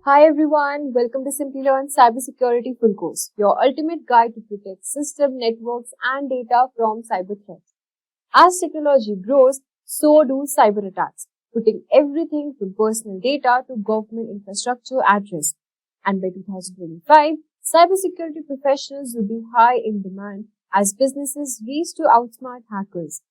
Hi everyone, welcome to Simplilearn Cybersecurity Full Course, your ultimate guide to protect system, networks and data from cyber threats. As technology grows, so do cyber attacks, putting everything from personal data to government infrastructure at risk. And by 2025, cybersecurity professionals will be high in demand as businesses race to outsmart hackers.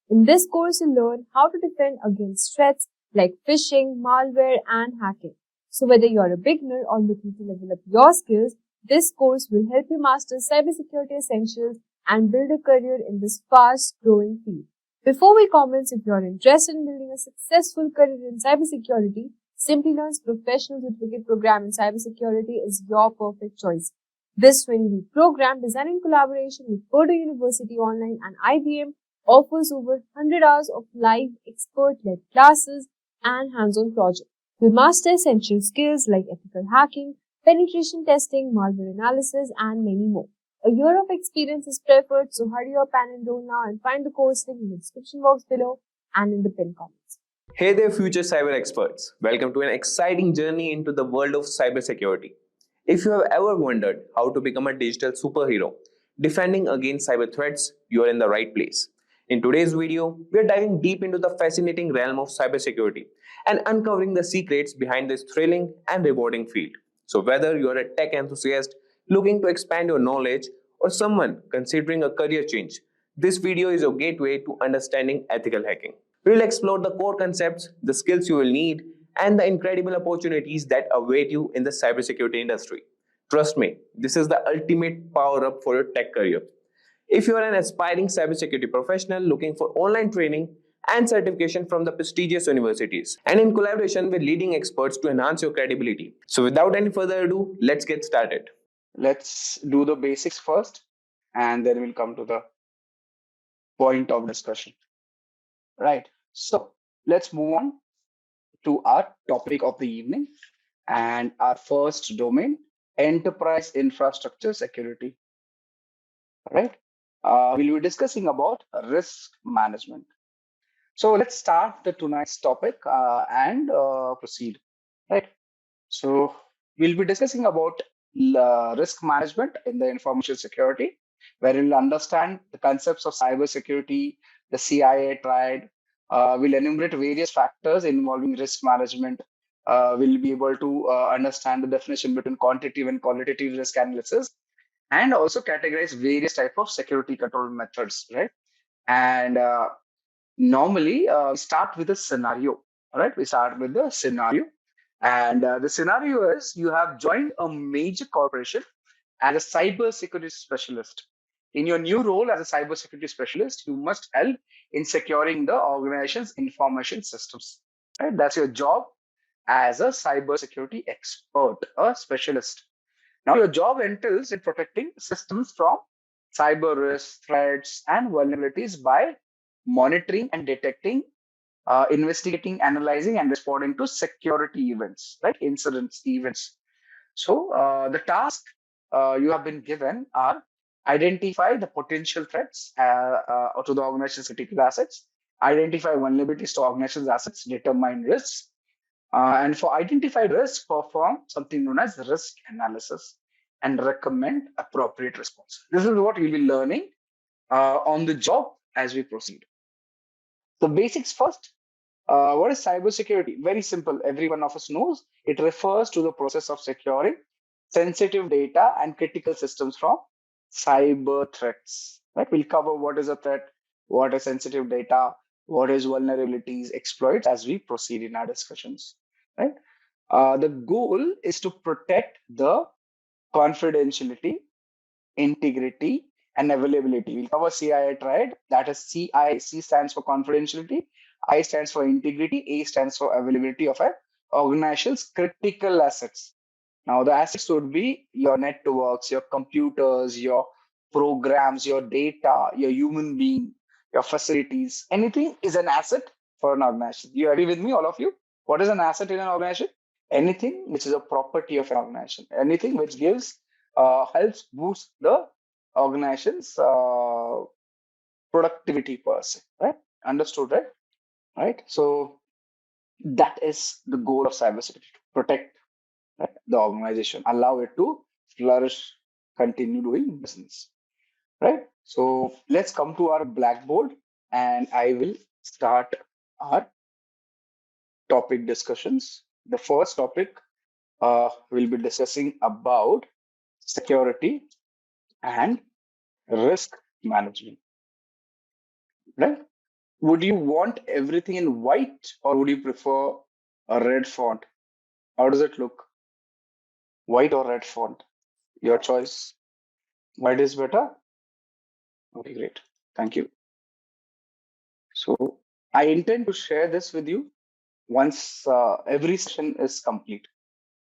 In this course, you'll learn how to defend against threats like phishing, malware, and hacking. So whether you're a beginner or looking to level up your skills, this course will help you master cybersecurity essentials and build a career in this fast-growing field. Before we comment, if you're interested in building a successful career in cybersecurity, Simplilearn's professional certificate program in cybersecurity is your perfect choice. This 20-week program, designed in collaboration with Purdue University Online and IBM, offers over 100 hours of live expert-led classes and hands-on projects. You'll master essential skills like ethical hacking, penetration testing, malware analysis, and many more. A year of experience is preferred, so hurry up and enroll now and find the course link in the description box below and in the pinned comments. Hey there, future cyber experts. Welcome to an exciting journey into the world of cybersecurity. If you have ever wondered how to become a digital superhero, defending against cyber threats, you are in the right place. In today's video, we are diving deep into the fascinating realm of cybersecurity and uncovering the secrets behind this thrilling and rewarding field. So whether you are a tech enthusiast looking to expand your knowledge or someone considering a career change, this video is your gateway to understanding ethical hacking. We will explore the core concepts, the skills you will need, and the incredible opportunities that await you in the cybersecurity industry. Trust me, this is the ultimate power up for your tech career. If you are an aspiring cybersecurity professional looking for online training and certification from the prestigious universities, and in collaboration with leading experts to enhance your credibility. So, without any further ado, let's get started. Let's do the basics first, and then we'll come to the point of discussion. Right. So let's move on to our topic of the evening and our first domain, enterprise infrastructure security. Right. We'll be discussing about risk management. So let's start the tonight's topic and proceed. Right. So we'll be discussing about risk management in the information security, where we'll understand the concepts of cybersecurity, the CIA triad. We'll enumerate various factors involving risk management. We'll be able to understand the definition between quantitative and qualitative risk analysis, and also categorize various type of security control methods. Right, and normally we start with a scenario. Right, we start with the scenario. And the scenario is you have joined a major corporation as a cybersecurity specialist. In your new role as a cybersecurity specialist, you must help in securing the organization's information systems. Right? That's your job as a cybersecurity expert, a specialist. Now, your job entails in protecting systems from cyber risks, threats, and vulnerabilities by monitoring and detecting, investigating, analyzing, and responding to security events, right? Incidents, events. So the task you have been given are identify the potential threats to the organization's critical assets, identify vulnerabilities to organization's assets, determine risks, and for identified risks, perform something known as risk analysis and recommend appropriate response. This is what you'll be learning on the job as we proceed. The basics first. What is cybersecurity? Very simple. Every one of us knows. It refers to the process of securing sensitive data and critical systems from cyber threats. Right? We'll cover what is a threat, what is sensitive data, what is vulnerabilities, exploits as we proceed in our discussions. Right? The goal is to protect the confidentiality, integrity, and availability. We'll cover CIA triad. That is CI. C stands for confidentiality, I stands for integrity, A stands for availability of an organization's critical assets. Now, the assets would be your networks, your computers, your programs, your data, your human being, your facilities. Anything is an asset for an organization. You agree with me, all of you? What is an asset in an organization? Anything which is a property of an organization. Anything which gives helps boost the organization's productivity per se. Right? Understood, right? Right. So that is the goal of cybersecurity: to protect right? The organization, allow it to flourish, continue doing business, right? So let's come to our blackboard, and I will start our topic discussions. The first topic we'll be discussing about security and risk management, right? Would you want everything in white, or would you prefer a red font? How does it look? White or red font? Your choice. White is better? Okay, great. Thank you. So I intend to share this with you once every session is complete.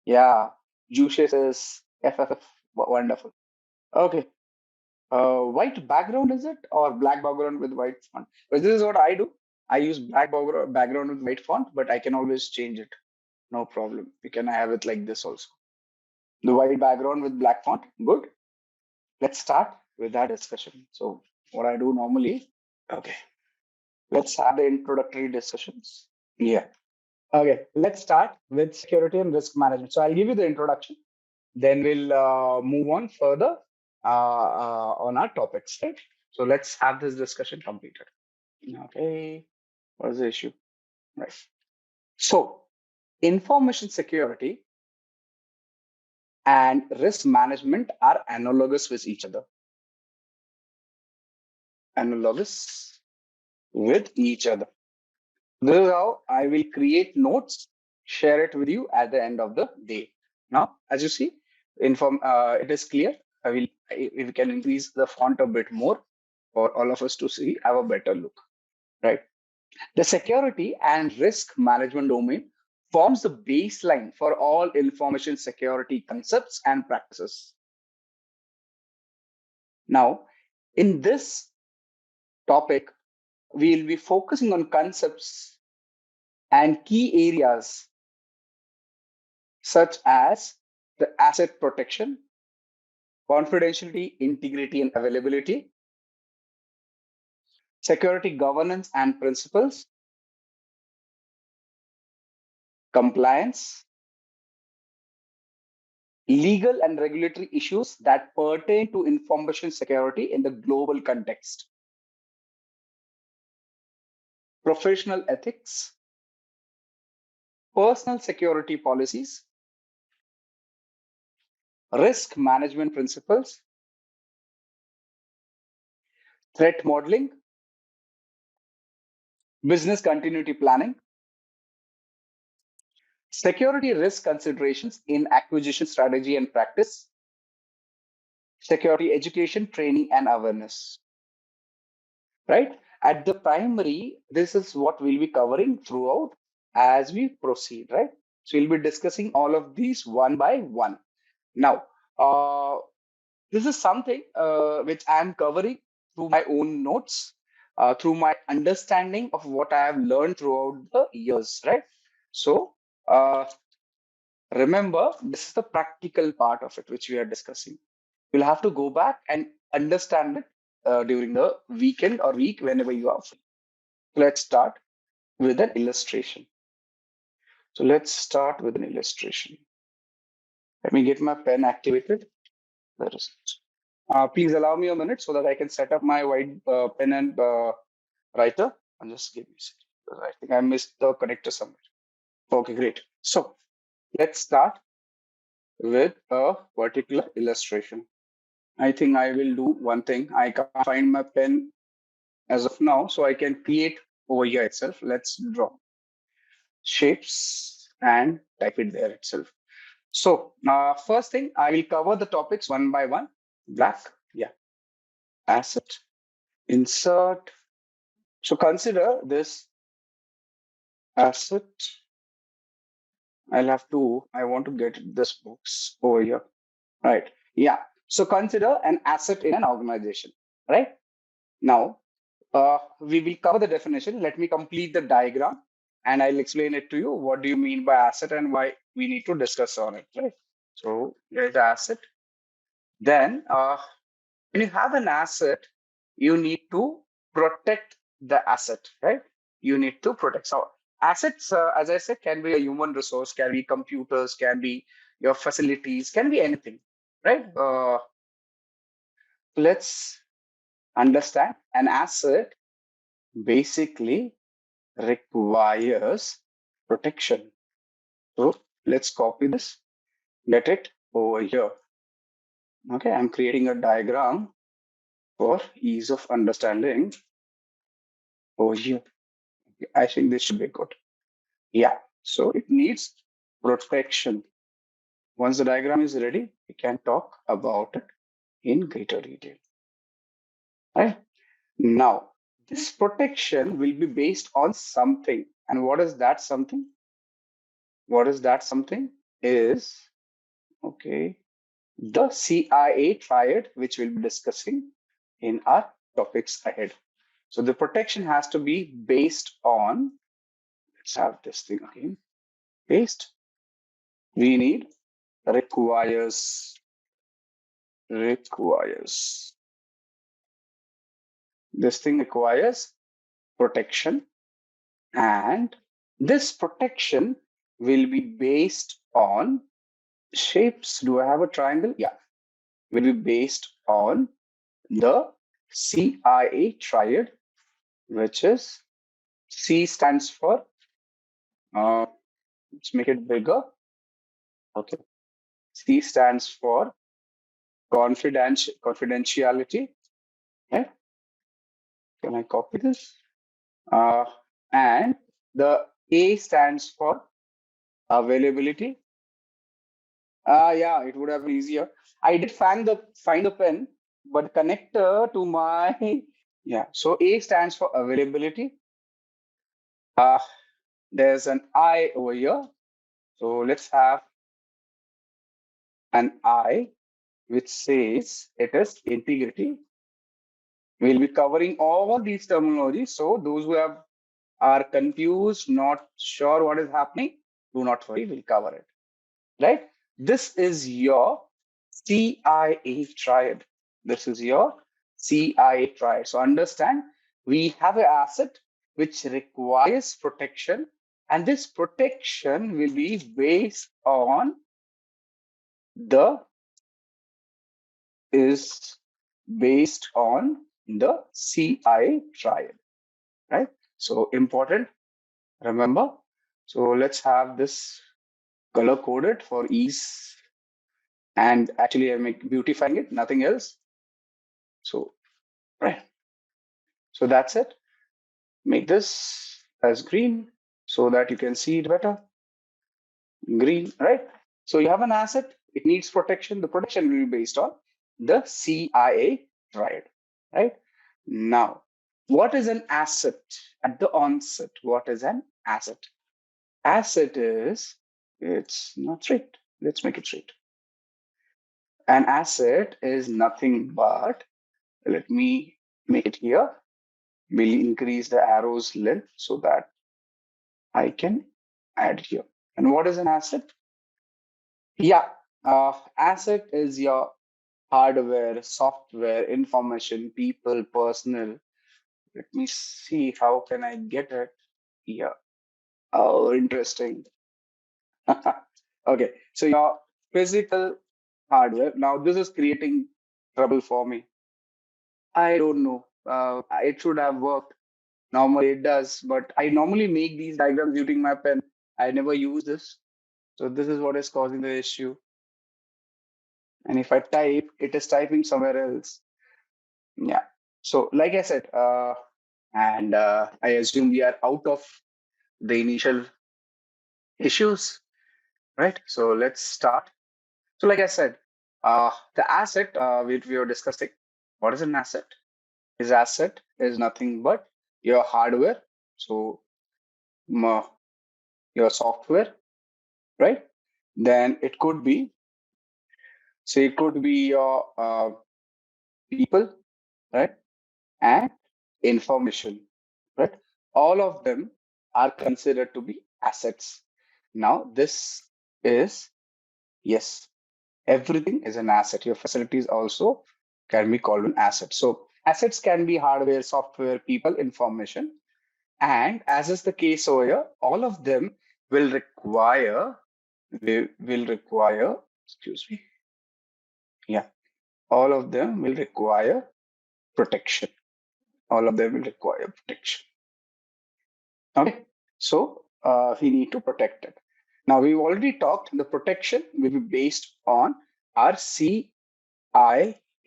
Yeah, Juice says FFF. Wonderful. Okay. White background is it, or black background with white font? But this is what I do. I use black background with white font, but I can always change it. No problem. You can have it like this also. The white background with black font. Good. Let's start with that discussion. So what I do normally, okay, let's have the introductory discussions. Yeah. Okay, let's start with security and risk management. So I'll give you the introduction, then we'll move on further on our topics, right? So let's have this discussion completed. Okay, what is the issue? Right. So information security and risk management are analogous with each other. Analogous with each other. This is how I will create notes, share it with you at the end of the day. Now, as you see, it is clear. I will, if we can increase the font a bit more for all of us to see, have a better look, right? The security and risk management domain forms the baseline for all information security concepts and practices. Now, in this topic, we'll be focusing on concepts and key areas such as the asset protection, confidentiality, integrity, and availability, security governance and principles, compliance, legal and regulatory issues that pertain to information security in the global context, professional ethics, personal security policies, risk management principles, threat modeling, business continuity planning, security risk considerations in acquisition strategy and practice, security education, training, and awareness. Right? At the primary, this is what we'll be covering throughout as we proceed, right? So we'll be discussing all of these one by one. Now, this is something which I'm covering through my own notes, through my understanding of what I have learned throughout the years, right? So remember, this is the practical part of it, which we are discussing. You'll have to go back and understand it during the weekend or week whenever you are free. Let's start with an illustration. So let's start with an illustration. Let me get my pen activated. Where is it? Please allow me a minute so that I can set up my white pen and writer. And just give me a second. I think I missed the connector somewhere. Okay, great. So let's start with a particular illustration. I think I will do one thing. I can't find my pen as of now, so I can create over here itself. Let's draw shapes and type it there itself. So first thing, I will cover the topics one by one. Black, yeah. Asset, insert. So consider this asset. I want to get this box over here. Right, yeah. So consider an asset in an organization, right? Now, we will cover the definition. Let me complete the diagram and I'll explain it to you. What do you mean by asset and why we need to discuss on it, right? So here's the asset. Then when you have an asset, you need to protect the asset, right? You need to protect. So assets, as I said, can be a human resource, can be computers, can be your facilities, can be anything, right? Let's understand. An asset basically requires protection. So let's copy this, get it over here. Okay, I'm creating a diagram for ease of understanding over here. I think this should be good. Yeah, so it needs protection. Once the diagram is ready, we can talk about it in greater detail. Right? Now, this protection will be based on something. And what is that something? What is that something? Is, okay, the CIA triad, which we'll be discussing in our topics ahead. So the protection has to be based on, let's have this thing again, based. We need requires. This thing requires protection, and this protection will be based on shapes. Do I have a triangle? Yeah, will be based on the CIA triad, which is C stands for, let's make it bigger. Okay, C stands for confidentiality. Okay, can I copy this? And the A stands for availability. Yeah, it would have been easier. I did find the pen, but connector to my yeah. So A stands for availability. There's an I over here. So let's have an I which says it is integrity. We'll be covering all these terminologies. So those who are confused, not sure what is happening, do not worry, we'll cover it. Right? This is your CIA triad. This is your CIA triad. So understand, we have an asset which requires protection, and this protection will be based on the CIA triad, right? So important, remember. So let's have this color coded for ease. And actually, I'm beautifying it, nothing else. So, right. So that's it. Make this as green so that you can see it better. Green, right? So you have an asset, it needs protection. The protection will be based on the CIA triad, right? Now, what is an asset? At the onset, what is an asset? Asset is, it's not straight. Let's make it straight. An asset is nothing but, let me make it here. We'll increase the arrow's length so that I can add here. And what is an asset? Yeah, asset is your hardware, software, information, people, personal. Let me see, how can I get it here? Oh, interesting. Okay, so your physical hardware. Now this is creating trouble for me. I don't know. It should have worked. Normally it does, but I normally make these diagrams using my pen. I never use this. So this is what is causing the issue. And if I type, it is typing somewhere else. Yeah. So like I said, and I assume we are out of the initial issues, right? So let's start. So like I said, the asset which we were discussing, what is an asset? His asset is nothing but your hardware. So your software, right? Then it could be, say it could be your people, right? And information, right? All of them are considered to be assets. Now, this is, yes, everything is an asset. Your facilities also can be called an asset. So assets can be hardware, software, people, information. And as is the case over here, all of them will require will require, all of them will require protection. All of them will require protection. Okay, so we need to protect it. Now, we've already talked, the protection will be based on our CI,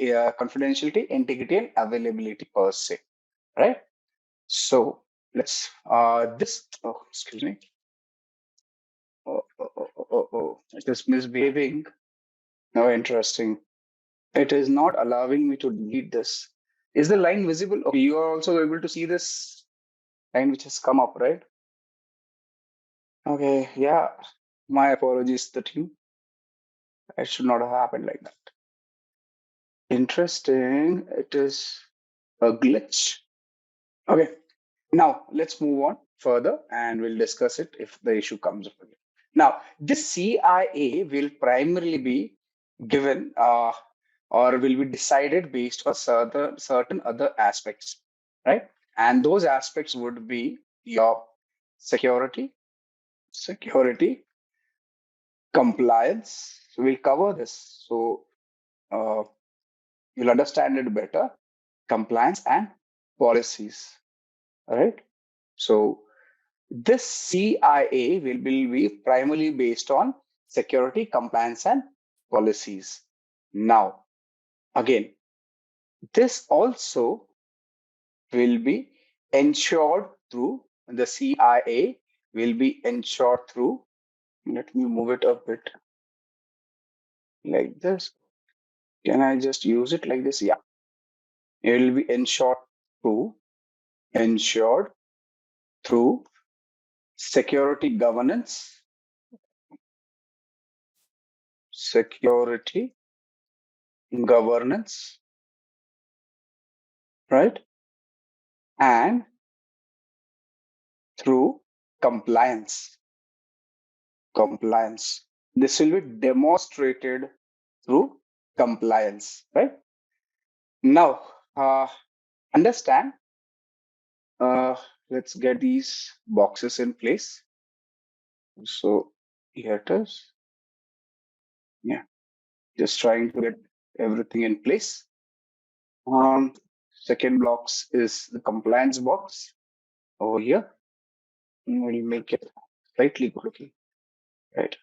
confidentiality, integrity, and availability per se, right? So let's, excuse me. It is misbehaving. No, interesting. It is not allowing me to delete this. Is the line visible? Okay, you are also able to see this line which has come up, right? Okay, yeah. My apologies to the team. It should not have happened like that. Interesting. It is a glitch. Okay. Now let's move on further and we'll discuss it if the issue comes up again. Now, this CIA will primarily be given or will be decided based on certain other aspects, right? And those aspects would be your security, compliance. So we'll cover this. So you'll understand it better. Compliance and policies, right? So this CIA will be primarily based on security, compliance, and policies. Now, again, this also will be ensured through the CIA will be ensured through. Let me move it a bit like this. Can I just use it like this? Yeah. It will be ensured through security governance, right? And through compliance. This will be demonstrated through compliance, right? Now, understand. Let's get these boxes in place. So here it is. Yeah, just trying to get everything in place. Second box is the compliance box over here. We'll make it slightly good looking, right?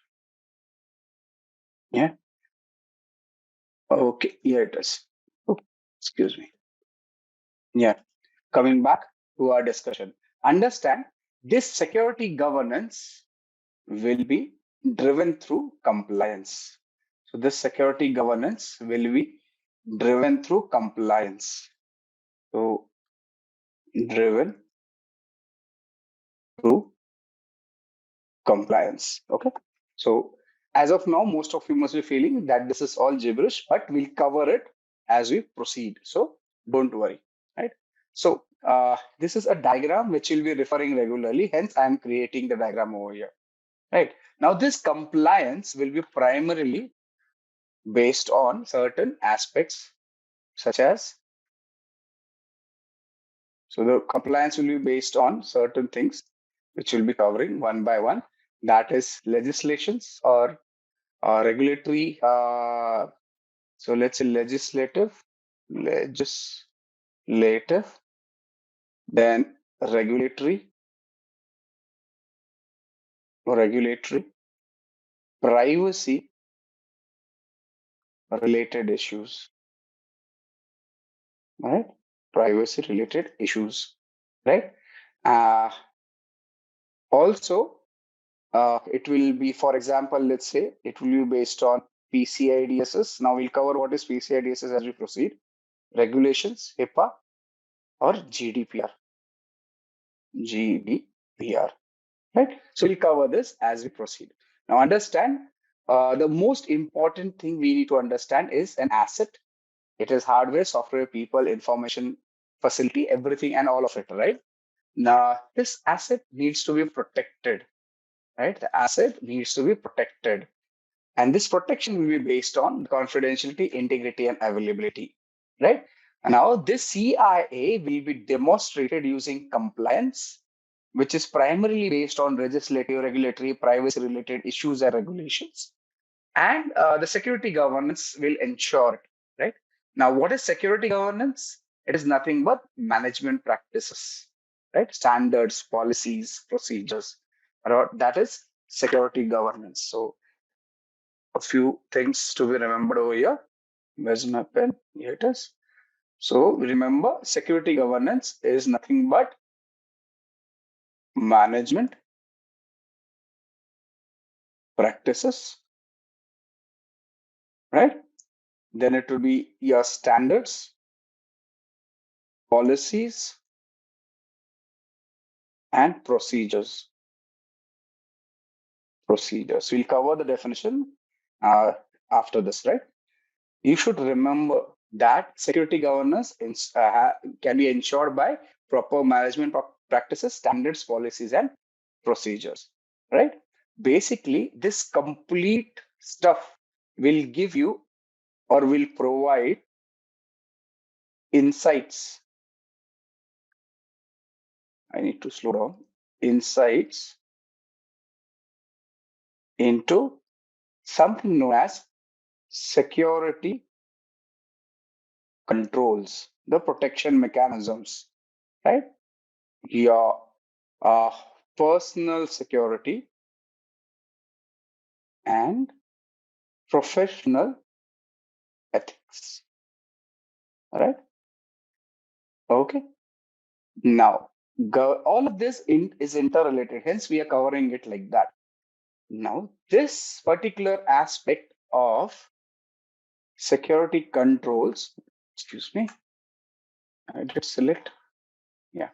Yeah. Okay, here it is. Oh, excuse me. Yeah. Coming back to our discussion, understand this security governance will be driven through compliance. So this security governance will be driven through compliance. So driven through compliance. Okay. So as of now, most of you must be feeling that this is all gibberish, but we'll cover it as we proceed. So don't worry, right? So this is a diagram which we'll be referring regularly. Hence, I'm creating the diagram over here, right? Now, this compliance will be primarily based on certain aspects such as, so the compliance will be based on certain things which we'll be covering one by one. That is legislations or regulatory. So let's say legislative, then regulatory, privacy related issues, right? Privacy related issues, right? Also, it will be, for example, let's say it will be based on PCI DSS. Now we'll cover what is PCI DSS as we proceed. Regulations, HIPAA, or GDPR. Right? So we'll cover this as we proceed. Now understand, the most important thing we need to understand is an asset. It is hardware, software, people, information, facility, everything and all of it, right? Now, this asset needs to be protected, right? The asset needs to be protected. And this protection will be based on confidentiality, integrity, and availability, right? And now this CIA will be demonstrated using compliance, which is primarily based on legislative, regulatory, privacy related issues and regulations. And the security governance will ensure it, right? Now, what is security governance? It is nothing but management practices, right? Standards, policies, procedures. That is security governance. So, a few things to be remembered over here. Where's my pen? Here it is. So, remember, security governance is nothing but management practices, right? Then it will be your standards, policies, and procedures. We'll cover the definition after this, right? You should remember that security governance can be ensured by proper management practices, standards, policies, and procedures, right? Basically, this complete stuff will give you or will provide insights. I need to slow down. Insights into something known as security controls, the protection mechanisms, right? Your uh, personal security and professional ethics, right? Okay. Now, all of this is interrelated, hence we are covering it like that. Now, this particular aspect of security controls, excuse me, I did select, yeah.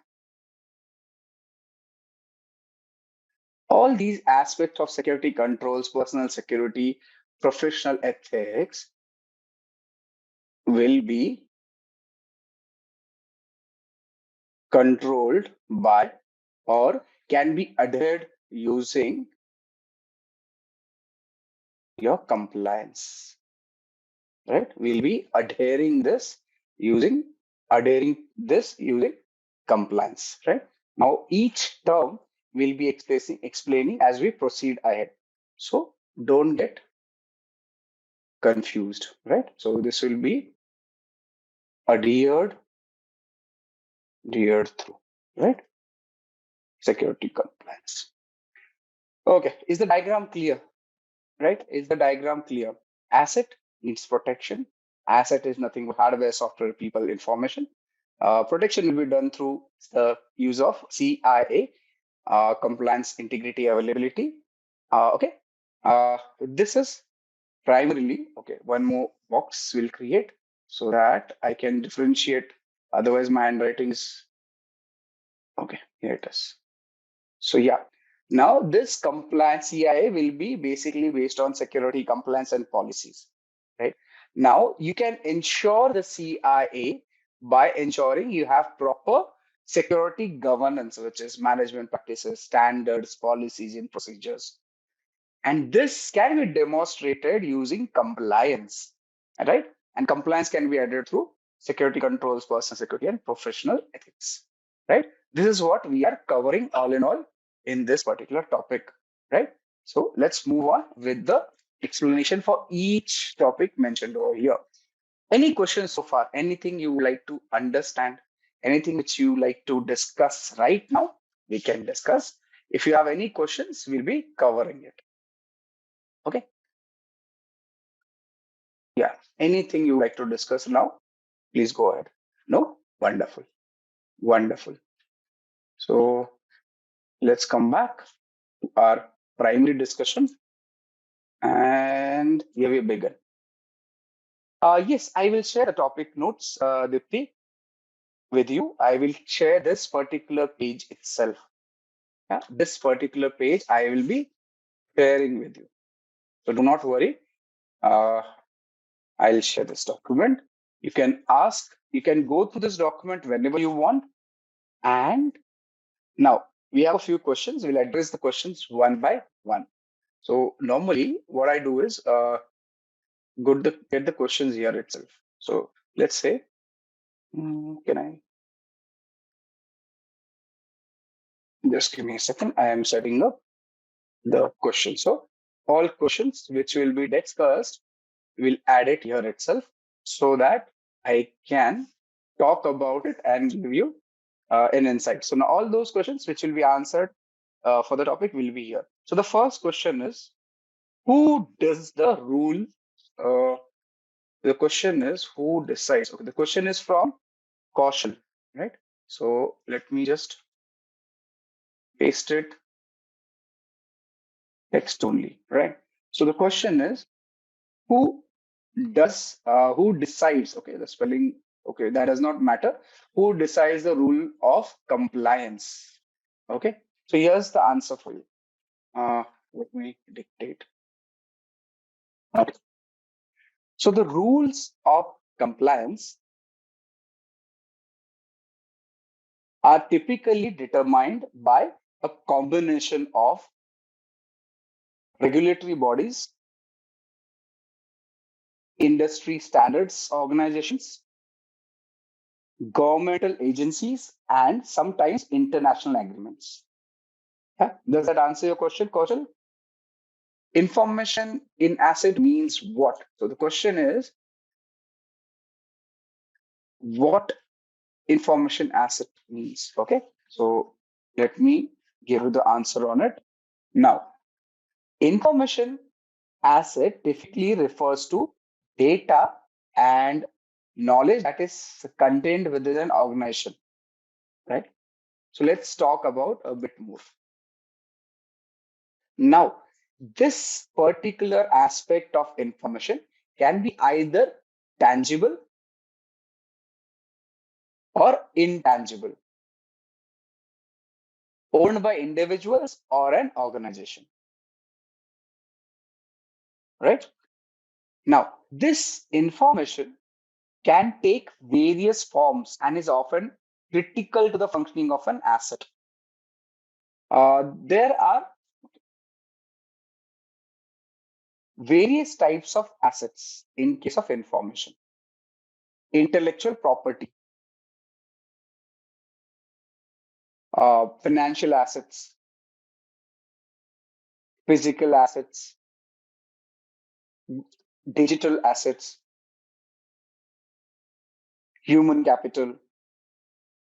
All these aspects of security controls, personal security, professional ethics will be controlled by or can be adhered using your compliance, right? We'll be adhering this using compliance, right? Now each term will be explaining as we proceed ahead. So don't get confused, right? So this will be adhered through, right? Security compliance. Okay, is the diagram clear? Right? Is the diagram clear? Asset needs protection. Asset is nothing but hardware, software, people, information. Protection will be done through the use of CIA, compliance, integrity, availability. Okay. This is primarily, okay, one more box will create so that I can differentiate. Otherwise, my handwriting is, okay, here it is. So yeah, now this compliance CIA will be basically based on security compliance and policies, right? Now you can ensure the CIA by ensuring you have proper security governance, which is management practices, standards, policies, and procedures. And this can be demonstrated using compliance, right? And compliance can be added through security controls, personal security, and professional ethics, right? This is what we are covering all in all in this particular topic, right? So let's move on with the explanation for each topic mentioned over here. Any questions so far? Anything you would like to understand? Anything which you like to discuss right now? We can discuss. If you have any questions, we'll be covering it. Okay. Yeah. Anything you like to discuss now? Please go ahead. No? Wonderful. Wonderful. So let's come back to our primary discussion. And here we begin. Yes, I will share the topic notes, Dipti, with you. I will share this particular page itself. Yeah, this particular page I will be sharing with you. So do not worry. I'll share this document. You can go through this document whenever you want. And now we have a few questions. We'll address the questions one by one. So normally what I do is get the questions here itself. So let's say, can I? Just give me a second. I am setting up the question. So all questions which will be discussed, will add it here itself so that I can talk about it and give you an insight. So now all those questions which will be answered for the topic will be here. So the first question is, who does the rule? Uh, the question is, who decides? Okay, the question is from Kaushal, right? So let me just paste it text only, right? So the question is, who who decides? Okay, the spelling, okay, that does not matter. Who decides the rule of compliance? Okay, so here's the answer for you. Let me dictate. Okay. So the rules of compliance are typically determined by a combination of regulatory bodies, industry standards organizations, governmental agencies, and sometimes international agreements. Yeah? Does that answer your question, Kaushal? Information in asset means what? So the question is, what information asset means? Okay, so let me give you the answer on it. Now, information asset typically refers to data and knowledge that is contained within an organization, right? So let's talk about a bit more. Now, this particular aspect of information can be either tangible or intangible, owned by individuals or an organization, right? Now, this information can take various forms and is often critical to the functioning of an asset. There are various types of assets in case of information. Intellectual property, financial assets, physical assets, digital assets, human capital.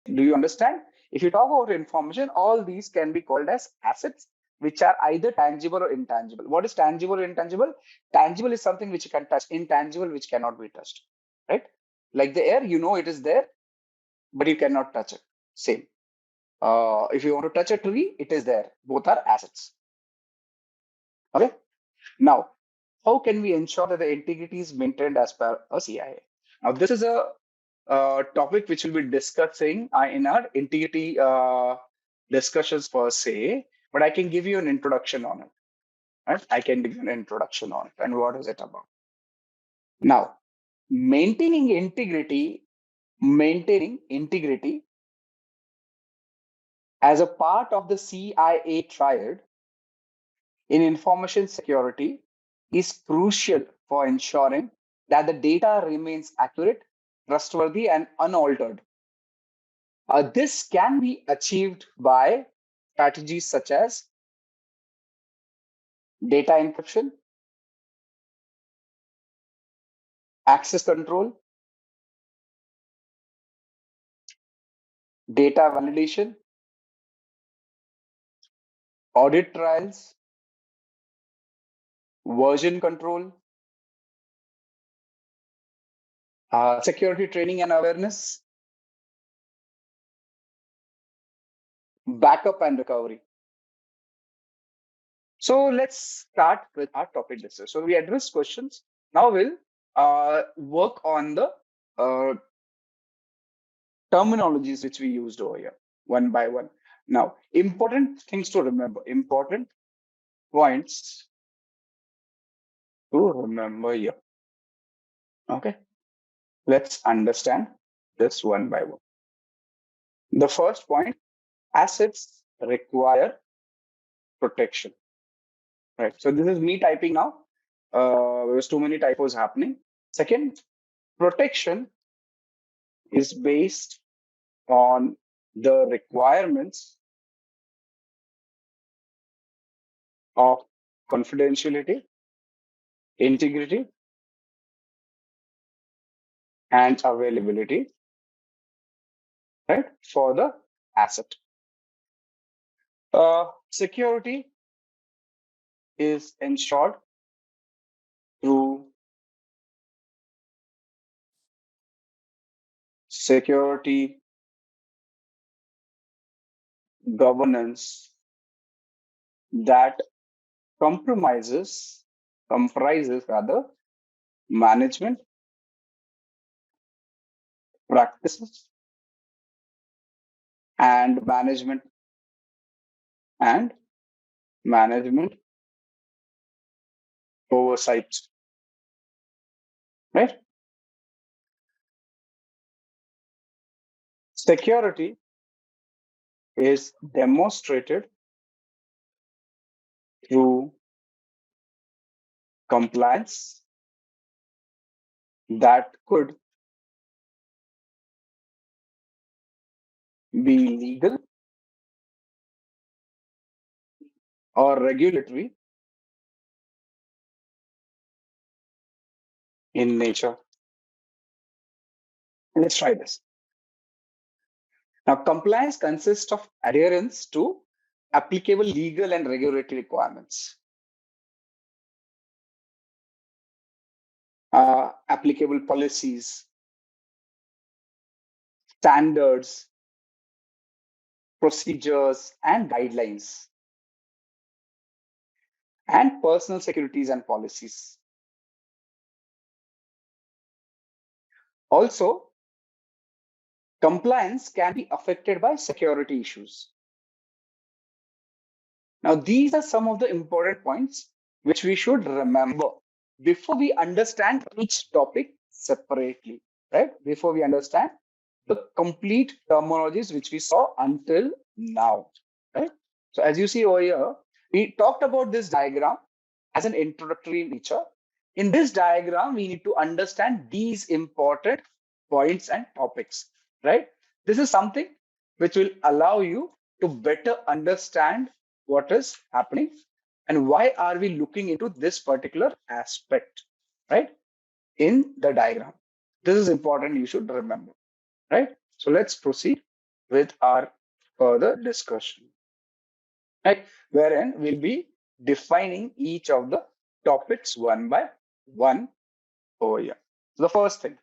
Do you understand? If you talk about information, all these can be called as assets, which are either tangible or intangible. What is tangible or intangible? Tangible is something which you can touch, intangible, which cannot be touched, right? Like the air, you know it is there, but you cannot touch it. Same. If you want to touch a tree, it is there. Both are assets. Okay. Now, how can we ensure that the integrity is maintained as per a CIA? Now, this is a topic which we'll be discussing in our integrity discussions per se, but I can give you an introduction on it. Right? I can give you an introduction on it and what is it about. Now, maintaining integrity as a part of the CIA triad in information security is crucial for ensuring that the data remains accurate, trustworthy, and unaltered. This can be achieved by strategies such as data encryption, access control, data validation, audit trials, version control, security training and awareness, backup and recovery. So let's start with our topic discussion. So we addressed questions. Now we'll work on the terminologies which we used over here, one by one. Now, important things to remember, important points to remember here. Okay, let's understand this one by one. The first point, assets require protection. Right. So this is me typing now. There's too many typos happening. Second, protection is based on the requirements of confidentiality, integrity, and availability, right, for the asset. Security is ensured through security governance that comprises rather management practices and and management oversight, right? Security is demonstrated through compliance that could be legal or regulatory in nature. Let's try this. Now, compliance consists of adherence to applicable legal and regulatory requirements, applicable policies, standards, procedures, and guidelines, and personal securities and policies. Also, compliance can be affected by security issues. Now, these are some of the important points which we should remember before we understand each topic separately, right? Before we understand the complete terminologies which we saw until now, right? So as you see over here, we talked about this diagram as an introductory nature. In this diagram, we need to understand these important points and topics, right? This is something which will allow you to better understand what is happening and why are we looking into this particular aspect, right, in the diagram. This is important, you should remember, right? So let's proceed with our further discussion, right, wherein we'll be defining each of the topics one by one over here. So the first thing,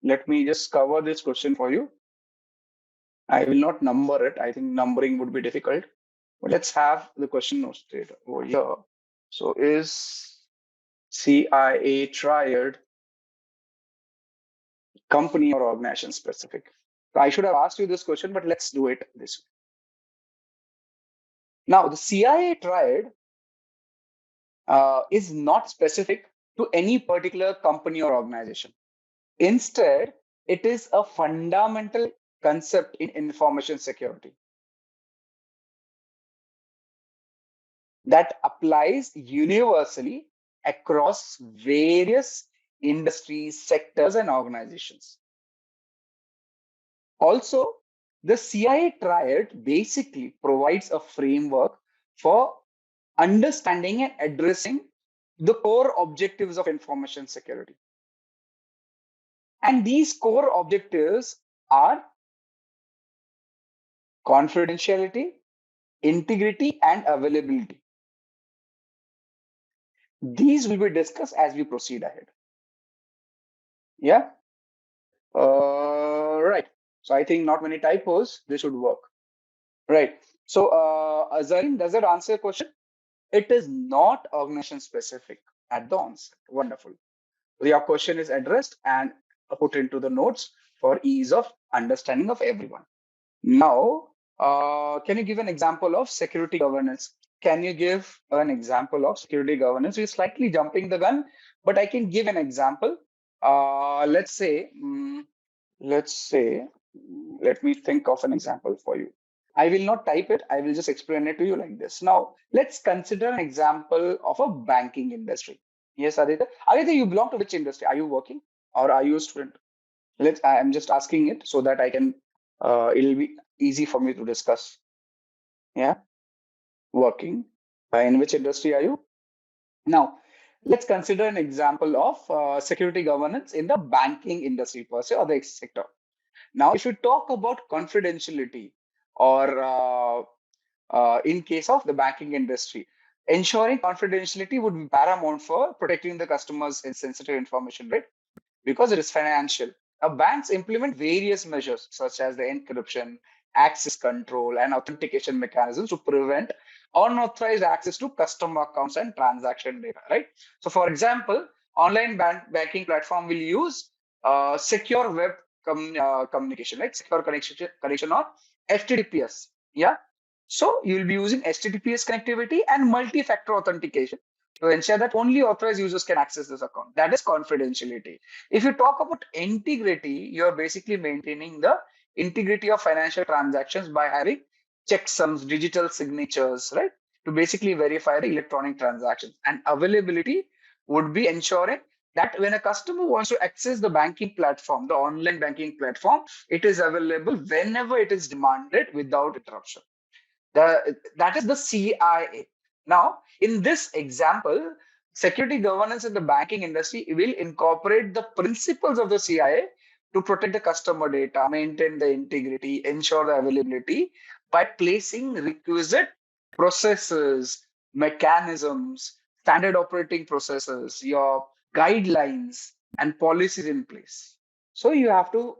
let me just cover this question for you. I will not number it. I think numbering would be difficult. But let's have the question noted over here. So is CIA triad company or organization specific? So I should have asked you this question, but let's do it this way. Now, the CIA triad is not specific to any particular company or organization. Instead, it is a fundamental concept in information security that applies universally across various industries, sectors, and organizations. Also, the CIA triad basically provides a framework for understanding and addressing the core objectives of information security. And these core objectives are confidentiality, integrity, and availability. These will be discussed as we proceed ahead. Yeah. Right. So I think not many typos. This should work. Right. So, Azareen, does that answer your question? It is not organization specific at the onset. Wonderful. Your question is addressed and put into the notes for ease of understanding of everyone. Now, can you give an example of security governance? Can you give an example of security governance? We're slightly jumping the gun, but I can give an example. Let's say, let me think of an example for you. I will not type it. I will just explain it to you like this. Now, let's consider an example of a banking industry. Yes, Aditya. Aditya, you belong to which industry? Are you working or are you a student? I'm just asking it so that I can, it'll be easy for me to discuss. Yeah, working. In which industry are you? Now, let's consider an example of security governance in the banking industry per se or the sector. Now, if you talk about confidentiality or in case of the banking industry, ensuring confidentiality would be paramount for protecting the customers' sensitive information, right? Because it is financial. Now, banks implement various measures such as the encryption, access control, and authentication mechanisms to prevent unauthorized access to customer accounts and transaction data, right? So, for example, online banking platform will use secure web communication, right? Secure connection or HTTPS. Yeah. So you'll be using HTTPS connectivity and multi-factor authentication to ensure that only authorized users can access this account. That is confidentiality. If you talk about integrity, you're basically maintaining the integrity of financial transactions by having checksums, digital signatures, right? To basically verify the electronic transactions. And availability would be ensuring that when a customer wants to access the banking platform, the online banking platform, it is available whenever it is demanded without interruption. That is the CIA. Now, in this example, security governance in the banking industry will incorporate the principles of the CIA to protect the customer data, maintain the integrity, ensure the availability by placing requisite processes, mechanisms, standard operating processes, your guidelines, and policies in place. So you have to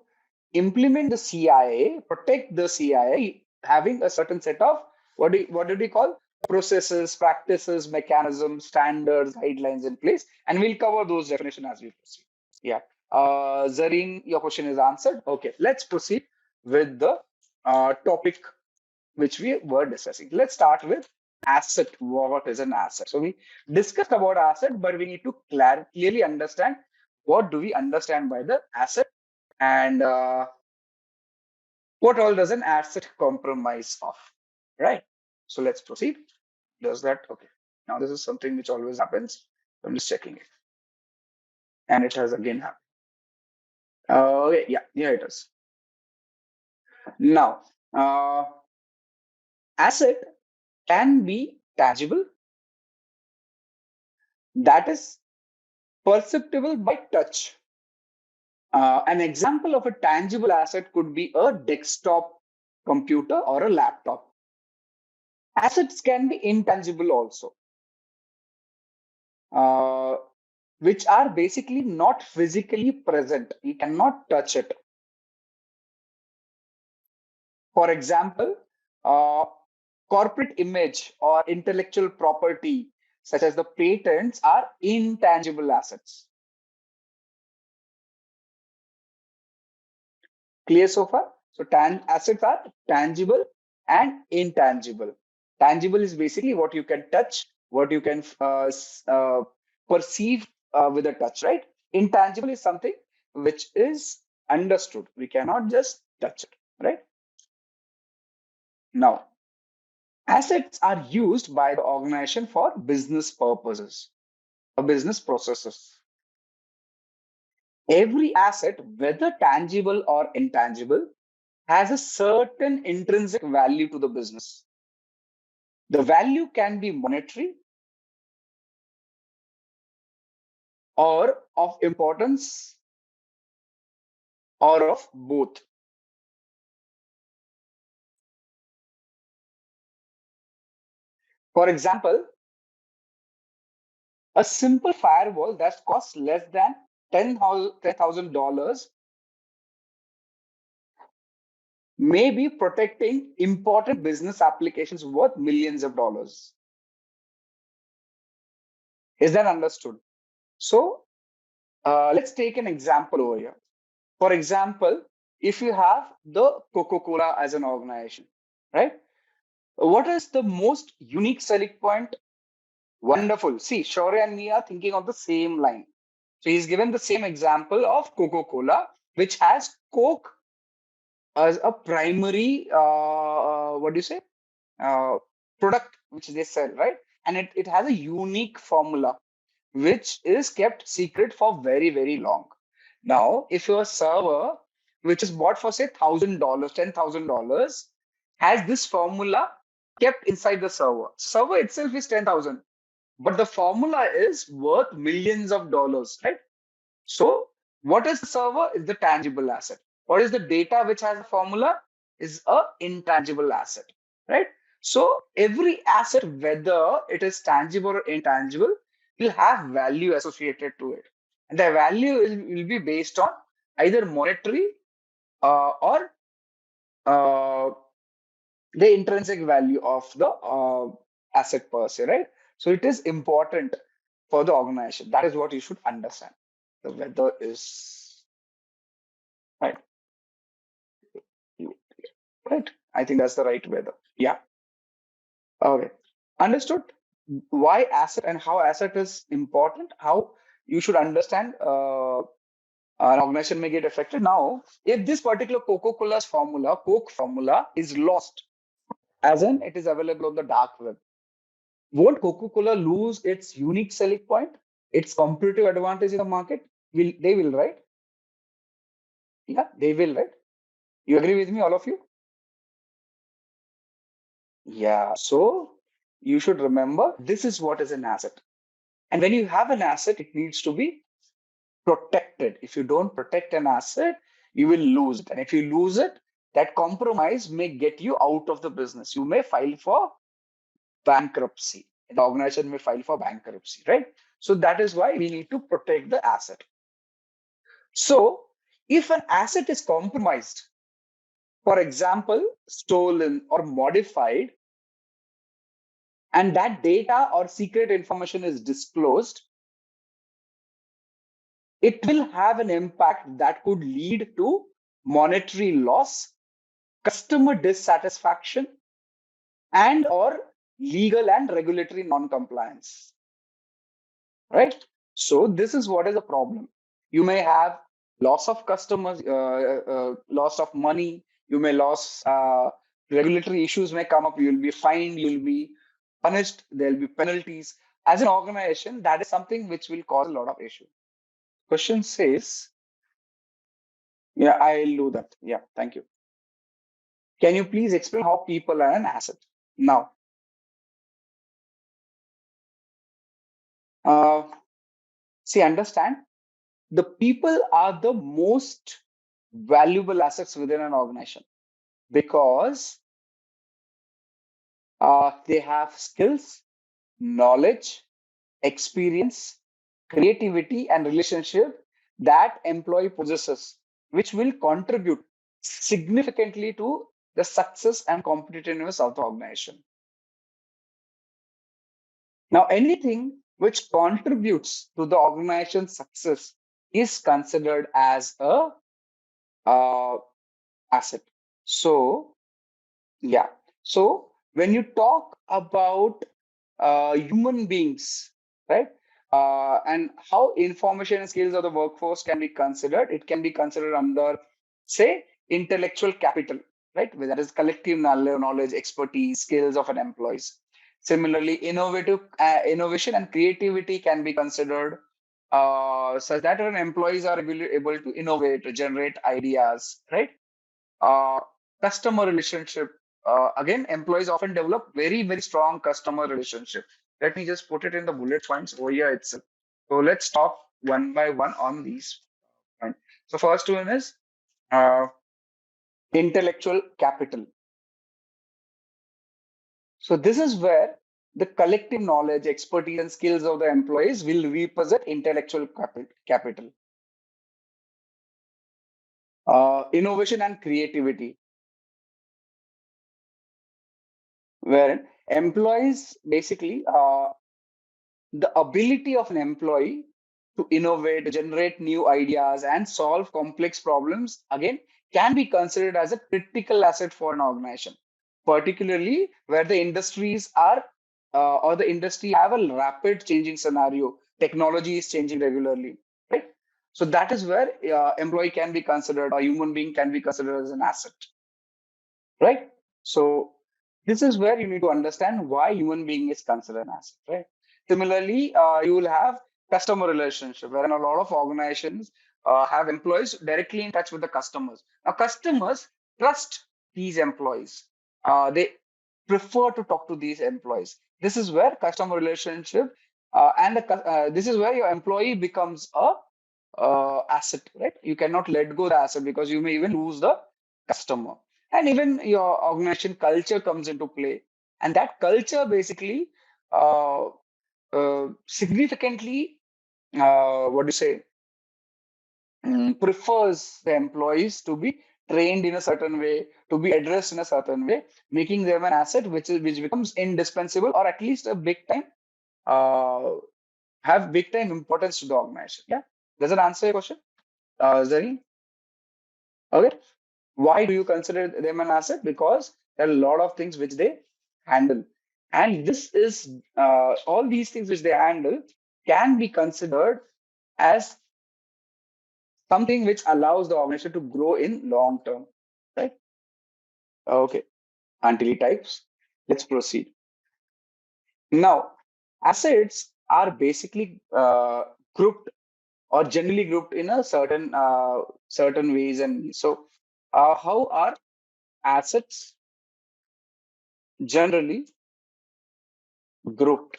implement the CIA, protect the CIA, having a certain set of what did we call processes, practices, mechanisms, standards, guidelines in place, and we'll cover those definitions as we proceed. Yeah, Zareen, your question is answered. Okay, let's proceed with the topic which we were discussing. Let's start with asset. What is an asset? So we discussed about asset, but we need to clearly understand what do we understand by the asset and what all does an asset compromise of, right? So let's proceed. Does that? Okay. Now this is something which always happens. I'm just checking it. And it has again happened. Okay, yeah, it is. Now, asset can be tangible, that is perceptible by touch. An example of a tangible asset could be a desktop computer or a laptop. Assets can be intangible also, which are basically not physically present. You cannot touch it. For example, corporate image or intellectual property, such as the patents, are intangible assets. Clear so far? So assets are tangible and intangible. Tangible is basically what you can touch, what you can perceive with a touch, right? Intangible is something which is understood. We cannot just touch it, right? Now, assets are used by the organization for business purposes or business processes. Every asset, whether tangible or intangible, has a certain intrinsic value to the business. The value can be monetary or of importance or of both. For example, a simple firewall that costs less than $10,000 may be protecting important business applications worth millions of dollars. Is that understood? So let's take an example over here. For example, if you have the Coca-Cola as an organization, right? What is the most unique selling point? Wonderful. See, Shaurya and me are thinking of the same line. So he's given the same example of Coca-Cola, which has Coke as a primary, what do you say, product which they sell, right? And it has a unique formula which is kept secret for very, very long. Now, if your server, which is bought for say $1,000, $10,000, has this formula kept inside the server. Server itself is 10,000, but the formula is worth millions of dollars, right? So what is the server? Is the tangible asset. What is the data which has a formula? Is a intangible asset, right? So every asset, whether it is tangible or intangible, will have value associated to it. And the value will be based on either monetary or uh, the intrinsic value of the asset per se, right? So it is important for the organization. That is what you should understand. The weather is right. Right. I think that's the right weather. Yeah. Okay. Understood why asset and how asset is important, how you should understand an organization may get affected. Now, if this particular Coca-Cola's formula, Coke formula, is lost, as in it is available on the dark web, won't Coca-Cola lose its unique selling point, its competitive advantage in the market? They will, right? Yeah, they will, right? You agree with me, all of you? Yeah. So you should remember this is what is an asset. And when you have an asset, it needs to be protected. If you don't protect an asset, you will lose it. And if you lose it, that compromise may get you out of the business. You may file for bankruptcy. The organization may file for bankruptcy, right? So that is why we need to protect the asset. So if an asset is compromised, for example, stolen or modified, and that data or secret information is disclosed, it will have an impact that could lead to monetary loss, customer dissatisfaction, and or legal and regulatory non-compliance, right? So this is what is the problem. You may have loss of customers, loss of money, you may lose, regulatory issues may come up, you will be fined, you will be punished, there will be penalties. As an organization, that is something which will cause a lot of issue. Question says, yeah, I'll do that. Yeah, thank you. Can you please explain how people are an asset? Now, see, understand the people are the most valuable assets within an organization because they have skills, knowledge, experience, creativity, and relationship that employee possesses, which will contribute significantly to the success and competitiveness of the organization. Now, anything which contributes to the organization's success is considered as a asset. So, yeah. So, when you talk about human beings, right, and how information and skills of the workforce can be considered, it can be considered under, say, intellectual capital, right? That is collective knowledge, expertise, skills of an employees. Similarly, innovation and creativity can be considered such that an employees are able to innovate, to generate ideas, right? Uh, Customer relationship. Again, employees often develop very strong customer relationship. Let me just put it in the bullet points over here itself. So let's talk one by one on these points. So first one is uh, intellectual capital. So this is where the collective knowledge, expertise, and skills of the employees will represent intellectual capital. Innovation and creativity, where employees basically the ability of an employee to innovate, generate new ideas, and solve complex problems, again, can be considered as a critical asset for an organization, particularly where the industries are or the industry have a rapid changing scenario. Technology is changing regularly, right? So that is where employee can be considered, or human being can be considered as an asset, right? So this is where you need to understand why human being is considered an asset, right? Similarly, you will have customer relationship, wherein a lot of organizations have employees directly in touch with the customers. Now, customers trust these employees. They prefer to talk to these employees. This is where customer relationship this is where your employee becomes a asset, right? You cannot let go the asset because you may even lose the customer. And even your organization culture comes into play. And that culture basically significantly, what do you say, prefers the employees to be trained in a certain way, to be addressed in a certain way, making them an asset which becomes indispensable, or at least a big time have big time importance to the organization. Yeah, does it answer your question, Zareen? Okay. Why do you consider them an asset? Because there are a lot of things which they handle, and this is all these things which they handle can be considered as something which allows the organization to grow in long term, right? Okay. Until he types, let's proceed. Now, assets are basically grouped or generally grouped in a certain ways, and so how are assets generally grouped?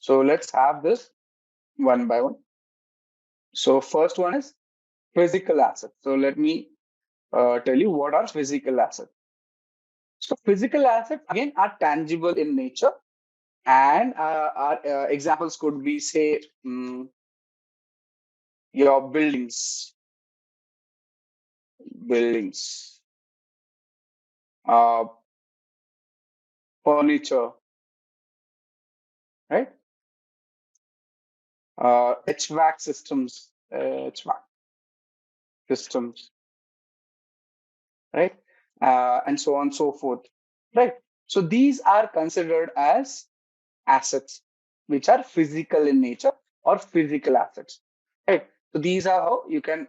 So let's have this one by one. So first one is physical assets. So let me tell you what are physical assets. So physical assets again are tangible in nature, and our examples could be, say, your buildings, uh, furniture, right? HVAC systems, right? And so on and so forth, right? So these are considered as assets, which are physical in nature or physical assets, right? So these are how you can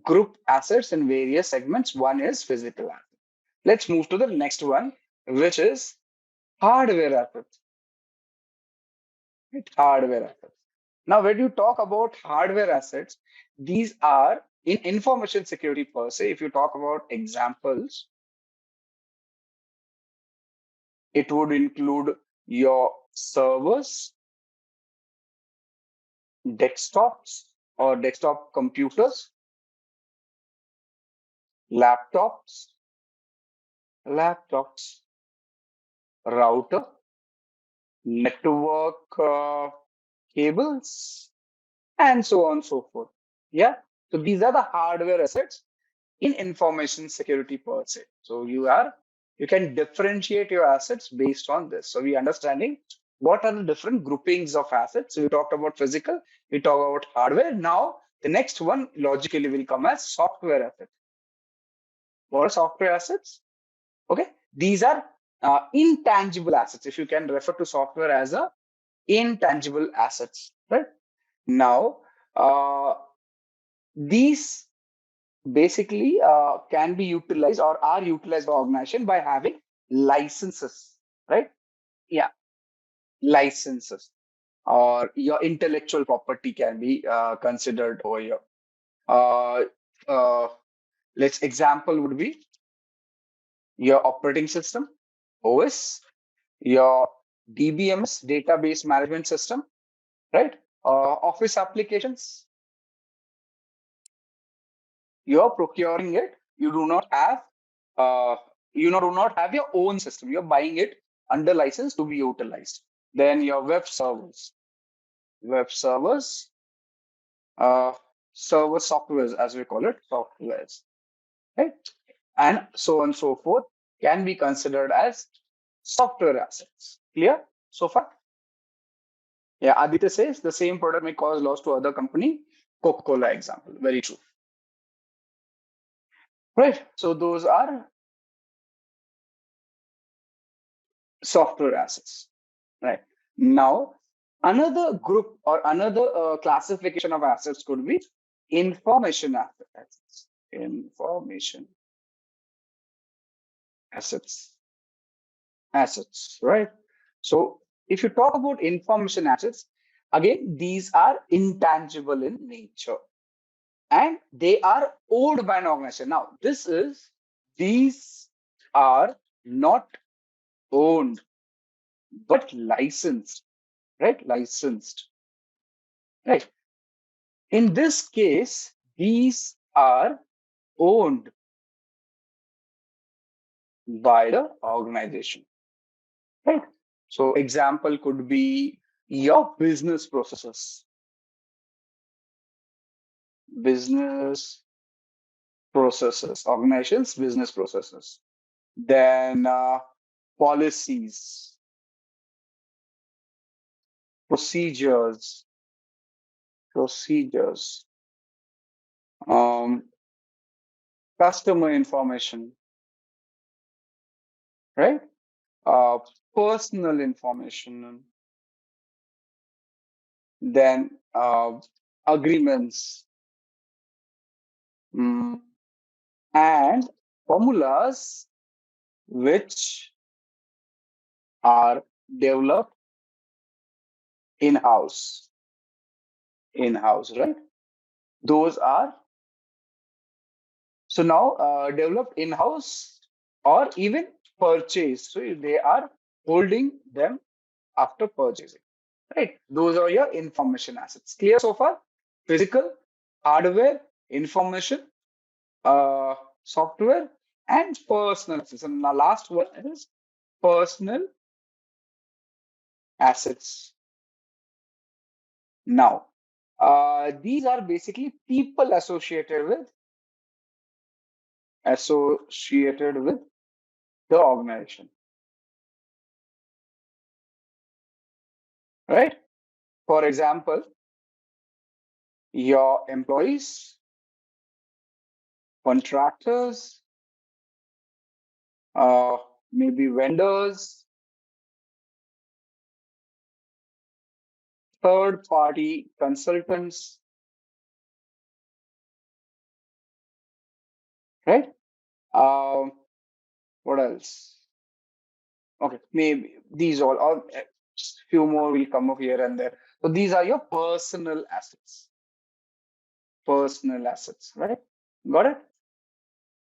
group assets in various segments. One is physical assets. Let's move to the next one, which is hardware assets. Right? Hardware assets. Now, when you talk about hardware assets, these are in information security per se. If you talk about examples, it would include your servers, desktops or desktop computers, laptops, router, network cables, and so on and so forth. Yeah. So these are the hardware assets in information security per se. So you can differentiate your assets based on this. So we understanding what are the different groupings of assets. So we talked about physical, we talk about hardware. Now the next one logically will come as software assets. What are software assets? Okay, these are intangible assets. If you can refer to software as a intangible assets, right? Now these basically can be utilized or are utilized by organization by having licenses, right? Yeah, licenses or your intellectual property can be considered over here. Uh, uh, let's example would be your operating system, OS, your DBMS, database management system, right? Office applications, you're procuring it. You do not have do not have your own system. You're buying it under license to be utilized. Then your web servers, server softwares, as we call it, softwares, right? And so on and so forth can be considered as software assets. Clear so far? Yeah, Aditya says the same product may cause loss to other company. Coca-Cola example, very true. Right. So those are software assets. Right. Now, another group or another classification of assets could be information assets. Information assets, right? So if you talk about information assets, again, these are intangible in nature and they are owned by an organization. Now, these are not owned, but licensed, right? Licensed, right? In this case, these are owned by the organization, right? So example could be your business processes, organizations, business processes. Then policies, procedures, procedures, um, customer information, right? Uh, Personal information, then agreements, mm, and formulas which are developed in-house, right? Those are so now developed in-house or even purchased. So they are holding them after purchasing, right? Those are your information assets. Clear so far? Physical, hardware, information, software, and personal assets. And the last one is personal assets. Now, these are basically people associated with the organization, right? For example, your employees, contractors, uh, maybe vendors, third-party consultants, right? Um, what else? Okay, maybe these all, or few more will come up here and there. So these are your personal assets. Personal assets, right? Got it?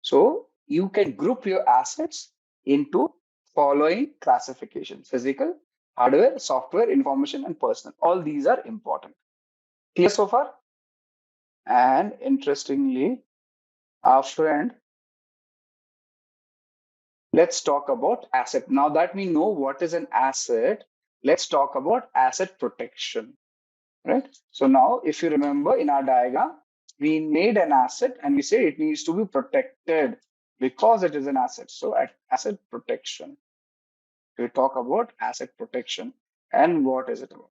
So you can group your assets into following classifications: physical, hardware, software, information, and personal. All these are important. Clear so far? And interestingly, our friend, let's talk about asset. Now that we know what is an asset, let's talk about asset protection, right? So now, if you remember in our diagram, we made an asset and we say it needs to be protected because it is an asset. So at asset protection, we talk about asset protection and what is it about.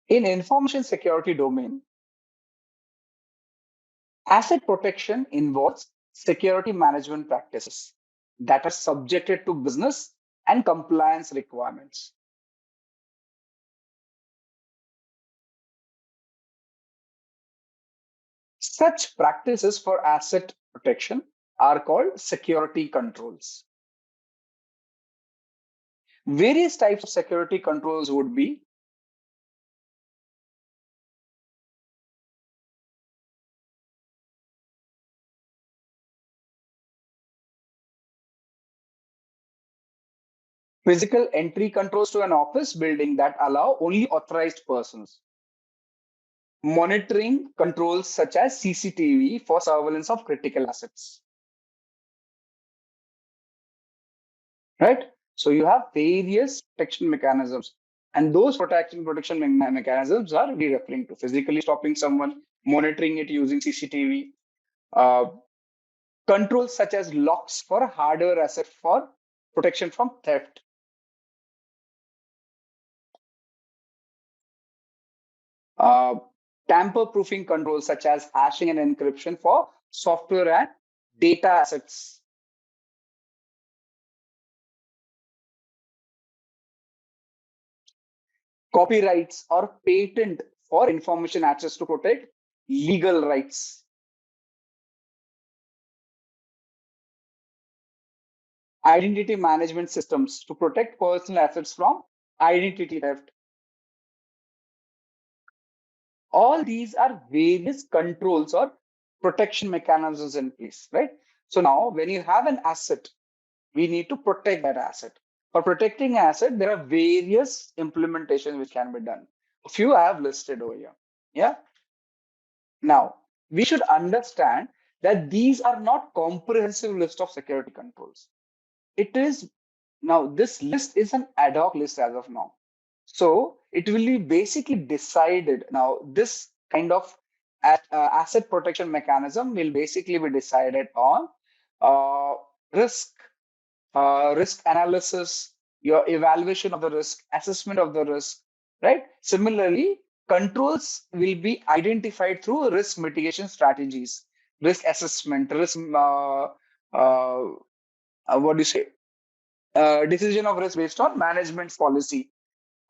In information security domain, asset protection involves security management practices that are subjected to business and compliance requirements. Such practices for asset protection are called security controls. Various types of security controls would be physical entry controls to an office building that allow only authorized persons. Monitoring controls such as CCTV for surveillance of critical assets. Right? So you have various protection mechanisms, and those protection mechanisms are we referring to physically stopping someone, monitoring it using CCTV, controls such as locks for hardware asset for protection from theft. Tamper-proofing controls such as hashing and encryption for software and data assets. Copyrights or patent for information access to protect legal rights. Identity management systems to protect personal assets from identity theft. All these are various controls or protection mechanisms in place, right? So now when you have an asset, We need to protect that asset. For protecting asset, there are various implementations which can be done. A few I have listed over here. Yeah. Now, we should understand that these are not comprehensive list of security controls. It is now this list is an ad hoc list as of now. So it will be basically decided. Now, this kind of asset protection mechanism will basically be decided on uh, risk, risk analysis, your evaluation of the risk, assessment of the risk, right? Similarly, controls will be identified through risk mitigation strategies, risk assessment, risk, what do you say? Decision of risk based on management's policy.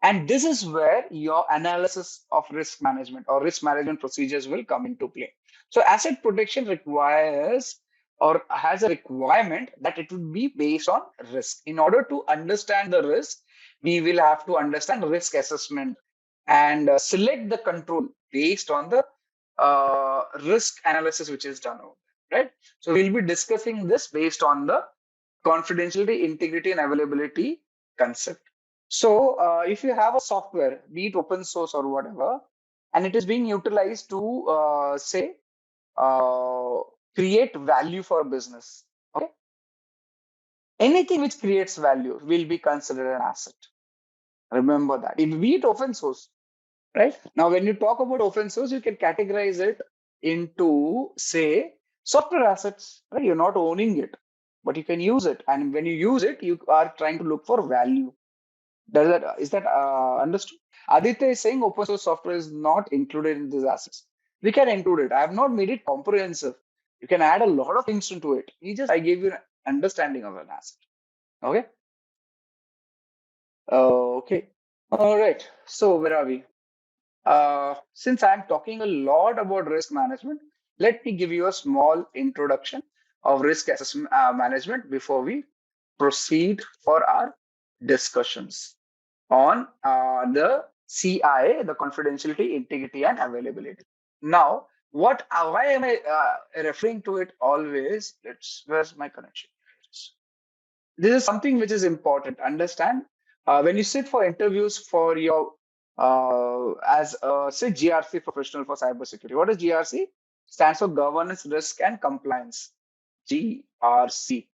And this is where your analysis of risk management or risk management procedures will come into play. So asset protection requires or has a requirement that it would be based on risk. In order to understand the risk, we will have to understand risk assessment and select the control based on the risk analysis which is done over there, right? So we'll be discussing this based on the confidentiality, integrity, and availability concept. So if you have a software, be it open source or whatever, and it is being utilized to say uh, create value for a business, okay? Anything which creates value will be considered an asset. Remember that. It be it open source, right? Now, when you talk about open source, you can categorize it into, say, software assets, right? You're not owning it, but you can use it. And when you use it, you are trying to look for value. Is that understood? Aditya is saying open source software is not included in these assets. We can include it. I have not made it comprehensive. You can add a lot of things into it. I gave you an understanding of an asset. Okay. Okay. All right. So where are we? Since I'm talking a lot about risk management, let me give you a small introduction of risk assessment management before we proceed for our discussions on the CIA, the confidentiality, integrity, and availability. Now, why am I referring to it always? Where's my connection? This is something which is important. Understand when you sit for interviews for your as say GRC professional for cybersecurity. What is GRC? Stands for Governance, Risk, and Compliance. GRC,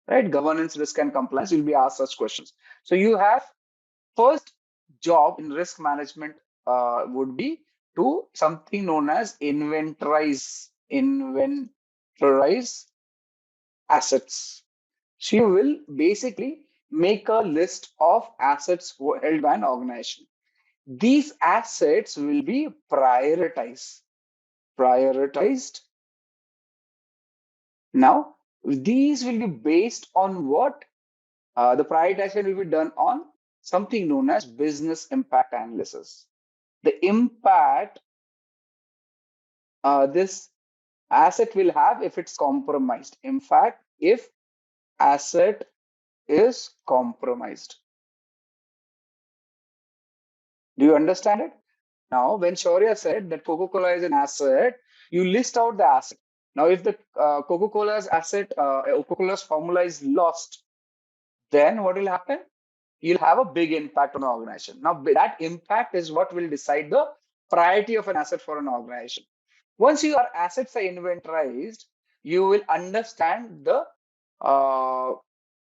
right? Governance, Risk, and Compliance. You'll be asked such questions. So you have first job in risk management would be to something known as inventorize assets. So you will basically make a list of assets held by an organization. These assets will be prioritized. Now, these will be based on what? The prioritization will be done on something known as business impact analysis. The impact this asset will have if it's compromised. In fact, if asset is compromised. Do you understand it? Now, when Shaurya said that Coca-Cola is an asset, you list out the asset. Now, if the Coca-Cola's asset, Coca-Cola's formula is lost, then what will happen? You'll have a big impact on the organization. Now, that impact is what will decide the priority of an asset for an organization. Once your assets are inventorized, you will understand the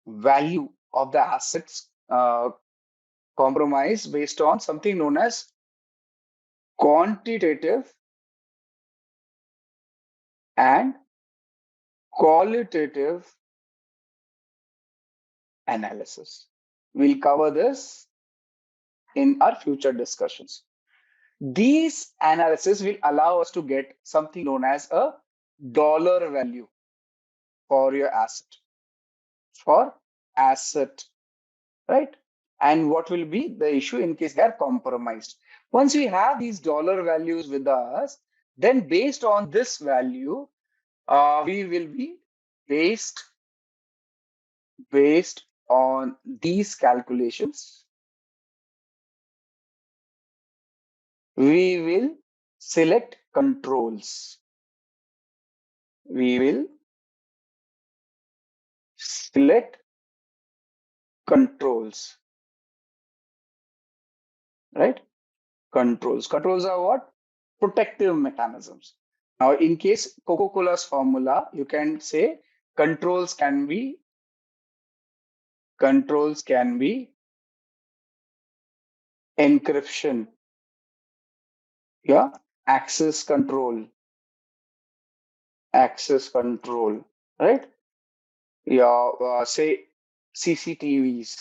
value of the assets compromise based on something known as quantitative and qualitative analysis. We'll cover this in our future discussions. These analysis will allow us to get something known as a dollar value for your asset, right? And what will be the issue in case they are compromised. Once we have these dollar values with us, then based on this value, we will be based on these calculations, we will select controls. We will select controls, right? Controls. Controls are what? Protective mechanisms. Now, in case Coca-Cola's formula, you can say controls can be encryption, yeah, access control, right? Yeah, say CCTVs,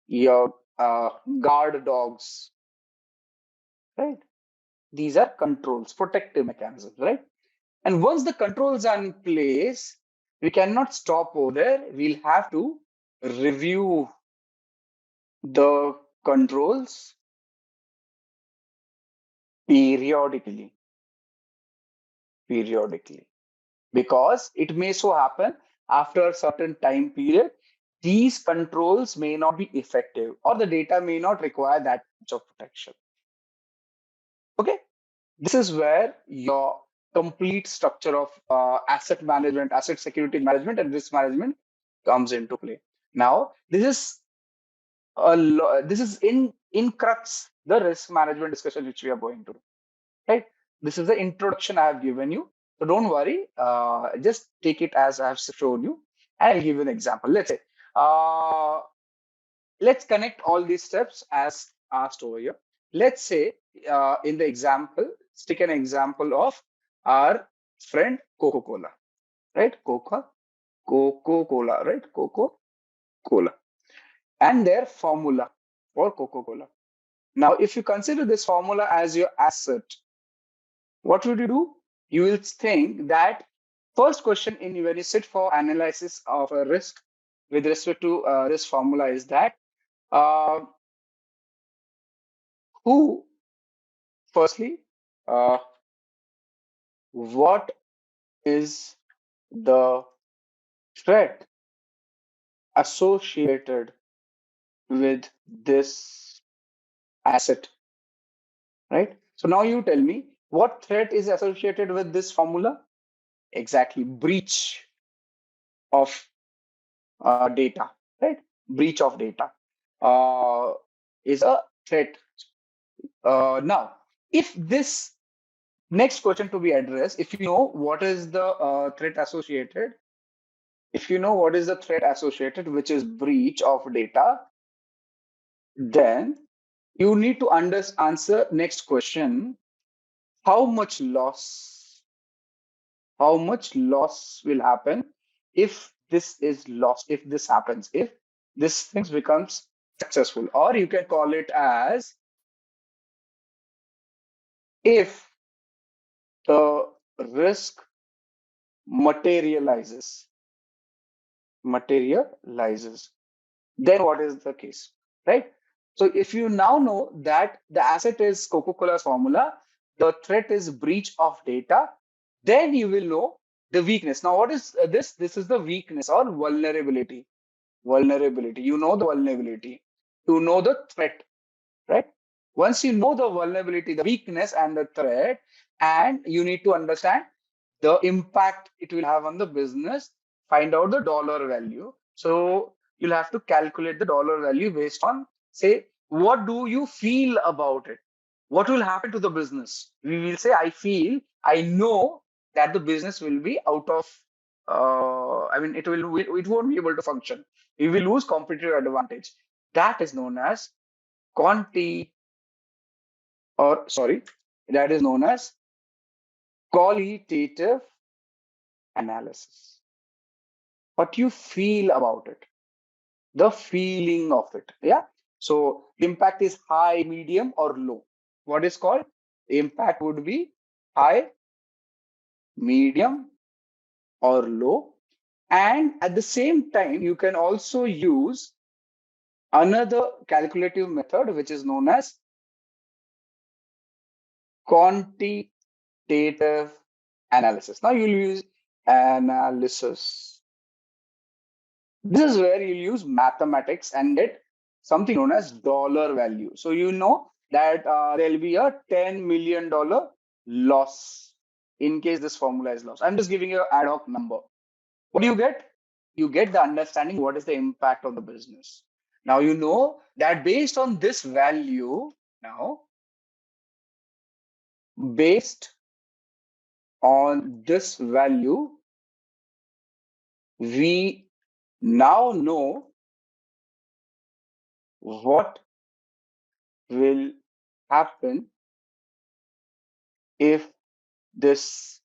your guard dogs, right? These are controls, protective mechanisms, right? And once the controls are in place, we cannot stop over there. We'll have to review the controls periodically, because it may so happen after a certain time period, these controls may not be effective or the data may not require that much of protection. Okay, this is where your complete structure of asset management, asset security management, and risk management comes into play. Now, this is in crux the risk management discussion which we are going to do, right? This is the introduction I have given you, so don't worry, just take it as I have shown you, and I'll give you an example. Let's say let's connect all these steps as asked over here. Let's say in the example, let's take an example of our friend Coca-Cola, right? Coca-Cola, right? Coca-Cola, and their formula for Coca-Cola. Now, if you consider this formula as your asset, what would you do? You will think that first question in when you sit for analysis of a risk with respect to this formula is that uh, who, firstly, uh, what is the threat associated with this asset, right? So now you tell me what threat is associated with this formula? Exactly, breach of data, right? Breach of data is a threat. Now, if this next question to be addressed, if you know what is the threat associated, which is breach of data, then you need to answer next question: how much loss will happen if this is lost, if this happens, if this thing becomes successful, or you can call it as if the risk materializes, then what is the case, right? So if you now know that the asset is Coca-Cola's formula, the threat is breach of data, then you will know the weakness. Now, what is this? This is the weakness or vulnerability. You know the vulnerability. You know the threat, right? Once you know the vulnerability, the weakness, and the threat, and you need to understand the impact it will have on the business, find out the dollar value. So you'll have to calculate the dollar value based on, say, what do you feel about it? What will happen to the business? We will say, I know that the business will be out of, it won't be able to function. We will lose competitive advantage. That is known as quanti, or sorry, that is known as qualitative analysis. What you feel about it, the feeling of it. Yeah. So impact is high, medium, or low. What is called? Impact would be high, medium, or low. And at the same time, you can also use another calculative method, which is known as quantitative analysis. Now you'll use analysis. This is where you use mathematics and get something known as dollar value. So you know that there'll be a $10 million loss in case this formula is lost. I'm just giving you an ad hoc number. What do you get? You get the understanding what is the impact of the business. Now you know that based on this value, based on this value, we now know what will happen if this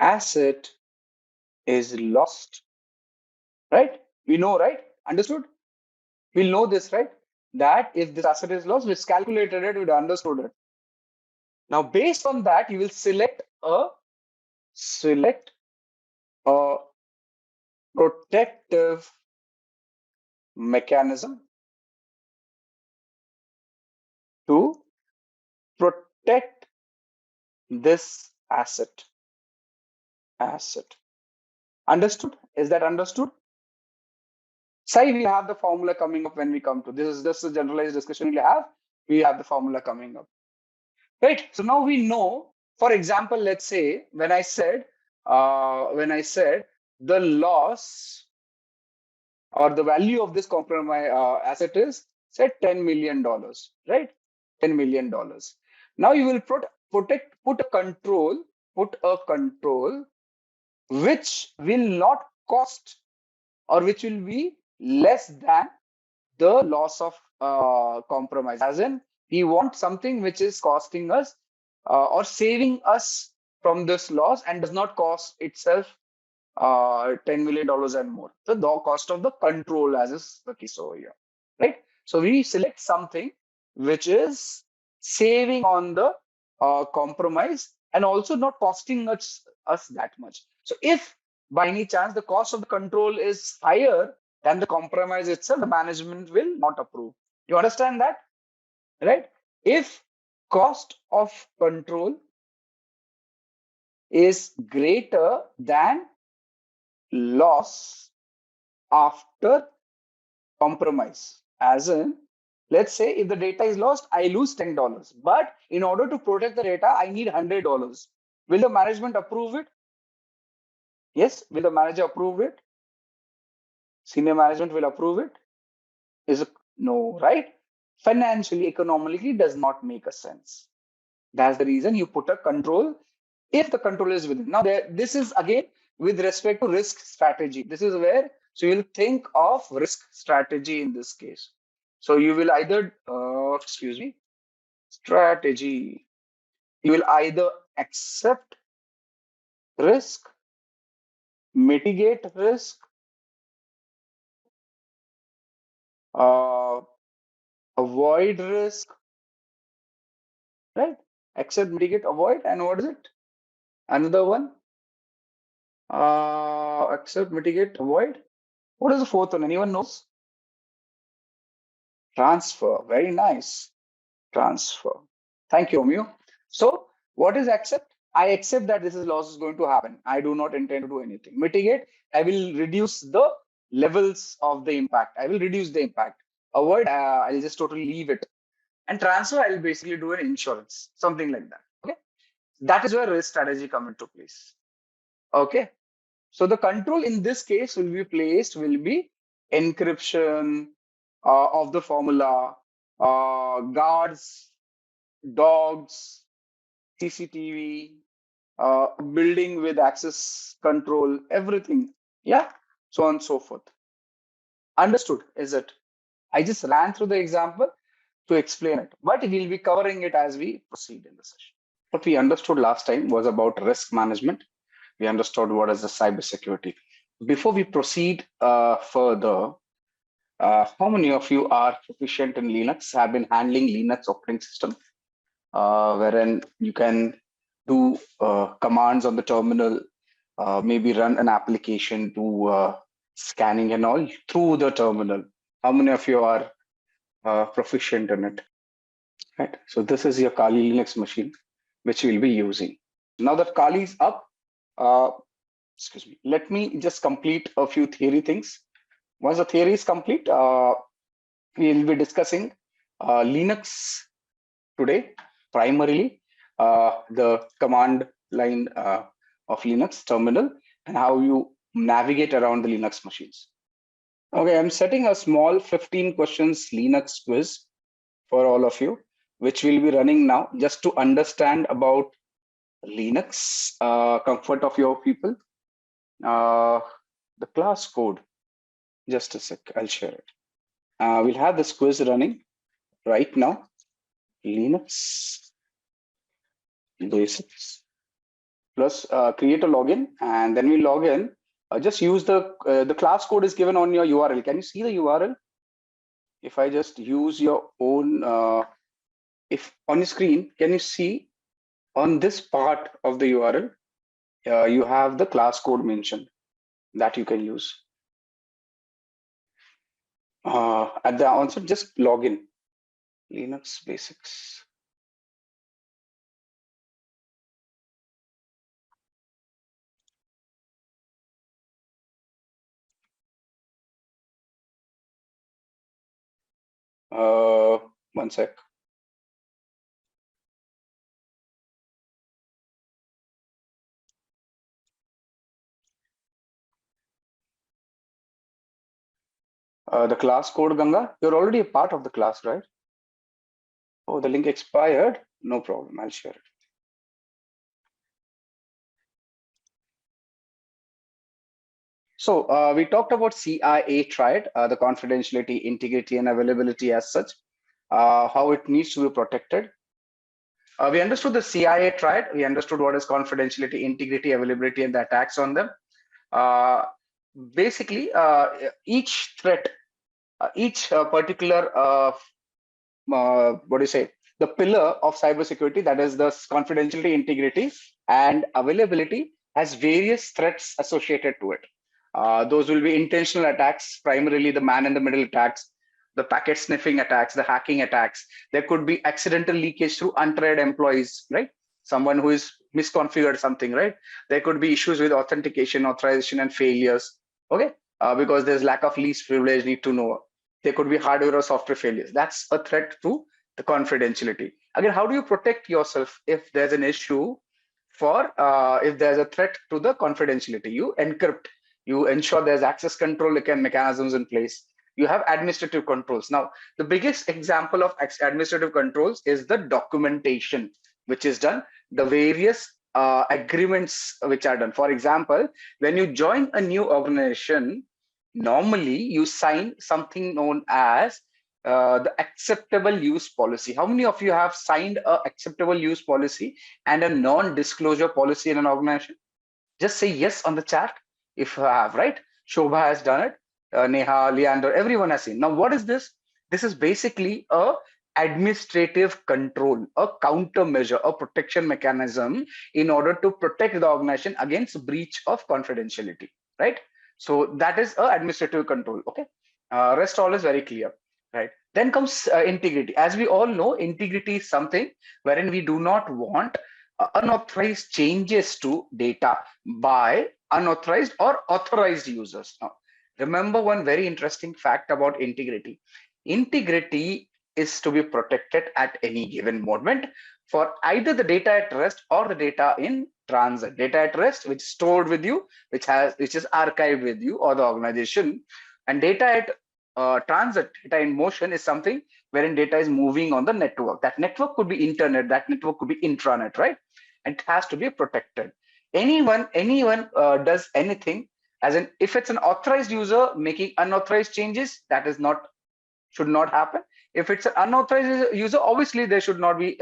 asset is lost, right? We know, right? Understood? We'll know this, right? That if this asset is lost, we've calculated it, we've understood it. Now, based on that, you will select a protective mechanism to protect this asset. Understood? Is that understood? Sai, we'll have the formula coming up when we come to this. Is just a generalized discussion we'll have. We have the formula coming up. Right. So now we know, for example, let's say when I said the loss or the value of this compromise asset is say $10 million, right? $10 million. Now you will put a control which will not cost or which will be less than the loss of compromise. As in, we want something which is costing us or saving us from this loss and does not cost itself $10 million and more. The cost of the control, as is the case over here, right? So we select something which is saving on the compromise and also not costing us that much. So if by any chance the cost of the control is higher than the compromise itself, the management will not approve. You understand that, right? If cost of control is greater than loss after compromise, as in, let's say if the data is lost, I lose $10, but in order to protect the data, I need $100. Will the management approve it? Yes. Will the manager approve it? Senior management will approve it? Is it no, right? Financially, economically, does not make a sense. That's the reason you put a control if the control is within. Now, this is again with respect to risk strategy. This is where, so you'll think of risk strategy in this case. So you will either, strategy. You will either accept risk, mitigate risk, avoid risk, right? Accept, mitigate, avoid, and what is it? Another one. Accept, mitigate, avoid. What is the fourth one? Anyone knows? Transfer. Very nice. Transfer. Thank you, Omio. So what is accept? I accept that this is loss is going to happen. I do not intend to do anything. Mitigate. I will reduce the levels of the impact. I will reduce the impact. Avoid. I'll just totally leave it. And transfer. I'll basically do an insurance. Something like that. Okay. That is where risk strategy come into place. Okay. So the control in this case will be encryption of the formula, guards, dogs, CCTV, building with access control, everything. Yeah, so on and so forth. Understood, is it? I just ran through the example to explain it, but we'll be covering it as we proceed in the session. What we understood last time was about risk management. We understood what is the cybersecurity. Before we proceed further, how many of you are proficient in Linux, have been handling Linux operating system, wherein you can do commands on the terminal, maybe run an application, do scanning and all through the terminal? How many of you are proficient in it? Right. So this is your Kali Linux machine, which we'll be using. Now that Kali is up, let me just complete a few theory things. Once the theory is complete, we'll be discussing Linux today, primarily the command line of Linux terminal and how you navigate around the Linux machines. Okay, I'm setting a small 15 questions Linux quiz for all of you, which will be running now just to understand about Linux, comfort of your people. The class code, just a sec, I'll share it. We'll have this quiz running right now. Linux basics plus create a login, and then we log in. Just use the class code is given on your URL. Can you see the URL? If I just use your own, if on your screen, can you see on this part of the URL, you have the class code mentioned that you can use. At the onset, just log in. Linux basics. One sec. The class code, Ganga, you're already a part of the class, right? Oh, the link expired. No problem. I'll share it. So we talked about CIA triad, the confidentiality, integrity, and availability as such, how it needs to be protected. We understood the CIA triad. We understood what is confidentiality, integrity, availability, and the attacks on them. Basically, each threat, each particular, what do you say, the pillar of cybersecurity, that is the confidentiality, integrity, and availability, has various threats associated to it. Those will be intentional attacks, primarily the man-in-the-middle attacks, the packet sniffing attacks, the hacking attacks. There could be accidental leakage through untrained employees, right? Someone who is misconfigured something, right? There could be issues with authentication, authorization, and failures, okay? Because there's lack of least privilege, need to know. There could be hardware or software failures. That's a threat to the confidentiality. Again, how do you protect yourself if there's an issue for, if there's a threat to the confidentiality? You encrypt, you ensure there's access control mechanisms in place. You have administrative controls. Now, the biggest example of administrative controls is the documentation, which is done, the various agreements which are done. For example, when you join a new organization, normally you sign something known as the acceptable use policy. How many of you have signed a acceptable use policy and a non-disclosure policy in an organization? Just say yes on the chat if you have, right? Shobha has done it. Neha, Leander, everyone has seen. Now, what is this? This is basically a administrative control, a countermeasure, a protection mechanism in order to protect the organization against breach of confidentiality, right? So that is a administrative control, okay? Rest all is very clear, right? Then comes integrity. As we all know, integrity is something wherein we do not want unauthorized changes to data by unauthorized or authorized users. Now, remember one very interesting fact about integrity. Integrity is to be protected at any given moment for either the data at rest or the data in transit. Data at rest, which is stored with you, which is archived with you or the organization, and data at transit, data in motion, is something wherein data is moving on the network. That network could be internet, that network could be intranet, right? And it has to be protected. Anyone does anything, as in if it's an authorized user making unauthorized changes, that is not, should not happen. If it's an unauthorized user, obviously they should not be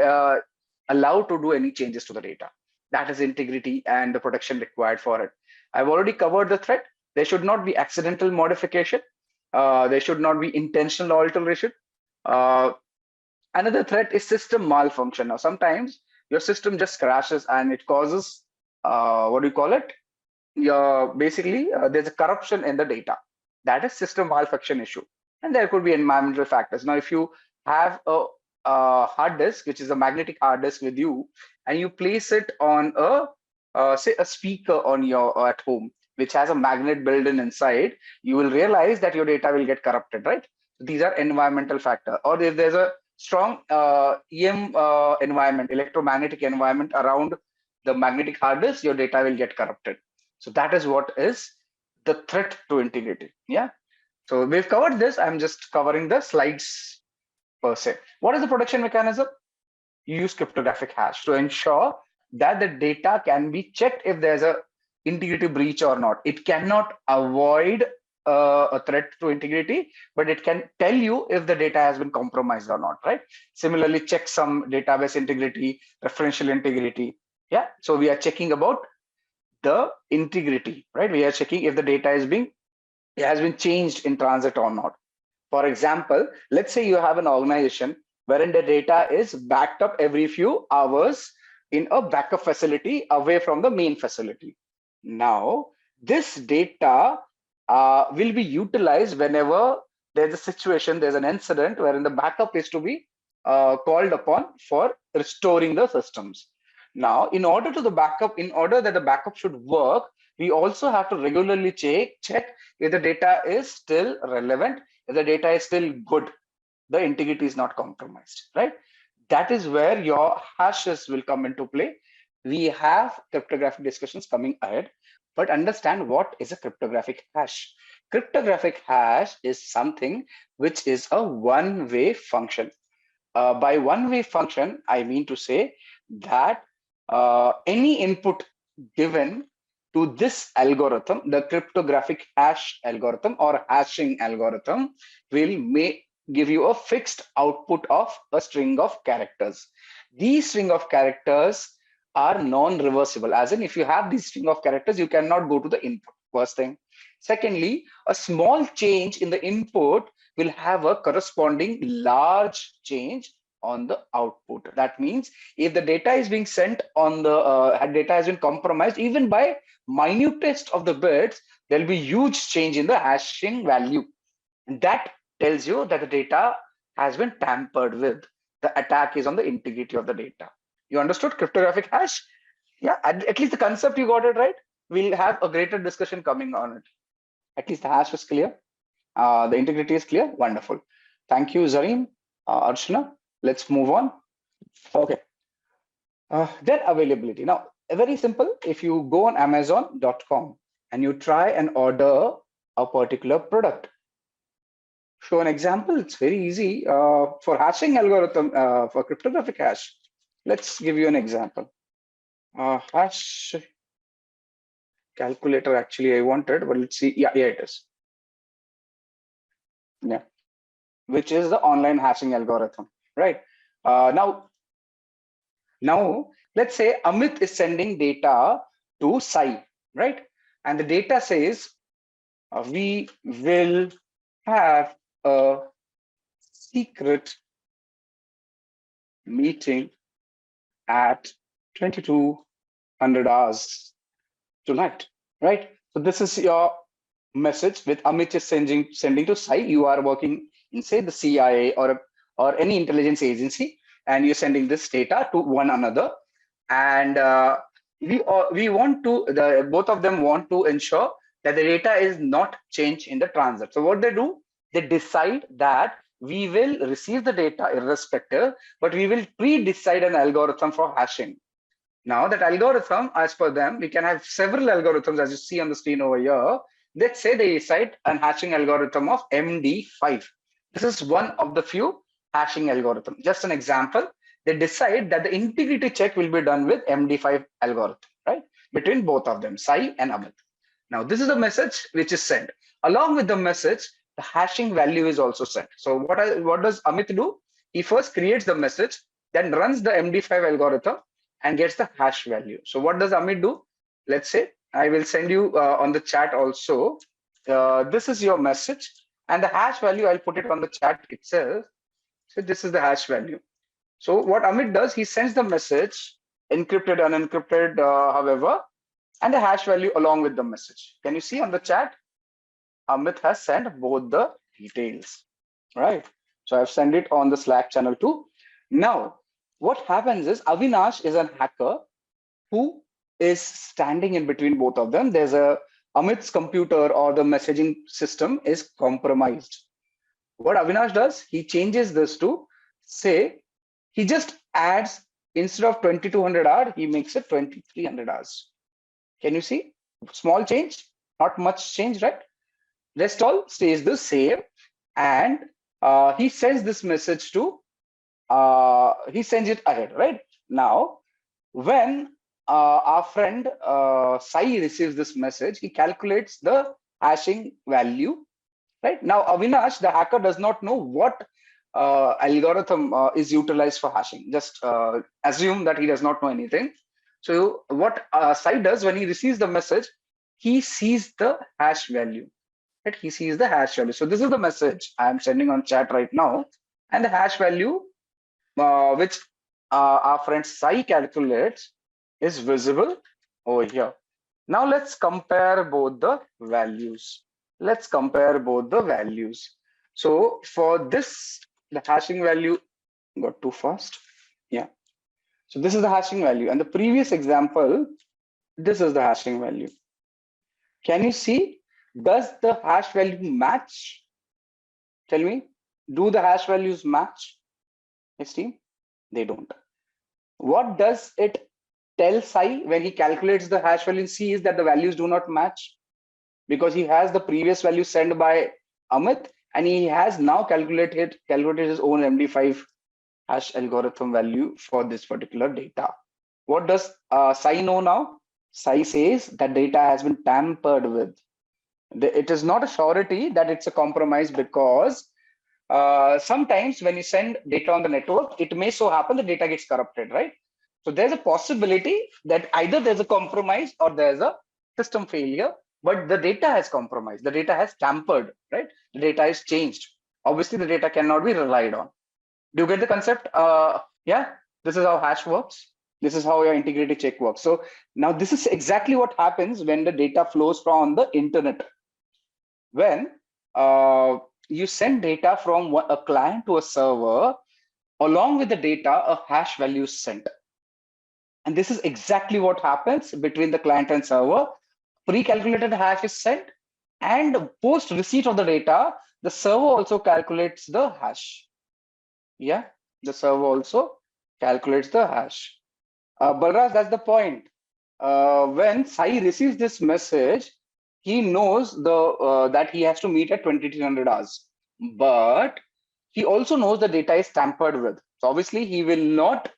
allowed to do any changes to the data. That is integrity and the protection required for it. I've already covered the threat. There should not be accidental modification. There should not be intentional alteration. Another threat is system malfunction. Now, sometimes your system just crashes and it causes, what do you call it? Basically, there's a corruption in the data. That is system malfunction issue. And there could be environmental factors. Now, if you have a hard disk, which is a magnetic hard disk with you, and you place it on say a speaker on your at home, which has a magnet built in inside, you will realize that your data will get corrupted, right? These are environmental factors. Or if there's a strong EM environment, electromagnetic environment around the magnetic hard disk, your data will get corrupted. So that is what is the threat to integrity. Yeah. So we've covered this. I'm just covering the slides per se. What is the protection mechanism? You use cryptographic hash to ensure that the data can be checked if there's a integrity breach or not. It cannot avoid a threat to integrity, but it can tell you if the data has been compromised or not, right? Similarly, check some database integrity, referential integrity. Yeah, so we are checking about the integrity, right? We are checking if the data has been changed in transit or not. For example, let's say you have an organization wherein the data is backed up every few hours in a backup facility away from the main facility. Now, this data will be utilized whenever there's a situation, there's an incident wherein the backup is to be called upon for restoring the systems. Now, in order that the backup should work, we also have to regularly check if the data is still relevant, if the data is still good, the integrity is not compromised, right? That is where your hashes will come into play. We have cryptographic discussions coming ahead, but understand what is a cryptographic hash. Cryptographic hash is something which is a one-way function. By one-way function, I mean to say that any input given to this algorithm, the cryptographic hash algorithm or hashing algorithm, will give you a fixed output of a string of characters. These string of characters are non-reversible, as in if you have these string of characters, you cannot go to the input, first thing. Secondly, a small change in the input will have a corresponding large change on the output. That means if the data is being sent on the data has been compromised, even by minutest of the bits, there will be huge change in the hashing value. That tells you that the data has been tampered with. The attack is on the integrity of the data. You understood cryptographic hash? Yeah, at least the concept you got it right. We'll have a greater discussion coming on it. At least the hash was clear. The integrity is clear. Wonderful. Thank you, Zareem, Archana. Let's move on. Okay. Then availability. Now, very simple. If you go on Amazon.com and you try and order a particular product, show an example. It's very easy for hashing algorithm for cryptographic hash. Let's give you an example. Hash calculator. Actually, I wanted, but let's see. Yeah, here it is. Yeah, which is the online hashing algorithm, right? Now, let's say Amit is sending data to Sai, right? And the data says we will have a secret meeting at 2200 hours tonight, right? So this is your message with Amit is sending to Sai. You are working in, say, the CIA or any intelligence agency, and you're sending this data to one another. And we want to, both of them want to ensure that the data is not changed in the transit. So what they do, they decide that we will receive the data irrespective, but we will pre-decide an algorithm for hashing. Now that algorithm, as per them, we can have several algorithms as you see on the screen over here. Let's say they decide an hashing algorithm of MD5. This is one of the few hashing algorithm. Just an example, they decide that the integrity check will be done with MD5 algorithm, right? Between both of them, Sai and Amit. Now, this is the message which is sent. Along with the message, the hashing value is also sent. So what does Amit do? He first creates the message, then runs the MD5 algorithm and gets the hash value. So what does Amit do? Let's say I will send you on the chat also. This is your message, and the hash value I'll put it on the chat itself. So this is the hash value. So what Amit does, he sends the message encrypted, unencrypted, however, and the hash value along with the message. Can you see on the chat? Amit has sent both the details, right? So I've sent it on the Slack channel too. Now, what happens is Avinash is a hacker who is standing in between both of them. There's Amit's computer or the messaging system is compromised. What Avinash does, he changes this to, say, he just adds, instead of 2200 hours, he makes it 2300 hours. Can you see? Small change, not much change, right? Rest all stays the same, and he sends this message to he sends it ahead. Right now, when our friend Sai receives this message, he calculates the hashing value. Right now, Avinash, the hacker, does not know what algorithm is utilized for hashing. Just assume that he does not know anything. So what Sai does when he receives the message, he sees the hash value. Right? He sees the hash value. So this is the message I am sending on chat right now, and the hash value which our friend Sai calculates is visible over here. Now let's compare both the values. Let's compare both the values. So for this, the hashing value got too fast. Yeah. So this is the hashing value. And the previous example, this is the hashing value. Can you see? Does the hash value match? Tell me, do the hash values match? Yes, team? They don't. What does it tell Sai when he calculates the hash value in C is that the values do not match, because he has the previous value sent by Amit and he has now calculated his own MD5 hash algorithm value for this particular data. What does Sai know now? Sai says that data has been tampered with. It is not a surety that it's a compromise, because sometimes when you send data on the network, it may so happen the data gets corrupted, right? So there's a possibility that either there's a compromise or there's a system failure, but the data has compromised, the data has tampered, right? The data is changed. Obviously, the data cannot be relied on. Do you get the concept? Yeah, this is how hash works. This is how your integrity check works. So now this is exactly what happens when the data flows from the internet. When you send data from a client to a server, along with the data, a hash value is sent. And this is exactly what happens between the client and server. Pre-calculated hash is sent, and post receipt of the data, the server also calculates the hash. Yeah, the server also calculates the hash. Balraj, that's the point. When Sai receives this message, he knows that he has to meet at 2300 hours, but he also knows the data is tampered with. So obviously he will not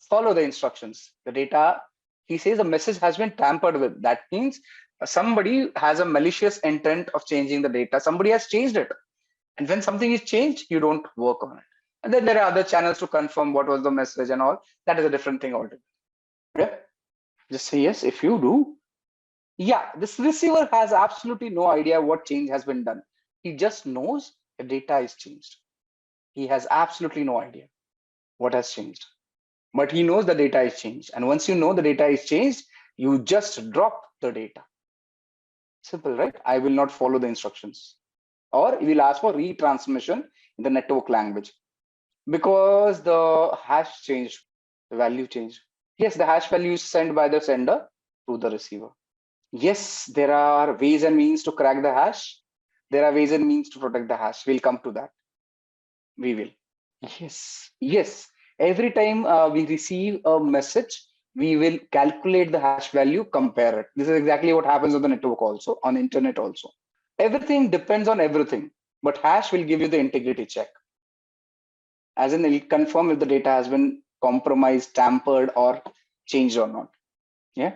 follow the instructions. The data, he says the message has been tampered with. That means somebody has a malicious intent of changing the data. Somebody has changed it. And when something is changed, you don't work on it. And then there are other channels to confirm what was the message and all. That is a different thing altogether. Yeah? Just say yes if you do. Yeah, this receiver has absolutely no idea what change has been done. He just knows the data is changed. He has absolutely no idea what has changed. But he knows the data is changed. And once you know the data is changed, you just drop the data. Simple, right? I will not follow the instructions. Or we will ask for retransmission in the network language, because the hash changed, the value changed. Yes, the hash value is sent by the sender to the receiver. Yes, there are ways and means to crack the hash. There are ways and means to protect the hash. We'll come to that. We will. Yes. Every time we receive a message, we will calculate the hash value, compare it. This is exactly what happens on the network also, on internet also. Everything depends on everything, but hash will give you the integrity check. As in, it will confirm if the data has been compromised, tampered, or changed or not. Yeah.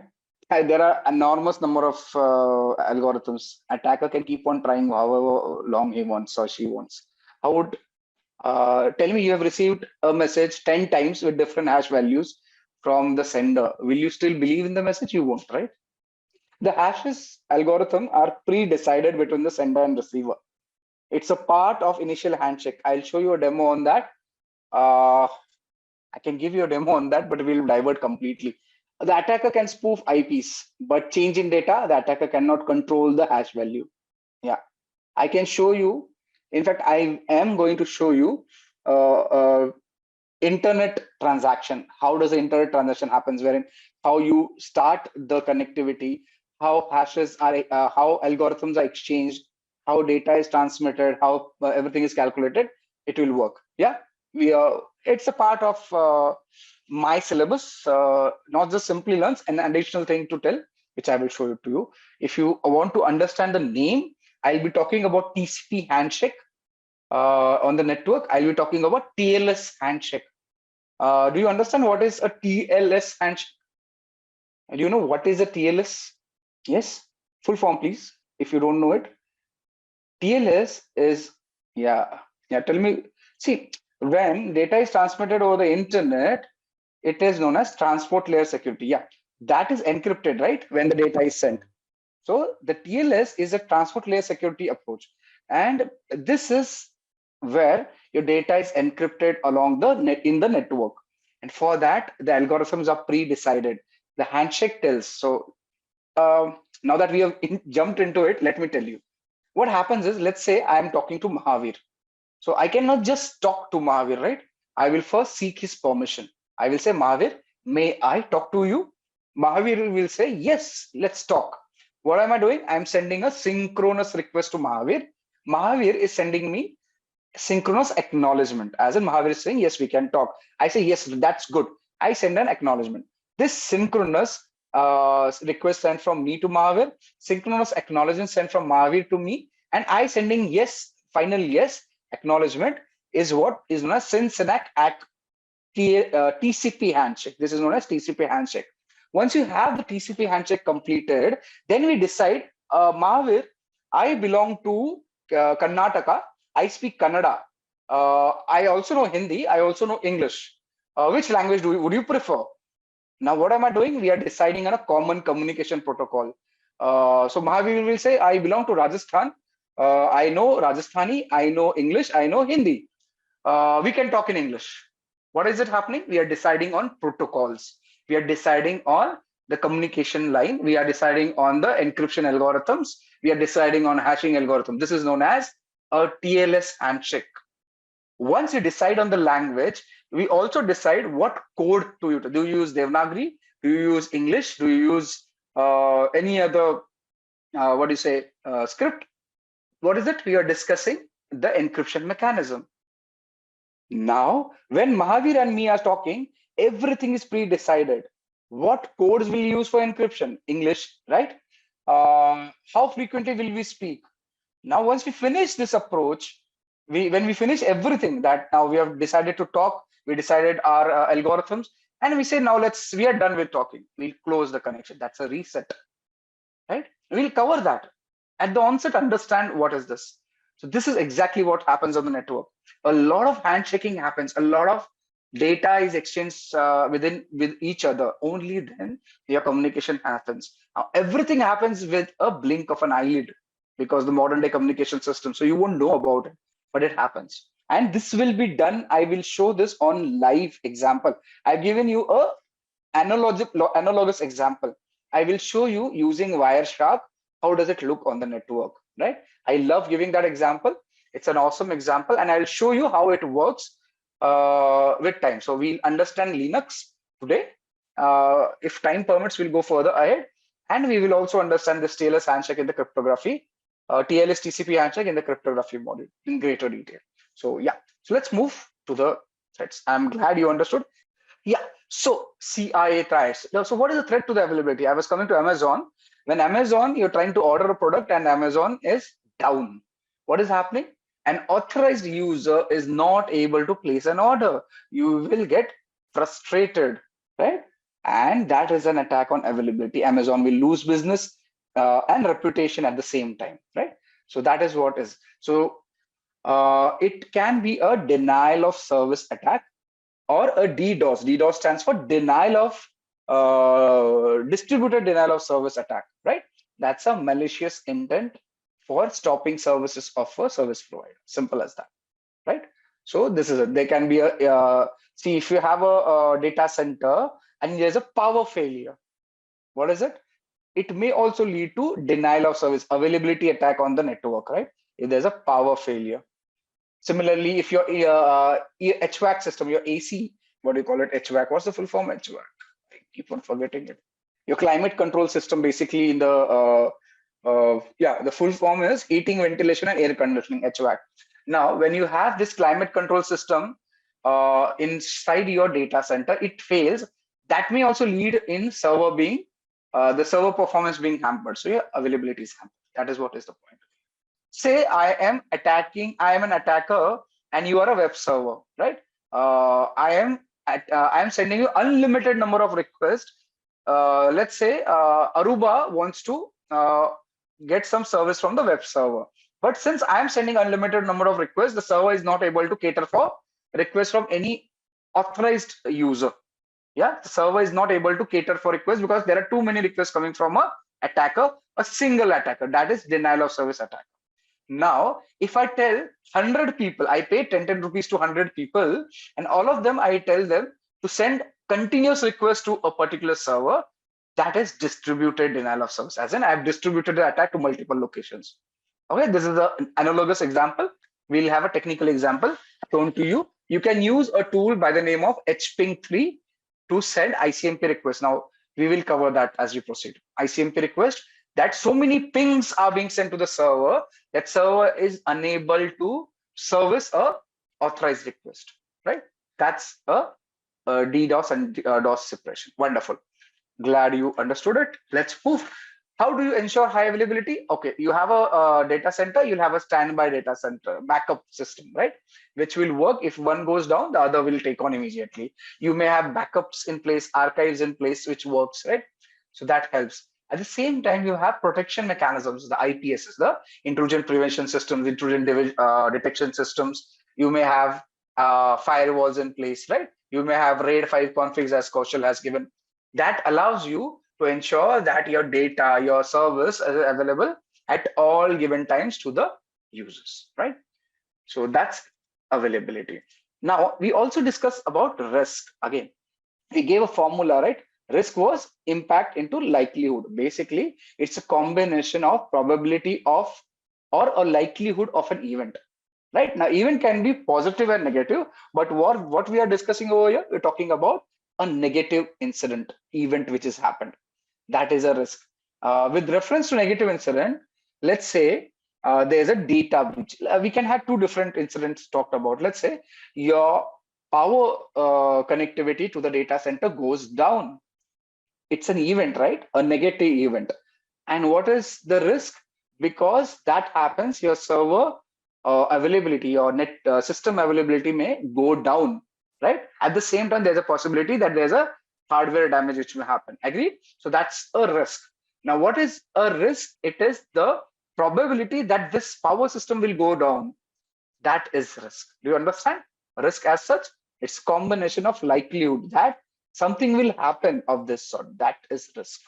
There are enormous number of algorithms. Attacker can keep on trying however long he wants or she wants. How would tell me you have received a message 10 times with different hash values from the sender. Will you still believe in the message? You won't, right? The hashes algorithm are pre-decided between the sender and receiver. It's a part of initial handshake. I'll show you a demo on that. I can give you a demo on that, but we'll divert completely. The attacker can spoof IPs, but change in data, the attacker cannot control the hash value. Yeah, I can show you. In fact, I am going to show you internet transaction. How does the internet transaction happens? Wherein how you start the connectivity, how hashes are, how algorithms are exchanged, how data is transmitted, how everything is calculated. It will work. Yeah, it's a part of my syllabus, not just Simplilearn. An additional thing to tell, which I will show it to you. If you want to understand the name, I'll be talking about TCP handshake on the network. I'll be talking about TLS handshake. Do you understand what is a TLS handshake? Do you know what is a TLS? Yes, full form, please. If you don't know it, TLS is, yeah. Tell me. See, when data is transmitted over the internet, it is known as transport layer security. Yeah, that is encrypted, right? When the data is sent. So the TLS is a transport layer security approach, and this is where your data is encrypted along the net in the network. And for that, the algorithms are pre-decided. The handshake tells. So now that we have jumped into it, let me tell you what happens is, let's say I am talking to Mahavir. So I cannot just talk to Mahavir, right? I will first seek his permission. I will say, Mahavir, may I talk to you? Mahavir will say, yes, let's talk. What am I doing? I'm sending a synchronous request to Mahavir. Mahavir is sending me synchronous acknowledgement, as in Mahavir is saying, yes, we can talk. I say, yes, that's good. I send an acknowledgement. This synchronous request sent from me to Mahavir, synchronous acknowledgement sent from Mahavir to me, and I sending yes, final yes acknowledgement is what is known as Sync-Synac TCP handshake. This is known as TCP handshake. Once you have the TCP handshake completed, then we decide, Mahavir, I belong to Karnataka. I speak Kannada. I also know Hindi. I also know English. Which language would you prefer? Now, what am I doing? We are deciding on a common communication protocol. So Mahavir will say, I belong to Rajasthan. I know Rajasthani. I know English. I know Hindi. We can talk in English. What is it happening? We are deciding on protocols. We are deciding on the communication line. We are deciding on the encryption algorithms. We are deciding on hashing algorithm. This is known as a TLS handshake. Once you decide on the language, we also decide what code to use. Do you use Devanagari? Do you use English? Do you use any other, script? What is it? We are discussing the encryption mechanism. Now, when Mahavir and me are talking, everything is pre-decided. What codes we use for encryption? English, right? How frequently will we speak? Now, once we finish this approach, when we finish everything that now we have decided to talk, we decided our algorithms, and we say, now we are done with talking. We'll close the connection. That's a reset, right? We'll cover that. At the onset, understand what is this. So this is exactly what happens on the network. A lot of handshaking happens. A lot of data is exchanged with each other. Only then your communication happens. Now, everything happens with a blink of an eyelid because the modern day communication system. So you won't know about it, but it happens. And this will be done. I will show this on live example. I've given you a analogous example. I will show you using Wireshark. How does it look on the network, right? I love giving that example. It's an awesome example, and I'll show you how it works with time. So we'll understand Linux today. If time permits, we'll go further ahead, and we will also understand this TLS handshake in the cryptography, TLS TCP handshake in the cryptography module in greater detail. So yeah, so let's move to the threats. I'm glad you understood. Yeah, so CIA threats. So what is the threat to the availability? I was coming to Amazon. When Amazon, you're trying to order a product and Amazon is down. What is happening? An authorized user is not able to place an order. You will get frustrated, right? And that is an attack on availability. Amazon will lose business and reputation at the same time, right? So that is what is. So it can be a denial of service attack or a DDoS. DDoS stands for denial of distributed denial of service attack, right? That's a malicious intent for stopping services of a service provider. Simple as that, right? So this is it. There can be see, if you have a data center and there's a power failure, what is it? It may also lead to denial of service, availability attack on the network, right? If there's a power failure. Similarly, if your HVAC system, your AC, what do you call it? HVAC. What's the full form? HVAC. I keep on forgetting it. Your climate control system, basically in the the full form is heating, ventilation, and air conditioning, HVAC. Now, when you have this climate control system inside your data center, it fails. That may also lead in server being the server performance being hampered. So your availability is hampered. That is what is the point. say I am an attacker, and you are a web server, right? I am sending you unlimited number of requests. Let's say Aruba wants to get some service from the web server. But since I am sending unlimited number of requests, the server is not able to cater for requests from any authorized user. Yeah, the server is not able to cater for requests because there are too many requests coming from a single attacker. That is denial of service attack. Now, if I tell 100 people, I pay 10 rupees to 100 people, and all of them, I tell them to send continuous requests to a particular server, that is distributed denial of service. As in, I've distributed the attack to multiple locations. Okay, this is an analogous example. We'll have a technical example shown to you. You can use a tool by the name of hping3 to send ICMP requests. Now, we will cover that as we proceed. ICMP request, that so many pings are being sent to the server that server is unable to service a authorized request, right? That's a DDoS and DOS suppression. Wonderful. Glad you understood it. Let's move. How do you ensure high availability? Okay, you have a data center, you'll have a standby data center backup system, right? Which will work. If one goes down, the other will take on immediately. You may have backups in place, archives in place, which works, right? So that helps. At the same time, you have protection mechanisms, the IPSs, the intrusion prevention systems, intrusion detection systems. You may have firewalls in place, right? You may have RAID 5 configs as Kaushal has given. That allows you to ensure that your data, your service is available at all given times to the users, right? So that's availability. Now, we also discussed about risk. Again, we gave a formula, right? Risk was impact into likelihood. Basically, it's a combination of probability of or a likelihood of an event. Right now, event can be positive and negative, but what we are discussing over here, we're talking about a negative incident event which has happened. That is a risk. With reference to negative incident, let's say there's a data breach. We can have two different incidents talked about. Let's say your power connectivity to the data center goes down. It's an event, right? A negative event. And what is the risk? Because that happens, your server availability or net system availability may go down, right? At the same time, there's a possibility that there's a hardware damage which will happen. Agree? So that's a risk. Now, what is a risk? It is the probability that this power system will go down. That is risk. Do you understand? Risk as such, it's combination of likelihood that something will happen of this sort. That is risk.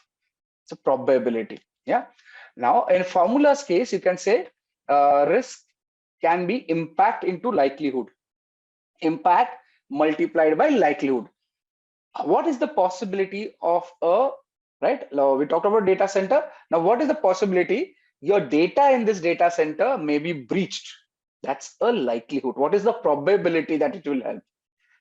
It's a probability. Yeah. Now, in formula's case, you can say risk can be impact into likelihood. Impact multiplied by likelihood. What is the possibility of a, right? Now, we talked about data center. Now, what is the possibility your data in this data center may be breached? That's a likelihood. What is the probability that it will help?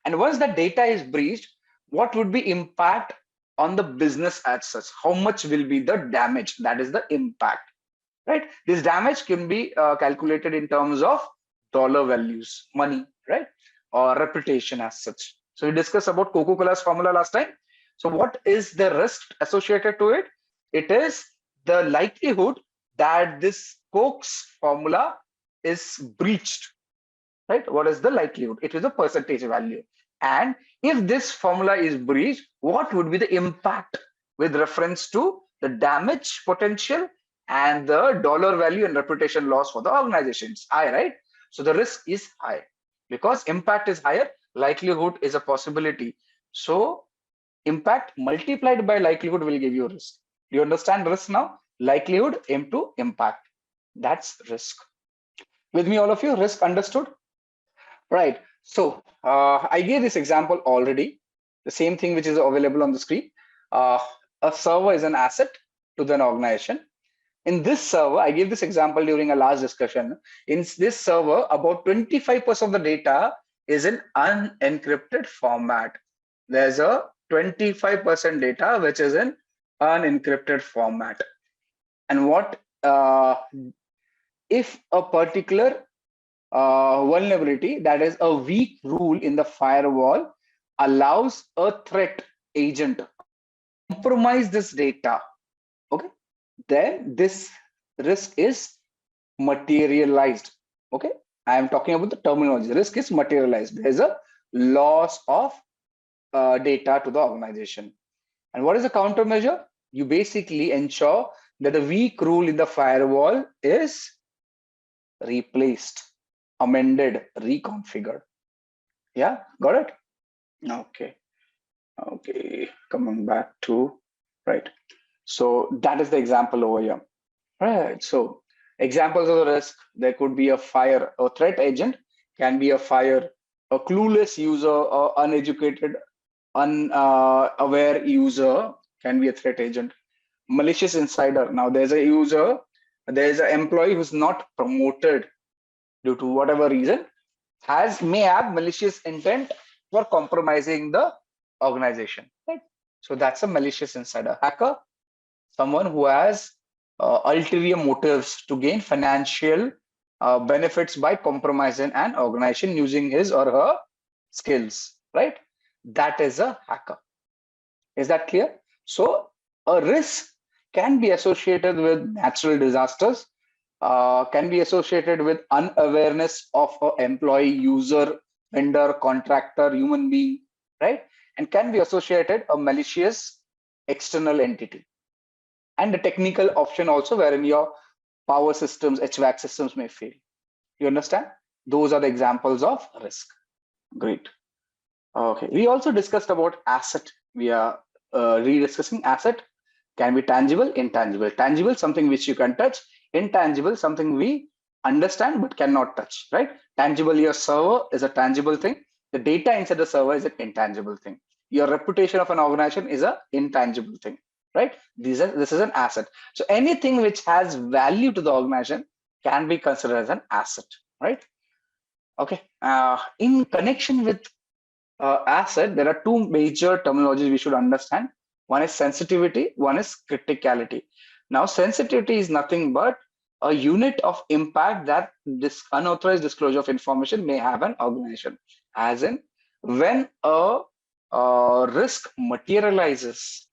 And once the data is breached, what would be impact on the business as such? How much will be the damage? That is the impact, right? This damage can be calculated in terms of dollar values, money, right? Or reputation as such. So we discussed about Coca-Cola's formula last time. So what is the risk associated to it? It is the likelihood that this Coke's formula is breached, right? What is the likelihood? It is a percentage value. And if this formula is breached, what would be the impact with reference to the damage potential and the dollar value and reputation loss for the organization? It's high, right? So the risk is high because impact is higher, likelihood is a possibility. So impact multiplied by likelihood will give you risk. Do you understand risk now? Likelihood into impact. That's risk. With me, all of you, risk understood? Right. So I gave this example already, the same thing which is available on the screen. A server is an asset to an organization. In this server, I gave this example during a last discussion. In this server, about 25% of the data is in unencrypted format. There's a 25% data which is in unencrypted format. And what if a particular vulnerability, that is a weak rule in the firewall, allows a threat agent compromise this data, okay, then this risk is materialized. Okay, I am talking about the terminology. Risk is materialized. There is a loss of data to the organization. And what is the countermeasure? You basically ensure that the weak rule in the firewall is replaced, amended, reconfigured. Yeah, got it? Okay. Okay, coming back to, right. So that is the example over here. Right. So examples of the risk, there could be a fire, a threat agent can be a fire, a clueless user, or uneducated, unaware user can be a threat agent. Malicious insider. Now there's a user, there's an employee who's not promoted due to whatever reason, may have malicious intent for compromising the organization. Right. So that's a malicious insider. Hacker, someone who has ulterior motives to gain financial benefits by compromising an organization using his or her skills, right? That is a hacker. Is that clear? So a risk can be associated with natural disasters, can be associated with unawareness of an employee, user, vendor, contractor, human being, right? And can be associated a malicious external entity. And the technical option also, wherein your power systems, HVAC systems may fail. You understand? Those are the examples of risk. Great. Okay. We also discussed about asset. We are rediscussing asset. Can be tangible, intangible. Tangible, something which you can touch. Intangible, something we understand but cannot touch, right? Tangible, your server is a tangible thing. The data inside the server is an intangible thing. Your reputation of an organization is an intangible thing, right? This is an asset. So anything which has value to the organization can be considered as an asset, right? Okay. In connection with asset, there are two major terminologies we should understand. One is sensitivity, one is criticality. Now, sensitivity is nothing but a unit of impact that this unauthorized disclosure of information may have an organization. As in, when a risk materializes,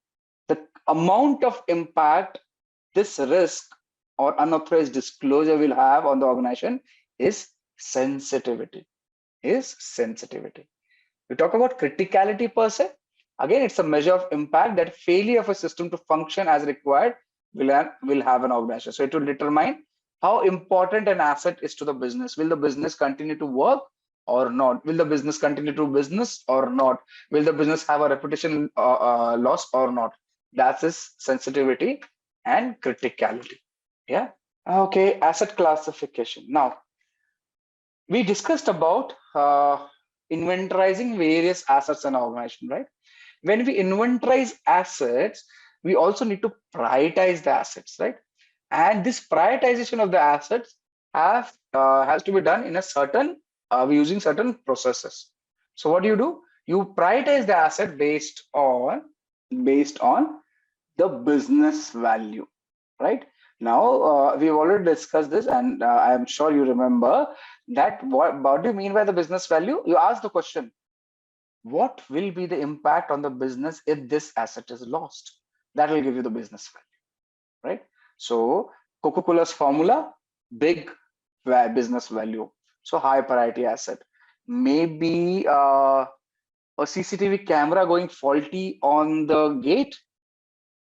the amount of impact this risk or unauthorized disclosure will have on the organization is sensitivity. We talk about criticality per se. Again, it's a measure of impact that failure of a system to function as required will have an organization. So it will determine how important an asset is to the business. Will the business continue to work or not? Will the business continue to business or not? Will the business have a reputation loss or not? That is sensitivity and criticality. Yeah. Okay. Asset classification. Now, we discussed about inventorizing various assets in an organization, right? When we inventorize assets, we also need to prioritize the assets, right? And this prioritization of the assets has to be done in a certain using certain processes. So what do? You prioritize the asset based on the business value, right? Now we've already discussed this, and I am sure you remember that. What do you mean by the business value? You ask the question, what will be the impact on the business if this asset is lost? That will give you the business value, right? So Coca-Cola's formula, big business value. So high priority asset. Maybe a CCTV camera going faulty on the gate,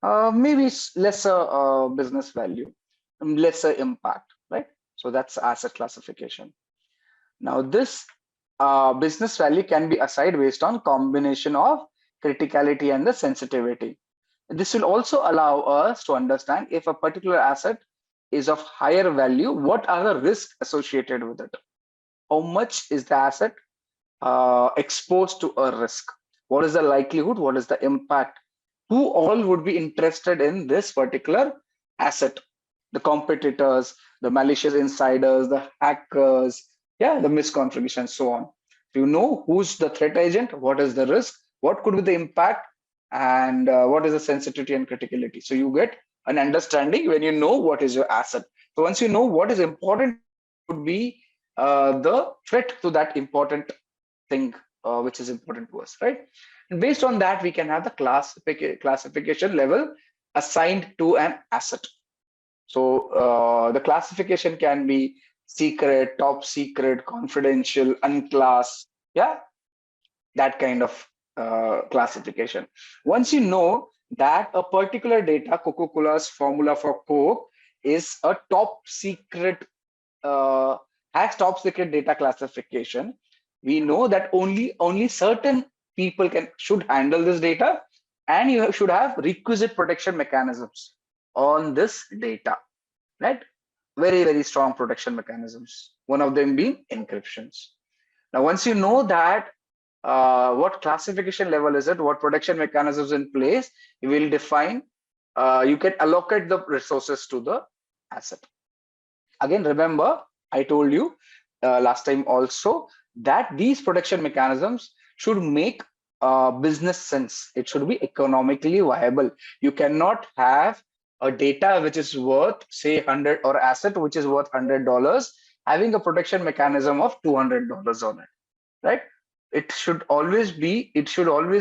maybe it's lesser business value, lesser impact, right? So that's asset classification. Now this business value can be assigned based on combination of criticality and the sensitivity. This will also allow us to understand if a particular asset is of higher value, what are the risks associated with it? How much is the asset exposed to a risk? What is the likelihood? What is the impact? Who all would be interested in this particular asset? The competitors, the malicious insiders, the hackers, yeah, the misconfiguration, so on. You know who's the threat agent, what is the risk, what could be the impact, and what is the sensitivity and criticality. So you get an understanding when you know what is your asset. So once you know what is important, would be the threat to that important thing, which is important to us, right? And based on that, we can have the classification level assigned to an asset. So the classification can be secret, top secret, confidential, unclass. Yeah, that kind of classification. Once you know that a particular data, Coca-Cola's formula for Coke, is a top secret, uh, has top secret data classification, we know that only certain people should handle this data, and you should have requisite protection mechanisms on this data, right? Very, very strong protection mechanisms. One of them being encryptions. Now, once you know that, what classification level is it, what protection mechanisms in place, you will define, you can allocate the resources to the asset. Again, remember, I told you last time also that these protection mechanisms should make business sense. It should be economically viable. You cannot have a data which is worth, say, 100, or asset which is worth $100, having a protection mechanism of $200 on it, right? It should always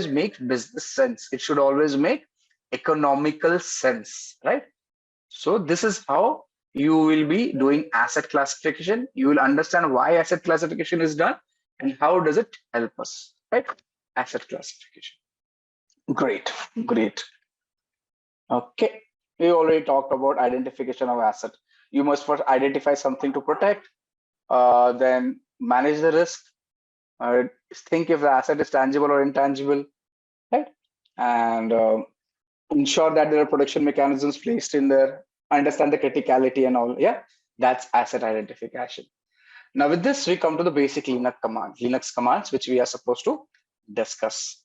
make business sense. It should always make economical sense, right? So this is how you will be doing asset classification. You will understand why asset classification is done and how does it help us, right? Asset classification. Great, great. Okay, we already talked about identification of asset. You must first identify something to protect, then manage the risk, think if the asset is tangible or intangible, right? And ensure that there are protection mechanisms placed in there, understand the criticality and all. Yeah, that's asset identification. Now with this, we come to the basic Linux commands, which we are supposed to discuss,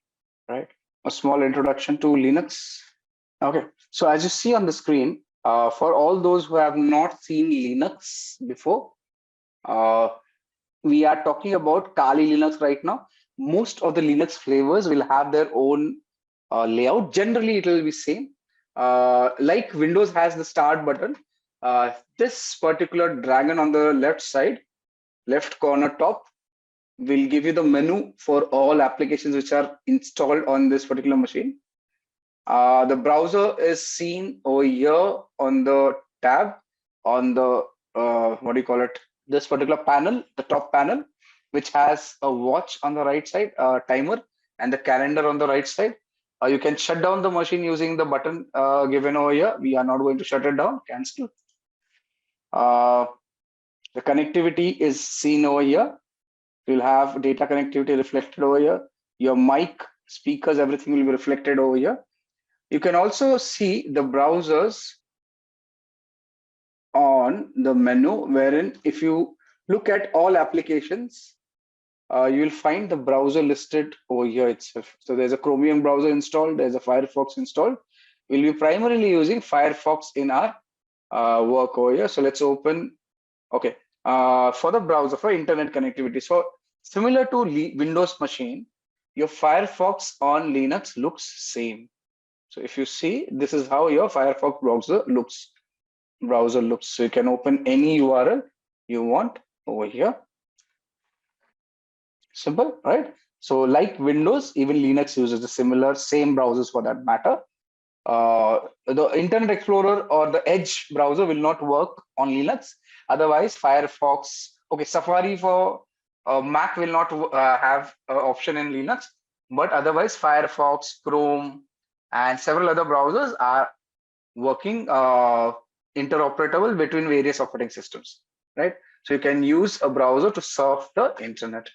right? A small introduction to Linux. Okay, so as you see on the screen, for all those who have not seen Linux before, uh, we are talking about Kali Linux right now. Most of the Linux flavors will have their own layout. Generally, it will be same. Like Windows has the start button. This particular dragon on the left side, left corner top, will give you the menu for all applications which are installed on this particular machine. The browser is seen over here on the tab, on the what do you call it? This particular panel, the top panel, which has a watch on the right side, a timer, and the calendar on the right side. You can shut down the machine using the button given over here. We are not going to shut it down. Cancel. Uh, the connectivity is seen over here. You'll have data connectivity reflected over here. Your mic, speakers, everything will be reflected over here. You can also see the browsers on the menu, wherein if you look at all applications, you will find the browser listed over here itself. So there's a Chromium browser installed, there's a Firefox installed. We'll be primarily using Firefox in our work over here. So let's open, okay, for the browser, for internet connectivity. So similar to Windows machine, your Firefox on Linux looks same. So if you see, this is how your Firefox browser looks. So you can open any URL you want over here. Simple, right? So like Windows, even Linux uses the same browsers for that matter. The Internet Explorer or the Edge browser will not work on Linux. Otherwise, Firefox, okay, Safari for Mac will not have an option in Linux, but otherwise Firefox, Chrome, and several other browsers are working interoperable between various operating systems, right? So you can use a browser to surf the internet.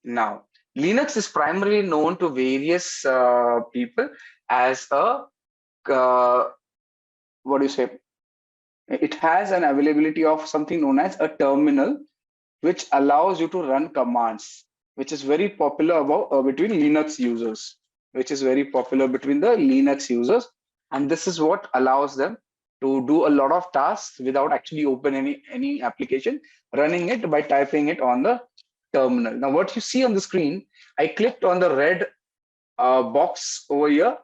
Now, Linux is primarily known to various people as a what do you say? It has an availability of something known as a terminal, which allows you to run commands, which is very popular between Linux users, and this is what allows them to do a lot of tasks without actually open any application, running it by typing it on the terminal. Now, what you see on the screen, I clicked on the red box over here,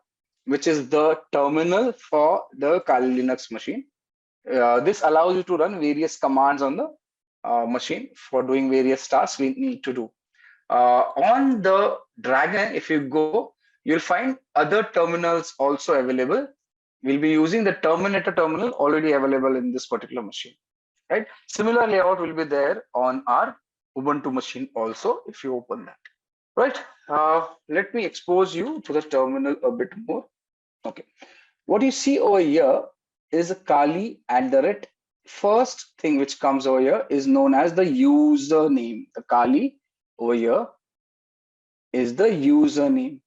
which is the terminal for the Kali Linux machine. This allows you to run various commands on the machine for doing various tasks we need to do. On the Dragon, if you go, you'll find other terminals also available. We'll be using the Terminator terminal already available in this particular machine, right? Similar layout will be there on our Ubuntu machine also if you open that, right? Let me expose you to the terminal a bit more. Okay, what you see over here is a Kali, and the first thing which comes over here is known as the username. The Kali over here is the username,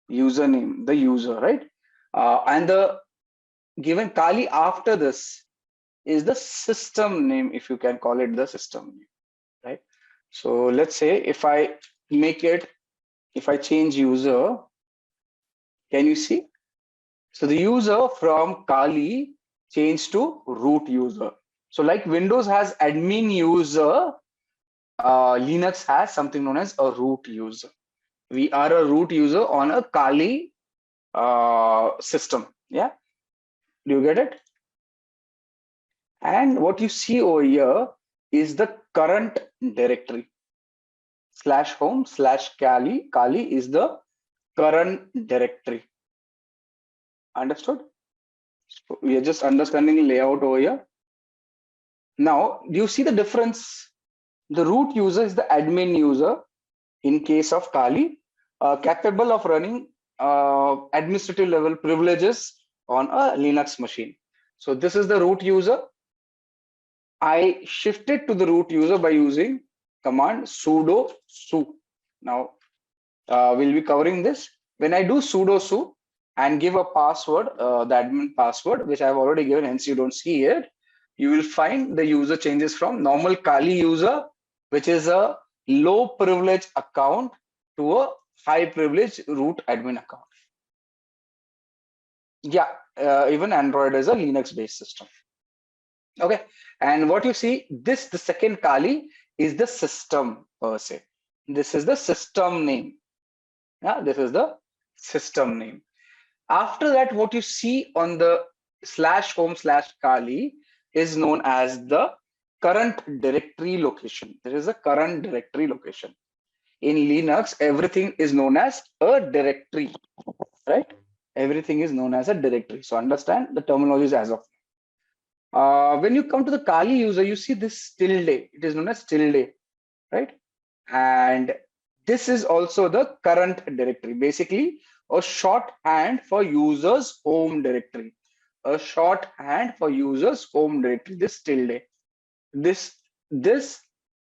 the user, right? And the given Kali after this is the system name, if you can call it the system name, right? So let's say if I change user, can you see? So the user from Kali changed to root user. So like Windows has admin user, Linux has something known as a root user. We are a root user on a Kali system. Yeah, do you get it? And what you see over here is the current directory. /home/Kali. Kali is the current directory. Understood? So we are just understanding layout over here. Now, do you see the difference? The root user is the admin user in case of Kali, capable of running administrative level privileges on a Linux machine. So this is the root user. I shifted to the root user by using command sudo su. Now we'll be covering this. When I do sudo su and give a password, the admin password, which I've already given, hence you don't see it, you will find the user changes from normal Kali user, which is a low privilege account, to a high privilege root admin account. Yeah, even Android is a Linux based system. Okay, and what you see, the second Kali is the system per se. This is the system name. Yeah, this is the system name. After that, what you see on the /home/Kali is known as the current directory location. There is a current directory location. In Linux, everything is known as a directory, right? Everything is known as a directory. So understand the terminologies as of when you come to the Kali user, you see this tilde. It is known as tilde, right? And this is also the current directory. Basically, a shorthand for users home directory. A shorthand for users home directory. This tilde. This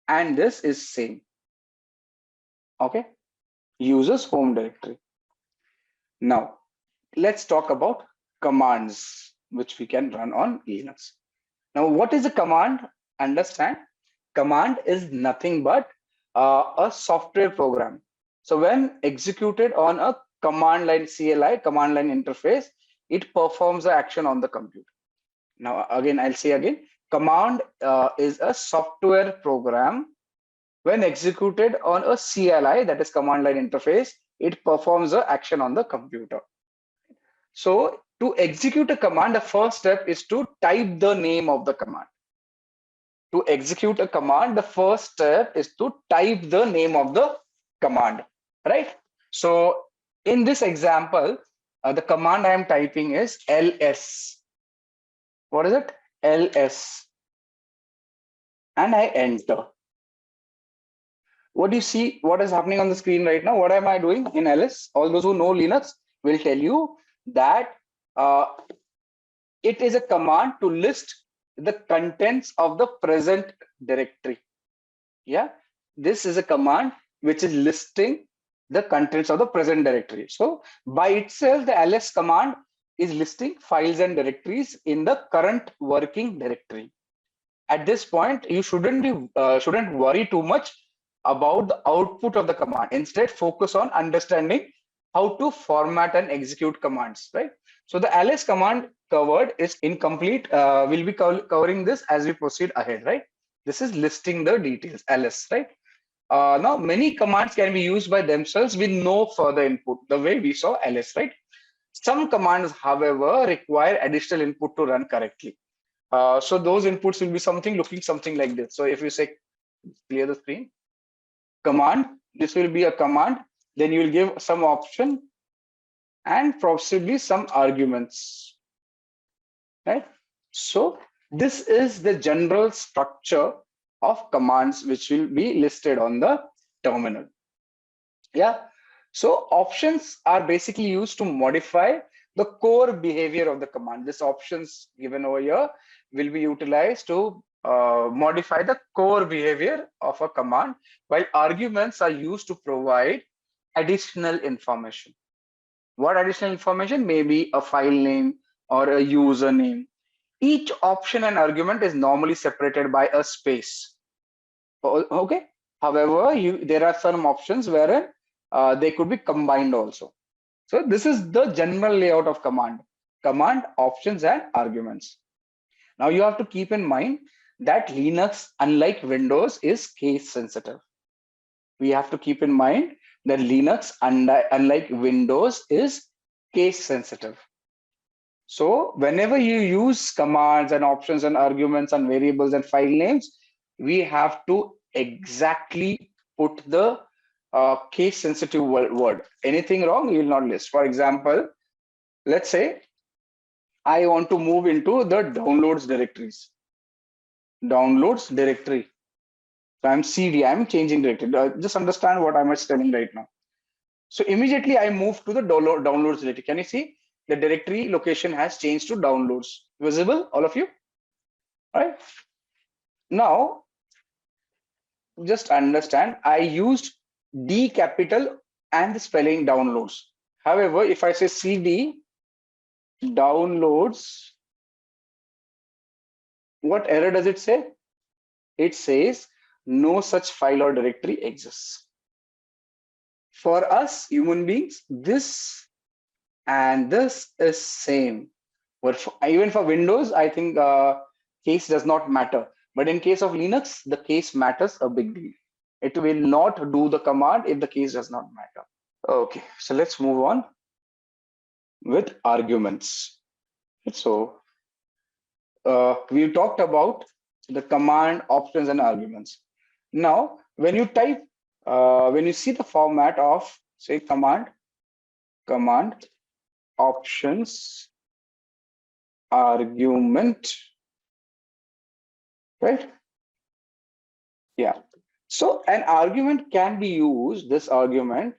and this is same. Okay. Users home directory. Now let's talk about commands which we can run on Linux. Now, what is a command? Understand, command is nothing but a software program. So when executed on a command line CLI, command line interface, it performs the action on the computer. Now, again, I'll say again, command is a software program. When executed on a CLI, that is command line interface, it performs the action on the computer. So to execute a command, the first step is to type the name of the command. To execute a command, the first step is to type the name of the command, right? So in this example, the command I am typing is ls. What is it? ls. And I enter. What do you see? What is happening on the screen right now? What am I doing in ls? All those who know Linux will tell you that it is a command to list the contents of the present directory. Yeah, this is a command which is listing the contents of the present directory. So by itself, the ls command is listing files and directories in the current working directory. At this point, you shouldn't worry too much about the output of the command. Instead, focus on understanding how to format and execute commands, right? So the ls command covered is incomplete. We'll be covering this as we proceed ahead, right? This is listing the details, ls, right? Now, many commands can be used by themselves with no further input, the way we saw ls, right? Some commands, however, require additional input to run correctly. So those inputs will be looking something like this. So if you say clear the screen, command, this will be a command, then you will give some option and possibly some arguments. right? So this is the general structure of commands which will be listed on the terminal. Yeah. So options are basically used to modify the core behavior of the command. This options given over here will be utilized to modify the core behavior of a command, while arguments are used to provide additional information. What additional information? Maybe a file name or a username. Each option and argument is normally separated by a space. Okay. However, there are some options wherein they could be combined also. So this is the general layout of command, options, and arguments. Now you have to keep in mind that Linux, unlike Windows, is case sensitive. We have to keep in mind that Linux, unlike Windows, is case sensitive. So whenever you use commands and options and arguments and variables and file names, we have to exactly put the case sensitive word. Anything wrong, you will not list. For example, let's say I want to move into the downloads directories. Downloads directory. So I'm CD, I'm changing directory. Just understand what I'm telling right now. So immediately I move to the downloads directory. Can you see the directory location has changed to downloads? Visible, all of you? All right. Now, just understand, I used D capital and the spelling downloads. However, if I say CD downloads, what error does it say? It says no such file or directory exists. For us human beings, this and this is same. But even for Windows, I think case does not matter. But in case of Linux, the case matters a big deal. It will not do the command if the case does not matter. Okay, so let's move on with arguments. So we talked about the command, options, and arguments. Now, when you type, when you see the format of, say, command, options, argument, right? Yeah. So an argument can be used, this argument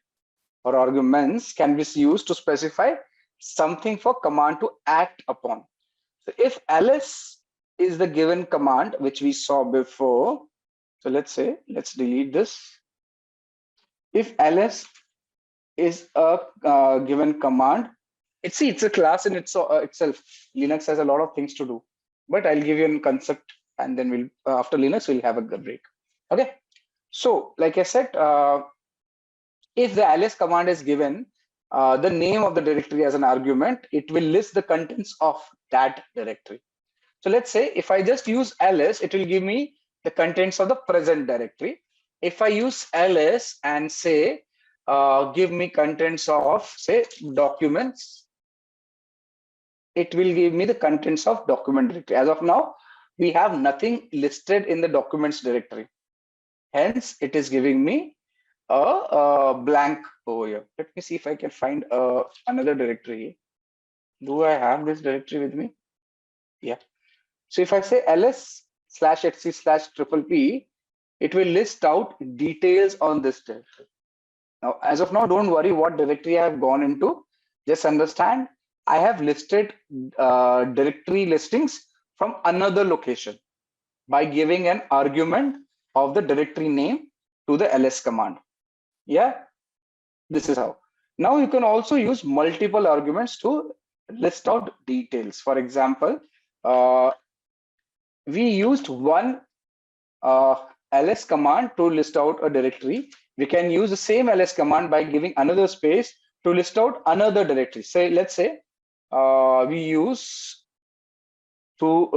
or arguments can be used to specify something for command to act upon. So if ls is the given command, which we saw before, so let's say, let's delete this. If ls is a given command, it's a class in itself. Linux has a lot of things to do, but I'll give you a concept and then we'll, after Linux, we'll have a break. Okay. So like I said, if the ls command is given the name of the directory as an argument, it will list the contents of that directory. So let's say if I just use ls, it will give me the contents of the present directory. If I use ls and say, give me contents of, say, documents, it will give me the contents of document directory. As of now, we have nothing listed in the documents directory. Hence, it is giving me a blank over here. Let me see if I can find another directory. Do I have this directory with me? Yeah. So if I say ls/etc/pp, it will list out details on this directory. Now, as of now, don't worry what directory I have gone into. Just understand, I have listed directory listings from another location by giving an argument of the directory name to the ls command. Yeah, this is how. Now you can also use multiple arguments to list out details. For example, we used one ls command to list out a directory. We can use the same ls command by giving another space to list out another directory. Say, let's say we use to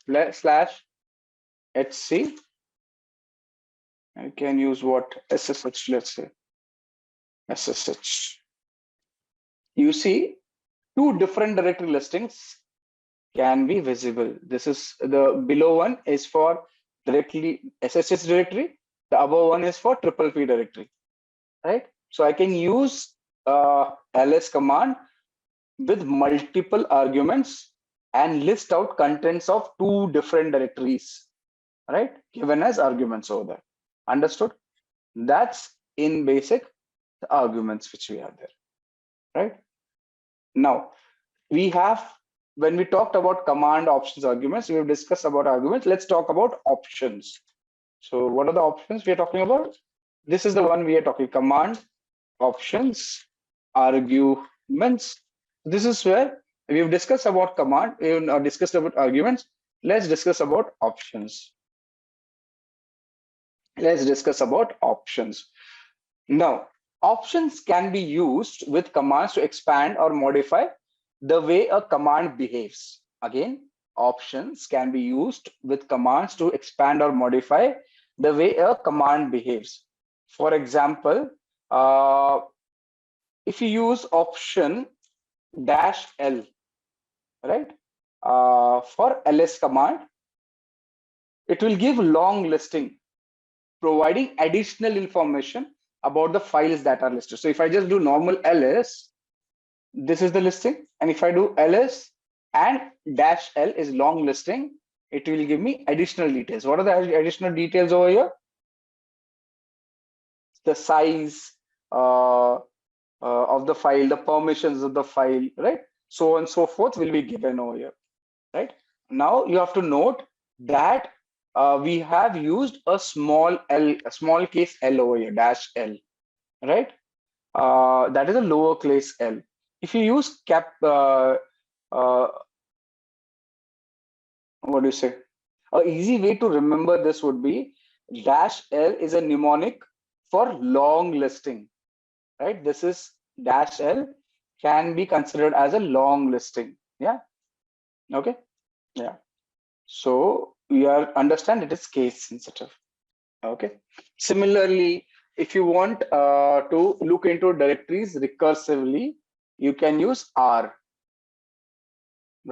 /etc. I can use what? SSH, let's say. SSH. You see, two different directory listings can be visible. This is the below one is for directly SSH directory. The above one is for PPP directory, right? So I can use ls command with multiple arguments and list out contents of two different directories, right? Given as arguments over there. Understood? That's in basic the arguments which we have there, right? Now, we have, when we talked about command options arguments, we have discussed about arguments. Let's talk about options. So what are the options we are talking about? This is the one we are talking, command, options, arguments. This is where we've discussed about command, we've discussed about arguments. Let's discuss about options. Let's discuss about options. Now, options can be used with commands to expand or modify the way a command behaves. Again, options can be used with commands to expand or modify the way a command behaves. For example, if you use option -L, right, for ls command, it will give long listing, providing additional information about the files that are listed. So if I just do normal ls, this is the listing, and if I do ls and -L is long listing, it will give me additional details. What are the additional details over here? The size of the file, the permissions of the file, right? So on and so forth will be given over here, right? Now you have to note that we have used a small case L over here, -L, right? That is a lowercase l. If you use what do you say? An easy way to remember this would be -L is a mnemonic for long listing, right? This is -L can be considered as a long listing. Yeah. Okay. Yeah. So we are understand it is case sensitive. Okay. Similarly, if you want to look into directories recursively, you can use R,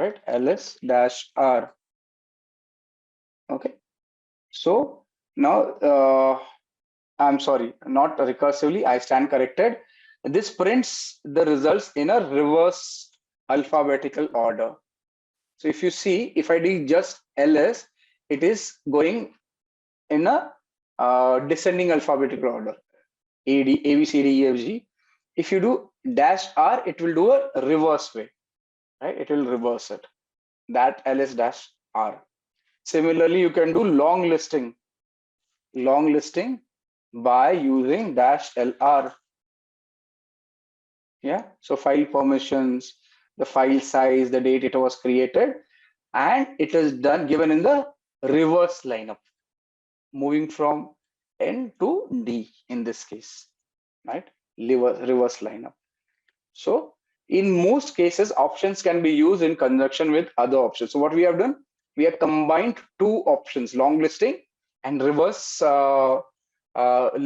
right? ls-r. Okay. So now I'm sorry, not recursively, I stand corrected. This prints the results in a reverse alphabetical order. So if you see, if I do just ls, it is going in a descending alphabetical order, A, D, A, B, C, D, E, F, G. If you do -R, it will do a reverse way, right? It will reverse it, that ls-R. Similarly, you can do long listing by using -LR. Yeah, so file permissions, the file size, the date it was created, and it is done given in the reverse lineup, moving from N to D in this case, right? Reverse lineup. So in most cases, options can be used in conjunction with other options. So what we have done, we have combined two options, long listing and reverse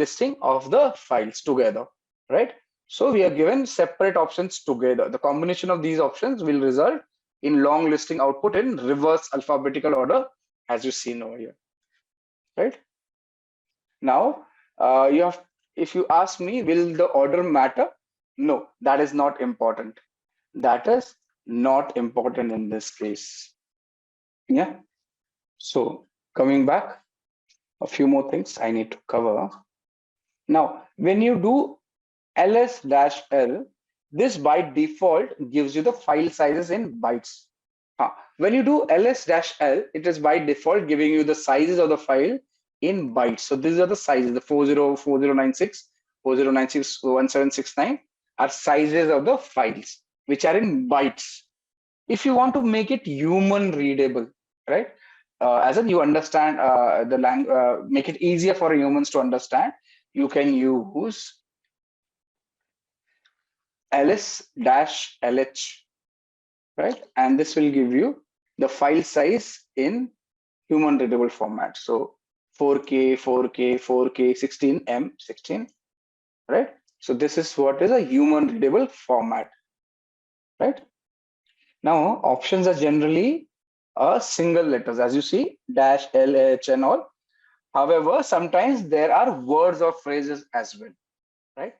listing of the files together, right? So we are given separate options together. The combination of these options will result in long listing output in reverse alphabetical order, as you see over here, right? Now, if you ask me, will the order matter? No, that is not important. That is not important in this case. Yeah. So coming back, a few more things I need to cover. Now, when you do ls-l, this by default gives you the file sizes in bytes. When you do ls-l, it is by default giving you the sizes of the file in bytes. So these are the sizes, the 404096, 40961769 are sizes of the files, which are in bytes. If you want to make it human readable, right? As in you understand the language, make it easier for humans to understand, you can use ls-lh, right? And this will give you the file size in human readable format. So 4K, 4K, 4K, 16M, 16, right? So this is what is a human readable format, right? Now options are generally single letters, as you see, -LH and all. However, sometimes there are words or phrases as well, right?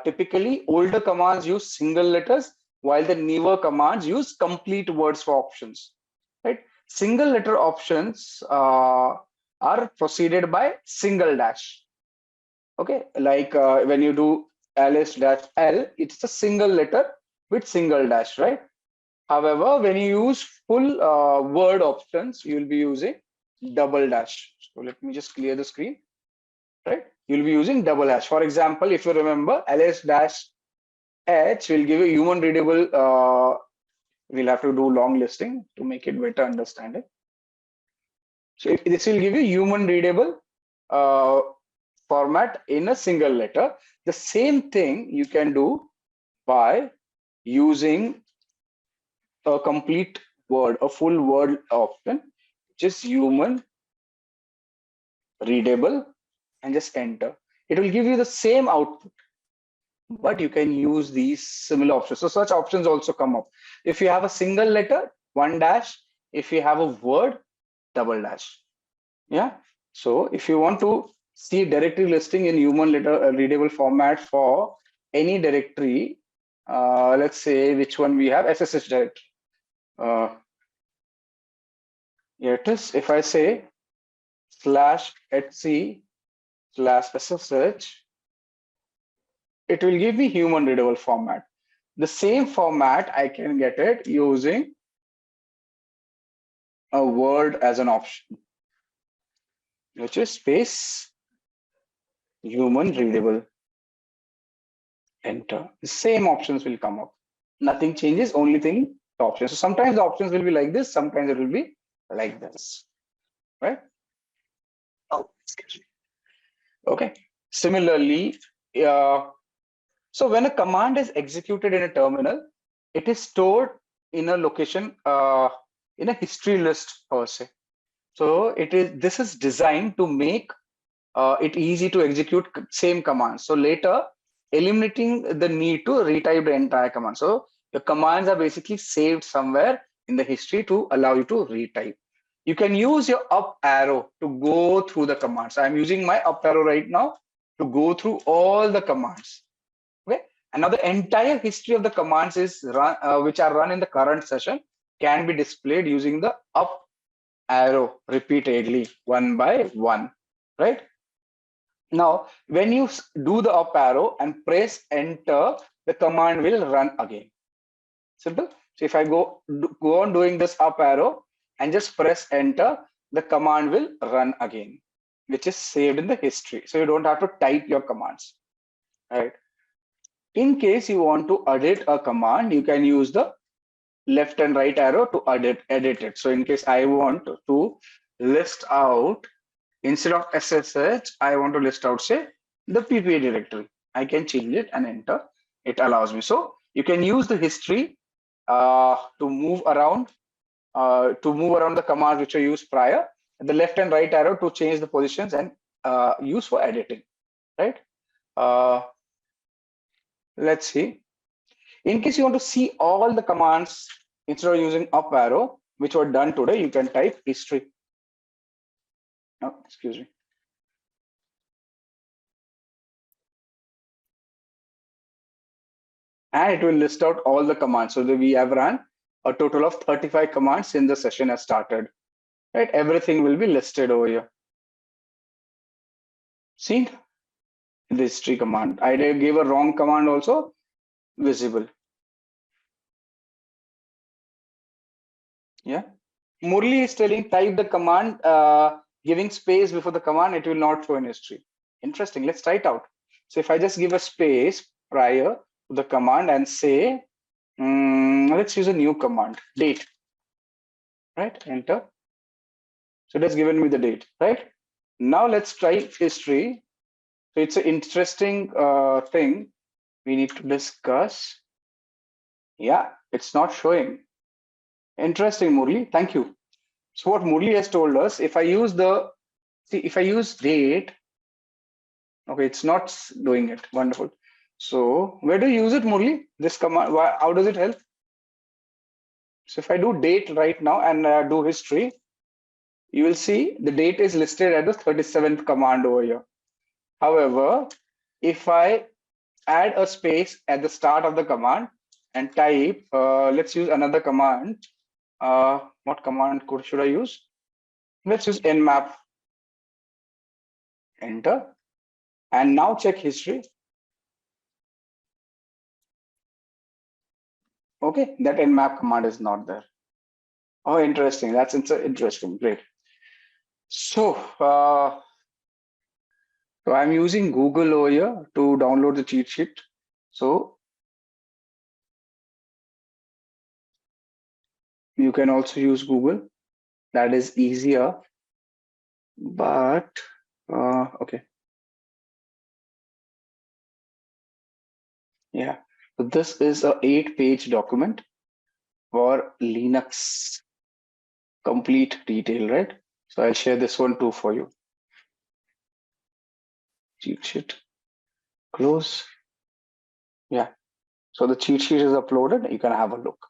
Typically, older commands use single letters, while the newer commands use complete words for options, right? Single letter options are preceded by single dash. Okay, like when you do ls-l, it's a single letter with single dash, right? However, when you use full word options, you will be using double dash. So let me just clear the screen, right? You'll be using double dash. For example, if you remember, ls-h will give you human readable. We'll have to do long listing to make it better understanding. So this will give you human readable format in a single letter. The same thing you can do by using a complete word, a full word option, which is human readable, and just enter. It will give you the same output, but you can use these similar options. So such options also come up. If you have a single letter, one dash. If you have a word, double dash. Yeah. So if you want to see directory listing in human letter readable format for any directory, let's say which one we have, SSH directory. Here it is. If I say /etc/SSH, it will give me human readable format. The same format I can get it using a word as an option, which is space human readable. Enter. The same options will come up. Nothing changes, only thing the options. So sometimes the options will be like this, sometimes it will be like this, right? Oh, excuse me. Okay. Similarly, so when a command is executed in a terminal, it is stored in a location in a history list per se. So this is designed to make it easy to execute same commands. So later, eliminating the need to retype the entire command. So the commands are basically saved somewhere in the history to allow you to retype. You can use your up arrow to go through the commands. I'm using my up arrow right now to go through all the commands. Okay, and now the entire history of the commands is which are run in the current session can be displayed using the up arrow repeatedly, one by one, right? Now, when you do the up arrow and press enter, the command will run again. Simple. So if I go on doing this up arrow and just press enter, the command will run again, which is saved in the history. So you don't have to type your commands, right? In case you want to edit a command, you can use the left and right arrow to edit it. So in case I want to list out, instead of SSH, I want to list out, say, the PPA directory. I can change it and enter. It allows me. So you can use the history to move around the commands which are used prior. The left and right arrow to change the positions and use for editing, right? Let's see. In case you want to see all the commands instead of using up arrow, which were done today, you can type history. Oh, excuse me. And it will list out all the commands. So we have run a total of 35 commands since the session has started. Right? Everything will be listed over here. See the history command. I gave a wrong command also visible. Yeah. Murli is telling type the command, giving space before the command, it will not show in history. Interesting. Let's try it out. So if I just give a space prior to the command and say, let's use a new command, date. Right? Enter. So it has given me the date. Right? Now let's try history. So it's an interesting thing we need to discuss. Yeah, it's not showing. Interesting, Murli. Thank you. So what Murli has told us, if I use date, okay, it's not doing it. Wonderful. So where do you use it, Murli? This command, how does it help? So if I do date right now and do history, you will see the date is listed at the 37th command over here. However, if I add a space at the start of the command and type, let's use another command. What command should I use? Let's use nmap. Enter. And now check history. Okay, that nmap command is not there. Oh, interesting. That's interesting. Great. So, so I'm using Google over here to download the cheat sheet. So you can also use Google. That is easier. But okay. Yeah. So this is a 8-page document for Linux complete detail, right? So I'll share this one too for you. Cheat sheet. Close. Yeah. So the cheat sheet is uploaded. You can have a look.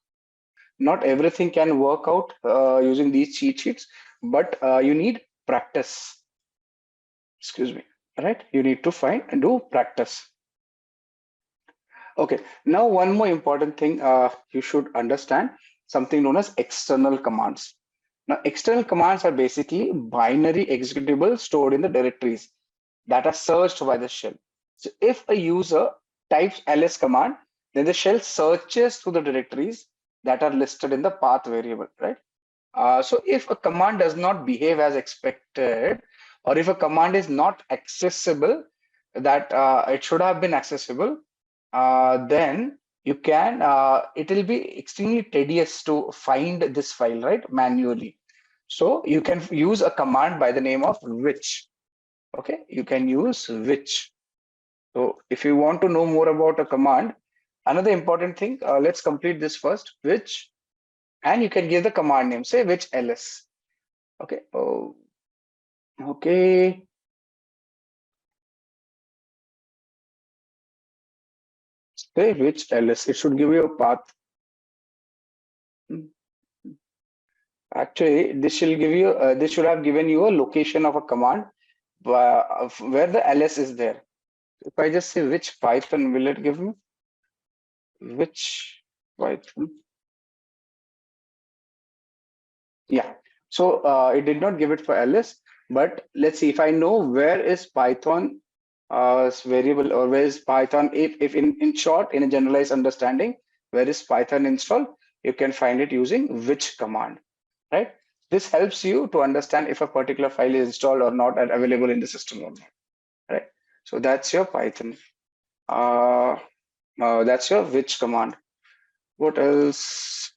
Not everything can work out using these cheat sheets, but you need practice. Excuse me. Right? You need to find and do practice. Okay. Now, one more important thing you should understand, something known as external commands. Now, external commands are basically binary executables stored in the directories that are searched by the shell. So if a user types ls command, then the shell searches through the directories that are listed in the path variable, right? So if a command does not behave as expected, or if a command is not accessible, that it should have been accessible, then you can, it will be extremely tedious to find this file, right, manually. So you can use a command by the name of which. Okay, you can use which. So if you want to know more about a command, another important thing, let's complete this first, which, and you can give the command name, say which ls. Okay. Oh, okay. Say which ls. It should give you a path. Actually, this should give you. This should have given you a location of a command where the ls is there. If I just say which Python, will it give me? Which Python? Yeah. So it did not give it for ls, but let's see if I know where is Python variable, or where is Python, if in short, in a generalized understanding, where is Python installed, you can find it using which command, right? This helps you to understand if a particular file is installed or not and available in the system or not, right? So that's your Python. That's your which command. What else?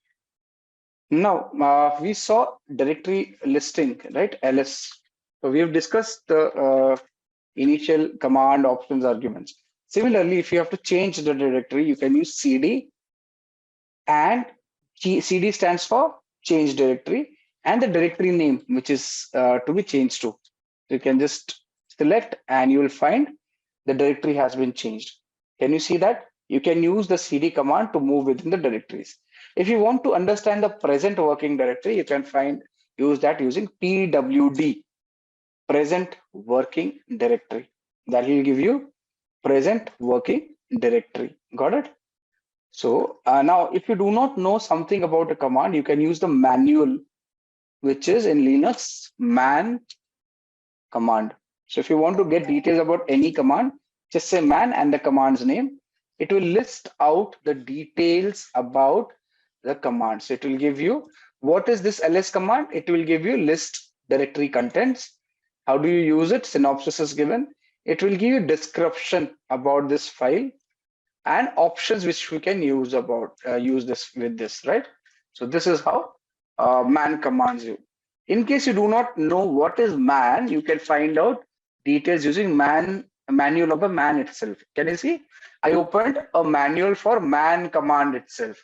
Now, we saw directory listing, right? ls. So we have discussed the initial command options arguments. Similarly, if you have to change the directory, you can use cd, and cd stands for change directory, and the directory name, which is to be changed to. So you can just select and you will find the directory has been changed. Can you see that? You can use the cd command to move within the directories. If you want to understand the present working directory, you can use that using pwd, present working directory. That will give you present working directory. Got it? So now, if you do not know something about a command, you can use the manual, which is in Linux man command. So if you want to get details about any command, just say man and the command's name. It will list out the details about the command. So it will give you, what is this ls command? It will give you list directory contents. How do you use it? Synopsis is given. It will give you description about this file and options which we can use this with this, right? So this is how man commands you. In case you do not know what is man, you can find out details using manual of the man itself. Can you see? I opened a manual for man command itself.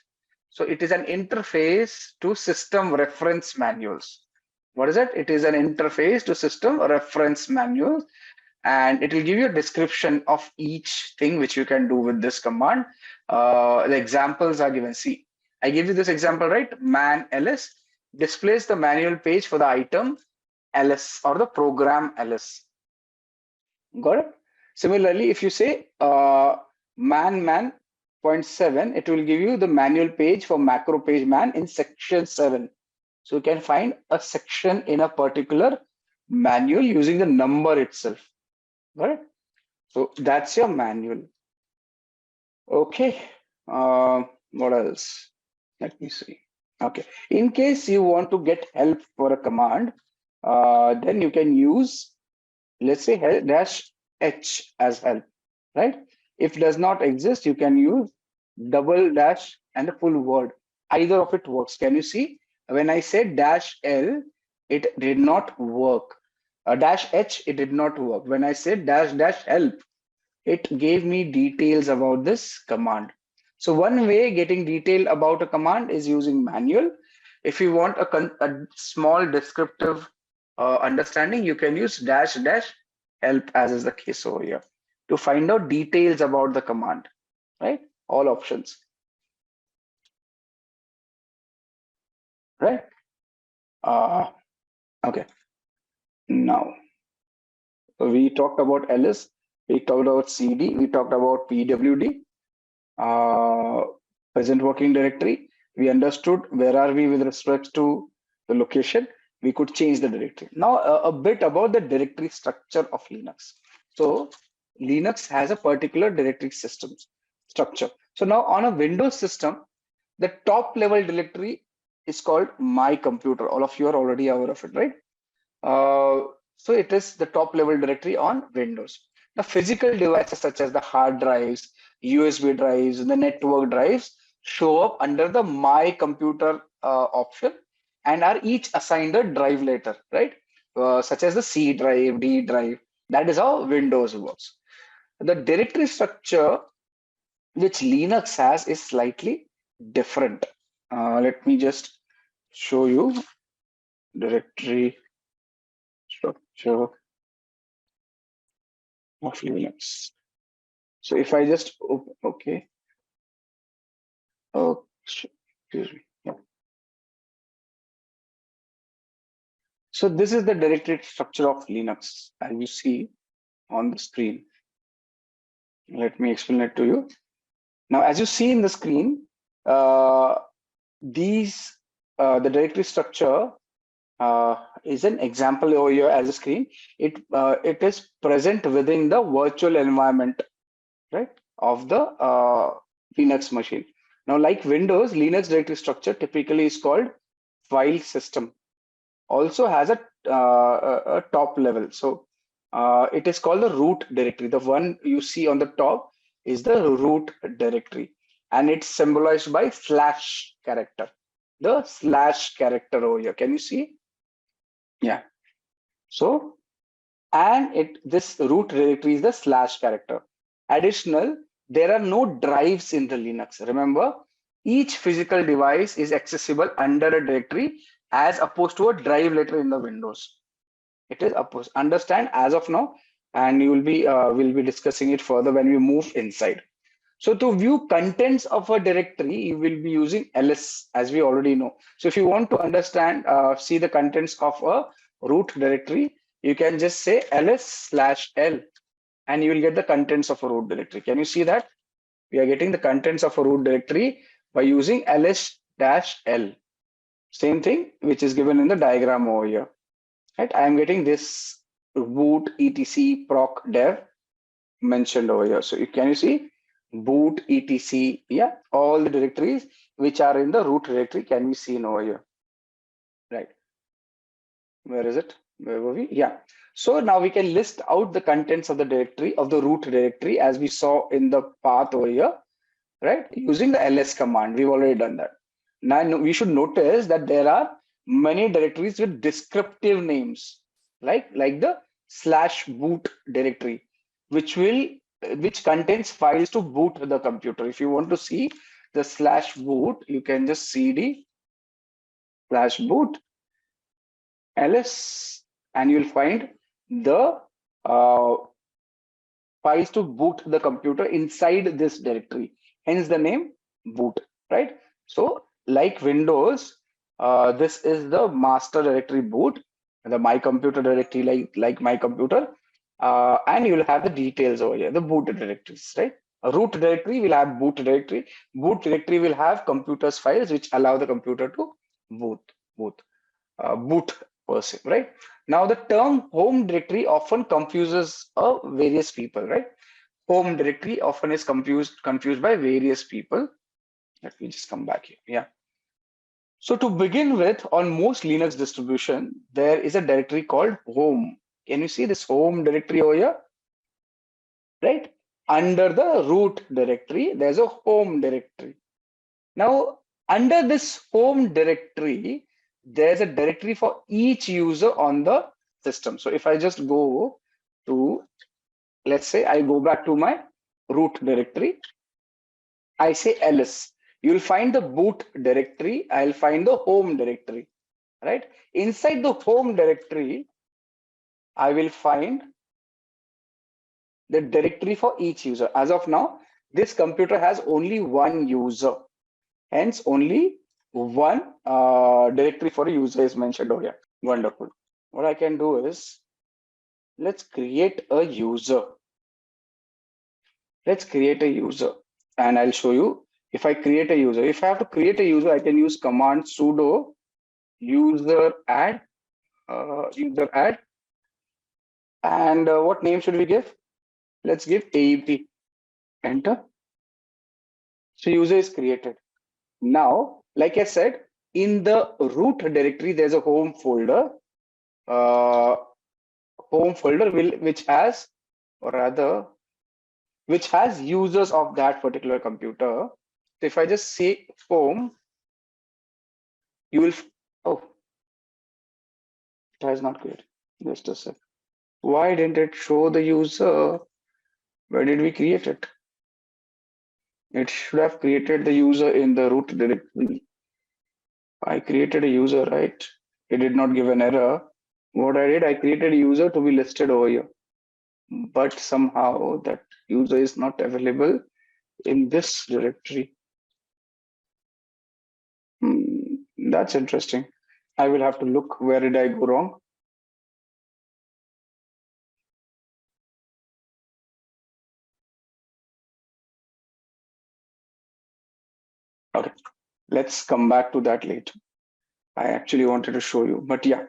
So it is an interface to system reference manuals. What is it? It is an interface to system reference manuals, and it will give you a description of each thing which you can do with this command. The examples are given. See, I give you this example, right? Man ls displays the manual page for the item ls or the program ls. Got it? Similarly, if you say man point 7, it will give you the manual page for macro page man in section 7. So you can find a section in a particular manual using the number itself. Right? So that's your manual. Okay. What else? Let me see. Okay. In case you want to get help for a command, then you can use, let's say, -h as help, right? If does not exist, you can use double dash and the full word. Either of it works. Can you see? When I said -l, it did not work. -h, it did not work. When I said dash help, it gave me details about this command. So one way getting detail about a command is using manual. If you want a small descriptive understanding, you can use dash help, as is the case over here, to find out details about the command, right? All options, right? Okay. Now we talked about ls, we talked about cd, we talked about pwd, present working directory. We understood where are we with respect to the location. We could change the directory. Now a bit about the directory structure of Linux. So Linux has a particular directory system structure. So now on a Windows system, the top level directory is called my computer. All of you are already aware of it, right? So it is the top level directory on Windows. The physical devices such as the hard drives, USB drives, and the network drives show up under the My Computer option and are each assigned a drive letter, right? Such as the C drive, D drive. That is how Windows works. The directory structure which Linux has is slightly different. Let me just show you directory structure of Linux. So if I just okay, oh, excuse me. Yeah. So this is the directory structure of Linux, as you see on the screen. Let me explain it to you. Now, as you see in the screen, the directory structure is an example over here as a screen. It is present within the virtual environment, right, of the Linux machine. Now, like Windows, Linux directory structure typically is called file system. Also has a top level. So it is called the root directory. The one you see on the top is the root directory, and it's symbolized by slash character. The slash character over here. Can you see? Yeah. So, and this root directory is the slash character. Additional, there are no drives in the Linux. Remember, each physical device is accessible under a directory as opposed to a drive letter in the Windows. It is opposed. Understand as of now, and you will be we'll be discussing it further when we move inside. So to view contents of a directory, you will be using ls, as we already know. So if you want to understand, see the contents of a root directory, you can just say ls/l, and you will get the contents of a root directory. Can you see that? We are getting the contents of a root directory by using ls-l. Same thing, which is given in the diagram over here. Right? I am getting this boot etc proc dev mentioned over here. So can you see boot etc? Yeah, all the directories which are in the root directory can be seen over here. Right? Where is it? Where were we? Yeah. So now we can list out the contents of the directory, of the root directory, as we saw in the path over here, right? Using the ls command. We've already done that. Now we should notice that there are many directories with descriptive names, like the /boot directory, which contains files to boot the computer. If you want to see the /boot, you can just cd /boot ls, and you'll find the files to boot the computer inside this directory. Hence the name boot, right? So like Windows, this is the master directory boot, the my computer directory like my computer, and you'll have the details over here, the boot directories, right? root directory will have boot directory. Boot directory will have computers files which allow the computer to boot per se, right? Now the term home directory often confuses various people, right? Home directory often is confused by various people. Let me just come back here. Yeah. So to begin with, on most Linux distribution, there is a directory called home. Can you see this home directory over here? Right? Under the root directory, there's a home directory. Now, under this home directory, there's a directory for each user on the system. So if I just go to, let's say I go back to my root directory, I say ls, you'll find the boot directory, I'll find the home directory, right? Inside the home directory, I will find the directory for each user. As of now, this computer has only one user. Hence, only one directory for a user is mentioned over here. Wonderful. What I can do is, let's create a user. Let's create a user, and I'll show you. If I create a user, if I have to create a user, I can use command sudo user add, and what name should we give? Let's give AEP. Enter. So user is created. Now, like I said, in the root directory, there's a home folder. Which has, or rather, which has users of that particular computer. So if I just say home, you will, oh, it has not created. Just a sec. Why didn't it show the user? Where did we create it? It should have created the user in the root directory. I created a user, right? It did not give an error. What I did, I created a user to be listed over here. But somehow that user is not available in this directory. That's interesting. I will have to look where did I go wrong. Okay, let's come back to that later. I actually wanted to show you, but yeah.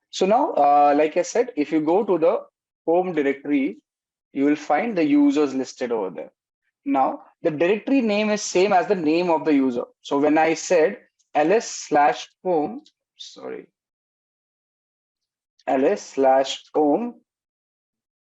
So now, like I said, if you go to the home directory, you will find the users listed over there. Now, the directory name is same as the name of the user. So when I said ls/home, ls/home,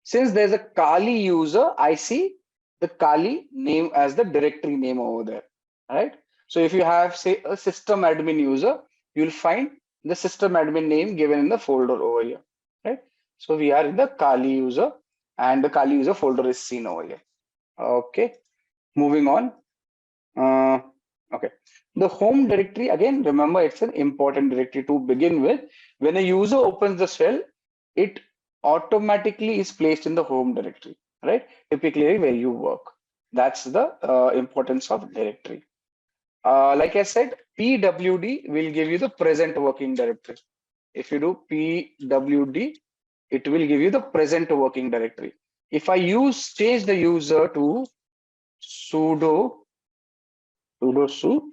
since there's a Kali user, I see the Kali name as the directory name over there, right? So if you have, say, a system admin user, you'll find the system admin name given in the folder over here, right? So we are in the Kali user, and the Kali user folder is seen over here. Okay, moving on. Okay, the home directory, again, remember, it's an important directory to begin with. When a user opens the shell, it automatically is placed in the home directory, right? Typically where you work. That's the importance of directory. Like I said, PWD will give you the present working directory. If you do PWD, it will give you the present working directory. If I change the user to sudo su,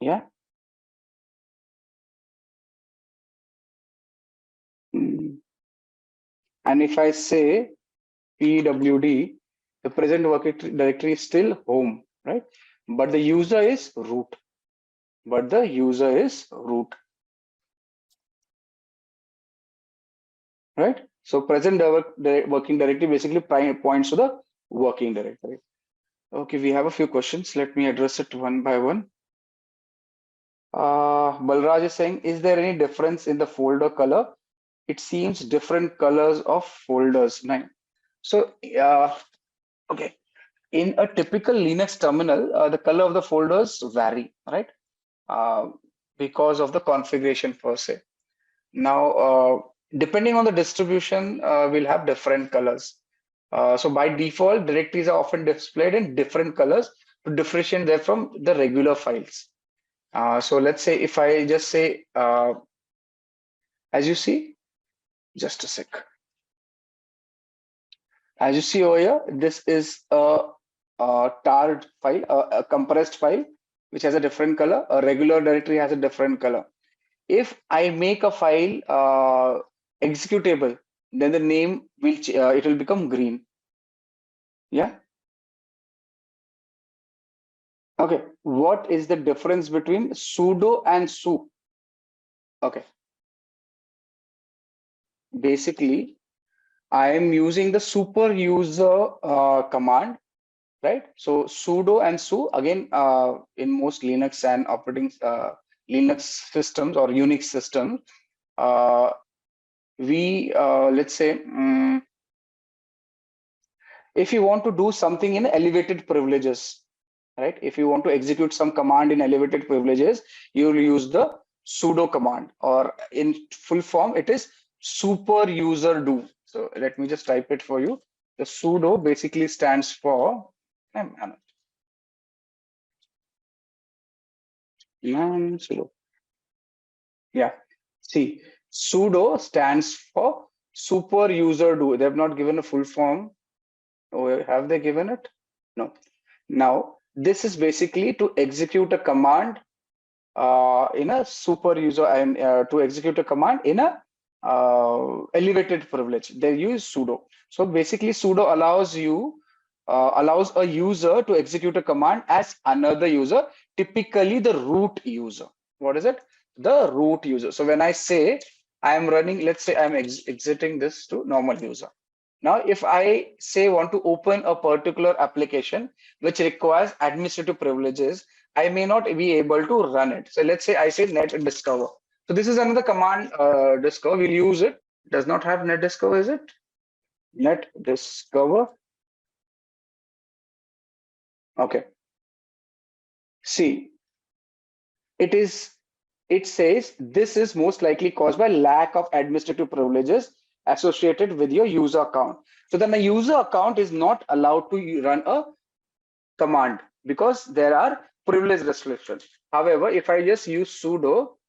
yeah. And if I say PWD, the present working directory is still home, right? But the user is root. Right? So present working directory basically points to the working directory. Okay, we have a few questions. Let me address it one by one. Balraj is saying, is there any difference in the folder color? It seems different colors of folders. Nice. So, okay. In a typical Linux terminal, the color of the folders vary, right? Because of the configuration per se. Now, depending on the distribution, we'll have different colors. So by default, directories are often displayed in different colors to differentiate them from the regular files. So let's say if I just say, as you see, just a sec. As you see over here, this is a tarred file, a compressed file, which has a different color. A regular directory has a different color. If I make a file executable, then the name will it will become green. Yeah. Okay. What is the difference between sudo and su? Okay. Basically, I am using the super user command, right? So sudo and su again in most Linux and operating Linux systems or Unix systems, we let's say if you want to do something in elevated privileges, right? If you want to execute some command in elevated privileges, you will use the sudo command, or in full form, it is super user do. So let me just type it for you. The sudo basically stands for sudo. Yeah. See, sudo stands for super user do. They have not given a full form. Or have they given it? No. Now, this is basically to execute a command in a super user and to execute a command in a elevated privilege. They use sudo. So basically, sudo allows a user to execute a command as another user, typically the root user. What is it? The root user. So when I say I am running, let's say I'm exiting this to normal user. Now, if I say want to open a particular application which requires administrative privileges, I may not be able to run it. So let's say I say net discover. So this is another command discover. We'll use it. Does not have net discover, is it? Net discover. Okay. See, it says this is most likely caused by lack of administrative privileges associated with your user account. So then a user account is not allowed to run a command because there are privilege restrictions. However, if I just use sudo,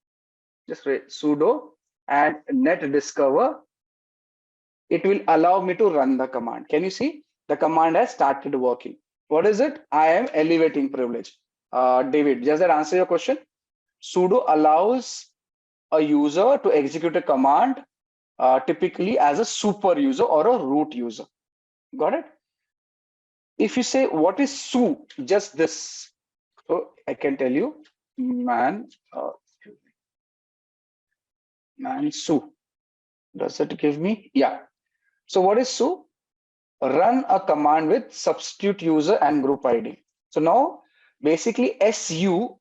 just write sudo and net discover, it will allow me to run the command. Can you see? The command has started working. What is it? I am elevating privilege. David, does that answer your question? Sudo allows a user to execute a command typically as a super user or a root user. Got it? If you say, what is su? Just this. So I can tell you, man su. Does it give me? Yeah. So what is su? Run a command with substitute user and group ID. So now basically SU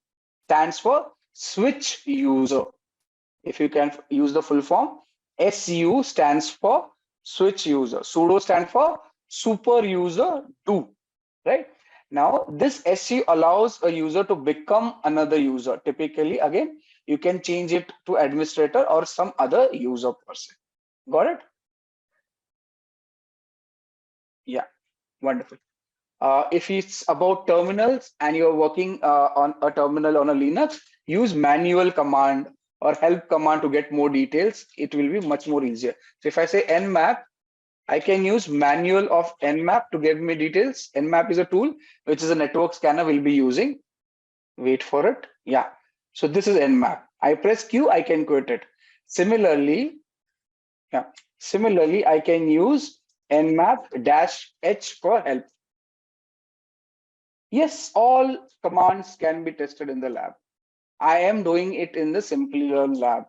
stands for switch user. If you can use the full form, SU stands for switch user. Sudo stands for super user do, right? Now this SU allows a user to become another user. Typically, again, you can change it to administrator or some other user person. Got it? Yeah, wonderful. If it's about terminals and you're working on a terminal on a Linux, use manual command or help command to get more details. It will be much more easier. So if I say nmap, I can use manual of nmap to give me details. Nmap is a tool, which is a network scanner we'll be using. Wait for it. Yeah. So this is nmap. I press Q, I can quit it. Similarly, I can use nmap-h for help. Yes, all commands can be tested in the lab. I am doing it in the Simplilearn lab.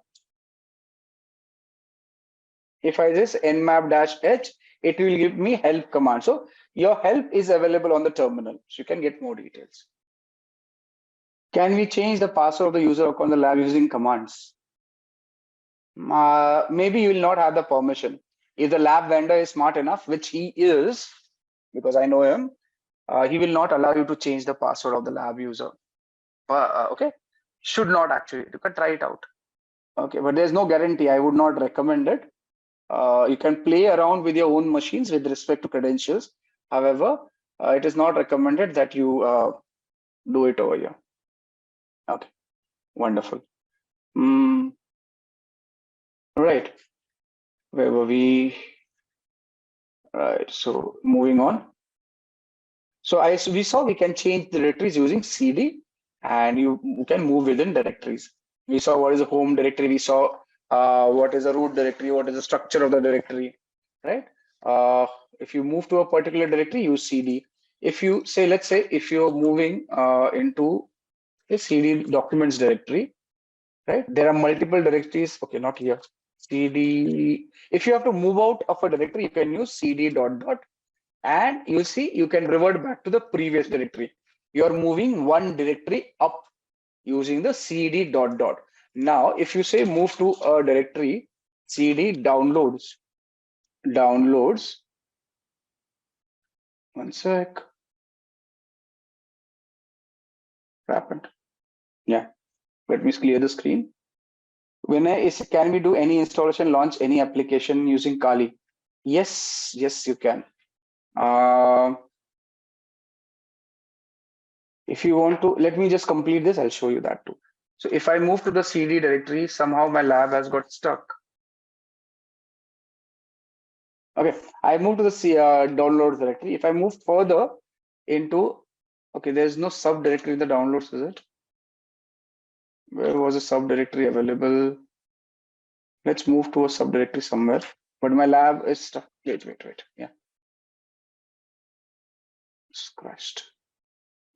If I just nmap-h, it will give me help command. So your help is available on the terminal. So you can get more details. Can we change the password of the user account in the lab using commands? Maybe you will not have the permission. If the lab vendor is smart enough, which he is, because I know him, he will not allow you to change the password of the lab user. Okay, should not actually. You can try it out. Okay, but there's no guarantee. I would not recommend it. You can play around with your own machines with respect to credentials. However, it is not recommended that you do it over here. Okay, wonderful. Right, where were we? Right. So moving on. So we saw we can change the directories using CD, and you can move within directories. We saw what is a home directory. We saw what is a root directory, what is the structure of the directory, right? If you move to a particular directory, use CD. If you say, let's say, if you're moving into a CD documents directory, right? There are multiple directories. Okay, not here. CD. If you have to move out of a directory, you can use CD dot dot, and you'll see you can revert back to the previous directory. You're moving one directory up using the CD dot dot. Now, if you say move to a directory, CD downloads, one sec, what happened? Yeah, let me clear the screen. Can we do any installation, launch any application using Kali? Yes, you can. If you want to, let me just complete this. I'll show you that too. So if I move to the CD directory, somehow my lab has got stuck. Okay, I moved to the downloads directory. If I move further into, okay, there's no subdirectory in the downloads, is it? Where was a subdirectory available? Let's move to a subdirectory somewhere. But my lab is stuck. Wait. Yeah. It's crashed.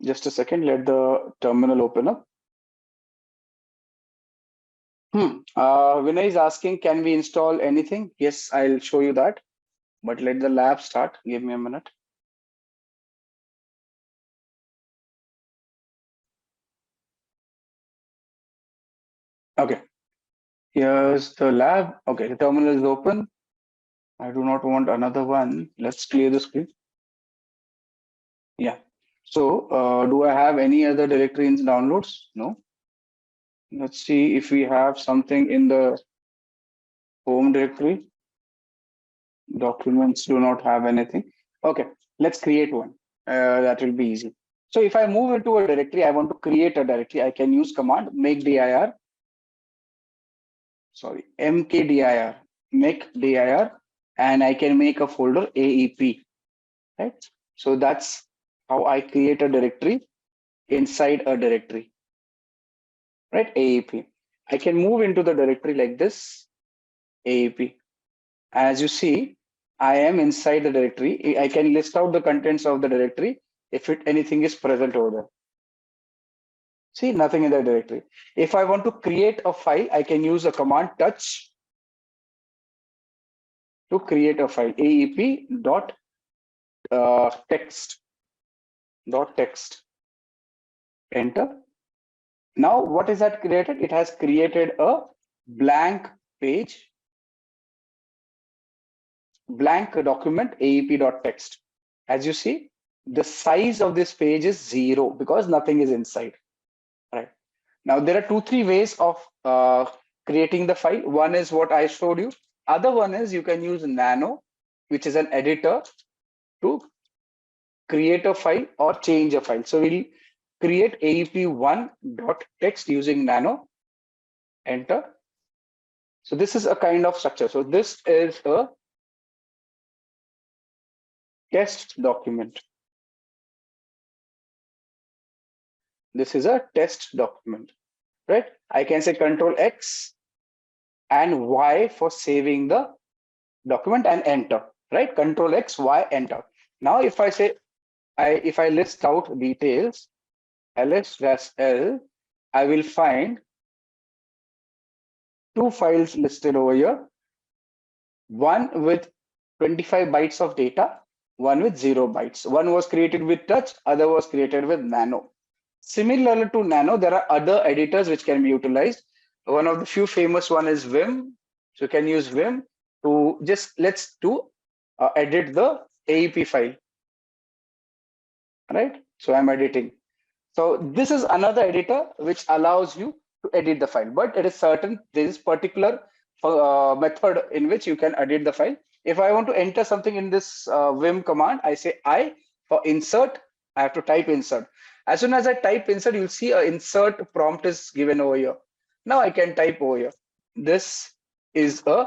Just a second. Let the terminal open up. Vinay is asking, can we install anything? Yes, I'll show you that. But let the lab start. Give me a minute. Okay. Here's the lab. Okay, the terminal is open. I do not want another one. Let's clear the screen. Yeah. So do I have any other directory in downloads? No. Let's see if we have something in the home directory. Documents do not have anything. Okay, let's create one. That will be easy. So if I move into a directory, I want to create a directory. I can use command make dir. Sorry, mkdir, make dir, and I can make a folder AEP. Right. So that's how I create a directory inside a directory. Right, AEP. I can move into the directory like this, AEP. As you see, I am inside the directory. I can list out the contents of the directory if anything is present over there. See, nothing in the directory. If I want to create a file, I can use a command touch to create a file, AEP dot text. Enter. Now, what is that created? It has created a blank page, blank document, aep.text. As you see, the size of this page is 0 because nothing is inside. Right. Now, there are 2-3 ways of creating the file. One is what I showed you. Other one is you can use Nano, which is an editor, to create a file or change a file. So we'll create aep1.text using Nano. Enter. So this is a kind of structure. So this is a test document. This is a test document, right? I can say Control X and Y for saving the document and enter, right? Control X, Y, enter. Now, if I say, if I list out details, ls-l, I will find 2 files listed over here. One with 25 bytes of data, one with 0 bytes. One was created with touch, other was created with Nano. Similar to Nano, there are other editors which can be utilized. One of the few famous one is Vim. So you can use Vim to just edit the AEP file. Right? So I'm editing. So this is another editor which allows you to edit the file, but it is certain there is particular method in which you can edit the file. If I want to enter something in this Vim command, I say I for insert. I have to type insert. As soon as I type insert, you'll see an insert prompt is given over here. Now I can type over here. This is a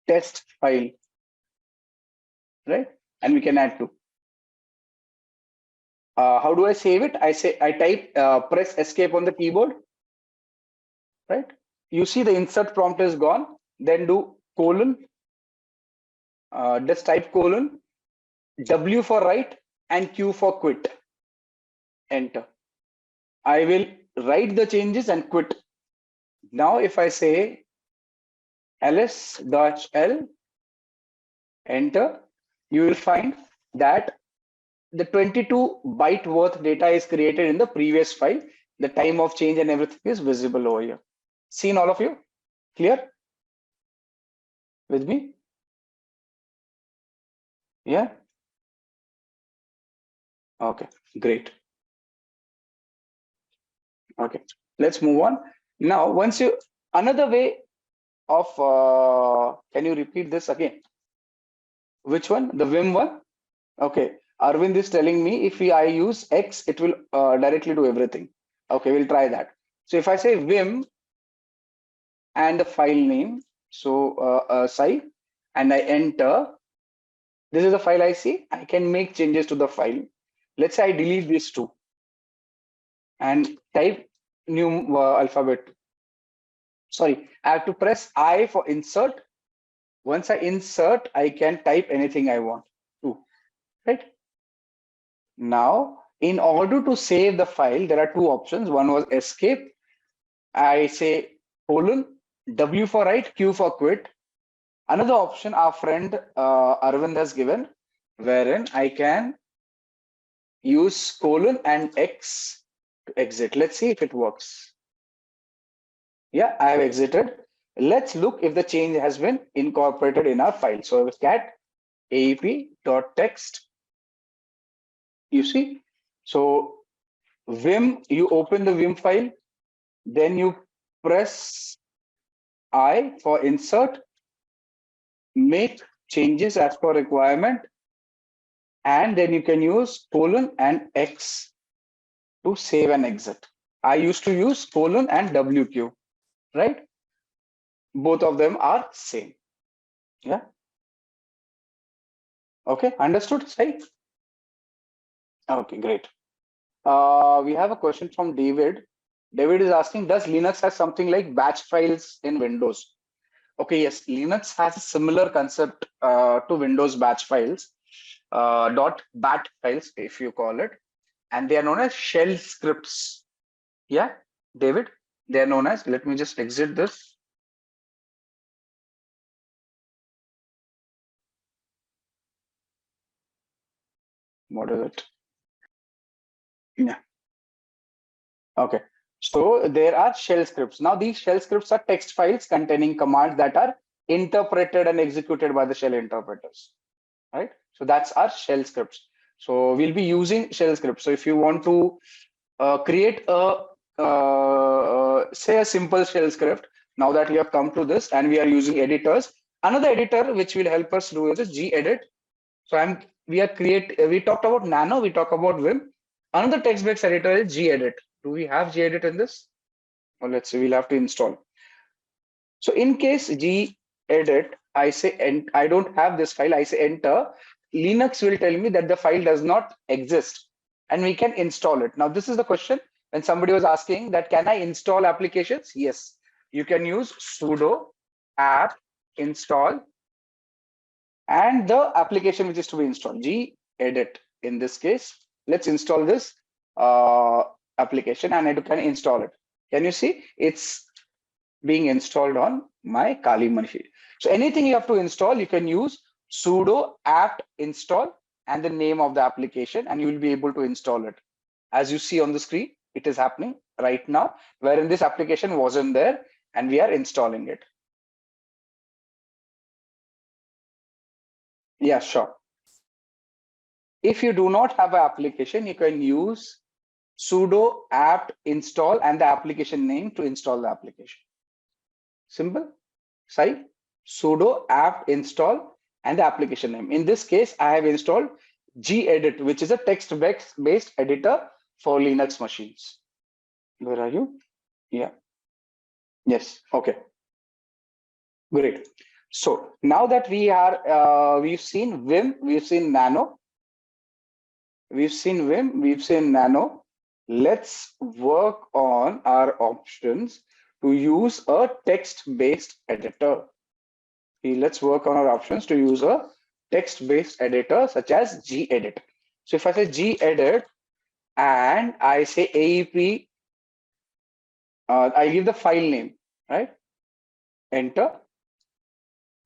test file. right? And we can add 2. How do I save it? I type, press escape on the keyboard, right? You see the insert prompt is gone. Then do colon, just type colon, W for write and Q for quit. Enter. I will write the changes and quit. Now if I say ls-l, enter, you will find that the 22 byte worth data is created in the previous file. The time of change and everything is visible over here. Seen all of you? Clear? With me? Yeah? Okay, great. Okay, let's move on. Now, another way of, can you repeat this again? Which one? The Vim one? Okay, Arvind is telling me if I use X, it will directly do everything. Okay, we'll try that. So if I say Vim and the file name, so Sai, and I enter, this is the file I see. I can make changes to the file. Let's say I delete these 2 and type new alphabet. Sorry, I have to press I for insert. Once I insert, I can type anything I want to, right? Now, in order to save the file, there are 2 options. One was escape. I say colon, W for write, Q for quit. Another option our friend Arvind has given, wherein I can use colon and X to exit. Let's see if it works. Yeah, I have exited. Let's look if the change has been incorporated in our file. So cat aep.text. You see, so Vim, you open the Vim file, then you press I for insert, make changes as per requirement, and then you can use colon and X to save and exit. I used to use colon and WQ, right? Both of them are same. Yeah. Okay, understood, Sai? Okay, great. We have a question from David. David is asking, does Linux have something like batch files in Windows? Okay, yes, Linux has a similar concept to Windows batch files, .bat files, if you call it, and they are known as shell scripts. Yeah, David, they are known as, let me just exit this. What is it? Yeah. Okay. So there are shell scripts. Now these shell scripts are text files containing commands that are interpreted and executed by the shell interpreters, right? So that's our shell scripts. So we'll be using shell scripts. So if you want to create a, say a simple shell script, now that we have come to this and we are using editors, another editor which will help us do is gedit. So we talked about Nano, we talk about Vim. Another text-based editor is gedit. Do we have gedit in this? Or let's say we'll have to install. So in case gedit, I say, and I don't have this file, I say enter, Linux will tell me that the file does not exist and we can install it. Now, this is the question when somebody was asking that, can I install applications? Yes, you can use sudo apt install and the application which is to be installed, gedit. In this case, let's install this application and I can install it. Can you see it's being installed on my Kali machine? So anything you have to install, you can use sudo apt install and the name of the application, and you will be able to install it. As you see on the screen, it is happening right now, wherein this application wasn't there and we are installing it. Yeah, sure. If you do not have an application, you can use sudo apt install and the application name to install the application. Simple. Sai, sudo apt install and the application name. In this case, I have installed gedit, which is a text-based editor for Linux machines. Where are you? Yeah. Yes. Okay. Great. So now that we are, we've seen Vim, we've seen Nano, we've seen Vim, we've seen Nano. Let's work on our options to use a text-based editor. Let's work on our options to use a text-based editor such as gedit. So if I say gedit and I say AEP, I give the file name, right? Enter.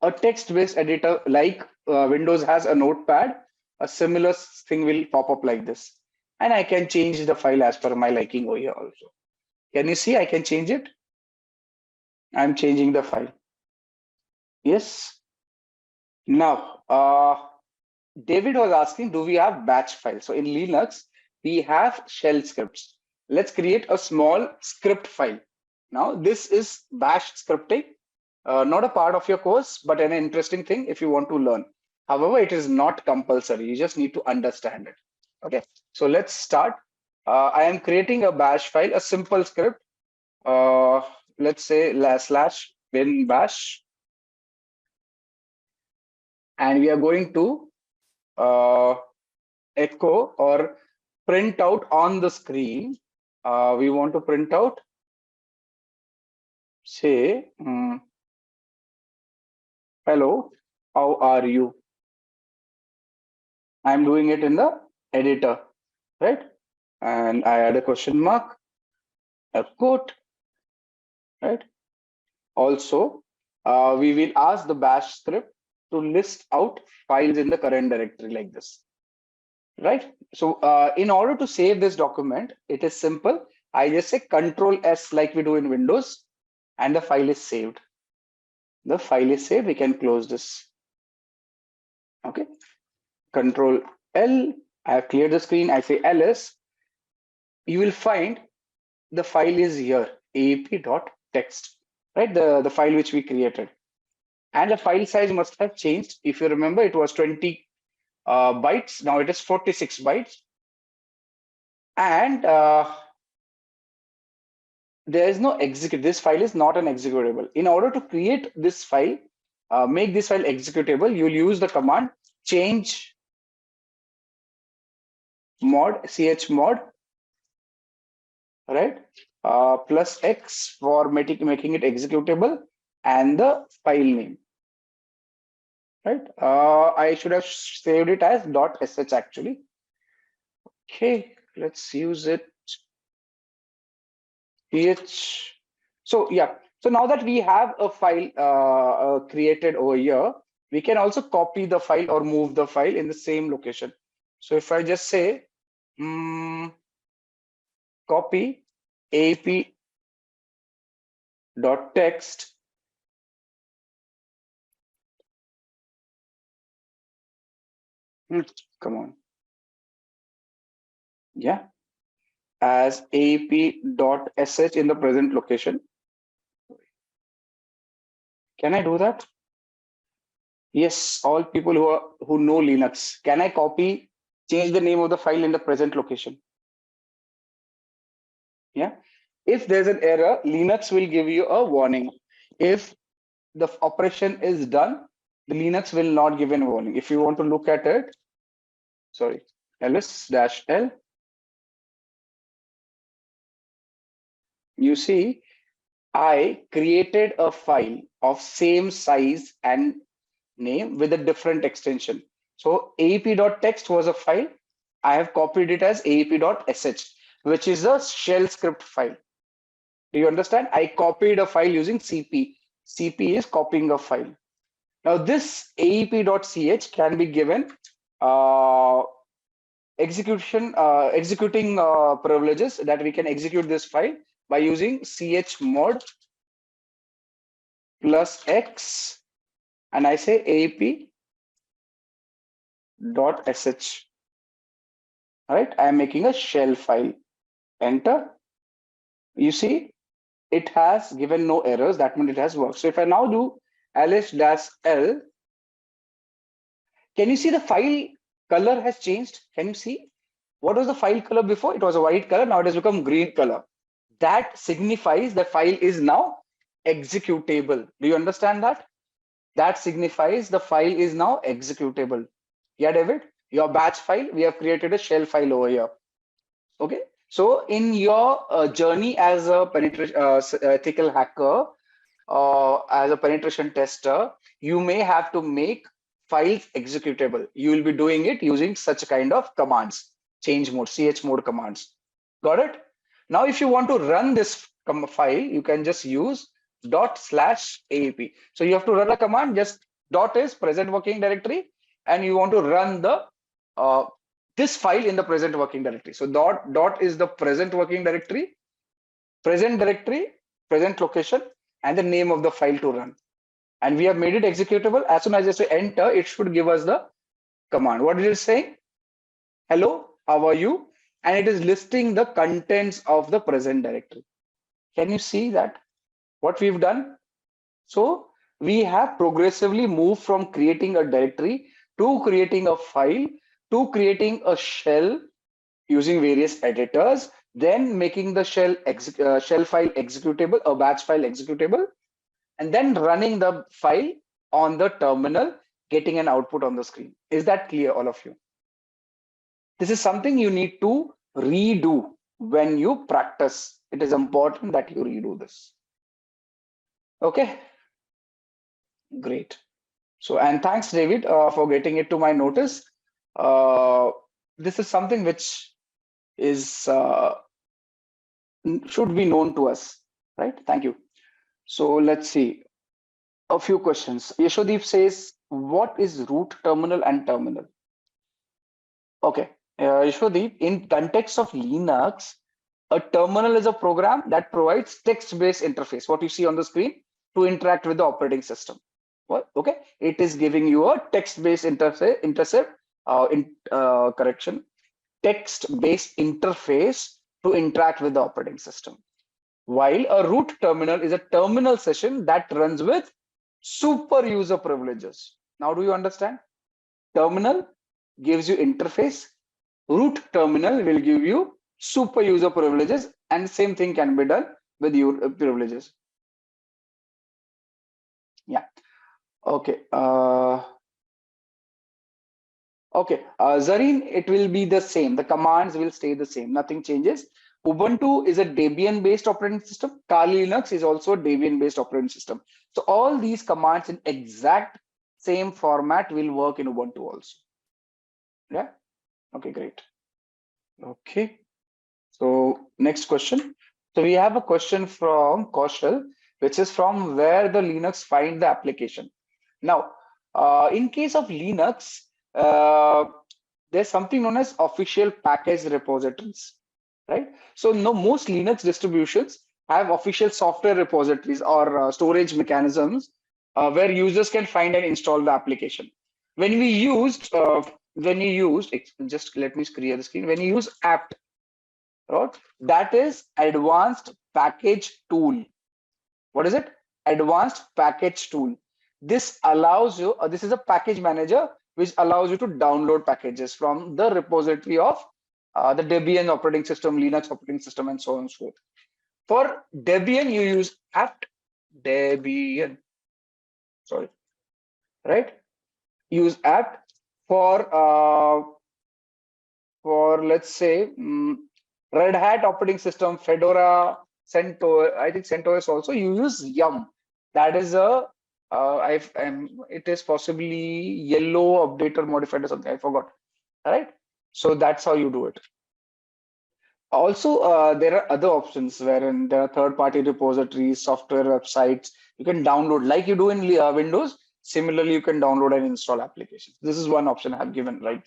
A text-based editor like Windows has a notepad, a similar thing will pop up like this. And I can change the file as per my liking over here also. Can you see I can change it? I'm changing the file. Yes. Now, David was asking, do we have batch files? So in Linux, we have shell scripts. Let's create a small script file. Now, this is bash scripting, not a part of your course, but an interesting thing if you want to learn. However, it is not compulsory. You just need to understand it. Okay, so let's start. I am creating a bash file, a simple script. Let's say /bin bash. And we are going to echo or print out on the screen. We want to print out, say, hello, how are you? I'm doing it in the editor, right? And I add a question mark, a quote, right? Also, we will ask the bash script to list out files in the current directory like this, right? So in order to save this document, it is simple. I just say Control S like we do in Windows, and the file is saved. The file is saved. We can close this. Okay. Control L. I have cleared the screen. I say ls. You will find the file is here, aap.txt, right? The file which we created. And the file size must have changed. If you remember, it was 20 bytes. Now it is 46 bytes. And there is no execute. This file is not an executable. In order to create this file, make this file executable, you will use the command change mod, chmod, right? Plus X for making it executable and the file name, right? I should have saved it as .sh actually. Okay, let's use it. So yeah, so now that we have a file created over here, we can also copy the file or move the file in the same location. So if I just say copy ap.text, come on, yeah, as ap.sh in the present location. Can I do that? Yes, all people who know Linux. Can I change the name of the file in the present location? Yeah. If there's an error, Linux will give you a warning. If the operation is done, the Linux will not give a warning. If you want to look at it, sorry, ls-l, you see, I created a file of same size and name with a different extension. So aap.text was a file. I have copied it as aap.sh, which is a shell script file. Do you understand? I copied a file using CP. CP is copying a file. Now this aep.ch can be given executing privileges that we can execute this file by using chmod plus X, and I say aap.sh. Right? I am making a shell file. Enter. You see, it has given no errors. That means it has worked. So if I now do ls-l, can you see the file color has changed? Can you see? What was the file color before? It was a white color. Now it has become green color. That signifies the file is now executable. Do you understand that? that signifies the file is now executable. Yeah, David, your batch file, we have created a shell file over here. Okay, so in your journey as a ethical hacker, as a penetration tester, you may have to make files executable. You will be doing it using such kind of commands, change mode, chmod commands. Got it? Now, if you want to run this file, you can just use /aap. So you have to run a command, just dot is present working directory, and you want to run the this file in the present working directory. So dot is the present working directory, present location, and the name of the file to run. And we have made it executable. As soon as I say enter, it should give us the command. What it is saying? Hello, how are you? And it is listing the contents of the present directory. Can you see that? What we've done? So we have progressively moved from creating a directory to creating a file to creating a shell using various editors, then making the shell file executable, a batch file executable, and then running the file on the terminal, getting an output on the screen. Is that clear, all of you? This is something you need to redo when you practice. It is important that you redo this. Okay, great. So, and thanks, David, for getting it to my notice. This is something which is should be known to us, right? Thank you. So let's see a few questions. Yashodeep says, what is root terminal and terminal? Okay, Yashodeep, in context of Linux, a terminal is a program that provides text-based interface, what you see on the screen, to interact with the operating system. Well, okay, it is giving you a text-based text-based interface to interact with the operating system. While a root terminal is a terminal session that runs with super user privileges. Now, do you understand? Terminal gives you interface. Root terminal will give you super user privileges, and the same thing can be done with your privileges. Yeah. Okay. Zareen, it will be the same. The commands will stay the same. Nothing changes. Ubuntu is a Debian-based operating system. Kali Linux is also a Debian-based operating system. So all these commands in exact same format will work in Ubuntu also. Yeah. Okay, great. Okay. So next question. So we have a question from Kaushal, which is from where the Linux find the application. Now, in case of Linux, there's something known as official package repositories, right? So most Linux distributions have official software repositories or storage mechanisms where users can find and install the application. When you used, just let me clear the screen. When you use apt, right, that is advanced package tool. What is it? Advanced package tool. This allows you, this is a package manager which allows you to download packages from the repository of the Debian operating system, Linux operating system, and so on and so forth. For Debian, you use apt Debian. Sorry, right? Use apt for let's say Red Hat operating system, Fedora, CentOS. I think CentOS also. You use yum. That is a it is possibly yellow updater modified or something. I forgot. All right. So that's how you do it. Also, there are other options wherein there are third-party repositories, software websites. You can download like you do in Windows. Similarly, you can download and install applications. This is one option I have given, right?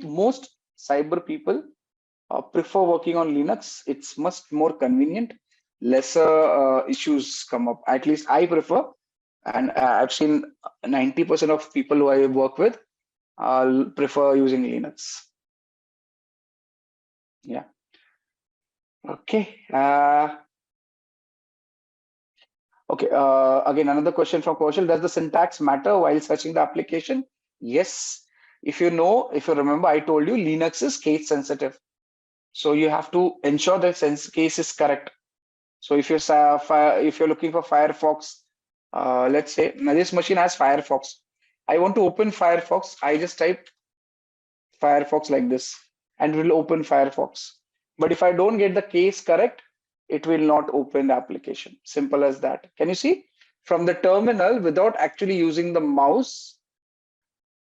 Most cyber people prefer working on Linux. It's much more convenient. Lesser issues come up. At least I prefer, and I've seen 90% of people who I work with prefer using Linux. Yeah. Okay. Okay. Again, another question from Kaushal. Does the syntax matter while searching the application? Yes. If you remember, I told you Linux is case sensitive. So you have to ensure that case is correct. So if if you're looking for Firefox, let's say now this machine has Firefox. I want to open Firefox. I just type Firefox like this, and it will open Firefox. But if I don't get the case correct, it will not open the application. Simple as that. Can you see? From the terminal, without actually using the mouse,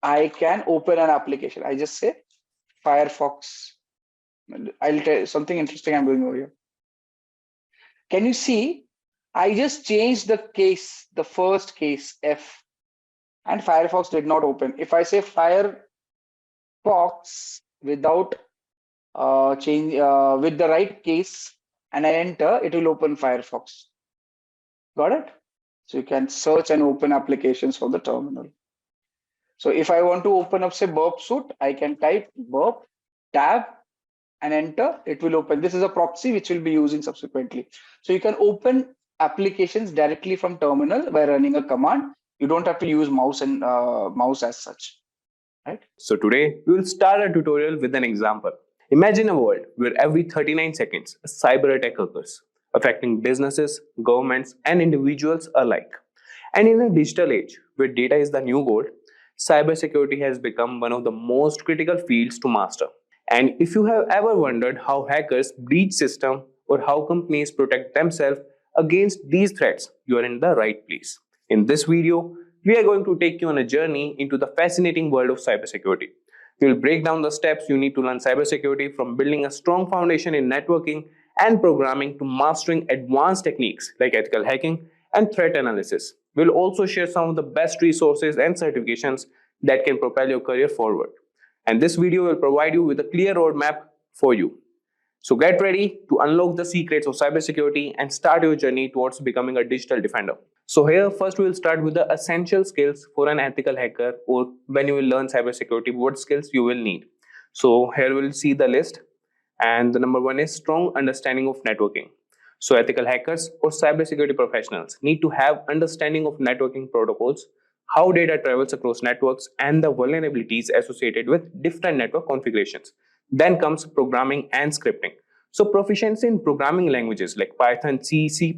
I can open an application. I just say Firefox. I'll tell you something interesting I'm doing over here. Can you see? I just changed the case, the first case F, and Firefox did not open. If I say Firefox without with the right case and I enter, it will open Firefox. Got it? So you can search and open applications from the terminal. So if I want to open up, say, burp suite, I can type burp tab and enter. It will open. This is a proxy which we'll be using subsequently. So you can open applications directly from terminal by running a command. You don't have to use mouse and mouse as such, right? So today we will start our tutorial with an example. Imagine a world where every 39 seconds a cyber attack occurs, affecting businesses, governments, and individuals alike. And in a digital age where data is the new gold, cybersecurity has become one of the most critical fields to master. And if you have ever wondered how hackers breach systems or how companies protect themselves against these threats, you are in the right place. In this video, we are going to take you on a journey into the fascinating world of cybersecurity. We will break down the steps you need to learn cybersecurity, from building a strong foundation in networking and programming to mastering advanced techniques like ethical hacking and threat analysis. We'll also share some of the best resources and certifications that can propel your career forward. And this video will provide you with a clear roadmap for you. So get ready to unlock the secrets of cybersecurity and start your journey towards becoming a digital defender. So here first we will start with the essential skills for an ethical hacker, or when you will learn cybersecurity, what skills you will need. So here we'll see the list, and the number one is strong understanding of networking. So ethical hackers or cybersecurity professionals need to have understanding of networking protocols, how data travels across networks, and the vulnerabilities associated with different network configurations. Then comes programming and scripting. So proficiency in programming languages like Python, C, C++,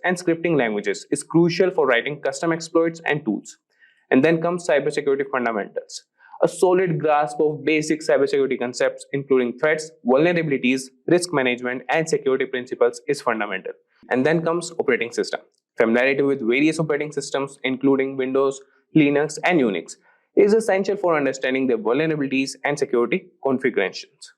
and scripting languages is crucial for writing custom exploits and tools. And then comes cybersecurity fundamentals. A solid grasp of basic cybersecurity concepts, including threats, vulnerabilities, risk management, and security principles, is fundamental. And then comes operating system. Familiarity with various operating systems, including Windows, Linux, and Unix, is essential for understanding their vulnerabilities and security configurations.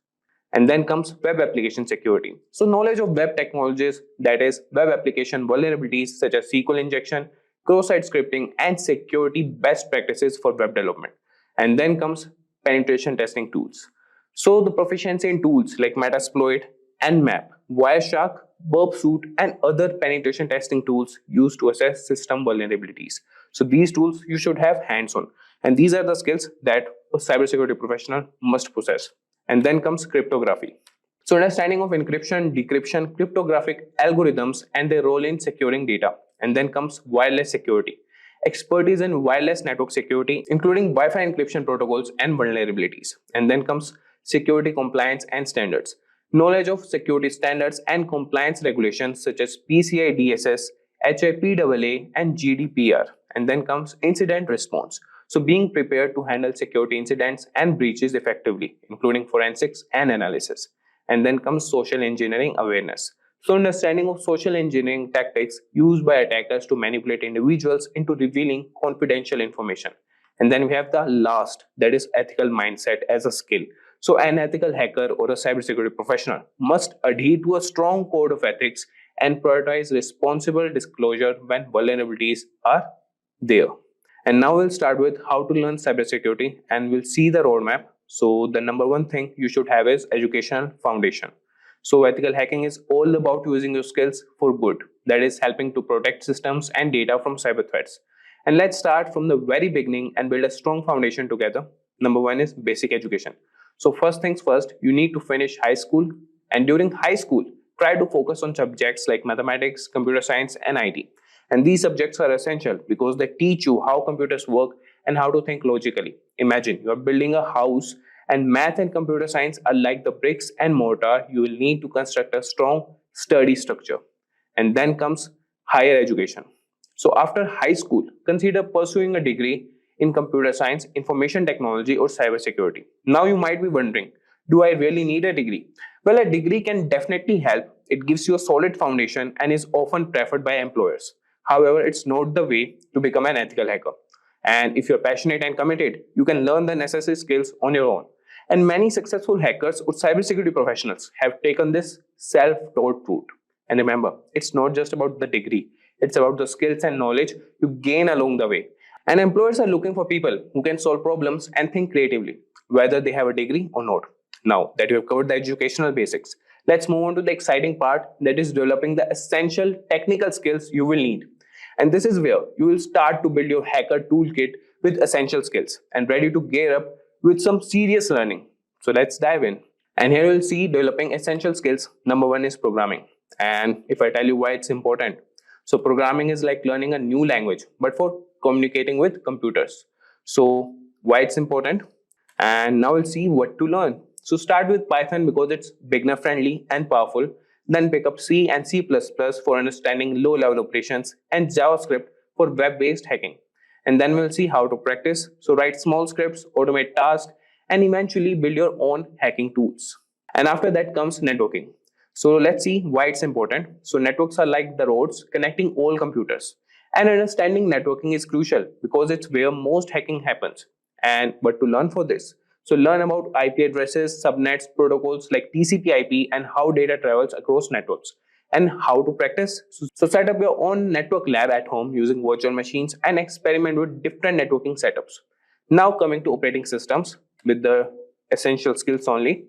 And then comes web application security. So knowledge of web technologies, that is web application vulnerabilities such as SQL injection, cross-site scripting, and security best practices for web development. And then comes penetration testing tools. So the proficiency in tools like Metasploit, Nmap, Wireshark, burp suite, and other penetration testing tools used to assess system vulnerabilities. So these tools you should have hands-on, and these are the skills that a cybersecurity professional must possess. And then comes cryptography. So understanding of encryption, decryption, cryptographic algorithms, and their role in securing data. And then comes wireless security. Expertise in wireless network security, including Wi-Fi encryption protocols and vulnerabilities. And then comes security compliance and standards. Knowledge of security standards and compliance regulations such as PCI DSS, HIPAA, and GDPR. And then comes incident response. So being prepared to handle security incidents and breaches effectively, including forensics and analysis. And then comes social engineering awareness. So understanding of social engineering tactics used by attackers to manipulate individuals into revealing confidential information. And then we have the last, that is ethical mindset as a skill. So an ethical hacker or a cybersecurity professional must adhere to a strong code of ethics and prioritize responsible disclosure when vulnerabilities are there. And now we'll start with how to learn cybersecurity, and we'll see the roadmap. So the number one thing you should have is educational foundation. So ethical hacking is all about using your skills for good, that is helping to protect systems and data from cyber threats. And let's start from the very beginning and build a strong foundation together. Number one is basic education. So first things first, you need to finish high school, and during high school, try to focus on subjects like mathematics, computer science, and IT. And these subjects are essential because they teach you how computers work and how to think logically. Imagine you are building a house, and math and computer science are like the bricks and mortar you will need to construct a strong, sturdy structure. And then comes higher education. So after high school, consider pursuing a degree in computer science, information technology, or cybersecurity. Now you might be wondering, do I really need a degree? Well, a degree can definitely help. It gives you a solid foundation and is often preferred by employers. However, it's not the way to become an ethical hacker. And if you're passionate and committed, you can learn the necessary skills on your own. And many successful hackers or cybersecurity professionals have taken this self-taught route. And remember, it's not just about the degree, it's about the skills and knowledge you gain along the way. And employers are looking for people who can solve problems and think creatively, whether they have a degree or not. Now that you have covered the educational basics, let's move on to the exciting part, that is developing the essential technical skills you will need. And this is where you will start to build your hacker toolkit with essential skills and ready to gear up with some serious learning. So let's dive in. And here you'll see developing essential skills. Number one is programming. And if I tell you why it's important, so programming is like learning a new language, but for communicating with computers. So why it's important? And now we'll see what to learn. So start with Python because it's beginner friendly and powerful. Then pick up C and C++ for understanding low-level operations and JavaScript for web-based hacking. And then we'll see how to practice. So write small scripts, automate tasks, and eventually build your own hacking tools. And after that comes networking. So let's see why it's important. So networks are like the roads connecting all computers. And understanding networking is crucial because it's where most hacking happens. But to learn for this, so learn about IP addresses, subnets, protocols like TCP/IP, and how data travels across networks, and how to practice. So set up your own network lab at home using virtual machines and experiment with different networking setups. Now coming to operating systems with the essential skills only.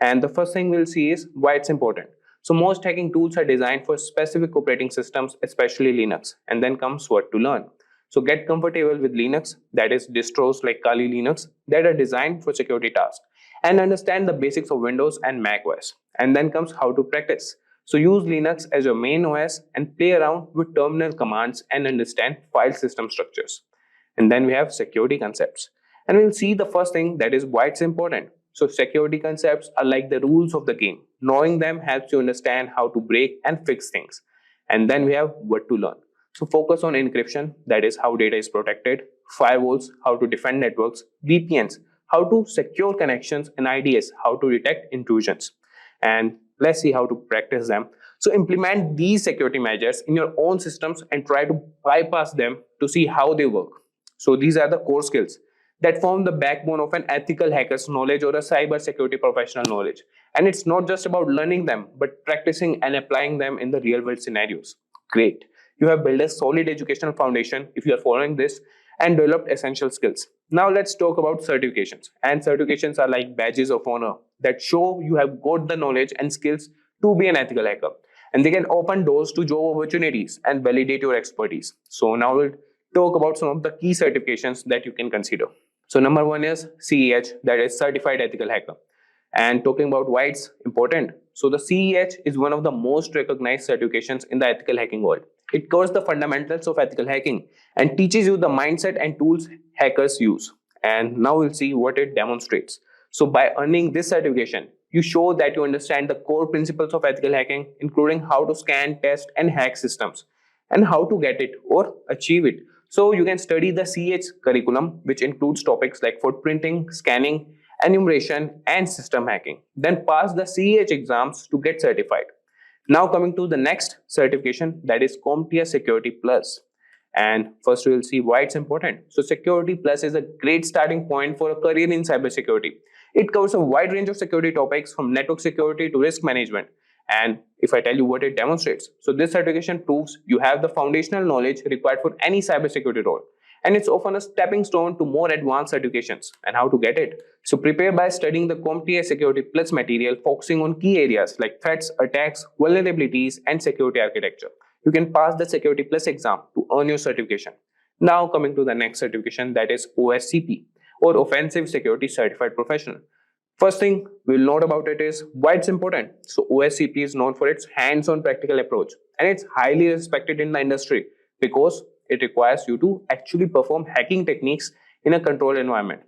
And the first thing we'll see is why it's important. So most hacking tools are designed for specific operating systems, especially Linux. And then comes what to learn. So get comfortable with Linux, that is distros like Kali Linux that are designed for security tasks, and understand the basics of Windows and Mac OS. And then comes how to practice. So use Linux as your main OS and play around with terminal commands and understand file system structures. And then we have security concepts. And we'll see the first thing, that is why it's important. So security concepts are like the rules of the game. Knowing them helps you understand how to break and fix things. And then we have what to learn. So focus on encryption, that is how data is protected, firewalls, how to defend networks, VPNs, how to secure connections, and IDS, how to detect intrusions. And let's see how to practice them. So implement these security measures in your own systems and try to bypass them to see how they work. So these are the core skills that form the backbone of an ethical hacker's knowledge or a cybersecurity professional knowledge. And it's not just about learning them, but practicing and applying them in the real world scenarios. Great. You have built a solid educational foundation if you are following this and developed essential skills. Now let's talk about certifications. And certifications are like badges of honor that show you have got the knowledge and skills to be an ethical hacker. And they can open doors to job opportunities and validate your expertise. So now we'll talk about some of the key certifications that you can consider. So number one is CEH, that is Certified Ethical Hacker. And talking about why it's important. So the CEH is one of the most recognized certifications in the ethical hacking world. It covers the fundamentals of ethical hacking and teaches you the mindset and tools hackers use. And now we'll see what it demonstrates. So by earning this certification, you show that you understand the core principles of ethical hacking, including how to scan, test, and hack systems, and how to get it or achieve it. So you can study the CEH curriculum, which includes topics like footprinting, scanning, enumeration, and system hacking. Then pass the CEH exams to get certified. Now coming to the next certification, that is CompTIA Security Plus. And first we will see why it's important. So Security Plus is a great starting point for a career in cybersecurity. It covers a wide range of security topics from network security to risk management. And if I tell you what it demonstrates, so this certification proves you have the foundational knowledge required for any cybersecurity role. And it's often a stepping stone to more advanced certifications. And how to get it? So prepare by studying the CompTIA Security Plus material, focusing on key areas like threats, attacks, vulnerabilities, and security architecture. You can pass the Security Plus exam to earn your certification. Now coming to the next certification, that is OSCP, or Offensive Security Certified Professional. First thing we'll note about it is why it's important. So OSCP is known for its hands-on practical approach, and it's highly respected in the industry because it requires you to actually perform hacking techniques in a controlled environment.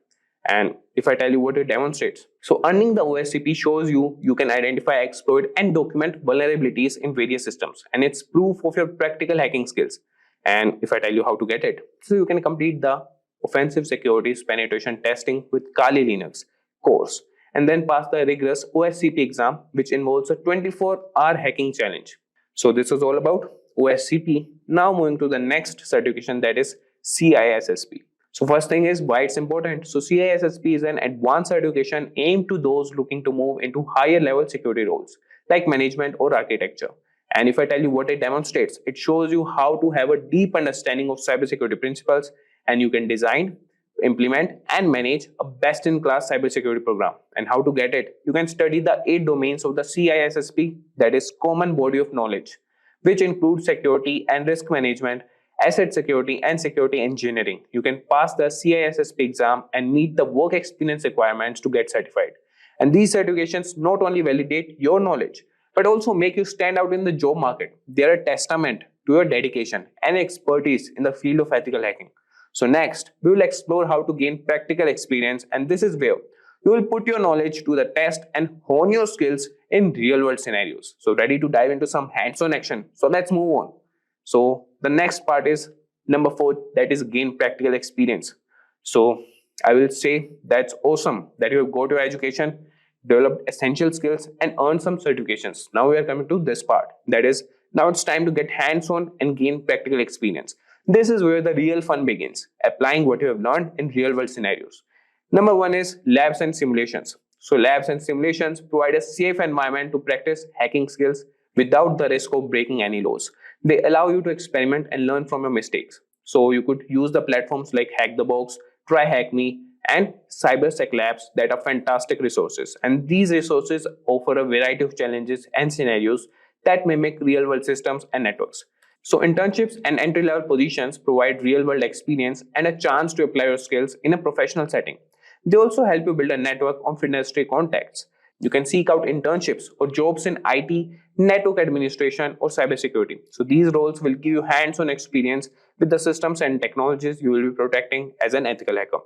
And if I tell you what it demonstrates, so earning the OSCP shows you can identify, exploit, and document vulnerabilities in various systems, and it's proof of your practical hacking skills. And if I tell you how to get it, so you can complete the offensive securities penetration testing with Kali Linux course, and then pass the rigorous OSCP exam, which involves a 24-hour hacking challenge. So this is all about OSCP. Now moving to the next certification, that is CISSP. So first thing is why it's important. So CISSP is an advanced certification aimed to those looking to move into higher level security roles like management or architecture. And if I tell you what it demonstrates, it shows you how to have a deep understanding of cybersecurity principles, and you can design, implement, and manage a best-in-class cybersecurity program. And how to get it? You can study the 8 domains of the CISSP, that is Common Body of Knowledge, which include security and risk management, asset security, and security engineering. You can pass the CISSP exam and meet the work experience requirements to get certified. And these certifications not only validate your knowledge, but also make you stand out in the job market. They are a testament to your dedication and expertise in the field of ethical hacking. So next, we will explore how to gain practical experience, and this is where you will put your knowledge to the test and hone your skills in real-world scenarios. So ready to dive into some hands-on action? So let's move on. So the next part is number 4, that is gain practical experience. So I will say that's awesome that you have got your education, developed essential skills, and earned some certifications. Now we are coming to this part, that is now it's time to get hands-on and gain practical experience. This is where the real fun begins, applying what you have learned in real-world scenarios. Number 1 is labs and simulations. So labs and simulations provide a safe environment to practice hacking skills without the risk of breaking any laws. They allow you to experiment and learn from your mistakes. So you could use the platforms like Hack the Box, Try Hack Me, and Cybersec Labs that are fantastic resources. And these resources offer a variety of challenges and scenarios that mimic real-world systems and networks. So internships and entry-level positions provide real-world experience and a chance to apply your skills in a professional setting. They also help you build a network of industry contacts. You can seek out internships or jobs in IT, network administration, or cybersecurity. So these roles will give you hands-on experience with the systems and technologies you will be protecting as an ethical hacker.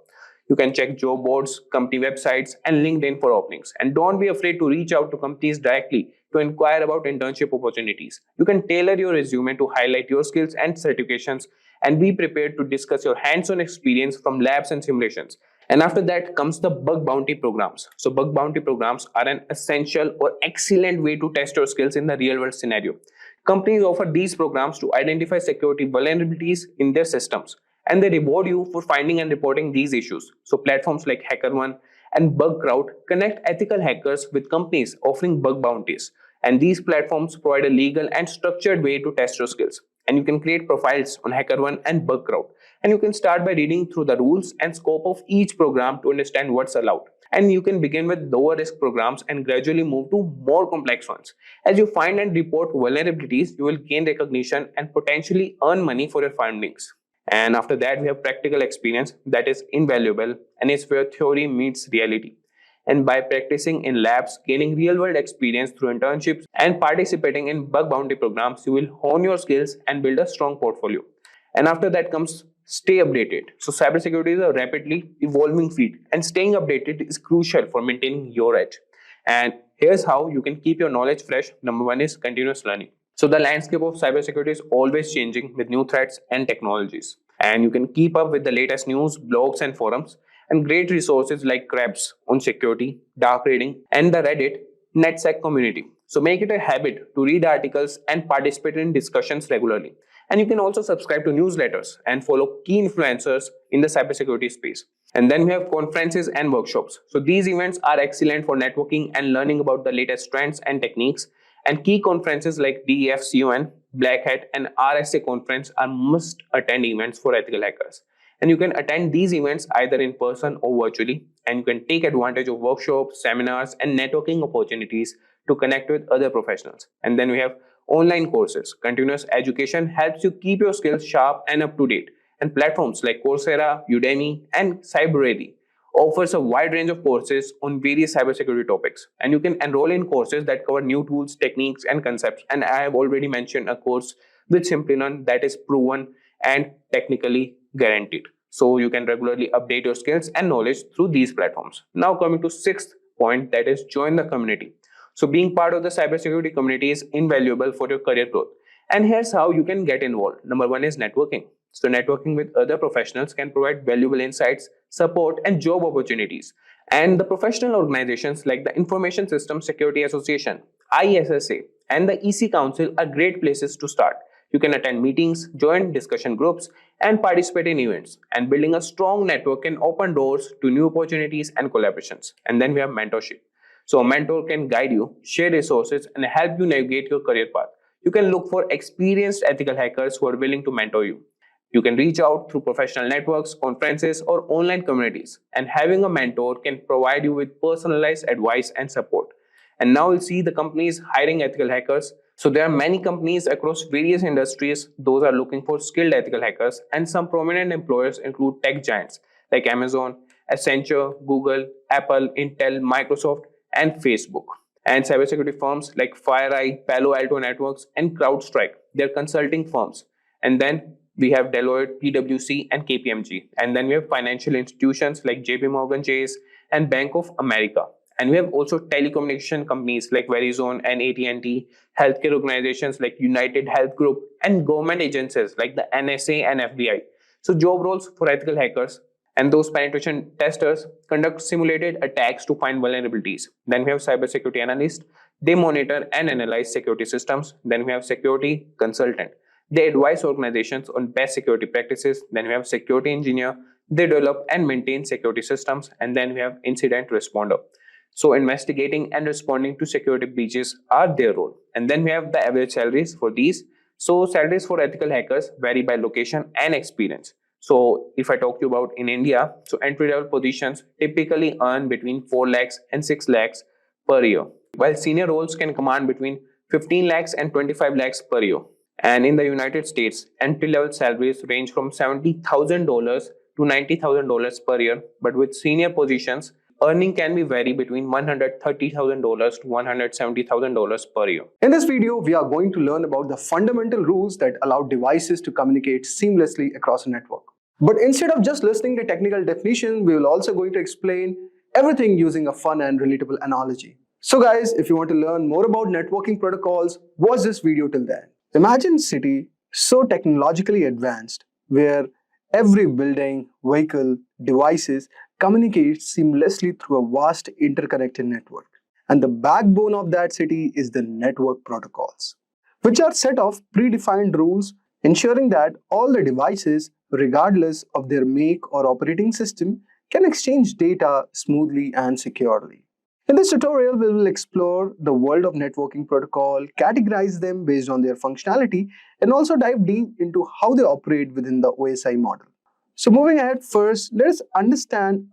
You can check job boards, company websites, and LinkedIn for openings. And don't be afraid to reach out to companies directly to inquire about internship opportunities. You can tailor your resume to highlight your skills and certifications, and be prepared to discuss your hands-on experience from labs and simulations. And after that comes the bug bounty programs. So bug bounty programs are an essential or excellent way to test your skills in the real world scenario. Companies offer these programs to identify security vulnerabilities in their systems, and they reward you for finding and reporting these issues. So platforms like HackerOne and BugCrowd connect ethical hackers with companies offering bug bounties. And these platforms provide a legal and structured way to test your skills. And you can create profiles on HackerOne and BugCrowd. And you can start by reading through the rules and scope of each program to understand what's allowed. And you can begin with lower risk programs and gradually move to more complex ones. As you find and report vulnerabilities, you will gain recognition and potentially earn money for your findings. And after that, we have practical experience that is invaluable, and it's where theory meets reality. And by practicing in labs, gaining real-world experience through internships, and participating in bug bounty programs, you will hone your skills and build a strong portfolio. And after that comes stay updated. So cybersecurity is a rapidly evolving field, and staying updated is crucial for maintaining your edge. And here's how you can keep your knowledge fresh. Number 1 is continuous learning. So the landscape of cybersecurity is always changing with new threats and technologies. And you can keep up with the latest news, blogs, and forums. And great resources like Krebs on security, dark reading, and the Reddit NetSec community. So make it a habit to read articles and participate in discussions regularly. And you can also subscribe to newsletters and follow key influencers in the cybersecurity space. And then we have conferences and workshops. So these events are excellent for networking and learning about the latest trends and techniques. And key conferences like DEFCON, Black Hat, and RSA conference are must-attend events for ethical hackers. And you can attend these events either in person or virtually, and you can take advantage of workshops, seminars, and networking opportunities to connect with other professionals. And then we have online courses. Continuous education helps you keep your skills sharp and up to date. And platforms like Coursera, Udemy, and Cyberready offers a wide range of courses on various cybersecurity topics. And you can enroll in courses that cover new tools, techniques, and concepts. And I have already mentioned a course with Simplilearn that is proven and technically guaranteed. So you can regularly update your skills and knowledge through these platforms. Now coming to sixth point, that is join the community. So being part of the cybersecurity community is invaluable for your career growth. And here's how you can get involved. Number one is networking. So networking with other professionals can provide valuable insights, support, and job opportunities. And the professional organizations like the Information Systems Security Association, ISSA, and the EC Council are great places to start. You can attend meetings, join discussion groups, and participate in events. And building a strong network can open doors to new opportunities and collaborations. And then we have mentorship. So a mentor can guide you, share resources, and help you navigate your career path. You can look for experienced ethical hackers who are willing to mentor you. You can reach out through professional networks, conferences, or online communities. And having a mentor can provide you with personalized advice and support. And now we'll see the companies hiring ethical hackers. So there are many companies across various industries. Those are looking for skilled ethical hackers. And some prominent employers include tech giants like Amazon, Accenture, Google, Apple, Intel, Microsoft, and Facebook. And cybersecurity firms like FireEye, Palo Alto Networks, and CrowdStrike. They're consulting firms. And then we have Deloitte, PwC, and KPMG. And then we have financial institutions like JP Morgan Chase and Bank of America. And we have also telecommunication companies like Verizon and AT&T, healthcare organizations like United Health Group, and government agencies like the NSA and FBI. So job roles for ethical hackers and those penetration testers conduct simulated attacks to find vulnerabilities. Then we have cybersecurity analysts. They monitor and analyze security systems. Then we have security consultant. They advise organizations on best security practices. Then we have security engineer. They develop and maintain security systems. And then we have incident responder. So investigating and responding to security breaches are their role. And then we have the average salaries for these. So salaries for ethical hackers vary by location and experience. So if I talk to you about in India, so entry level positions typically earn between 4 lakhs and 6 lakhs per year, while senior roles can command between 15 lakhs and 25 lakhs per year. And in the United States, entry level salaries range from $70,000 to $90,000 per year, but with senior positions, earning can be vary between $130,000 to $170,000 per year. In this video, we are going to learn about the fundamental rules that allow devices to communicate seamlessly across a network. But instead of just listening to technical definition, we will also going to explain everything using a fun and relatable analogy. So guys, if you want to learn more about networking protocols, watch this video till then. Imagine a city so technologically advanced where every building, vehicle, devices communicates seamlessly through a vast interconnected network. And the backbone of that city is the network protocols, which are set of predefined rules ensuring that all the devices, regardless of their make or operating system, can exchange data smoothly and securely. In this tutorial, we will explore the world of networking protocol, categorize them based on their functionality, and also dive deep into how they operate within the OSI model. So moving ahead, first, let us understand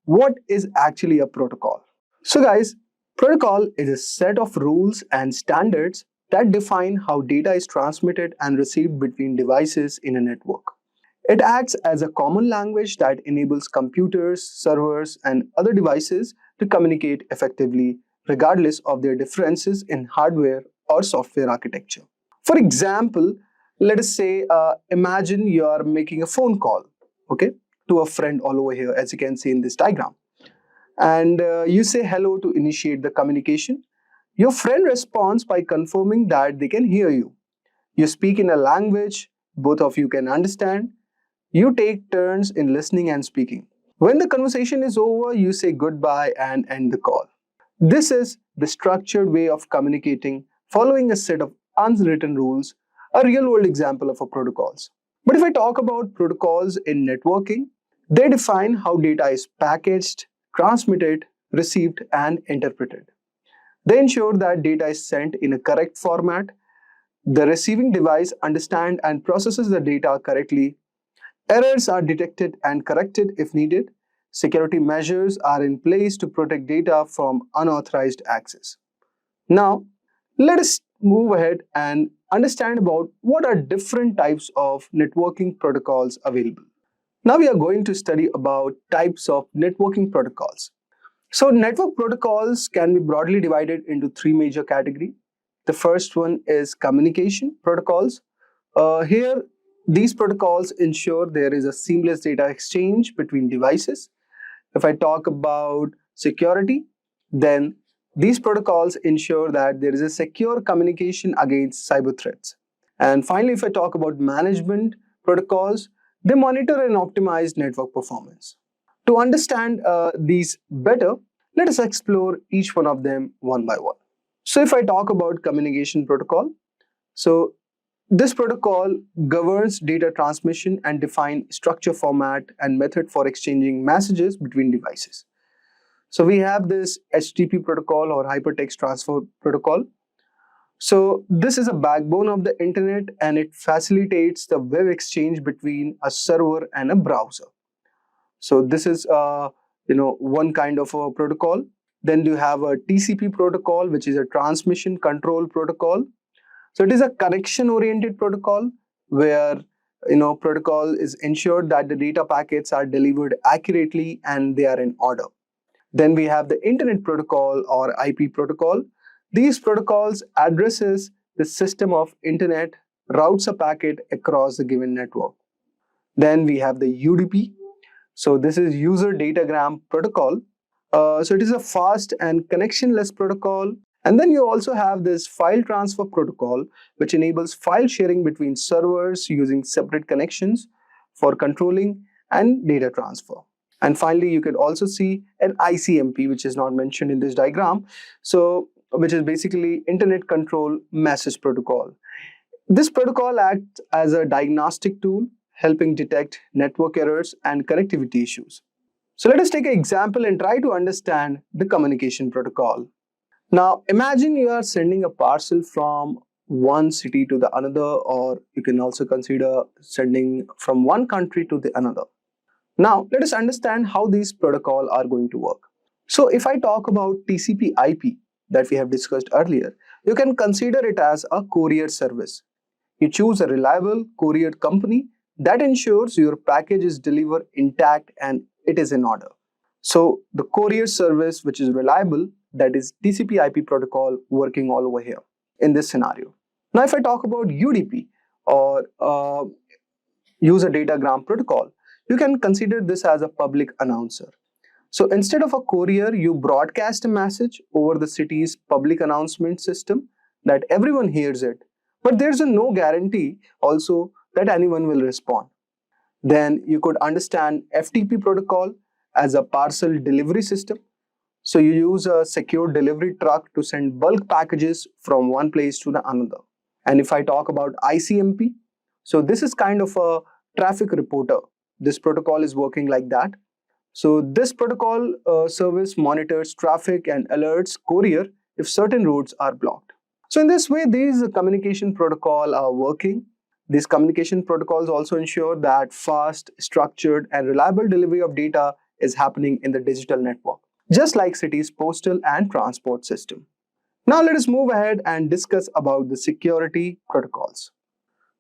what is actually a protocol. So guys, protocol is a set of rules and standards that define how data is transmitted and received between devices in a network. It acts as a common language that enables computers, servers, and other devices to communicate effectively regardless of their differences in hardware or software architecture. For example, let us say, imagine you are making a phone call, okay, to a friend all over here, as you can see in this diagram. And you say hello to initiate the communication. Your friend responds by confirming that they can hear you. You speak in a language both of you can understand. You take turns in listening and speaking. When the conversation is over, you say goodbye and end the call. This is the structured way of communicating following a set of unwritten rules, a real-world example of a protocols. But if I talk about protocols in networking, they define how data is packaged, transmitted, received, and interpreted. They ensure that data is sent in a correct format, the receiving device understands and processes the data correctly, errors are detected and corrected if needed, security measures are in place to protect data from unauthorized access. Now, let us move ahead and understand about what are different types of networking protocols available. Now we are going to study about types of networking protocols. So network protocols can be broadly divided into three major categories. The first one is communication protocols. Here these protocols ensure there is a seamless data exchange between devices. If I talk about security, then these protocols ensure that there is a secure communication against cyber threats. And finally, if I talk about management protocols, they monitor and optimize network performance. To understand these better, let us explore each one of them one by one. So if I talk about communication protocol, so this protocol governs data transmission and defines structure, format, and method for exchanging messages between devices. So we have this HTTP protocol or hypertext transfer protocol. So this is a backbone of the internet and it facilitates the web exchange between a server and a browser. So this is one kind of a protocol. Then you have a TCP protocol, which is a transmission control protocol. So it is a connection oriented protocol where protocol is ensured that the data packets are delivered accurately and they are in order. Then we have the internet protocol or IP protocol. These protocols addresses the system of internet, routes a packet across the given network. Then we have the UDP. So this is user datagram protocol. So it is a fast and connectionless protocol. And then you also have this file transfer protocol, which enables file sharing between servers using separate connections for controlling and data transfer. And finally, you could also see an ICMP, which is not mentioned in this diagram. So which is basically Internet Control Message Protocol. This protocol acts as a diagnostic tool, helping detect network errors and connectivity issues. So let us take an example and try to understand the communication protocol. Now imagine you are sending a parcel from one city to the another, or you can also consider sending from one country to the another. Now let us understand how these protocols are going to work. So if I talk about TCP IP that we have discussed earlier, you can consider it as a courier service. You choose a reliable courier company that ensures your package is delivered intact and it is in order. So the courier service which is reliable, that is TCP IP protocol working all over here in this scenario. Now if I talk about UDP or user datagram protocol, you can consider this as a public announcer. So instead of a courier, you broadcast a message over the city's public announcement system that everyone hears it, but there's no guarantee also that anyone will respond. Then you could understand FTP protocol as a parcel delivery system. So you use a secure delivery truck to send bulk packages from one place to the another. And if I talk about ICMP, so this is kind of a traffic reporter. This protocol is working like that. So this protocol service monitors traffic and alerts courier if certain routes are blocked. So in this way, these communication protocols are working. These communication protocols also ensure that fast, structured, and reliable delivery of data is happening in the digital network, just like cities' postal and transport system. Now let us move ahead and discuss about the security protocols.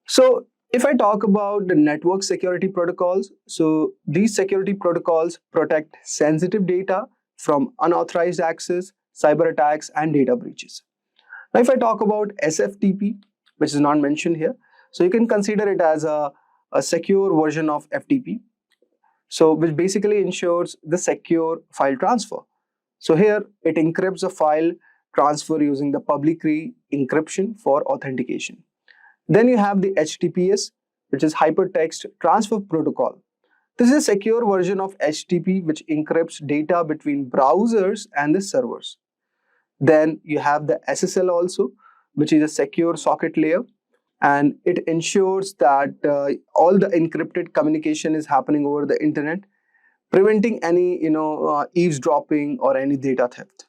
So if I talk about the network security protocols, so these security protocols protect sensitive data from unauthorized access, cyber attacks, and data breaches. Now, if I talk about SFTP, which is not mentioned here, so you can consider it as a secure version of FTP, so which basically ensures the secure file transfer. So here it encrypts a file transfer using the public key encryption for authentication. Then you have the HTTPS, which is Hypertext Transfer Protocol. This is a secure version of HTTP which encrypts data between browsers and the servers. Then you have the SSL also, which is a secure socket layer, and it ensures that all the encrypted communication is happening over the internet, preventing any eavesdropping or any data theft.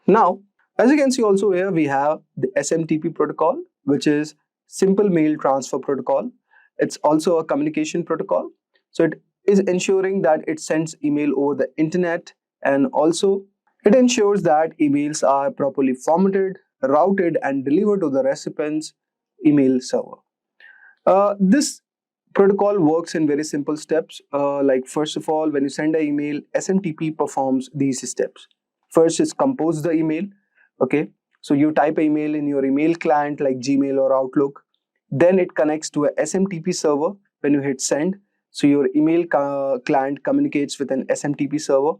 Now, as you can see also here we have the SMTP protocol, which is Simple Mail Transfer Protocol. It's also a communication protocol. So it is ensuring that it sends email over the internet, and also it ensures that emails are properly formatted, routed, and delivered to the recipient's email server. This protocol works in very simple steps. Like first of all, when you send an email, SMTP performs these steps. First is compose the email. Okay, so you type email in your email client like Gmail or Outlook. Then it connects to a SMTP server when you hit send. So your email client communicates with an SMTP server.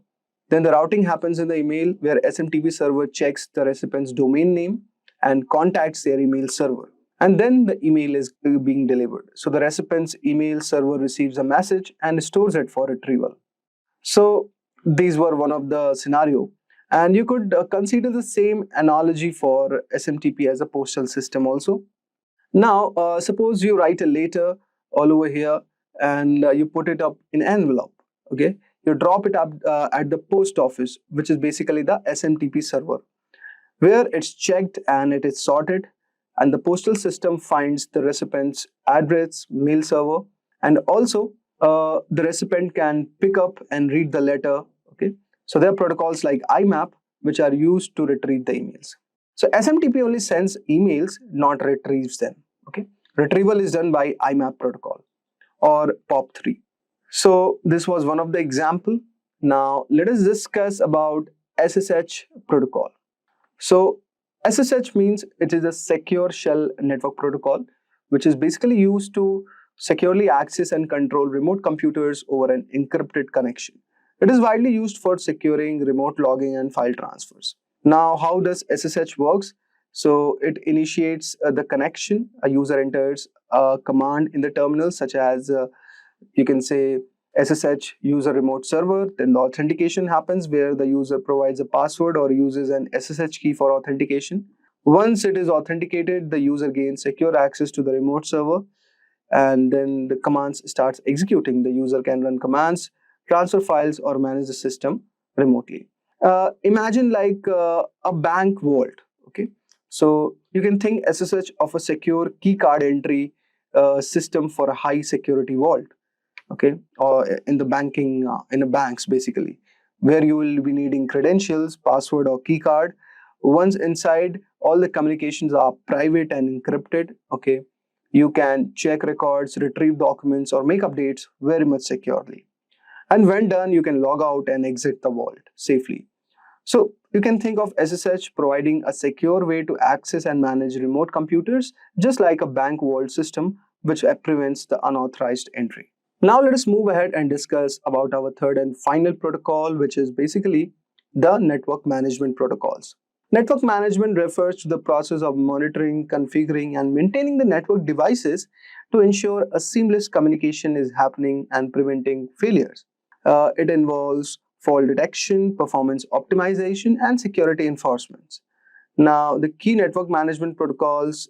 Then the routing happens in the email where SMTP server checks the recipient's domain name and contacts their email server. And then the email is being delivered. So the recipient's email server receives a message and stores it for retrieval. So these were one of the scenario. And you could consider the same analogy for SMTP as a postal system also. Now, suppose you write a letter all over here and you put it up in envelope, okay? You drop it up at the post office, which is basically the SMTP server, where it's checked and it is sorted, and the postal system finds the recipient's address, mail server, and also the recipient can pick up and read the letter, okay? So there are protocols like IMAP, which are used to retrieve the emails. So SMTP only sends emails, not retrieves them, okay? Retrieval is done by IMAP protocol or POP3. So this was one of the example. Now let us discuss about SSH protocol. So SSH means it is a secure shell network protocol, which is basically used to securely access and control remote computers over an encrypted connection. It is widely used for securing remote logging and file transfers. Now, how does SSH works? So it initiates the connection. A user enters a command in the terminal, such as you can say SSH user remote server. Then the authentication happens where the user provides a password or uses an SSH key for authentication. Once it is authenticated, the user gains secure access to the remote server, and then the commands starts executing. The user can run commands, transfer files, or manage the system remotely. Imagine like a bank vault, okay? So you can think SSH of a secure key card entry system for a high security vault, okay? Or in the banking, in the banks basically, where you will be needing credentials, password, or key card. Once inside, all the communications are private and encrypted, okay? You can check records, retrieve documents, or make updates very much securely. And when done, you can log out and exit the vault safely. So you can think of SSH providing a secure way to access and manage remote computers, just like a bank vault system, which prevents the unauthorized entry. Now let us move ahead and discuss about our third and final protocol, which is basically the network management protocols. Network management refers to the process of monitoring, configuring, and maintaining the network devices to ensure a seamless communication is happening and preventing failures. It involves fault detection, performance optimization, and security enforcement. Now, the key network management protocols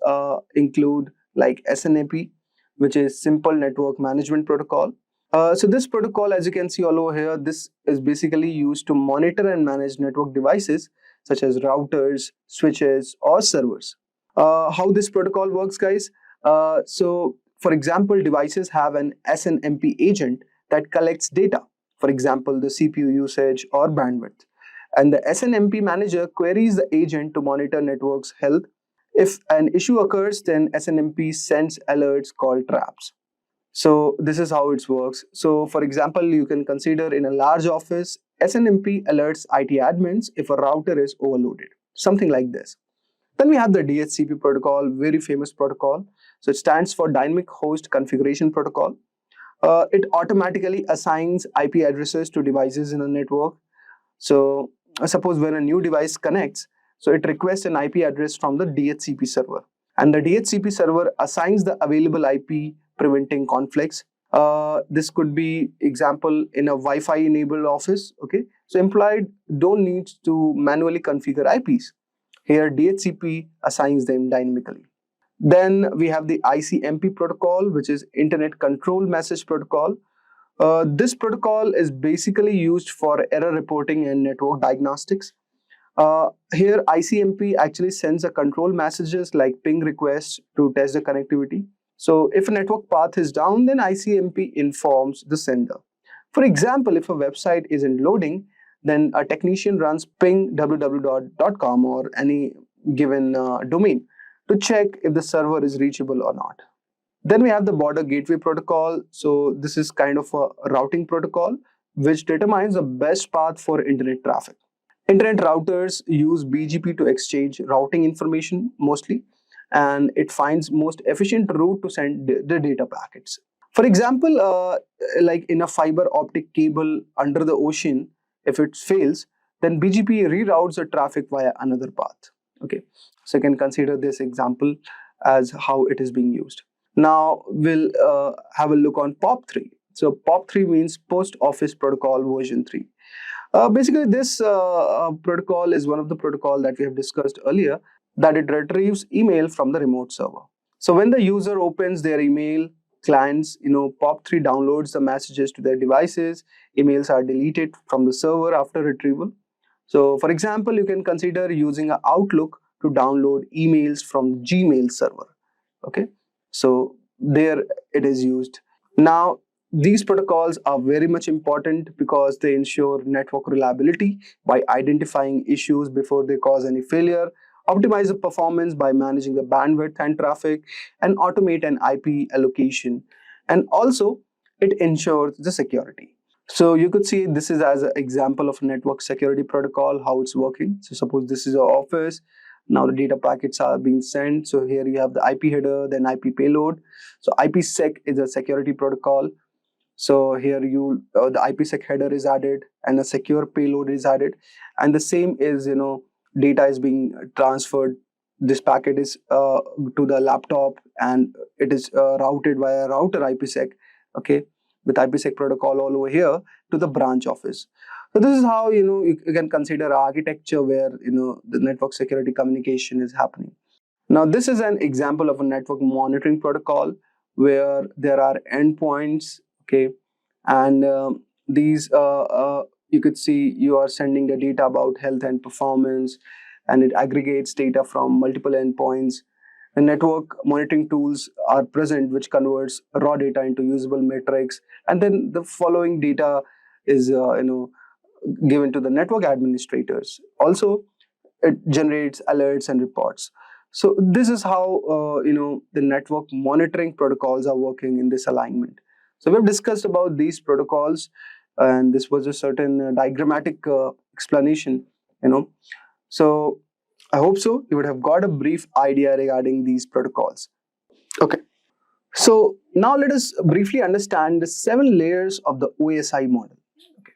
include like SNMP, which is Simple Network Management Protocol. So this protocol, as you can see all over here, this is basically used to monitor and manage network devices such as routers, switches, or servers. How this protocol works, guys? So, for example, devices have an SNMP agent that collects data, for example, the CPU usage or bandwidth. And the SNMP manager queries the agent to monitor network's health. If an issue occurs, then SNMP sends alerts called traps. So this is how it works. So for example, you can consider in a large office, SNMP alerts IT admins if a router is overloaded, something like this. Then we have the DHCP protocol, very famous protocol. So it stands for Dynamic Host Configuration Protocol. It automatically assigns IP addresses to devices in a network. So suppose when a new device connects, so it requests an IP address from the DHCP server, and the DHCP server assigns the available IP, preventing conflicts. This could be example in a Wi-Fi enabled office, okay? So employee don't need to manually configure IPs. Here DHCP assigns them dynamically. Then we have the ICMP protocol, which is Internet Control Message Protocol. This protocol is basically used for error reporting and network diagnostics. Here ICMP actually sends a control messages like ping requests to test the connectivity. So if a network path is down, then ICMP informs the sender. For example, if a website isn't loading, then a technician runs ping www.com or any given domain to check if the server is reachable or not. Then we have the border gateway protocol. So this is kind of a routing protocol which determines the best path for internet traffic. Internet routers use BGP to exchange routing information mostly, and it finds most efficient route to send the data packets. For example, like in a fiber optic cable under the ocean, if it fails, then BGP reroutes the traffic via another path. Okay, so you can consider this example as how it is being used. Now we'll have a look on POP3. So POP3 means Post Office Protocol version 3. Basically, this protocol is one of the protocol that we have discussed earlier, that it retrieves email from the remote server. So when the user opens their email clients, POP3 downloads the messages to their devices. Emails are deleted from the server after retrieval. So for example, you can consider using an Outlook to download emails from Gmail server. Okay, so there it is used. Now, these protocols are very much important because they ensure network reliability by identifying issues before they cause any failure, optimize the performance by managing the bandwidth and traffic, and automate an IP allocation. And also, it ensures the security. So you could see this is as an example of network security protocol, how it's working. So suppose this is your office. Now the data packets are being sent. So here you have the IP header, then IP payload. So IPsec is a security protocol. So here the IPsec header is added and a secure payload is added. And the same is, data is being transferred. This packet is to the laptop and it is routed via router IPsec, okay, with IPsec protocol all over here to the branch office. So this is how, you can consider architecture where, the network security communication is happening. Now, this is an example of a network monitoring protocol where there are endpoints, okay, and these you could see you are sending the data about health and performance, and it aggregates data from multiple endpoints. The network monitoring tools are present, which converts raw data into usable metrics, and then the following data is given to the network administrators. Also, it generates alerts and reports. So this is how the network monitoring protocols are working in this alignment. So we've discussed about these protocols, and this was a certain diagrammatic explanation. So I hope so you would have got a brief idea regarding these protocols. Okay. So now let us briefly understand the 7 layers of the OSI model. Okay.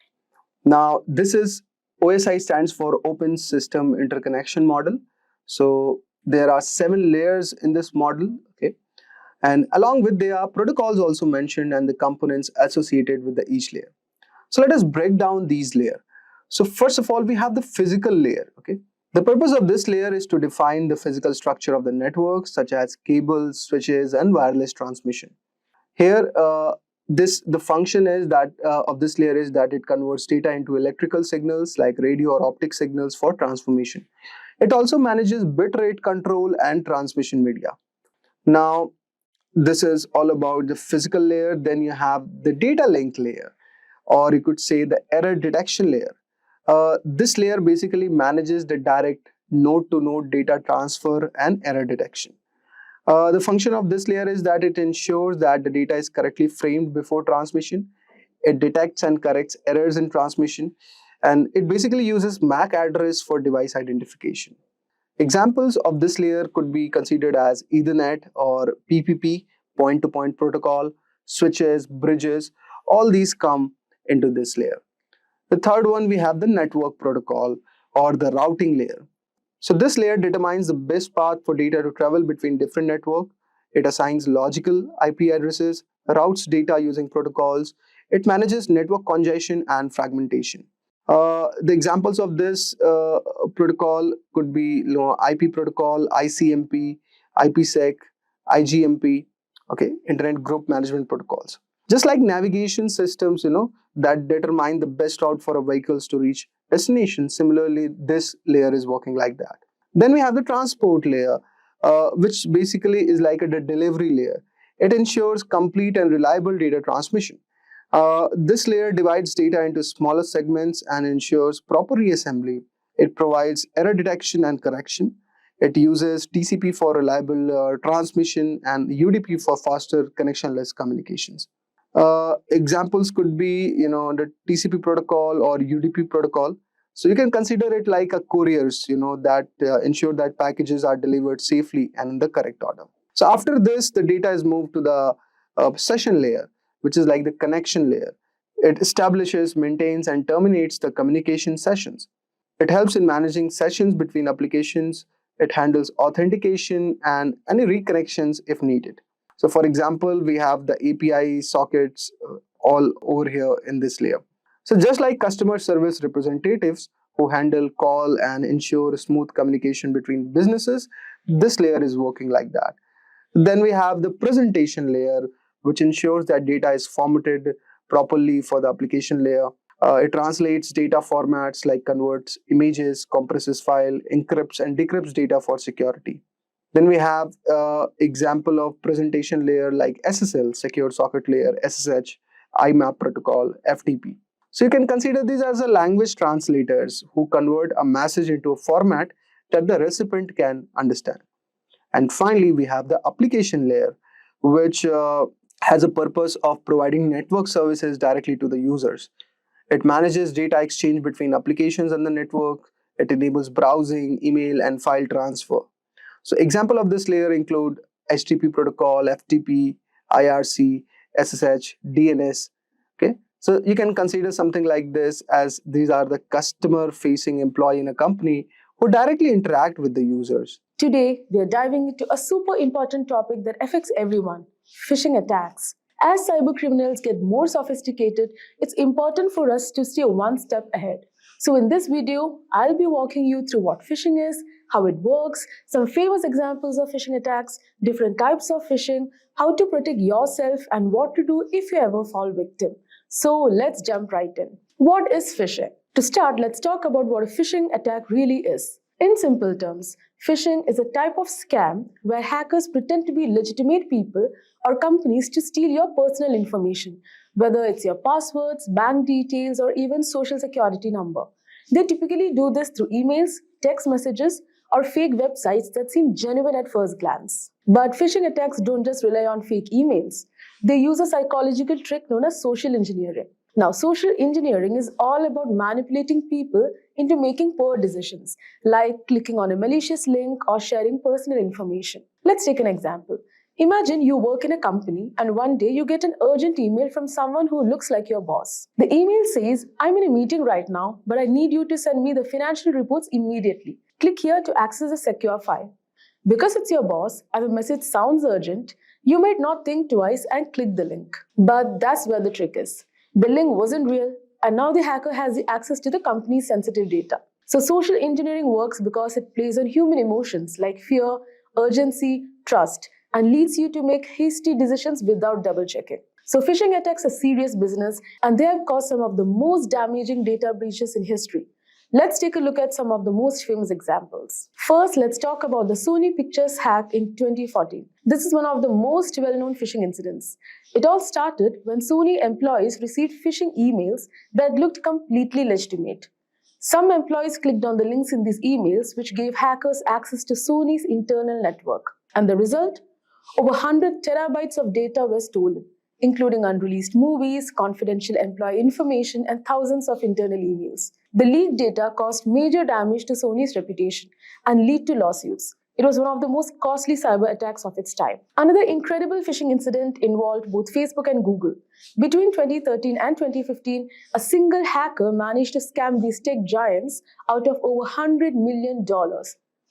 Now this is OSI stands for Open System Interconnection Model. So there are 7 layers in this model, okay, and along with there are protocols also mentioned and the components associated with each layer. So let us break down these layers. So first of all, we have the physical layer, okay. The purpose of this layer is to define the physical structure of the network, such as cables, switches, and wireless transmission. Here, the function is that of this layer is that it converts data into electrical signals like radio or optic signals for transformation. It also manages bit rate control and transmission media. Now, this is all about the physical layer. Then you have the data link layer, or you could say the error detection layer. This layer basically manages the direct node-to-node data transfer and error detection. The function of this layer is that it ensures that the data is correctly framed before transmission. It detects and corrects errors in transmission, and it basically uses MAC address for device identification. Examples of this layer could be considered as Ethernet or PPP, point-to-point protocol, switches, bridges. All these come into this layer. The third one, we have the network protocol or the routing layer. So this layer determines the best path for data to travel between different networks. It assigns logical IP addresses, routes data using protocols. It manages network congestion and fragmentation. The examples of this protocol could be IP protocol, ICMP, IPsec, IGMP, okay, Internet Group Management Protocols. Just like navigation systems, that determine the best route for a vehicles to reach destination. Similarly, this layer is working like that. Then we have the transport layer, which basically is like a delivery layer. It ensures complete and reliable data transmission. This layer divides data into smaller segments and ensures proper reassembly. It provides error detection and correction. It uses TCP for reliable transmission and UDP for faster connectionless communications. Examples could be, the TCP protocol or UDP protocol. So you can consider it like a couriers, that ensure that packages are delivered safely and in the correct order. So after this, the data is moved to the session layer, which is like the connection layer. It establishes, maintains, and terminates the communication sessions. It helps in managing sessions between applications. It handles authentication and any reconnections if needed. So for example, we have the API sockets all over here in this layer. So just like customer service representatives who handle call and ensure smooth communication between businesses, this layer is working like that. Then we have the presentation layer, which ensures that data is formatted properly for the application layer. It translates data formats like converts images, compresses file, encrypts and decrypts data for security. Then we have example of presentation layer like SSL, secure socket layer, SSH, IMAP protocol, FTP. So you can consider these as a language translators who convert a message into a format that the recipient can understand. And finally, we have the application layer, which has a purpose of providing network services directly to the users. It manages data exchange between applications and the network. It enables browsing, email, and file transfer. So example of this layer include HTTP protocol, FTP, IRC, SSH, DNS. Okay, so you can consider something like this as these are the customer-facing employee in a company who directly interact with the users. Today, we are diving into a super important topic that affects everyone: phishing attacks. As cybercriminals get more sophisticated, it's important for us to stay one step ahead. So in this video, I'll be walking you through what phishing is, how it works, some famous examples of phishing attacks, different types of phishing, how to protect yourself, and what to do if you ever fall victim. So let's jump right in. What is phishing? To start, let's talk about what a phishing attack really is. In simple terms, phishing is a type of scam where hackers pretend to be legitimate people or companies to steal your personal information, whether it's your passwords, bank details, or even social security number. They typically do this through emails, text messages, or fake websites that seem genuine at first glance. But phishing attacks don't just rely on fake emails. They use a psychological trick known as social engineering. Now, social engineering is all about manipulating people into making poor decisions, like clicking on a malicious link or sharing personal information. Let's take an example. Imagine you work in a company and one day you get an urgent email from someone who looks like your boss. The email says, "I'm in a meeting right now, but I need you to send me the financial reports immediately. Click here to access a secure file." Because it's your boss and the message sounds urgent, you might not think twice and click the link. But that's where the trick is. The link wasn't real, and now the hacker has the access to the company's sensitive data. So social engineering works because it plays on human emotions like fear, urgency, trust, and leads you to make hasty decisions without double-checking. So phishing attacks are serious business, and they have caused some of the most damaging data breaches in history. Let's take a look at some of the most famous examples. First, let's talk about the Sony Pictures hack in 2014. This is one of the most well-known phishing incidents. It all started when Sony employees received phishing emails that looked completely legitimate. Some employees clicked on the links in these emails, which gave hackers access to Sony's internal network. And the result? Over 100 terabytes of data were stolen, including unreleased movies, confidential employee information, and thousands of internal emails. The leaked data caused major damage to Sony's reputation and led to lawsuits. It was one of the most costly cyber attacks of its time. Another incredible phishing incident involved both Facebook and Google. Between 2013 and 2015, a single hacker managed to scam these tech giants out of over $100 million.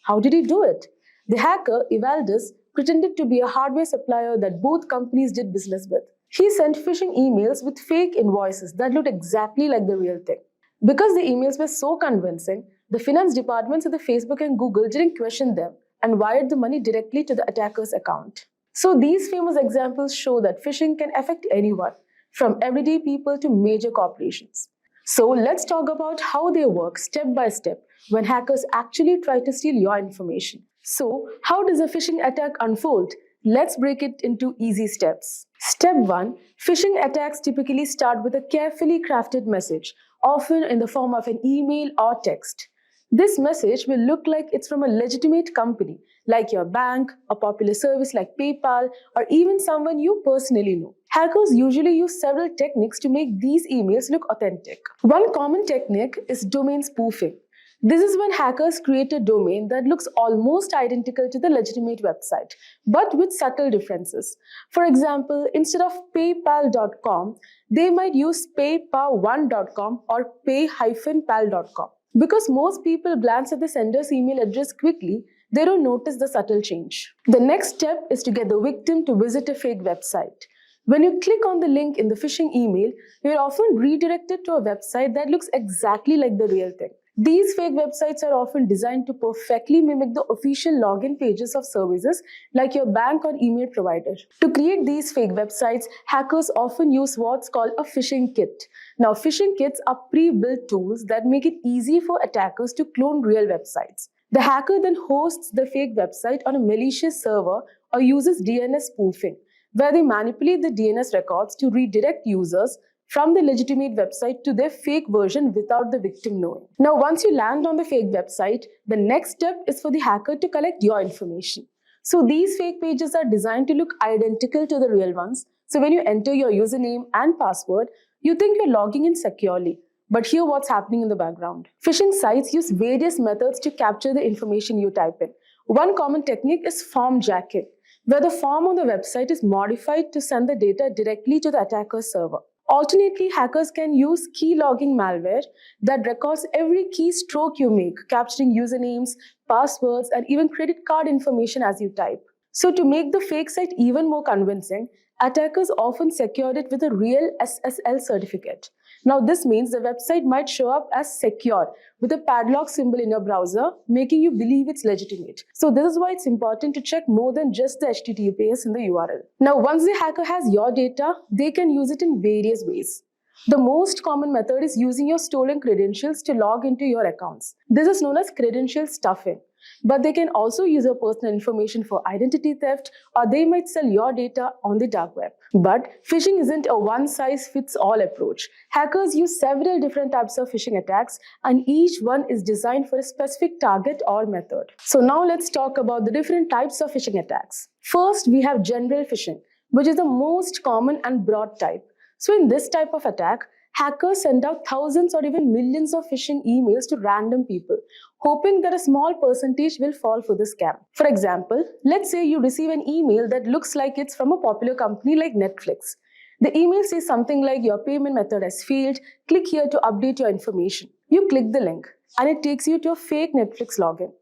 How did he do it? The hacker, Evaldus, pretended to be a hardware supplier that both companies did business with. He sent phishing emails with fake invoices that looked exactly like the real thing. Because the emails were so convincing, the finance departments of the Facebook and Google didn't question them and wired the money directly to the attacker's account. So these famous examples show that phishing can affect anyone, from everyday people to major corporations. So let's talk about how they work step by step when hackers actually try to steal your information. So how does a phishing attack unfold? Let's break it into easy steps. Step 1. Phishing attacks typically start with a carefully crafted message, often in the form of an email or text. This message will look like it's from a legitimate company, like your bank, a popular service like PayPal, or even someone you personally know. Hackers usually use several techniques to make these emails look authentic. One common technique is domain spoofing. This is when hackers create a domain that looks almost identical to the legitimate website, but with subtle differences. For example, instead of paypal.com, they might use paypal1.com or pay-pal.com. Because most people glance at the sender's email address quickly, they don't notice the subtle change. The next step is to get the victim to visit a fake website. When you click on the link in the phishing email, you're often redirected to a website that looks exactly like the real thing. These fake websites are often designed to perfectly mimic the official login pages of services like your bank or email provider. To create these fake websites, hackers often use what's called a phishing kit. Now, phishing kits are pre-built tools that make it easy for attackers to clone real websites. The hacker then hosts the fake website on a malicious server or uses DNS spoofing, where they manipulate the DNS records to redirect users from the legitimate website to their fake version without the victim knowing. Now, once you land on the fake website, the next step is for the hacker to collect your information. So these fake pages are designed to look identical to the real ones. So when you enter your username and password, you think you're logging in securely. But hear what's happening in the background. Phishing sites use various methods to capture the information you type in. One common technique is form jacking, where the form on the website is modified to send the data directly to the attacker's server. Alternately, hackers can use key logging malware that records every keystroke you make, capturing usernames, passwords, and even credit card information as you type. So to make the fake site even more convincing, attackers often secure it with a real SSL certificate. Now, this means the website might show up as secure with a padlock symbol in your browser, making you believe it's legitimate. So this is why it's important to check more than just the HTTPS in the URL. Now, once the hacker has your data, they can use it in various ways. The most common method is using your stolen credentials to log into your accounts. This is known as credential stuffing. But they can also use your personal information for identity theft, or they might sell your data on the dark web. But phishing isn't a one-size-fits-all approach. Hackers use several different types of phishing attacks, and each one is designed for a specific target or method. So now let's talk about the different types of phishing attacks. First, we have general phishing, which is the most common and broad type. So in this type of attack, hackers send out thousands or even millions of phishing emails to random people, hoping that a small percentage will fall for the scam. For example, let's say you receive an email that looks like it's from a popular company like Netflix. The email says something like, your payment method has failed, click here to update your information. You click the link and it takes you to a fake Netflix login.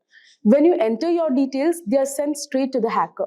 When you enter your details, they are sent straight to the hacker.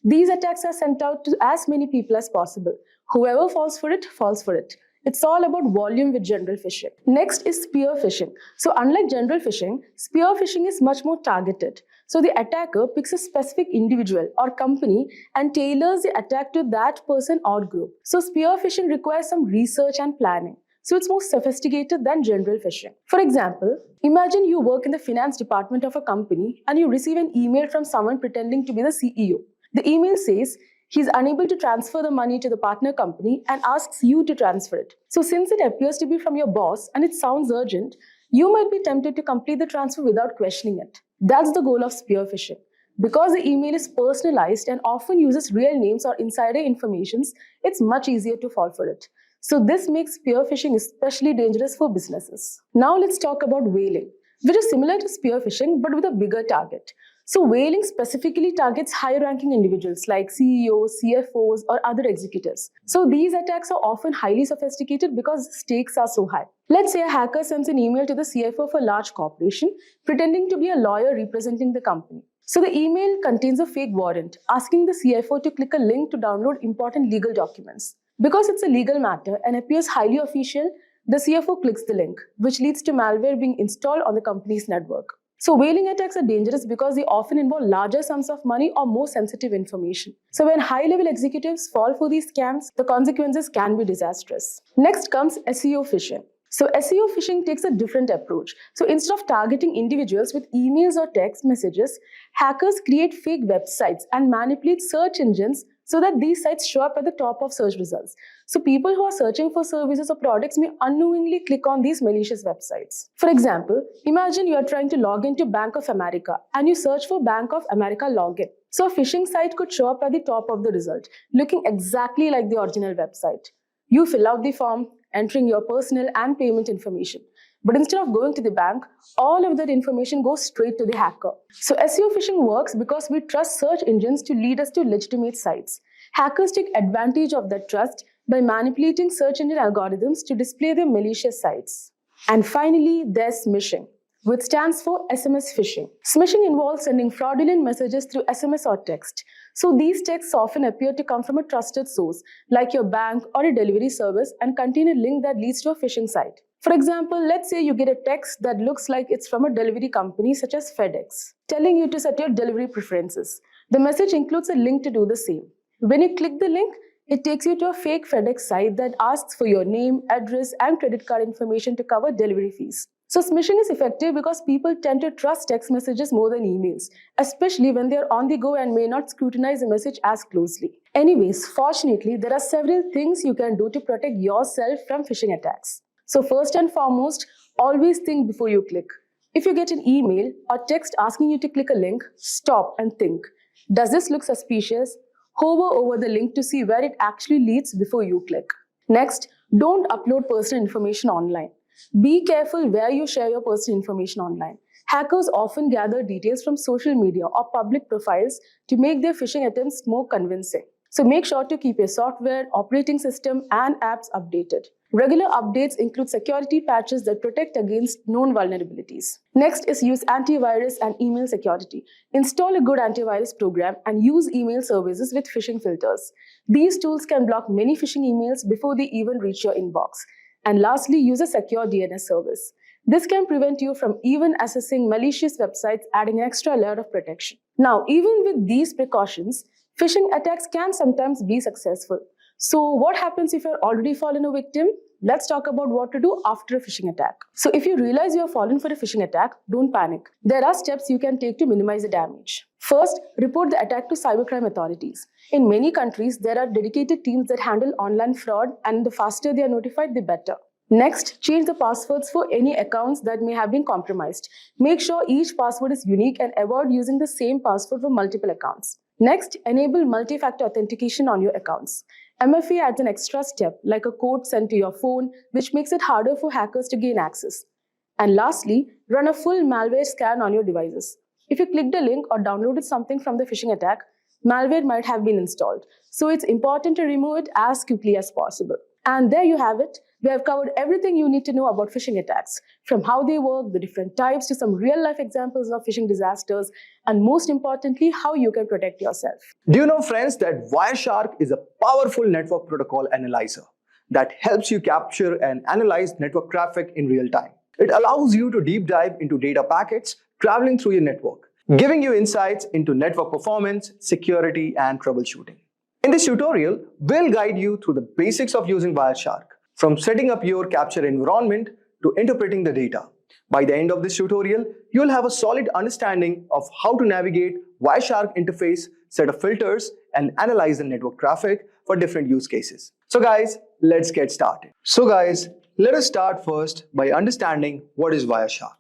These attacks are sent out to as many people as possible. Whoever falls for it, falls for it. It's all about volume with general phishing. Next is spear phishing. So unlike general phishing, spear phishing is much more targeted. So the attacker picks a specific individual or company and tailors the attack to that person or group. So spear phishing requires some research and planning. So it's more sophisticated than general phishing. For example, imagine you work in the finance department of a company and you receive an email from someone pretending to be the CEO. The email says, he's unable to transfer the money to the partner company and asks you to transfer it. So since it appears to be from your boss and it sounds urgent, you might be tempted to complete the transfer without questioning it. That's the goal of spear phishing. Because the email is personalized and often uses real names or insider information, it's much easier to fall for it. So this makes spear phishing especially dangerous for businesses. Now let's talk about whaling, which is similar to spear phishing but with a bigger target. So whaling specifically targets high-ranking individuals like CEOs, CFOs, or other executives. So these attacks are often highly sophisticated because the stakes are so high. Let's say a hacker sends an email to the CFO of a large corporation, pretending to be a lawyer representing the company. So the email contains a fake warrant, asking the CFO to click a link to download important legal documents. Because it's a legal matter and appears highly official, the CFO clicks the link, which leads to malware being installed on the company's network. So whaling attacks are dangerous because they often involve larger sums of money or more sensitive information. So when high-level executives fall for these scams, the consequences can be disastrous. Next comes SEO phishing. So SEO phishing takes a different approach. So instead of targeting individuals with emails or text messages, hackers create fake websites and manipulate search engines so that these sites show up at the top of search results. So people who are searching for services or products may unknowingly click on these malicious websites. For example, imagine you are trying to log into Bank of America and you search for Bank of America login. So a phishing site could show up at the top of the result, looking exactly like the original website. You fill out the form, entering your personal and payment information. But instead of going to the bank, all of that information goes straight to the hacker. So SEO phishing works because we trust search engines to lead us to legitimate sites. Hackers take advantage of that trust by manipulating search engine algorithms to display their malicious sites. And finally, there's smishing, which stands for SMS phishing. Smishing involves sending fraudulent messages through SMS or text. So these texts often appear to come from a trusted source, like your bank or a delivery service, and contain a link that leads to a phishing site. For example, let's say you get a text that looks like it's from a delivery company such as FedEx, telling you to set your delivery preferences. The message includes a link to do the same. When you click the link, it takes you to a fake FedEx site that asks for your name, address, and credit card information to cover delivery fees. So smishing is effective because people tend to trust text messages more than emails, especially when they're on the go and may not scrutinize the message as closely. Anyways, fortunately, there are several things you can do to protect yourself from phishing attacks. So first and foremost, always think before you click. If you get an email or text asking you to click a link, stop and think. Does this look suspicious? Hover over the link to see where it actually leads before you click. Next, don't upload personal information online. Be careful where you share your personal information online. Hackers often gather details from social media or public profiles to make their phishing attempts more convincing. So make sure to keep your software, operating system, and apps updated. Regular updates include security patches that protect against known vulnerabilities. Next is use antivirus and email security. Install a good antivirus program and use email services with phishing filters. These tools can block many phishing emails before they even reach your inbox. And lastly, use a secure DNS service. This can prevent you from even accessing malicious websites, adding an extra layer of protection. Now, even with these precautions, phishing attacks can sometimes be successful. So what happens if you're already fallen a victim? Let's talk about what to do after a phishing attack. So if you realize you have fallen for a phishing attack, don't panic. There are steps you can take to minimize the damage. First, report the attack to cybercrime authorities. In many countries, there are dedicated teams that handle online fraud, and the faster they are notified, the better. Next, change the passwords for any accounts that may have been compromised. Make sure each password is unique and avoid using the same password for multiple accounts. Next, enable multi-factor authentication on your accounts. MFA adds an extra step, like a code sent to your phone, which makes it harder for hackers to gain access. And lastly, run a full malware scan on your devices. If you clicked a link or downloaded something from the phishing attack, malware might have been installed. So it's important to remove it as quickly as possible. And there you have it. We have covered everything you need to know about phishing attacks, from how they work, the different types, to some real-life examples of phishing disasters, and most importantly, how you can protect yourself. Do you know, friends, that Wireshark is a powerful network protocol analyzer that helps you capture and analyze network traffic in real time? It allows you to deep dive into data packets traveling through your network, giving you insights into network performance, security, and troubleshooting. In this tutorial, we'll guide you through the basics of using Wireshark, from setting up your capture environment to interpreting the data. By the end of this tutorial, you'll have a solid understanding of how to navigate Wireshark interface, set of filters, and analyze the network traffic for different use cases. So guys, let's get started. So guys, let us start first by understanding what is Wireshark.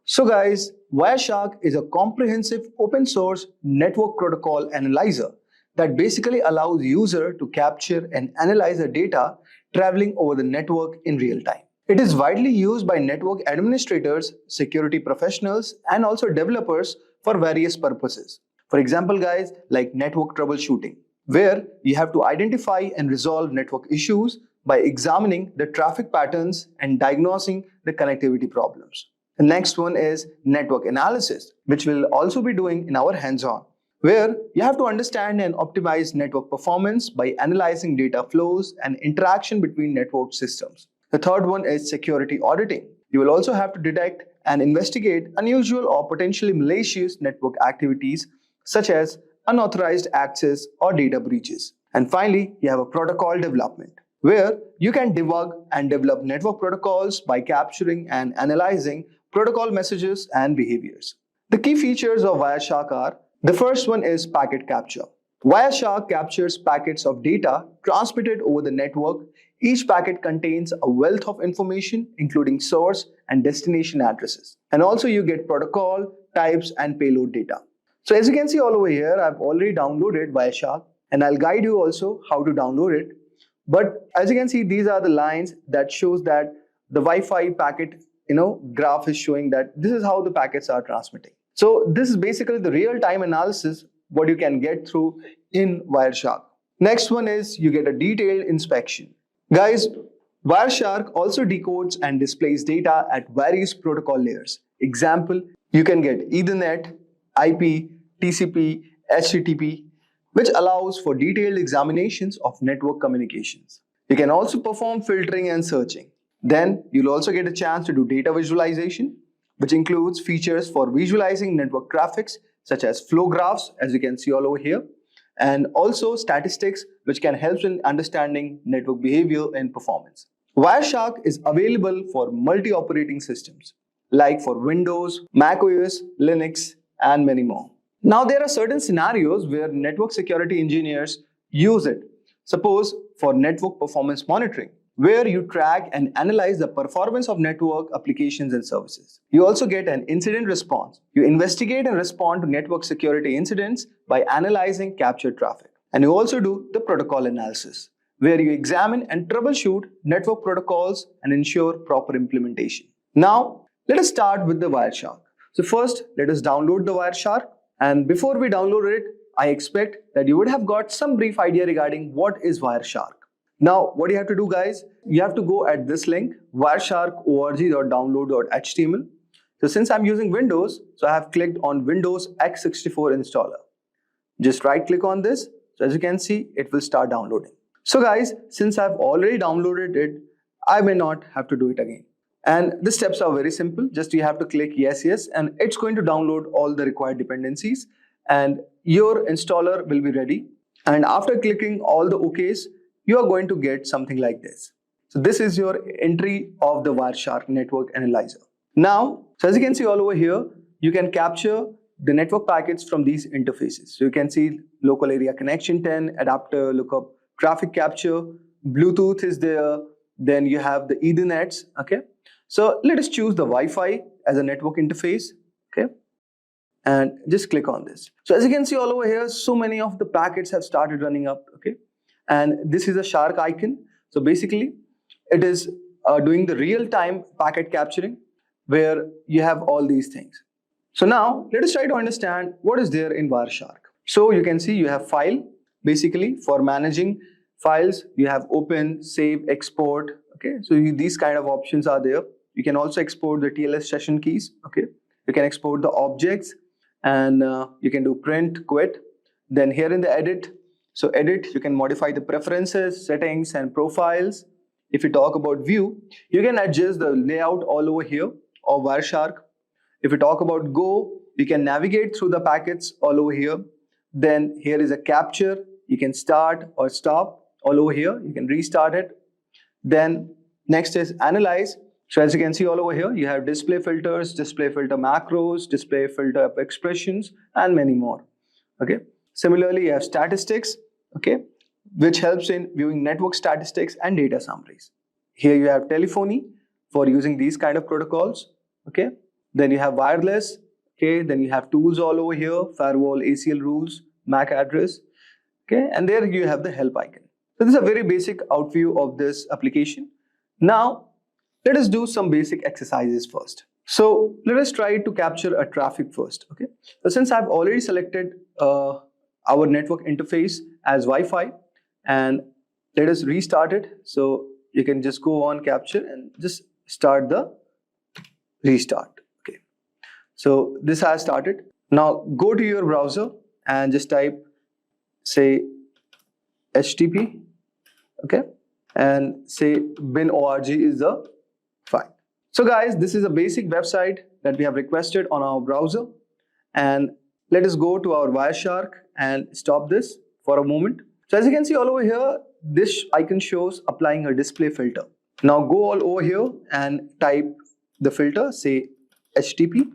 So guys, Wireshark is a comprehensive open source network protocol analyzer that basically allows user to capture and analyze the data traveling over the network in real time. It is widely used by network administrators, security professionals, and also developers for various purposes. For example, guys, like network troubleshooting, where you have to identify and resolve network issues by examining the traffic patterns and diagnosing the connectivity problems. The next one is network analysis, which we'll also be doing in our hands-on, where you have to understand and optimize network performance by analyzing data flows and interaction between network systems. The third one is security auditing. You will also have to detect and investigate unusual or potentially malicious network activities such as unauthorized access or data breaches. And finally, you have a protocol development, where you can debug and develop network protocols by capturing and analyzing protocol messages and behaviors. The key features of Wireshark are: the first one is packet capture. Wireshark captures packets of data transmitted over the network. Each packet contains a wealth of information, including source and destination addresses. And also you get protocol, types, and payload data. So as you can see all over here, I've already downloaded Wireshark, and I'll guide you also how to download it. But as you can see, these are the lines that shows that the Wi-Fi packet graph is showing that this is how the packets are transmitting. So this is basically the real-time analysis what you can get through in Wireshark. Next one is you get a detailed inspection. Guys, Wireshark also decodes and displays data at various protocol layers. Example, you can get Ethernet, IP, TCP, HTTP, which allows for detailed examinations of network communications. You can also perform filtering and searching. Then you'll also get a chance to do data visualization, which includes features for visualizing network traffics such as flow graphs, as you can see all over here, and also statistics, which can help in understanding network behavior and performance. Wireshark is available for multi-operating systems, like for Windows, macOS, Linux, and many more. Now, there are certain scenarios where network security engineers use it. Suppose for network performance monitoring, where you track and analyze the performance of network applications and services. You also get an incident response. You investigate and respond to network security incidents by analyzing captured traffic. And you also do the protocol analysis, where you examine and troubleshoot network protocols and ensure proper implementation. Now, let us start with the Wireshark. So first, let us download the Wireshark. And before we download it, I expect that you would have got some brief idea regarding what is Wireshark. Now, what you have to do, guys, you have to go at this link, wireshark.org.download.html. So since I'm using Windows, so I have clicked on Windows x64 installer. Just right click on this. So as you can see, it will start downloading. So guys, since I've already downloaded it, I may not have to do it again. And the steps are very simple. Just you have to click yes, and it's going to download all the required dependencies and your installer will be ready. And after clicking all the OKs, you are going to get something like this. So this is your entry of the Wireshark network analyzer. Now, so as you can see all over here, you can capture the network packets from these interfaces. So you can see local area connection 10, adapter lookup, traffic capture, Bluetooth is there, then you have the Ethernets, okay? So let us choose the Wi-Fi as a network interface, okay? And just click on this. So as you can see all over here, so many of the packets have started running up, okay? And this is a shark icon. So basically, it is doing the real-time packet capturing where you have all these things. So now, let us try to understand what is there in Wireshark. So you can see you have file. Basically, for managing files, you have open, save, export. Okay, so these kind of options are there. You can also export the TLS session keys. Okay, you can export the objects, and you can do print, quit. Then here in the edit, so edit, you can modify the preferences, settings, and profiles. If you talk about view, you can adjust the layout all over here of Wireshark. If you talk about go, you can navigate through the packets all over here. Then here is a capture. You can start or stop all over here. You can restart it. Then next is analyze. So as you can see all over here, you have display filters, display filter macros, display filter expressions, and many more. Okay. Similarly, you have statistics, okay, which helps in viewing network statistics and data summaries. Here you have telephony for using these kind of protocols, okay. Then you have wireless, okay. Then you have tools all over here, firewall, ACL rules, MAC address, okay. And there you have the help icon. So this is a very basic overview of this application. Now, let us do some basic exercises first. So let us try to capture a traffic first, okay. So since I've already selected our network interface as Wi-Fi, and let us restart it. So you can just go on capture and just start the restart. Okay. So this has started. Now go to your browser and just type, say, HTTP, okay, and say bin.org is the file. So guys, this is a basic website that we have requested on our browser, and let us go to our Wireshark and stop this for a moment. So as you can see all over here, this icon shows applying a display filter. Now go all over here and type the filter, say HTTP,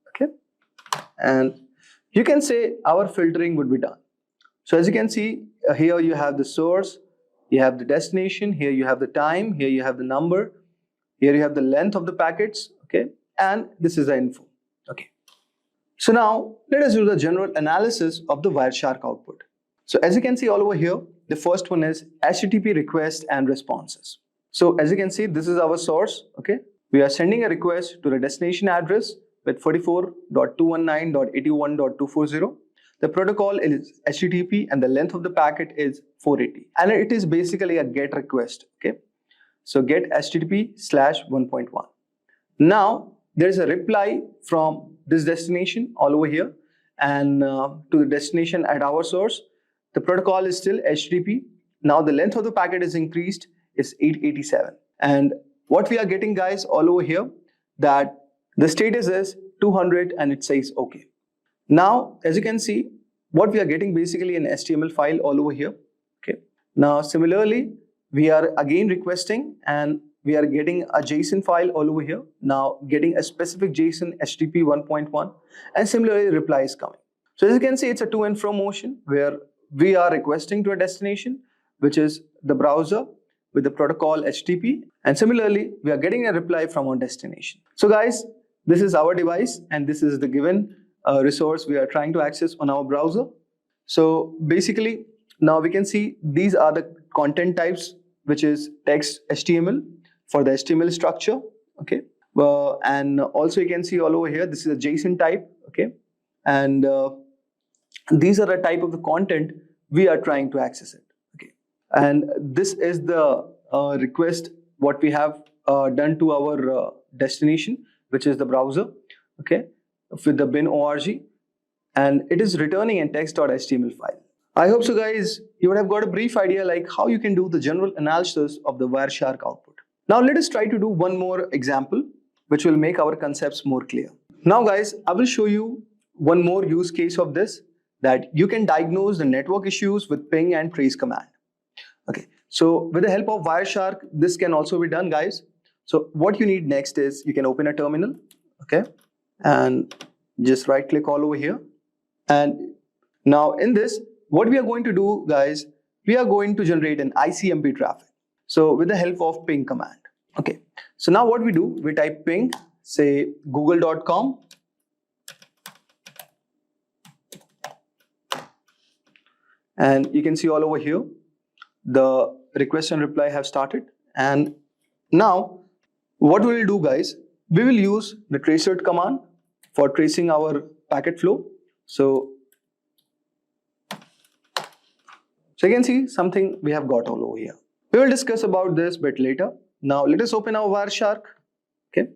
okay, and you can say our filtering would be done. So as you can see, here you have the source, you have the destination, here you have the time, here you have the number, here you have the length of the packets, okay, and this is the info, okay. So now let us do the general analysis of the Wireshark output. So as you can see all over here, the first one is HTTP request and responses. So as you can see, this is our source, okay. We are sending a request to the destination address with 44.219.81.240. The protocol is HTTP and the length of the packet is 480. And it is basically a GET request, okay. So get HTTP/1.1. Now there is a reply from this destination all over here and to the destination at our source. The protocol is still HTTP. Now the length of the packet is increased, is 887. And what we are getting, guys, all over here, that the status is 200 and it says okay. Now, as you can see, what we are getting basically an HTML file all over here, okay. Now, similarly, we are again requesting and we are getting a JSON file all over here. Now, getting a specific JSON HTTP 1.1 and similarly reply is coming. So as you can see, it's a to and fro motion where we are requesting to a destination, which is the browser with the protocol HTTP, and similarly, we are getting a reply from our destination. So guys, this is our device and this is the given resource we are trying to access on our browser. So basically, now we can see these are the content types, which is text HTML for the HTML structure, okay. And also you can see all over here, this is a JSON type, okay. And these are the type of the content we are trying to access it, okay. And this is the request what we have done to our destination, which is the browser, okay, with the bin.org, and it is returning a text.html file. I hope so, guys, you would have got a brief idea like how you can do the general analysis of the Wireshark output. Now let us try to do one more example, which will make our concepts more clear. Now, guys, I will show you one more use case of this, that you can diagnose the network issues with ping and trace command. Okay, so with the help of Wireshark, this can also be done, guys. So what you need next is you can open a terminal, okay, and just right click all over here. And now in this, what we are going to do, guys, we are going to generate an ICMP traffic. So with the help of ping command, okay. So now what we do, we type ping, say google.com. And you can see all over here, the request and reply have started. And now what we will do, guys, we will use the tracer command for tracing our packet flow. So you can see something we have got all over here. We will discuss about this a bit later. Now let us open our Wireshark, okay.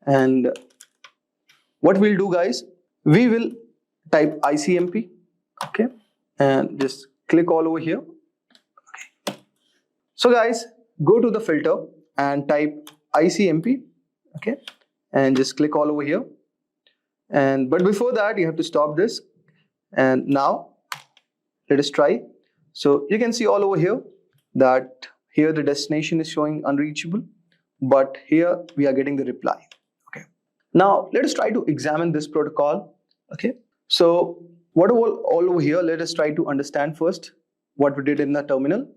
And what we'll do, guys, we will type ICMP, okay, and just click all over here, okay. So guys, go to the filter and type ICMP, okay, and just click all over here. And but before that, you have to stop this. And now let us try. So you can see all over here that here the destination is showing unreachable, but here we are getting the reply, okay. Now let us try to examine this protocol, okay. So what all over here, let us try to understand first what we did in the terminal,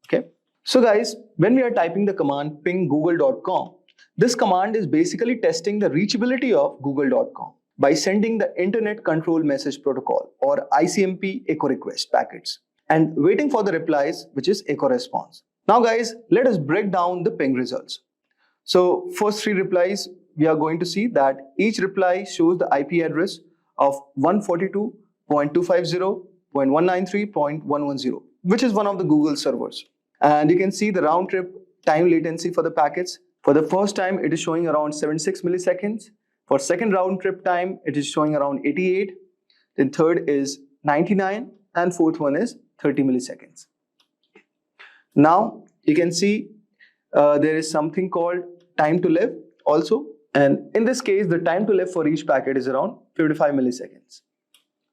okay. So guys, when we are typing the command ping google.com, this command is basically testing the reachability of google.com by sending the Internet Control Message Protocol or ICMP echo request packets and waiting for the replies, which is echo response. Now guys, let us break down the ping results. So first 3 replies, we are going to see that each reply shows the IP address of 142.250.193.110, which is one of the Google servers. And you can see the round trip time latency for the packets. For the first time, it is showing around 76 milliseconds. For second round trip time, it is showing around 88. Then third is 99, and fourth one is 30 milliseconds. Now you can see there is something called time to live also, and in this case the time to live for each packet is around 55 milliseconds.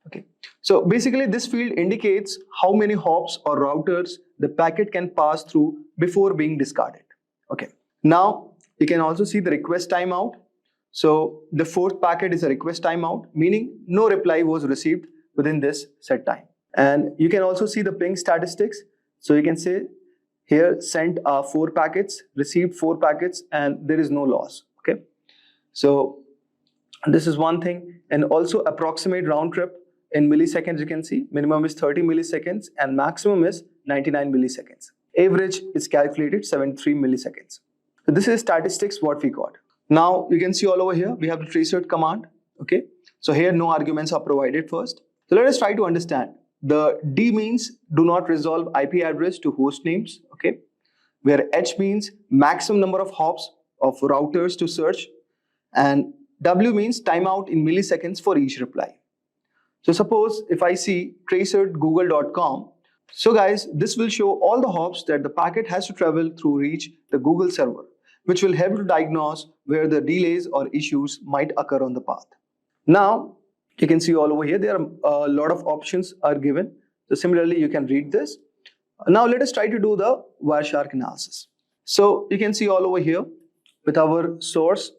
Okay, so basically this field indicates how many hops or routers the packet can pass through before being discarded. Okay, now you can also see the request timeout. So the fourth packet is a request timeout, meaning no reply was received within this set time. And you can also see the ping statistics. So you can say here sent 4 packets, received 4 packets, and there is no loss. Okay, so this is one thing. And also approximate round trip in milliseconds, you can see minimum is 30 milliseconds and maximum is 99 milliseconds. Average is calculated 73 milliseconds. So this is statistics what we got. Now you can see all over here we have the traceroute command. Okay, so here no arguments are provided first. So let us try to understand. The D means do not resolve IP address to host names. Okay, where H means maximum number of hops of routers to search, and W means timeout in milliseconds for each reply. So suppose if I see traceroute.google.com, so guys, this will show all the hops that the packet has to travel through reach the Google server, which will help to diagnose where the delays or issues might occur on the path. Now, you can see all over here, there are a lot of options are given. So similarly, you can read this. Now let us try to do the Wireshark analysis. So you can see all over here with our source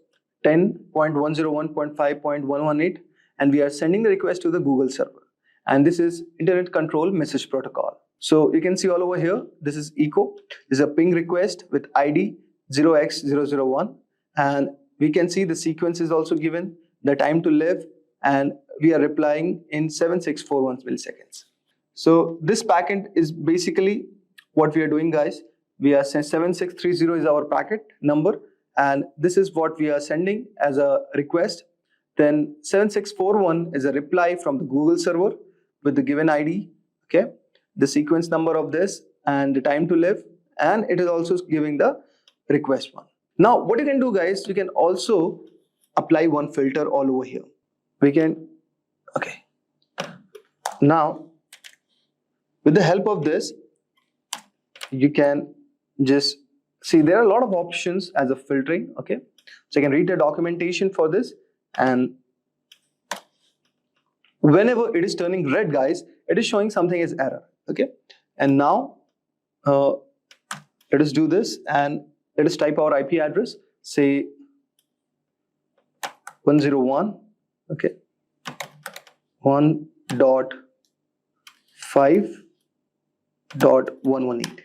10.101.5.118, and we are sending the request to the Google server. And this is Internet Control Message Protocol. So you can see all over here, this is echo. This is a ping request with ID 0x001. And we can see the sequence is also given, the time to live, and we are replying in 7641 milliseconds. So this packet is basically what we are doing, guys. We are saying 7630 is our packet number, and this is what we are sending as a request. Then 7641 is a reply from the Google server with the given ID, okay, the sequence number of this and the time to live, and it is also giving the request one. Now what you can do, guys, you can also apply one filter all over here. We can, okay, now with the help of this, you can just see there are a lot of options as a filtering. Okay, so you can read the documentation for this, and whenever it is turning red, guys, it is showing something as error. Okay, and now let us do this and let us type our IP address, say 101, okay, 1.5.118.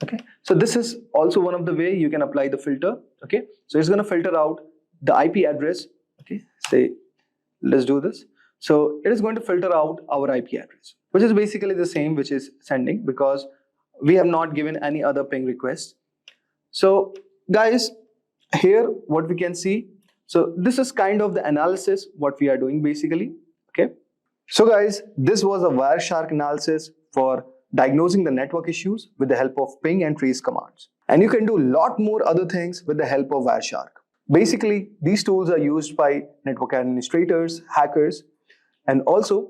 Okay, so this is also one of the way you can apply the filter. Okay, so it's going to filter out the IP address. Okay, say let's do this. So it is going to filter out our IP address, which is basically the same which is sending, because we have not given any other ping request. So guys, here what we can see, so this is kind of the analysis what we are doing basically. Okay, so guys, this was a Wireshark analysis for diagnosing the network issues with the help of ping and trace commands. And you can do a lot more other things with the help of Wireshark. Basically, these tools are used by network administrators, hackers, and also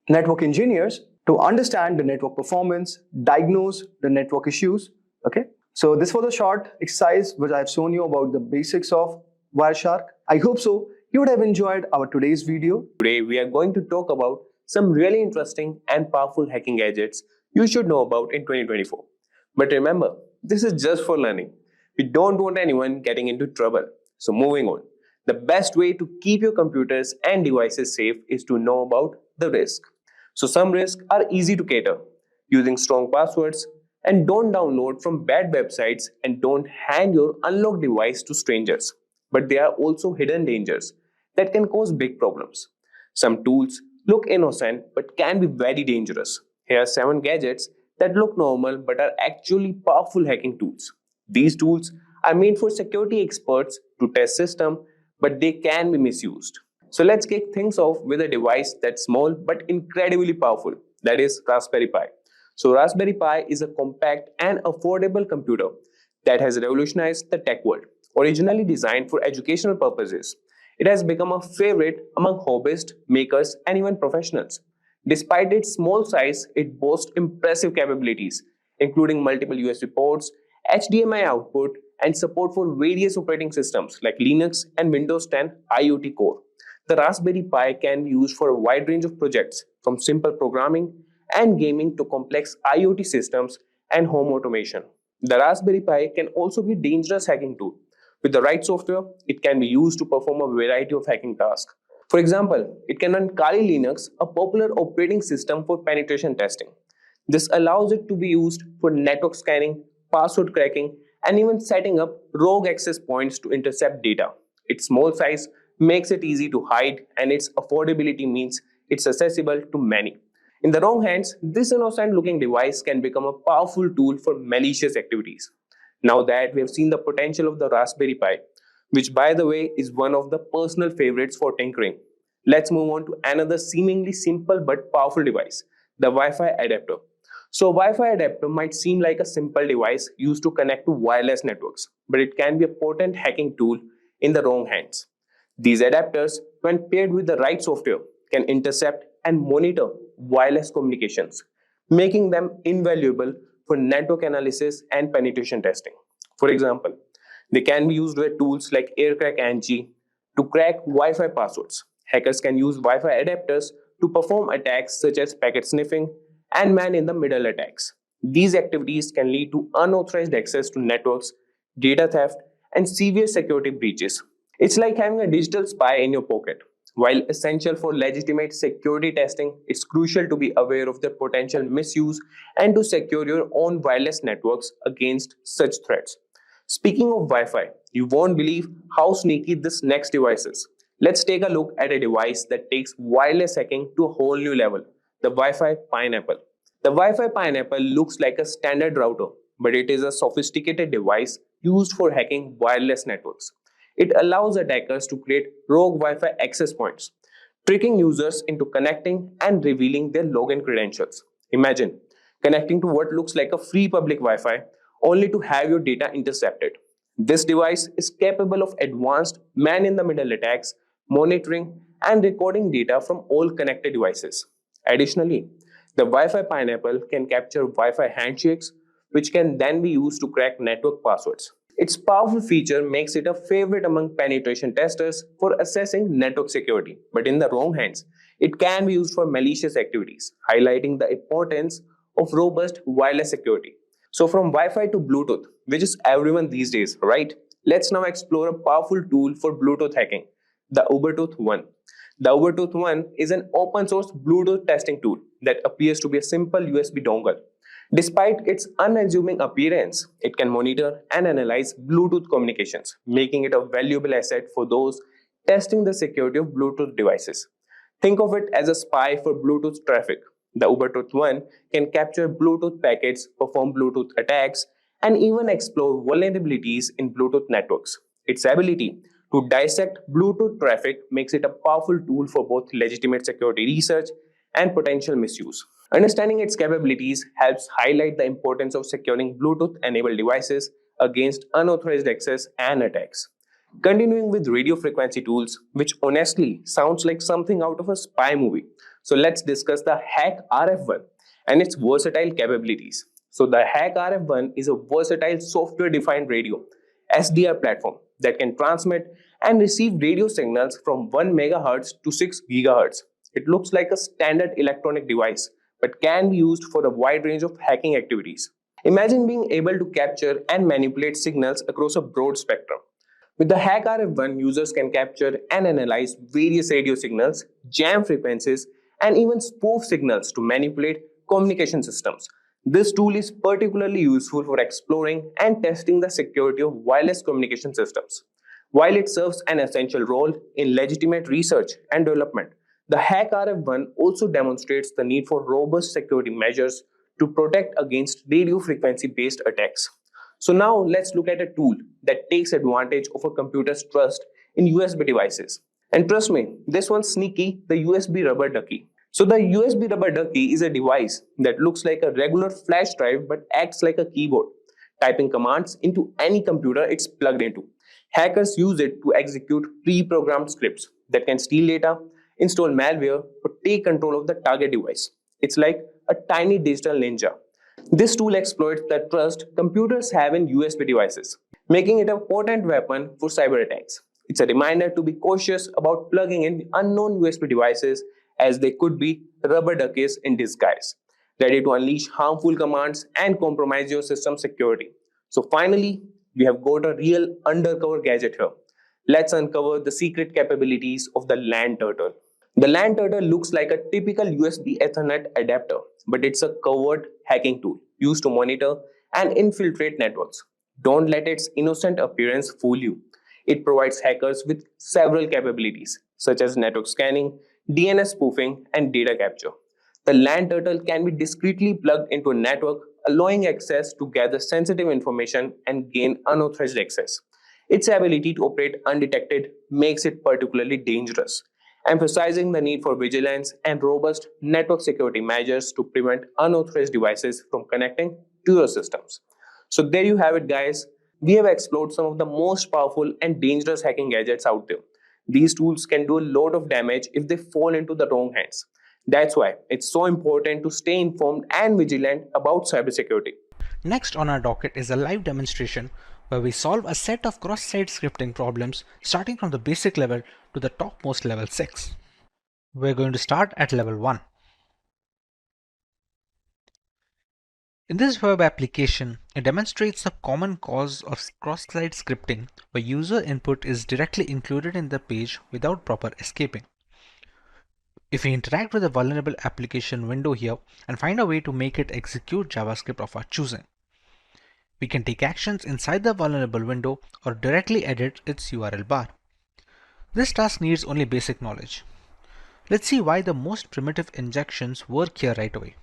network engineers to understand the network performance, diagnose the network issues. Okay, so this was a short exercise which I have shown you about the basics of Wireshark. I hope so you would have enjoyed our today's video. Today, we are going to talk about some really interesting and powerful hacking gadgets you should know about in 2024. But remember, this is just for learning. We don't want anyone getting into trouble. So moving on. The best way to keep your computers and devices safe is to know about the risk. So some risks are easy to cater, using strong passwords, and don't download from bad websites, and don't hand your unlocked device to strangers. But there are also hidden dangers that can cause big problems. Some tools look innocent but can be very dangerous. Here are 7 gadgets that look normal but are actually powerful hacking tools. These tools are made for security experts to test systems, but they can be misused. So let's kick things off with a device that's small but incredibly powerful, that is Raspberry Pi. So Raspberry Pi is a compact and affordable computer that has revolutionized the tech world. Originally designed for educational purposes, it has become a favorite among hobbyists, makers, and even professionals. Despite its small size, it boasts impressive capabilities, including multiple USB ports, HDMI output, and support for various operating systems like Linux and Windows 10 IoT Core. The Raspberry Pi can be used for a wide range of projects, from simple programming and gaming to complex IoT systems and home automation. The Raspberry Pi can also be a dangerous hacking tool. With the right software, it can be used to perform a variety of hacking tasks. For example, it can run Kali Linux, a popular operating system for penetration testing. This allows it to be used for network scanning, password cracking, and even setting up rogue access points to intercept data. Its small size makes it easy to hide, and its affordability means it's accessible to many. In the wrong hands, this innocent looking device can become a powerful tool for malicious activities. Now that we have seen the potential of the Raspberry Pi, which by the way is one of the personal favorites for tinkering, let's move on to another seemingly simple but powerful device, the Wi-Fi adapter. So Wi-Fi adapter might seem like a simple device used to connect to wireless networks, but it can be a potent hacking tool in the wrong hands. These adapters, when paired with the right software, can intercept and monitor wireless communications, making them invaluable for network analysis and penetration testing. For example, they can be used with tools like AirCrackNG to crack Wi-Fi passwords. Hackers can use Wi-Fi adapters to perform attacks such as packet sniffing and man-in-the-middle attacks. These activities can lead to unauthorized access to networks, data theft, and severe security breaches. It's like having a digital spy in your pocket. While essential for legitimate security testing, it's crucial to be aware of their potential misuse and to secure your own wireless networks against such threats. Speaking of Wi-Fi, you won't believe how sneaky this next device is. Let's take a look at a device that takes wireless hacking to a whole new level, the Wi-Fi Pineapple. The Wi-Fi Pineapple looks like a standard router, but it is a sophisticated device used for hacking wireless networks. It allows attackers to create rogue Wi-Fi access points, tricking users into connecting and revealing their login credentials. Imagine connecting to what looks like a free public Wi-Fi only to have your data intercepted. This device is capable of advanced man-in-the-middle attacks, monitoring and recording data from all connected devices. Additionally, the Wi-Fi Pineapple can capture Wi-Fi handshakes, which can then be used to crack network passwords. Its powerful feature makes it a favorite among penetration testers for assessing network security, but in the wrong hands, it can be used for malicious activities, highlighting the importance of robust wireless security. So from Wi-Fi to Bluetooth, which is everyone these days, right? Let's now explore a powerful tool for Bluetooth hacking, the Ubertooth One. The Ubertooth One is an open source Bluetooth testing tool that appears to be a simple USB dongle. Despite its unassuming appearance, it can monitor and analyze Bluetooth communications, making it a valuable asset for those testing the security of Bluetooth devices. Think of it as a spy for Bluetooth traffic. The Ubertooth One can capture Bluetooth packets, perform Bluetooth attacks, and even explore vulnerabilities in Bluetooth networks. Its ability to dissect Bluetooth traffic makes it a powerful tool for both legitimate security research and potential misuse. Understanding its capabilities helps highlight the importance of securing Bluetooth-enabled devices against unauthorized access and attacks. Continuing with radio frequency tools, which honestly sounds like something out of a spy movie. So let's discuss the Hack RF1 and its versatile capabilities. So the Hack RF1 is a versatile software-defined radio SDR platform that can transmit and receive radio signals from 1 MHz to 6 GHz. It looks like a standard electronic device, but can be used for a wide range of hacking activities. Imagine being able to capture and manipulate signals across a broad spectrum. With the Hack RF1, users can capture and analyze various radio signals, jam frequencies, and even spoof signals to manipulate communication systems. This tool is particularly useful for exploring and testing the security of wireless communication systems. While it serves an essential role in legitimate research and development, the Hack RF1 also demonstrates the need for robust security measures to protect against radio frequency based attacks. So now let's look at a tool that takes advantage of a computer's trust in USB devices. And trust me, this one's sneaky, the USB rubber ducky. So the USB rubber ducky is a device that looks like a regular flash drive but acts like a keyboard, typing commands into any computer it's plugged into. Hackers use it to execute pre-programmed scripts that can steal data, install malware, or take control of the target device. It's like a tiny digital ninja. This tool exploits the trust computers have in USB devices, making it a potent weapon for cyber attacks. It's a reminder to be cautious about plugging in unknown USB devices, as they could be rubber duckies in disguise, ready to unleash harmful commands and compromise your system security. So finally, we have got a real undercover gadget here, Let's uncover the secret capabilities of the LAN turtle. The LAN turtle looks like a typical USB Ethernet adapter, but it's a covert hacking tool used to monitor and infiltrate networks. Don't let its innocent appearance fool you. It provides hackers with several capabilities, such as network scanning, DNS spoofing, and data capture. The LAN turtle can be discreetly plugged into a network, allowing access to gather sensitive information and gain unauthorized access. Its ability to operate undetected makes it particularly dangerous, emphasizing the need for vigilance and robust network security measures to prevent unauthorized devices from connecting to your systems. So, there you have it, guys. We have explored some of the most powerful and dangerous hacking gadgets out there. These tools can do a lot of damage if they fall into the wrong hands. That's why it's so important to stay informed and vigilant about cybersecurity. Next on our docket is a live demonstration where we solve a set of cross-site scripting problems starting from the basic level to the topmost level 6. We're going to start at level 1. In this web application, it demonstrates the common cause of cross-site scripting where user input is directly included in the page without proper escaping. If we interact with a vulnerable application window here and find a way to make it execute JavaScript of our choosing, we can take actions inside the vulnerable window or directly edit its URL bar. This task needs only basic knowledge. Let's see why the most primitive injections work here right away.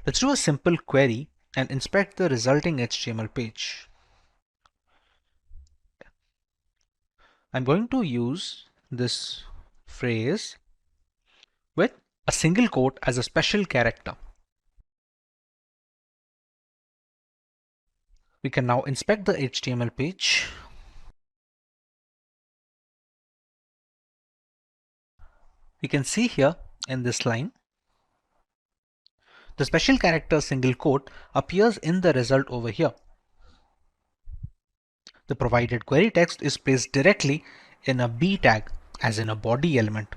Let's do a simple query and inspect the resulting HTML page. I'm going to use this phrase with a single quote as a special character. We can now inspect the HTML page. We can see here in this line, the special character single quote appears in the result over here. The provided query text is placed directly in a B tag, as in a body element.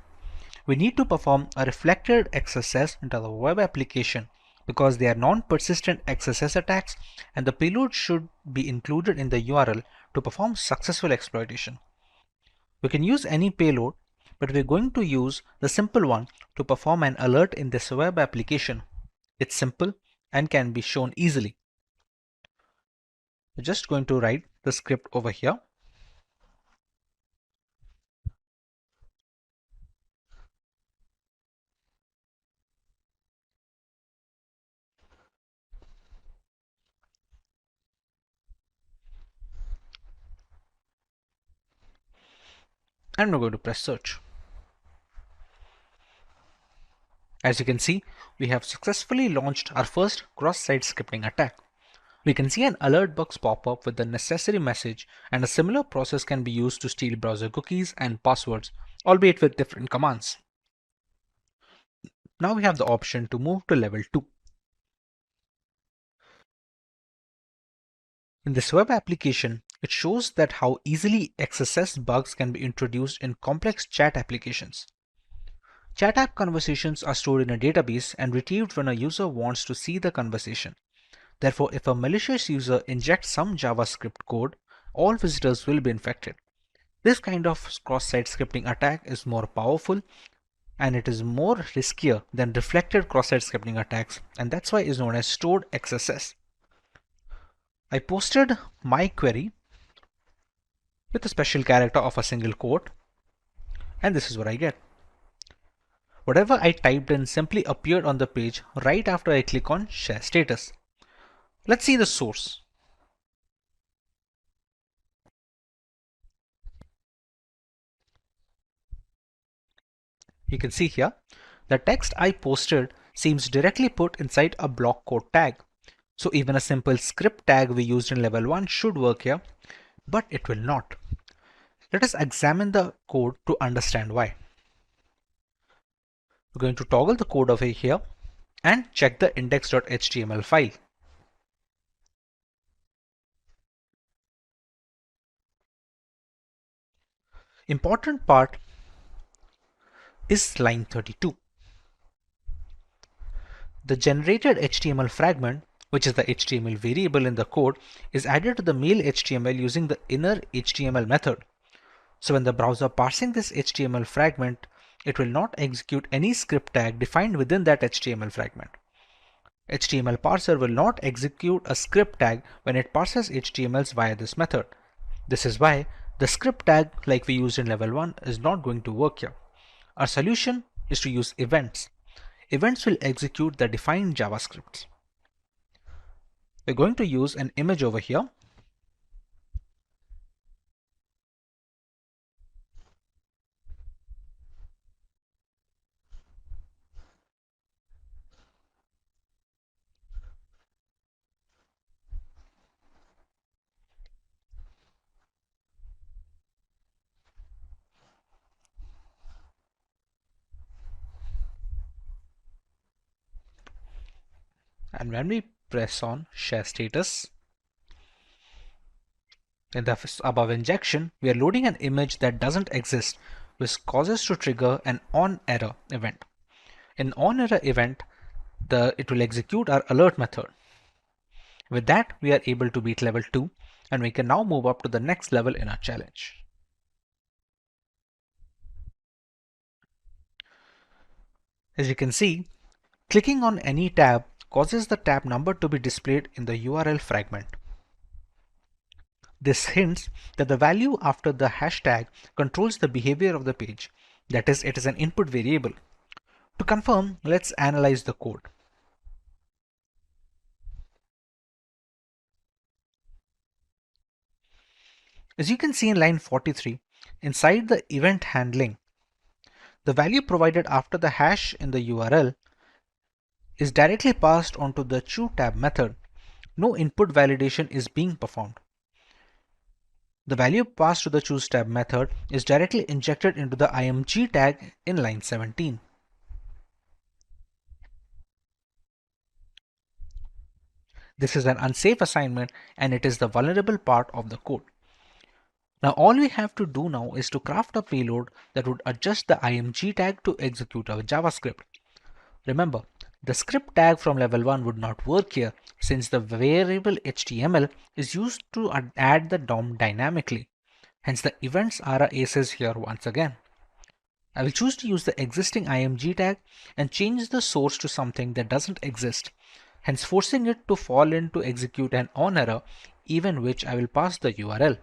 We need to perform a reflected XSS into the web application because they are non-persistent XSS attacks and the payload should be included in the URL to perform successful exploitation. We can use any payload, but we're going to use the simple one to perform an alert in this web application. It's simple and can be shown easily. We're just going to write the script over here. And we're going to press search. As you can see, we have successfully launched our first cross-site scripting attack. We can see an alert box pop up with the necessary message, and a similar process can be used to steal browser cookies and passwords, albeit with different commands. Now we have the option to move to level 2. In this web application, it shows that how easily XSS bugs can be introduced in complex chat applications. Chat app conversations are stored in a database and retrieved when a user wants to see the conversation. Therefore, if a malicious user injects some JavaScript code, all visitors will be infected. This kind of cross-site scripting attack is more powerful and it is more riskier than reflected cross-site scripting attacks, and that's why it is known as stored XSS. I posted my query with a special character of a single quote, and this is what I get. Whatever I typed in simply appeared on the page right after I click on Share Status. Let's see the source. You can see here, the text I posted seems directly put inside a block code tag. So even a simple script tag we used in level 1 should work here, but it will not. Let us examine the code to understand why. We're going to toggle the code over here and check the index.html file. Important part is line 32. The generated HTML fragment, which is the HTML variable in the code, is added to the mail HTML using the inner HTML method. So when the browser parsing this HTML fragment, it will not execute any script tag defined within that HTML fragment. HTML parser will not execute a script tag when it parses HTMLs via this method. This is why the script tag like we used in level 1 is not going to work here. Our solution is to use events. Events will execute the defined JavaScripts. We're going to use an image over here. And when we press on share status, in the above injection, we are loading an image that doesn't exist, which causes to trigger an onError event. In onError event, it will execute our alert method. With that, we are able to beat level 2, and we can now move up to the next level in our challenge. As you can see, clicking on any tab causes the tab number to be displayed in the URL fragment. This hints that the value after the hashtag controls the behavior of the page. That is, it is an input variable. To confirm, let's analyze the code. As you can see in line 43, inside the event handling, the value provided after the hash in the URL is directly passed onto the choTab method. No input validation is being performed. The value passed to the choseTab method is directly injected into the img tag in line 17. This is an unsafe assignment and it is the vulnerable part of the code. Now all we have to do now is to craft a payload that would adjust the img tag to execute our JavaScript. Remember, the script tag from level 1 would not work here since the variable HTML is used to add the DOM dynamically. Hence the events are our aces here once again. I will choose to use the existing img tag and change the source to something that doesn't exist, hence forcing it to fall in to execute an onError, even which I will pass the URL.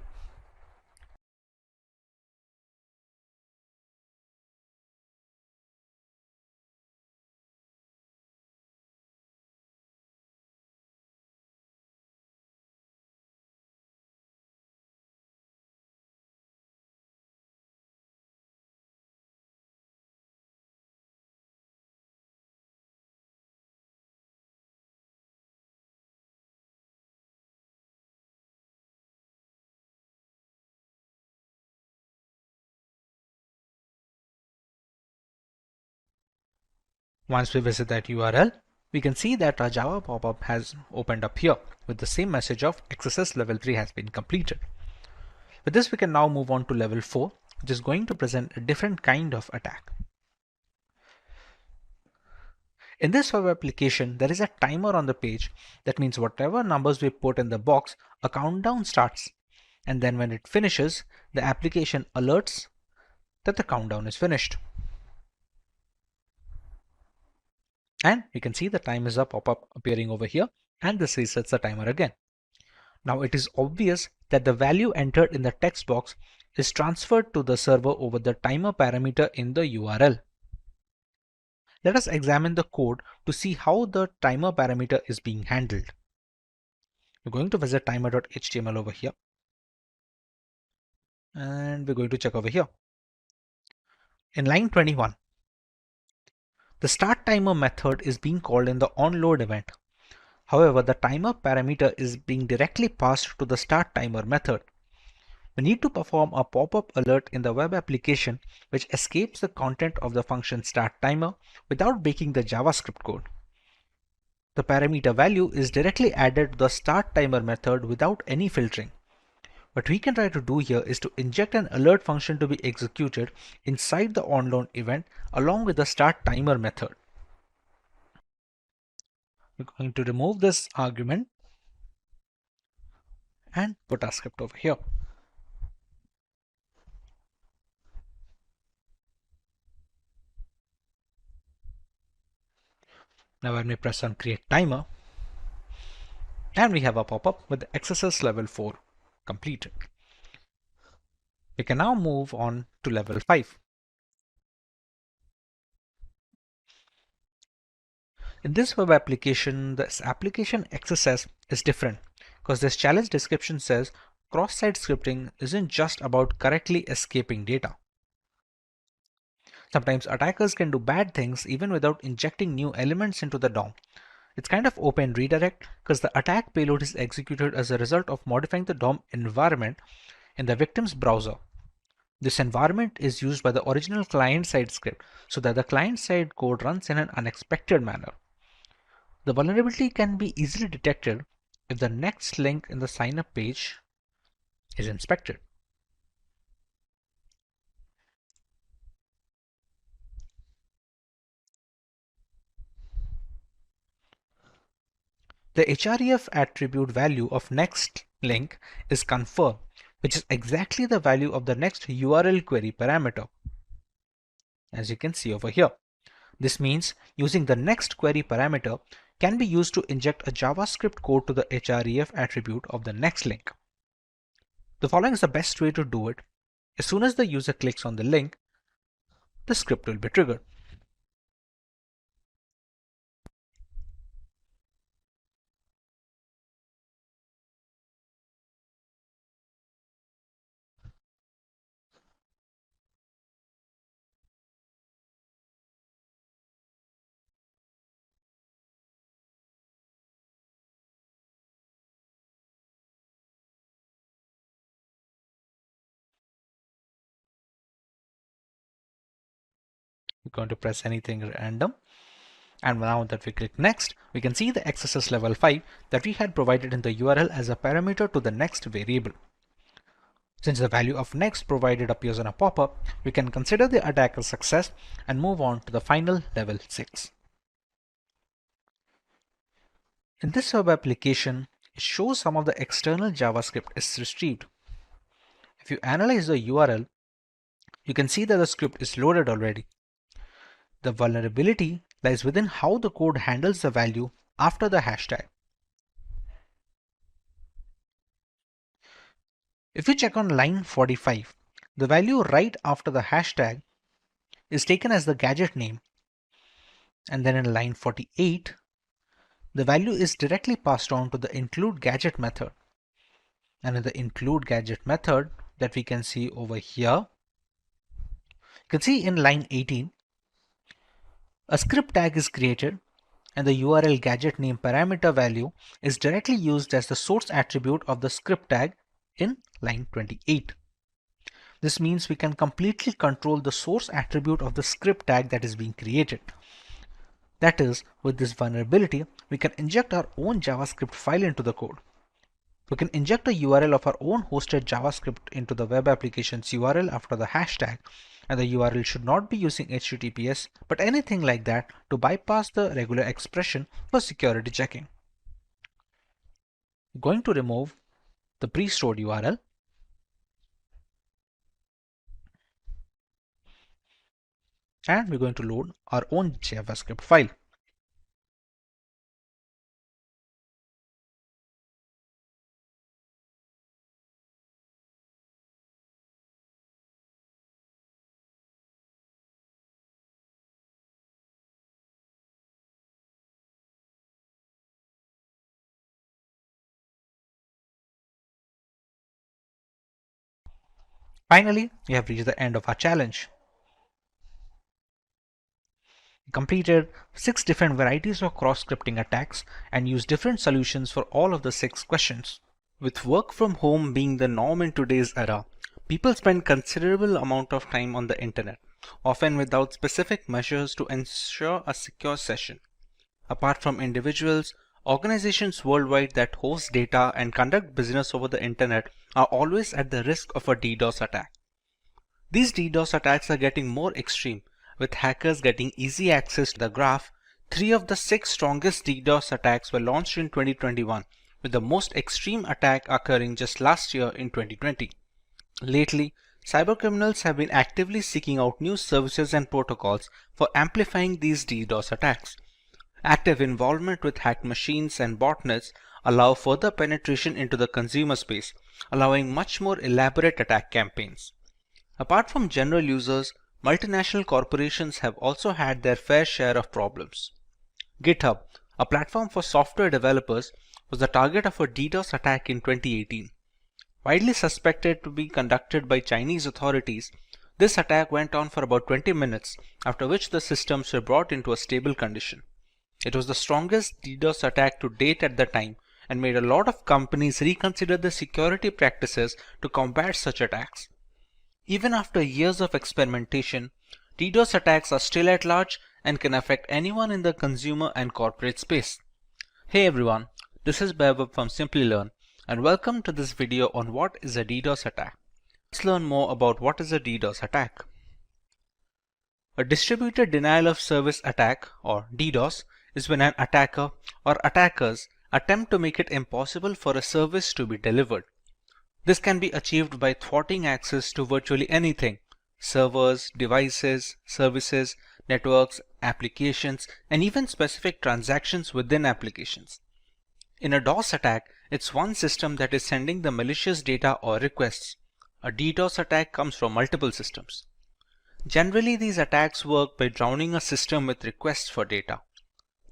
Once we visit that URL, we can see that our Java pop-up has opened up here with the same message of XSS level 3 has been completed. With this, we can now move on to level 4, which is going to present a different kind of attack. In this web application, there is a timer on the page. That means whatever numbers we put in the box, a countdown starts. And then when it finishes, the application alerts that the countdown is finished. And you can see the time is up pop-up appearing over here, and this resets the timer again. Now it is obvious that the value entered in the text box is transferred to the server over the timer parameter in the URL. Let us examine the code to see how the timer parameter is being handled. We're going to visit timer.html over here. And we're going to check over here. In line 21, the start timer method is being called in the onload event. However, the timer parameter is being directly passed to the start timer method. We need to perform a pop-up alert in the web application which escapes the content of the function start timer without breaking the JavaScript code. The parameter value is directly added to the start timer method without any filtering. What we can try to do here is to inject an alert function to be executed inside the onload event along with the start timer method. We're going to remove this argument and put our script over here. Now when we press on create timer, and we have a pop-up with the XSS level 4 completed. We can now move on to level 5. In this web application, this application XSS is different because this challenge description says cross-site scripting isn't just about correctly escaping data. Sometimes attackers can do bad things even without injecting new elements into the DOM. It's kind of open redirect because the attack payload is executed as a result of modifying the DOM environment in the victim's browser. This environment is used by the original client-side script so that the client-side code runs in an unexpected manner. The vulnerability can be easily detected if the next link in the sign-up page is inspected. The href attribute value of next link is confirmed, which is exactly the value of the next URL query parameter, as you can see over here. This means using the next query parameter can be used to inject a JavaScript code to the href attribute of the next link. The following is the best way to do it. As soon as the user clicks on the link, the script will be triggered. We're going to press anything random. And now that we click next, we can see the XSS level 5 that we had provided in the URL as a parameter to the next variable. Since the value of next provided appears on a pop-up, we can consider the attack a success and move on to the final level 6. In this web application, it shows some of the external JavaScript is retrieved. If you analyze the URL, you can see that the script is loaded already. The vulnerability lies within how the code handles the value after the hashtag. If you check on line 45, the value right after the hashtag is taken as the gadget name, and then in line 48, the value is directly passed on to the include gadget method. And in the include gadget method that we can see over here, you can see in line 18, a script tag is created and the URL gadget name parameter value is directly used as the source attribute of the script tag in line 28. This means we can completely control the source attribute of the script tag that is being created. That is, with this vulnerability, we can inject our own JavaScript file into the code. We can inject a URL of our own hosted JavaScript into the web application's URL after the hashtag, and the URL should not be using HTTPS but anything like that to bypass the regular expression for security checking. We're going to remove the pre-stored URL and we're going to load our own JavaScript file. Finally, we have reached the end of our challenge. We completed 6 different varieties of cross-scripting attacks and used different solutions for all of the 6 questions. With work from home being the norm in today's era, people spend considerable amount of time on the internet, often without specific measures to ensure a secure session. Apart from individuals, organizations worldwide that host data and conduct business over the internet are always at the risk of a DDoS attack. These DDoS attacks are getting more extreme, with hackers getting easy access to the graph. 3 of the 6 strongest DDoS attacks were launched in 2021, with the most extreme attack occurring just last year in 2020. Lately, cybercriminals have been actively seeking out new services and protocols for amplifying these DDoS attacks. Active involvement with hacked machines and botnets allow further penetration into the consumer space, allowing much more elaborate attack campaigns. Apart from general users, multinational corporations have also had their fair share of problems. GitHub, a platform for software developers, was the target of a DDoS attack in 2018. Widely suspected to be conducted by Chinese authorities, this attack went on for about 20 minutes, after which the systems were brought into a stable condition. It was the strongest DDoS attack to date at the time and made a lot of companies reconsider the security practices to combat such attacks. Even after years of experimentation, DDoS attacks are still at large and can affect anyone in the consumer and corporate space. Hey everyone, this is Vaibhav from Simplilearn and welcome to this video on what is a DDoS attack. Let's learn more about what is a DDoS attack. A distributed denial of service attack, or DDoS, is when an attacker or attackers attempt to make it impossible for a service to be delivered. This can be achieved by thwarting access to virtually anything: servers, devices, services, networks, applications, and even specific transactions within applications. In a DOS attack, it's one system that is sending the malicious data or requests. A DDoS attack comes from multiple systems. Generally, these attacks work by drowning a system with requests for data.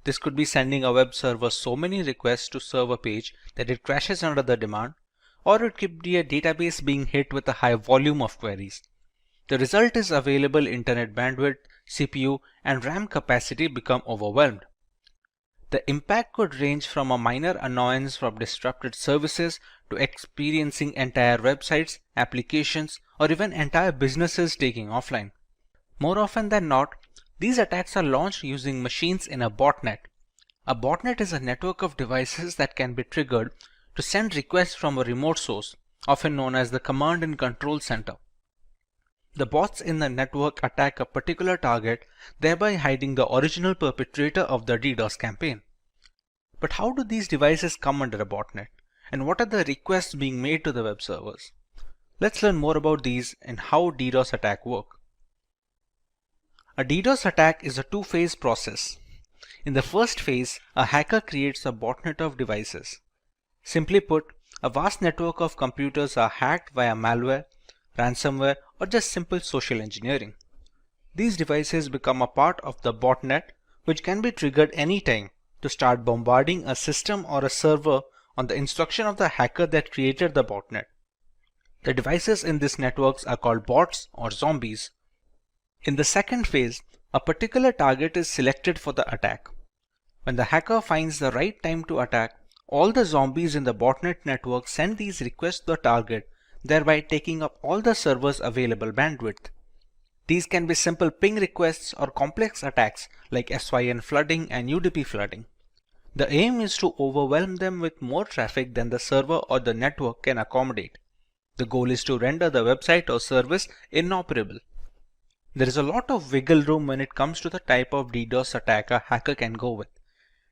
This could be sending a web server so many requests to serve a page that it crashes under the demand, or it could be a database being hit with a high volume of queries. The result is available internet bandwidth, CPU, and RAM capacity become overwhelmed. The impact could range from a minor annoyance from disrupted services to experiencing entire websites, applications, or even entire businesses taking offline. More often than not, these attacks are launched using machines in a botnet. A botnet is a network of devices that can be triggered to send requests from a remote source, often known as the command and control center. The bots in the network attack a particular target, thereby hiding the original perpetrator of the DDoS campaign. But how do these devices come under a botnet? And what are the requests being made to the web servers? Let's learn more about these and how DDoS attacks work. A DDoS attack is a two-phase process. In the first phase, a hacker creates a botnet of devices. Simply put, a vast network of computers are hacked via malware, ransomware, or just simple social engineering. These devices become a part of the botnet, which can be triggered anytime to start bombarding a system or a server on the instruction of the hacker that created the botnet. The devices in these networks are called bots or zombies. In the second phase, a particular target is selected for the attack. When the hacker finds the right time to attack, all the zombies in the botnet network send these requests to the target, thereby taking up all the server's available bandwidth. These can be simple ping requests or complex attacks like SYN flooding and UDP flooding. The aim is to overwhelm them with more traffic than the server or the network can accommodate. The goal is to render the website or service inoperable. There is a lot of wiggle room when it comes to the type of DDoS attack a hacker can go with.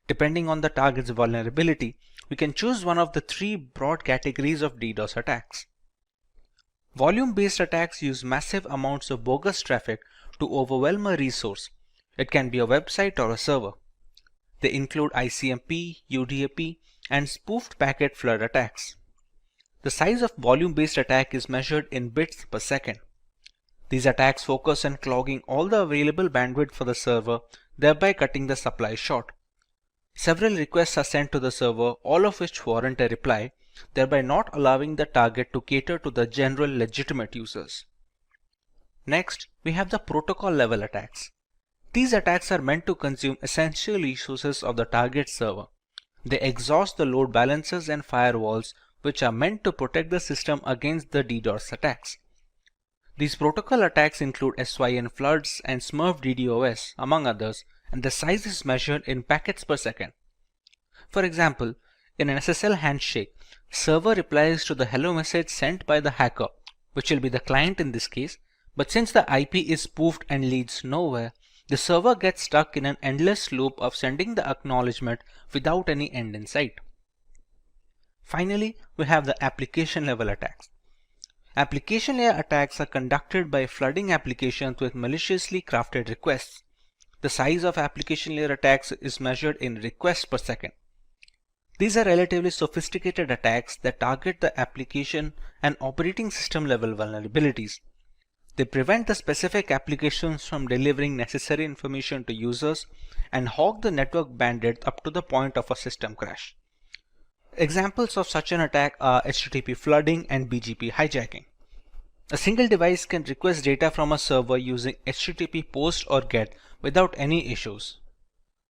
Depending on the target's vulnerability, we can choose one of the three broad categories of DDoS attacks. Volume-based attacks use massive amounts of bogus traffic to overwhelm a resource. It can be a website or a server. They include ICMP, UDP, and spoofed packet flood attacks. The size of volume-based attack is measured in bits per second. These attacks focus on clogging all the available bandwidth for the server, thereby cutting the supply short. Several requests are sent to the server, all of which warrant a reply, thereby not allowing the target to cater to the general legitimate users. Next, we have the protocol level attacks. These attacks are meant to consume essential resources of the target server. They exhaust the load balancers and firewalls, which are meant to protect the system against the DDoS attacks. These protocol attacks include SYN floods and Smurf DDoS, among others, and the size is measured in packets per second. For example, in an SSL handshake, server replies to the hello message sent by the hacker, which will be the client in this case, but since the IP is spoofed and leads nowhere, the server gets stuck in an endless loop of sending the acknowledgement without any end in sight. Finally, we have the application level attacks. Application layer attacks are conducted by flooding applications with maliciously crafted requests. The size of application layer attacks is measured in requests per second. These are relatively sophisticated attacks that target the application and operating system level vulnerabilities. They prevent the specific applications from delivering necessary information to users and hog the network bandwidth up to the point of a system crash. Examples of such an attack are HTTP flooding and BGP hijacking. A single device can request data from a server using HTTP POST or GET without any issues.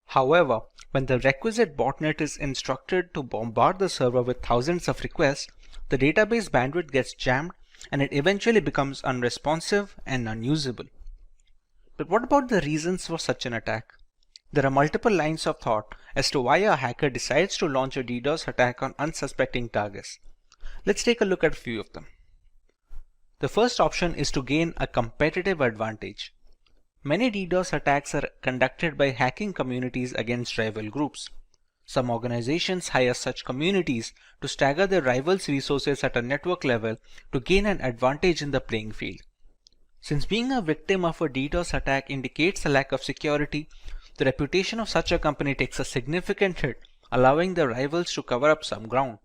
However, when the requisite botnet is instructed to bombard the server with thousands of requests, the database bandwidth gets jammed and it eventually becomes unresponsive and unusable. But what about the reasons for such an attack? There are multiple lines of thought as to why a hacker decides to launch a DDoS attack on unsuspecting targets. Let's take a look at a few of them. The first option is to gain a competitive advantage. Many DDoS attacks are conducted by hacking communities against rival groups. Some organizations hire such communities to stagger their rivals' resources at a network level to gain an advantage in the playing field. Since being a victim of a DDoS attack indicates a lack of security, the reputation of such a company takes a significant hit, allowing the rivals to cover up some ground.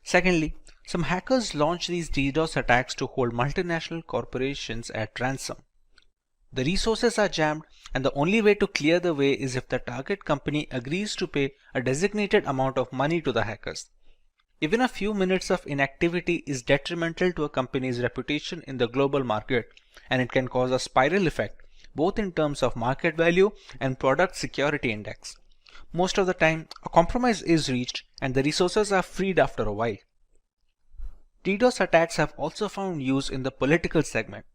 Secondly, some hackers launch these DDoS attacks to hold multinational corporations at ransom. The resources are jammed, and the only way to clear the way is if the target company agrees to pay a designated amount of money to the hackers. Even a few minutes of inactivity is detrimental to a company's reputation in the global market, and it can cause a spiral effect, both in terms of market value and product security index. Most of the time, a compromise is reached and the resources are freed after a while. DDoS attacks have also found use in the political segment.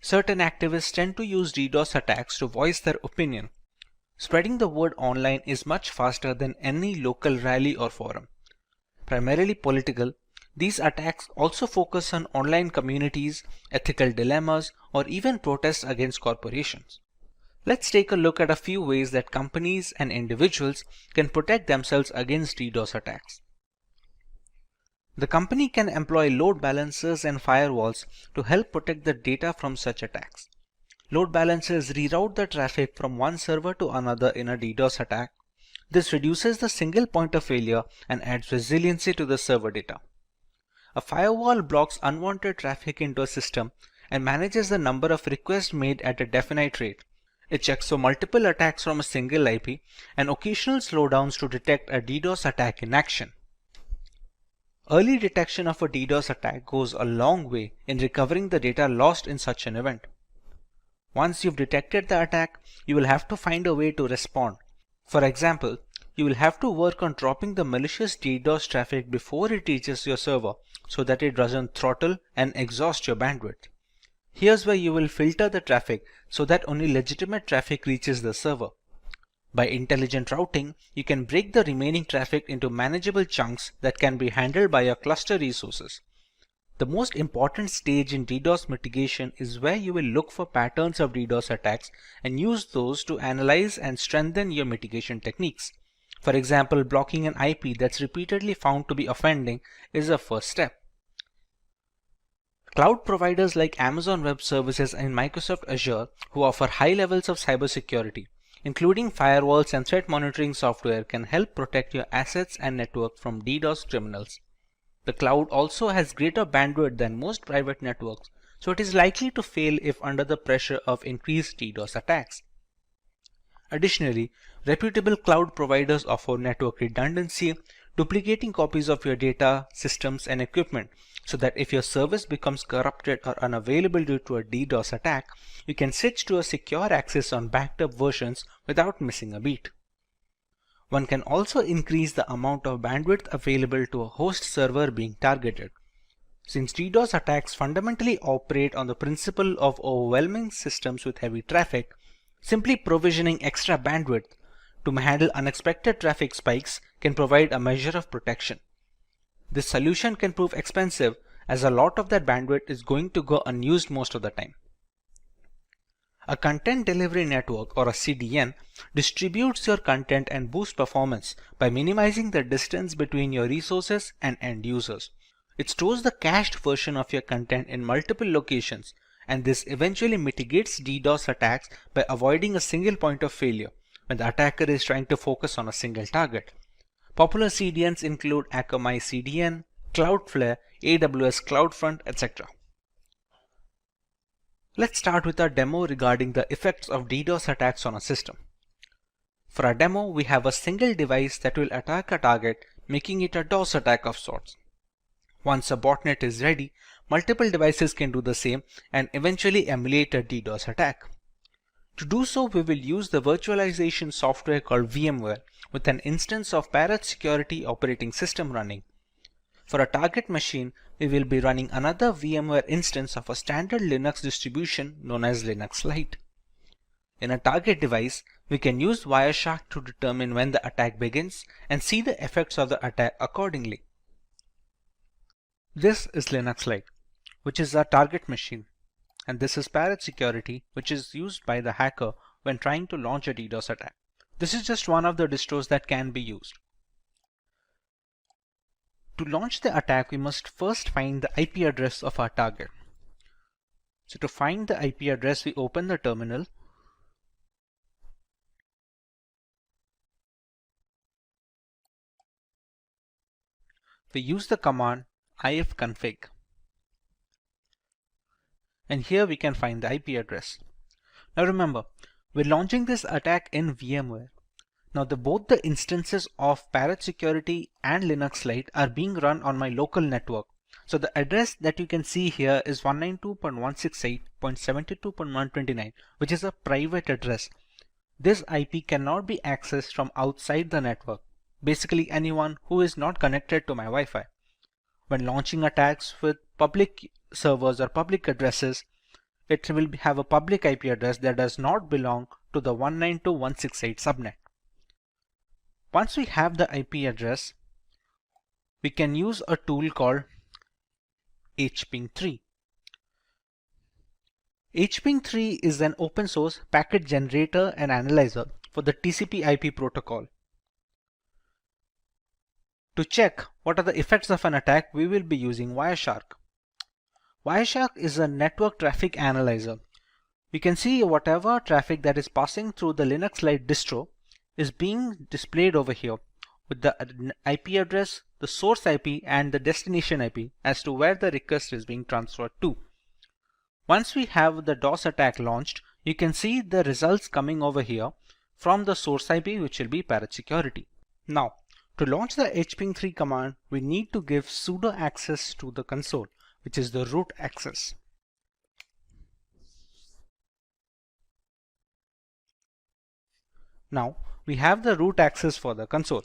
Certain activists tend to use DDoS attacks to voice their opinion. Spreading the word online is much faster than any local rally or forum. Primarily political, these attacks also focus on online communities, ethical dilemmas, or even protests against corporations. Let's take a look at a few ways that companies and individuals can protect themselves against DDoS attacks. The company can employ load balancers and firewalls to help protect the data from such attacks. Load balancers reroute the traffic from one server to another in a DDoS attack. This reduces the single point of failure and adds resiliency to the server data. A firewall blocks unwanted traffic into a system and manages the number of requests made at a definite rate. It checks for multiple attacks from a single IP and occasional slowdowns to detect a DDoS attack in action. Early detection of a DDoS attack goes a long way in recovering the data lost in such an event. Once you've detected the attack, you will have to find a way to respond. For example, you will have to work on dropping the malicious DDoS traffic before it reaches your server so that it doesn't throttle and exhaust your bandwidth. Here's where you will filter the traffic so that only legitimate traffic reaches the server. By intelligent routing, you can break the remaining traffic into manageable chunks that can be handled by your cluster resources. The most important stage in DDoS mitigation is where you will look for patterns of DDoS attacks and use those to analyze and strengthen your mitigation techniques. For example, blocking an IP that's repeatedly found to be offending is a first step. Cloud providers like Amazon Web Services and Microsoft Azure, who offer high levels of cybersecurity, including firewalls and threat monitoring software, can help protect your assets and network from DDoS criminals. The cloud also has greater bandwidth than most private networks, so it is likely to fail if under the pressure of increased DDoS attacks. Additionally, reputable cloud providers offer network redundancy, duplicating copies of your data, systems, and equipment, so that if your service becomes corrupted or unavailable due to a DDoS attack, you can switch to a secure access on backed up versions without missing a beat. One can also increase the amount of bandwidth available to a host server being targeted. Since DDoS attacks fundamentally operate on the principle of overwhelming systems with heavy traffic, simply provisioning extra bandwidth to handle unexpected traffic spikes can provide a measure of protection. This solution can prove expensive as a lot of that bandwidth is going to go unused most of the time. A content delivery network, or a CDN, distributes your content and boosts performance by minimizing the distance between your resources and end users. It stores the cached version of your content in multiple locations and this eventually mitigates DDoS attacks by avoiding a single point of failure when the attacker is trying to focus on a single target. Popular CDNs include Akamai CDN, Cloudflare, AWS CloudFront, etc. Let's start with our demo regarding the effects of DDoS attacks on a system. For our demo, we have a single device that will attack a target, making it a DOS attack of sorts. Once a botnet is ready, multiple devices can do the same and eventually emulate a DDoS attack. To do so, we will use the virtualization software called VMware with an instance of Cybersecurity operating system running. For a target machine, we will be running another VMware instance of a standard Linux distribution known as Linux Lite. In a target device, we can use Wireshark to determine when the attack begins and see the effects of the attack accordingly. This is Linux Lite, which is our target machine, and this is Cybersecurity, which is used by the hacker when trying to launch a DDoS attack. This is just one of the distros that can be used. To launch the attack, we must first find the IP address of our target. So to find the IP address, we open the terminal. We use the command ifconfig. And here we can find the IP address. Now remember, we're launching this attack in VMware. Now both the instances of Cybersecurity and Linux Lite are being run on my local network. So the address that you can see here is 192.168.72.129, which is a private address. This IP cannot be accessed from outside the network. Basically anyone who is not connected to my Wi-Fi. When launching attacks with public servers or public addresses, it will have a public IP address that does not belong to the 192.168 subnet. Once we have the IP address, we can use a tool called hping3. hping3 is an open source packet generator and analyzer for the TCP/IP protocol. To check what are the effects of an attack, we will be using Wireshark. Wireshark is a network traffic analyzer. We can see whatever traffic that is passing through the Linux Lite distro is being displayed over here with the IP address, the source IP and the destination IP as to where the request is being transferred to. Once we have the DOS attack launched, you can see the results coming over here from the source IP, which will be Cybersecurity. Now, to launch the hping3 command, we need to give sudo access to the console, which is the root access. Now, we have the root access for the console.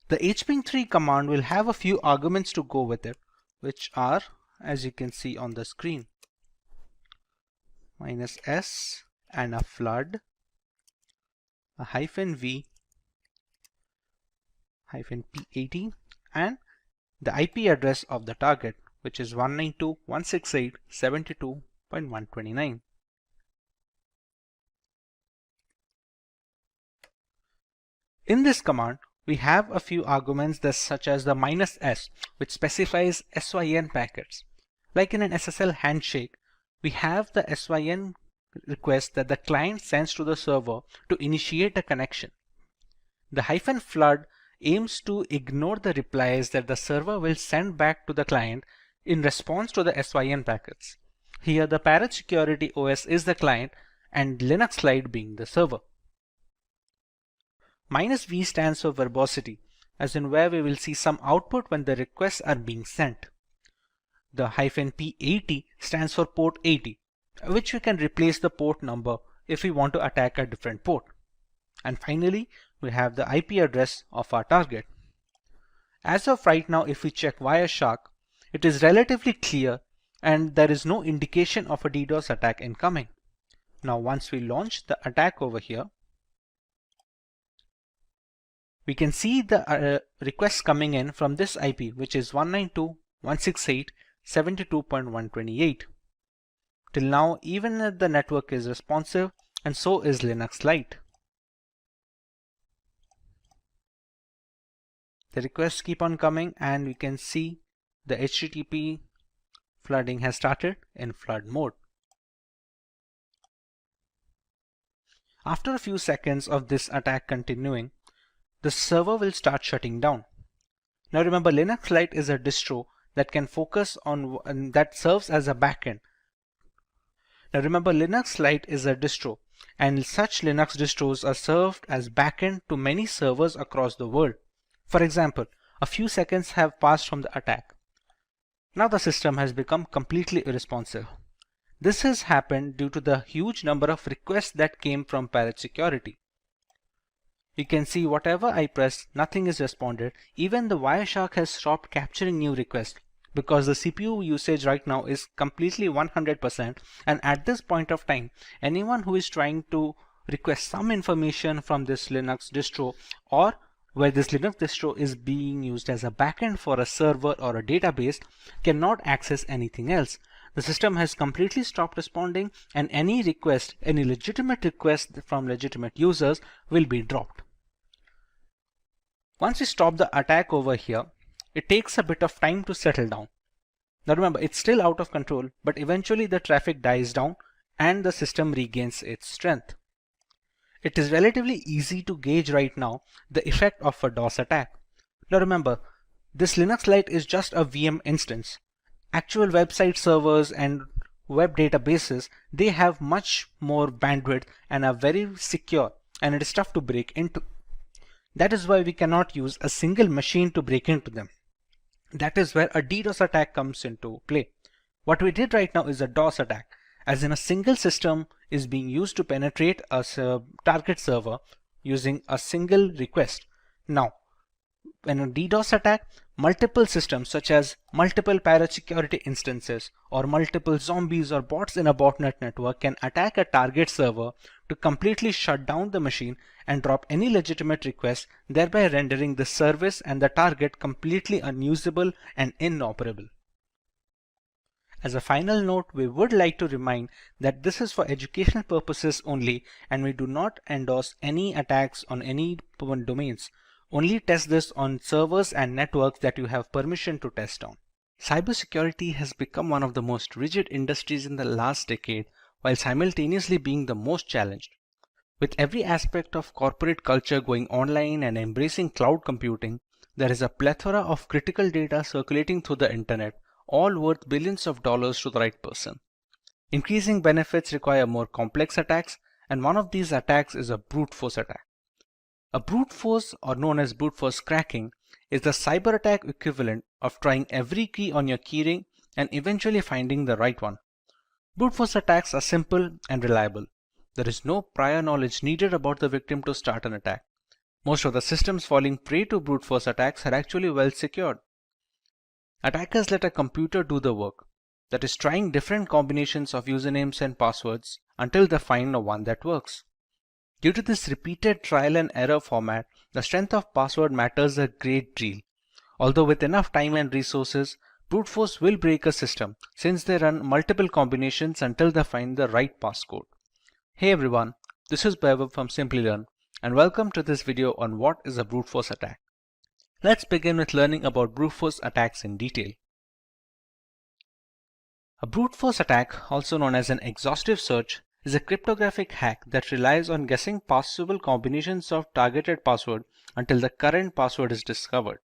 The hping3 command will have a few arguments to go with it, which are, as you can see on the screen, -s and a flood, a -v, -p80, and the IP address of the target, which is 192.168.72.129. In this command, we have a few arguments such as the -s, which specifies SYN packets. Like in an SSL handshake, we have the SYN request that the client sends to the server to initiate a connection. The -flood aims to ignore the replies that the server will send back to the client in response to the SYN packets. Here the Cybersecurity OS is the client and Linux Lite being the server. -v stands for verbosity, as in where we will see some output when the requests are being sent. The -p80 stands for port 80, which we can replace the port number if we want to attack a different port. And finally, we have the IP address of our target. As of right now, if we check Wireshark, it is relatively clear and there is no indication of a DDoS attack incoming. Now, once we launch the attack over here, we can see the requests coming in from this IP, which is 192.168.72.128. Till now, even the network is responsive, and so is Linux Lite. The requests keep on coming, and we can see the HTTP flooding has started in flood mode. After a few seconds of this attack continuing, the server will start shutting down. Now remember, Linux Lite is a distro that can focus on that serves as a backend. Now remember, Linux Lite is a distro, and such Linux distros are served as backend to many servers across the world. For example, a few seconds have passed from the attack. Now the system has become completely irresponsive. This has happened due to the huge number of requests that came from Parrot Security. You can see whatever I press, nothing is responded. Even the Wireshark has stopped capturing new requests because the CPU usage right now is completely 100%, and at this point of time, anyone who is trying to request some information from this Linux distro, or where this Linux distro is being used as a backend for a server or a database, cannot access anything else. The system has completely stopped responding, and any request, any legitimate request from legitimate users will be dropped. Once we stop the attack over here, it takes a bit of time to settle down. Now remember, it's still out of control, but eventually the traffic dies down and the system regains its strength. It is relatively easy to gauge right now the effect of a DOS attack. Now remember, this Linux Lite is just a VM instance. Actual website servers and web databases, they have much more bandwidth and are very secure, and it is tough to break into. That is why we cannot use a single machine to break into them. That is where a DDoS attack comes into play. What we did right now is a DOS attack, as in a single system is being used to penetrate a target server using a single request. Now, when a DDoS attack, multiple systems such as multiple Parrot Security instances or multiple zombies or bots in a botnet network can attack a target server to completely shut down the machine and drop any legitimate request, thereby rendering the service and the target completely unusable and inoperable. As a final note, we would like to remind that this is for educational purposes only, and we do not endorse any attacks on any domains. Only test this on servers and networks that you have permission to test on. Cybersecurity has become one of the most rigid industries in the last decade, while simultaneously being the most challenged. With every aspect of corporate culture going online and embracing cloud computing, there is a plethora of critical data circulating through the internet, all worth billions of dollars to the right person. Increasing benefits require more complex attacks, and one of these attacks is a brute force attack. A brute force, or known as brute force cracking, is the cyber attack equivalent of trying every key on your keyring and eventually finding the right one. Brute force attacks are simple and reliable. There is no prior knowledge needed about the victim to start an attack. Most of the systems falling prey to brute force attacks are actually well secured. Attackers let a computer do the work, that is, trying different combinations of usernames and passwords until they find one that works. Due to this repeated trial and error format, the strength of password matters a great deal. Although with enough time and resources, brute force will break a system since they run multiple combinations until they find the right passcode. Hey everyone, this is Vaibhav from Simplilearn, and welcome to this video on what is a brute force attack. Let's begin with learning about brute force attacks in detail. A brute force attack, also known as an exhaustive search, is a cryptographic hack that relies on guessing possible combinations of targeted password until the current password is discovered.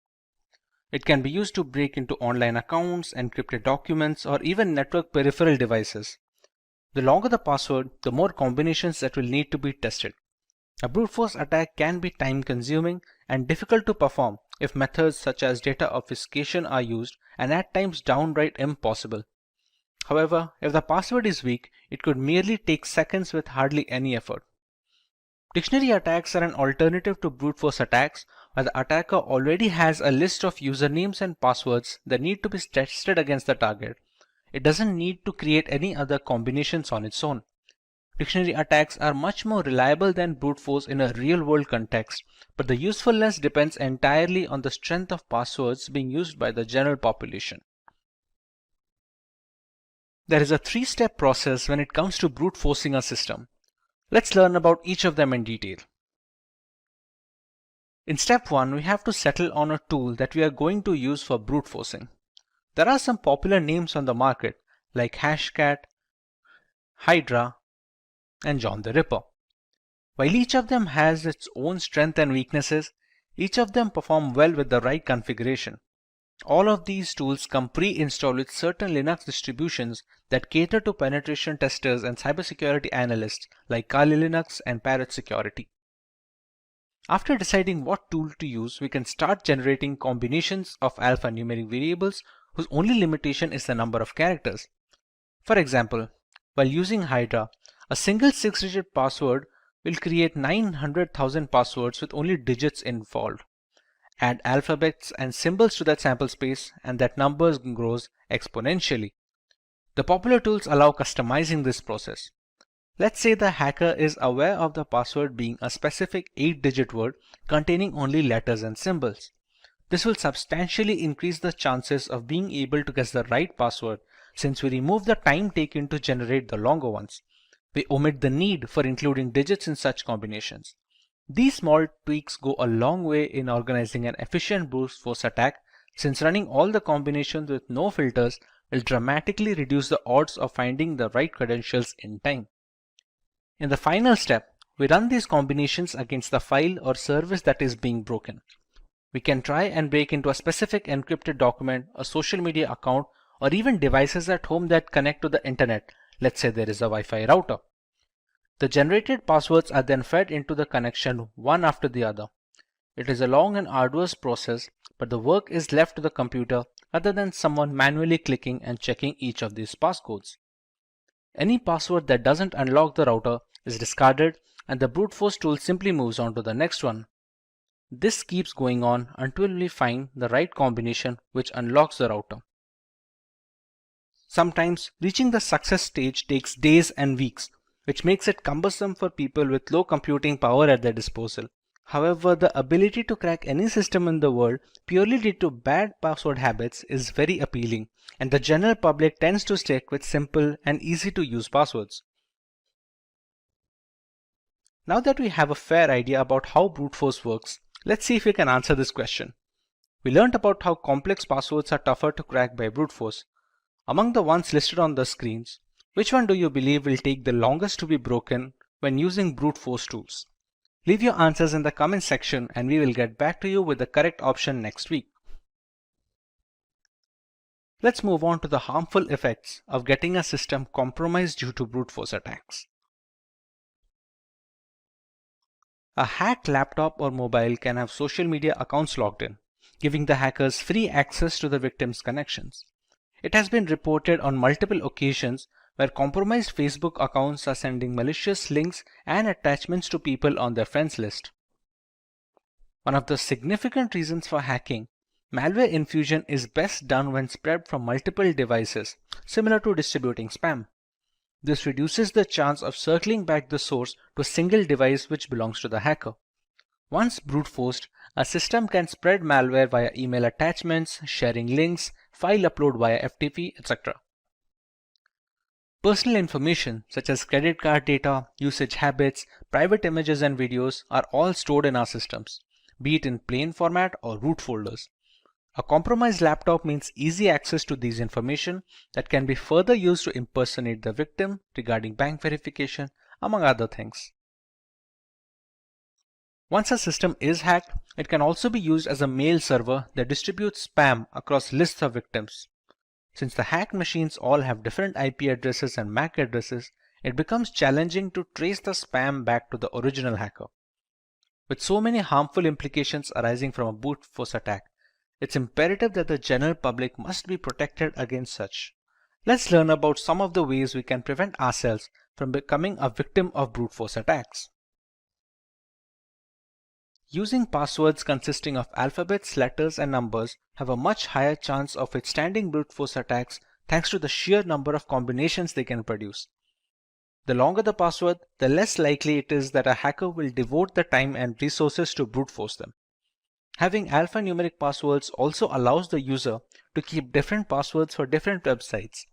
It can be used to break into online accounts, encrypted documents, or even network peripheral devices. The longer the password, the more combinations that will need to be tested. A brute force attack can be time consuming and difficult to perform if methods such as data obfuscation are used, and at times downright impossible. However, if the password is weak, it could merely take seconds with hardly any effort. Dictionary attacks are an alternative to brute force attacks, where the attacker already has a list of usernames and passwords that need to be tested against the target. It doesn't need to create any other combinations on its own. Dictionary attacks are much more reliable than brute force in a real-world context, but the usefulness depends entirely on the strength of passwords being used by the general population. There is a three-step process when it comes to brute forcing a system. Let's learn about each of them in detail. In step 1, we have to settle on a tool that we are going to use for brute forcing. There are some popular names on the market like Hashcat, Hydra, and John the Ripper. While each of them has its own strengths and weaknesses, each of them perform well with the right configuration. All of these tools come pre-installed with certain Linux distributions that cater to penetration testers and cybersecurity analysts like Kali Linux and Parrot Security. After deciding what tool to use, we can start generating combinations of alphanumeric variables whose only limitation is the number of characters. For example, while using Hydra, a single 6-digit password will create 900,000 passwords with only digits involved. Add alphabets and symbols to that sample space and that number grows exponentially. The popular tools allow customizing this process. Let's say the hacker is aware of the password being a specific 8-digit word containing only letters and symbols. This will substantially increase the chances of being able to guess the right password since we remove the time taken to generate the longer ones. We omit the need for including digits in such combinations. These small tweaks go a long way in organizing an efficient brute force attack since running all the combinations with no filters will dramatically reduce the odds of finding the right credentials in time. In the final step, we run these combinations against the file or service that is being broken. We can try and break into a specific encrypted document, a social media account, or even devices at home that connect to the internet. Let's say there is a Wi-Fi router. The generated passwords are then fed into the connection one after the other. It is a long and arduous process, but the work is left to the computer rather than someone manually clicking and checking each of these passcodes. Any password that doesn't unlock the router is discarded and the brute force tool simply moves on to the next one. This keeps going on until we find the right combination which unlocks the router. Sometimes reaching the success stage takes days and weeks, which makes it cumbersome for people with low computing power at their disposal. However, the ability to crack any system in the world purely due to bad password habits is very appealing, and the general public tends to stick with simple and easy to use passwords. Now that we have a fair idea about how brute force works, let's see if we can answer this question. We learned about how complex passwords are tougher to crack by brute force. Among the ones listed on the screens, which one do you believe will take the longest to be broken when using brute force tools? Leave your answers in the comment section and we will get back to you with the correct option next week. Let's move on to the harmful effects of getting a system compromised due to brute force attacks. A hacked laptop or mobile can have social media accounts logged in, giving the hackers free access to the victim's connections. It has been reported on multiple occasions where compromised Facebook accounts are sending malicious links and attachments to people on their friends list. One of the significant reasons for hacking, malware infusion is best done when spread from multiple devices, similar to distributing spam. This reduces the chance of circling back the source to a single device which belongs to the hacker. Once brute forced, a system can spread malware via email attachments, sharing links, file upload via FTP, etc. Personal information such as credit card data, usage habits, private images and videos are all stored in our systems, be it in plain format or root folders. A compromised laptop means easy access to these information that can be further used to impersonate the victim regarding bank verification, among other things. Once a system is hacked, it can also be used as a mail server that distributes spam across lists of victims. Since the hacked machines all have different IP addresses and MAC addresses, it becomes challenging to trace the spam back to the original hacker. With so many harmful implications arising from a brute force attack, it's imperative that the general public must be protected against such. Let's learn about some of the ways we can prevent ourselves from becoming a victim of brute force attacks. Using passwords consisting of alphabets, letters, and numbers have a much higher chance of withstanding brute force attacks thanks to the sheer number of combinations they can produce. The longer the password, the less likely it is that a hacker will devote the time and resources to brute force them. Having alphanumeric passwords also allows the user to keep different passwords for different websites.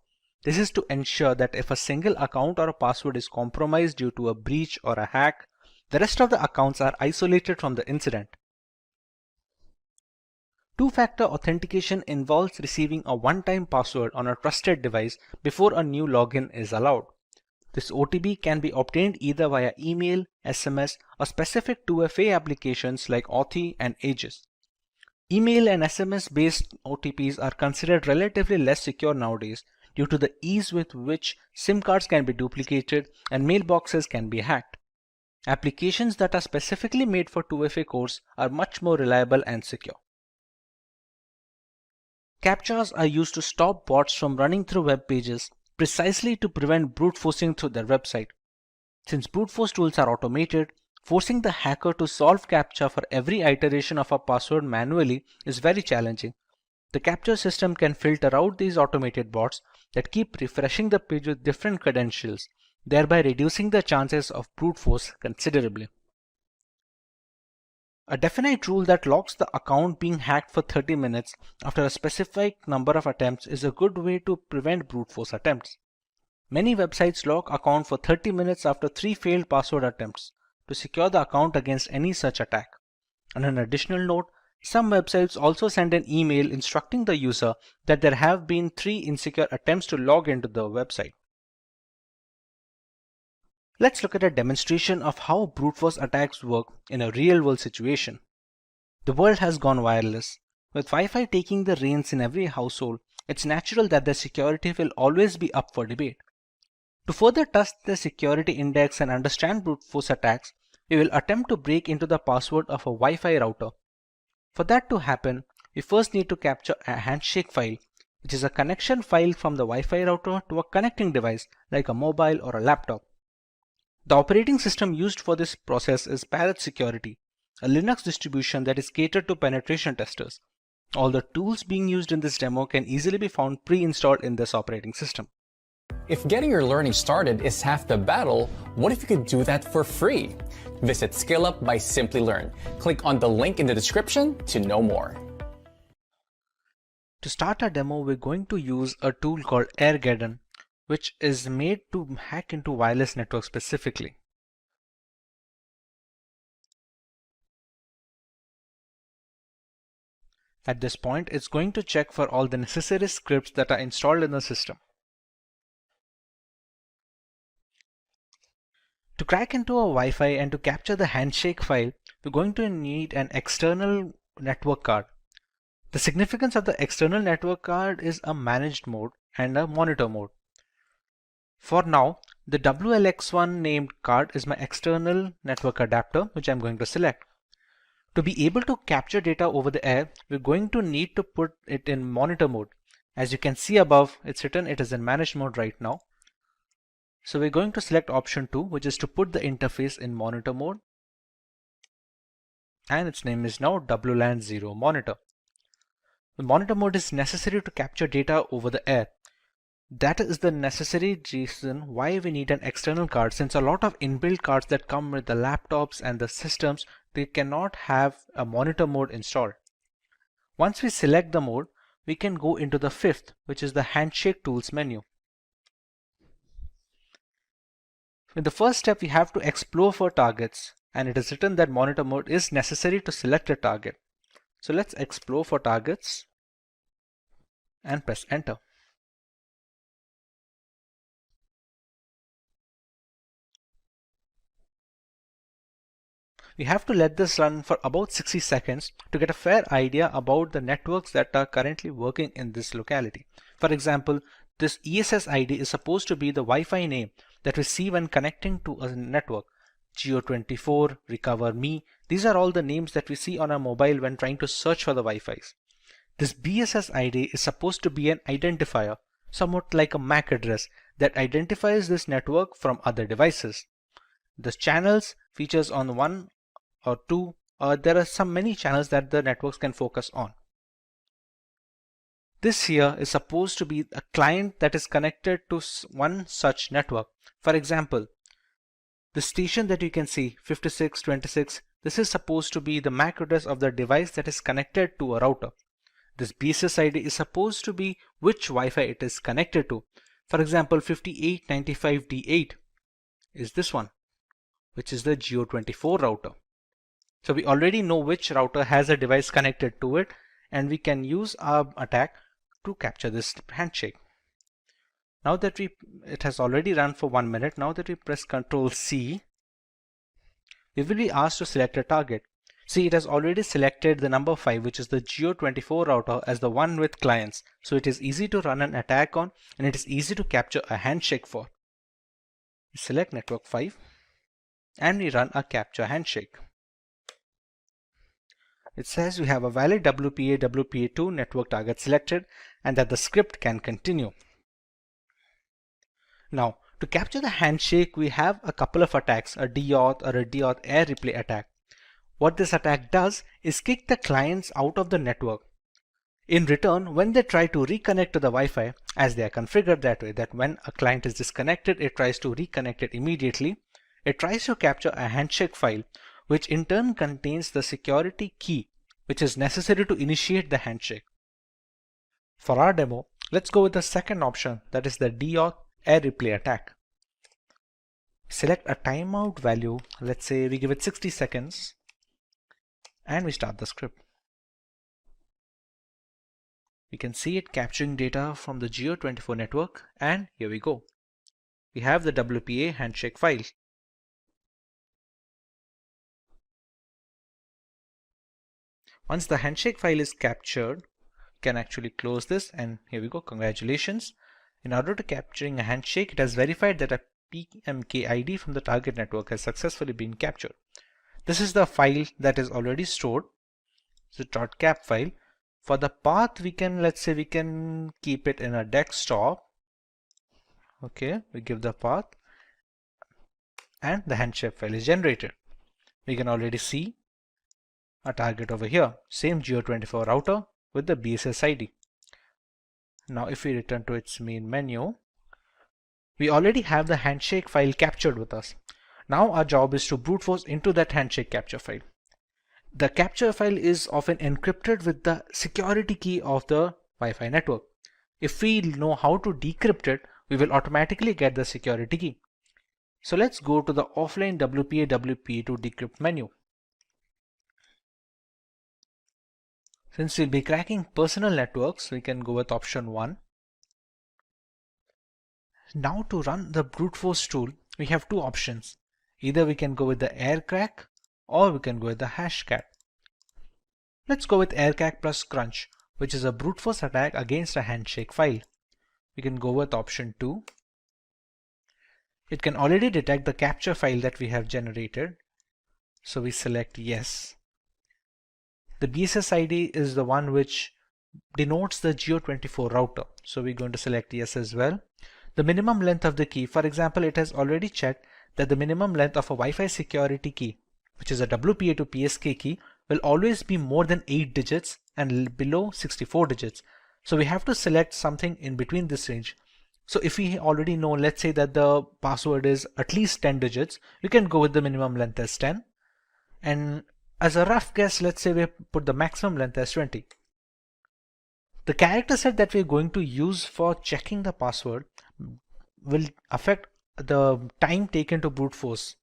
This is to ensure that if a single account or a password is compromised due to a breach or a hack, the rest of the accounts are isolated from the incident. Two-factor authentication involves receiving a one-time password on a trusted device before a new login is allowed. This OTP can be obtained either via email, SMS, or specific 2FA applications like Authy and Aegis. Email and SMS based OTPs are considered relatively less secure nowadays due to the ease with which SIM cards can be duplicated and mailboxes can be hacked. Applications that are specifically made for 2FA cores are much more reliable and secure. CAPTCHAs are used to stop bots from running through web pages precisely to prevent brute forcing through their website. Since brute force tools are automated, forcing the hacker to solve CAPTCHA for every iteration of a password manually is very challenging. The CAPTCHA system can filter out these automated bots that keep refreshing the page with different credentials, thereby reducing the chances of brute force considerably. A definite rule that locks the account being hacked for 30 minutes after a specific number of attempts is a good way to prevent brute force attempts. Many websites lock account for 30 minutes after 3 failed password attempts to secure the account against any such attack. On an additional note, some websites also send an email instructing the user that there have been 3 insecure attempts to log into the website. Let's look at a demonstration of how brute force attacks work in a real-world situation. The world has gone wireless. With Wi-Fi taking the reins in every household, it's natural that their security will always be up for debate. To further test the security index and understand brute force attacks, we will attempt to break into the password of a Wi-Fi router. For that to happen, we first need to capture a handshake file, which is a connection file from the Wi-Fi router to a connecting device like a mobile or a laptop. The operating system used for this process is Parrot Security, a Linux distribution that is catered to penetration testers. All the tools being used in this demo can easily be found pre-installed in this operating system. If getting your learning started is half the battle, what if you could do that for free? Visit SkillUp by Simplilearn. Click on the link in the description to know more. To start our demo, we're going to use a tool called Airgeddon, which is made to hack into wireless networks specifically. At this point, it's going to check for all the necessary scripts that are installed in the system. To crack into a Wi-Fi and to capture the handshake file, we're going to need an external network card. The significance of the external network card is a managed mode and a monitor mode. For now, the WLX1 named card is my external network adapter, which I'm going to select. To be able to capture data over the air, we're going to need to put it in monitor mode. As you can see above, it's written it is in managed mode right now. So we're going to select option 2, which is to put the interface in monitor mode. And its name is now WLAN 0 monitor. The monitor mode is necessary to capture data over the air. That is the necessary reason why we need an external card, since a lot of inbuilt cards that come with the laptops and the systems, they cannot have a monitor mode installed. Once we select the mode, we can go into the 5th, which is the handshake tools menu. In the first step, we have to explore for targets, and it is written that monitor mode is necessary to select a target. So let's explore for targets and press enter. We have to let this run for about 60 seconds to get a fair idea about the networks that are currently working in this locality. For example, this ESS ID is supposed to be the Wi-Fi name that we see when connecting to a network. Geo24, Recover Me, these are all the names that we see on our mobile when trying to search for the Wi-Fis. This BSS ID is supposed to be an identifier, somewhat like a MAC address that identifies this network from other devices. The channels features on 1 or 2, there are many channels that the networks can focus on. This here is supposed to be a client that is connected to one such network. For example, the station that you can see, 5626, this is supposed to be the MAC address of the device that is connected to a router. This BSS ID is supposed to be which Wi-Fi it is connected to. For example, 5895D8 is this one, which is the Geo24 router. So we already know which router has a device connected to it, and we can use our attack to capture this handshake. Now that it has already run for 1 minute, now that we press Ctrl C, we will be asked to select a target. See, it has already selected the number 5, which is the Geo24 router, as the one with clients. So it is easy to run an attack on, and it is easy to capture a handshake for. We select network 5 and we run a capture handshake. It says we have a valid WPA-WPA2 network target selected and that the script can continue. Now, to capture the handshake, we have a couple of attacks, a deauth or a deauth air replay attack. What this attack does is kick the clients out of the network. In return, when they try to reconnect to the Wi-Fi, as they are configured that way, that when a client is disconnected, it tries to reconnect it immediately, it tries to capture a handshake file, which in turn contains the security key, which is necessary to initiate the handshake. For our demo, let's go with the second option, that is the deauth air replay attack. Select a timeout value, let's say we give it 60 seconds, and we start the script. We can see it capturing data from the Geo24 network, and here we go. We have the WPA handshake file. Once the handshake file is captured, you can actually close this, and here we go. Congratulations. In order to capturing a handshake, it has verified that a PMK ID from the target network has successfully been captured. This is the file that is already stored. It's a .cap file. For the path, we can, let's say we can keep it in a desktop. Okay, we give the path and the handshake file is generated. We can already see a target over here, same Geo24 router with the BSS ID. Now if we return to its main menu, we already have the handshake file captured with us. Now our job is to brute force into that handshake capture file. The capture file is often encrypted with the security key of the Wi-Fi network. If we know how to decrypt it, we will automatically get the security key. So let's go to the offline WPA-WPA2 decrypt menu. Since we'll be cracking personal networks, we can go with option 1. Now to run the brute force tool, we have two options. Either we can go with the aircrack or we can go with the hashcat. Let's go with aircrack plus crunch, which is a brute force attack against a handshake file. We can go with option 2. It can already detect the capture file that we have generated. So we select yes. The BSS ID is the one which denotes the Geo24 router. So we're going to select yes as well. The minimum length of the key, for example, it has already checked that the minimum length of a Wi-Fi security key, which is a WPA to PSK key, will always be more than 8 digits and below 64 digits. So we have to select something in between this range. So if we already know, let's say that the password is at least 10 digits, we can go with the minimum length as 10. And as a rough guess, let's say we put the maximum length as 20. The character set that we're going to use for checking the password will affect the time taken to brute force.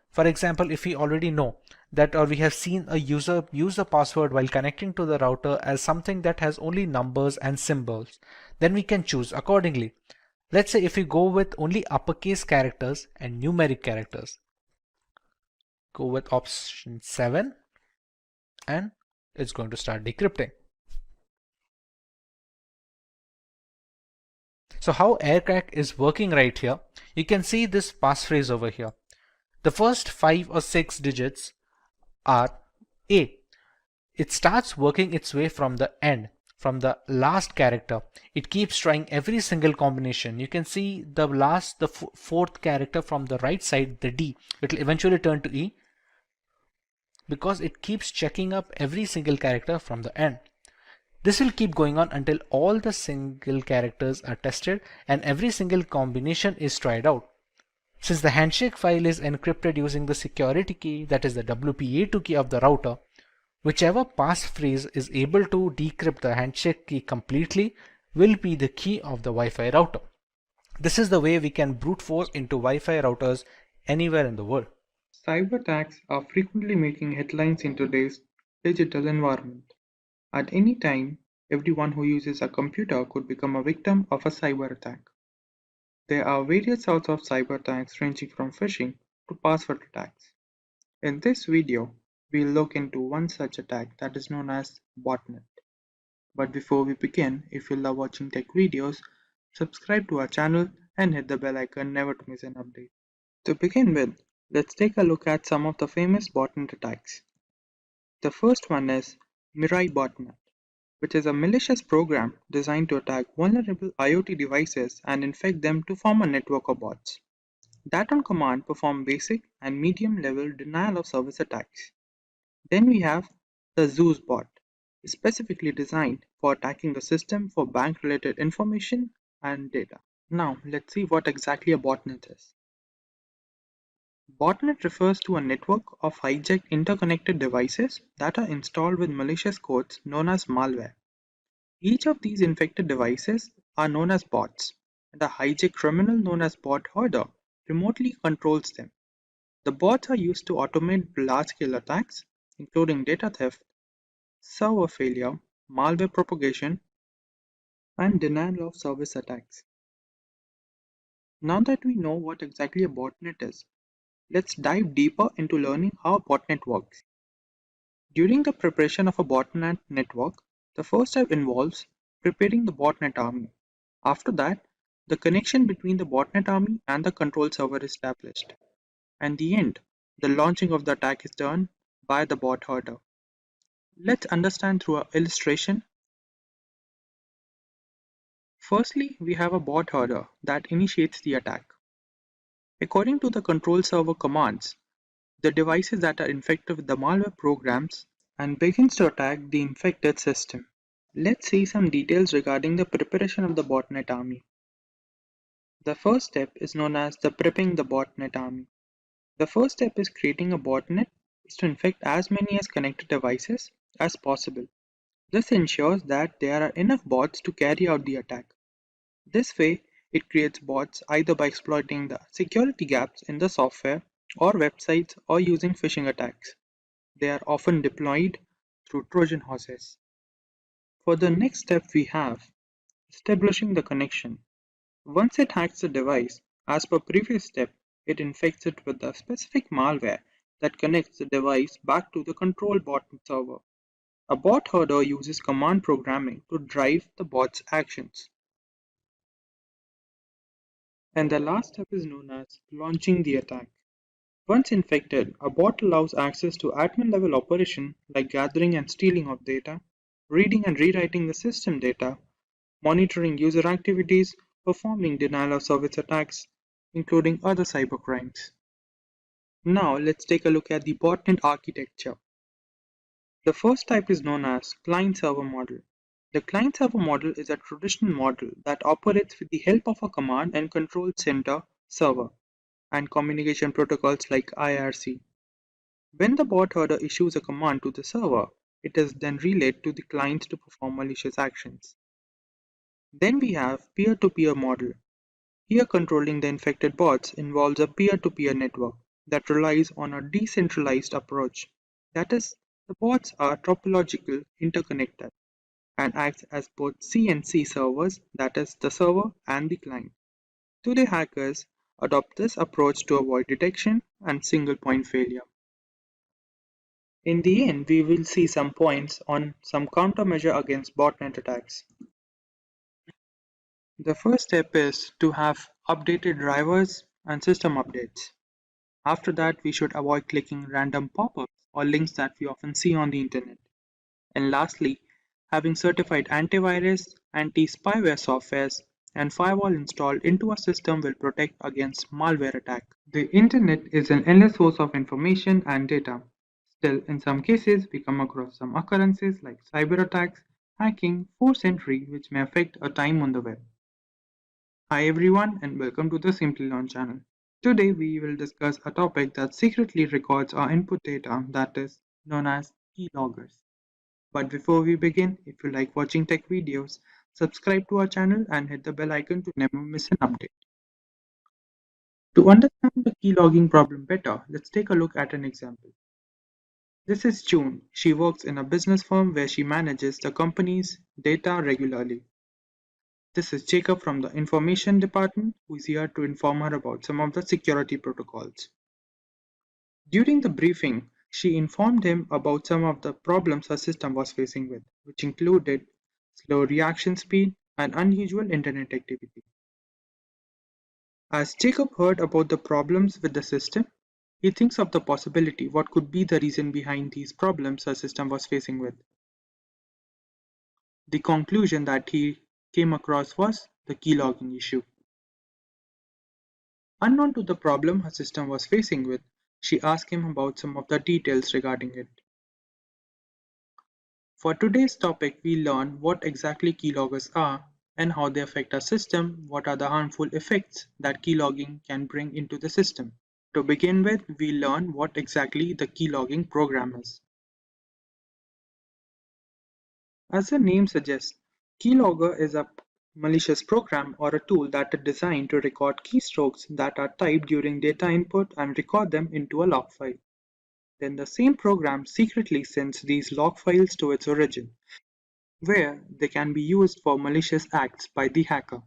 For example, if we already know that, or we have seen a user use the password while connecting to the router as something that has only numbers and symbols, then we can choose accordingly. Let's say if we go with only uppercase characters and numeric characters, go with option 7 and it's going to start decrypting. So how aircrack is working right here, you can see this passphrase over here. The first 5 or 6 digits are A. It starts working its way from the end, from the last character. It keeps trying every single combination. You can see the fourth character from the right side, the D. It will eventually turn to E because it keeps checking up every single character from the end. This will keep going on until all the single characters are tested and every single combination is tried out. Since the handshake file is encrypted using the security key, that is the WPA2 key of the router, whichever passphrase is able to decrypt the handshake key completely will be the key of the Wi-Fi router. This is the way we can brute force into Wi-Fi routers anywhere in the world. Cyber attacks are frequently making headlines in today's digital environment. At any time, everyone who uses a computer could become a victim of a cyber attack. There are various sorts of cyber attacks ranging from phishing to password attacks. In this video, we'll look into one such attack that is known as botnet. But before we begin, if you love watching tech videos, subscribe to our channel and hit the bell icon never to miss an update. To begin with, let's take a look at some of the famous botnet attacks. The first one is Mirai botnet, which is a malicious program designed to attack vulnerable IoT devices and infect them to form a network of bots that on command perform basic and medium level denial of service attacks. Then we have the Zeus bot, specifically designed for attacking the system for bank related information and data. Now let's see what exactly a botnet is. Botnet refers to a network of hijacked interconnected devices that are installed with malicious codes known as malware. Each of these infected devices are known as bots, and a hijacked criminal known as bot hoarder remotely controls them. The bots are used to automate large-scale attacks, including data theft, server failure, malware propagation, and denial of service attacks. Now that we know what exactly a botnet is, let's dive deeper into learning how a botnet works. During the preparation of a botnet network, the first step involves preparing the botnet army. After that, the connection between the botnet army and the control server is established. And the end, the launching of the attack is done by the bot herder. Let's understand through an illustration. Firstly, we have a bot herder that initiates the attack. According to the control server commands, the devices that are infected with the malware programs and begins to attack the infected system. Let's see some details regarding the preparation of the botnet army. The first step is known as the prepping the botnet army. The first step is creating a botnet is to infect as many as connected devices as possible. This ensures that there are enough bots to carry out the attack. This way, it creates bots either by exploiting the security gaps in the software or websites or using phishing attacks. They are often deployed through Trojan horses. For the next step we have establishing the connection. Once it hacks the device, as per previous step, it infects it with the specific malware that connects the device back to the control bot server. A bot herder uses command programming to drive the bot's actions. And the last step is known as launching the attack. Once infected, a bot allows access to admin level operation like gathering and stealing of data, reading and rewriting the system data, monitoring user activities, performing denial of service attacks, including other cybercrimes. Now let's take a look at the botnet architecture. The first type is known as client-server model. The client-server model is a traditional model that operates with the help of a command and control center server and communication protocols like IRC. When the bot herder issues a command to the server, it is then relayed to the client to perform malicious actions. Then we have peer-to-peer model. Here controlling the infected bots involves a peer-to-peer network that relies on a decentralized approach. That is, the bots are topological interconnected and acts as both C and C servers, that is, the server and the client. Today hackers adopt this approach to avoid detection and single point failure. In the end, we will see some points on some countermeasure against botnet attacks. The first step is to have updated drivers and system updates. After that, we should avoid clicking random pop-ups or links that we often see on the internet. And lastly, having certified antivirus, anti-spyware softwares, and firewall installed into a system will protect against malware attack. The internet is an endless source of information and data. Still, in some cases, we come across some occurrences like cyber attacks, hacking, forced entry, which may affect our time on the web. Hi everyone and welcome to the Simplilearn channel. Today we will discuss a topic that secretly records our input data that is known as keyloggers. But before we begin, if you like watching tech videos, subscribe to our channel and hit the bell icon to never miss an update. To understand the keylogging problem better, let's take a look at an example. This is June. She works in a business firm where she manages the company's data regularly. This is Jacob from the Information Department, who is here to inform her about some of the security protocols. During the briefing, she informed him about some of the problems her system was facing with, which included slow reaction speed and unusual internet activity. As Jacob heard about the problems with the system, he thinks of the possibility what could be the reason behind these problems her system was facing with. The conclusion that he came across was the keylogging issue. Unknown to the problem her system was facing with, she asked him about some of the details regarding it. For today's topic, we learn what exactly keyloggers are and how they affect our system, what are the harmful effects that keylogging can bring into the system. To begin with, we learn what exactly the keylogging program is. As the name suggests, keylogger is a malicious program or a tool that is designed to record keystrokes that are typed during data input and record them into a log file. Then the same program secretly sends these log files to its origin, where they can be used for malicious acts by the hacker.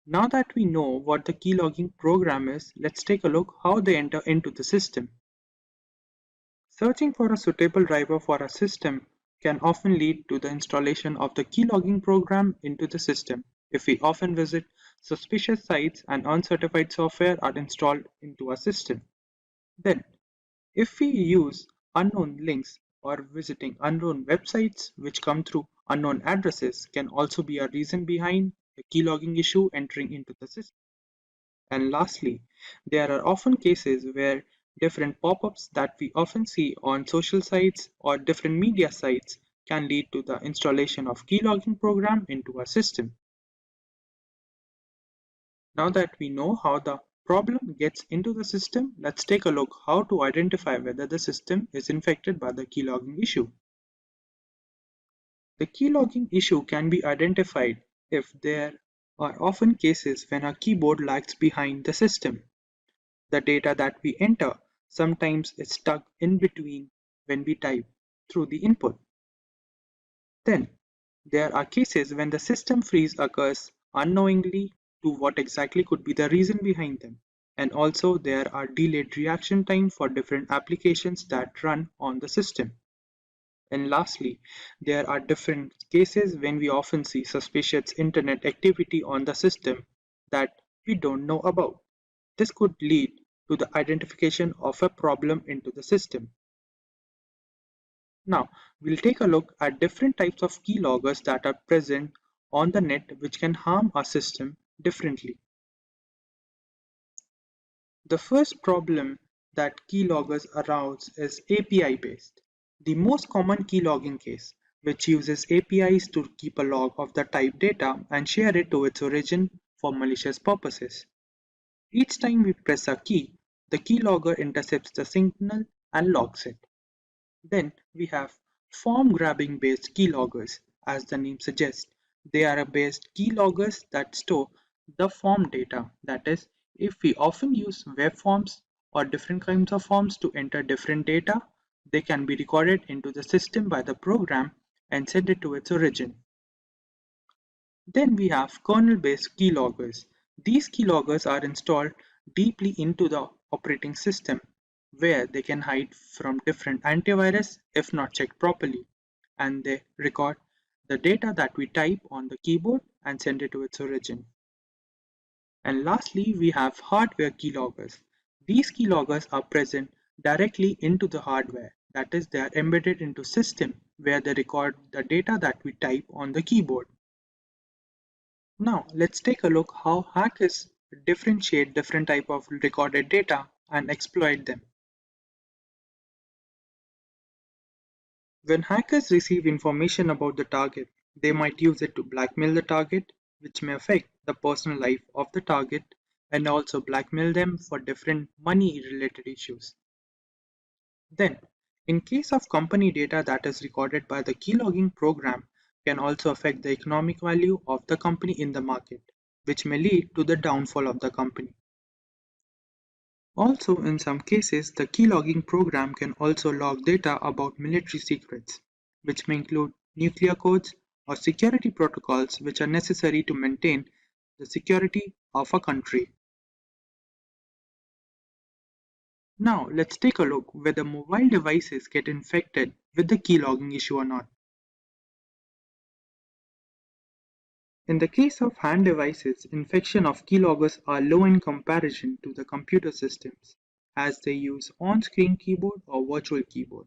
Now that we know what the keylogging program is, let's take a look how they enter into the system. Searching for a suitable driver for a system can often lead to the installation of the keylogging program into the system if we often visit suspicious sites and uncertified software are installed into our system. Then, if we use unknown links or visiting unknown websites which come through unknown addresses can also be a reason behind the keylogging issue entering into the system. And lastly, there are often cases where different pop-ups that we often see on social sites or different media sites can lead to the installation of keylogging program into our system. Now that we know how the problem gets into the system, let's take a look how to identify whether the system is infected by the keylogging issue. The keylogging issue can be identified if there are often cases when our keyboard lags behind the system. The data that we enter sometimes is stuck in between when we type through the input. Then, there are cases when the system freeze occurs unknowingly to what exactly could be the reason behind them. And also there are delayed reaction time for different applications that run on the system. And lastly, there are different cases when we often see suspicious internet activity on the system that we don't know about. This could lead to the identification of a problem into the system. Now, we'll take a look at different types of keyloggers that are present on the net which can harm our system differently. The first problem that keyloggers arouse is API based. The most common keylogging case, which uses APIs to keep a log of the typed data and share it to its origin for malicious purposes. Each time we press a key, the keylogger intercepts the signal and logs it. Then we have form grabbing based keyloggers. As the name suggests, they are based keyloggers that store the form data. That is, if we often use web forms or different kinds of forms to enter different data, they can be recorded into the system by the program and sent it to its origin. Then we have kernel-based keyloggers. These keyloggers are installed deeply into the operating system, where they can hide from different antivirus if not checked properly, and they record the data that we type on the keyboard and send it to its origin. And lastly, we have hardware keyloggers. These keyloggers are present directly into the hardware, that is, they are embedded into system where they record the data that we type on the keyboard. Now let's take a look how hackers differentiate different type of recorded data and exploit them. When hackers receive information about the target, they might use it to blackmail the target, which may affect the personal life of the target and also blackmail them for different money related issues. Then, in case of company data that is recorded by the keylogging program can also affect the economic value of the company in the market, which may lead to the downfall of the company. Also, in some cases, the keylogging program can also log data about military secrets, which may include nuclear codes or security protocols which are necessary to maintain the security of a country. Now let's take a look whether mobile devices get infected with the keylogging issue or not. In the case of hand devices, infection of keyloggers are low in comparison to the computer systems, as they use on-screen keyboard or virtual keyboard.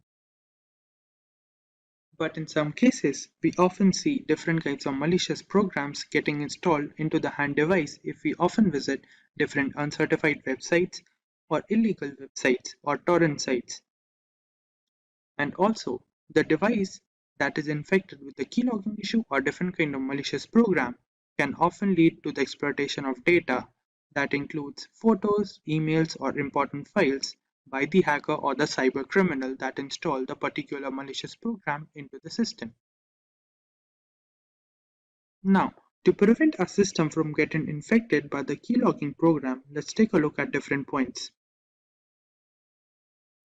But in some cases, we often see different kinds of malicious programs getting installed into the hand device if we often visit different uncertified websites or illegal websites or torrent sites. And also, the device that is infected with the keylogging issue or different kind of malicious program can often lead to the exploitation of data that includes photos, emails, or important files by the hacker or the cyber criminal that installed the particular malicious program into the system. Now, to prevent a system from getting infected by the keylogging program, let's take a look at different points.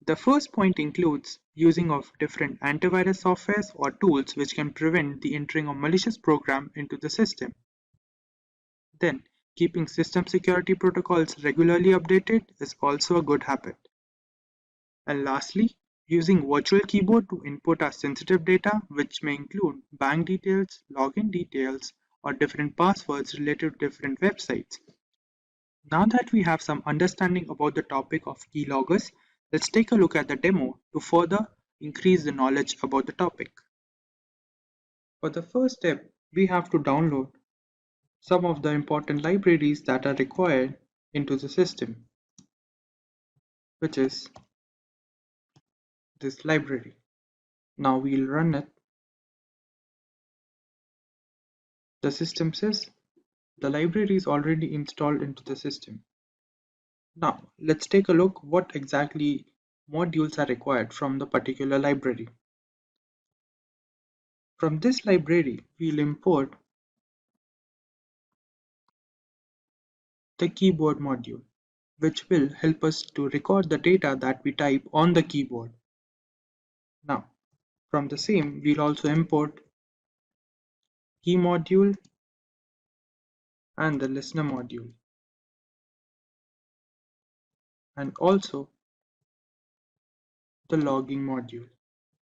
The first point includes using of different antivirus softwares or tools which can prevent the entering of malicious program into the system. Then, keeping system security protocols regularly updated is also a good habit. And lastly, using virtual keyboard to input our sensitive data, which may include bank details, login details, or different passwords related to different websites. Now that we have some understanding about the topic of keyloggers, let's take a look at the demo to further increase the knowledge about the topic. For the first step, we have to download some of the important libraries that are required into the system, which is this library. Now we'll run it. The system says the library is already installed into the system. Now let's take a look what exactly modules are required from the particular library. From this library, we'll import the keyboard module, which will help us to record the data that we type on the keyboard. Now, from the same, we'll also import key module and the listener module, and also the logging module,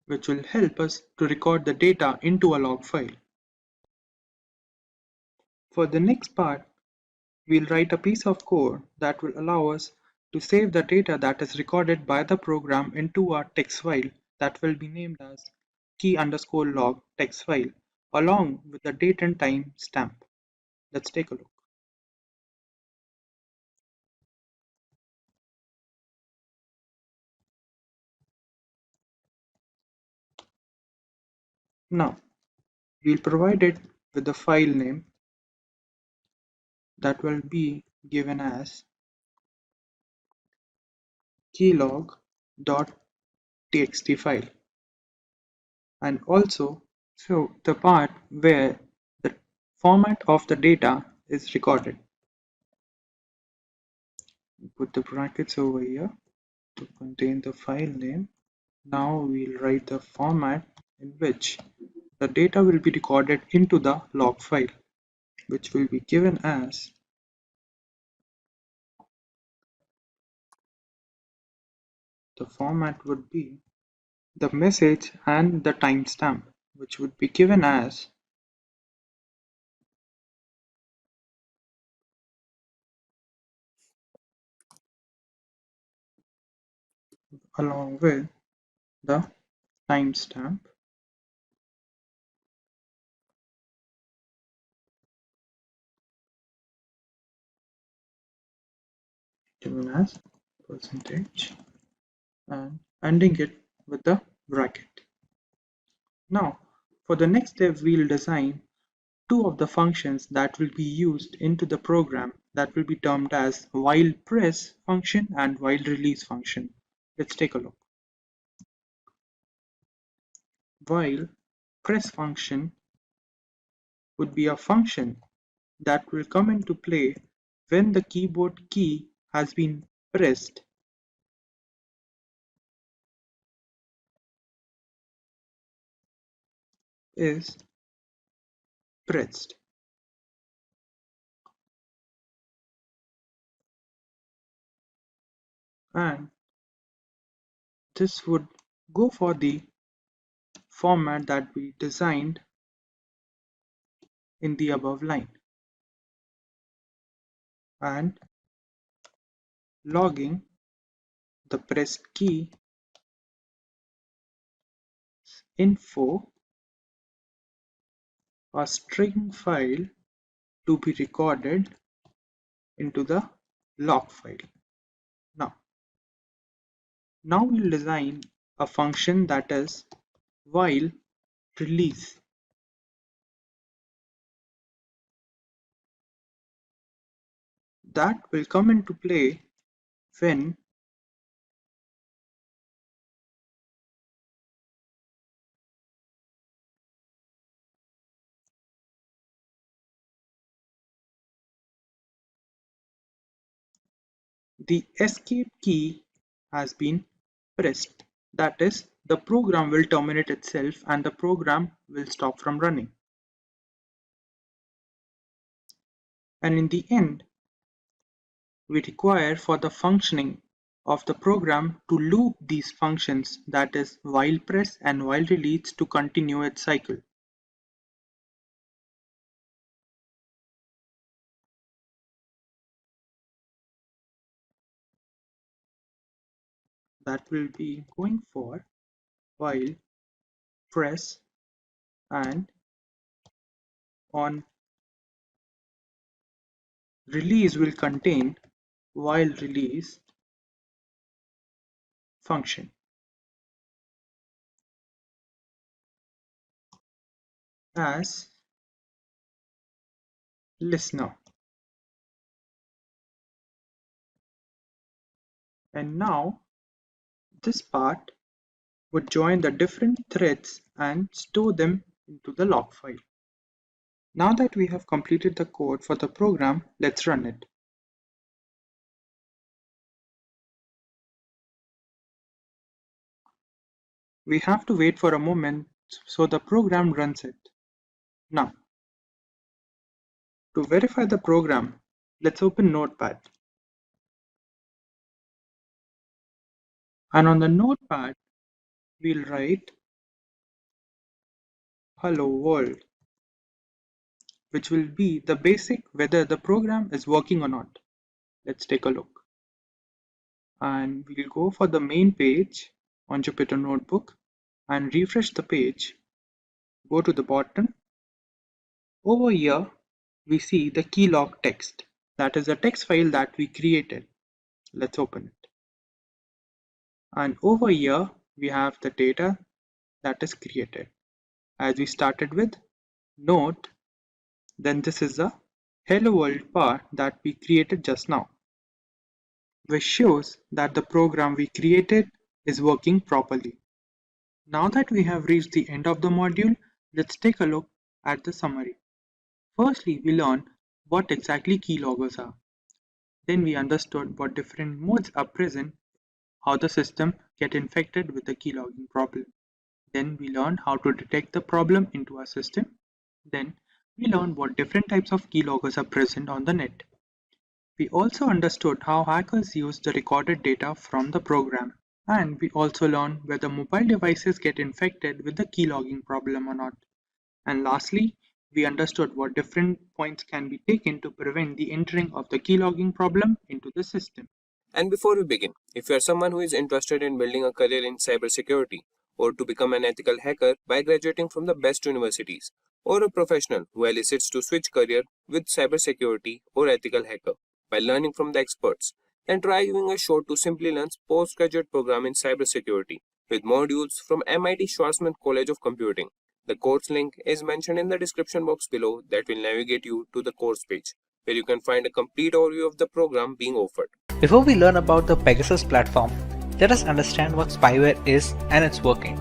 which will help us to record the data into a log file. For the next part, we'll write a piece of code that will allow us to save the data that is recorded by the program into a text file that will be named as key_log text file along with the date and time stamp. Let's take a look. Now, we'll provide it with the file name that will be given as keylog.txt file, and also show the part where the format of the data is recorded. Put the brackets over here to contain the file name. Now we'll write the format in which the data will be recorded into the log file, which will be given as the format would be the message and the timestamp, which would be given as along with the timestamp given as percentage and ending it with the bracket. Now, for the next step, we'll design two of the functions that will be used into the program that will be termed as while press function and while release function. Let's take a look. While press function would be a function that will come into play when the keyboard key has been pressed is pressed. And this would go for the format that we designed in the above line, and logging the pressed key info, a string file to be recorded into the log file. Now we'll design a function that is while release. That will come into play when the escape key has been pressed. That is, the program will terminate itself and the program will stop from running. And in the end, we require for the functioning of the program to loop these functions, that is, while press and while release, to continue its cycle. That will be going for while press and on release will contain while release function. As listener. And now this part would join the different threads and store them into the log file. Now that we have completed the code for the program, let's run it. We have to wait for a moment so the program runs it. Now, to verify the program, let's open Notepad. And on the Notepad, we'll write hello world, which will be the basic whether the program is working or not. Let's take a look. And we'll go for the main page on Jupyter Notebook and refresh the page. Go to the bottom. Over here, we see the keylog text. That is a text file that we created. Let's open it. And over here, we have the data that is created. As we started with note, then this is the hello world part that we created just now, which shows that the program we created is working properly. Now that we have reached the end of the module, let's take a look at the summary. Firstly, we learned what exactly keyloggers are. Then we understood what different modes are present, how the system get infected with the keylogging problem. Then we learned how to detect the problem into our system. Then we learned what different types of keyloggers are present on the net. We also understood how hackers use the recorded data from the program. And we also learned whether mobile devices get infected with the keylogging problem or not. And lastly, we understood what different points can be taken to prevent the entering of the keylogging problem into the system. And before we begin, if you are someone who is interested in building a career in cybersecurity, or to become an ethical hacker by graduating from the best universities, or a professional who elicits to switch career with cybersecurity or ethical hacker by learning from the experts, then try giving a shot to Simplilearn's postgraduate program in cybersecurity with modules from MIT Schwarzman College of Computing. The course link is mentioned in the description box below that will navigate you to the course page, where you can find a complete overview of the program being offered. Before we learn about the Pegasus platform, let us understand what spyware is and its working.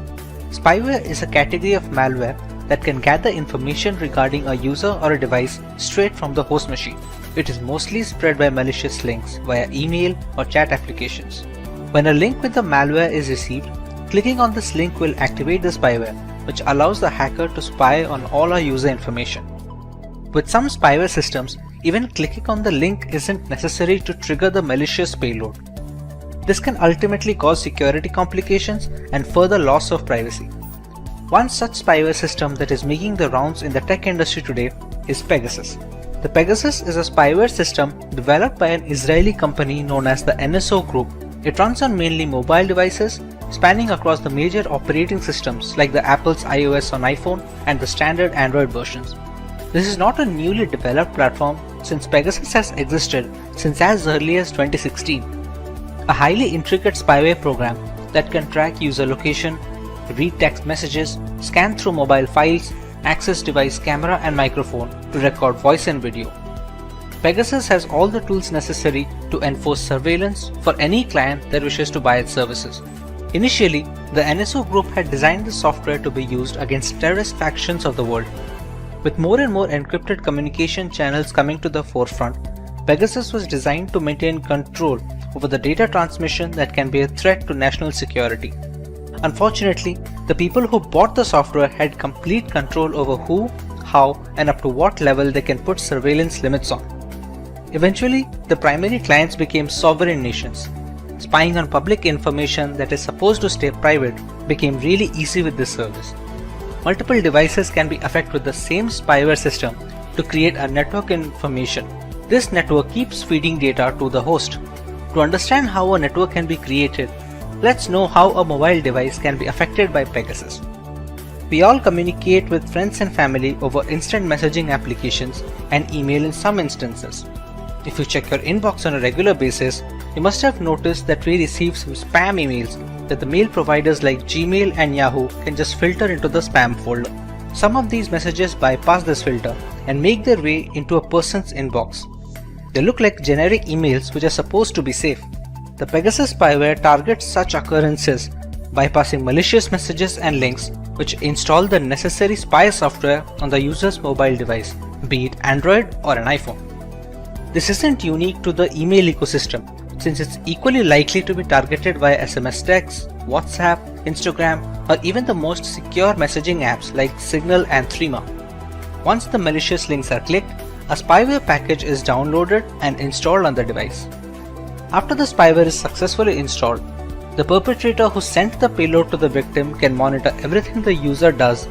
Spyware is a category of malware that can gather information regarding a user or a device straight from the host machine. It is mostly spread by malicious links via email or chat applications. When a link with the malware is received, clicking on this link will activate the spyware, which allows the hacker to spy on all our user information. With some spyware systems, even clicking on the link isn't necessary to trigger the malicious payload. This can ultimately cause security complications and further loss of privacy. One such spyware system that is making the rounds in the tech industry today is Pegasus. The Pegasus is a spyware system developed by an Israeli company known as the NSO Group. It runs on mainly mobile devices, spanning across the major operating systems like the Apple's iOS on iPhone and the standard Android versions. This is not a newly developed platform since Pegasus has existed since as early as 2016. A highly intricate spyware program that can track user location, read text messages, scan through mobile files, access device camera and microphone to record voice and video. Pegasus has all the tools necessary to enforce surveillance for any client that wishes to buy its services. Initially, the NSO Group had designed the software to be used against terrorist factions of the world. With more and more encrypted communication channels coming to the forefront, Pegasus was designed to maintain control over the data transmission that can be a threat to national security. Unfortunately, the people who bought the software had complete control over who, how, and up to what level they can put surveillance limits on. Eventually, the primary clients became sovereign nations. Spying on public information that is supposed to stay private became really easy with this service. Multiple devices can be affected with the same spyware system to create a network information. This network keeps feeding data to the host. To understand how a network can be created, let's know how a mobile device can be affected by Pegasus. We all communicate with friends and family over instant messaging applications and email in some instances. If you check your inbox on a regular basis, you must have noticed that we receive some spam emails that the mail providers like Gmail and Yahoo can just filter into the spam folder. Some of these messages bypass this filter and make their way into a person's inbox. They look like generic emails which are supposed to be safe. The Pegasus spyware targets such occurrences, bypassing malicious messages and links which install the necessary spy software on the user's mobile device, be it Android or an iPhone. This isn't unique to the email ecosystem, since it's equally likely to be targeted via SMS text, WhatsApp, Instagram, or even the most secure messaging apps like Signal and Threema. Once the malicious links are clicked, a spyware package is downloaded and installed on the device. After the spyware is successfully installed, the perpetrator who sent the payload to the victim can monitor everything the user does.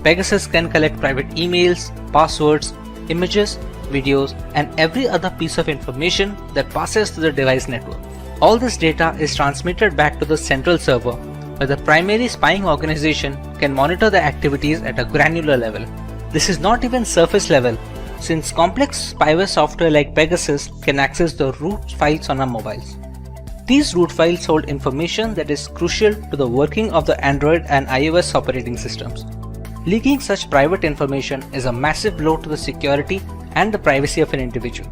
Pegasus can collect private emails, passwords, images, videos, and every other piece of information that passes through the device network. All this data is transmitted back to the central server, where the primary spying organization can monitor the activities at a granular level. This is not even surface level, since complex spyware software like Pegasus can access the root files on our mobiles. These root files hold information that is crucial to the working of the Android and iOS operating systems. Leaking such private information is a massive blow to the security and the privacy of an individual.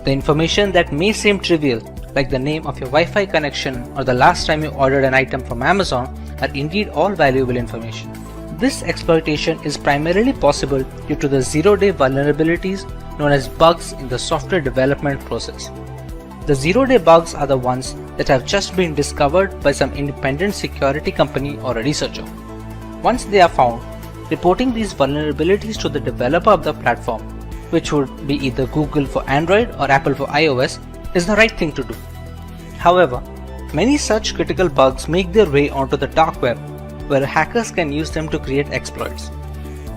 The information that may seem trivial, like the name of your Wi-Fi connection or the last time you ordered an item from Amazon, are indeed all valuable information. This exploitation is primarily possible due to the zero-day vulnerabilities known as bugs in the software development process. The zero-day bugs are the ones that have just been discovered by some independent security company or a researcher. Once they are found, reporting these vulnerabilities to the developer of the platform, which would be either Google for Android or Apple for iOS, is the right thing to do. However, many such critical bugs make their way onto the dark web, where hackers can use them to create exploits.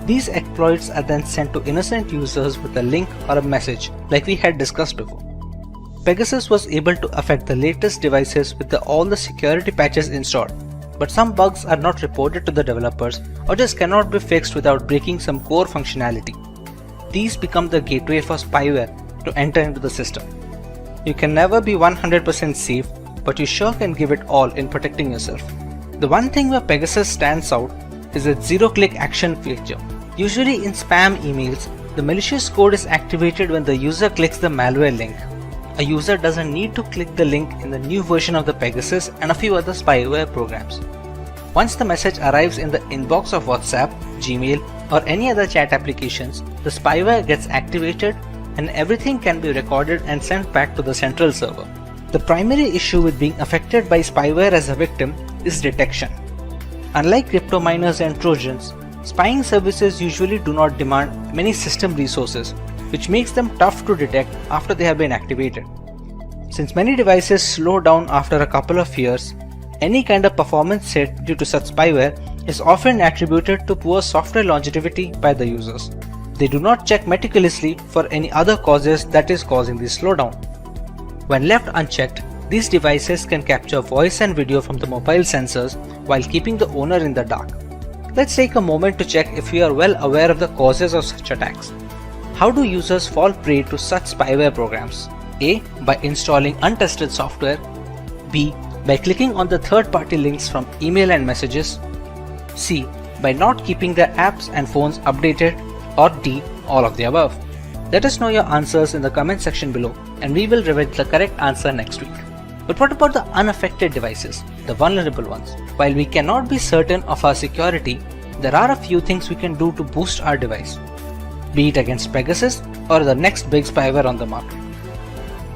These exploits are then sent to innocent users with a link or a message, like we had discussed before. Pegasus was able to affect the latest devices with all the security patches installed, but some bugs are not reported to the developers or just cannot be fixed without breaking some core functionality. These become the gateway for spyware to enter into the system. You can never be 100% safe, but you sure can give it all in protecting yourself. The one thing where Pegasus stands out is its zero-click action feature. Usually in spam emails, the malicious code is activated when the user clicks the malware link. A user doesn't need to click the link in the new version of the Pegasus and a few other spyware programs. Once the message arrives in the inbox of WhatsApp, Gmail, or any other chat applications, the spyware gets activated and everything can be recorded and sent back to the central server. The primary issue with being affected by spyware as a victim is detection. Unlike crypto miners and Trojans, Spying services usually do not demand many system resources, which makes them tough to detect after they have been activated. Since many devices slow down after a couple of years, any kind of performance hit due to such spyware is often attributed to poor software longevity by the users. They do not check meticulously for any other causes that is causing this slowdown. When left unchecked, these devices can capture voice and video from the mobile sensors while keeping the owner in the dark. Let's take a moment to check if we are well aware of the causes of such attacks. How do users fall prey to such spyware programs? A. By installing untested software. B. By clicking on the third-party links from email and messages. C. By not keeping their apps and phones updated. Or D. All of the above. Let us know your answers in the comment section below and we will reveal the correct answer next week. But what about the unaffected devices, the vulnerable ones? While we cannot be certain of our security, there are a few things we can do to boost our device, be it against Pegasus or the next big spyware on the market.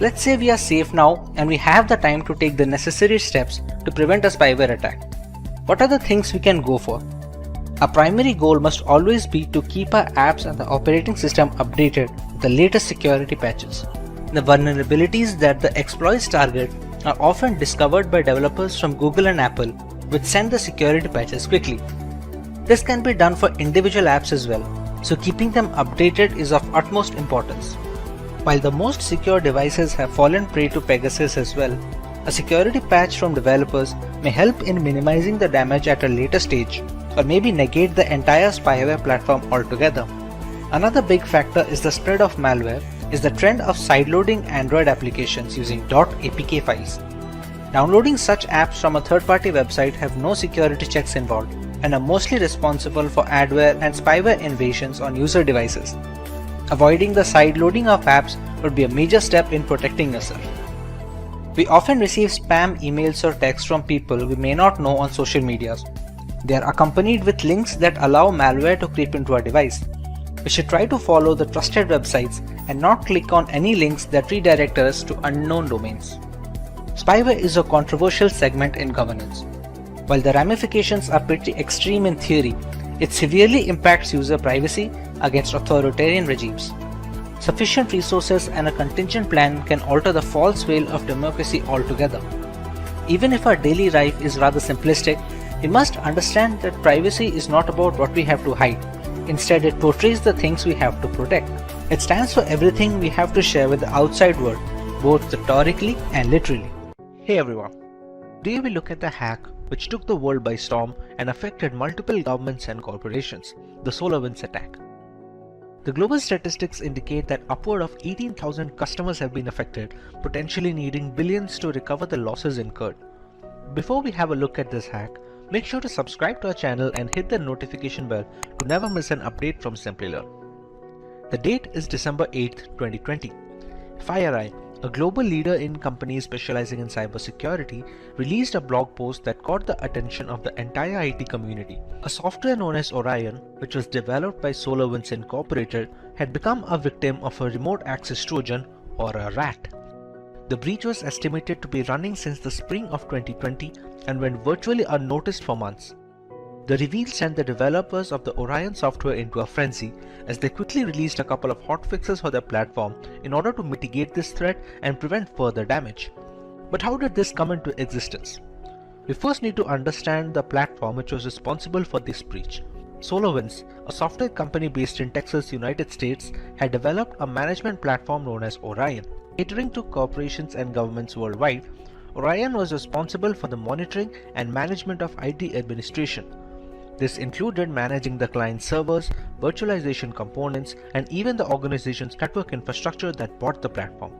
Let's say we are safe now and we have the time to take the necessary steps to prevent a spyware attack. What are the things we can go for? Our primary goal must always be to keep our apps and the operating system updated with the latest security patches. The vulnerabilities that the exploits target are often discovered by developers from Google and Apple, which send the security patches quickly. This can be done for individual apps as well, so keeping them updated is of utmost importance. While the most secure devices have fallen prey to Pegasus as well, a security patch from developers may help in minimizing the damage at a later stage, or maybe negate the entire spyware platform altogether. Another big factor is the spread of malware is the trend of sideloading Android applications using .apk files. Downloading such apps from a third-party website have no security checks involved and are mostly responsible for adware and spyware invasions on user devices. Avoiding the sideloading of apps would be a major step in protecting yourself. We often receive spam emails or texts from people we may not know on social medias. They are accompanied with links that allow malware to creep into our device. We should try to follow the trusted websites and not click on any links that redirect us to unknown domains. Spyware is a controversial segment in governance. While the ramifications are pretty extreme in theory, it severely impacts user privacy against authoritarian regimes. Sufficient resources and a contingent plan can alter the false veil of democracy altogether. Even if our daily life is rather simplistic, we must understand that privacy is not about what we have to hide. Instead, it portrays the things we have to protect. It stands for everything we have to share with the outside world, both rhetorically and literally. Hey everyone, today we look at the hack which took the world by storm and affected multiple governments and corporations, the SolarWinds attack. The global statistics indicate that upward of 18,000 customers have been affected, potentially needing billions to recover the losses incurred. Before we have a look at this hack, make sure to subscribe to our channel and hit the notification bell to never miss an update from Simplilearn. The date is December 8th, 2020. FireEye, a global leader in companies specializing in cybersecurity, released a blog post that caught the attention of the entire IT community. A software known as Orion, which was developed by SolarWinds Incorporated, had become a victim of a remote access Trojan or a RAT. The breach was estimated to be running since the spring of 2020 and went virtually unnoticed for months. The reveal sent the developers of the Orion software into a frenzy as they quickly released a couple of hotfixes for their platform in order to mitigate this threat and prevent further damage. But how did this come into existence? We first need to understand the platform which was responsible for this breach. SolarWinds, a software company based in Texas, United States, had developed a management platform known as Orion. Catering to corporations and governments worldwide, Orion was responsible for the monitoring and management of IT administration. This included managing the client servers, virtualization components, and even the organization's network infrastructure that bought the platform.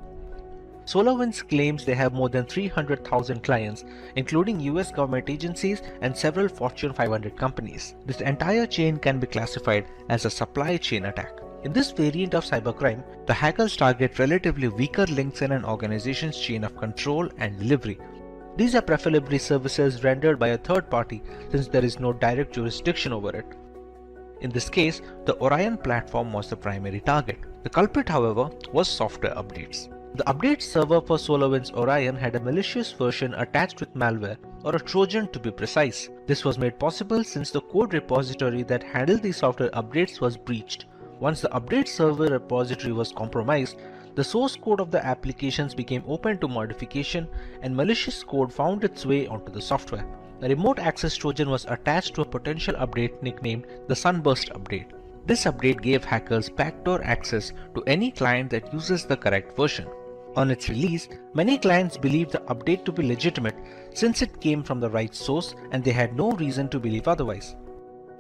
SolarWinds claims they have more than 300,000 clients, including US government agencies and several Fortune 500 companies. This entire chain can be classified as a supply chain attack. In this variant of cybercrime, the hackers target relatively weaker links in an organization's chain of control and delivery. These are preferably services rendered by a third party since there is no direct jurisdiction over it. In this case, the Orion platform was the primary target. The culprit, however, was software updates. The update server for SolarWinds Orion had a malicious version attached with malware, or a Trojan to be precise. This was made possible since the code repository that handled the software updates was breached. Once the update server repository was compromised, the source code of the applications became open to modification and malicious code found its way onto the software. A remote access Trojan was attached to a potential update nicknamed the Sunburst update. This update gave hackers backdoor access to any client that uses the correct version. On its release, many clients believed the update to be legitimate since it came from the right source and they had no reason to believe otherwise.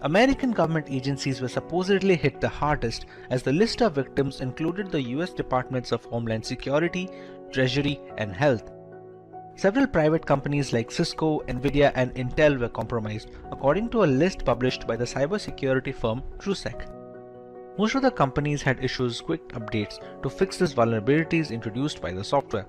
American government agencies were supposedly hit the hardest, as the list of victims included the US Departments of Homeland Security, Treasury, and Health. Several private companies like Cisco, Nvidia, and Intel were compromised, according to a list published by the cybersecurity firm TrueSec. Most of the companies had issued quick updates to fix these vulnerabilities introduced by the software.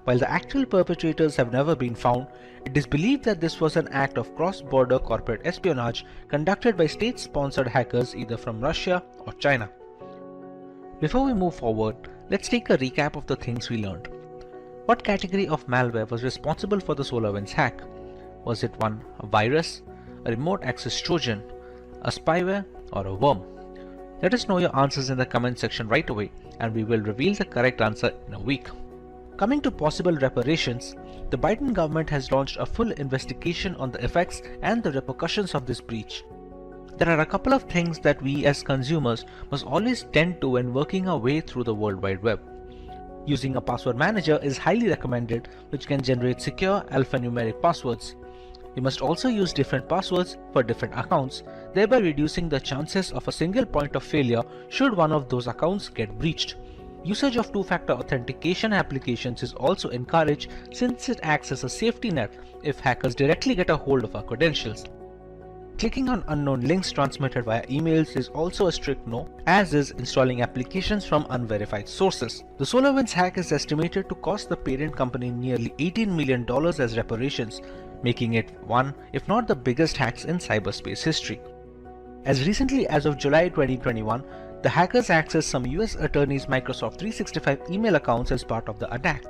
While the actual perpetrators have never been found, it is believed that this was an act of cross-border corporate espionage conducted by state-sponsored hackers either from Russia or China. Before we move forward, let's take a recap of the things we learned. What category of malware was responsible for the SolarWinds hack? Was it one, a virus, a remote access Trojan, a spyware, or a worm? Let us know your answers in the comment section right away, and we will reveal the correct answer in a week. Coming to possible reparations, the Biden government has launched a full investigation on the effects and the repercussions of this breach. There are a couple of things that we as consumers must always tend to when working our way through the World Wide Web. Using a password manager is highly recommended, which can generate secure alphanumeric passwords. You must also use different passwords for different accounts, thereby reducing the chances of a single point of failure should one of those accounts get breached. Usage of two-factor authentication applications is also encouraged since it acts as a safety net if hackers directly get a hold of our credentials. Clicking on unknown links transmitted via emails is also a strict no, as is installing applications from unverified sources. The SolarWinds hack is estimated to cost the parent company nearly $18 million as reparations, making it one, if not the biggest hacks in cyberspace history. As recently as of July 2021, the hackers accessed some US attorneys' Microsoft 365 email accounts as part of the attack.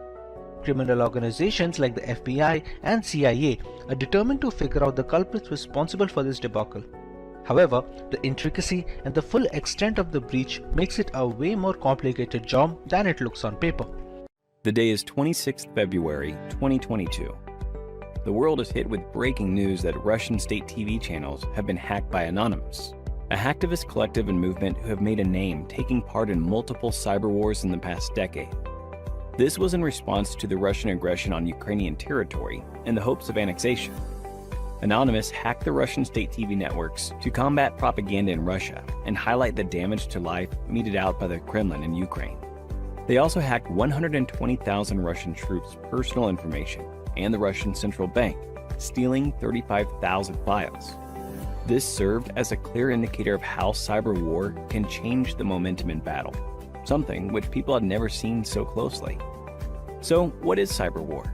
Criminal organizations like the FBI and CIA are determined to figure out the culprits responsible for this debacle. However, the intricacy and the full extent of the breach makes it a way more complicated job than it looks on paper. The day is 26th February 2022. The world is hit with breaking news that Russian state TV channels have been hacked by Anonymous, a hacktivist collective and movement who have made a name taking part in multiple cyber wars in the past decade. This was in response to the Russian aggression on Ukrainian territory in the hopes of annexation. Anonymous hacked the Russian state TV networks to combat propaganda in Russia and highlight the damage to life meted out by the Kremlin in Ukraine. They also hacked 120,000 Russian troops' personal information and the Russian central bank, stealing 35,000 files. This served as a clear indicator of how cyber war can change the momentum in battle, something which people had never seen so closely. So, what is cyber war?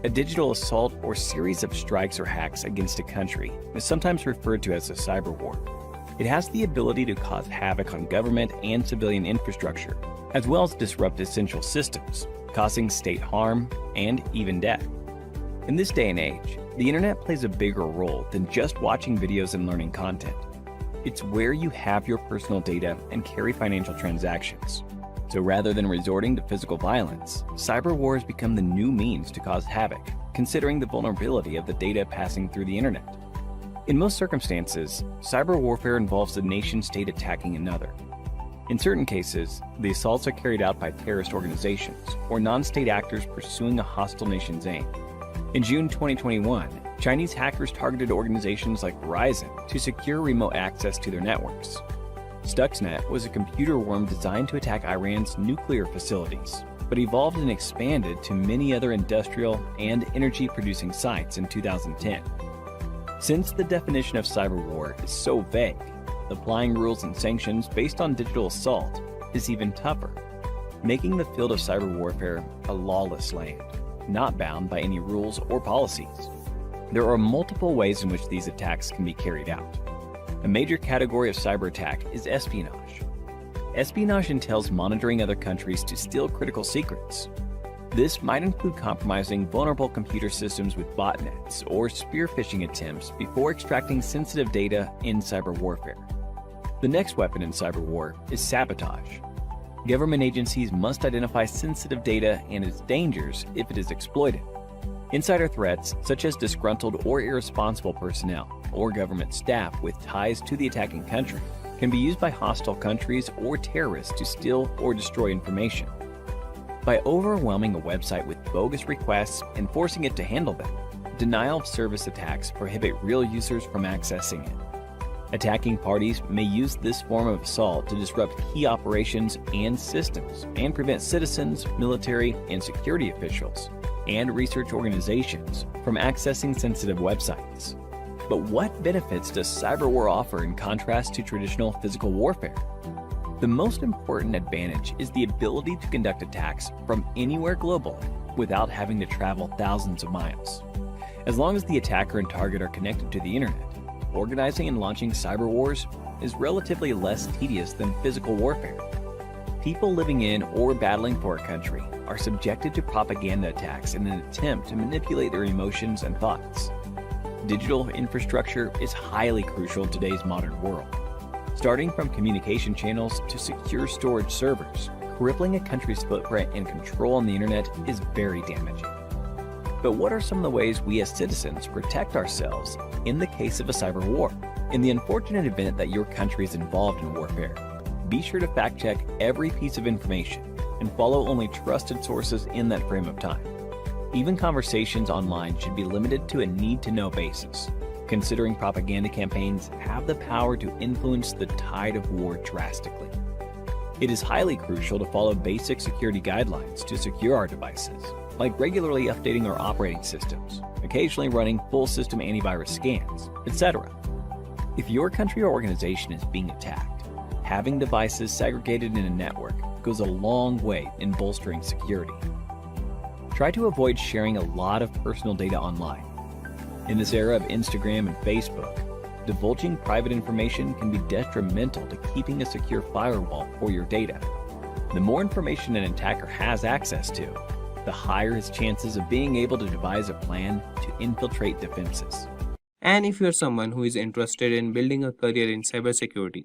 A digital assault or series of strikes or hacks against a country is sometimes referred to as a cyber war. It has the ability to cause havoc on government and civilian infrastructure, as well as disrupt essential systems, causing state harm and even death. In this day and age, the internet plays a bigger role than just watching videos and learning content. It's where you have your personal data and carry financial transactions. So rather than resorting to physical violence, cyber war has become the new means to cause havoc, considering the vulnerability of the data passing through the internet. In most circumstances, cyber warfare involves a nation-state attacking another. In certain cases, the assaults are carried out by terrorist organizations or non-state actors pursuing a hostile nation's aim. In June 2021, Chinese hackers targeted organizations like Verizon to secure remote access to their networks. Stuxnet was a computer worm designed to attack Iran's nuclear facilities, but evolved and expanded to many other industrial and energy-producing sites in 2010. Since the definition of cyber war is so vague, applying rules and sanctions based on digital assault is even tougher, making the field of cyber warfare a lawless land, not bound by any rules or policies. There are multiple ways in which these attacks can be carried out. A major category of cyber attack is espionage. Espionage entails monitoring other countries to steal critical secrets. This might include compromising vulnerable computer systems with botnets or spear phishing attempts before extracting sensitive data in cyber warfare. The next weapon in cyber war is sabotage. Government agencies must identify sensitive data and its dangers if it is exploited. Insider threats, such as disgruntled or irresponsible personnel or government staff with ties to the attacking country, can be used by hostile countries or terrorists to steal or destroy information. By overwhelming a website with bogus requests and forcing it to handle them, denial of service attacks prohibit real users from accessing it. Attacking parties may use this form of assault to disrupt key operations and systems and prevent citizens, military, and security officials and research organizations from accessing sensitive websites. But what benefits does cyber war offer in contrast to traditional physical warfare? The most important advantage is the ability to conduct attacks from anywhere globally without having to travel thousands of miles. As long as the attacker and target are connected to the internet, organizing and launching cyber wars is relatively less tedious than physical warfare. People living in or battling for a country are subjected to propaganda attacks in an attempt to manipulate their emotions and thoughts. Digital infrastructure is highly crucial in today's modern world. Starting from communication channels to secure storage servers, crippling a country's footprint and control on the internet is very damaging. But what are some of the ways we as citizens protect ourselves in the case of a cyber war? In the unfortunate event that your country is involved in warfare, be sure to fact-check every piece of information and follow only trusted sources in that frame of time. Even conversations online should be limited to a need-to-know basis, considering propaganda campaigns have the power to influence the tide of war drastically. It is highly crucial to follow basic security guidelines to secure our devices, like regularly updating our operating systems, occasionally running full system antivirus scans, etc. If your country or organization is being attacked, having devices segregated in a network goes a long way in bolstering security. Try to avoid sharing a lot of personal data online. In this era of Instagram and Facebook, divulging private information can be detrimental to keeping a secure firewall for your data. The more information an attacker has access to, the higher his chances of being able to devise a plan to infiltrate defenses. And if you're someone who is interested in building a career in cybersecurity,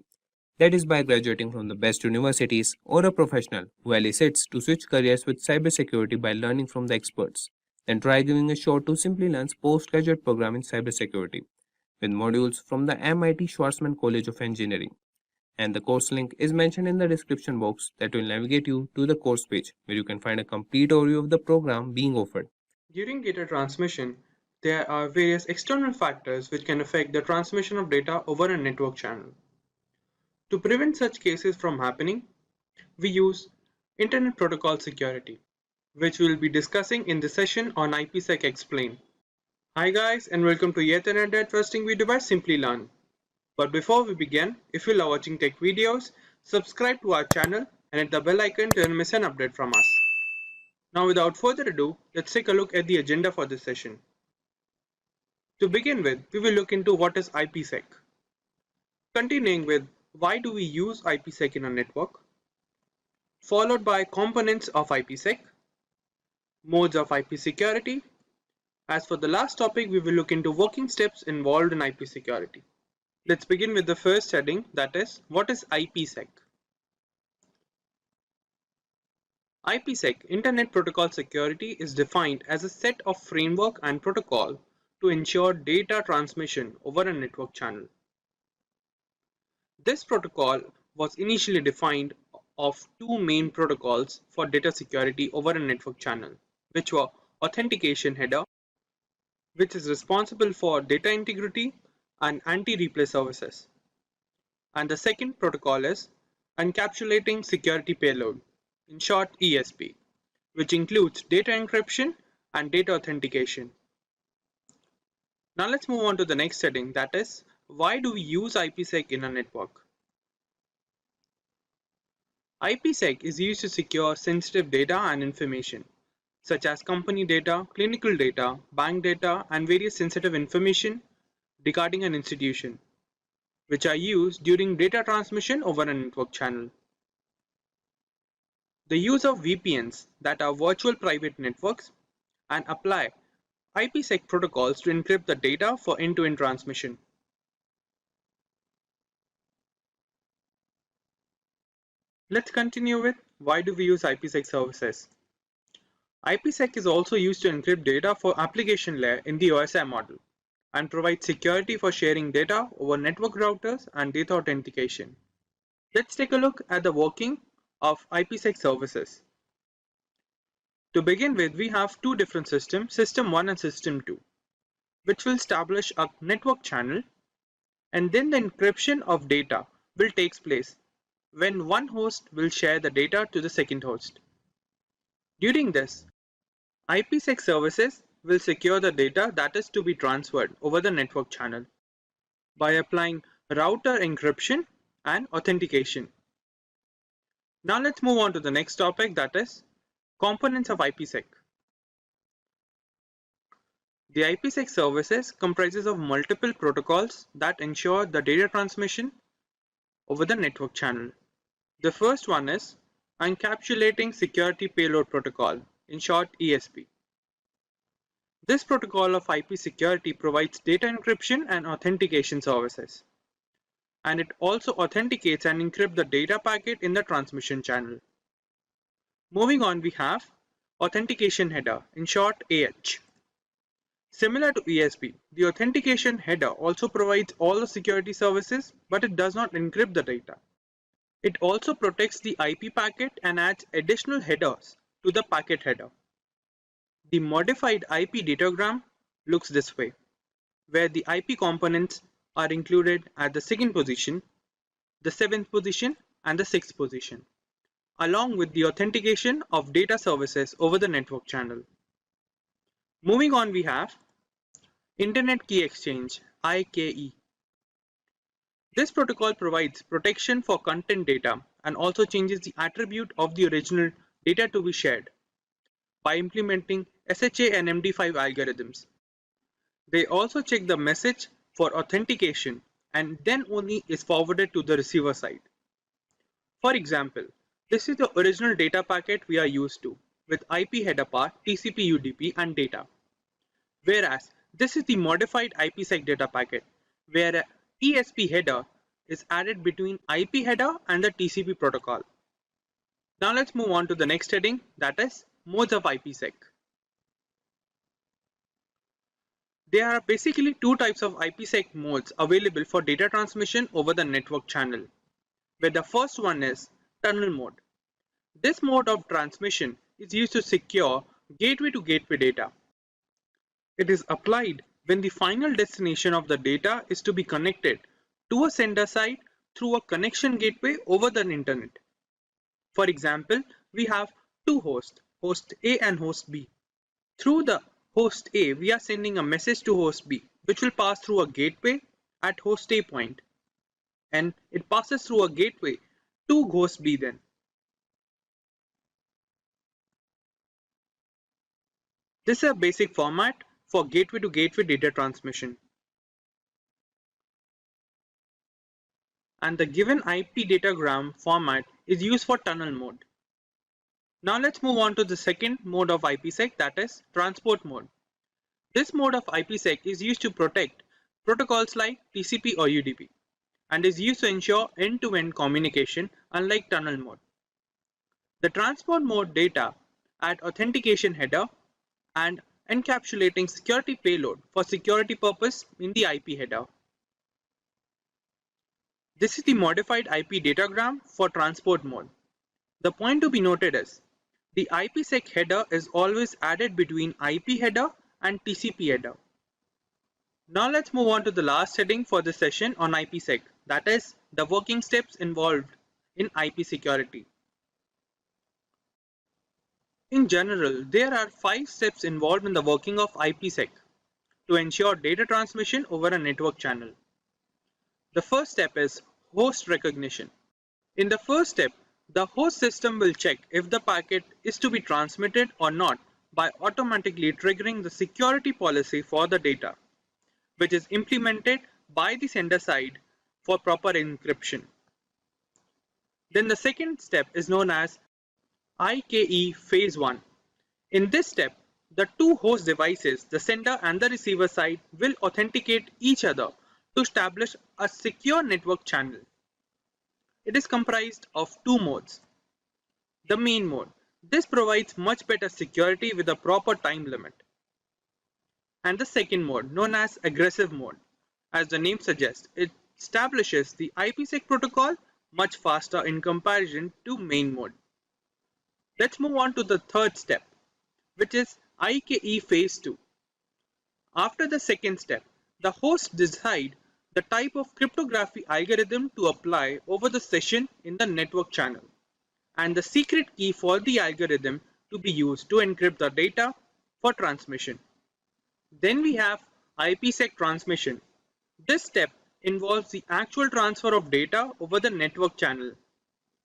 that is by graduating from the best universities, or a professional who elicits to switch careers with cybersecurity by learning from the experts, then try giving a shot to Simplilearn's postgraduate program in cybersecurity with modules from the MIT Schwarzman College of Engineering. And the course link is mentioned in the description box that will navigate you to the course page where you can find a complete overview of the program being offered. During data transmission, there are various external factors which can affect the transmission of data over a network channel. To prevent such cases from happening, we use Internet Protocol Security, which we will be discussing in the session on IPsec Explained. Hi guys, and welcome to yet another interesting video by Simplilearn. But before we begin, if you love watching tech videos, subscribe to our channel and hit the bell icon to never miss an update from us. Now without further ado, let's take a look at the agenda for this session. To begin with, we will look into what is IPsec. Continuing with why do we use IPsec in a network, followed by components of IPsec, modes of IP security. As for the last topic, we will look into working steps involved in IP security. Let's begin with the first heading, that is, what is IPsec? IPsec, Internet Protocol Security, is defined as a set of framework and protocol to ensure data transmission over a network channel. This protocol was initially defined of two main protocols for data security over a network channel, which were authentication header, which is responsible for data integrity and anti-replay services. And the second protocol is encapsulating security payload, in short ESP, which includes data encryption and data authentication. Now let's move on to the next heading, that is, why do we use IPsec in a network? IPsec is used to secure sensitive data and information, such as company data, clinical data, bank data, and various sensitive information regarding an institution, which are used during data transmission over a network channel. the use of VPNs, that are virtual private networks, and apply IPsec protocols to encrypt the data for end-to-end transmission. Let's continue with why do we use IPsec services. IPsec is also used to encrypt data for application layer in the OSI model and provide security for sharing data over network routers and data authentication. Let's take a look at the working of IPsec services. To begin with, we have two different systems, System 1 and System 2, which will establish a network channel, and then the encryption of data will take place when one host will share the data to the second host. During this, IPsec services will secure the data that is to be transferred over the network channel by applying router encryption and authentication. Now let's move on to the next topic, that is components of IPsec. The IPsec services comprises of multiple protocols that ensure the data transmission over the network channel. The first one is Encapsulating Security Payload Protocol, in short ESP. This protocol of IP security provides data encryption and authentication services, and it also authenticates and encrypts the data packet in the transmission channel. Moving on, we have Authentication Header, in short AH. Similar to ESP, the authentication header also provides all the security services, but it does not encrypt the data. It also protects the IP packet and adds additional headers to the packet header. The modified IP datagram looks this way, where the IP components are included at the second position, the seventh position, and the sixth position, along with the authentication of data services over the network channel. Moving on, we have Internet Key Exchange, IKE. This protocol provides protection for content data and also changes the attribute of the original data to be shared by implementing SHA and MD5 algorithms. They also check the message for authentication and then only is forwarded to the receiver side. For example, this is the original data packet we are used to with IP header path, TCP UDP and data. Whereas this is the modified IPsec data packet, where a ESP header is added between IP header and the TCP protocol. Now let's move on to the next heading, that is modes of IPsec. There are basically two types of IPsec modes available for data transmission over the network channel, where the first one is tunnel mode. This mode of transmission is used to secure gateway to gateway data. It is applied when the final destination of the data is to be connected to a sender side through a connection gateway over the internet. For example, we have two hosts, host A and host B. Through the host A, we are sending a message to host B, which will pass through a gateway at host A point, and it passes through a gateway to host B then. This is a basic format for gateway to gateway data transmission. And the given IP datagram format is used for tunnel mode. Now let's move on to the second mode of IPsec, that is transport mode. This mode of IPsec is used to protect protocols like TCP or UDP and is used to ensure end-to-end communication, unlike tunnel mode. The transport mode data add authentication header and encapsulating security payload for security purpose in the IP header. This is the modified IP datagram for transport mode. The point to be noted is the IPsec header is always added between IP header and TCP header. Now let's move on to the last heading for this session on IPsec, that is the working steps involved in IP security. In general, there are 5 steps involved in the working of IPsec to ensure data transmission over a network channel. The first step is host recognition. In the first step, the host system will check if the packet is to be transmitted or not by automatically triggering the security policy for the data, which is implemented by the sender side for proper encryption. Then the second step is known as IKE Phase 1. In this step, the two host devices, the sender and the receiver side, will authenticate each other to establish a secure network channel. It is comprised of two modes. The main mode. This provides much better security with a proper time limit. And the second mode, known as aggressive mode. As the name suggests, it establishes the IPsec protocol much faster in comparison to main mode. Let's move on to the third step, which is IKE Phase 2. After the second step, the hosts decide the type of cryptography algorithm to apply over the session in the network channel, and the secret key for the algorithm to be used to encrypt the data for transmission. Then we have IPsec transmission. This step involves the actual transfer of data over the network channel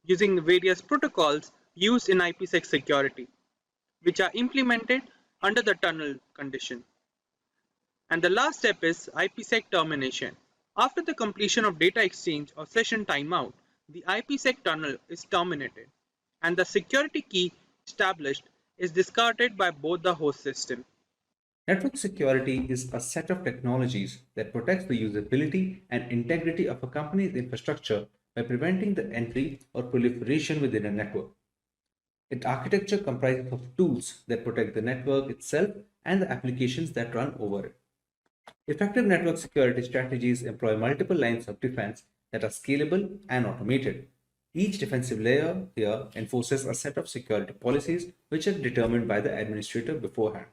using the various protocols used in IPsec security, which are implemented under the tunnel condition. And the last step is IPsec termination. After the completion of data exchange or session timeout, the IPsec tunnel is terminated, and the security key established is discarded by both the host system. Network security is a set of technologies that protects the usability and integrity of a company's infrastructure by preventing the entry or proliferation within a network. Its architecture comprises of tools that protect the network itself and the applications that run over it. Effective network security strategies employ multiple lines of defense that are scalable and automated. Each defensive layer here enforces a set of security policies which are determined by the administrator beforehand.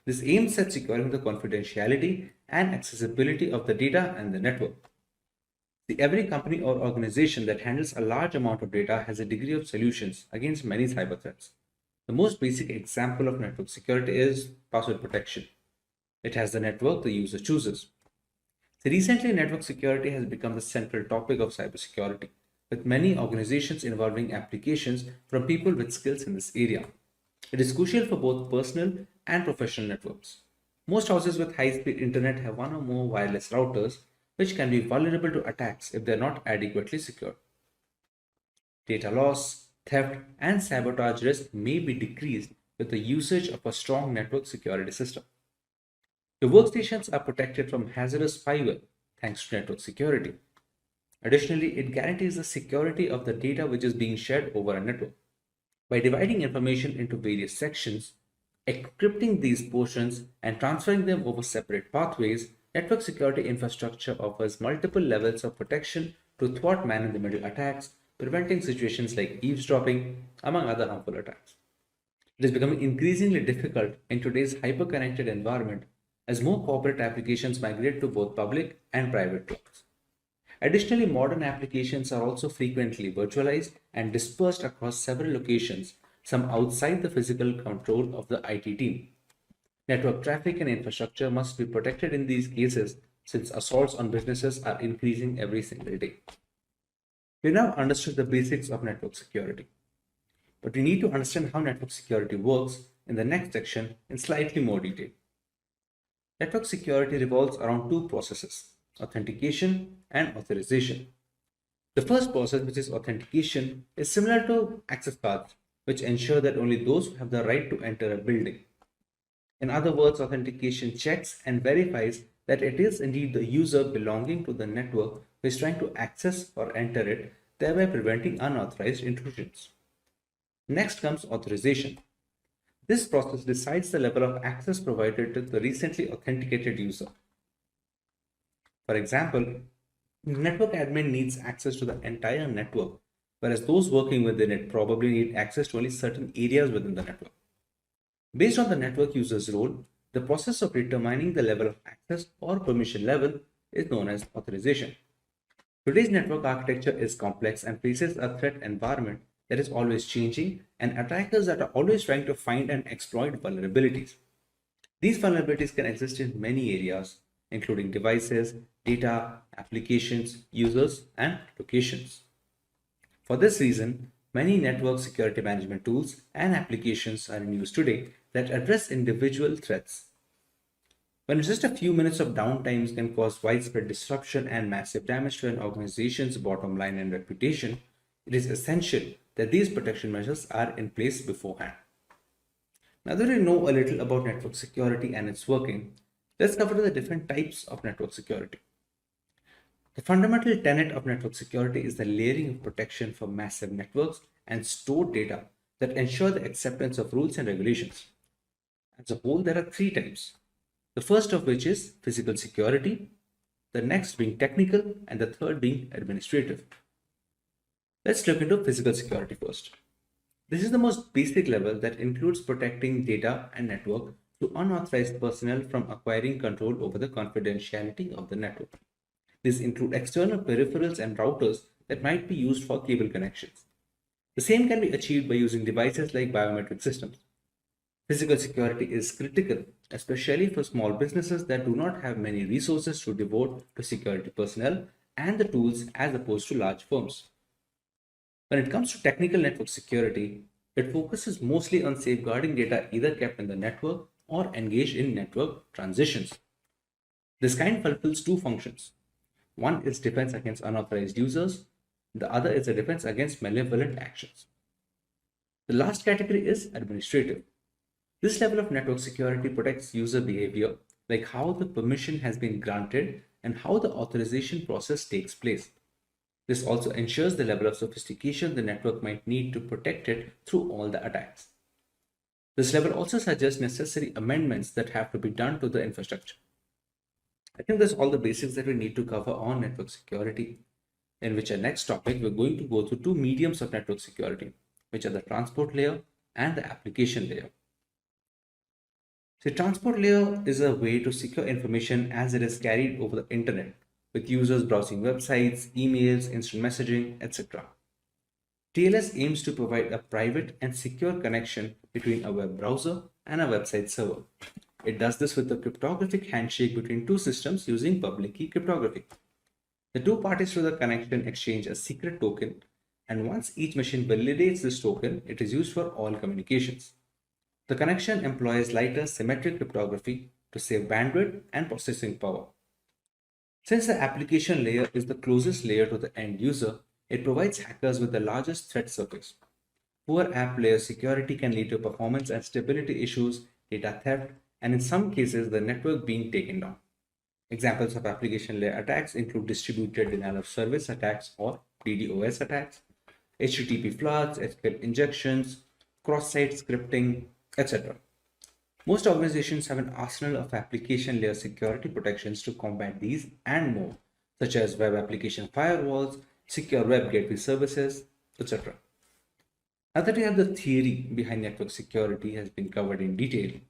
This aims at securing the confidentiality and accessibility of the data and the network. Every company or organization that handles a large amount of data has a degree of solutions against many cyber threats. The most basic example of network security is password protection. It has the network the user chooses. So recently, network security has become the central topic of cybersecurity, with many organizations involving applications from people with skills in this area. It is crucial for both personal and professional networks. Most houses with high-speed internet have one or more wireless routers, which can be vulnerable to attacks if they are not adequately secured. Data loss, theft, and sabotage risk may be decreased with the usage of a strong network security system. Your workstations are protected from hazardous spyware thanks to network security. Additionally, it guarantees the security of the data which is being shared over a network. By dividing information into various sections, encrypting these portions, and transferring them over separate pathways, network security infrastructure offers multiple levels of protection to thwart man-in-the-middle attacks, preventing situations like eavesdropping, among other harmful attacks. It is becoming increasingly difficult in today's hyper-connected environment as more corporate applications migrate to both public and private clouds. Additionally, modern applications are also frequently virtualized and dispersed across several locations, some outside the physical control of the IT team. Network traffic and infrastructure must be protected in these cases since assaults on businesses are increasing every single day. We now understood the basics of network security, but we need to understand how network security works in the next section in slightly more detail. Network security revolves around two processes: authentication and authorization. The first process, which is authentication, is similar to access cards, which ensure that only those who have the right to enter a building. In other words, authentication checks and verifies that it is indeed the user belonging to the network who is trying to access or enter it, thereby preventing unauthorized intrusions. Next comes authorization. This process decides the level of access provided to the recently authenticated user. For example, network admin needs access to the entire network, whereas those working within it probably need access to only certain areas within the network. Based on the network user's role, the process of determining the level of access or permission level is known as authorization. Today's network architecture is complex and faces a threat environment that is always changing and attackers that are always trying to find and exploit vulnerabilities. These vulnerabilities can exist in many areas, including devices, data, applications, users, and locations. For this reason, many network security management tools and applications are in use today that address individual threats. When just a few minutes of downtime can cause widespread disruption and massive damage to an organization's bottom line and reputation, it is essential that these protection measures are in place beforehand. Now that we know a little about network security and its working, let's cover the different types of network security. The fundamental tenet of network security is the layering of protection for massive networks and stored data that ensure the acceptance of rules and regulations. As a whole, there are three types. The first of which is physical security, the next being technical, and the third being administrative. Let's look into physical security first. This is the most basic level that includes protecting data and network to unauthorized personnel from acquiring control over the confidentiality of the network. These include external peripherals and routers that might be used for cable connections. The same can be achieved by using devices like biometric systems. Physical security is critical, especially for small businesses that do not have many resources to devote to security personnel and the tools as opposed to large firms. When it comes to technical network security, it focuses mostly on safeguarding data either kept in the network or engaged in network transitions. This kind fulfills two functions. One is defense against unauthorized users, the other is a defense against malevolent actions. The last category is administrative. This level of network security protects user behavior, like how the permission has been granted and how the authorization process takes place. This also ensures the level of sophistication the network might need to protect it through all the attacks. This level also suggests necessary amendments that have to be done to the infrastructure. I think that's all the basics that we need to cover on network security, in which our next topic we're going to go through two mediums of network security, which are the transport layer and the application layer. The transport layer is a way to secure information as it is carried over the internet, with users browsing websites, emails, instant messaging, etc. TLS aims to provide a private and secure connection between a web browser and a website server. It does this with a cryptographic handshake between two systems using public key cryptography. The two parties to the connection exchange a secret token, and once each machine validates this token, it is used for all communications. The connection employs lighter symmetric cryptography to save bandwidth and processing power. Since the application layer is the closest layer to the end user, it provides hackers with the largest threat surface. Poor app layer security can lead to performance and stability issues, data theft, and in some cases, the network being taken down. Examples of application layer attacks include distributed denial of service attacks or DDoS attacks, HTTP floods, SQL injections, cross-site scripting, etc. Most organizations have an arsenal of application layer security protections to combat these and more, such as web application firewalls, secure web gateway services, etc. Now that we have the theory behind network security has been covered in detail,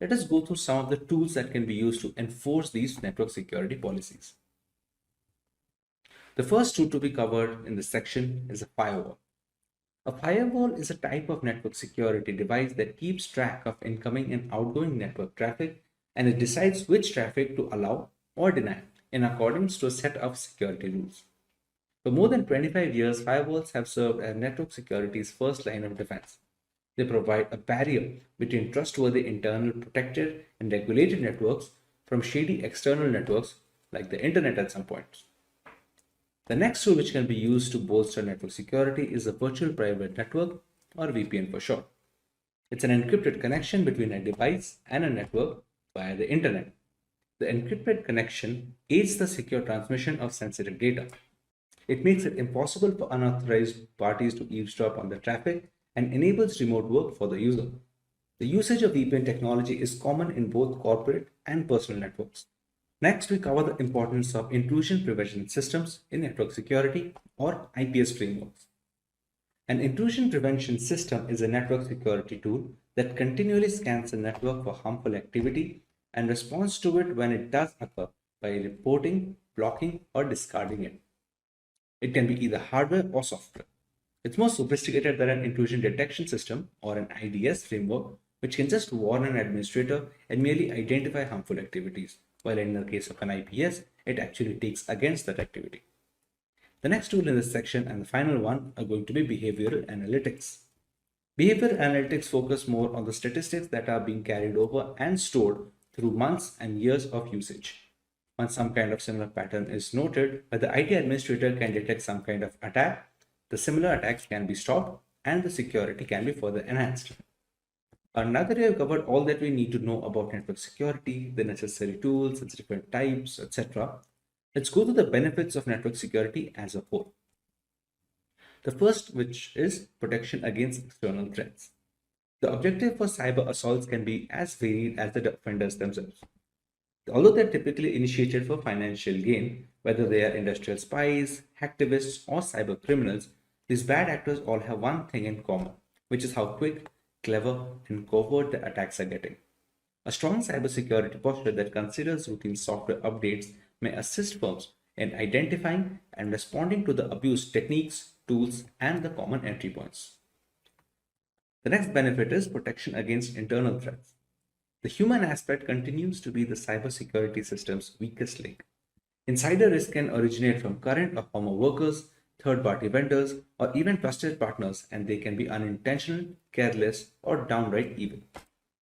let us go through some of the tools that can be used to enforce these network security policies. The first tool to be covered in this section is a firewall. A firewall is a type of network security device that keeps track of incoming and outgoing network traffic, and it decides which traffic to allow or deny in accordance to a set of security rules. For more than 25 years, firewalls have served as network security's first line of defense. They provide a barrier between trustworthy internal protected and regulated networks from shady external networks like the internet at some points. The next tool which can be used to bolster network security is a virtual private network, or VPN for short. It's an encrypted connection between a device and a network via the internet. The encrypted connection aids the secure transmission of sensitive data. It makes it impossible for unauthorized parties to eavesdrop on the traffic and enables remote work for the user. The usage of VPN technology is common in both corporate and personal networks. Next, we cover the importance of intrusion prevention systems in network security, or IPS frameworks. An intrusion prevention system is a network security tool that continually scans the network for harmful activity and responds to it when it does occur by reporting, blocking, or discarding it. It can be either hardware or software. It's more sophisticated than an intrusion detection system or an IDS framework, which can just warn an administrator and merely identify harmful activities, while in the case of an IPS, it actually takes against that activity. The next tool in this section and the final one are going to be behavioral analytics. Behavioral analytics focus more on the statistics that are being carried over and stored through months and years of usage. Once some kind of similar pattern is noted, where the IT administrator can detect some kind of attack, the similar attacks can be stopped and the security can be further enhanced. Now that we have covered all that we need to know about network security, the necessary tools, its different types, etc., let's go to the benefits of network security as a whole. The first, which is protection against external threats. The objective for cyber assaults can be as varied as the offenders themselves. Although they're typically initiated for financial gain, whether they are industrial spies, hacktivists, or cyber criminals, these bad actors all have one thing in common, which is how quick, clever, and covert the attacks are getting. A strong cybersecurity posture that considers routine software updates may assist firms in identifying and responding to the abuse techniques, tools, and the common entry points. The next benefit is protection against internal threats. The human aspect continues to be the cybersecurity system's weakest link. Insider risk can originate from current or former workers, third-party vendors, or even trusted partners, and they can be unintentional, careless, or downright evil.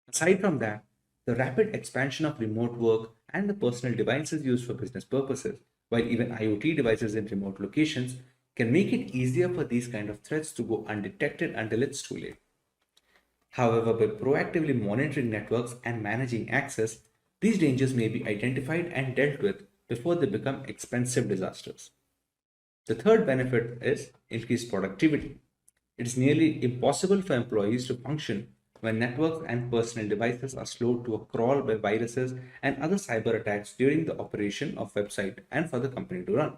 Aside from that, the rapid expansion of remote work and the personal devices used for business purposes, while even IoT devices in remote locations, can make it easier for these kind of threats to go undetected until it's too late. However, by proactively monitoring networks and managing access, these dangers may be identified and dealt with before they become expensive disasters. The third benefit is increased productivity. It is nearly impossible for employees to function when networks and personal devices are slowed to a crawl by viruses and other cyber attacks during the operation of website and for the company to run.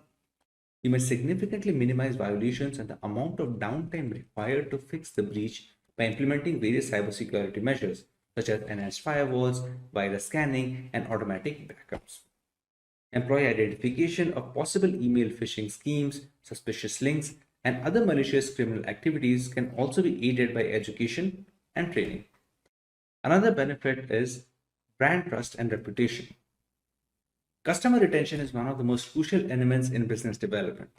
You may significantly minimize violations and the amount of downtime required to fix the breach by implementing various cybersecurity measures such as enhanced firewalls, virus scanning, and automatic backups. Employee identification of possible email phishing schemes, suspicious links, and other malicious criminal activities can also be aided by education and training. Another benefit is brand trust and reputation. Customer retention is one of the most crucial elements in business development.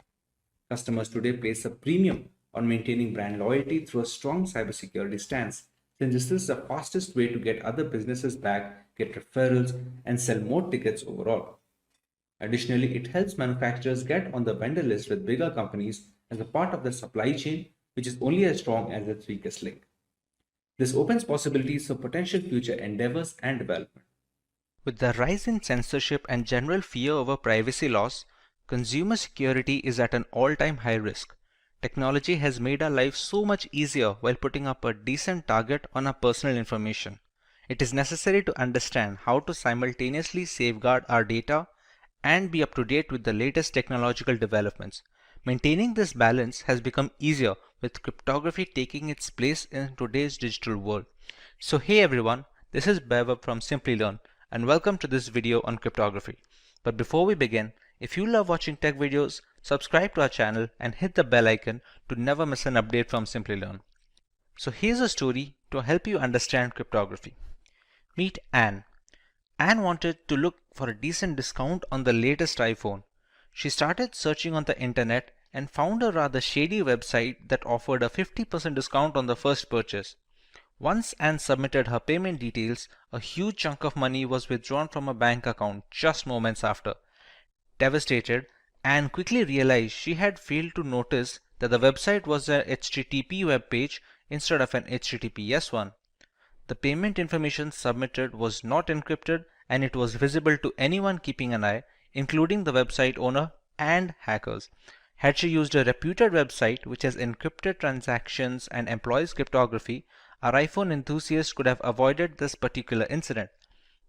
Customers today place a premium on maintaining brand loyalty through a strong cybersecurity stance, since this is the fastest way to get other businesses back, get referrals, and sell more tickets overall. Additionally, it helps manufacturers get on the vendor list with bigger companies as a part of the supply chain, which is only as strong as its weakest link. This opens possibilities for potential future endeavors and development. With the rise in censorship and general fear over privacy laws, consumer security is at an all-time high risk. Technology has made our lives so much easier while putting up a decent target on our personal information. It is necessary to understand how to simultaneously safeguard our data and be up to date with the latest technological developments. Maintaining this balance has become easier with cryptography taking its place in today's digital world. So hey everyone, this is Bev from Simplilearn and welcome to this video on cryptography. But before we begin, if you love watching tech videos, subscribe to our channel and hit the bell icon to never miss an update from Simplilearn. So here's a story to help you understand cryptography. Meet Anne. Anne wanted to look for a decent discount on the latest iPhone. She started searching on the internet and found a rather shady website that offered a 50% discount on the first purchase. Once Anne submitted her payment details, a huge chunk of money was withdrawn from her bank account just moments after. Devastated, Anne quickly realized she had failed to notice that the website was a HTTP web page instead of an HTTPS one. The payment information submitted was not encrypted and it was visible to anyone keeping an eye, including the website owner and hackers. Had she used a reputed website which has encrypted transactions and employs cryptography, our iPhone enthusiast could have avoided this particular incident.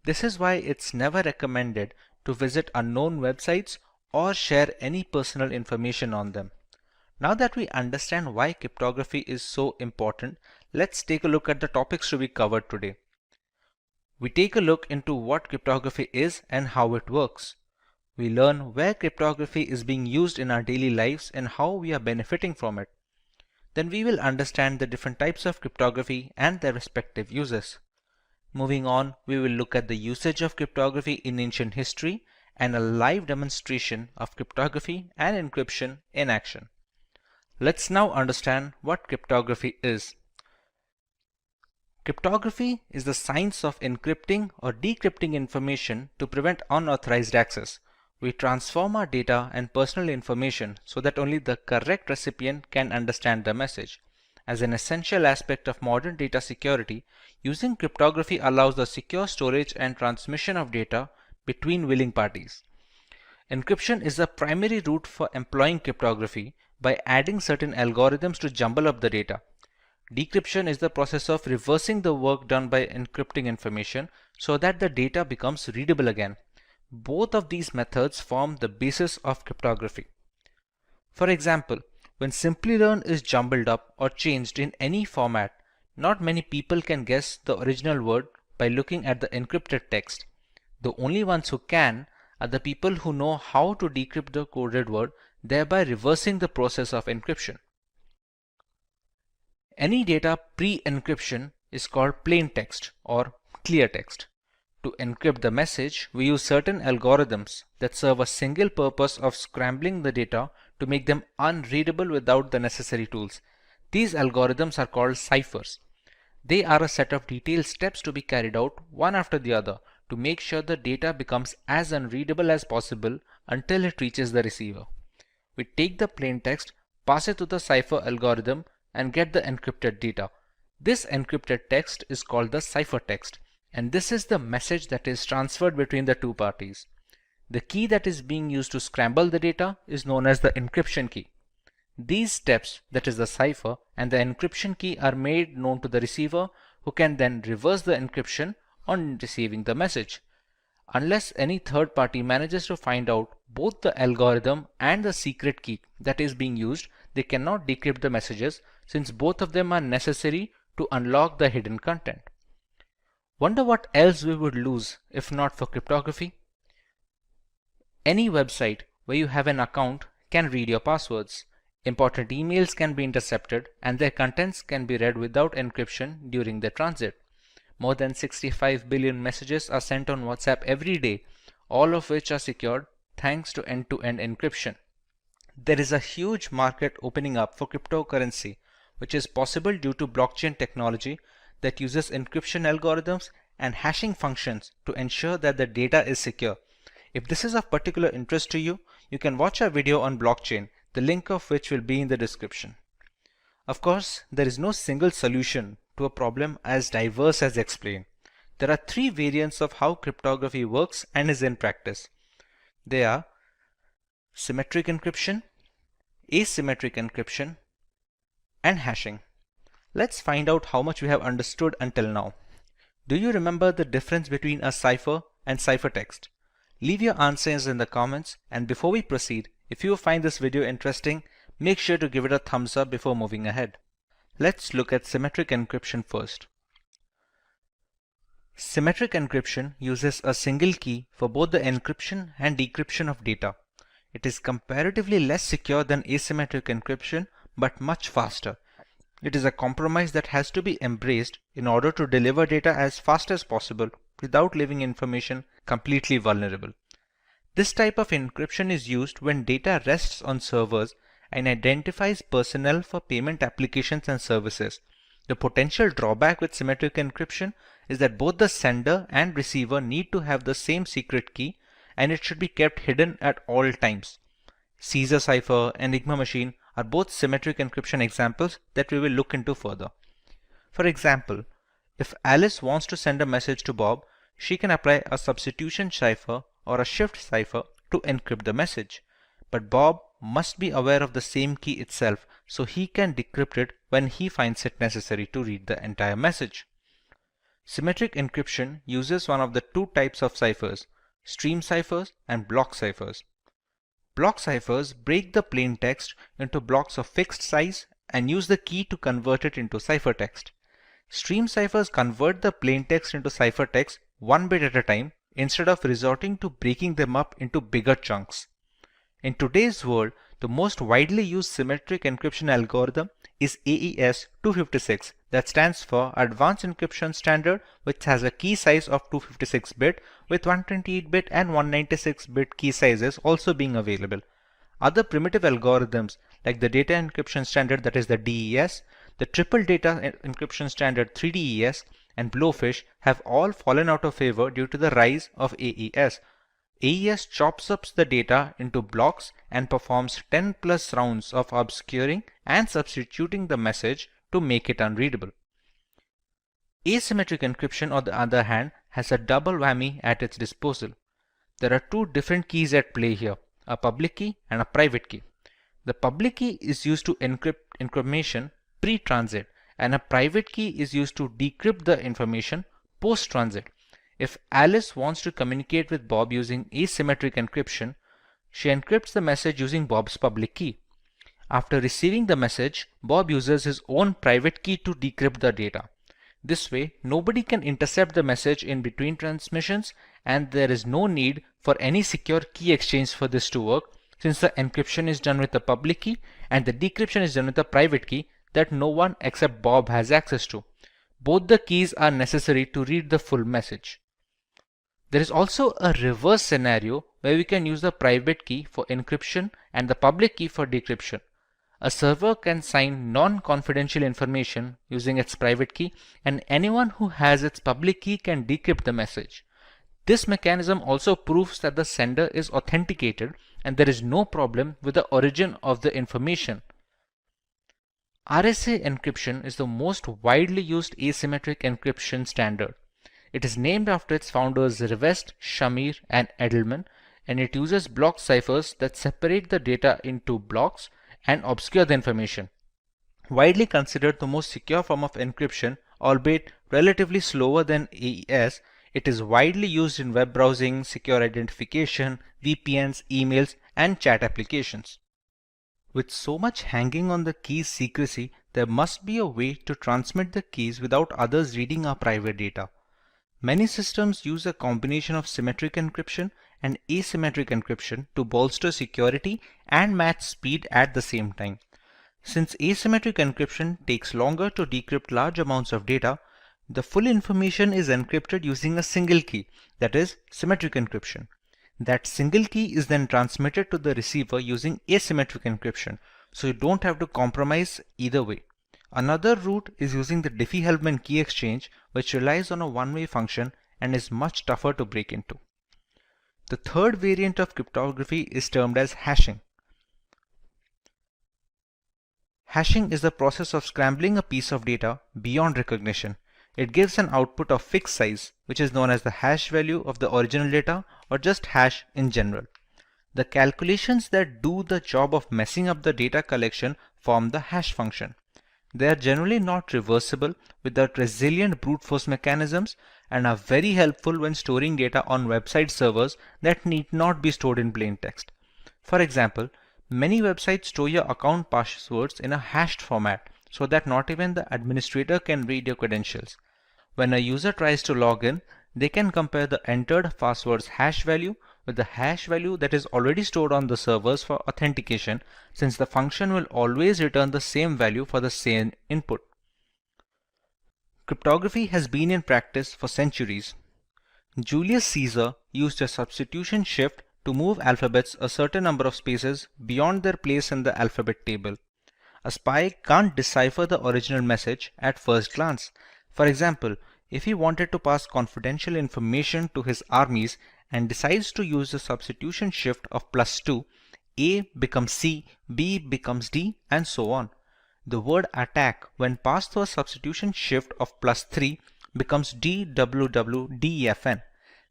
This is why it's never recommended to visit unknown websites or share any personal information on them. Now that we understand why cryptography is so important, let's take a look at the topics to be covered today. We take a look into what cryptography is and how it works. We learn where cryptography is being used in our daily lives and how we are benefiting from it. Then we will understand the different types of cryptography and their respective uses. Moving on, we will look at the usage of cryptography in ancient history and a live demonstration of cryptography and encryption in action. Let's now understand what cryptography is. Cryptography is the science of encrypting or decrypting information to prevent unauthorized access. We transform our data and personal information so that only the correct recipient can understand the message. As an essential aspect of modern data security, using cryptography allows the secure storage and transmission of data between willing parties. Encryption is the primary route for employing cryptography by adding certain algorithms to jumble up the data. Decryption is the process of reversing the work done by encrypting information so that the data becomes readable again. Both of these methods form the basis of cryptography. For example, when Simplilearn is jumbled up or changed in any format, not many people can guess the original word by looking at the encrypted text. The only ones who can are the people who know how to decrypt the coded word, thereby reversing the process of encryption. Any data pre-encryption is called plain text or clear text. To encrypt the message, we use certain algorithms that serve a single purpose of scrambling the data to make them unreadable without the necessary tools. These algorithms are called ciphers. They are a set of detailed steps to be carried out one after the other to make sure the data becomes as unreadable as possible until it reaches the receiver. We take the plain text, pass it to the cipher algorithm, and get the encrypted data. This encrypted text is called the ciphertext, and this is the message that is transferred between the two parties. The key that is being used to scramble the data is known as the encryption key. These steps, that is the cipher and the encryption key, are made known to the receiver, who can then reverse the encryption on receiving the message. Unless any third party manages to find out both the algorithm and the secret key that is being used, they cannot decrypt the messages, since both of them are necessary to unlock the hidden content. Wonder what else we would lose if not for cryptography? Any website where you have an account can read your passwords. Important emails can be intercepted and their contents can be read without encryption during their transit. More than 65 billion messages are sent on WhatsApp every day, all of which are secured thanks to end-to-end encryption. There is a huge market opening up for cryptocurrency, which is possible due to blockchain technology that uses encryption algorithms and hashing functions to ensure that the data is secure. If this is of particular interest to you, you can watch our video on blockchain, the link of which will be in the description. Of course, there is no single solution to a problem as diverse as explained. There are three variants of how cryptography works and is in practice. They are symmetric encryption, asymmetric encryption, and hashing. Let's find out how much we have understood until now. Do you remember the difference between a cipher and ciphertext? Leave your answers in the comments, and before we proceed, if you find this video interesting, make sure to give it a thumbs up before moving ahead. Let's look at symmetric encryption first. Symmetric encryption uses a single key for both the encryption and decryption of data. It is comparatively less secure than asymmetric encryption, but much faster. It is a compromise that has to be embraced in order to deliver data as fast as possible without leaving information completely vulnerable. This type of encryption is used when data rests on servers and identifies personnel for payment applications and services. The potential drawback with symmetric encryption is that both the sender and receiver need to have the same secret key, and it should be kept hidden at all times. Caesar cipher and Enigma machine are both symmetric encryption examples that we will look into further. For example, if Alice wants to send a message to Bob, she can apply a substitution cipher or a shift cipher to encrypt the message. But Bob must be aware of the same key itself, so he can decrypt it when he finds it necessary to read the entire message. Symmetric encryption uses one of the two types of ciphers, stream ciphers and block ciphers. Block ciphers break the plain text into blocks of fixed size and use the key to convert it into ciphertext. Stream ciphers convert the plain text into ciphertext one bit at a time instead of resorting to breaking them up into bigger chunks. In today's world, the most widely used symmetric encryption algorithm is AES 256, that stands for Advanced Encryption Standard, which has a key size of 256-bit with 128-bit and 196-bit key sizes also being available. Other primitive algorithms like the Data Encryption Standard, that is the DES, the Triple Data Encryption Standard 3DES, and Blowfish have all fallen out of favor due to the rise of AES. AES chops up the data into blocks and performs 10+ rounds of obscuring and substituting the message to make it unreadable. Asymmetric encryption, on the other hand, has a double whammy at its disposal. There are two different keys at play here, a public key and a private key. The public key is used to encrypt information pre-transit, and a private key is used to decrypt the information post-transit. If Alice wants to communicate with Bob using asymmetric encryption, she encrypts the message using Bob's public key. After receiving the message, Bob uses his own private key to decrypt the data. This way, nobody can intercept the message in between transmissions, and there is no need for any secure key exchange for this to work, since the encryption is done with the public key and the decryption is done with the private key that no one except Bob has access to. Both the keys are necessary to read the full message. There is also a reverse scenario where we can use the private key for encryption and the public key for decryption. A server can sign non-confidential information using its private key, and anyone who has its public key can decrypt the message. This mechanism also proves that the sender is authenticated and there is no problem with the origin of the information. RSA encryption is the most widely used asymmetric encryption standard. It is named after its founders Rivest, Shamir, and Edelman, and it uses block ciphers that separate the data into blocks and obscure the information. Widely considered the most secure form of encryption, albeit relatively slower than AES, it is widely used in web browsing, secure identification, VPNs, emails, and chat applications. With so much hanging on the key's secrecy, there must be a way to transmit the keys without others reading our private data. Many systems use a combination of symmetric encryption and asymmetric encryption to bolster security and match speed at the same time. Since asymmetric encryption takes longer to decrypt large amounts of data, the full information is encrypted using a single key, that is, symmetric encryption. That single key is then transmitted to the receiver using asymmetric encryption, so you don't have to compromise either way. Another route is using the Diffie-Hellman key exchange, which relies on a one-way function and is much tougher to break into. The third variant of cryptography is termed as hashing. Hashing is the process of scrambling a piece of data beyond recognition. It gives an output of fixed size, which is known as the hash value of the original data, or just hash in general. The calculations that do the job of messing up the data collection form the hash function. They are generally not reversible without resilient brute force mechanisms and are very helpful when storing data on website servers that need not be stored in plain text. For example, many websites store your account passwords in a hashed format so that not even the administrator can read your credentials. When a user tries to log in, they can compare the entered password's hash value with the hash value that is already stored on the servers for authentication, since the function will always return the same value for the same input. Cryptography has been in practice for centuries. Julius Caesar used a substitution shift to move alphabets a certain number of spaces beyond their place in the alphabet table. A spy can't decipher the original message at first glance. For example, if he wanted to pass confidential information to his armies and decides to use the substitution shift of +2, A becomes C, B becomes D, and so on. The word attack, when passed through a substitution shift of +3, becomes DWWDEFN.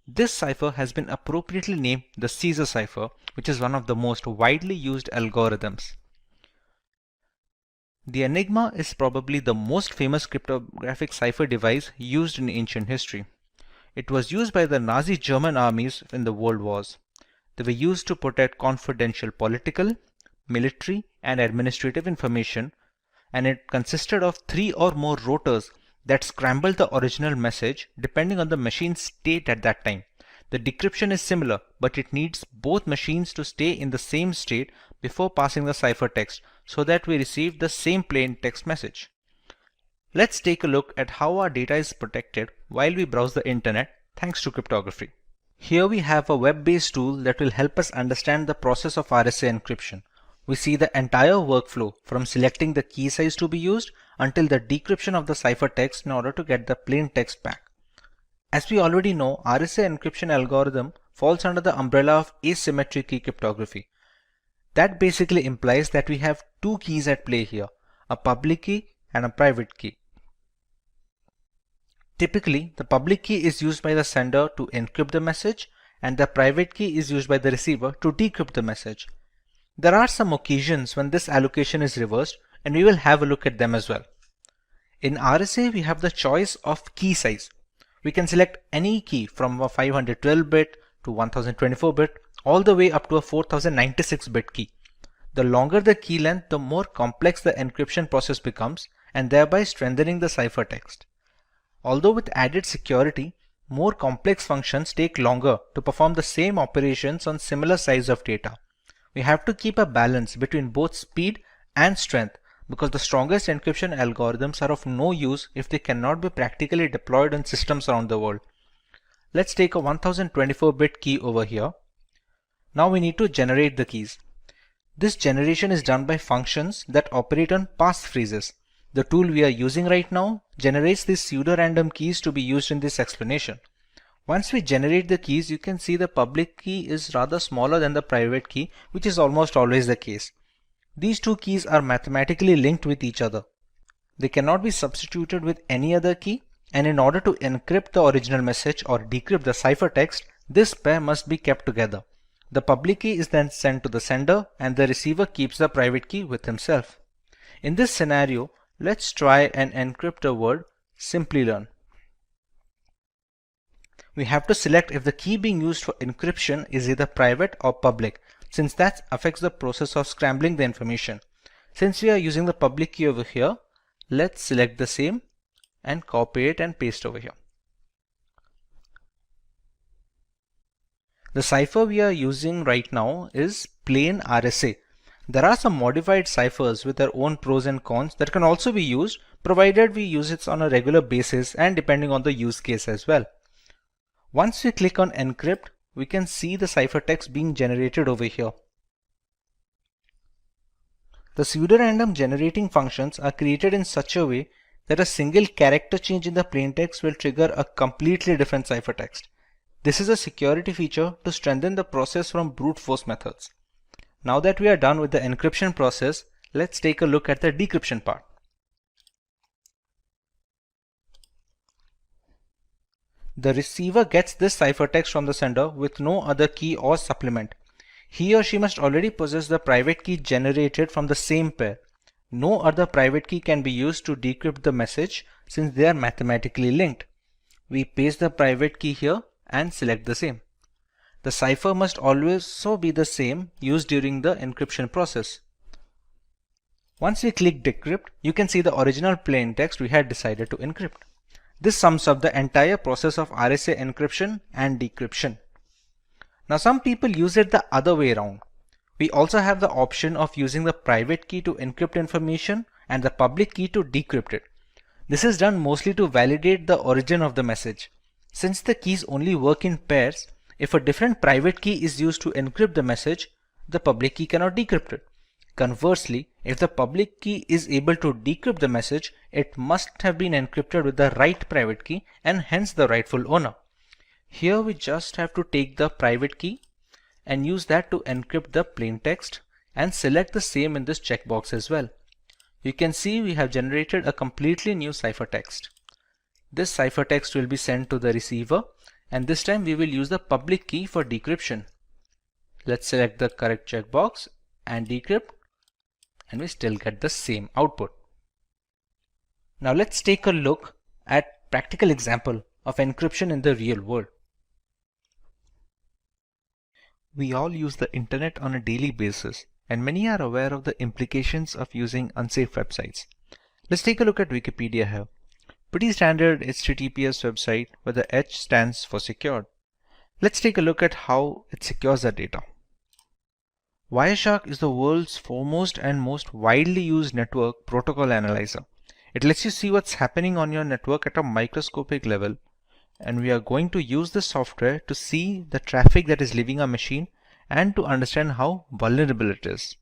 This cipher has been appropriately named the Caesar cipher, which is one of the most widely used algorithms. The Enigma is probably the most famous cryptographic cipher device used in ancient history. It was used by the Nazi German armies in the World Wars. They were used to protect confidential political, military, and administrative information, and it consisted of 3 or more rotors that scrambled the original message depending on the machine's state at that time. The decryption is similar, but it needs both machines to stay in the same state before passing the ciphertext so that we receive the same plain text message. Let's take a look at how our data is protected while we browse the internet thanks to cryptography. Here we have a web-based tool that will help us understand the process of RSA encryption. We see the entire workflow from selecting the key size to be used until the decryption of the ciphertext in order to get the plain text back. As we already know, RSA encryption algorithm falls under the umbrella of asymmetric key cryptography. That basically implies that we have two keys at play here, a public key and a private key. Typically, the public key is used by the sender to encrypt the message, and the private key is used by the receiver to decrypt the message. There are some occasions when this allocation is reversed, and we will have a look at them as well. In RSA, we have the choice of key size. We can select any key from a 512-bit to 1024-bit, all the way up to a 4096-bit key. The longer the key length, the more complex the encryption process becomes, and thereby strengthening the ciphertext. Although with added security, more complex functions take longer to perform the same operations on similar size of data. We have to keep a balance between both speed and strength, because the strongest encryption algorithms are of no use if they cannot be practically deployed on systems around the world. Let's take a 1024-bit key over here. Now we need to generate the keys. This generation is done by functions that operate on passphrases. The tool we are using right now generates these pseudo-random keys to be used in this explanation. Once we generate the keys, you can see the public key is rather smaller than the private key, which is almost always the case. These two keys are mathematically linked with each other. They cannot be substituted with any other key, and in order to encrypt the original message or decrypt the ciphertext, this pair must be kept together. The public key is then sent to the sender, and the receiver keeps the private key with himself. In this scenario, let's try and encrypt the word Simplilearn. We have to select if the key being used for encryption is either private or public, since that affects the process of scrambling the information. Since we are using the public key over here, let's select the same and copy it and paste over here. The cipher we are using right now is plain RSA. There are some modified ciphers with their own pros and cons that can also be used, provided we use it on a regular basis and depending on the use case as well. Once we click on encrypt, we can see the ciphertext being generated over here. The pseudorandom generating functions are created in such a way that a single character change in the plaintext will trigger a completely different ciphertext. This is a security feature to strengthen the process from brute force methods. Now that we are done with the encryption process, let's take a look at the decryption part. The receiver gets this ciphertext from the sender with no other key or supplement. He or she must already possess the private key generated from the same pair. No other private key can be used to decrypt the message since they are mathematically linked. We paste the private key here and select the same. The cipher must also be the same used during the encryption process. Once we click decrypt, you can see the original plaintext we had decided to encrypt. This sums up the entire process of RSA encryption and decryption. Now some people use it the other way around. We also have the option of using the private key to encrypt information and the public key to decrypt it. This is done mostly to validate the origin of the message. Since the keys only work in pairs, if a different private key is used to encrypt the message, the public key cannot decrypt it. Conversely, if the public key is able to decrypt the message, it must have been encrypted with the right private key and hence the rightful owner. Here we just have to take the private key and use that to encrypt the plaintext and select the same in this checkbox as well. You can see we have generated a completely new ciphertext. This ciphertext will be sent to the receiver, and this time we will use the public key for decryption. Let's select the correct checkbox and decrypt, and we still get the same output. Now let's take a look at practical example of encryption in the real world. We all use the internet on a daily basis, and many are aware of the implications of using unsafe websites. Let's take a look at Wikipedia here. Pretty standard HTTPS website where the H stands for secured. Let's take a look at how it secures the data. Wireshark is the world's foremost and most widely used network protocol analyzer. It lets you see what's happening on your network at a microscopic level, and we are going to use this software to see the traffic that is leaving our machine and to understand how vulnerable it is.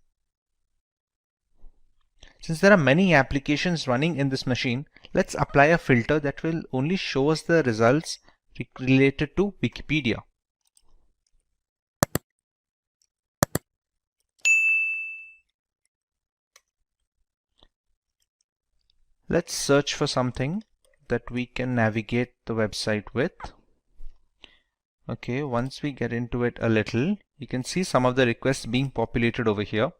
Since there are many applications running in this machine, let's apply a filter that will only show us the results related to Wikipedia. Let's search for something that we can navigate the website with. Okay, once we get into it a little, you can see some of the requests being populated over here.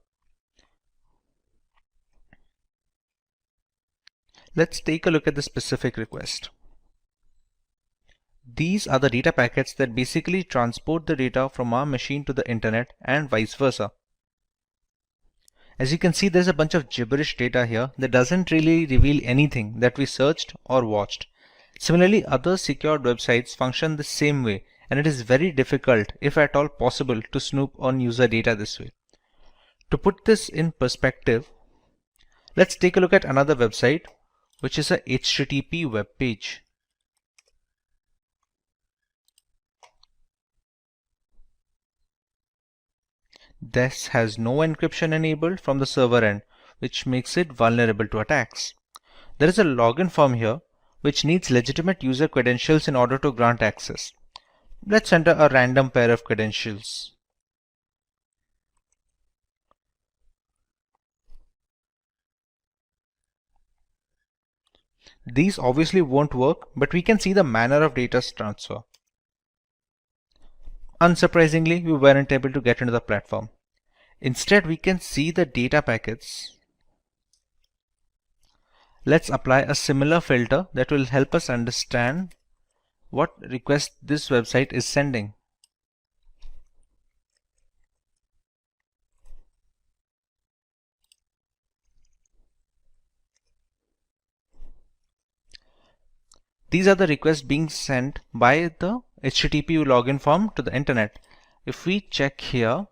Let's take a look at the specific request. These are the data packets that basically transport the data from our machine to the internet and vice versa. As you can see, there's a bunch of gibberish data here that doesn't really reveal anything that we searched or watched. Similarly, other secured websites function the same way, and it is very difficult, if at all possible, to snoop on user data this way. To put this in perspective, let's take a look at another website, which is a HTTP web page. This has no encryption enabled from the server end, which makes it vulnerable to attacks. There is a login form here, which needs legitimate user credentials in order to grant access. Let's enter a random pair of credentials. These obviously won't work, but we can see the manner of data transfer. Unsurprisingly, we weren't able to get into the platform. Instead, we can see the data packets. Let's apply a similar filter that will help us understand what request this website is sending. These are the requests being sent by the HTTP login form to the internet. If we check here,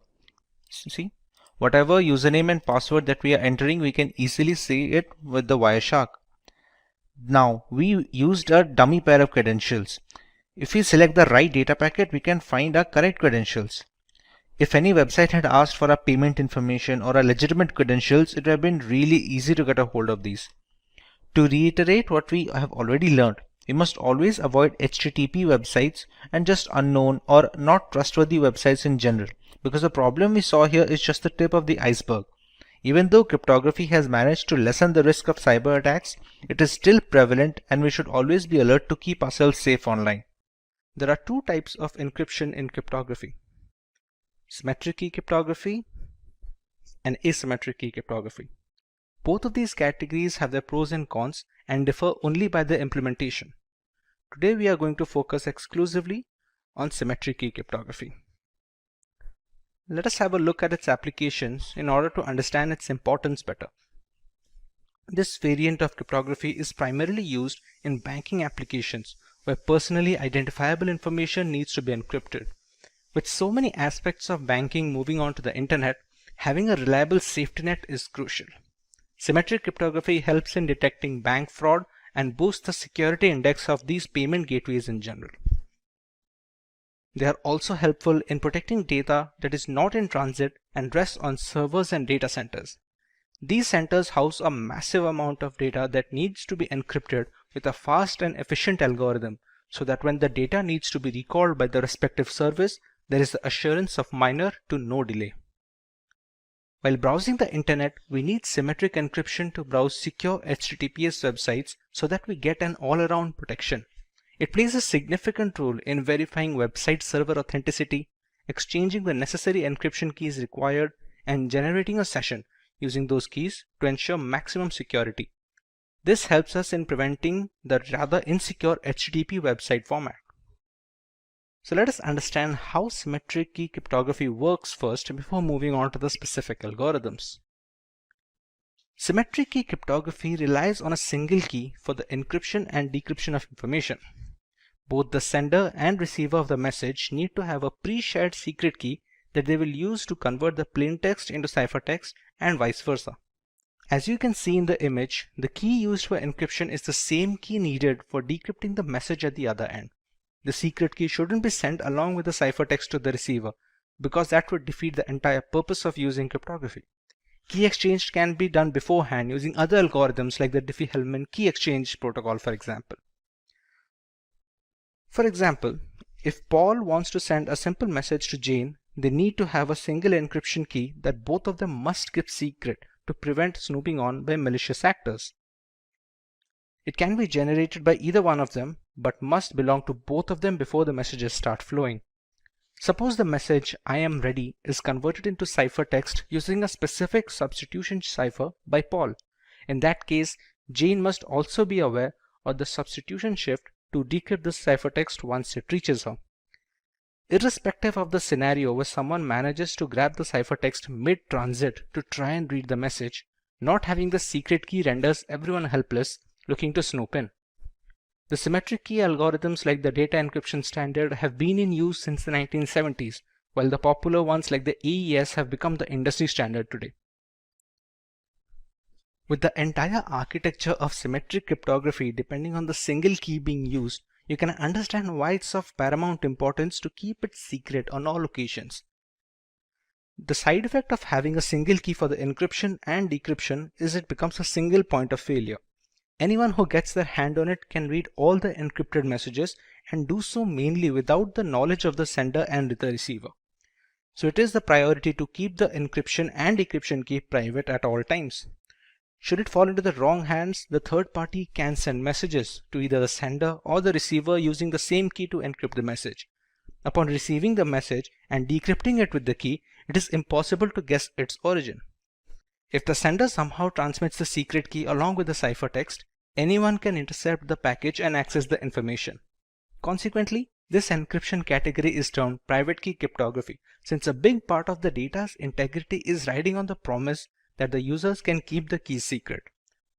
see, whatever username and password that we are entering, we can easily see it with the Wireshark. Now, we used a dummy pair of credentials. If we select the right data packet, we can find our correct credentials. If any website had asked for our payment information or our legitimate credentials, it would have been really easy to get a hold of these. To reiterate what we have already learned, we must always avoid HTTP websites and just unknown or not trustworthy websites in general, because the problem we saw here is just the tip of the iceberg. Even though cryptography has managed to lessen the risk of cyber attacks, it is still prevalent and we should always be alert to keep ourselves safe online. There are two types of encryption in cryptography: symmetric key cryptography and asymmetric key cryptography. Both of these categories have their pros and cons and differ only by their implementation. Today we are going to focus exclusively on symmetric key cryptography. Let us have a look at its applications in order to understand its importance better. This variant of cryptography is primarily used in banking applications where personally identifiable information needs to be encrypted. With so many aspects of banking moving on to the internet, having a reliable safety net is crucial. Symmetric cryptography helps in detecting bank fraud and boosts the security index of these payment gateways in general. They are also helpful in protecting data that is not in transit and rests on servers and data centers. These centers house a massive amount of data that needs to be encrypted with a fast and efficient algorithm, so that when the data needs to be recalled by the respective service, there is the assurance of minor to no delay. While browsing the internet, we need symmetric encryption to browse secure HTTPS websites so that we get an all-around protection. It plays a significant role in verifying website server authenticity, exchanging the necessary encryption keys required, and generating a session using those keys to ensure maximum security. This helps us in preventing the rather insecure HTTP website format. So let us understand how symmetric key cryptography works first before moving on to the specific algorithms. Symmetric key cryptography relies on a single key for the encryption and decryption of information. Both the sender and receiver of the message need to have a pre-shared secret key that they will use to convert the plain text into ciphertext and vice versa. As you can see in the image, the key used for encryption is the same key needed for decrypting the message at the other end. The secret key shouldn't be sent along with the ciphertext to the receiver, because that would defeat the entire purpose of using cryptography. Key exchange can be done beforehand using other algorithms like the Diffie-Hellman key exchange protocol, for example. For example, if Paul wants to send a simple message to Jane, they need to have a single encryption key that both of them must keep secret to prevent snooping on by malicious actors. It can be generated by either one of them, but must belong to both of them before the messages start flowing. Suppose the message "I am ready" is converted into ciphertext using a specific substitution cipher by Paul. In that case, Jane must also be aware of the substitution shift to decrypt the ciphertext once it reaches her. Irrespective of the scenario where someone manages to grab the ciphertext mid-transit to try and read the message, not having the secret key renders everyone helpless looking to snoop in. The symmetric key algorithms like the data encryption standard have been in use since the 1970s, while the popular ones like the AES have become the industry standard today. With the entire architecture of symmetric cryptography depending on the single key being used, you can understand why it's of paramount importance to keep it secret on all occasions. The side effect of having a single key for the encryption and decryption is it becomes a single point of failure. Anyone who gets their hand on it can read all the encrypted messages and do so mainly without the knowledge of the sender and the receiver. So it is the priority to keep the encryption and decryption key private at all times. Should it fall into the wrong hands, the third party can send messages to either the sender or the receiver using the same key to encrypt the message. Upon receiving the message and decrypting it with the key, it is impossible to guess its origin. If the sender somehow transmits the secret key along with the ciphertext, anyone can intercept the package and access the information. Consequently, this encryption category is termed private key cryptography, since a big part of the data's integrity is riding on the promise that the users can keep the keys secret.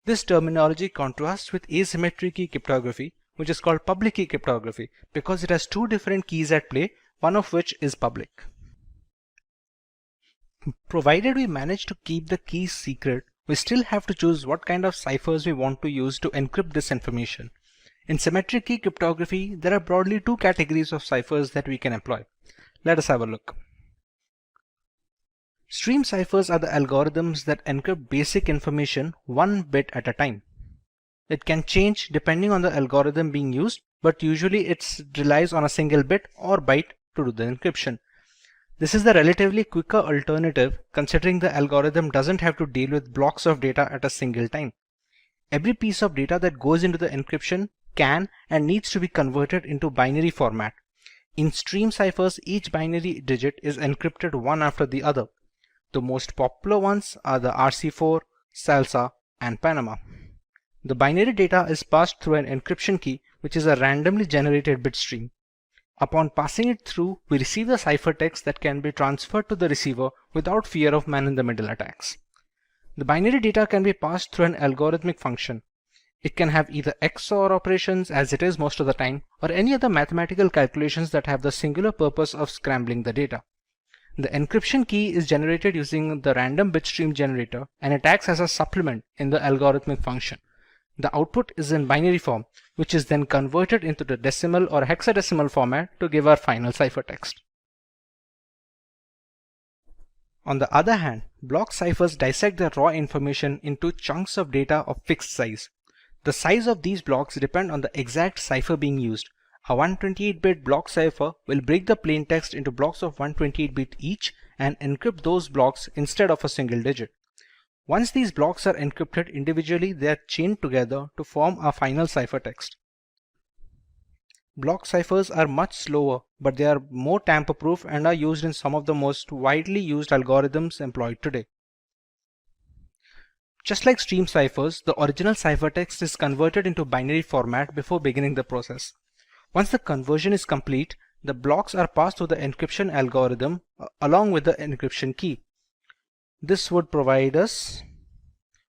This terminology contrasts with asymmetric key cryptography, which is called public key cryptography, because it has two different keys at play, one of which is public. Provided we manage to keep the keys secret, we still have to choose what kind of ciphers we want to use to encrypt this information. In symmetric key cryptography, there are broadly two categories of ciphers that we can employ. Let us have a look. Stream ciphers are the algorithms that encrypt basic information one bit at a time. It can change depending on the algorithm being used, but usually it relies on a single bit or byte to do the encryption. This is the relatively quicker alternative considering the algorithm doesn't have to deal with blocks of data at a single time. Every piece of data that goes into the encryption can and needs to be converted into binary format. In stream ciphers, each binary digit is encrypted one after the other. The most popular ones are the RC4, Salsa, and Panama. The binary data is passed through an encryption key, which is a randomly generated bit stream. Upon passing it through, we receive the ciphertext that can be transferred to the receiver without fear of man-in-the-middle attacks. The binary data can be passed through an algorithmic function. It can have either XOR operations, as it is most of the time, or any other mathematical calculations that have the singular purpose of scrambling the data. The encryption key is generated using the random bitstream generator, and it acts as a supplement in the algorithmic function. The output is in binary form, which is then converted into the decimal or hexadecimal format to give our final ciphertext. On the other hand, block ciphers dissect the raw information into chunks of data of fixed size. The size of these blocks depend on the exact cipher being used. A 128-bit block cipher will break the plaintext into blocks of 128-bit each and encrypt those blocks instead of a single digit. Once these blocks are encrypted individually, they are chained together to form a final ciphertext. Block ciphers are much slower, but they are more tamper-proof and are used in some of the most widely used algorithms employed today. Just like stream ciphers, the original ciphertext is converted into binary format before beginning the process. Once the conversion is complete, the blocks are passed through the encryption algorithm along with the encryption key. This would provide us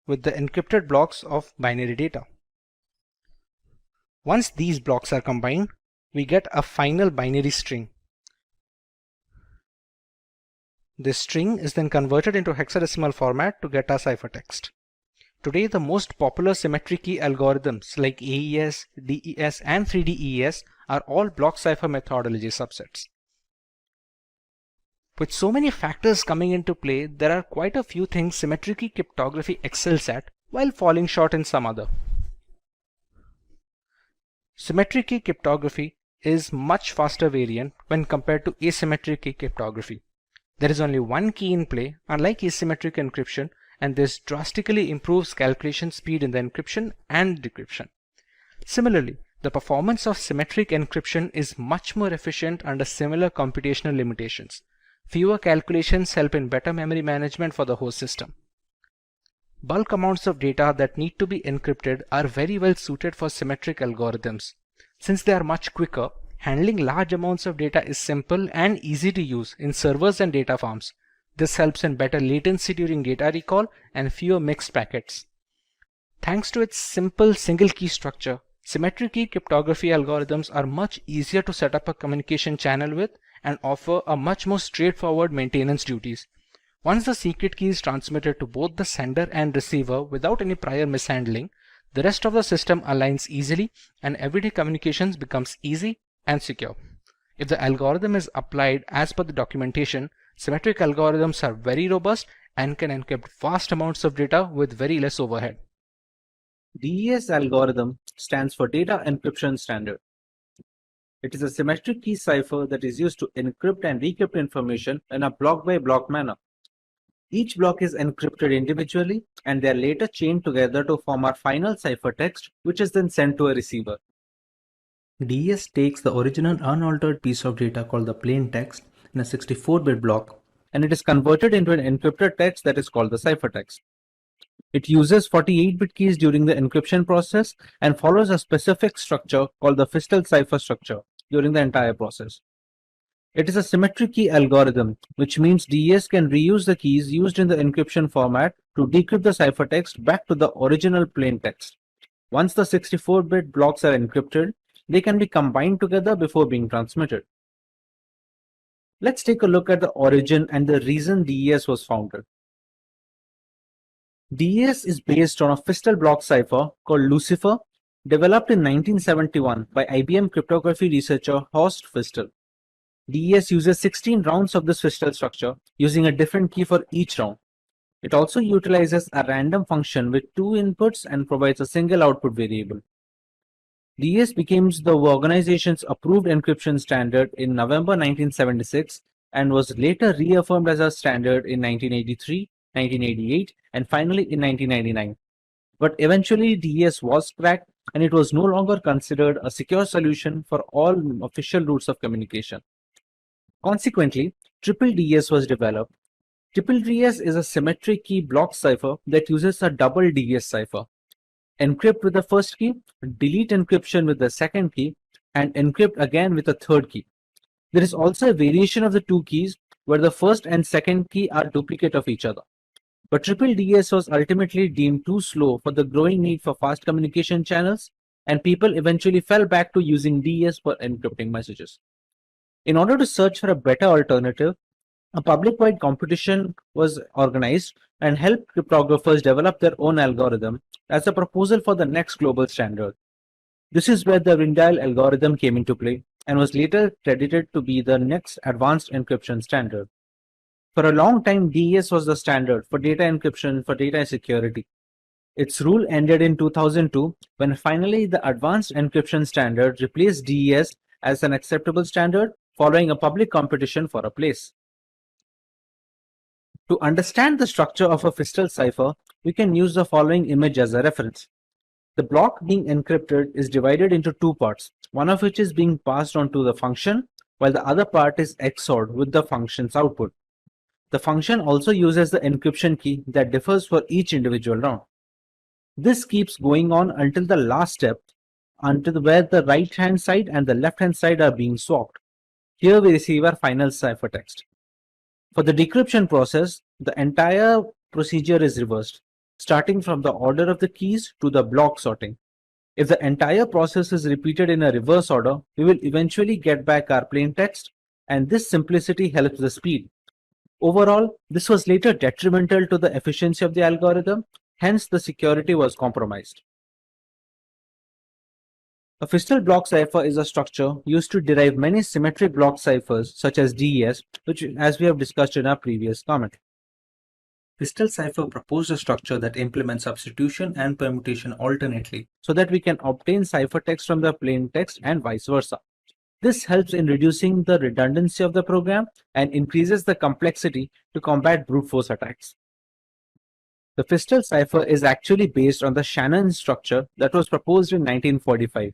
with the encrypted blocks of binary data. Once these blocks are combined, we get a final binary string. This string is then converted into hexadecimal format to get our ciphertext. Today, the most popular symmetric key algorithms like AES, DES, and 3DES are all block cipher methodology subsets. With so many factors coming into play, there are quite a few things symmetric key cryptography excels at while falling short in some other. Symmetric key cryptography is much faster variant when compared to asymmetric key cryptography. There is only one key in play, unlike asymmetric encryption, and this drastically improves calculation speed in the encryption and decryption. Similarly, the performance of symmetric encryption is much more efficient under similar computational limitations. Fewer calculations help in better memory management for the host system. Bulk amounts of data that need to be encrypted are very well suited for symmetric algorithms. Since they are much quicker, handling large amounts of data is simple and easy to use in servers and data farms. This helps in better latency during data recall and fewer mixed packets. Thanks to its simple single key structure, symmetric key cryptography algorithms are much easier to set up a communication channel with and offer a much more straightforward maintenance duties. Once the secret key is transmitted to both the sender and receiver without any prior mishandling, the rest of the system aligns easily and everyday communications becomes easy and secure. If the algorithm is applied as per the documentation, symmetric algorithms are very robust and can encrypt vast amounts of data with very less overhead. DES algorithm stands for Data Encryption Standard. It is a symmetric key cipher that is used to encrypt and decrypt information in a block-by-block manner. Each block is encrypted individually and they are later chained together to form our final ciphertext, which is then sent to a receiver. DES takes the original unaltered piece of data called the plain text in a 64-bit block and it is converted into an encrypted text that is called the ciphertext. It uses 48-bit keys during the encryption process and follows a specific structure called the Fistel cipher structure during the entire process. It is a symmetric key algorithm, which means DES can reuse the keys used in the encryption format to decrypt the ciphertext back to the original plain text. Once the 64-bit blocks are encrypted, they can be combined together before being transmitted. Let's take a look at the origin and the reason DES was founded. DES is based on a Fistel block cipher called Lucifer, developed in 1971 by IBM cryptography researcher Horst Fistel. DES uses 16 rounds of this Fistel structure, using a different key for each round. It also utilizes a random function with 2 inputs and provides a single output variable. DES became the organization's approved encryption standard in November 1976 and was later reaffirmed as a standard in 1983, 1988, and finally in 1999. But eventually DES was cracked and it was no longer considered a secure solution for all official routes of communication. Consequently, Triple DES was developed. Triple DES is a symmetric key block cipher that uses a double DES cipher. Encrypt with the first key, delete encryption with the second key, and encrypt again with the third key. There is also a variation of the two keys where the first and second key are duplicate of each other. But Triple DES was ultimately deemed too slow for the growing need for fast communication channels, and people eventually fell back to using DES for encrypting messages. In order to search for a better alternative, a public-wide competition was organized and helped cryptographers develop their own algorithm as a proposal for the next global standard. This is where the Rindale algorithm came into play and was later credited to be the next advanced encryption standard. For a long time, DES was the standard for data encryption for data security. Its rule ended in 2002 when finally the advanced encryption standard replaced DES as an acceptable standard following a public competition for a place. To understand the structure of a Fistel cipher, we can use the following image as a reference. The block being encrypted is divided into two parts, one of which is being passed on to the function, while the other part is XORed with the function's output. The function also uses the encryption key that differs for each individual round. This keeps going on until the last step, until where the right-hand side and the left-hand side are being swapped. Here we receive our final ciphertext. For the decryption process, the entire procedure is reversed, starting from the order of the keys to the block sorting. If the entire process is repeated in a reverse order, we will eventually get back our plain text, and this simplicity helps the speed. Overall, this was later detrimental to the efficiency of the algorithm, hence the security was compromised. A Fistel block cipher is a structure used to derive many symmetric block ciphers such as DES, which as we have discussed in our previous comment. Fistel cipher proposed a structure that implements substitution and permutation alternately so that we can obtain ciphertext from the plain text and vice versa. This helps in reducing the redundancy of the program and increases the complexity to combat brute force attacks. The Fistel cipher is actually based on the Shannon structure that was proposed in 1945.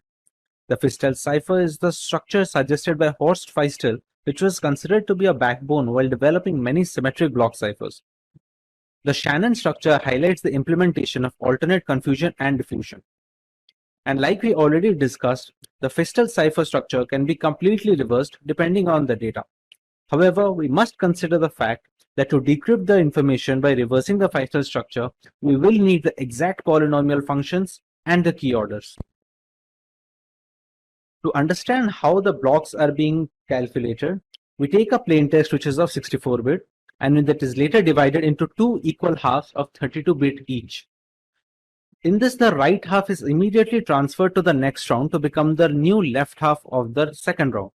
The Fistel cipher is the structure suggested by Horst Feistel, which was considered to be a backbone while developing many symmetric block ciphers. The Shannon structure highlights the implementation of alternate confusion and diffusion. And like we already discussed, the Fistel cipher structure can be completely reversed depending on the data. However, we must consider the fact that to decrypt the information by reversing the Fistel structure, we will need the exact polynomial functions and the key orders. To understand how the blocks are being calculated, we take a plaintext which is of 64-bit and that is later divided into two equal halves of 32-bit each. In this, the right half is immediately transferred to the next round to become the new left half of the second round.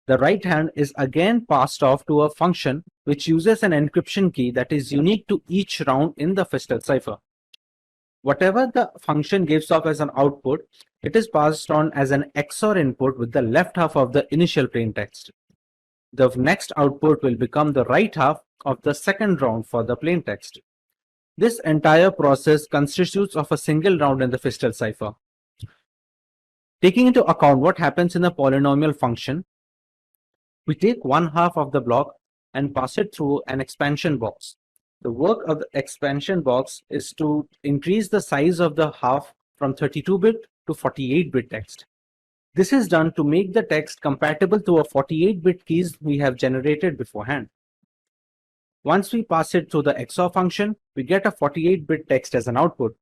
The right hand is again passed off to a function which uses an encryption key that is unique to each round in the Fistel cipher. Whatever the function gives off as an output, it is passed on as an XOR input with the left half of the initial plaintext. The next output will become the right half of the second round for the plaintext. This entire process constitutes of a single round in the Fistel cipher. Taking into account what happens in the polynomial function, we take one half of the block and pass it through an expansion box. The work of the expansion box is to increase the size of the half from 32-bit to 48-bit text. This is done to make the text compatible to a 48-bit keys we have generated beforehand. Once we pass it through the XOR function, we get a 48-bit text as an output.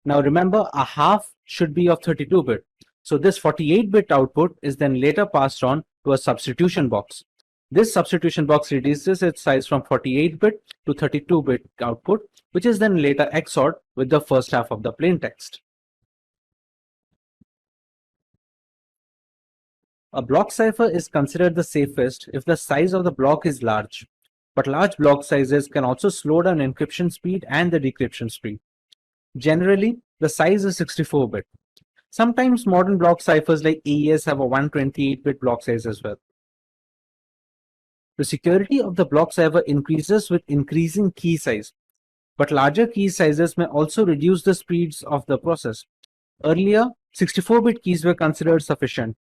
Now remember, a half should be of 32-bit. So this 48-bit output is then later passed on to a substitution box. This substitution box reduces its size from 48-bit to 32-bit output, which is then later XORed with the first half of the plaintext. A block cipher is considered the safest if the size of the block is large, but large block sizes can also slow down encryption speed and the decryption speed. Generally, the size is 64-bit. Sometimes modern block ciphers like AES have a 128-bit block size as well. The security of the block cipher increases with increasing key size, but larger key sizes may also reduce the speeds of the process. Earlier, 64-bit keys were considered sufficient.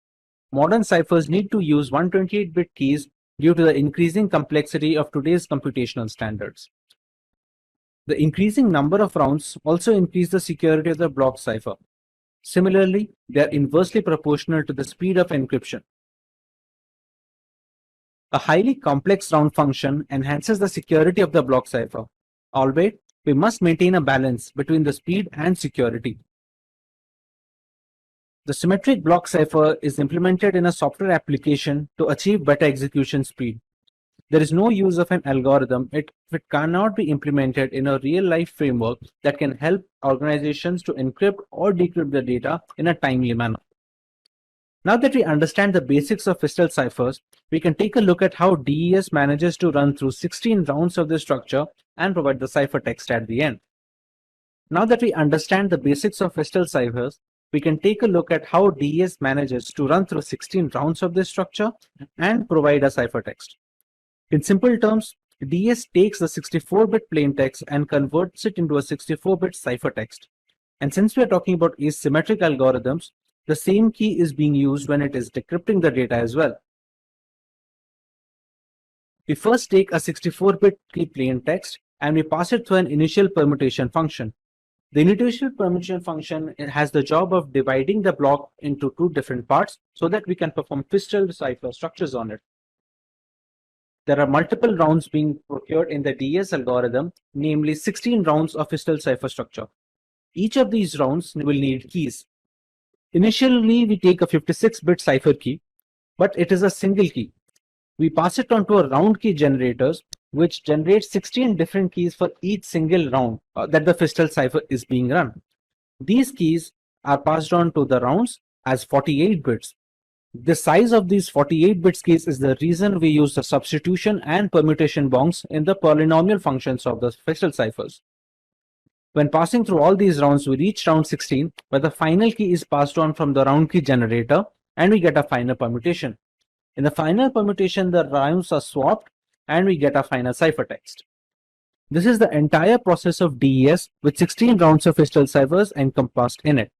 Modern ciphers need to use 128-bit keys due to the increasing complexity of today's computational standards. The increasing number of rounds also increase the security of the block cipher. Similarly, they are inversely proportional to the speed of encryption. A highly complex round function enhances the security of the block cipher, albeit we must maintain a balance between the speed and security. The symmetric block cipher is implemented in a software application to achieve better execution speed. There is no use of an algorithm if it cannot be implemented in a real-life framework that can help organizations to encrypt or decrypt the data in a timely manner. Now that we understand the basics of Fistel ciphers, we can take a look at how DES manages to run through 16 rounds of the structure and provide the ciphertext at the end. Now that we understand the basics of Fistel ciphers, we can take a look at how DES manages to run through 16 rounds of this structure and provide a ciphertext. In simple terms, DES takes the 64-bit plaintext and converts it into a 64-bit ciphertext. And since we are talking about asymmetric algorithms, the same key is being used when it is decrypting the data as well. We first take a 64-bit key plaintext and we pass it through an initial permutation function. The initial permutation function has the job of dividing the block into two different parts so that we can perform Fistel cipher structures on it. There are multiple rounds being procured in the DES algorithm, namely 16 rounds of Fistel cipher structure. Each of these rounds will need keys. Initially, we take a 56-bit cipher key, but it is a single key. We pass it on to a round key generators, which generates 16 different keys for each single round that the Fistel cipher is being run. These keys are passed on to the rounds as 48 bits. The size of these 48 bits keys is the reason we use the substitution and permutation bonds in the polynomial functions of the Fistel ciphers. When passing through all these rounds, we reach round 16, where the final key is passed on from the round key generator, and we get a final permutation. In the final permutation, the rounds are swapped, and we get a final ciphertext. This is the entire process of DES with 16 rounds of physical ciphers encompassed in it.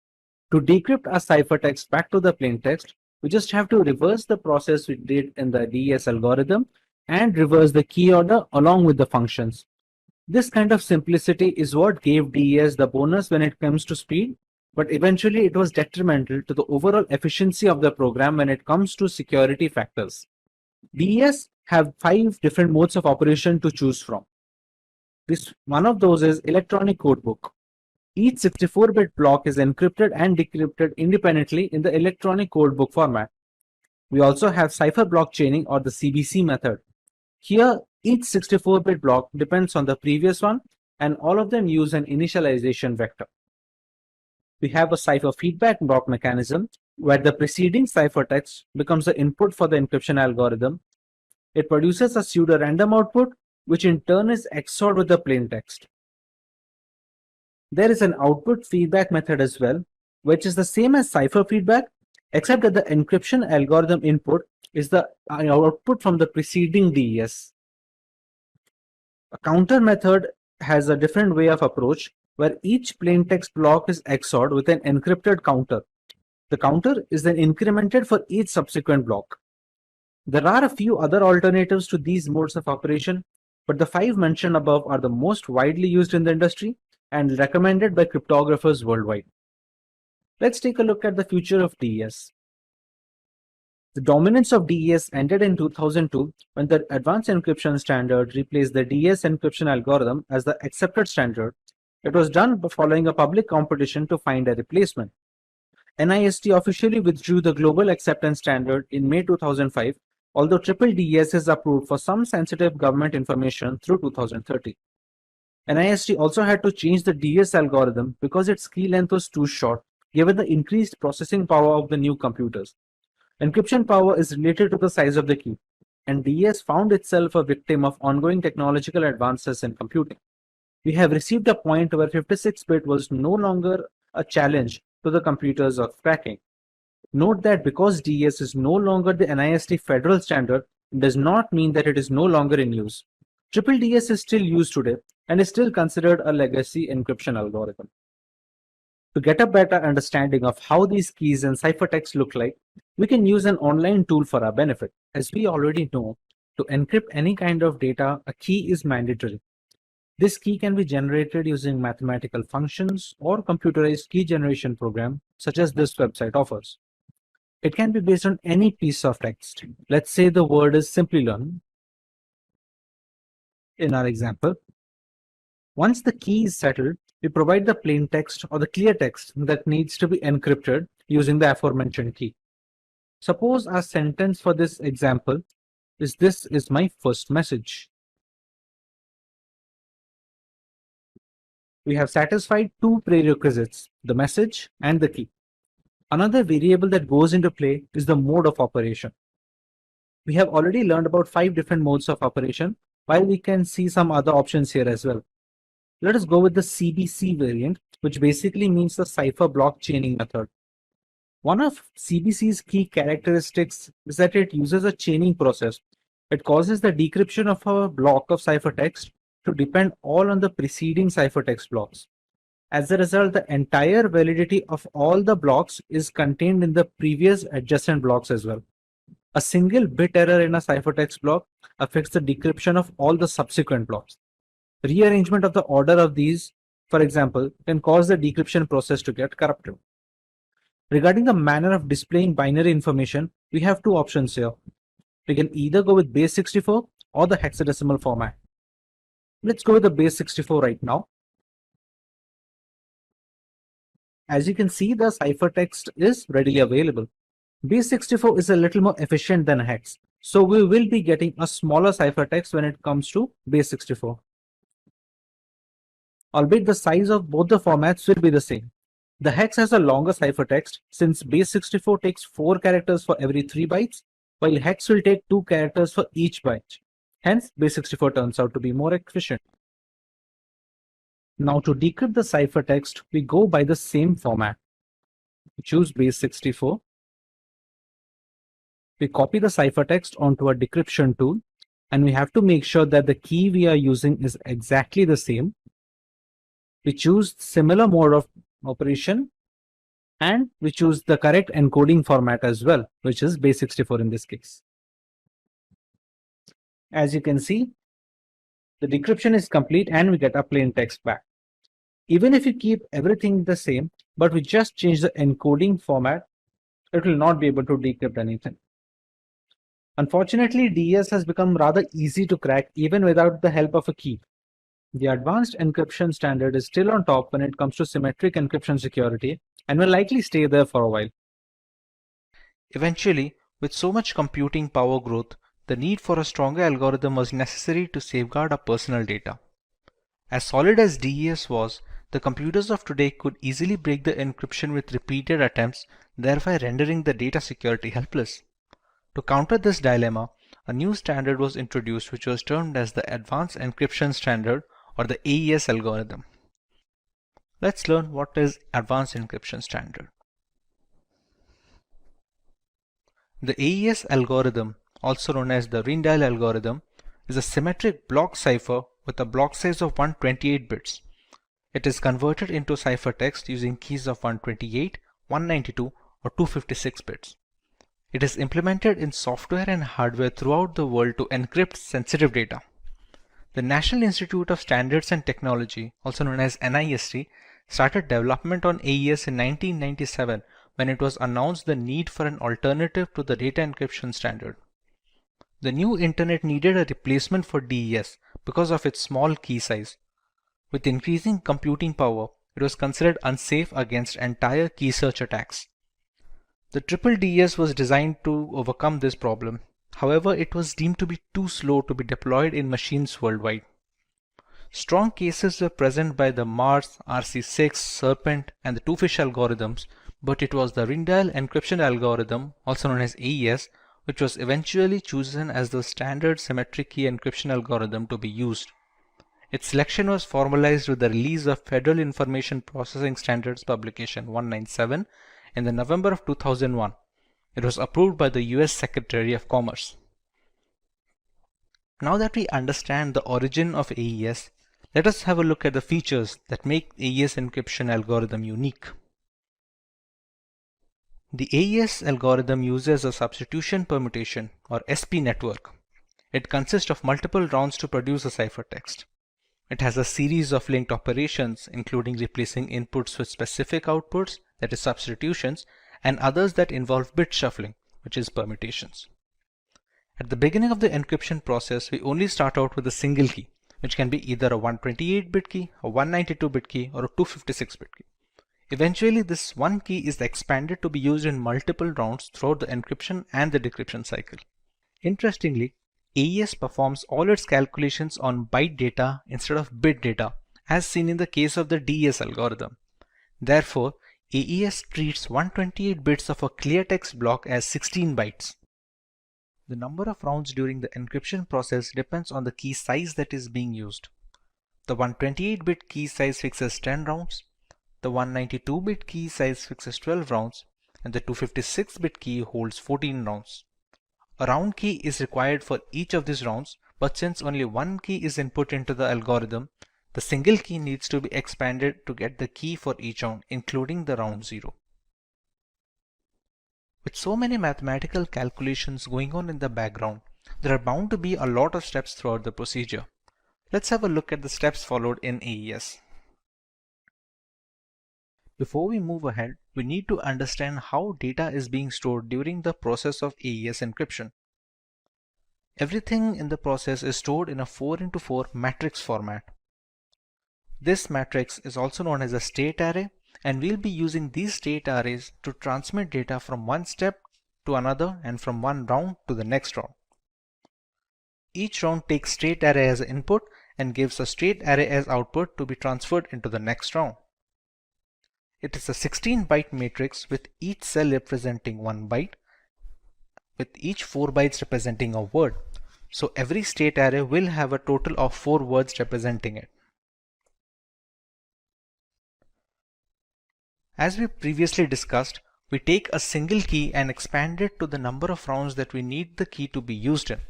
To decrypt our ciphertext back to the plaintext, we just have to reverse the process we did in the DES algorithm and reverse the key order along with the functions. This kind of simplicity is what gave DES the bonus when it comes to speed, but eventually it was detrimental to the overall efficiency of the program when it comes to security factors. DES have 5 different modes of operation to choose from. One of those is electronic codebook. Each 64-bit block is encrypted and decrypted independently in the electronic codebook format. We also have cipher block chaining or the CBC method. Here, each 64-bit block depends on the previous one and all of them use an initialization vector. We have a cipher feedback block mechanism where the preceding ciphertext becomes the input for the encryption algorithm. It produces a pseudo-random output which in turn is XORed with the plaintext. There is an output feedback method as well, which is the same as cipher feedback, except that the encryption algorithm input is the output from the preceding DES. A counter method has a different way of approach where each plaintext block is XORed with an encrypted counter. The counter is then incremented for each subsequent block. There are a few other alternatives to these modes of operation, but the 5 mentioned above are the most widely used in the industry and recommended by cryptographers worldwide. Let's take a look at the future of DES. The dominance of DES ended in 2002 when the Advanced Encryption Standard replaced the DES encryption algorithm as the accepted standard. It was done following a public competition to find a replacement. NIST officially withdrew the global acceptance standard in May 2005, although triple DES is approved for some sensitive government information through 2030. NIST also had to change the DES algorithm because its key length was too short, given the increased processing power of the new computers. Encryption power is related to the size of the key, and DES found itself a victim of ongoing technological advances in computing. We have received a point where 56-bit was no longer a challenge to the computers of cracking. Note that because DES is no longer the NIST federal standard, it does not mean that it is no longer in use. Triple DES is still used today and is still considered a legacy encryption algorithm. To get a better understanding of how these keys and ciphertext look like, we can use an online tool for our benefit. As we already know, to encrypt any kind of data, a key is mandatory. This key can be generated using mathematical functions or computerized key generation program, such as this website offers. It can be based on any piece of text. Let's say the word is Simplilearn in our example. Once the key is settled, we provide the plain text or the clear text that needs to be encrypted using the aforementioned key. Suppose our sentence for this example is "This is my first message." We have satisfied 2 prerequisites, the message and the key. Another variable that goes into play is the mode of operation. We have already learned about 5 different modes of operation, while we can see some other options here as well. Let us go with the CBC variant, which basically means the cipher block chaining method. One of CBC's key characteristics is that it uses a chaining process. It causes the decryption of a block of ciphertext to depend all on the preceding ciphertext blocks. As a result, the entire validity of all the blocks is contained in the previous adjacent blocks as well. A single bit error in a ciphertext block affects the decryption of all the subsequent blocks. Rearrangement of the order of these, for example, can cause the decryption process to get corrupted. Regarding the manner of displaying binary information, we have 2 options here. We can either go with base 64 or the hexadecimal format. Let's go with the base 64 right now. As you can see, the ciphertext is readily available. Base 64 is a little more efficient than hex, so we will be getting a smaller ciphertext when it comes to base 64. Albeit the size of both the formats will be the same. The hex has a longer ciphertext since base 64 takes 4 characters for every 3 bytes, while hex will take 2 characters for each byte. Hence, base 64 turns out to be more efficient. Now to decrypt the ciphertext, we go by the same format. We choose base 64. We copy the ciphertext onto a decryption tool and we have to make sure that the key we are using is exactly the same. We choose similar mode of operation, and we choose the correct encoding format as well, which is base64 in this case. As you can see, the decryption is complete and we get a plain text back. Even if you keep everything the same, but we just change the encoding format, it will not be able to decrypt anything. Unfortunately, DES has become rather easy to crack even without the help of a key. The advanced encryption standard is still on top when it comes to symmetric encryption security and will likely stay there for a while. Eventually, with so much computing power growth, the need for a stronger algorithm was necessary to safeguard our personal data. As solid as DES was, the computers of today could easily break the encryption with repeated attempts, thereby rendering the data security helpless. To counter this dilemma, a new standard was introduced which was termed as the Advanced Encryption Standard, or the AES algorithm. Let's learn what is Advanced Encryption Standard. The AES algorithm, also known as the Rijndael algorithm, is a symmetric block cipher with a block size of 128 bits. It is converted into ciphertext using keys of 128, 192, or 256 bits. It is implemented in software and hardware throughout the world to encrypt sensitive data. The National Institute of Standards and Technology, also known as NIST, started development on AES in 1997 when it was announced the need for an alternative to the data encryption standard. The new internet needed a replacement for DES because of its small key size. With increasing computing power, it was considered unsafe against entire key search attacks. The triple DES was designed to overcome this problem. However, it was deemed to be too slow to be deployed in machines worldwide. Strong cases were present by the Mars, RC6, Serpent, and the Two-Fish algorithms, but it was the Rijndael encryption algorithm, also known as AES, which was eventually chosen as the standard symmetric key encryption algorithm to be used. Its selection was formalized with the release of Federal Information Processing Standards Publication 197 in the November of 2001. It was approved by the US Secretary of Commerce. Now that we understand the origin of AES, let us have a look at the features that make AES encryption algorithm unique. The AES algorithm uses a substitution permutation or SP network. It consists of multiple rounds to produce a ciphertext. It has a series of linked operations, including replacing inputs with specific outputs, that is substitutions, and others that involve bit shuffling, which is permutations. At the beginning of the encryption process, we only start out with a single key, which can be either a 128-bit key, a 192-bit key, or a 256-bit key. Eventually, this one key is expanded to be used in multiple rounds throughout the encryption and the decryption cycle. Interestingly, AES performs all its calculations on byte data instead of bit data, as seen in the case of the DES algorithm. Therefore, AES treats 128 bits of a clear text block as 16 bytes. The number of rounds during the encryption process depends on the key size that is being used. The 128-bit key size fixes 10 rounds, the 192-bit key size fixes 12 rounds, and the 256-bit key holds 14 rounds. A round key is required for each of these rounds, but since only one key is input into the algorithm, the single key needs to be expanded to get the key for each round, including the round 0. With so many mathematical calculations going on in the background, there are bound to be a lot of steps throughout the procedure. Let's have a look at the steps followed in AES. Before we move ahead, we need to understand how data is being stored during the process of AES encryption. Everything in the process is stored in a 4x4 matrix format. This matrix is also known as a state array, and we'll be using these state arrays to transmit data from one step to another and from one round to the next round. Each round takes state array as input and gives a state array as output to be transferred into the next round. It is a 16-byte matrix with each cell representing 1 byte, with each 4 bytes representing a word. So every state array will have a total of 4 words representing it. As we previously discussed, we take a single key and expand it to the number of rounds that we need the key to be used in.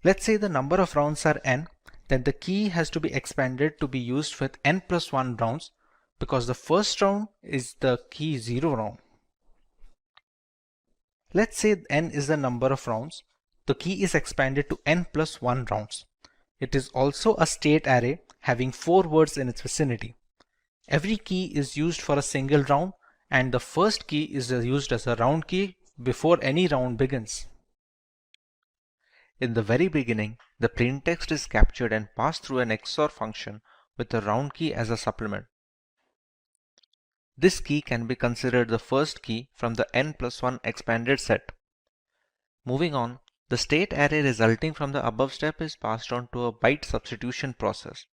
Let's say the number of rounds are n, then the key has to be expanded to be used with n plus 1 rounds because the first round is the key 0 round. Let's say n is the number of rounds. The key is expanded to n plus 1 rounds. It is also a state array having 4 words in its vicinity. Every key is used for a single round, and the first key is used as a round key before any round begins. In the very beginning, the plaintext is captured and passed through an XOR function with the round key as a supplement. This key can be considered the first key from the n plus 1 expanded set. Moving on, the state array resulting from the above step is passed on to a byte substitution process.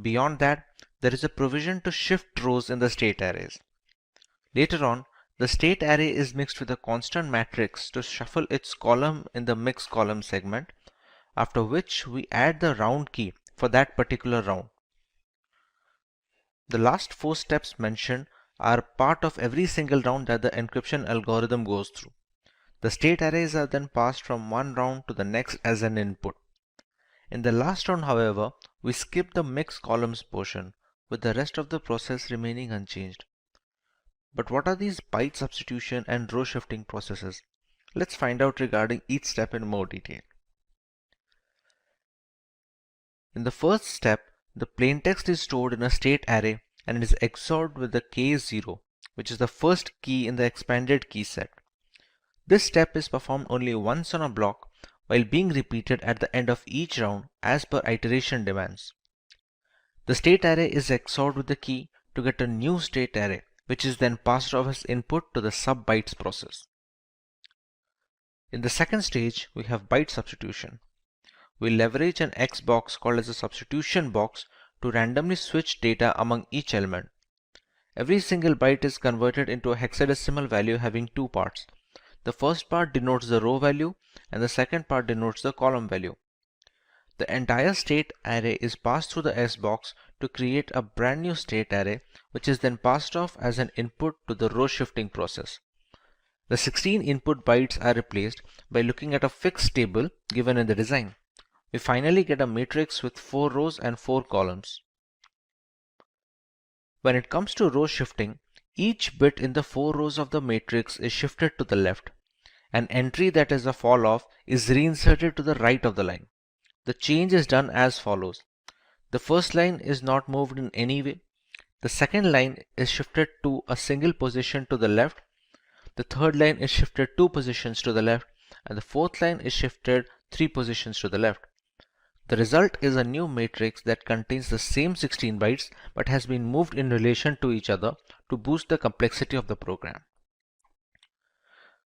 Beyond that, there is a provision to shift rows in the state arrays. Later on, the state array is mixed with a constant matrix to shuffle its column in the mixed column segment, after which we add the round key for that particular round. The last 4 steps mentioned are part of every single round that the encryption algorithm goes through. The state arrays are then passed from one round to the next as an input. In the last round, however, we skip the mixed columns portion, with the rest of the process remaining unchanged. But what are these byte substitution and row shifting processes? Let's find out regarding each step in more detail. In the first step, the plaintext is stored in a state array and it is XORed with the K0, which is the first key in the expanded key set. This step is performed only once on a block while being repeated at the end of each round as per iteration demands. The state array is XORed with the key to get a new state array, which is then passed off as input to the sub-bytes process. In the second stage, we have byte substitution. We leverage an X box called as a substitution box to randomly switch data among each element. Every single byte is converted into a hexadecimal value having 2 parts. The first part denotes the row value and the second part denotes the column value. The entire state array is passed through the S box to create a brand new state array, which is then passed off as an input to the row shifting process. The 16 input bytes are replaced by looking at a fixed table given in the design. We finally get a matrix with 4 rows and 4 columns. When it comes to row shifting, each bit in the 4 rows of the matrix is shifted to the left. An entry that is a fall off is reinserted to the right of the line. The change is done as follows. The first line is not moved in any way. The second line is shifted to a single position to the left. The third line is shifted 2 positions to the left, and the fourth line is shifted 3 positions to the left. The result is a new matrix that contains the same 16 bytes but has been moved in relation to each other to boost the complexity of the program.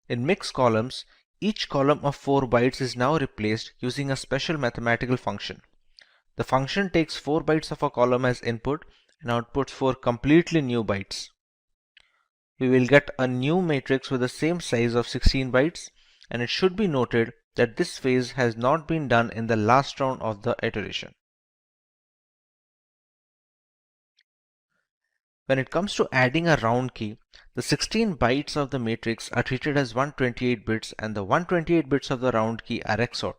In mixed columns, each column of 4 bytes is now replaced using a special mathematical function. The function takes 4 bytes of a column as input and outputs 4 completely new bytes. We will get a new matrix with the same size of 16 bytes, and it should be noted that this phase has not been done in the last round of the iteration. When it comes to adding a round key, the 16 bytes of the matrix are treated as 128 bits and the 128 bits of the round key are XORed.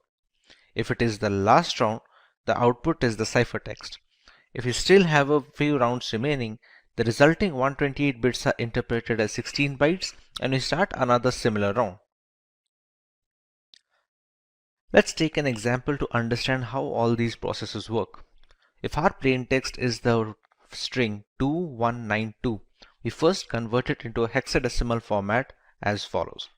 If it is the last round, the output is the ciphertext. If you still have a few rounds remaining, the resulting 128 bits are interpreted as 16 bytes and we start another similar round. Let's take an example to understand how all these processes work. If our plaintext is the string 2192, we first convert it into a hexadecimal format as follows.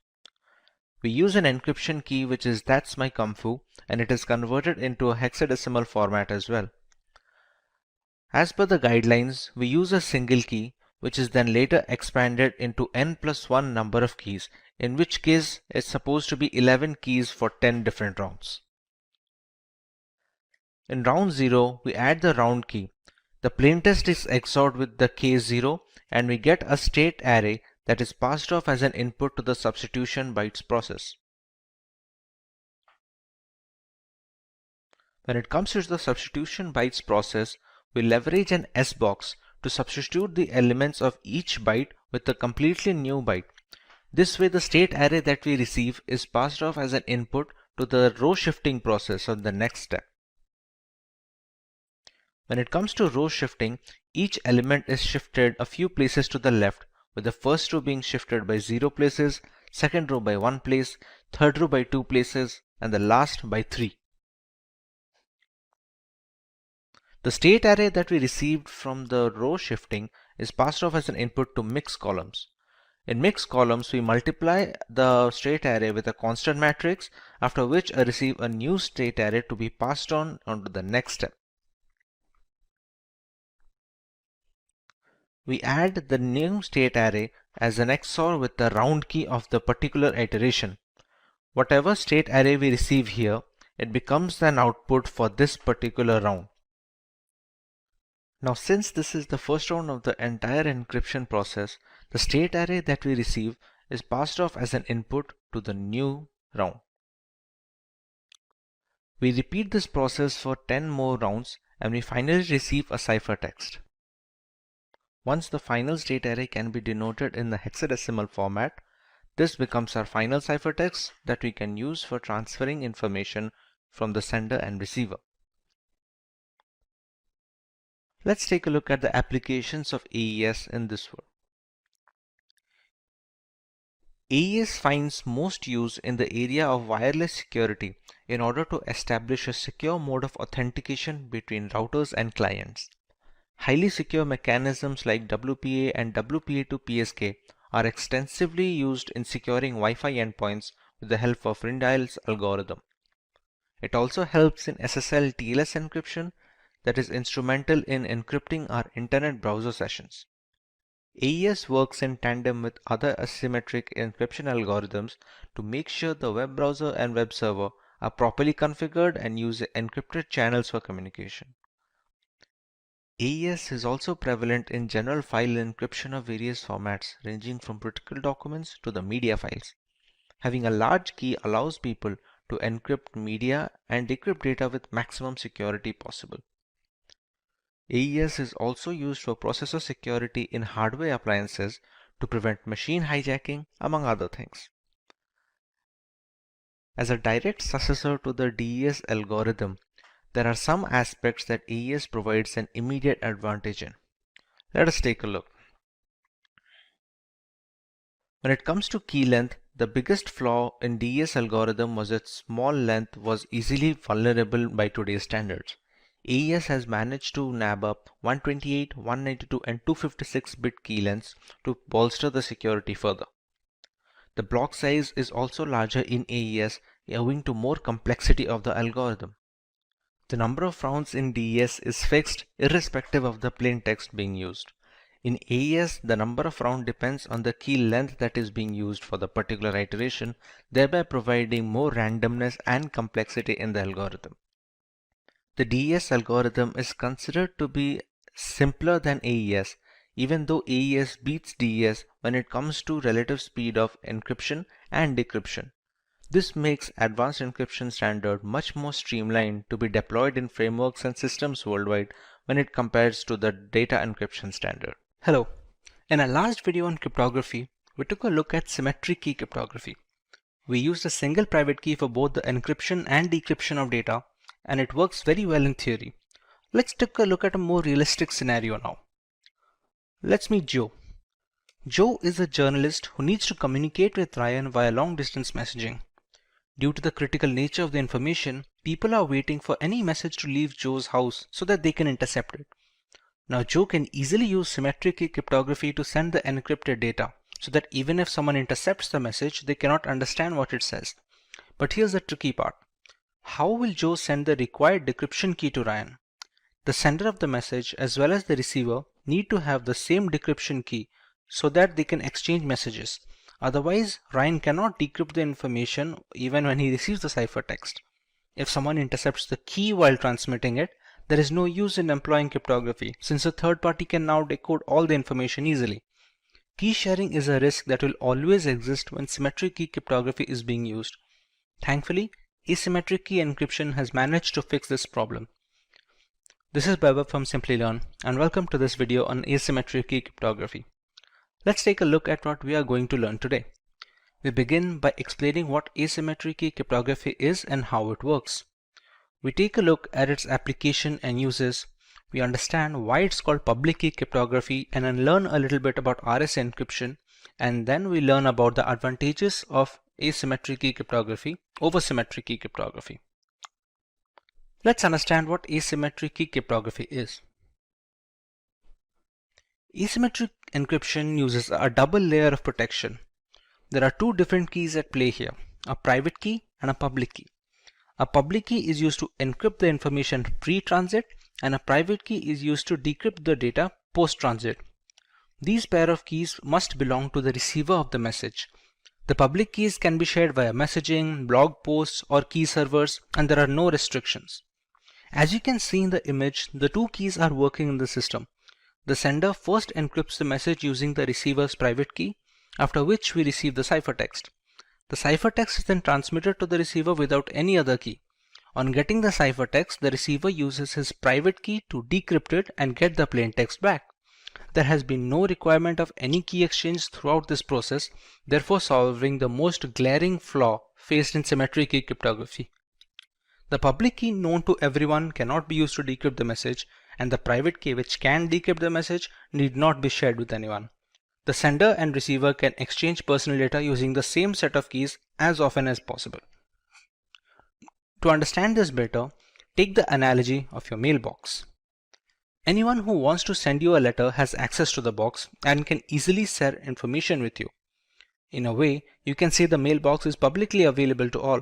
We use an encryption key which is "that's my kung fu" and it is converted into a hexadecimal format as well. As per the guidelines, we use a single key which is then later expanded into n plus 1 number of keys, in which case it's supposed to be 11 keys for 10 different rounds. In round 0, we add the round key. The plaintext is XORed with the K0 and we get a state array that is passed off as an input to the substitution bytes process. When it comes to the substitution bytes process, we leverage an S box to substitute the elements of each byte with a completely new byte. This way the state array that we receive is passed off as an input to the row shifting process on the next step. When it comes to row shifting, each element is shifted a few places to the left, with the first row being shifted by 0 places, second row by 1 place, third row by 2 places, and the last by 3. The state array that we received from the row shifting is passed off as an input to mix columns. In mix columns, we multiply the state array with a constant matrix, after which I receive a new state array to be passed on to the next step. We add the new state array as an XOR with the round key of the particular iteration. Whatever state array we receive here, it becomes an output for this particular round. Now, since this is the first round of the entire encryption process, the state array that we receive is passed off as an input to the new round. We repeat this process for 10 more rounds and we finally receive a ciphertext. Once the final state array can be denoted in the hexadecimal format, this becomes our final ciphertext that we can use for transferring information from the sender and receiver. Let's take a look at the applications of AES in this world. AES finds most use in the area of wireless security in order to establish a secure mode of authentication between routers and clients. Highly secure mechanisms like WPA and WPA2 are extensively used in securing Wi-Fi endpoints with the help of Rindial's algorithm. It also helps in SSL TLS encryption that is instrumental in encrypting our internet browser sessions. AES works in tandem with other asymmetric encryption algorithms to make sure the web browser and web server are properly configured and use encrypted channels for communication. AES is also prevalent in general file encryption of various formats ranging from critical documents to the media files. Having a large key allows people to encrypt media and decrypt data with maximum security possible. AES is also used for processor security in hardware appliances to prevent machine hijacking, among other things. As a direct successor to the DES algorithm, there are some aspects that AES provides an immediate advantage in. Let us take a look. When it comes to key length, the biggest flaw in DES algorithm was its small length was easily vulnerable by today's standards. AES has managed to nab up 128, 192 and 256-bit key lengths to bolster the security further. The block size is also larger in AES owing to more complexity of the algorithm. The number of rounds in DES is fixed irrespective of the plain text being used. In AES, the number of rounds depends on the key length that is being used for the particular iteration, thereby providing more randomness and complexity in the algorithm. The DES algorithm is considered to be simpler than AES, even though AES beats DES when it comes to relative speed of encryption and decryption. This makes advanced encryption standard much more streamlined to be deployed in frameworks and systems worldwide when it compares to the data encryption standard. Hello. In our last video on cryptography, we took a look at symmetric key cryptography. We used a single private key for both the encryption and decryption of data, and it works very well in theory. Let's take a look at a more realistic scenario now. Let's meet Joe. Joe is a journalist who needs to communicate with Ryan via long-distance messaging. Due to the critical nature of the information, people are waiting for any message to leave Joe's house so that they can intercept it. Now Joe can easily use symmetric key cryptography to send the encrypted data so that even if someone intercepts the message, they cannot understand what it says. But here's the tricky part. How will Joe send the required decryption key to Ryan? The sender of the message as well as the receiver need to have the same decryption key so that they can exchange messages. Otherwise, Ryan cannot decrypt the information even when he receives the ciphertext. If someone intercepts the key while transmitting it, there is no use in employing cryptography since a third party can now decode all the information easily. Key sharing is a risk that will always exist when symmetric key cryptography is being used. Thankfully, asymmetric key encryption has managed to fix this problem. This is Baba from Simplilearn and welcome to this video on asymmetric key cryptography. Let's take a look at what we are going to learn today. We begin by explaining what asymmetric key cryptography is and how it works. We take a look at its application and uses. We understand why it's called public key cryptography and then learn a little bit about RSA encryption, and then we learn about the advantages of asymmetric key cryptography over symmetric key cryptography. Let's understand what asymmetric key cryptography is. Asymmetric encryption uses a double layer of protection. There are two different keys at play here, a private key and a public key. A public key is used to encrypt the information pre-transit, and a private key is used to decrypt the data post-transit. These pair of keys must belong to the receiver of the message. The public keys can be shared via messaging, blog posts, or key servers, and there are no restrictions. As you can see in the image, the two keys are working in the system. The sender first encrypts the message using the receiver's private key, after which we receive the ciphertext. The ciphertext is then transmitted to the receiver without any other key. On getting the ciphertext, the receiver uses his private key to decrypt it and get the plain text back. There has been no requirement of any key exchange throughout this process, therefore solving the most glaring flaw faced in symmetric key cryptography. The public key known to everyone cannot be used to decrypt the message, and the private key which can decrypt the message need not be shared with anyone. The sender and receiver can exchange personal data using the same set of keys as often as possible. To understand this better, take the analogy of your mailbox. Anyone who wants to send you a letter has access to the box and can easily share information with you. In a way, you can say the mailbox is publicly available to all,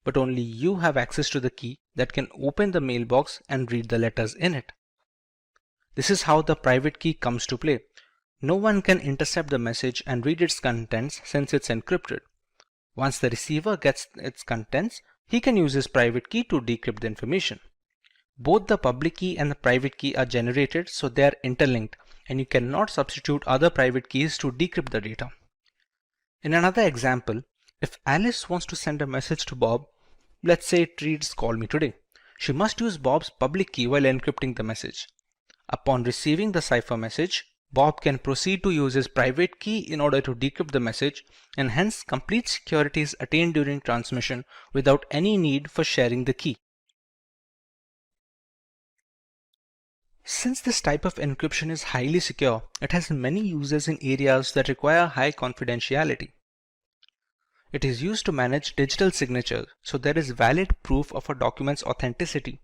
but only you have access to the key that can open the mailbox and read the letters in it. This is how the private key comes to play. No one can intercept the message and read its contents since it's encrypted. Once the receiver gets its contents, he can use his private key to decrypt the information. Both the public key and the private key are generated, so they are interlinked, and you cannot substitute other private keys to decrypt the data. In another example, if Alice wants to send a message to Bob, let's say it reads "Call me today," she must use Bob's public key while encrypting the message. Upon receiving the cipher message, Bob can proceed to use his private key in order to decrypt the message, and hence complete security is attained during transmission without any need for sharing the key. Since this type of encryption is highly secure, it has many uses in areas that require high confidentiality. It is used to manage digital signatures, so there is valid proof of a document's authenticity.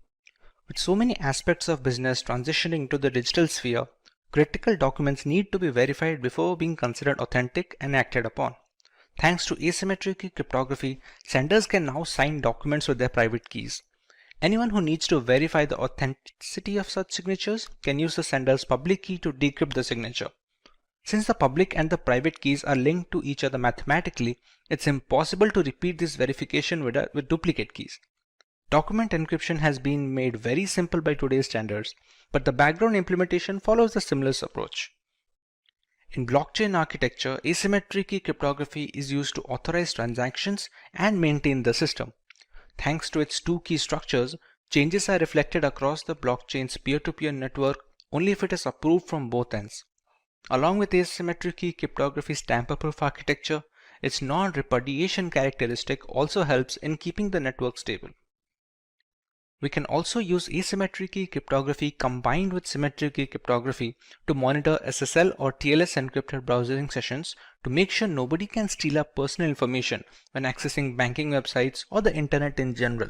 With so many aspects of business transitioning to the digital sphere, critical documents need to be verified before being considered authentic and acted upon. Thanks to asymmetric cryptography, senders can now sign documents with their private keys. Anyone who needs to verify the authenticity of such signatures can use the sender's public key to decrypt the signature. Since the public and the private keys are linked to each other mathematically, it's impossible to repeat this verification with duplicate keys. Document encryption has been made very simple by today's standards, but the background implementation follows the similar approach. In blockchain architecture, asymmetric key cryptography is used to authorize transactions and maintain the system. Thanks to its two key structures, changes are reflected across the blockchain's peer-to-peer network only if it is approved from both ends. Along with asymmetric key cryptography's tamper-proof architecture, its non-repudiation characteristic also helps in keeping the network stable. We can also use asymmetric key cryptography combined with symmetric key cryptography to monitor SSL or TLS encrypted browsing sessions to make sure nobody can steal our personal information when accessing banking websites or the internet in general.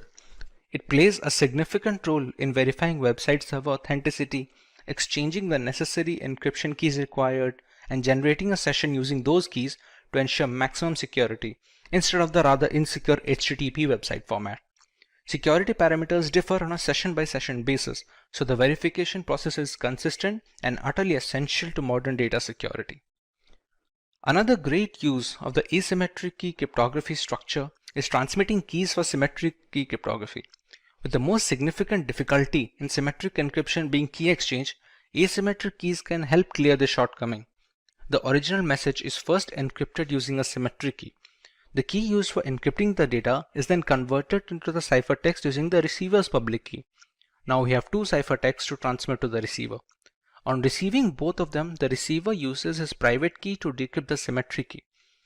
It plays a significant role in verifying website server authenticity, exchanging the necessary encryption keys required, and generating a session using those keys to ensure maximum security instead of the rather insecure HTTP website format. Security parameters differ on a session-by-session basis, so the verification process is consistent and utterly essential to modern data security. Another great use of the asymmetric key cryptography structure is transmitting keys for symmetric key cryptography. With the most significant difficulty in symmetric encryption being key exchange, asymmetric keys can help clear this shortcoming. The original message is first encrypted using a symmetric key. The key used for encrypting the data is then converted into the ciphertext using the receiver's public key. Now we have two ciphertexts to transmit to the receiver. On receiving both of them, the receiver uses his private key to decrypt the symmetric key.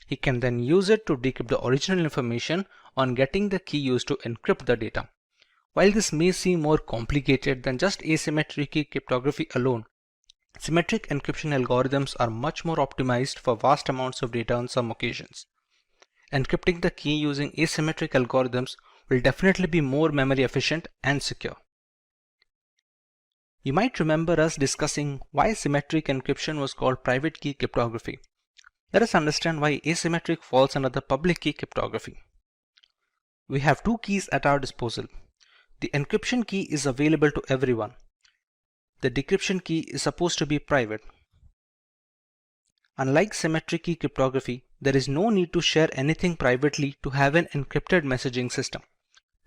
He can then use it to decrypt the original information on getting the key used to encrypt the data. While this may seem more complicated than just asymmetric key cryptography alone, symmetric encryption algorithms are much more optimized for vast amounts of data on some occasions. Encrypting the key using asymmetric algorithms will definitely be more memory efficient and secure. You might remember us discussing why symmetric encryption was called private key cryptography. Let us understand why asymmetric falls under the public key cryptography. We have two keys at our disposal. The encryption key is available to everyone. The decryption key is supposed to be private. Unlike symmetric key cryptography, there is no need to share anything privately to have an encrypted messaging system.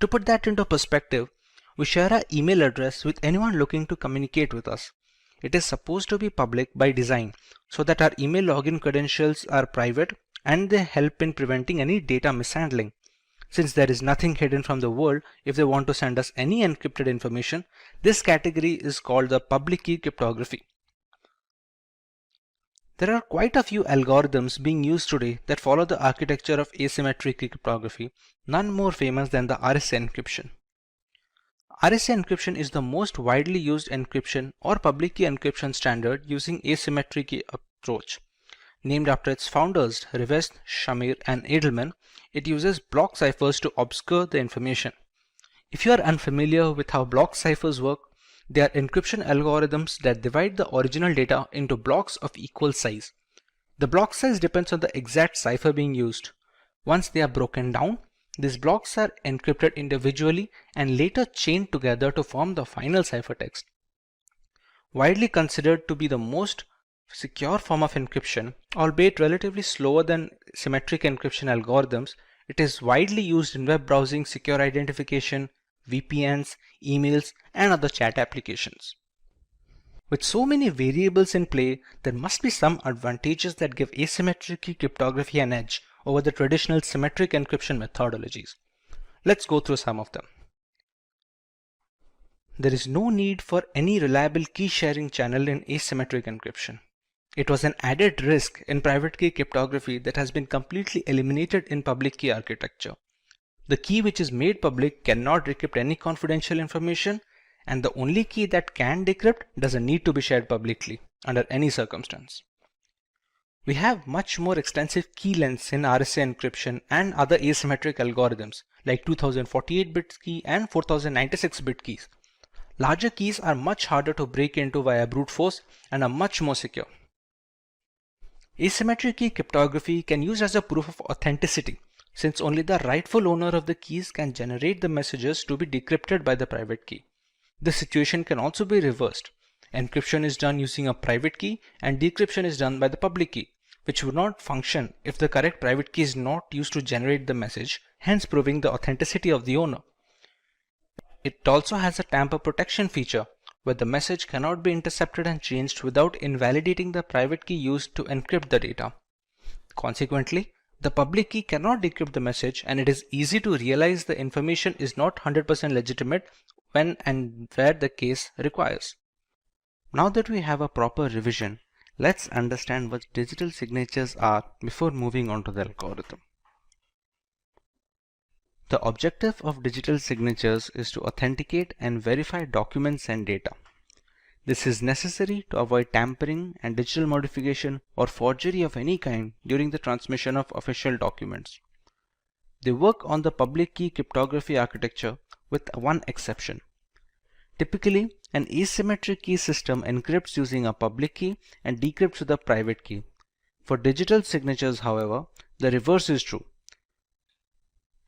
To put that into perspective, we share our email address with anyone looking to communicate with us. It is supposed to be public by design so that our email login credentials are private and they help in preventing any data mishandling. Since there is nothing hidden from the world, if they want to send us any encrypted information, this category is called the public key cryptography. There are quite a few algorithms being used today that follow the architecture of asymmetric cryptography, none more famous than the RSA encryption. RSA encryption is the most widely used encryption or public key encryption standard using asymmetric key approach. Named after its founders, Rivest, Shamir, and Edelman, it uses block ciphers to obscure the information. If you are unfamiliar with how block ciphers work, they are encryption algorithms that divide the original data into blocks of equal size. The block size depends on the exact cipher being used. Once they are broken down, these blocks are encrypted individually and later chained together to form the final ciphertext. Widely considered to be the most secure form of encryption, albeit relatively slower than symmetric encryption algorithms, it is widely used in web browsing, secure identification, VPNs, emails, and other chat applications. With so many variables in play, there must be some advantages that give asymmetric cryptography an edge over the traditional symmetric encryption methodologies. Let's go through some of them. There is no need for any reliable key sharing channel in asymmetric encryption. It was an added risk in private key cryptography that has been completely eliminated in public key architecture. The key which is made public cannot decrypt any confidential information, and the only key that can decrypt doesn't need to be shared publicly under any circumstance. We have much more extensive key lengths in RSA encryption and other asymmetric algorithms like 2048-bit key and 4096-bit keys. Larger keys are much harder to break into via brute force and are much more secure. Asymmetric key cryptography can use as a proof of authenticity, since only the rightful owner of the keys can generate the messages to be decrypted by the private key. This situation can also be reversed. Encryption is done using a private key and decryption is done by the public key, which would not function if the correct private key is not used to generate the message, hence proving the authenticity of the owner. It also has a tamper protection feature, where the message cannot be intercepted and changed without invalidating the private key used to encrypt the data. Consequently, the public key cannot decrypt the message, and it is easy to realize the information is not 100% legitimate when and where the case requires. Now that we have a proper revision, let's understand what digital signatures are before moving on to the algorithm. The objective of digital signatures is to authenticate and verify documents and data. This is necessary to avoid tampering and digital modification or forgery of any kind during the transmission of official documents. They work on the public key cryptography architecture with one exception. Typically, an asymmetric key system encrypts using a public key and decrypts with a private key. For digital signatures, however, the reverse is true.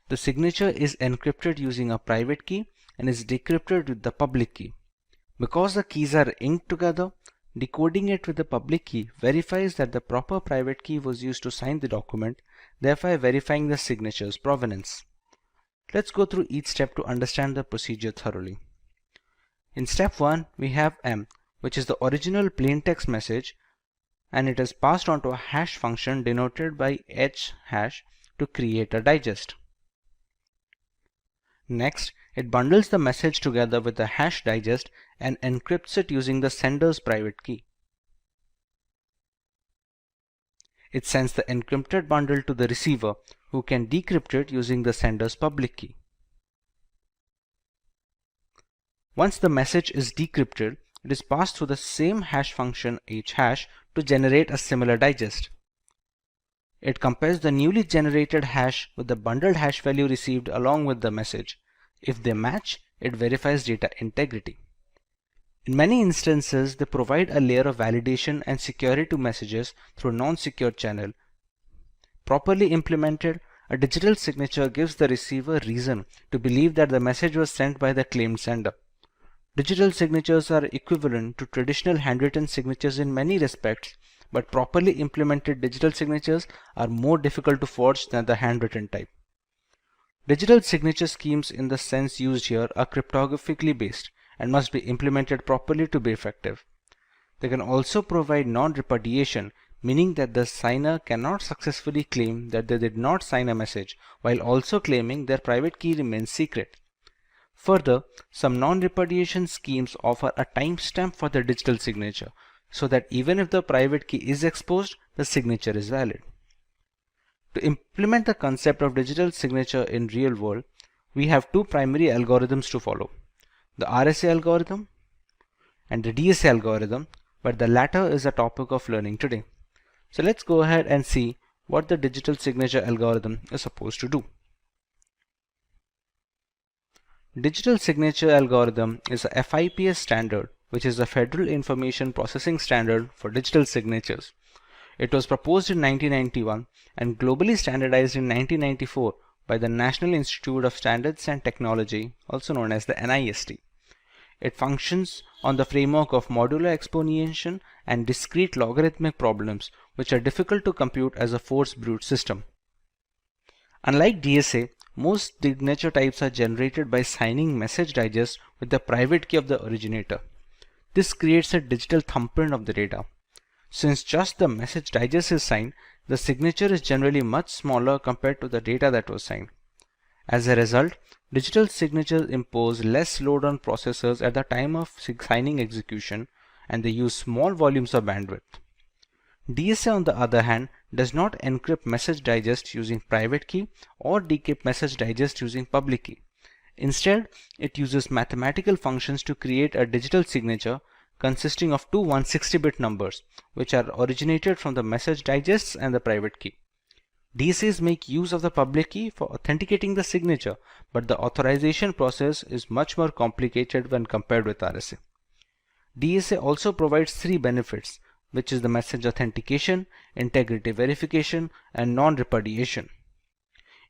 The signature is encrypted using a private key and is decrypted with the public key. Because the keys are inked together, decoding it with the public key verifies that the proper private key was used to sign the document, thereby verifying the signature's provenance. Let's go through each step to understand the procedure thoroughly. In step 1, we have M, which is the original plaintext message, and it is passed on to a hash function denoted by h hash to create a digest. Next, it bundles the message together with the hash digest and encrypts it using the sender's private key. It sends the encrypted bundle to the receiver, who can decrypt it using the sender's public key. Once the message is decrypted, it is passed through the same hash function hhash to generate a similar digest. It compares the newly generated hash with the bundled hash value received along with the message. If they match, it verifies data integrity. In many instances, they provide a layer of validation and security to messages through a non-secure channel. Properly implemented, a digital signature gives the receiver reason to believe that the message was sent by the claimed sender. Digital signatures are equivalent to traditional handwritten signatures in many respects, but properly implemented digital signatures are more difficult to forge than the handwritten type. Digital signature schemes in the sense used here are cryptographically based and must be implemented properly to be effective. They can also provide non-repudiation, meaning that the signer cannot successfully claim that they did not sign a message while also claiming their private key remains secret. Further, some non-repudiation schemes offer a timestamp for the digital signature, so that even if the private key is exposed, the signature is valid. To implement the concept of digital signature in real world, we have two primary algorithms to follow: the RSA algorithm and the DSA algorithm, but the latter is a topic of learning today. So let's go ahead and see what the digital signature algorithm is supposed to do. Digital signature algorithm is a FIPS standard, which is the Federal Information Processing Standard for digital signatures. It was proposed in 1991 and globally standardized in 1994 by the National Institute of Standards and Technology, also known as the NIST. It functions on the framework of modular exponentiation and discrete logarithmic problems, which are difficult to compute as a force brute system. Unlike DSA, most signature types are generated by signing message digest with the private key of the originator. This creates a digital thumbprint of the data. Since just the message digest is signed, the signature is generally much smaller compared to the data that was signed. As a result, digital signatures impose less load on processors at the time of signing execution, and they use small volumes of bandwidth. DSA, on the other hand, does not encrypt message digest using private key or decrypt message digest using public key. Instead, it uses mathematical functions to create a digital signature consisting of two 160-bit numbers, which are originated from the message digests and the private key. DSAs make use of the public key for authenticating the signature, but the authorization process is much more complicated when compared with RSA. DSA also provides three benefits, which is the message authentication, integrity verification, and non-repudiation.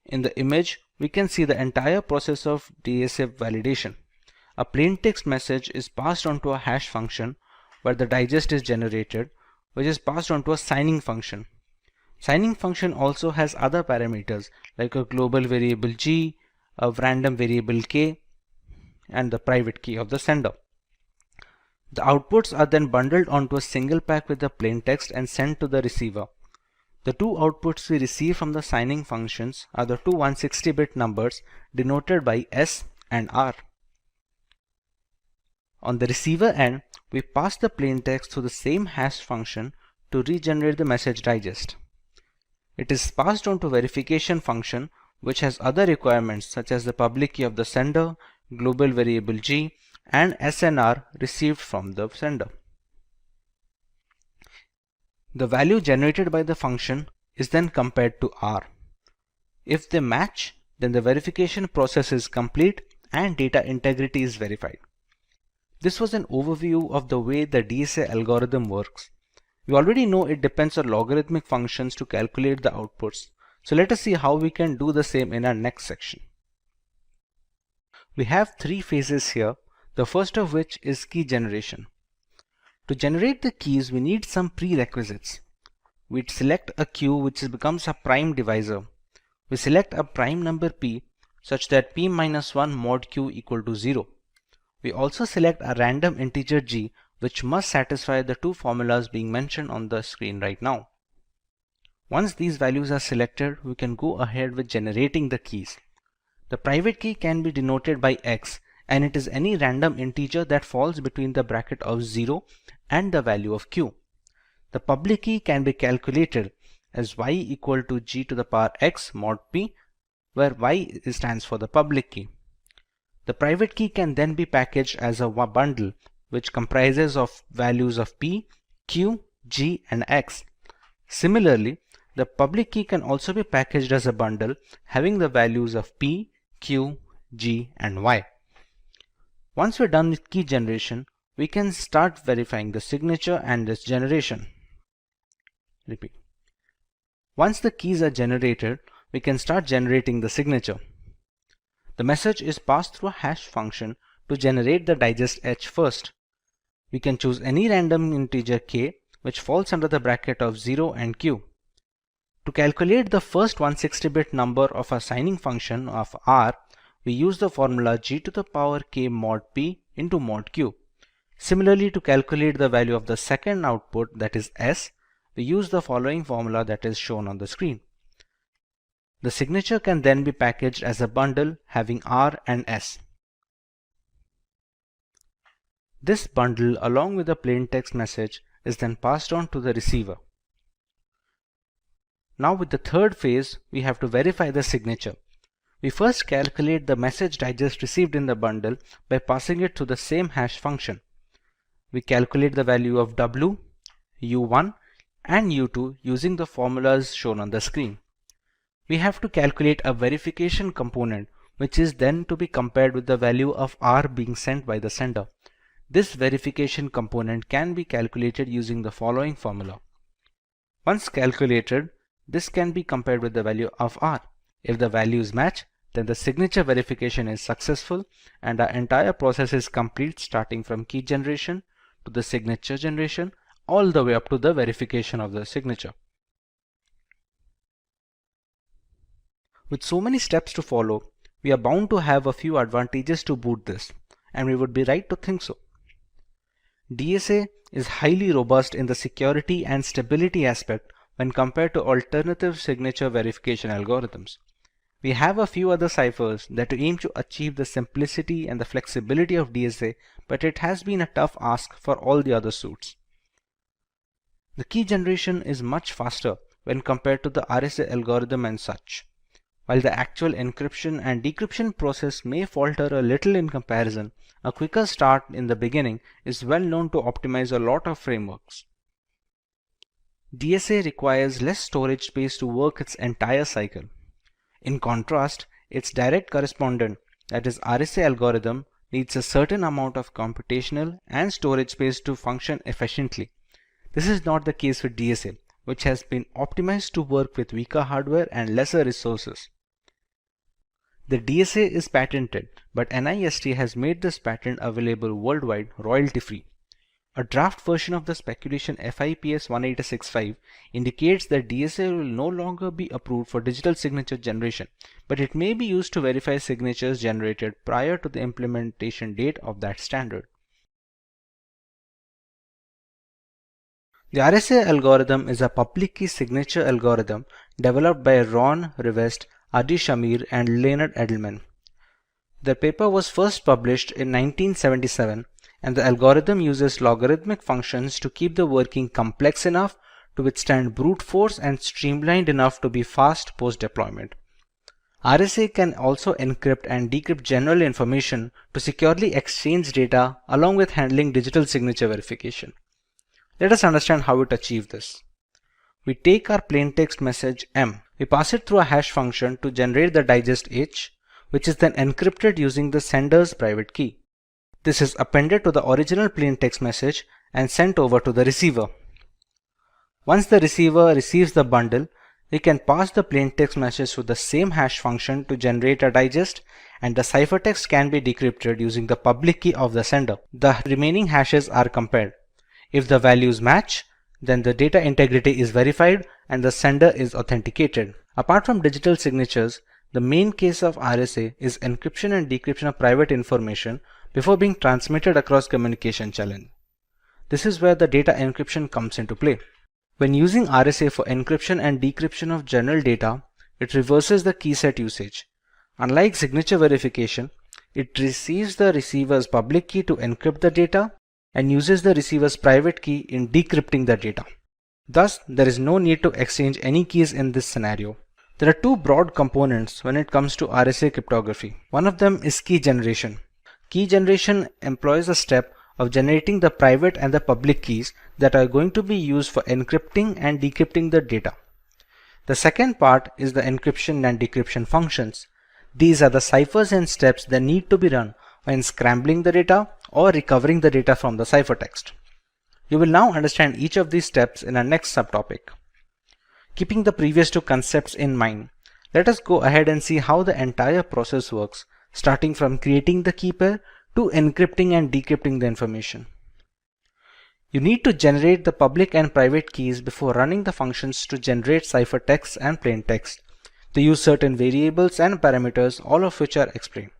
In the image, we can see the entire process of DSA validation. A plain text message is passed on to a hash function where the digest is generated, which is passed on to a signing function. Signing function also has other parameters like a global variable G, a random variable K, and the private key of the sender. The outputs are then bundled onto a single pack with the plain text and sent to the receiver. The two outputs we receive from the signing functions are the two 160-bit numbers denoted by S and R. On the receiver end, we pass the plain text through the same hash function to regenerate the message digest. It is passed on to verification function, which has other requirements such as the public key of the sender, global variable G, and SNR received from the sender. The value generated by the function is then compared to R. If they match, then the verification process is complete and data integrity is verified. This was an overview of the way the DSA algorithm works. We already know it depends on logarithmic functions to calculate the outputs, so let us see how we can do the same in our next section. We have three phases here, the first of which is key generation. To generate the keys, we need some prerequisites. We select a queue which becomes a prime divisor. We select a prime number p such that p-1 mod q equal to 0. We also select a random integer g which must satisfy the two formulas being mentioned on the screen right now. Once these values are selected, we can go ahead with generating the keys. The private key can be denoted by x, and it is any random integer that falls between the bracket of 0 and the value of q. The public key can be calculated as y equal to g to the power x mod p, where y stands for the public key. The private key can then be packaged as a bundle which comprises of values of p, q, g and x. Similarly, the public key can also be packaged as a bundle having the values of p, q, g and y. Once we're done with key generation, we can start verifying the signature and its generation. Repeat. Once the keys are generated, we can start generating the signature. The message is passed through a hash function to generate the digest h first. We can choose any random integer k which falls under the bracket of 0 and q. To calculate the first 160-bit number of our signing function of r, we use the formula g to the power k mod p into mod q. Similarly, to calculate the value of the second output, that is s, we use the following formula that is shown on the screen. The signature can then be packaged as a bundle having r and s. This bundle along with the plain text message is then passed on to the receiver. Now with the third phase, we have to verify the signature. We first calculate the message digest received in the bundle by passing it to the same hash function. We calculate the value of w, u1 and u2 using the formulas shown on the screen. We have to calculate a verification component which is then to be compared with the value of r being sent by the sender. This verification component can be calculated using the following formula. Once calculated, this can be compared with the value of r. If the values match, then the signature verification is successful and our entire process is complete, starting from key generation to the signature generation all the way up to the verification of the signature. With so many steps to follow, we are bound to have a few advantages to boot this, and we would be right to think so. DSA is highly robust in the security and stability aspect when compared to alternative signature verification algorithms. We have a few other ciphers that aim to achieve the simplicity and the flexibility of DSA, but it has been a tough ask for all the other suits. The key generation is much faster when compared to the RSA algorithm and such. While the actual encryption and decryption process may falter a little in comparison, a quicker start in the beginning is well known to optimize a lot of frameworks. DSA requires less storage space to work its entire cycle. In contrast, its direct correspondent, that is RSA algorithm, needs a certain amount of computational and storage space to function efficiently. This is not the case with DSA, which has been optimized to work with weaker hardware and lesser resources. The DSA is patented, but NIST has made this patent available worldwide royalty-free. A draft version of the speculation FIPS 186.5 indicates that DSA will no longer be approved for digital signature generation, but it may be used to verify signatures generated prior to the implementation date of that standard. The RSA algorithm is a public key signature algorithm developed by Ron Rivest, Adi Shamir and Leonard Edelman. The paper was first published in 1977, and the algorithm uses logarithmic functions to keep the working complex enough to withstand brute force and streamlined enough to be fast post-deployment. RSA can also encrypt and decrypt general information to securely exchange data along with handling digital signature verification. Let us understand how it achieves this. We take our plaintext message M. We pass it through a hash function to generate the digest H, which is then encrypted using the sender's private key. This is appended to the original plaintext message and sent over to the receiver. Once the receiver receives the bundle, we can pass the plaintext message to the same hash function to generate a digest, and the ciphertext can be decrypted using the public key of the sender. The remaining hashes are compared. If the values match, then the data integrity is verified and the sender is authenticated. Apart from digital signatures, the main case of RSA is encryption and decryption of private information before being transmitted across communication channels. This is where the data encryption comes into play. When using RSA for encryption and decryption of general data, it reverses the key set usage. Unlike signature verification, it receives the receiver's public key to encrypt the data and uses the receiver's private key in decrypting the data. Thus, there is no need to exchange any keys in this scenario. There are two broad components when it comes to RSA cryptography. One of them is key generation. Key generation employs a step of generating the private and the public keys that are going to be used for encrypting and decrypting the data. The second part is the encryption and decryption functions. These are the ciphers and steps that need to be run when scrambling the data or recovering the data from the ciphertext. You will now understand each of these steps in our next subtopic. Keeping the previous two concepts in mind, let us go ahead and see how the entire process works, starting from creating the key pair to encrypting and decrypting the information. You need to generate the public and private keys before running the functions to generate ciphertext and plaintext. They use certain variables and parameters, all of which are explained.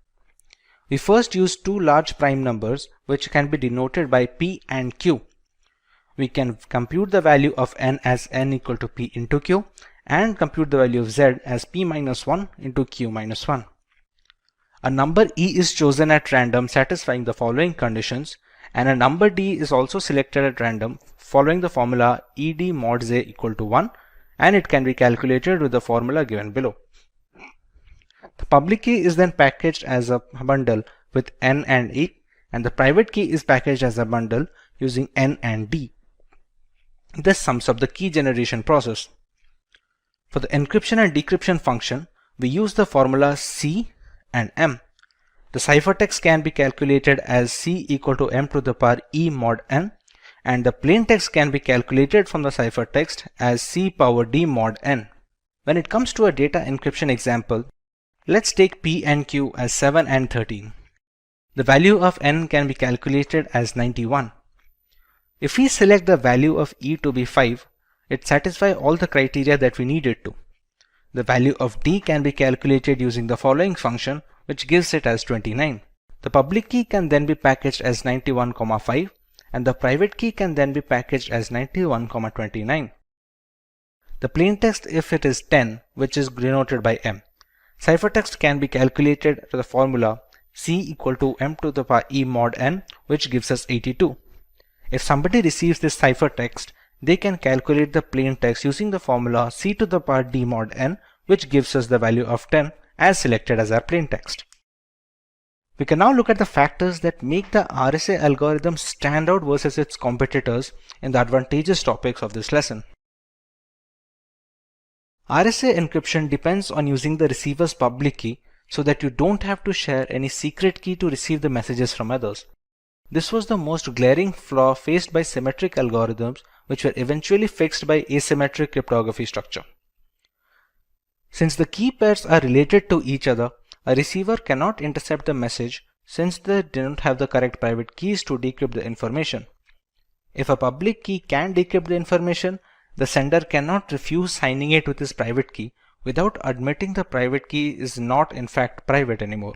We first use two large prime numbers which can be denoted by P and Q. We can compute the value of n as n equal to P into Q and compute the value of z as P minus 1 into Q minus 1. A number E is chosen at random satisfying the following conditions, and a number D is also selected at random following the formula ED mod Z equal to 1, and it can be calculated with the formula given below. The public key is then packaged as a bundle with N and E, and the private key is packaged as a bundle using N and D. This sums up the key generation process. For the encryption and decryption function, we use the formula C and M. The ciphertext can be calculated as C equal to M to the power E mod N, and the plaintext can be calculated from the ciphertext as C power D mod N. When it comes to a data encryption example, let's take P and Q as 7 and 13. The value of N can be calculated as 91. If we select the value of E to be 5, it satisfies all the criteria that we need it to. The value of D can be calculated using the following function, which gives it as 29. The public key can then be packaged as 91,5 and the private key can then be packaged as 91,29. The plaintext, if it is 10, which is denoted by M. Ciphertext can be calculated to the formula C equal to M to the power E mod N, which gives us 82. If somebody receives this ciphertext, they can calculate the plaintext using the formula C to the power D mod N, which gives us the value of 10 as selected as our plaintext. We can now look at the factors that make the RSA algorithm stand out versus its competitors in the advantageous topics of this lesson. RSA encryption depends on using the receiver's public key so that you don't have to share any secret key to receive the messages from others. This was the most glaring flaw faced by symmetric algorithms, which were eventually fixed by asymmetric cryptography structure. Since the key pairs are related to each other, a receiver cannot intercept the message since they don't have the correct private keys to decrypt the information. If a public key can decrypt the information, the sender cannot refuse signing it with his private key without admitting the private key is not in fact private anymore.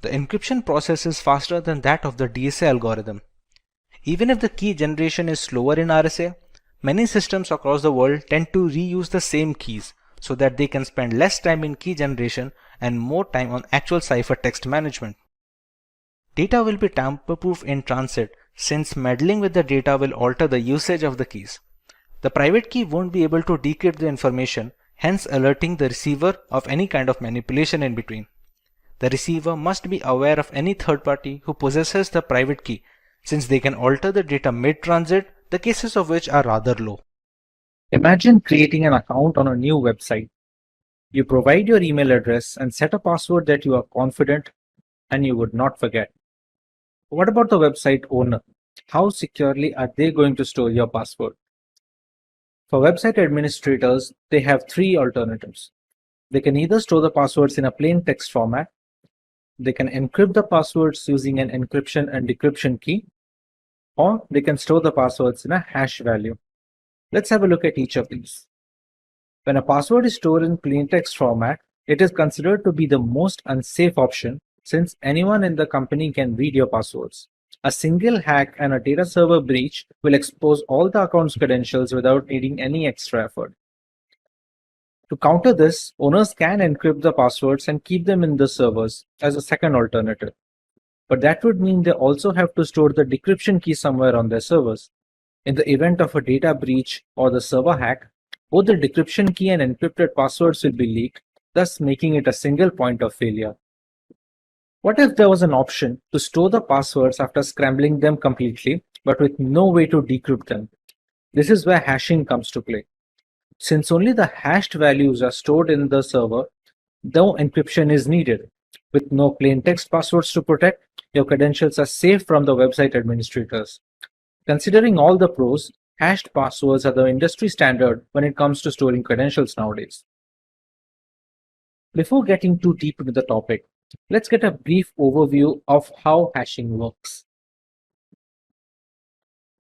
The encryption process is faster than that of the DSA algorithm. Even if the key generation is slower in RSA, many systems across the world tend to reuse the same keys so that they can spend less time in key generation and more time on actual ciphertext management. Data will be tamper-proof in transit since meddling with the data will alter the usage of the keys. The private key won't be able to decrypt the information, hence alerting the receiver of any kind of manipulation in between. The receiver must be aware of any third party who possesses the private key since they can alter the data mid-transit, the cases of which are rather low. Imagine creating an account on a new website. You provide your email address and set a password that you are confident and you would not forget. What about the website owner? How securely are they going to store your password? For website administrators, they have three alternatives. They can either store the passwords in a plain text format, they can encrypt the passwords using an encryption and decryption key, or they can store the passwords in a hash value. Let's have a look at each of these. When a password is stored in plain text format, it is considered to be the most unsafe option since anyone in the company can read your passwords. A single hack and a data server breach will expose all the account's credentials without needing any extra effort. To counter this, owners can encrypt the passwords and keep them in the servers as a second alternative. But that would mean they also have to store the decryption key somewhere on their servers. In the event of a data breach or the server hack, both the decryption key and encrypted passwords will be leaked, thus making it a single point of failure. What if there was an option to store the passwords after scrambling them completely, but with no way to decrypt them? This is where hashing comes to play. Since only the hashed values are stored in the server, no encryption is needed. With no plain text passwords to protect, your credentials are safe from the website administrators. Considering all the pros, hashed passwords are the industry standard when it comes to storing credentials nowadays. Before getting too deep into the topic, let's get a brief overview of how hashing works.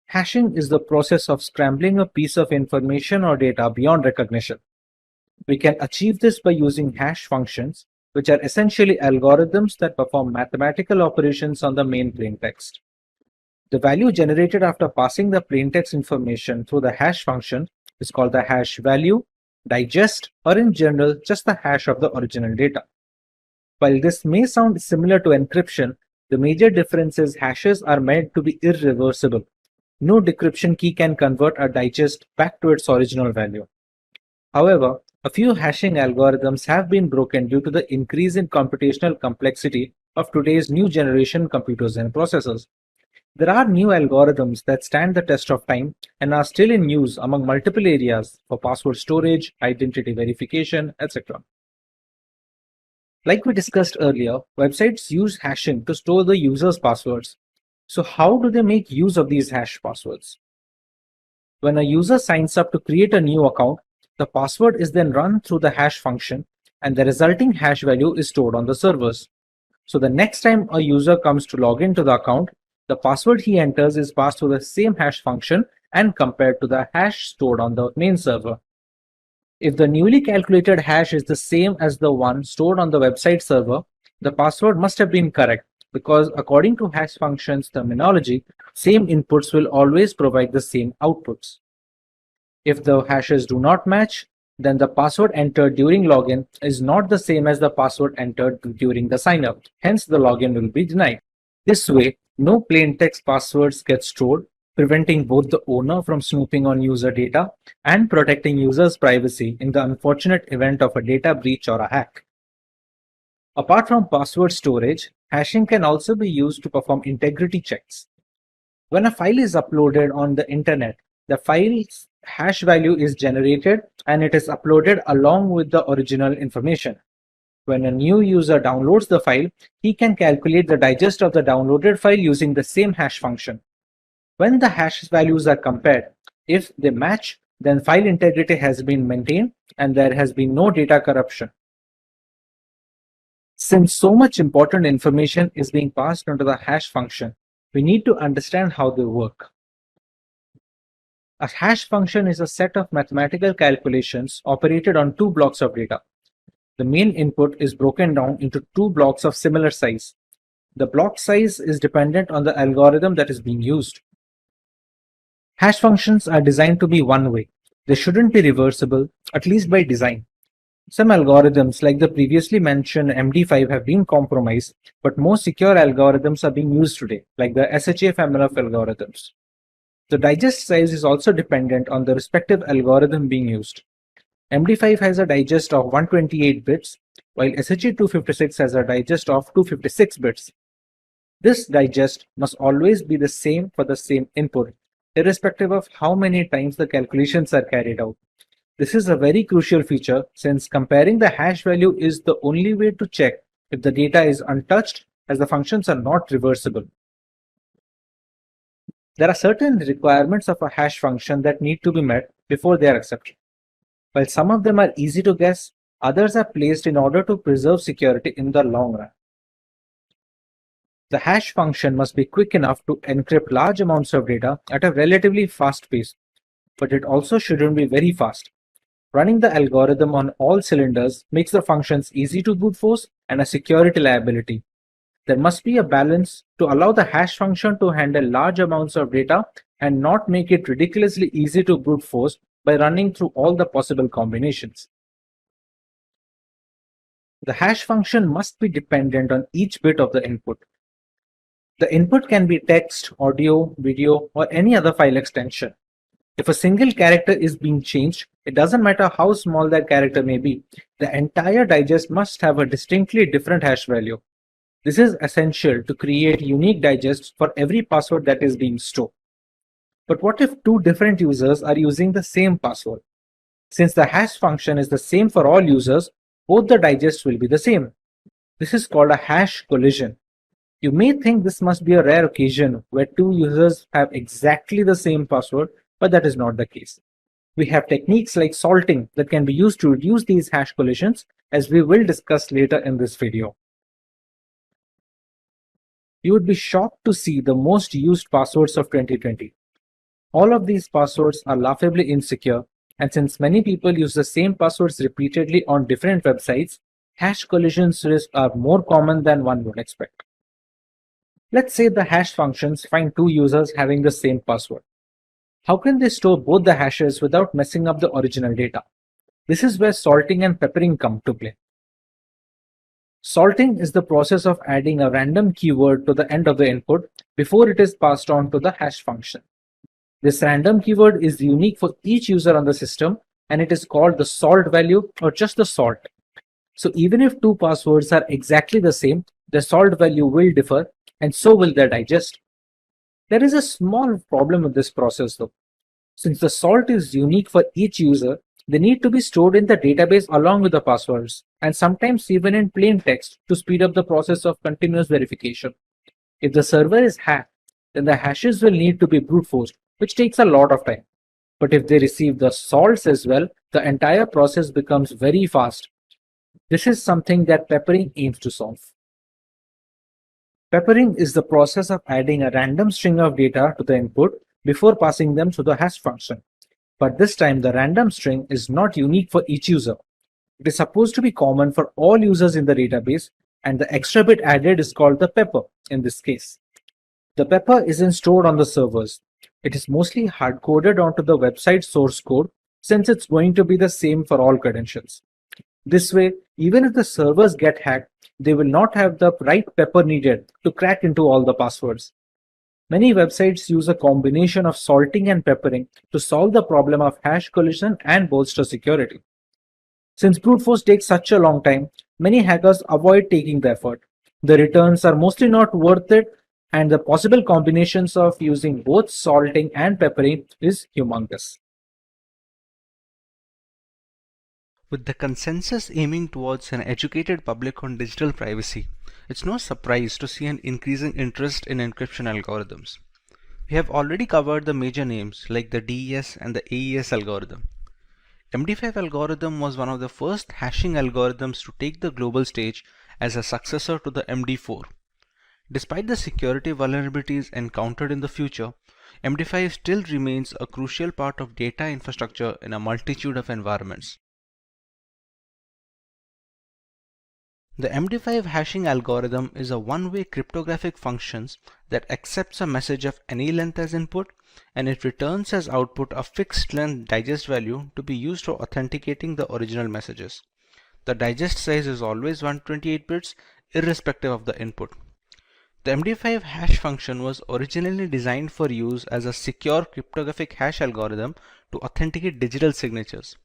Hashing is the process of scrambling a piece of information or data beyond recognition. We can achieve this by using hash functions, which are essentially algorithms that perform mathematical operations on the main plaintext. The value generated after passing the plaintext information through the hash function is called the hash value, digest, or in general, just the hash of the original data. While this may sound similar to encryption, the major difference is hashes are meant to be irreversible. No decryption key can convert a digest back to its original value. However, a few hashing algorithms have been broken due to the increase in computational complexity of today's new generation computers and processors. There are new algorithms that stand the test of time and are still in use among multiple areas for password storage, identity verification, etc. Like we discussed earlier, websites use hashing to store the user's passwords. So how do they make use of these hash passwords? When a user signs up to create a new account, the password is then run through the hash function and the resulting hash value is stored on the servers. So the next time a user comes to log into the account, the password he enters is passed through the same hash function and compared to the hash stored on the main server. If the newly calculated hash is the same as the one stored on the website server, the password must have been correct, because according to hash functions terminology, same inputs will always provide the same outputs. If the hashes do not match, then the password entered during login is not the same as the password entered during the sign-up. Hence, the login will be denied. This way, no plain text passwords get stored, preventing both the owner from snooping on user data and protecting users' privacy in the unfortunate event of a data breach or a hack. Apart from password storage, hashing can also be used to perform integrity checks. When a file is uploaded on the internet, the file's hash value is generated and it is uploaded along with the original information. When a new user downloads the file, he can calculate the digest of the downloaded file using the same hash function. When the hash values are compared, if they match, then file integrity has been maintained and there has been no data corruption. Since so much important information is being passed onto the hash function, we need to understand how they work. A hash function is a set of mathematical calculations operated on two blocks of data. The main input is broken down into two blocks of similar size. The block size is dependent on the algorithm that is being used. Hash functions are designed to be one-way. They shouldn't be reversible, at least by design. Some algorithms like the previously mentioned MD5 have been compromised, but more secure algorithms are being used today, like the SHA family of algorithms. The digest size is also dependent on the respective algorithm being used. MD5 has a digest of 128 bits, while SHA-256 has a digest of 256 bits. This digest must always be the same for the same input, irrespective of how many times the calculations are carried out. This is a very crucial feature since comparing the hash value is the only way to check if the data is untouched, as the functions are not reversible. There are certain requirements of a hash function that need to be met before they are accepted. While some of them are easy to guess, others are placed in order to preserve security in the long run. The hash function must be quick enough to encrypt large amounts of data at a relatively fast pace, but it also shouldn't be very fast. Running the algorithm on all cylinders makes the functions easy to brute force and a security liability. There must be a balance to allow the hash function to handle large amounts of data and not make it ridiculously easy to brute force by running through all the possible combinations. The hash function must be dependent on each bit of the input. The input can be text, audio, video, or any other file extension. If a single character is being changed, it doesn't matter how small that character may be, the entire digest must have a distinctly different hash value. This is essential to create unique digests for every password that is being stored. But what if two different users are using the same password? Since the hash function is the same for all users, both the digests will be the same. This is called a hash collision. You may think this must be a rare occasion where two users have exactly the same password, but that is not the case. We have techniques like salting that can be used to reduce these hash collisions, as we will discuss later in this video. You would be shocked to see the most used passwords of 2020. All of these passwords are laughably insecure, and since many people use the same passwords repeatedly on different websites, hash collisions risk are more common than one would expect. Let's say the hash functions find two users having the same password. How can they store both the hashes without messing up the original data? This is where salting and peppering come to play. Salting is the process of adding a random keyword to the end of the input before it is passed on to the hash function. This random keyword is unique for each user on the system, and it is called the salt value or just the salt. So even if two passwords are exactly the same, the salt value will differ, and so will their digest. There is a small problem with this process though. Since the salt is unique for each user, they need to be stored in the database along with the passwords, and sometimes even in plain text to speed up the process of continuous verification. If the server is hacked, then the hashes will need to be brute forced, which takes a lot of time. But if they receive the salts as well, the entire process becomes very fast. This is something that peppering aims to solve. Peppering is the process of adding a random string of data to the input before passing them to the hash function. But this time the random string is not unique for each user. It is supposed to be common for all users in the database, and the extra bit added is called the pepper in this case. The pepper isn't stored on the servers. It is mostly hard-coded onto the website source code, since it's going to be the same for all credentials. This way, even if the servers get hacked, they will not have the right pepper needed to crack into all the passwords. Many websites use a combination of salting and peppering to solve the problem of hash collision and bolster security. Since brute force takes such a long time, many hackers avoid taking the effort. The returns are mostly not worth it, and the possible combinations of using both salting and peppering is humongous. With the consensus aiming towards an educated public on digital privacy, it's no surprise to see an increasing interest in encryption algorithms. We have already covered the major names like the DES and the AES algorithm. MD5 algorithm was one of the first hashing algorithms to take the global stage as a successor to the MD4. Despite the security vulnerabilities encountered in the future, MD5 still remains a crucial part of data infrastructure in a multitude of environments. The MD5 hashing algorithm is a one-way cryptographic function that accepts a message of any length as input, and it returns as output a fixed length digest value to be used for authenticating the original messages. The digest size is always 128 bits irrespective of the input. The MD5 hash function was originally designed for use as a secure cryptographic hash algorithm to authenticate digital signatures.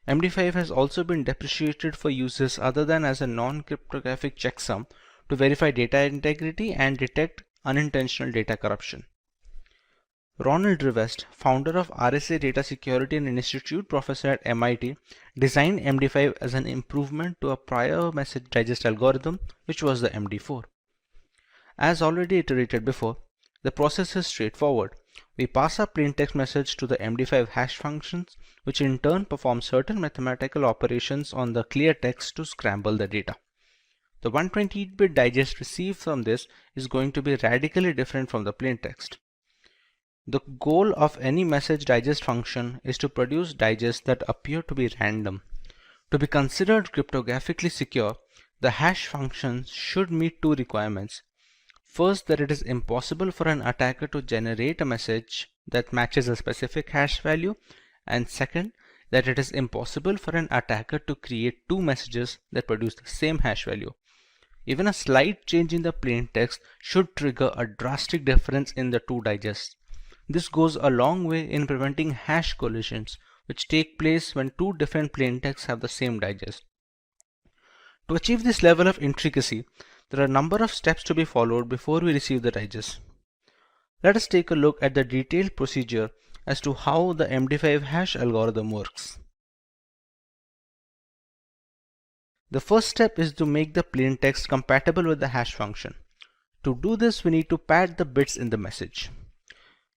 MD5 has also been deprecated for uses other than as a non-cryptographic checksum to verify data integrity and detect unintentional data corruption. Ronald Rivest, founder of RSA Data Security and Institute professor at MIT, designed MD5 as an improvement to a prior message digest algorithm, which was the MD4. As already iterated before, the process is straightforward. We pass a plaintext message to the MD5 hash functions, which in turn perform certain mathematical operations on the clear text to scramble the data. The 128-bit digest received from this is going to be radically different from the plaintext. The goal of any message digest function is to produce digests that appear to be random. To be considered cryptographically secure, the hash function should meet two requirements. First, that it is impossible for an attacker to generate a message that matches a specific hash value, and second, that it is impossible for an attacker to create two messages that produce the same hash value. Even a slight change in the plain text should trigger a drastic difference in the two digests. This goes a long way in preventing hash collisions, which take place when two different plain texts have the same digest. To achieve this level of intricacy, there are a number of steps to be followed before we receive the digest. Let us take a look at the detailed procedure as to how the MD5 hash algorithm works. The first step is to make the plain text compatible with the hash function. To do this, we need to pad the bits in the message.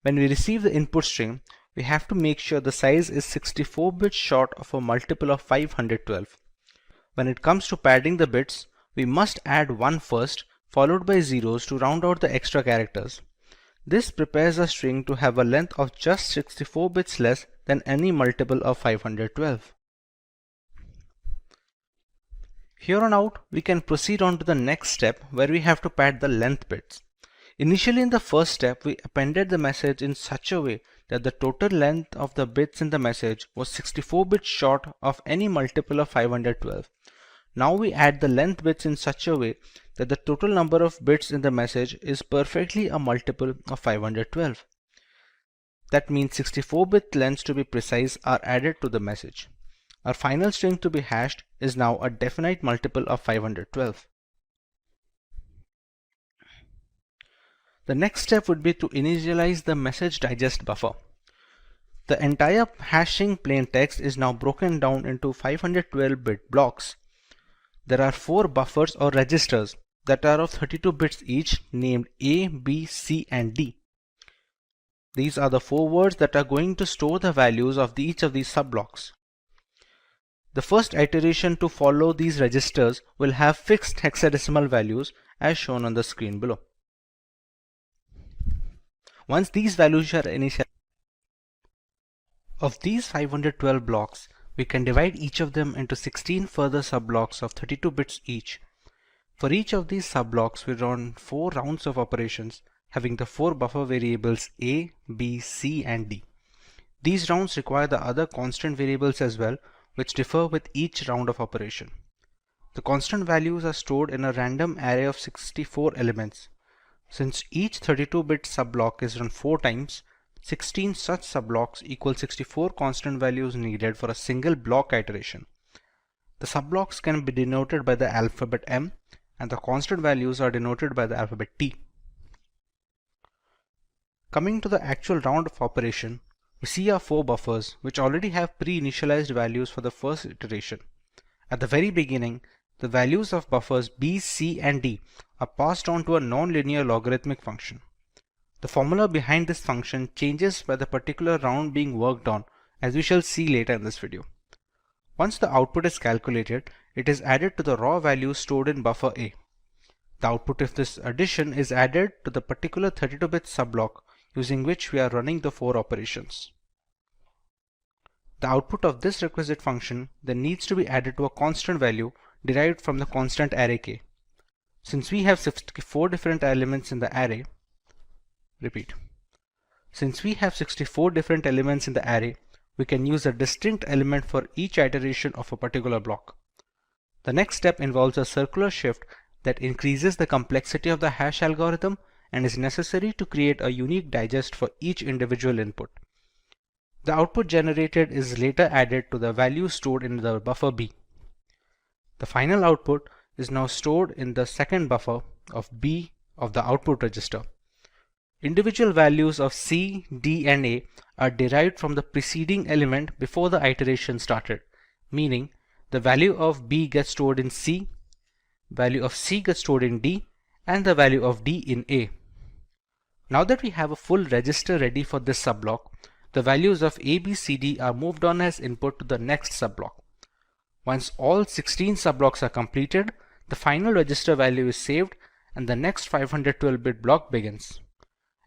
When we receive the input string, we have to make sure the size is 64 bits short of a multiple of 512. When it comes to padding the bits, we must add 1 first, followed by zeros to round out the extra characters. This prepares a string to have a length of just 64 bits less than any multiple of 512. Here on out, we can proceed on to the next step where we have to pad the length bits. Initially in the first step, we appended the message in such a way that the total length of the bits in the message was 64 bits short of any multiple of 512. Now we add the length bits in such a way that the total number of bits in the message is perfectly a multiple of 512. That means 64-bit lengths, to be precise, are added to the message. Our final string to be hashed is now a definite multiple of 512. The next step would be to initialize the message digest buffer. The entire hashing plain text is now broken down into 512-bit blocks. There are 4 buffers or registers that are of 32 bits each, named A, B, C, and D. These are the 4 words that are going to store the values of each of these subblocks. The first iteration to follow these registers will have fixed hexadecimal values as shown on the screen below. Once these values are initialized, of these 512 blocks, we can divide each of them into 16 further subblocks of 32 bits each. For each of these subblocks, we run 4 rounds of operations having the 4 buffer variables A, B, C, and D. These rounds require the other constant variables as well, which differ with each round of operation. The constant values are stored in a random array of 64 elements. Since each 32-bit subblock is run 4 times, 16 such subblocks equal 64 constant values needed for a single block iteration. The subblocks can be denoted by the alphabet M, and the constant values are denoted by the alphabet T. Coming to the actual round of operation, we see our 4 buffers which already have pre-initialized values for the first iteration. At the very beginning, the values of buffers B, C, and D are passed on to a non-linear logarithmic function. The formula behind this function changes by the particular round being worked on, as we shall see later in this video. Once the output is calculated, it is added to the raw values stored in buffer A. The output of this addition is added to the particular 32-bit subblock using which we are running the 4 operations. The output of this requisite function then needs to be added to a constant value derived from the constant array k. Since we have 64 different elements in the array, Since we have 64 different elements in the array, we can use a distinct element for each iteration of a particular block. The next step involves a circular shift that increases the complexity of the hash algorithm and is necessary to create a unique digest for each individual input. The output generated is later added to the value stored in the buffer B. The final output is now stored in the second buffer of B of the output register. Individual values of C, D, and A are derived from the preceding element before the iteration started, meaning the value of B gets stored in C, value of C gets stored in D, and the value of D in A. Now that we have a full register ready for this subblock, the values of A, B, C, D are moved on as input to the next subblock. Once all 16 subblocks are completed, the final register value is saved and the next 512-bit block begins.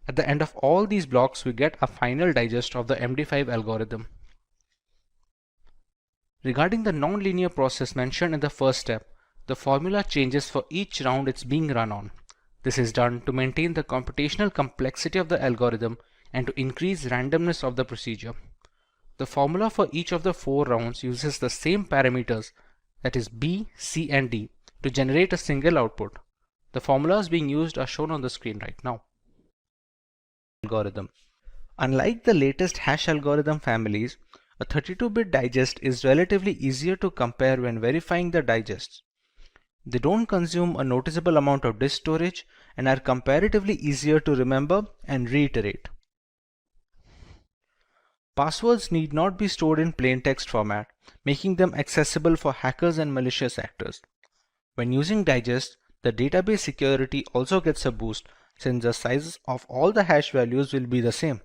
At the end of all these blocks, we get a final digest of the MD5 algorithm. Regarding the non-linear process mentioned in the first step, the formula changes for each round it's being run on. This is done to maintain the computational complexity of the algorithm and to increase randomness of the procedure. The formula for each of the 4 rounds uses the same parameters, that is B, C, and D, to generate a single output. The formulas being used are shown on the screen right now. Algorithm. Unlike the latest hash algorithm families, a 32-bit digest is relatively easier to compare when verifying the digests. They don't consume a noticeable amount of disk storage and are comparatively easier to remember and reiterate. Passwords need not be stored in plain text format, making them accessible for hackers and malicious actors. When using digests, the database security also gets a boost since the size of all the hash values will be the same.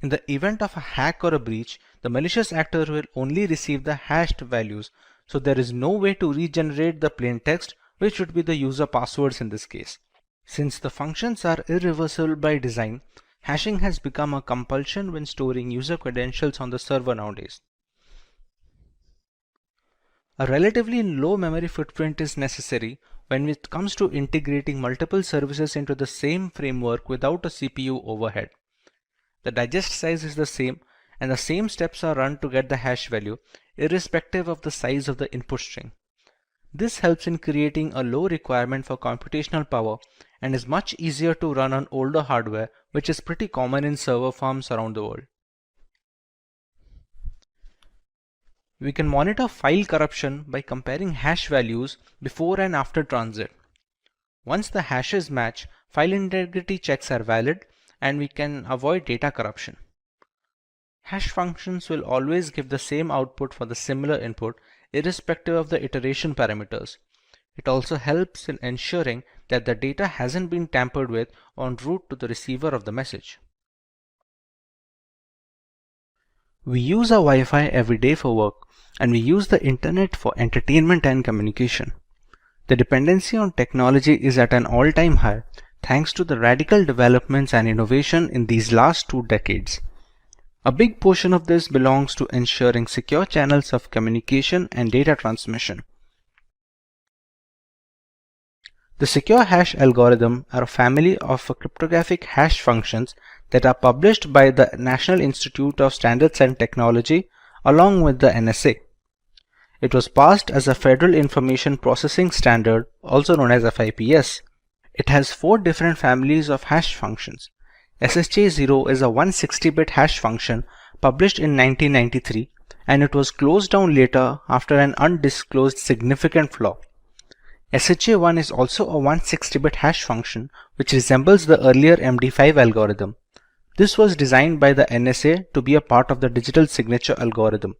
In the event of a hack or a breach, the malicious actor will only receive the hashed values, so there is no way to regenerate the plain text, which would be the user passwords in this case. Since the functions are irreversible by design, hashing has become a compulsion when storing user credentials on the server nowadays. A relatively low memory footprint is necessary when it comes to integrating multiple services into the same framework without a CPU overhead. The digest size is the same and the same steps are run to get the hash value, irrespective of the size of the input string. This helps in creating a low requirement for computational power and is much easier to run on older hardware, which is pretty common in server farms around the world. We can monitor file corruption by comparing hash values before and after transit. Once the hashes match, file integrity checks are valid and we can avoid data corruption. Hash functions will always give the same output for the similar input, irrespective of the iteration parameters. It also helps in ensuring that the data hasn't been tampered with en route to the receiver of the message. We use our Wi-Fi every day for work, and we use the internet for entertainment and communication. The dependency on technology is at an all-time high thanks to the radical developments and innovation in these last 2 decades. A big portion of this belongs to ensuring secure channels of communication and data transmission. The secure hash algorithm are a family of cryptographic hash functions that are published by the National Institute of Standards and Technology along with the NSA. It was passed as a Federal Information Processing Standard, also known as FIPS. It has 4 different families of hash functions. SHA-0 is a 160-bit hash function published in 1993, and it was closed down later after an undisclosed significant flaw. SHA-1 is also a 160-bit hash function which resembles the earlier MD5 algorithm. This was designed by the NSA to be a part of the digital signature algorithm.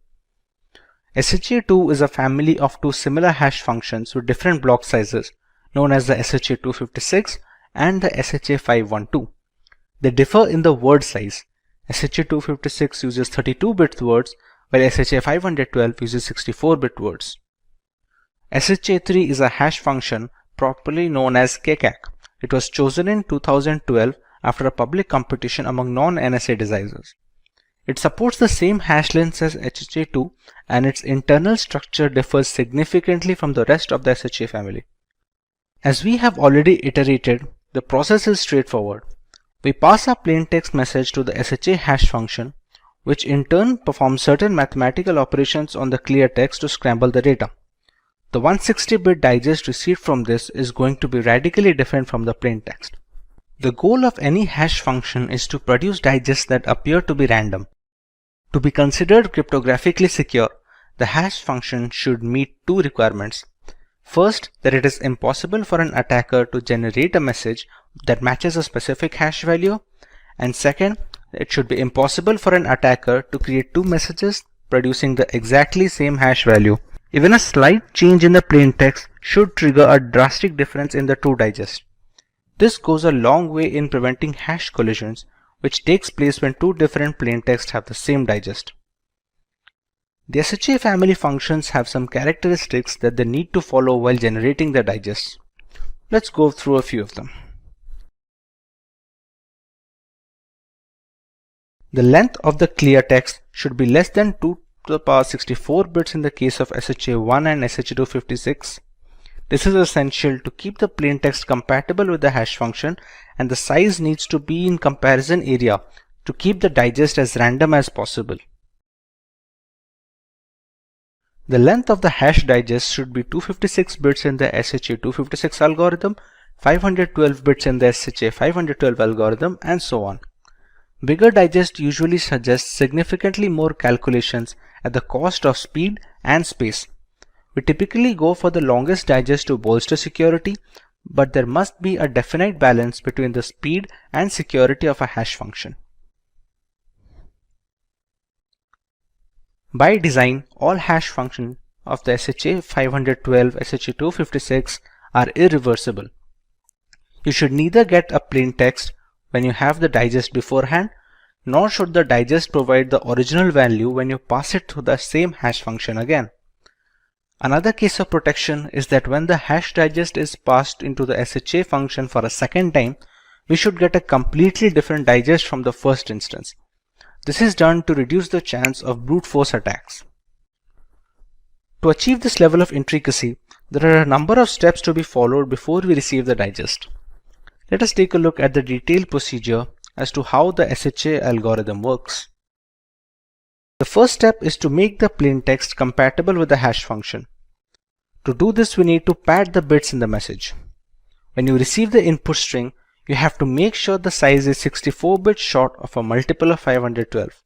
SHA-2 is a family of 2 similar hash functions with different block sizes, known as the SHA-256 and the SHA-512. They differ in the word size. SHA-256 uses 32-bit words, while SHA-512 uses 64-bit words. SHA-3 is a hash function properly known as KCAC. It was chosen in 2012 after a public competition among non-NSA designers. It supports the same hash length as SHA-2 and its internal structure differs significantly from the rest of the SHA family. As we have already iterated, the process is straightforward. We pass a plain text message to the SHA hash function, which in turn performs certain mathematical operations on the clear text to scramble the data. The 160-bit digest received from this is going to be radically different from the plain text. The goal of any hash function is to produce digests that appear to be random. To be considered cryptographically secure, the hash function should meet 2 requirements. First, that it is impossible for an attacker to generate a message that matches a specific hash value, and second, it should be impossible for an attacker to create 2 messages producing the exactly same hash value. Even a slight change in the plain text should trigger a drastic difference in the 2 digests. This goes a long way in preventing hash collisions, which takes place when 2 different plain texts have the same digest. The SHA family functions have some characteristics that they need to follow while generating the digests. Let's go through a few of them. The length of the clear text should be less than 2 to the power 64 bits in the case of SHA-1 and SHA-256. This is essential to keep the plain text compatible with the hash function, and the size needs to be in comparison area to keep the digest as random as possible. The length of the hash digest should be 256 bits in the SHA-256 algorithm, 512 bits in the SHA-512 algorithm, and so on. Bigger digest usually suggests significantly more calculations at the cost of speed and space. We typically go for the longest digest to bolster security, but there must be a definite balance between the speed and security of a hash function. By design, all hash functions of the SHA-512, SHA-256 are irreversible. You should neither get a plain text when you have the digest beforehand, nor should the digest provide the original value when you pass it through the same hash function again. Another case of protection is that when the hash digest is passed into the SHA function for a second time, we should get a completely different digest from the first instance. This is done to reduce the chance of brute force attacks. To achieve this level of intricacy, there are a number of steps to be followed before we receive the digest. Let us take a look at the detailed procedure as to how the SHA algorithm works. The first step is to make the plain text compatible with the hash function. To do this, we need to pad the bits in the message. When you receive the input string, you have to make sure the size is 64 bits short of a multiple of 512.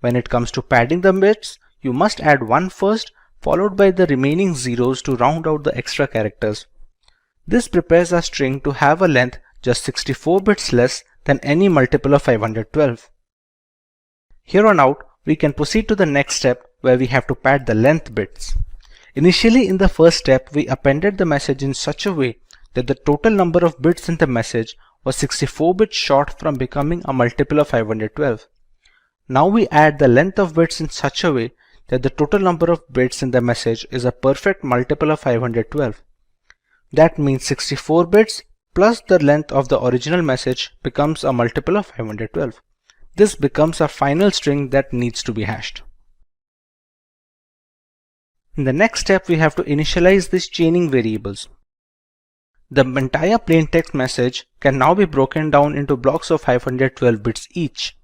When it comes to padding the bits, you must add 1 first, followed by the remaining zeros to round out the extra characters. This prepares our string to have a length just 64 bits less than any multiple of 512. Here on out, we can proceed to the next step where we have to pad the length bits. Initially, in the first step, we appended the message in such a way that the total number of bits in the message was 64 bits short from becoming a multiple of 512. Now we add the length of bits in such a way that the total number of bits in the message is a perfect multiple of 512. That means 64 bits plus the length of the original message becomes a multiple of 512. This becomes a final string that needs to be hashed. In the next step, we have to initialize these chaining variables. The entire plain text message can now be broken down into blocks of 512 bits each.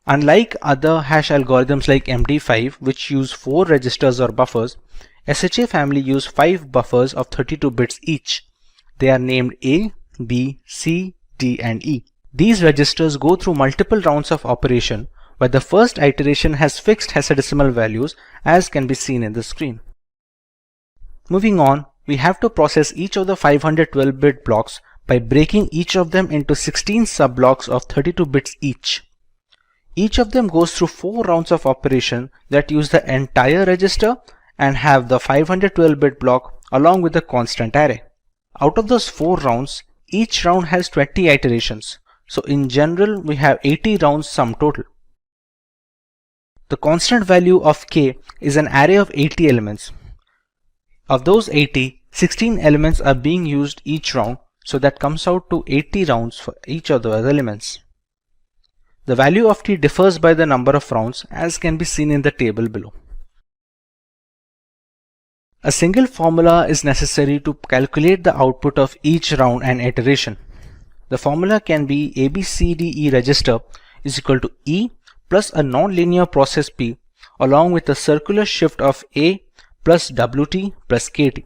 Unlike other hash algorithms like MD5, which use 4 registers or buffers, SHA family use 5 buffers of 32 bits each. They are named A, B, C, D, and E. These registers go through multiple rounds of operation, where the first iteration has fixed hexadecimal values, as can be seen in the screen. Moving on, we have to process each of the 512-bit blocks by breaking each of them into 16 sub-blocks of 32 bits each. Each of them goes through 4 rounds of operation that use the entire register and have the 512-bit block along with the constant array. Out of those 4 rounds, each round has 20 iterations. So in general, we have 80 rounds sum total. The constant value of k is an array of 80 elements. Of those 80, 16 elements are being used each round, so that comes out to 80 rounds for each of those elements. The value of t differs by the number of rounds, as can be seen in the table below. A single formula is necessary to calculate the output of each round and iteration. The formula can be ABCDE register is equal to E plus a non-linear process P along with a circular shift of A plus WT plus KT.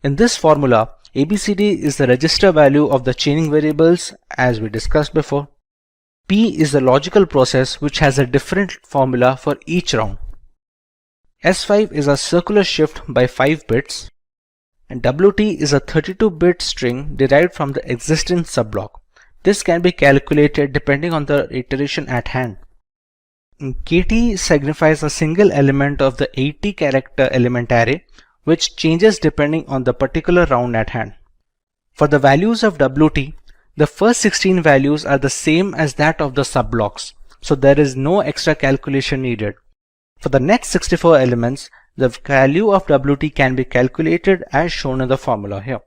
In this formula, ABCD is the register value of the chaining variables as we discussed before. P is the logical process which has a different formula for each round. S5 is a circular shift by 5 bits. And WT is a 32-bit string derived from the existing subblock. This can be calculated depending on the iteration at hand. KT signifies a single element of the 80-character element array, which changes depending on the particular round at hand. For the values of WT, the first 16 values are the same as that of the subblocks, so there is no extra calculation needed. For the next 64 elements, the value of WT can be calculated as shown in the formula here.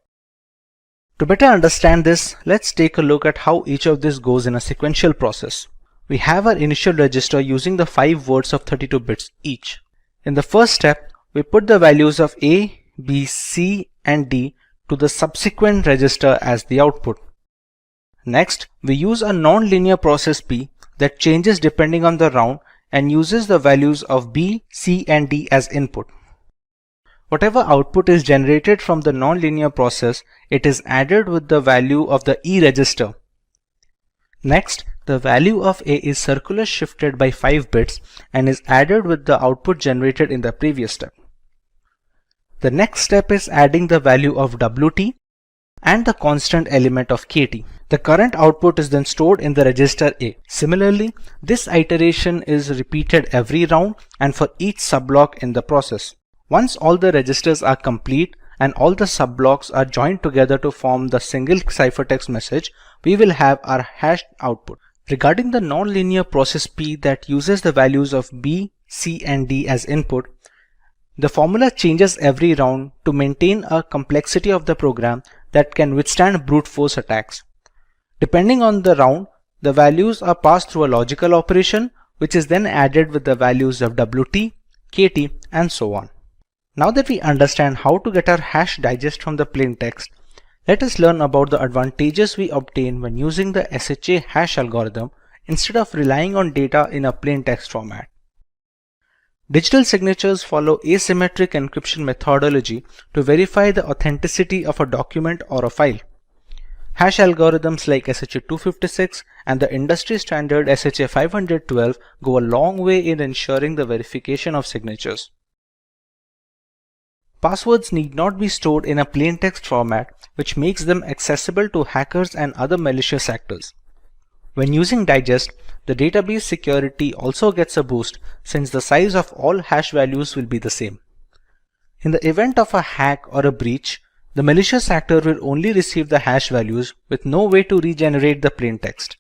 To better understand this, let's take a look at how each of this goes in a sequential process. We have our initial register using the 5 words of 32 bits each. In the first step, we put the values of A, B, C, and D to the subsequent register as the output. Next, we use a non-linear process P that changes depending on the round and uses the values of B, C, and D as input. Whatever output is generated from the nonlinear process, it is added with the value of the E register. Next, the value of A is circular shifted by 5 bits and is added with the output generated in the previous step. The next step is adding the value of WT and the constant element of KT. The current output is then stored in the register A. Similarly, this iteration is repeated every round and for each subblock in the process. Once all the registers are complete and all the subblocks are joined together to form the single ciphertext message, we will have our hashed output. Regarding the nonlinear process P that uses the values of B, C, and D as input, the formula changes every round to maintain a complexity of the program that can withstand brute force attacks. Depending on the round, the values are passed through a logical operation which is then added with the values of WT, KT, and so on. Now that we understand how to get our hash digest from the plain text, let us learn about the advantages we obtain when using the SHA hash algorithm instead of relying on data in a plain text format. Digital signatures follow asymmetric encryption methodology to verify the authenticity of a document or a file. Hash algorithms like SHA-256 and the industry standard SHA-512 go a long way in ensuring the verification of signatures. Passwords need not be stored in a plain text format, which makes them accessible to hackers and other malicious actors. When using digest, the database security also gets a boost since the size of all hash values will be the same. In the event of a hack or a breach, the malicious actor will only receive the hash values with no way to regenerate the plain text.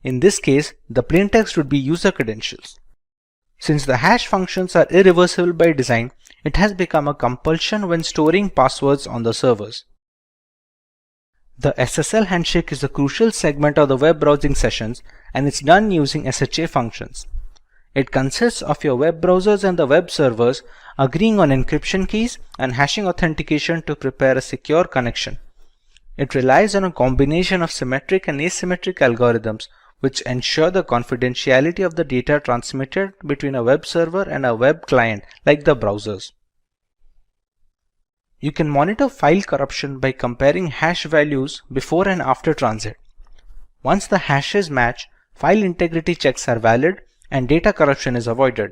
In this case, the plain text would be user credentials. Since the hash functions are irreversible by design, it has become a compulsion when storing passwords on the servers. The SSL handshake is a crucial segment of the web browsing sessions, and it's done using SHA functions. It consists of your web browsers and the web servers agreeing on encryption keys and hashing authentication to prepare a secure connection. It relies on a combination of symmetric and asymmetric algorithms which ensure the confidentiality of the data transmitted between a web server and a web client like the browsers. You can monitor file corruption by comparing hash values before and after transit. Once the hashes match, file integrity checks are valid and data corruption is avoided.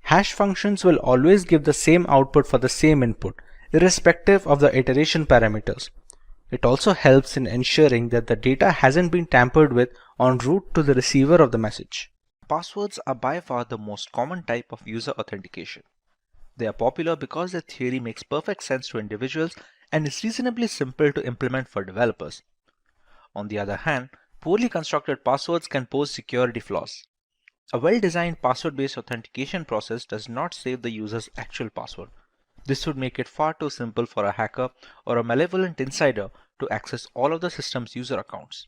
Hash functions will always give the same output for the same input, irrespective of the iteration parameters. It also helps in ensuring that the data hasn't been tampered with en route to the receiver of the message. Passwords are by far the most common type of user authentication. They are popular because their theory makes perfect sense to individuals and is reasonably simple to implement for developers. On the other hand, poorly constructed passwords can pose security flaws. A well-designed password-based authentication process does not save the user's actual password. This would make it far too simple for a hacker or a malevolent insider to access all of the system's user accounts.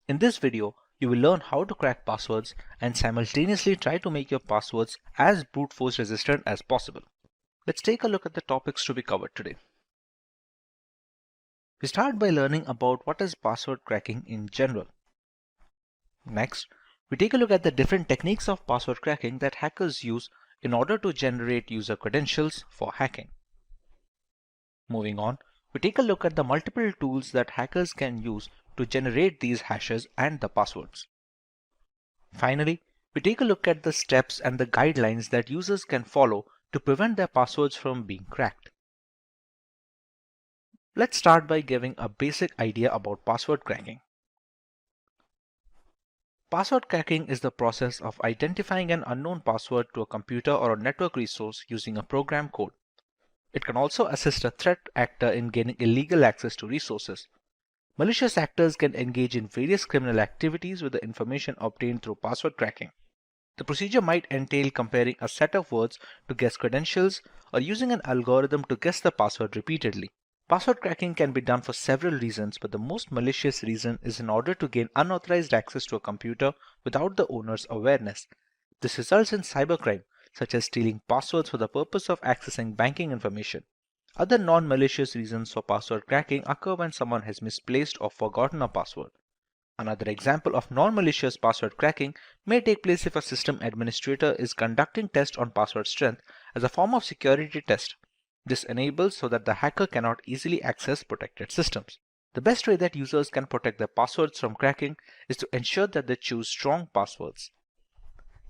In this video, you will learn how to crack passwords and simultaneously try to make your passwords as brute force resistant as possible. Let's take a look at the topics to be covered today. We start by learning about what is password cracking in general. Next, we take a look at the different techniques of password cracking that hackers use in order to generate user credentials for hacking. Moving on, we take a look at the multiple tools that hackers can use to generate these hashes and the passwords. Finally, we take a look at the steps and the guidelines that users can follow to prevent their passwords from being cracked. Let's start by giving a basic idea about password cracking. Password cracking is the process of identifying an unknown password to a computer or a network resource using a program code. It can also assist a threat actor in gaining illegal access to resources. Malicious actors can engage in various criminal activities with the information obtained through password cracking. The procedure might entail comparing a set of words to guess credentials or using an algorithm to guess the password repeatedly. Password cracking can be done for several reasons, but the most malicious reason is in order to gain unauthorized access to a computer without the owner's awareness. This results in cybercrime, such as stealing passwords for the purpose of accessing banking information. Other non-malicious reasons for password cracking occur when someone has misplaced or forgotten a password. Another example of non-malicious password cracking may take place if a system administrator is conducting tests on password strength as a form of security test. This enables so that the hacker cannot easily access protected systems. The best way that users can protect their passwords from cracking is to ensure that they choose strong passwords.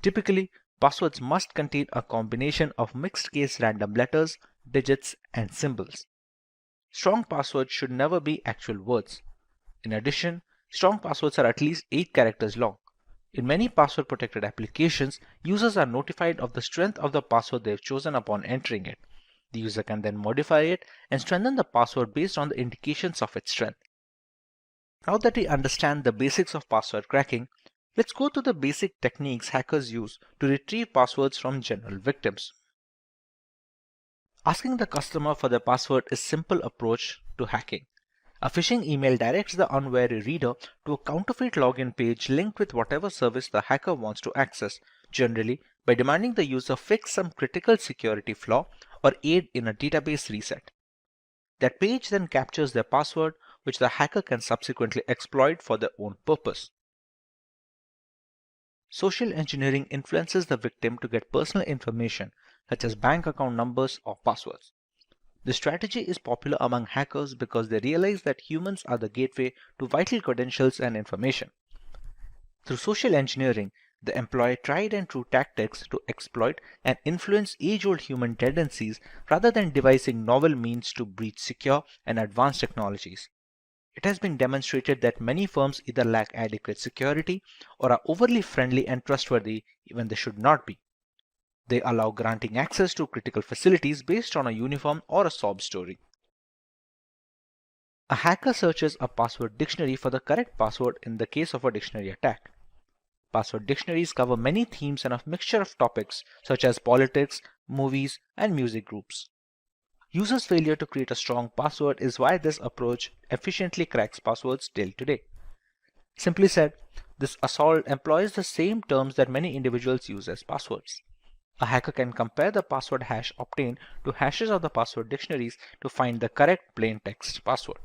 Typically, passwords must contain a combination of mixed-case random letters, digits, and symbols. Strong passwords should never be actual words. In addition, strong passwords are at least 8 characters long. In many password-protected applications, users are notified of the strength of the password they have chosen upon entering it. The user can then modify it and strengthen the password based on the indications of its strength. Now that we understand the basics of password cracking, let's go to the basic techniques hackers use to retrieve passwords from general victims. Asking the customer for their password is a simple approach to hacking. A phishing email directs the unwary reader to a counterfeit login page linked with whatever service the hacker wants to access, generally by demanding the user fix some critical security flaw or aid in a database reset. That page then captures their password, which the hacker can subsequently exploit for their own purpose. Social engineering influences the victim to get personal information such as bank account numbers or passwords. The strategy is popular among hackers because they realize that humans are the gateway to vital credentials and information. Through social engineering, they employ tried and true tactics to exploit and influence age-old human tendencies rather than devising novel means to breach secure and advanced technologies. It has been demonstrated that many firms either lack adequate security or are overly friendly and trustworthy when they should not be. They allow granting access to critical facilities based on a uniform or a sob story. A hacker searches a password dictionary for the correct password in the case of a dictionary attack. Password dictionaries cover many themes and a mixture of topics such as politics, movies, and music groups. Users' failure to create a strong password is why this approach efficiently cracks passwords till today. Simply said, this assault employs the same terms that many individuals use as passwords. A hacker can compare the password hash obtained to hashes of the password dictionaries to find the correct plain text password.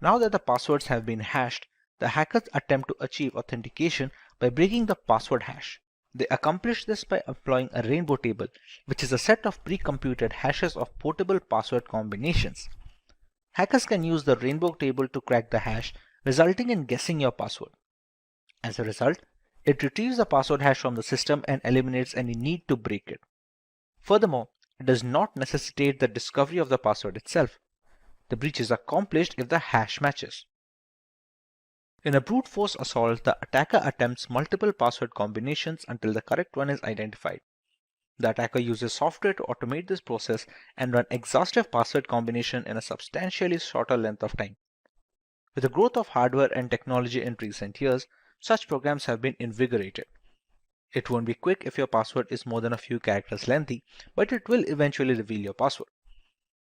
Now that the passwords have been hashed, the hackers attempt to achieve authentication by breaking the password hash. They accomplish this by employing a rainbow table, which is a set of pre-computed hashes of portable password combinations. Hackers can use the rainbow table to crack the hash, resulting in guessing your password. As a result, it retrieves the password hash from the system and eliminates any need to break it. Furthermore, it does not necessitate the discovery of the password itself. The breach is accomplished if the hash matches. In a brute force assault, the attacker attempts multiple password combinations until the correct one is identified. The attacker uses software to automate this process and run exhaustive password combination in a substantially shorter length of time. With the growth of hardware and technology in recent years, such programs have been invigorated. It won't be quick if your password is more than a few characters lengthy, but it will eventually reveal your password.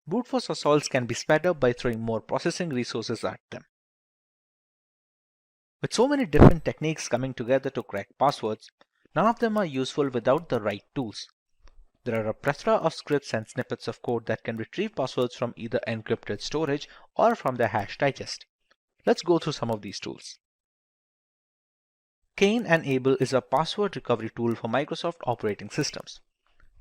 Brute force assaults can be sped up by throwing more processing resources at them. With so many different techniques coming together to crack passwords, none of them are useful without the right tools. There are a plethora of scripts and snippets of code that can retrieve passwords from either encrypted storage or from their hash digest. Let's go through some of these tools. Cain and Abel is a password recovery tool for Microsoft operating systems.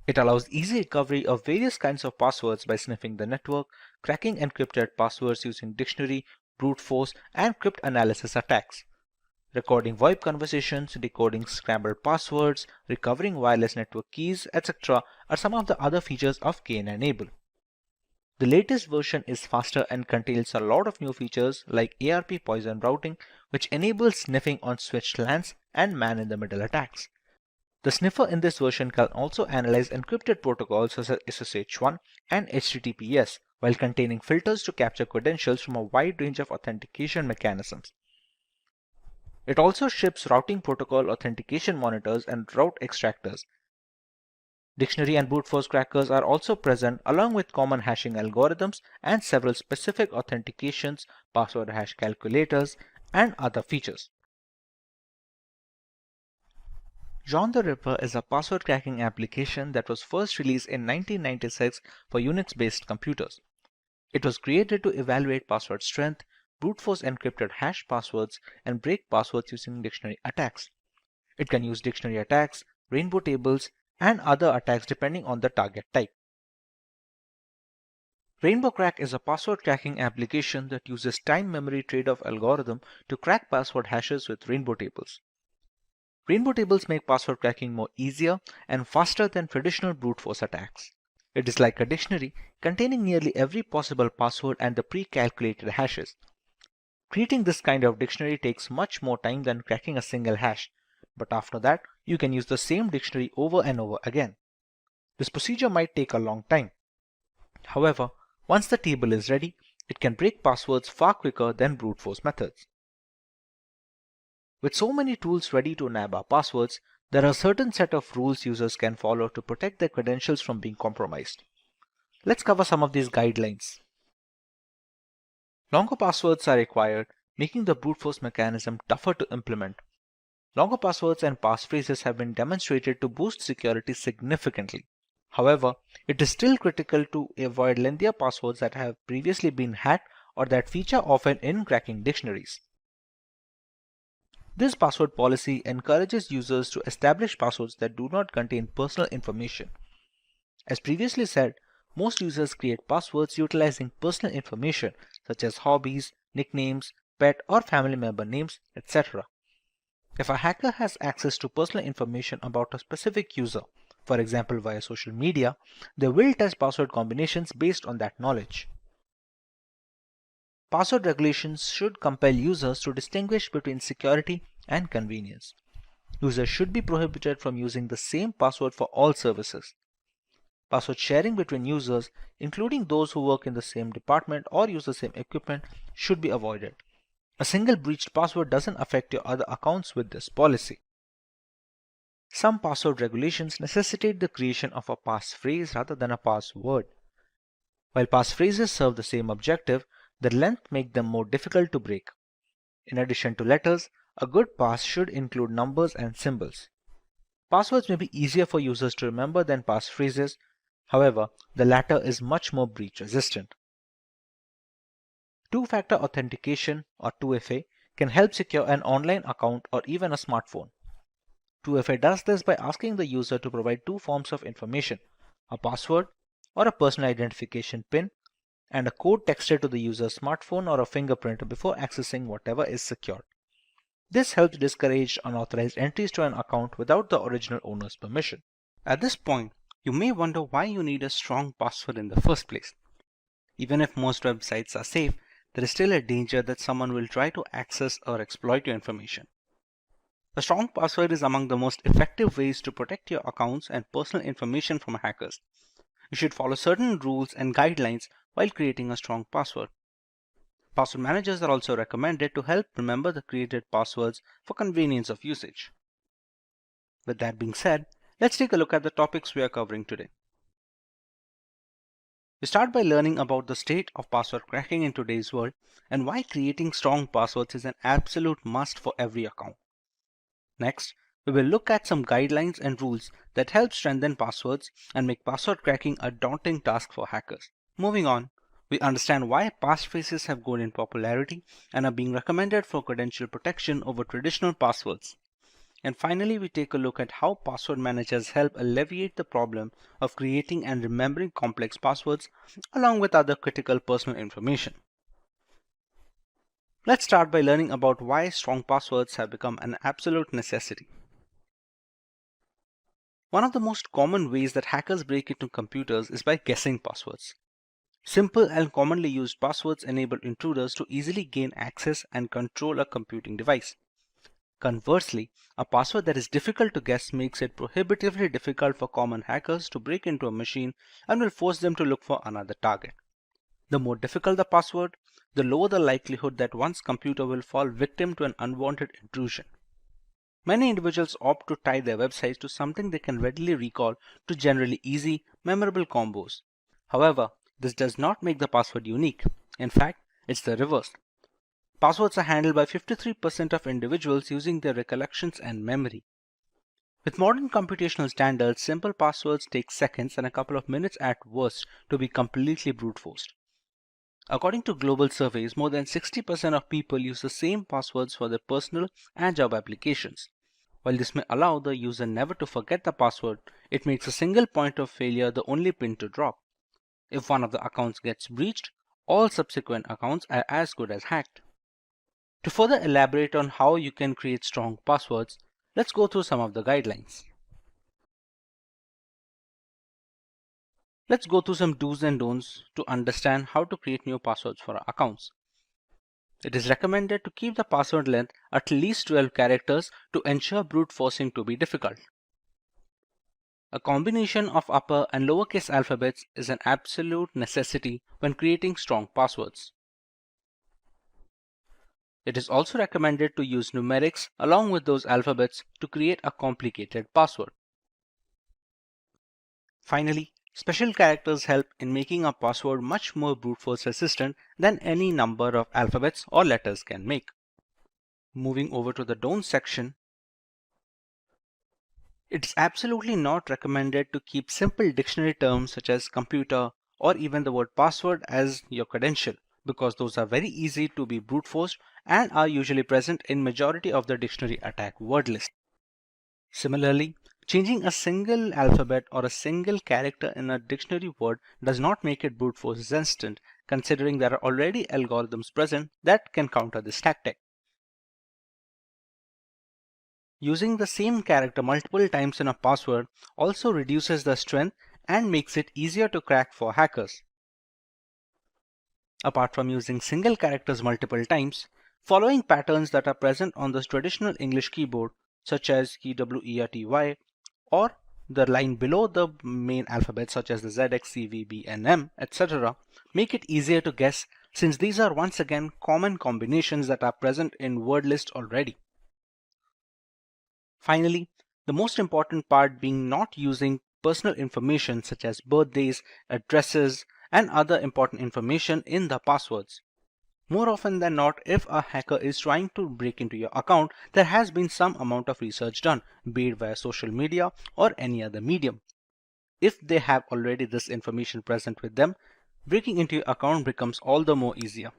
It allows easy recovery of various kinds of passwords by sniffing the network, cracking encrypted passwords using dictionary, brute force, and cryptanalysis attacks. Recording VoIP conversations, decoding scrambled passwords, recovering wireless network keys, etc. are some of the other features of Cain and Abel. The latest version is faster and contains a lot of new features like ARP poison routing, which enables sniffing on switched LANs and man-in-the-middle attacks. The sniffer in this version can also analyze encrypted protocols such as SSH1 and HTTPS, while containing filters to capture credentials from a wide range of authentication mechanisms. It also ships routing protocol authentication monitors and route extractors. Dictionary and brute force crackers are also present along with common hashing algorithms and several specific authentications, password hash calculators, and other features. John the Ripper is a password cracking application that was first released in 1996 for Unix-based computers. It was created to evaluate password strength, brute force encrypted hash passwords and break passwords using dictionary attacks. It can use dictionary attacks, rainbow tables, and other attacks depending on the target type. Rainbow Crack is a password cracking application that uses time memory trade-off algorithm to crack password hashes with rainbow tables. Rainbow tables make password cracking more easier and faster than traditional brute force attacks. It is like a dictionary containing nearly every possible password and the pre-calculated hashes. Creating this kind of dictionary takes much more time than cracking a single hash, but after that, you can use the same dictionary over and over again. This procedure might take a long time. However, once the table is ready, it can break passwords far quicker than brute force methods. With so many tools ready to nab our passwords, there are a certain set of rules users can follow to protect their credentials from being compromised. Let's cover some of these guidelines. Longer passwords are required, making the brute force mechanism tougher to implement. Longer passwords and passphrases have been demonstrated to boost security significantly. However, it is still critical to avoid lengthier passwords that have previously been hacked or that feature often in cracking dictionaries. This password policy encourages users to establish passwords that do not contain personal information. As previously said, most users create passwords utilizing personal information such as hobbies, nicknames, pet or family member names, etc. If a hacker has access to personal information about a specific user, for example via social media, they will test password combinations based on that knowledge. Password regulations should compel users to distinguish between security and convenience. Users should be prohibited from using the same password for all services. Password sharing between users, including those who work in the same department or use the same equipment, should be avoided. A single breached password doesn't affect your other accounts with this policy. Some password regulations necessitate the creation of a passphrase rather than a password. While passphrases serve the same objective, their length makes them more difficult to break. In addition to letters, a good pass should include numbers and symbols. Passwords may be easier for users to remember than passphrases. However, the latter is much more breach resistant. Two-factor authentication or 2FA can help secure an online account or even a smartphone. 2FA does this by asking the user to provide two forms of information, a password or a personal identification PIN, and a code texted to the user's smartphone or a fingerprint before accessing whatever is secured. This helps discourage unauthorized entries to an account without the original owner's permission. At this point, you may wonder why you need a strong password in the first place. Even if most websites are safe, there is still a danger that someone will try to access or exploit your information. A strong password is among the most effective ways to protect your accounts and personal information from hackers. You should follow certain rules and guidelines while creating a strong password. Password managers are also recommended to help remember the created passwords for convenience of usage. With that being said, let's take a look at the topics we are covering today. We start by learning about the state of password cracking in today's world and why creating strong passwords is an absolute must for every account. Next, we will look at some guidelines and rules that help strengthen passwords and make password cracking a daunting task for hackers. Moving on, we understand why passphrases have grown in popularity and are being recommended for credential protection over traditional passwords. And finally, we take a look at how password managers help alleviate the problem of creating and remembering complex passwords along with other critical personal information. Let's start by learning about why strong passwords have become an absolute necessity. One of the most common ways that hackers break into computers is by guessing passwords. Simple and commonly used passwords enable intruders to easily gain access and control a computing device. Conversely, a password that is difficult to guess makes it prohibitively difficult for common hackers to break into a machine and will force them to look for another target. The more difficult the password, the lower the likelihood that one's computer will fall victim to an unwanted intrusion. Many individuals opt to tie their websites to something they can readily recall to generally easy, memorable combos. However, this does not make the password unique. In fact, it's the reverse. Passwords are handled by 53% of individuals using their recollections and memory. With modern computational standards, simple passwords take seconds and a couple of minutes at worst to be completely brute forced. According to global surveys, more than 60% of people use the same passwords for their personal and job applications. While this may allow the user never to forget the password, it makes a single point of failure the only pin to drop. If one of the accounts gets breached, all subsequent accounts are as good as hacked. To further elaborate on how you can create strong passwords, let's go through some of the guidelines. Let's go through some do's and don'ts to understand how to create new passwords for our accounts. It is recommended to keep the password length at least 12 characters to ensure brute forcing to be difficult. A combination of upper and lowercase alphabets is an absolute necessity when creating strong passwords. It is also recommended to use numerics along with those alphabets to create a complicated password. Finally, special characters help in making a password much more brute force resistant than any number of alphabets or letters can make. Moving over to the don't section, it's absolutely not recommended to keep simple dictionary terms such as computer or even the word password as your credential, because those are very easy to be brute forced and are usually present in majority of the dictionary attack word list. Similarly, changing a single alphabet or a single character in a dictionary word does not make it brute force resistant, considering there are already algorithms present that can counter this tactic. Using the same character multiple times in a password also reduces the strength and makes it easier to crack for hackers. Apart from using single characters multiple times, following patterns that are present on the traditional English keyboard, such as key WERTY, or the line below the main alphabet such as the ZX, CV, B, and M, etc., make it easier to guess, since these are once again common combinations that are present in word list already. Finally, the most important part being not using personal information such as birthdays, addresses, and other important information in the passwords. More often than not, if a hacker is trying to break into your account, there has been some amount of research done, be it via social media or any other medium. If they have already this information present with them, breaking into your account becomes all the more easier.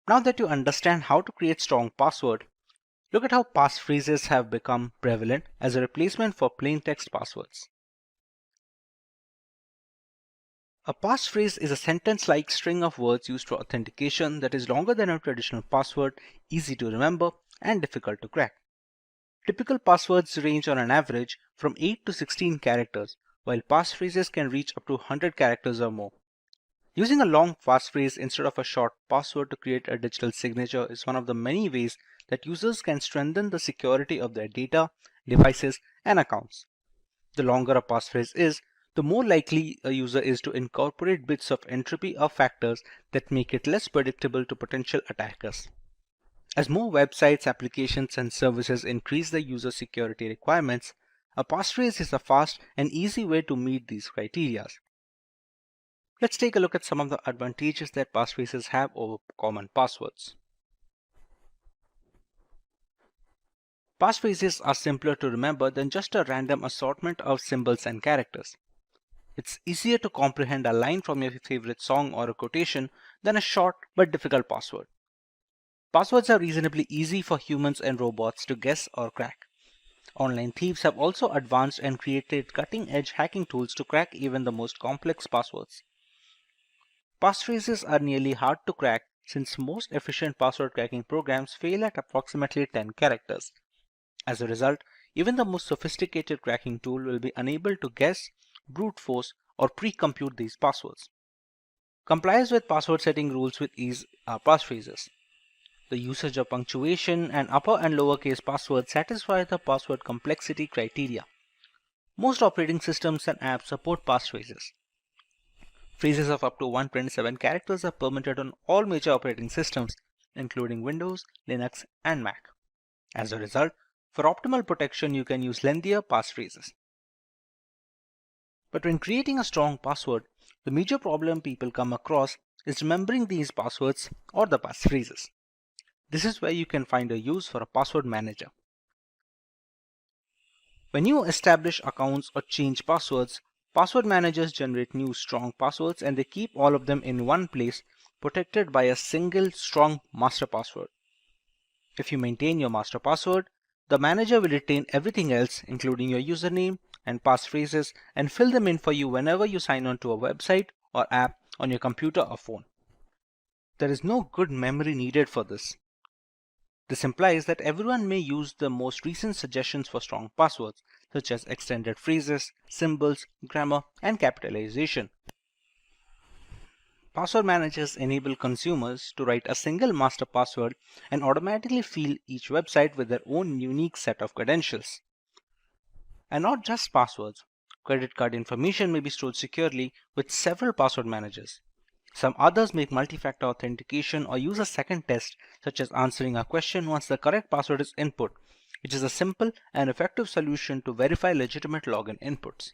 Now that you understand how to create strong password, look at how passphrases have become prevalent as a replacement for plain text passwords. A passphrase is a sentence-like string of words used for authentication that is longer than a traditional password, easy to remember, and difficult to crack. Typical passwords range on an average from 8 to 16 characters, while passphrases can reach up to 100 characters or more. Using a long passphrase instead of a short password to create a digital signature is one of the many ways that users can strengthen the security of their data, devices, and accounts. The longer a passphrase is, the more likely a user is to incorporate bits of entropy or factors that make it less predictable to potential attackers. As more websites, applications, and services increase their user security requirements, a passphrase is a fast and easy way to meet these criteria. Let's take a look at some of the advantages that passphrases have over common passwords. Passphrases are simpler to remember than just a random assortment of symbols and characters. It's easier to comprehend a line from your favorite song or a quotation than a short but difficult password. Passwords are reasonably easy for humans and robots to guess or crack. Online thieves have also advanced and created cutting-edge hacking tools to crack even the most complex passwords. Passphrases are nearly hard to crack since most efficient password cracking programs fail at approximately 10 characters. As a result, even the most sophisticated cracking tool will be unable to guess, brute force, or pre-compute these passwords. Complies with password setting rules with ease are passphrases. The usage of punctuation and upper and lowercase passwords satisfy the password complexity criteria. Most operating systems and apps support passphrases. Phrases of up to 127 characters are permitted on all major operating systems, including Windows, Linux, and Mac. As a result, for optimal protection, you can use lengthier passphrases. But when creating a strong password, the major problem people come across is remembering these passwords or the passphrases. This is where you can find a use for a password manager. When you establish accounts or change passwords, Password managers generate new strong passwords and they keep all of them in one place, protected by a single strong master password. If you maintain your master password, the manager will retain everything else, including your username and passphrases, and fill them in for you whenever you sign on to a website or app on your computer or phone. There is no good memory needed for this. This implies that everyone may use the most recent suggestions for strong passwords, such as extended phrases, symbols, grammar, and capitalization. Password managers enable consumers to write a single master password and automatically fill each website with their own unique set of credentials. And not just passwords. Credit card information may be stored securely with several password managers. Some others make multi-factor authentication or use a second test, such as answering a question once the correct password is input, which is a simple and effective solution to verify legitimate login inputs.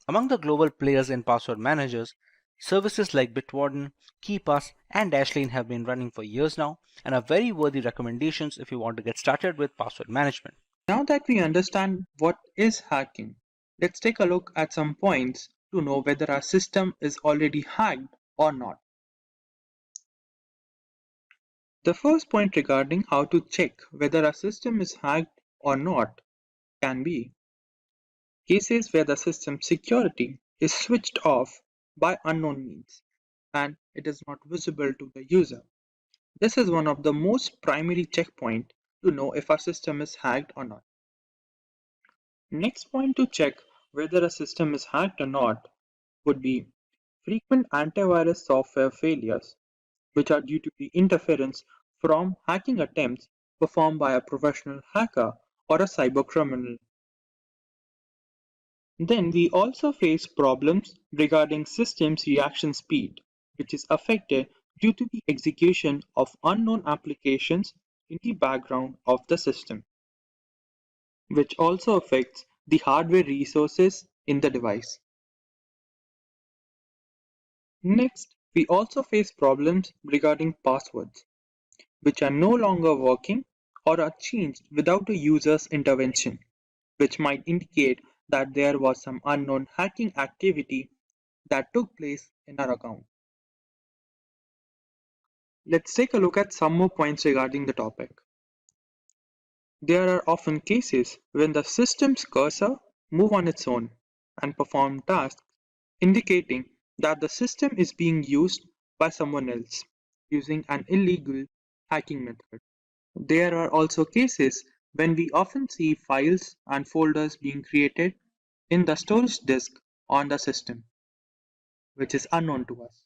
Among the global players in password managers, services like Bitwarden, KeePass, and Dashlane have been running for years now and are very worthy recommendations if you want to get started with password management. Now that we understand what is hacking, let's take a look at some points to know whether our system is already hacked or not. The first point regarding how to check whether a system is hacked or not can be cases where the system security is switched off by unknown means and it is not visible to the user. This is one of the most primary checkpoints to know if our system is hacked or not. Next point to check whether a system is hacked or not would be frequent antivirus software failures, which are due to the interference from hacking attempts performed by a professional hacker or a cybercriminal. Then we also face problems regarding systems reaction speed, which is affected due to the execution of unknown applications in the background of the system, which also affects the hardware resources in the device. Next, we also face problems regarding passwords, which are no longer working or are changed without a user's intervention, which might indicate that there was some unknown hacking activity that took place in our account. Let's take a look at some more points regarding the topic. There are often cases when the system's cursor moves on its own and perform tasks, indicating that the system is being used by someone else using an illegal hacking method. There are also cases when we often see files and folders being created in the storage disk on the system, which is unknown to us.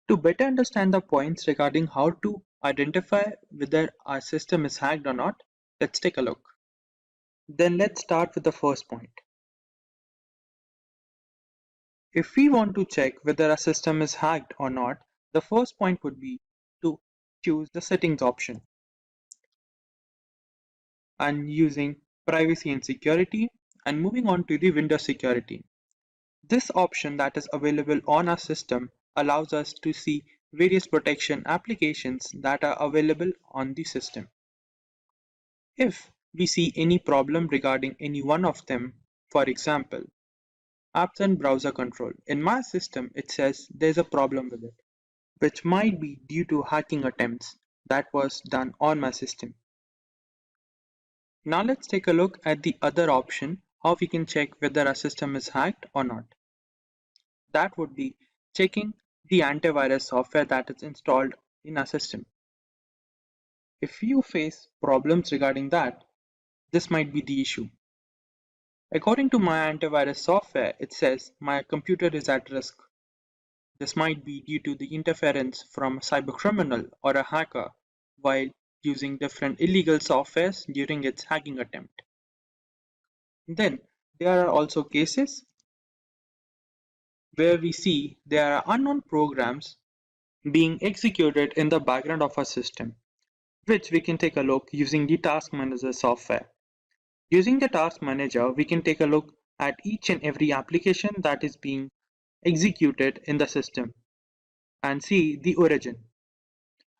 To better understand the points regarding how to identify whether our system is hacked or not, let's take a look. Then let's start with the first point. If we want to check whether a system is hacked or not, the first point would be to choose the settings option and using privacy and security and moving on to the Windows security. This option that is available on our system allows us to see various protection applications that are available on the system. If we see any problem regarding any one of them, for example, apps and browser control, in my system it says there's a problem with it, which might be due to hacking attempts that was done on my system. Now let's take a look at the other option, how we can check whether our system is hacked or not. That would be checking the antivirus software that is installed in our system. If you face problems regarding that, this might be the issue. According to my antivirus software, it says my computer is at risk. This might be due to the interference from a cybercriminal or a hacker while using different illegal softwares during its hacking attempt. Then there are also cases where we see there are unknown programs being executed in the background of our system, which we can take a look using the Task Manager software. Using the Task Manager, we can take a look at each and every application that is being executed in the system and see the origin.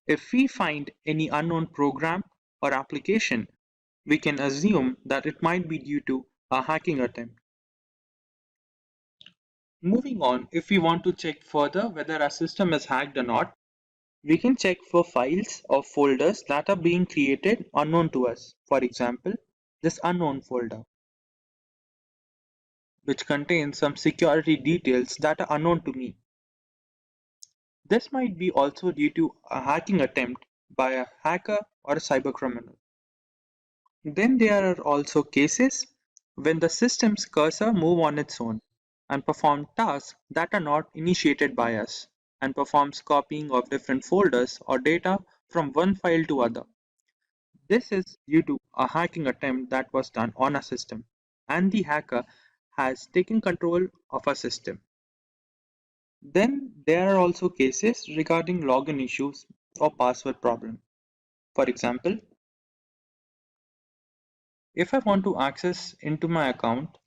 If we find any unknown program or application, we can assume that it might be due to a hacking attempt. Moving on, if we want to check further whether our system is hacked or not, we can check for files or folders that are being created unknown to us. For example, this unknown folder, which contains some security details that are unknown to me. This might be also due to a hacking attempt by a hacker or a cybercriminal. Then there are also cases when the system's cursor moves on its own and performs tasks that are not initiated by us and performs copying of different folders or data from one file to other. This is due to a hacking attempt that was done on a system, and the hacker has taken control of a system. Then there are also cases regarding login issues or password problem. For example, if I want to access into my account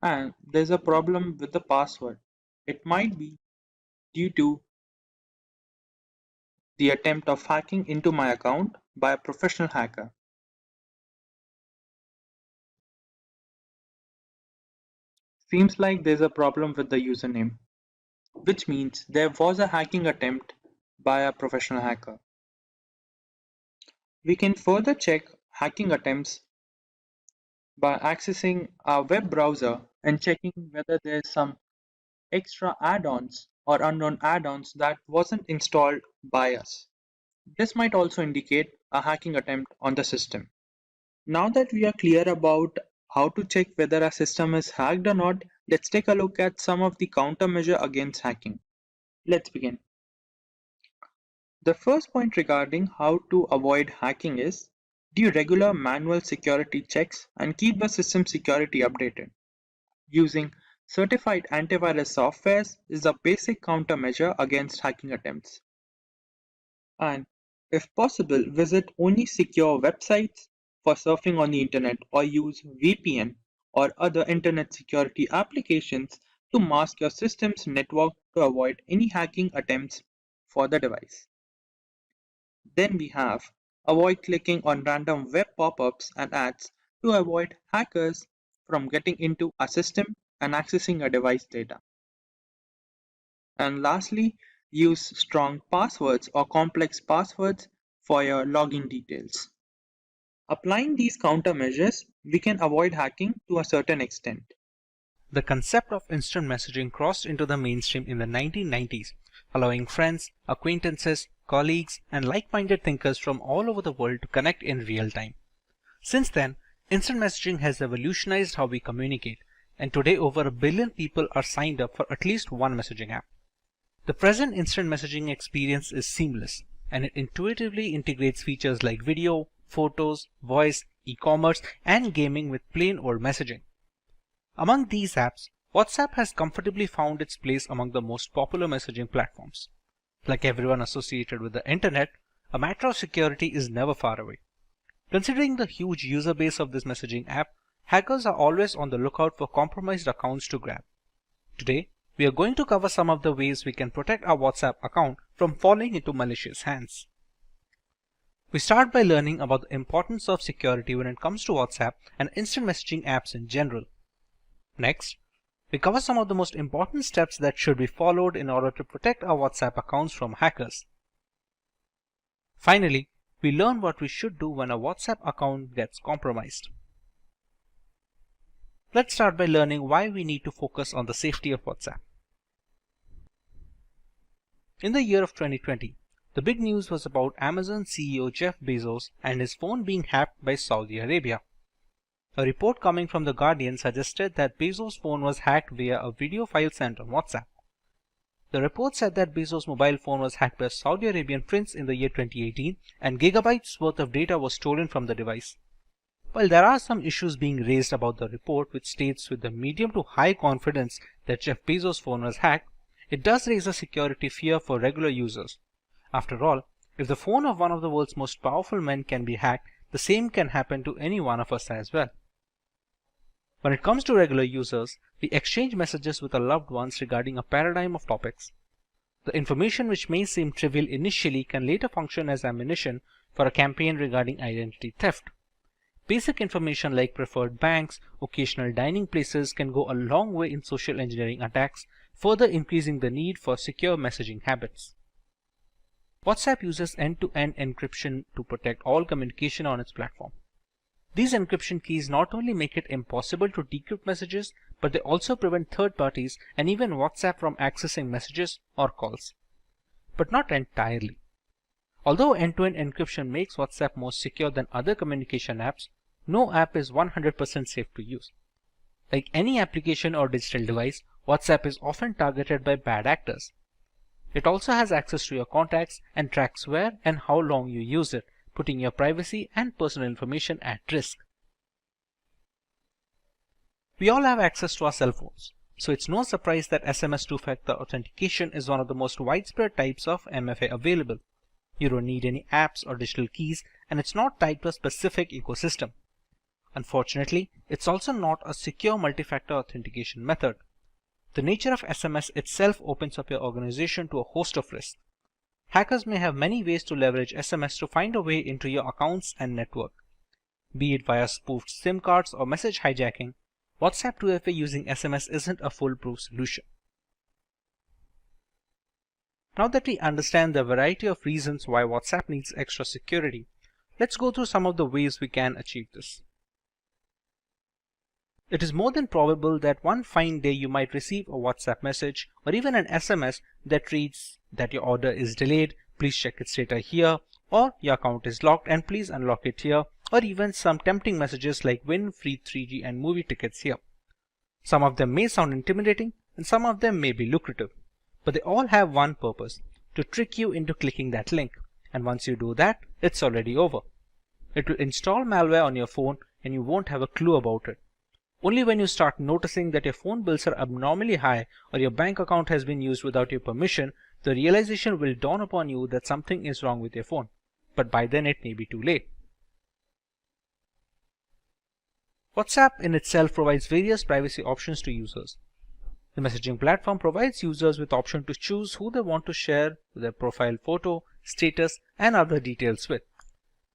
and there's a problem with the password, it might be due to the attempt of hacking into my account by a professional hacker. Seems like there's a problem with the username, which means there was a hacking attempt by a professional hacker. We can further check hacking attempts by accessing our web browser and checking whether there's some extra add-ons or unknown add-ons that wasn't installed by us. This might also indicate a hacking attempt on the system. Now that we are clear about how to check whether our system is hacked or not, let's take a look at some of the countermeasure against hacking. Let's begin. The first point regarding how to avoid hacking is do regular manual security checks and keep the system security updated. Using certified antivirus softwares is a basic countermeasure against hacking attempts. And if possible, visit only secure websites for surfing on the internet or use VPN or other internet security applications to mask your system's network to avoid any hacking attempts for the device. Then we have avoid clicking on random web pop-ups and ads to avoid hackers from getting into a system and accessing a device data. And lastly, use strong passwords or complex passwords for your login details. Applying these countermeasures, we can avoid hacking to a certain extent. The concept of instant messaging crossed into the mainstream in the 1990s, allowing friends, acquaintances, colleagues, and like-minded thinkers from all over the world to connect in real time. Since then, instant messaging has revolutionized how we communicate, and today over 1 billion people are signed up for at least one messaging app. The present instant messaging experience is seamless, and it intuitively integrates features like video, photos, voice, e-commerce, and gaming with plain old messaging. Among these apps, WhatsApp has comfortably found its place among the most popular messaging platforms. Like everyone associated with the internet, a matter of security is never far away. Considering the huge user base of this messaging app, hackers are always on the lookout for compromised accounts to grab. Today, we are going to cover some of the ways we can protect our WhatsApp account from falling into malicious hands. We start by learning about the importance of security when it comes to WhatsApp and instant messaging apps in general. Next, we cover some of the most important steps that should be followed in order to protect our WhatsApp accounts from hackers. Finally, we learn what we should do when a WhatsApp account gets compromised. Let's start by learning why we need to focus on the safety of WhatsApp. In the year of 2020, the big news was about Amazon CEO Jeff Bezos and his phone being hacked by Saudi Arabia. A report coming from The Guardian suggested that Bezos' phone was hacked via a video file sent on WhatsApp. The report said that Bezos' mobile phone was hacked by a Saudi Arabian prince in the year 2018 and gigabytes worth of data was stolen from the device. While there are some issues being raised about the report which states with the medium to high confidence that Jeff Bezos' phone was hacked, it does raise a security fear for regular users. After all, if the phone of one of the world's most powerful men can be hacked, the same can happen to any one of us as well. When it comes to regular users, we exchange messages with our loved ones regarding a paradigm of topics. The information which may seem trivial initially can later function as ammunition for a campaign regarding identity theft. Basic information like preferred banks, occasional dining places can go a long way in social engineering attacks, further increasing the need for secure messaging habits. WhatsApp uses end-to-end encryption to protect all communication on its platform. These encryption keys not only make it impossible to decrypt messages, but they also prevent third parties and even WhatsApp from accessing messages or calls. But not entirely. Although end-to-end encryption makes WhatsApp more secure than other communication apps, no app is 100% safe to use. Like any application or digital device, WhatsApp is often targeted by bad actors. It also has access to your contacts and tracks where and how long you use it, putting your privacy and personal information at risk. We all have access to our cell phones, so it's no surprise that SMS two-factor authentication is one of the most widespread types of MFA available. You don't need any apps or digital keys, and it's not tied to a specific ecosystem. Unfortunately, it's also not a secure multi-factor authentication method. The nature of SMS itself opens up your organization to a host of risks. Hackers may have many ways to leverage SMS to find a way into your accounts and network. Be it via spoofed SIM cards or message hijacking, WhatsApp 2FA using SMS isn't a foolproof solution. Now that we understand the variety of reasons why WhatsApp needs extra security, let's go through some of the ways we can achieve this. It is more than probable that one fine day you might receive a WhatsApp message or even an SMS that reads that your order is delayed, please check its status here, or your account is locked and please unlock it here, or even some tempting messages like win free 3G and movie tickets here. Some of them may sound intimidating and some of them may be lucrative, but they all have one purpose: to trick you into clicking that link, and once you do that, it's already over. It will install malware on your phone and you won't have a clue about it. Only when you start noticing that your phone bills are abnormally high or your bank account has been used without your permission, the realization will dawn upon you that something is wrong with your phone. But by then it may be too late. WhatsApp in itself provides various privacy options to users. The messaging platform provides users with option to choose who they want to share their profile photo, status, and other details with.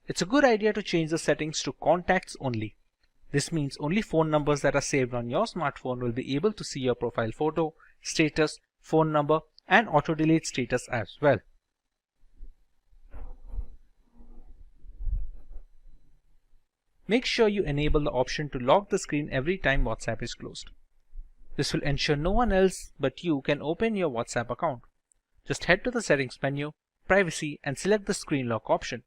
It's a good idea to change the settings to contacts only. This means only phone numbers that are saved on your smartphone will be able to see your profile photo, status, phone number, and auto-delete status as well. Make sure you enable the option to lock the screen every time WhatsApp is closed. This will ensure no one else but you can open your WhatsApp account. Just head to the settings menu, privacy, and select the screen lock option.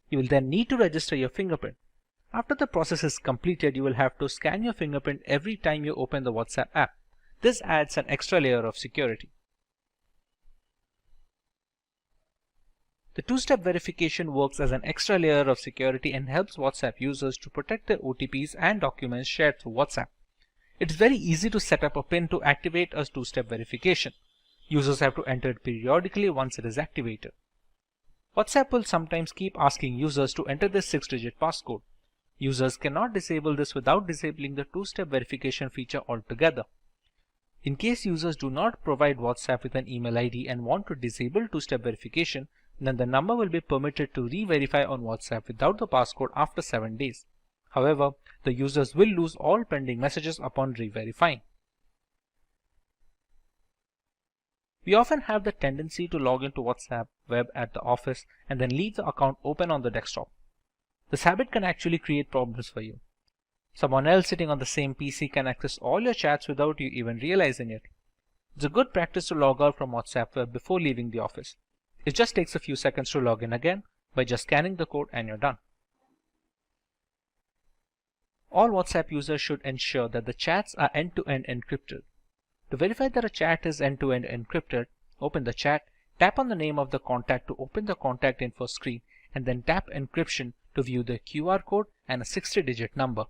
You will then need to register your fingerprint. After the process is completed, you will have to scan your fingerprint every time you open the WhatsApp app. This adds an extra layer of security. The two-step verification works as an extra layer of security and helps WhatsApp users to protect their OTPs and documents shared through WhatsApp. It's very easy to set up a PIN to activate a two-step verification. Users have to enter it periodically once it is activated. WhatsApp will sometimes keep asking users to enter this 6-digit passcode. Users cannot disable this without disabling the two-step verification feature altogether. In case users do not provide WhatsApp with an email ID and want to disable two-step verification, then the number will be permitted to re-verify on WhatsApp without the passcode after 7 days. However, the users will lose all pending messages upon re-verifying. We often have the tendency to log into WhatsApp web at the office and then leave the account open on the desktop. This habit can actually create problems for you. Someone else sitting on the same PC can access all your chats without you even realizing it. It's a good practice to log out from WhatsApp web before leaving the office. It just takes a few seconds to log in again by just scanning the code and you're done. All WhatsApp users should ensure that the chats are end-to-end encrypted. To verify that a chat is end-to-end encrypted, open the chat, tap on the name of the contact to open the contact info screen, and then tap encryption to view the QR code and a 60-digit number.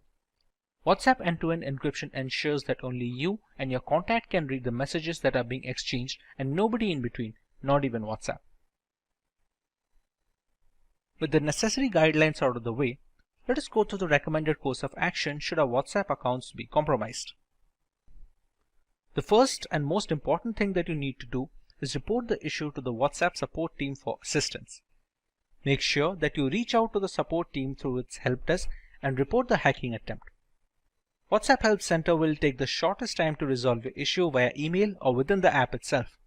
WhatsApp end-to-end encryption ensures that only you and your contact can read the messages that are being exchanged and nobody in between, not even WhatsApp. With the necessary guidelines out of the way, let us go through the recommended course of action should our WhatsApp accounts be compromised. The first and most important thing that you need to do is report the issue to the WhatsApp support team for assistance. Make sure that you reach out to the support team through its help desk and report the hacking attempt. WhatsApp Help Center will take the shortest time to resolve your issue via email or within the app itself.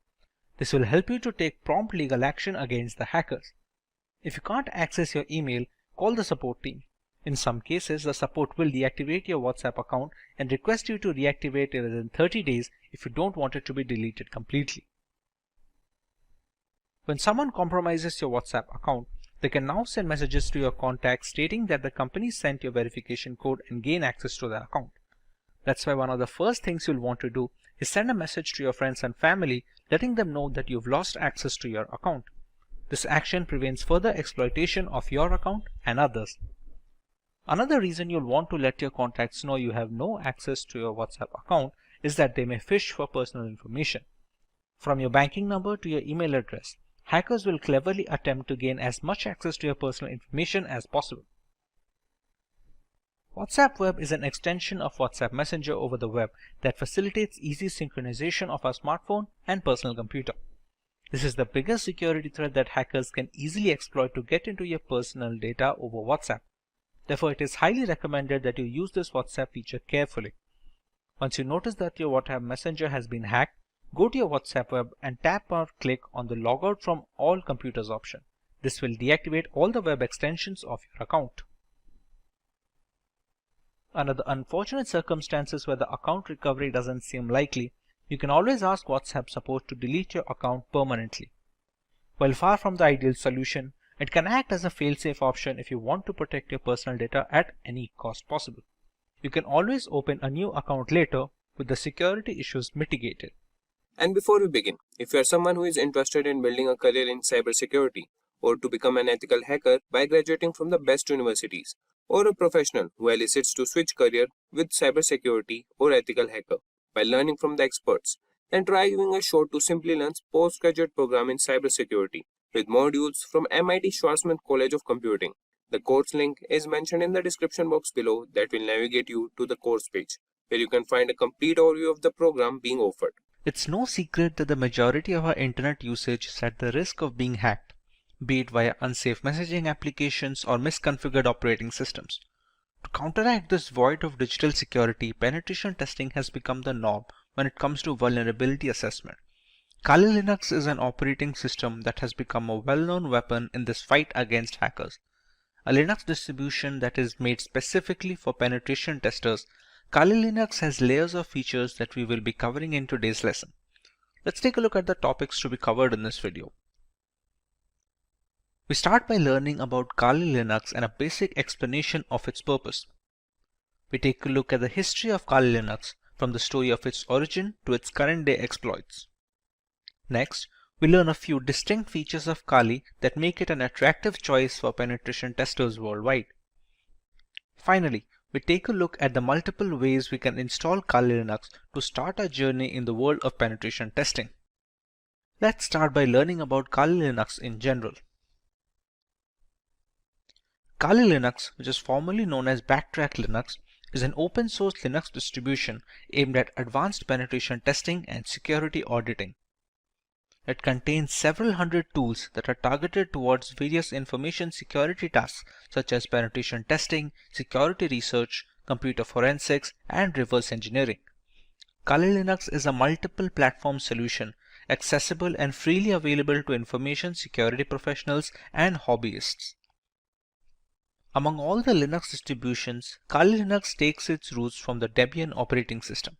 This will help you to take prompt legal action against the hackers. If you can't access your email, call the support team. In some cases, the support will deactivate your WhatsApp account and request you to reactivate it within 30 days if you don't want it to be deleted completely. When someone compromises your WhatsApp account, they can now send messages to your contacts stating that the company sent your verification code and gain access to their account. That's why one of the first things you'll want to do is send a message to your friends and family letting them know that you've lost access to your account. This action prevents further exploitation of your account and others. Another reason you'll want to let your contacts know you have no access to your WhatsApp account is that they may phish for personal information. From your banking number to your email address, hackers will cleverly attempt to gain as much access to your personal information as possible. WhatsApp Web is an extension of WhatsApp Messenger over the web that facilitates easy synchronization of our smartphone and personal computer. This is the biggest security threat that hackers can easily exploit to get into your personal data over WhatsApp. Therefore, it is highly recommended that you use this WhatsApp feature carefully. Once you notice that your WhatsApp Messenger has been hacked, go to your WhatsApp web and tap or click on the Logout from all computers option. This will deactivate all the web extensions of your account. Under the unfortunate circumstances where the account recovery doesn't seem likely, you can always ask WhatsApp support to delete your account permanently. While far from the ideal solution, it can act as a fail-safe option if you want to protect your personal data at any cost possible. You can always open a new account later with the security issues mitigated. And before we begin, if you are someone who is interested in building a career in cybersecurity or to become an ethical hacker by graduating from the best universities, or a professional who elicits to switch career with cybersecurity or ethical hacker by learning from the experts, then try giving a shot to Simplilearn's postgraduate program in cybersecurity with modules from MIT Schwarzman College of Computing. The course link is mentioned in the description box below that will navigate you to the course page, where you can find a complete overview of the program being offered. It's no secret that the majority of our internet usage is at the risk of being hacked, be it via unsafe messaging applications or misconfigured operating systems. To counteract this void of digital security, penetration testing has become the norm when it comes to vulnerability assessment. Kali Linux is an operating system that has become a well-known weapon in this fight against hackers. A Linux distribution that is made specifically for penetration testers, Kali Linux has layers of features that we will be covering in today's lesson. Let's take a look at the topics to be covered in this video. We start by learning about Kali Linux and a basic explanation of its purpose. We take a look at the history of Kali Linux from the story of its origin to its current day exploits. Next, we learn a few distinct features of Kali that make it an attractive choice for penetration testers worldwide. Finally, we take a look at the multiple ways we can install Kali Linux to start our journey in the world of penetration testing. Let's start by learning about Kali Linux in general. Kali Linux, which is formerly known as Backtrack Linux, is an open source Linux distribution aimed at advanced penetration testing and security auditing. It contains several hundred tools that are targeted towards various information security tasks such as penetration testing, security research, computer forensics, and reverse engineering. Kali Linux is a multiple platform solution accessible and freely available to information security professionals and hobbyists. Among all the Linux distributions, Kali Linux takes its roots from the Debian operating system.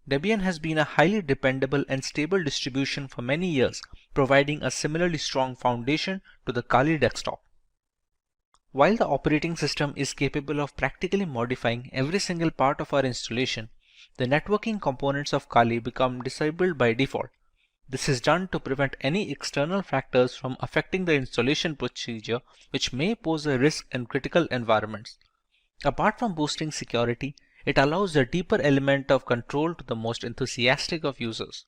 Debian has been a highly dependable and stable distribution for many years, providing a similarly strong foundation to the Kali desktop. While the operating system is capable of practically modifying every single part of our installation, the networking components of Kali become disabled by default. This is done to prevent any external factors from affecting the installation procedure, which may pose a risk in critical environments. Apart from boosting security, it allows a deeper element of control to the most enthusiastic of users.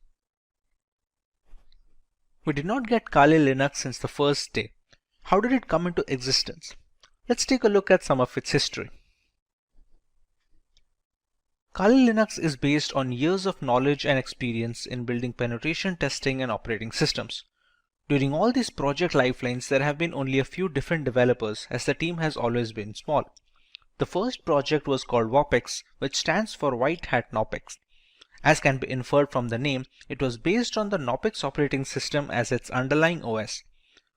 We did not get Kali Linux since the first day. How did it come into existence? Let's take a look at some of its history. Kali Linux is based on years of knowledge and experience in building penetration testing and operating systems. During all these project lifelines, there have been only a few different developers as the team has always been small. The first project was called WOPEX, which stands for White Hat Knopex. As can be inferred from the name, it was based on the Knopex operating system as its underlying OS.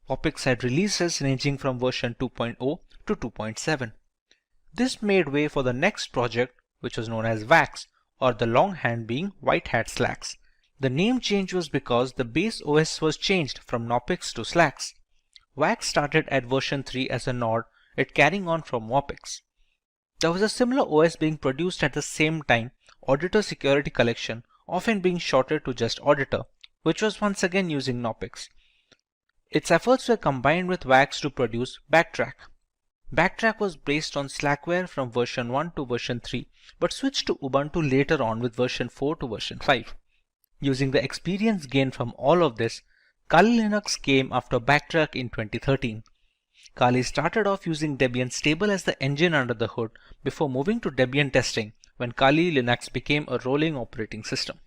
WOPEX had releases ranging from version 2.0 to 2.7. This made way for the next project, which was known as WAX, or the longhand being White Hat Slacks. The name change was because the base OS was changed from Knopex to Slacks. WAX started at version 3 as a nod, it carrying on from WOPEX. There was a similar OS being produced at the same time, Auditor Security Collection, often being shortened to just Auditor, which was once again using Knopex. Its efforts were combined with WAX to produce Backtrack. Backtrack was based on Slackware from version 1 to version 3, but switched to Ubuntu later on with version 4 to version 5. Using the experience gained from all of this, Kali Linux came after Backtrack in 2013. Kali started off using Debian stable as the engine under the hood before moving to Debian testing when Kali Linux became a rolling operating system.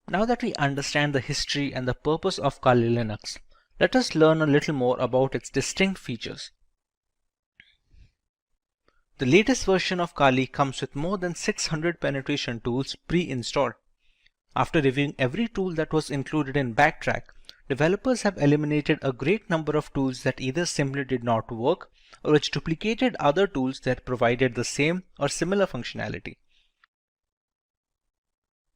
Now that we understand the history and the purpose of Kali Linux, let us learn a little more about its distinct features. The latest version of Kali comes with more than 600 penetration tools pre-installed. After reviewing every tool that was included in Backtrack, developers have eliminated a great number of tools that either simply did not work or which duplicated other tools that provided the same or similar functionality.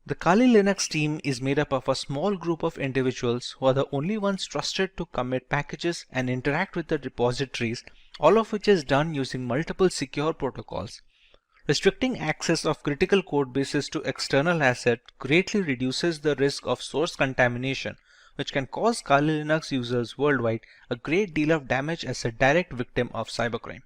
The Kali Linux team is made up of a small group of individuals who are the only ones trusted to commit packages and interact with the repositories, all of which is done using multiple secure protocols. Restricting access of critical code bases to external assets greatly reduces the risk of source contamination, which can cause Kali Linux users worldwide a great deal of damage as a direct victim of cybercrime.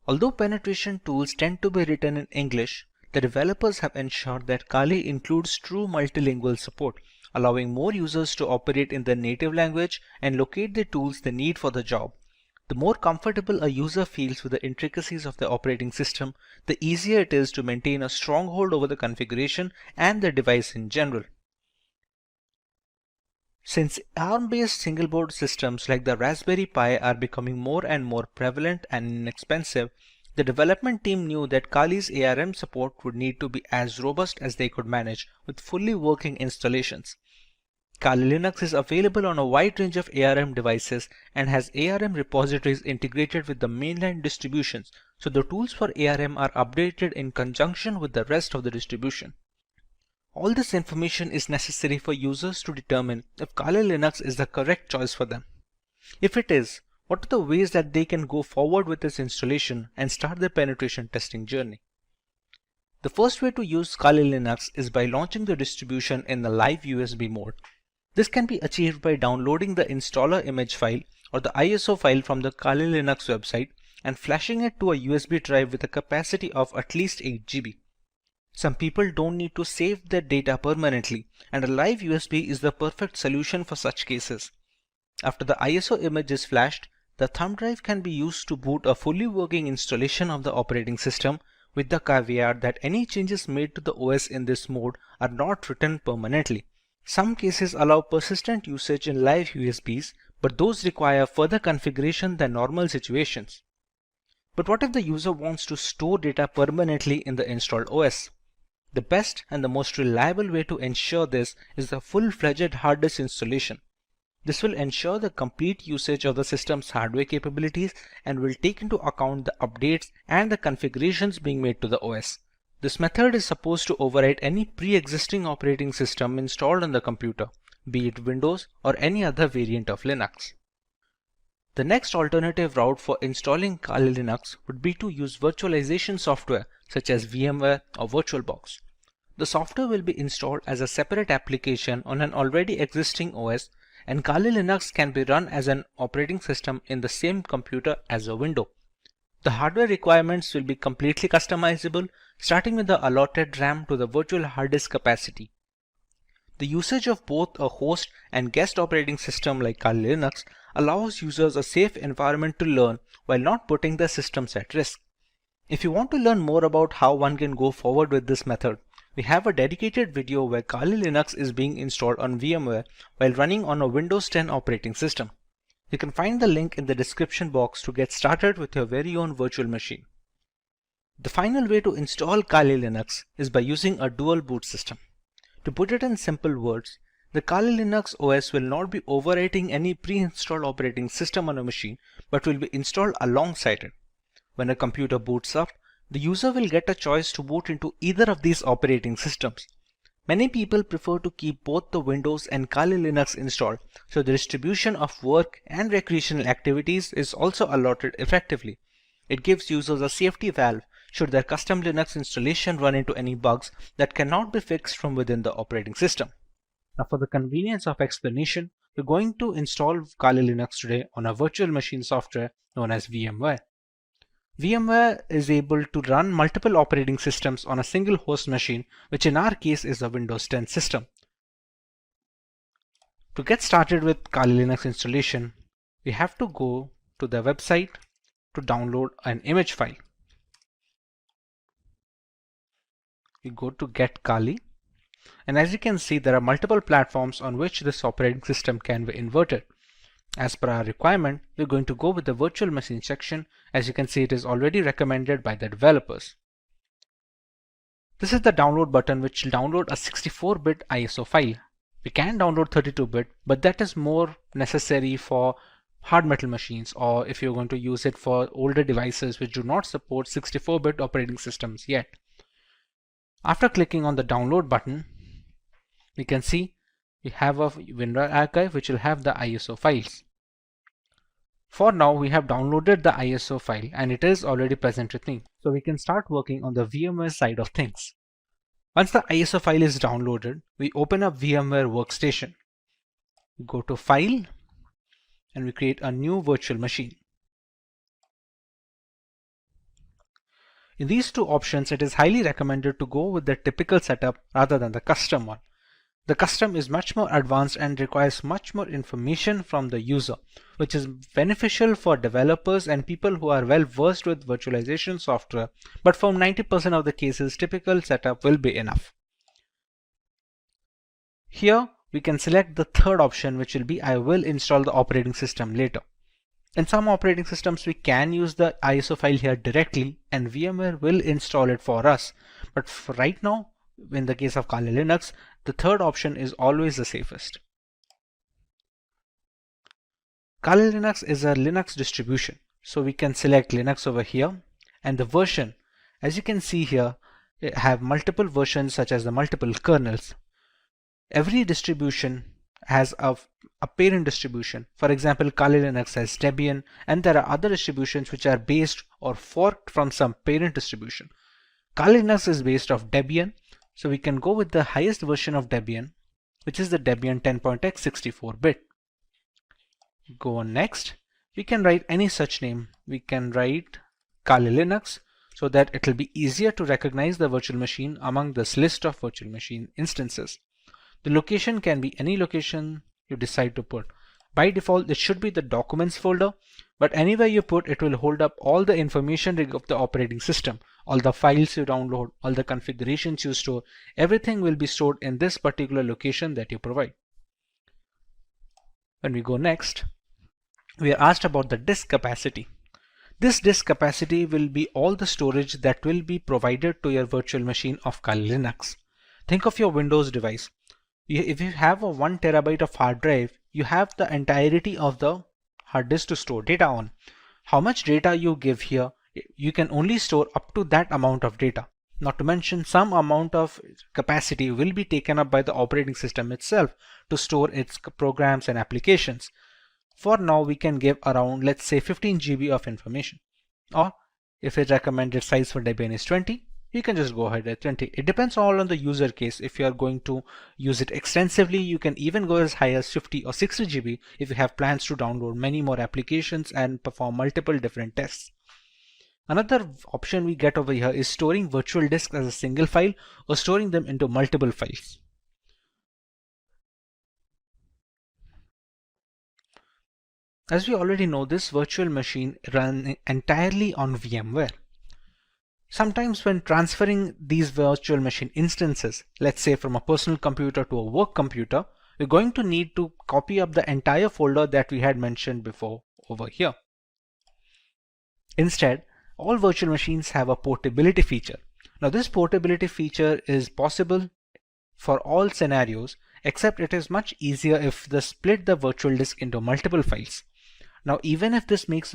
Although penetration tools tend to be written in English, the developers have ensured that Kali includes true multilingual support, allowing more users to operate in their native language and locate the tools they need for the job. The more comfortable a user feels with the intricacies of the operating system, the easier it is to maintain a stronghold over the configuration and the device in general. Since ARM-based single-board systems like the Raspberry Pi are becoming more and more prevalent and inexpensive, the development team knew that Kali's ARM support would need to be as robust as they could manage with fully working installations. Kali Linux is available on a wide range of ARM devices and has ARM repositories integrated with the mainline distributions, so the tools for ARM are updated in conjunction with the rest of the distribution. All this information is necessary for users to determine if Kali Linux is the correct choice for them. If it is, what are the ways that they can go forward with this installation and start their penetration testing journey? The first way to use Kali Linux is by launching the distribution in the live USB mode. This can be achieved by downloading the installer image file or the ISO file from the Kali Linux website and flashing it to a USB drive with a capacity of at least 8 GB. Some people don't need to save their data permanently, and a live USB is the perfect solution for such cases. After the ISO image is flashed, the thumb drive can be used to boot a fully working installation of the operating system, with the caveat that any changes made to the OS in this mode are not written permanently. Some cases allow persistent usage in live USBs, but those require further configuration than normal situations. But what if the user wants to store data permanently in the installed OS? The best and the most reliable way to ensure this is the full-fledged hard disk installation. This will ensure the complete usage of the system's hardware capabilities and will take into account the updates and the configurations being made to the OS. This method is supposed to override any pre-existing operating system installed on the computer, be it Windows or any other variant of Linux. The next alternative route for installing Kali Linux would be to use virtualization software such as VMware or VirtualBox. The software will be installed as a separate application on an already existing OS, and Kali Linux can be run as an operating system in the same computer as a window. The hardware requirements will be completely customizable, starting with the allotted RAM to the virtual hard disk capacity. The usage of both a host and guest operating system like Kali Linux allows users a safe environment to learn while not putting their systems at risk. If you want to learn more about how one can go forward with this method, we have a dedicated video where Kali Linux is being installed on VMware while running on a Windows 10 operating system. You can find the link in the description box to get started with your very own virtual machine. The final way to install Kali Linux is by using a dual boot system. To put it in simple words, the Kali Linux OS will not be overwriting any pre-installed operating system on a machine, but will be installed alongside it. When a computer boots up, the user will get a choice to boot into either of these operating systems. Many people prefer to keep both the Windows and Kali Linux installed, so the distribution of work and recreational activities is also allotted effectively. It gives users a safety valve should their custom Linux installation run into any bugs that cannot be fixed from within the operating system. Now, for the convenience of explanation, we're going to install Kali Linux today on a virtual machine software known as VMware. VMware is able to run multiple operating systems on a single host machine, which in our case is a Windows 10 system. To get started with Kali Linux installation, we have to go to the website to download an image file. We go to Get Kali, and as you can see, there are multiple platforms on which this operating system can be inverted. As per our requirement, we're going to go with the virtual machine section. As you can see, it is already recommended by the developers. This is the download button, which will download a 64-bit ISO file. We can download 32-bit, but that is more necessary for hard metal machines, or if you're going to use it for older devices which do not support 64-bit operating systems yet. After clicking on the download button, we can see we have a WinRAR archive which will have the ISO files. For now, we have downloaded the ISO file and it is already present with me. So we can start working on the VMware side of things. Once the ISO file is downloaded, we open up VMware Workstation. We go to File and we create a new virtual machine. In these two options, it is highly recommended to go with the typical setup rather than the custom one. The custom is much more advanced and requires much more information from the user, which is beneficial for developers and people who are well versed with virtualization software, but for 90% of the cases, typical setup will be enough. Here, we can select the third option, which will be I will install the operating system later. In some operating systems, we can use the ISO file here directly and VMware will install it for us. But for right now, in the case of Kali Linux, the third option is always the safest. Kali Linux is a Linux distribution, so we can select Linux over here, and the version, as you can see here, have multiple versions such as the multiple kernels. Every distribution has a parent distribution. For example, Kali Linux has Debian, and there are other distributions which are based or forked from some parent distribution. Kali Linux is based off Debian, so we can go with the highest version of Debian, which is the Debian 10.x 64-bit. Go on next. We can write any such name. We can write Kali Linux so that it will be easier to recognize the virtual machine among this list of virtual machine instances. The location can be any location you decide to put. By default, it should be the documents folder, but anywhere you put, it will hold up all the information of the operating system, all the files you download, all the configurations you store, everything will be stored in this particular location that you provide. When we go next, we are asked about the disk capacity. This disk capacity will be all the storage that will be provided to your virtual machine of Kali Linux. Think of your Windows device. If you have a 1 terabyte of hard drive, you have the entirety of the hard disk to store data on. How much data you give here, you can only store up to that amount of data. Not to mention, some amount of capacity will be taken up by the operating system itself to store its programs and applications. For now, we can give around, let's say, 15 GB of information. Or if its recommended size for Debian is 20, you can just go ahead at 20. It depends all on the user case. If you are going to use it extensively, you can even go as high as 50 or 60 GB if you have plans to download many more applications and perform multiple different tests. Another option we get over here is storing virtual disks as a single file or storing them into multiple files. As we already know, this virtual machine runs entirely on VMware. Sometimes when transferring these virtual machine instances, let's say from a personal computer to a work computer, we're going to need to copy up the entire folder that we had mentioned before over here. Instead, all virtual machines have a portability feature. Now this portability feature is possible for all scenarios, except it is much easier if they split the virtual disk into multiple files. Now even if this makes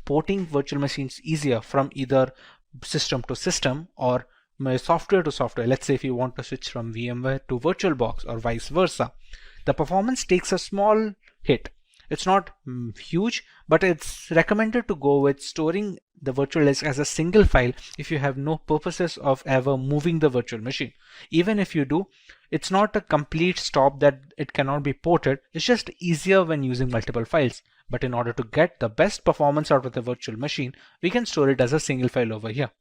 porting virtual machines easier from either system to system or software to software, let's say if you want to switch from VMware to VirtualBox or vice versa, the performance takes a small hit. It's not huge, but it's recommended to go with storing the virtual disk as a single file if you have no purposes of ever moving the virtual machine. Even if you do, it's not a complete stop that it cannot be ported. It's just easier when using multiple files. But in order to get the best performance out of the virtual machine, we can store it as a single file over here.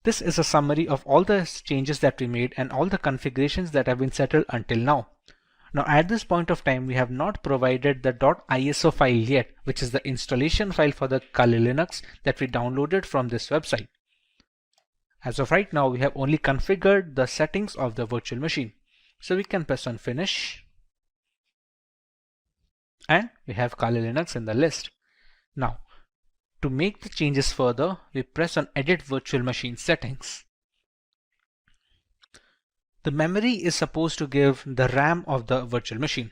This is a summary of all the changes that we made and all the configurations that have been settled until now. Now at this point of time, we have not provided the .iso file yet, which is the installation file for the Kali Linux that we downloaded from this website. As of right now, we have only configured the settings of the virtual machine. So we can press on Finish. And we have Kali Linux in the list. Now, to make the changes further, we press on Edit Virtual Machine Settings. The memory is supposed to give the RAM of the virtual machine.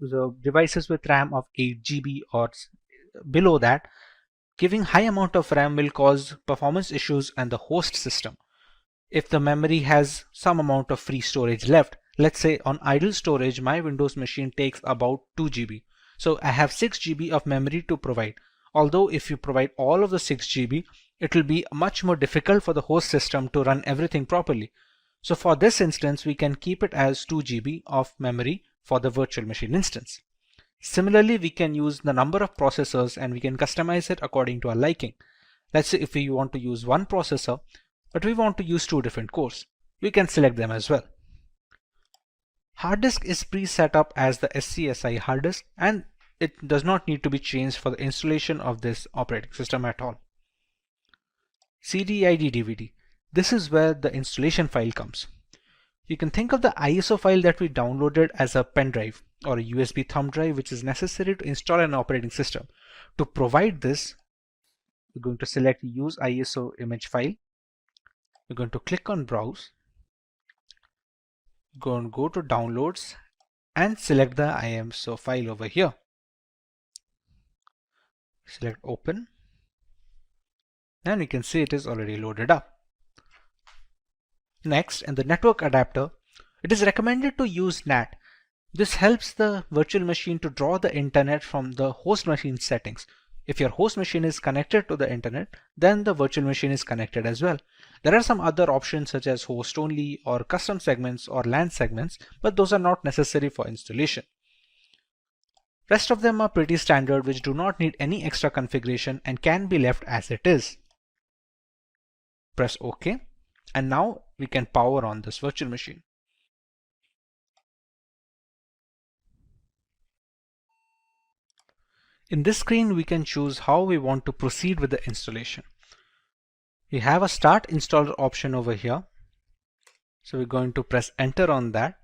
So devices with RAM of 8 GB or below that, giving high amount of RAM will cause performance issues and the host system. If the memory has some amount of free storage left, let's say on idle storage, my Windows machine takes about 2 GB. So I have 6 GB of memory to provide. Although if you provide all of the 6 GB, it will be much more difficult for the host system to run everything properly. So for this instance, we can keep it as 2 GB of memory for the virtual machine instance. Similarly, we can use the number of processors and we can customize it according to our liking. Let's say if we want to use one processor, but we want to use 2 different cores, we can select them as well. Hard disk is pre-set up as the SCSI hard disk and it does not need to be changed for the installation of this operating system at all. CD/ID DVD. This is where the installation file comes. You can think of the ISO file that we downloaded as a pen drive or a USB thumb drive which is necessary to install an operating system. To provide this, we're going to select Use ISO image file. We're going to click on Browse. Go to Downloads and select the ISO file over here. Select Open and we can see it is already loaded up. Next, in the network adapter, it is recommended to use NAT. This helps the virtual machine to draw the internet from the host machine settings. If your host machine is connected to the internet, then the virtual machine is connected as well. There are some other options such as host only or custom segments or LAN segments, but those are not necessary for installation. Rest of them are pretty standard, which do not need any extra configuration and can be left as it is. Press OK. And now we can power on this virtual machine. In this screen, we can choose how we want to proceed with the installation. We have a Start Installer option over here. So we're going to press Enter on that.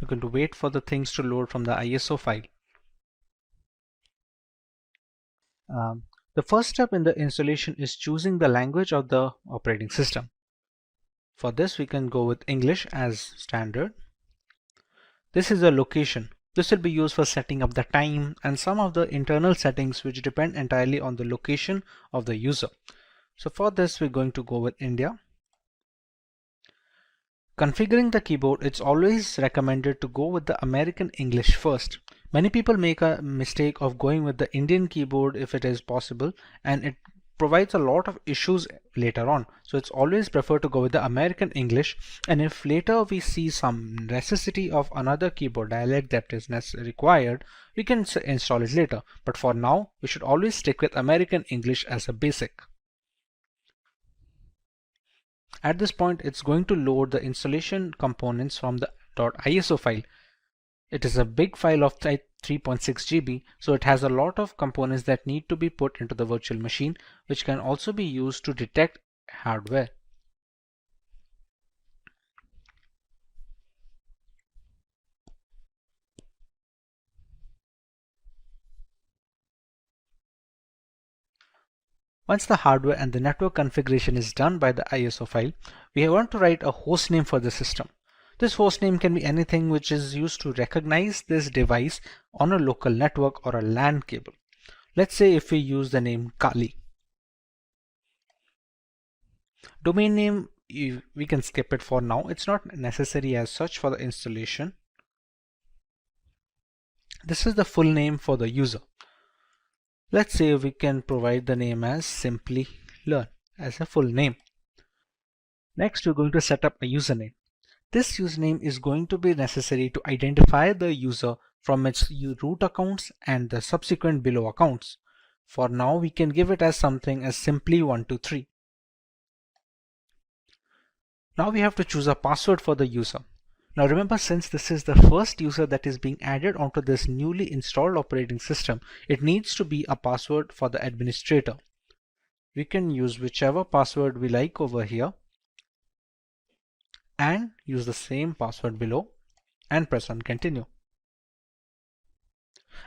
We're going to wait for the things to load from the ISO file. The first step in the installation is choosing the language of the operating system. For this, we can go with English as standard. This is a location. This will be used for setting up the time and some of the internal settings which depend entirely on the location of the user. So for this, we're going to go with India. Configuring the keyboard, it's always recommended to go with the American English first. Many people make a mistake of going with the Indian keyboard if it is possible, and it provides a lot of issues later on. So it's always preferred to go with the American English, and if later we see some necessity of another keyboard dialect that is required, we can install it later. But for now, we should always stick with American English as a basic. At this point, it's going to load the installation components from the .iso file. It is a big file of 3.6 GB, so it has a lot of components that need to be put into the virtual machine, which can also be used to detect hardware. Once the hardware and the network configuration is done by the ISO file, we want to write a host name for the system. This host name can be anything which is used to recognize this device on a local network or a LAN cable. Let's say if we use the name Kali. Domain name, we can skip it for now. It's not necessary as such for the installation. This is the full name for the user. Let's say we can provide the name as Simplilearn as a full name. Next, we're going to set up a username. This username is going to be necessary to identify the user from its root accounts and the subsequent below accounts. For now, we can give it as something as simply123. Now we have to choose a password for the user. Now remember, since this is the first user that is being added onto this newly installed operating system, it needs to be a password for the administrator. We can use whichever password we like over here and use the same password below and press on continue.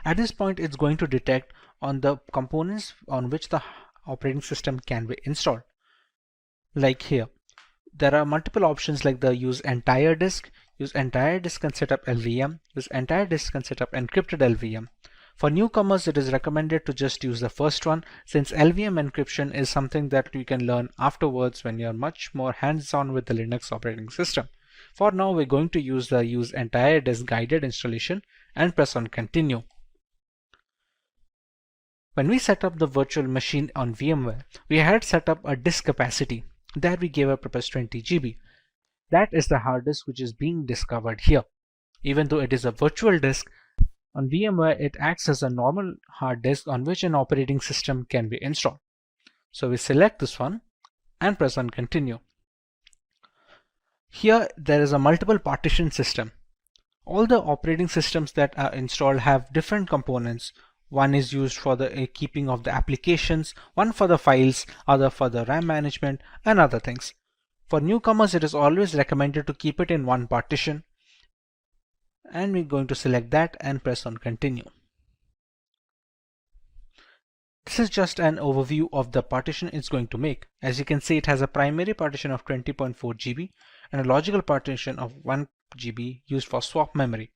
At this point, it's going to detect on the components on which the operating system can be installed. Like here, there are multiple options like the use entire disk and set up LVM, use entire disk and set up encrypted LVM. For newcomers, it is recommended to just use the first one, since LVM encryption is something that you can learn afterwards when you're much more hands-on with the Linux operating system. For now, we're going to use the use entire disk guided installation and press on continue. When we set up the virtual machine on VMware, we had set up a disk capacity. There we gave a purpose 20 GB. That is the hard disk which is being discovered here. Even though it is a virtual disk, on VMware it acts as a normal hard disk on which an operating system can be installed. So we select this one and press on continue. Here there is a multiple partition system. All the operating systems that are installed have different components. One is used for the keeping of the applications, one for the files, other for the RAM management and other things. For newcomers, it is always recommended to keep it in one partition. And we're going to select that and press on continue. This is just an overview of the partition it's going to make. As you can see, it has a primary partition of 20.4 GB and a logical partition of 1 GB used for swap memory.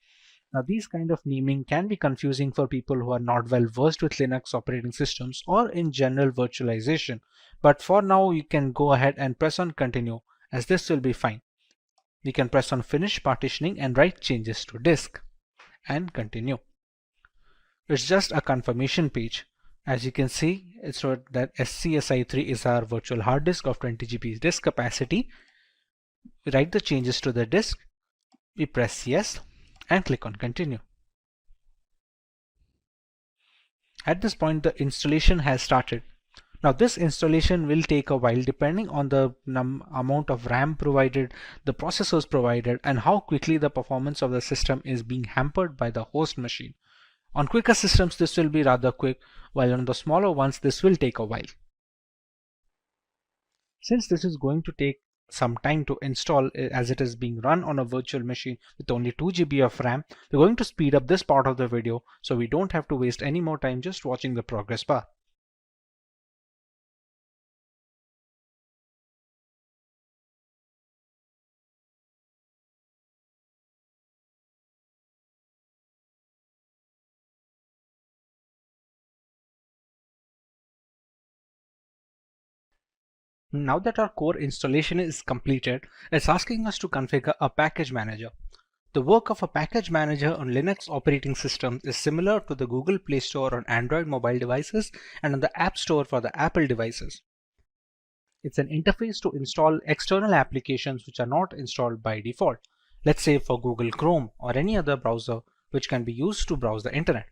Now these kind of naming can be confusing for people who are not well versed with Linux operating systems or in general virtualization, but for now you can go ahead and press on continue, as this will be fine. We can press on finish partitioning and write changes to disk and continue. It's just a confirmation page. As you can see, it's wrote that SCSI3 is our virtual hard disk of 20 GB disk capacity. We write the changes to the disk, we press yes and click on continue. At this point, the installation has started. Now this installation will take a while depending on the amount of RAM provided, the processors provided, and how quickly the performance of the system is being hampered by the host machine. On quicker systems, this will be rather quick, while on the smaller ones, this will take a while. Since this is going to take some time to install, as it is being run on a virtual machine with only 2 GB of RAM, we're going to speed up this part of the video so we don't have to waste any more time just watching the progress bar. Now that our core installation is completed, it's asking us to configure a package manager. The work of a package manager on Linux operating systems is similar to the Google Play Store on Android mobile devices and on the App Store for the Apple devices. It's an interface to install external applications which are not installed by default. Let's say for Google Chrome or any other browser which can be used to browse the internet.